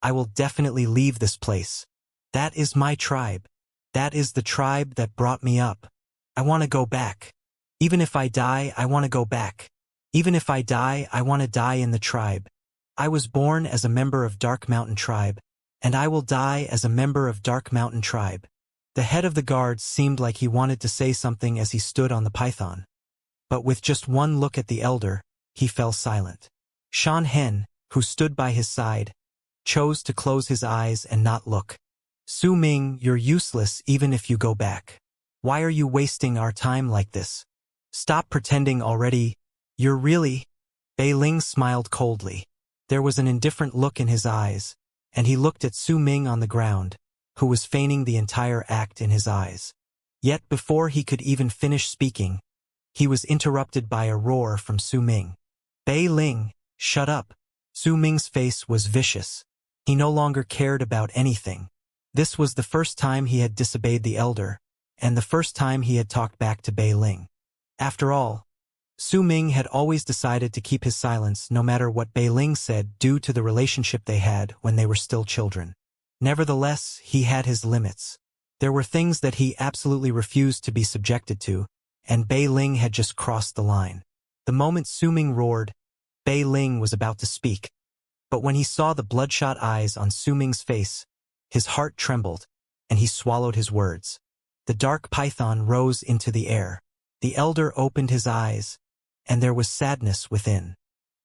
A: I will definitely leave this place. That is my tribe. That is the tribe that brought me up. I want to go back. Even if I die, I want to go back. Even if I die, I want to die in the tribe. I was born as a member of Dark Mountain Tribe, and I will die as a member of Dark Mountain Tribe. The head of the guards seemed like he wanted to say something as he stood on the python. But with just one look at the elder, he fell silent. Shan Hen, who stood by his side, chose to close his eyes and not look. Su Ming, you're useless even if you go back. Why are you wasting our time like this? Stop pretending already. You're really... Bei Ling smiled coldly. There was an indifferent look in his eyes, and he looked at Su Ming on the ground, who was feigning the entire act in his eyes. Yet before he could even finish speaking, he was interrupted by a roar from Su Ming. Bei Ling, shut up. Su Ming's face was vicious. He no longer cared about anything. This was the first time he had disobeyed the elder, and the first time he had talked back to Bei Ling. After all, Su Ming had always decided to keep his silence no matter what Bei Ling said due to the relationship they had when they were still children. Nevertheless, he had his limits. There were things that he absolutely refused to be subjected to, and Bei Ling had just crossed the line. The moment Su Ming roared, Bei Ling was about to speak. But when he saw the bloodshot eyes on Su Ming's face, his heart trembled, and he swallowed his words. The dark python rose into the air. The elder opened his eyes, and there was sadness within.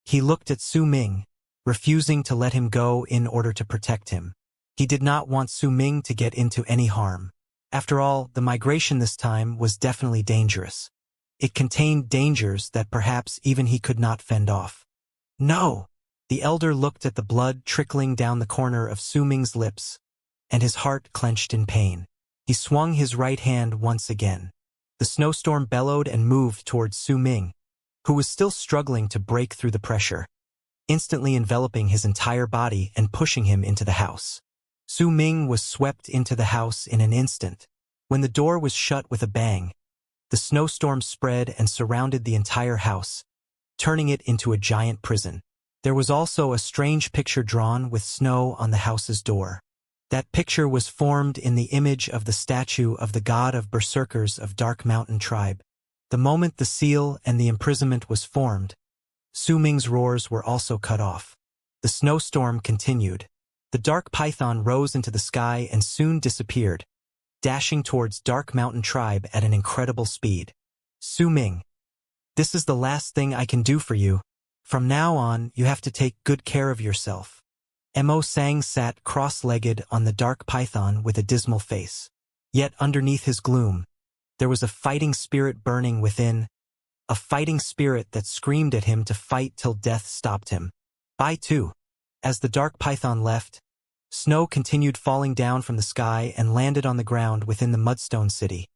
A: He looked at Su Ming, refusing to let him go in order to protect him. He did not want Su Ming to get into any harm. After all, the migration this time was definitely dangerous. It contained dangers that perhaps even he could not fend off. No! The elder looked at the blood trickling down the corner of Su Ming's lips, and his heart clenched in pain. He swung his right hand once again. The snowstorm bellowed and moved towards Su Ming, who was still struggling to break through the pressure, instantly enveloping his entire body and pushing him into the house. Su Ming was swept into the house in an instant. When the door was shut with a bang, the snowstorm spread and surrounded the entire house, turning it into a giant prison. There was also a strange picture drawn with snow on the house's door. That picture was formed in the image of the statue of the god of berserkers of Dark Mountain tribe. The moment the seal and the imprisonment was formed, Su Ming's roars were also cut off. The snowstorm continued. The dark python rose into the sky and soon disappeared, dashing towards Dark Mountain tribe at an incredible speed. Su Ming, this is the last thing I can do for you. From now on, you have to take good care of yourself. Mo Sang sat cross-legged on the dark python with a dismal face. Yet underneath his gloom, there was a fighting spirit burning within, a fighting spirit that screamed at him to fight till death stopped him. Bye too. As the dark python left, snow continued falling down from the sky and landed on the ground within the Mudstone City,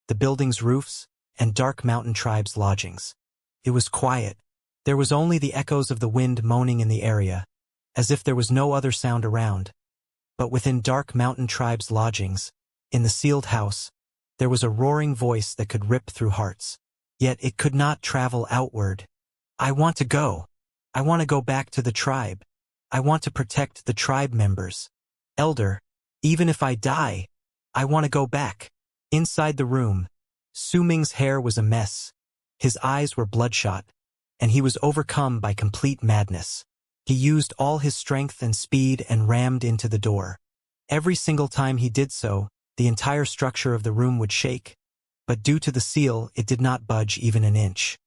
A: the building's roofs, and Dark Mountain Tribe's lodgings. It was quiet. There was only the echoes of the wind moaning in the area, as if there was no other sound around. But within Dark Mountain Tribe's lodgings, in the sealed house, there was a roaring voice that could rip through hearts. Yet it could not travel outward. I want to go. I want to go back to the tribe. I want to protect the tribe members. Elder, even if I die, I want to go back. Inside the room, Su Ming's hair was a mess. His eyes were bloodshot, and he was overcome by complete madness. He used all his strength and speed and rammed into the door. Every single time he did so, the entire structure of the room would shake, but due to the seal, it did not budge even an inch.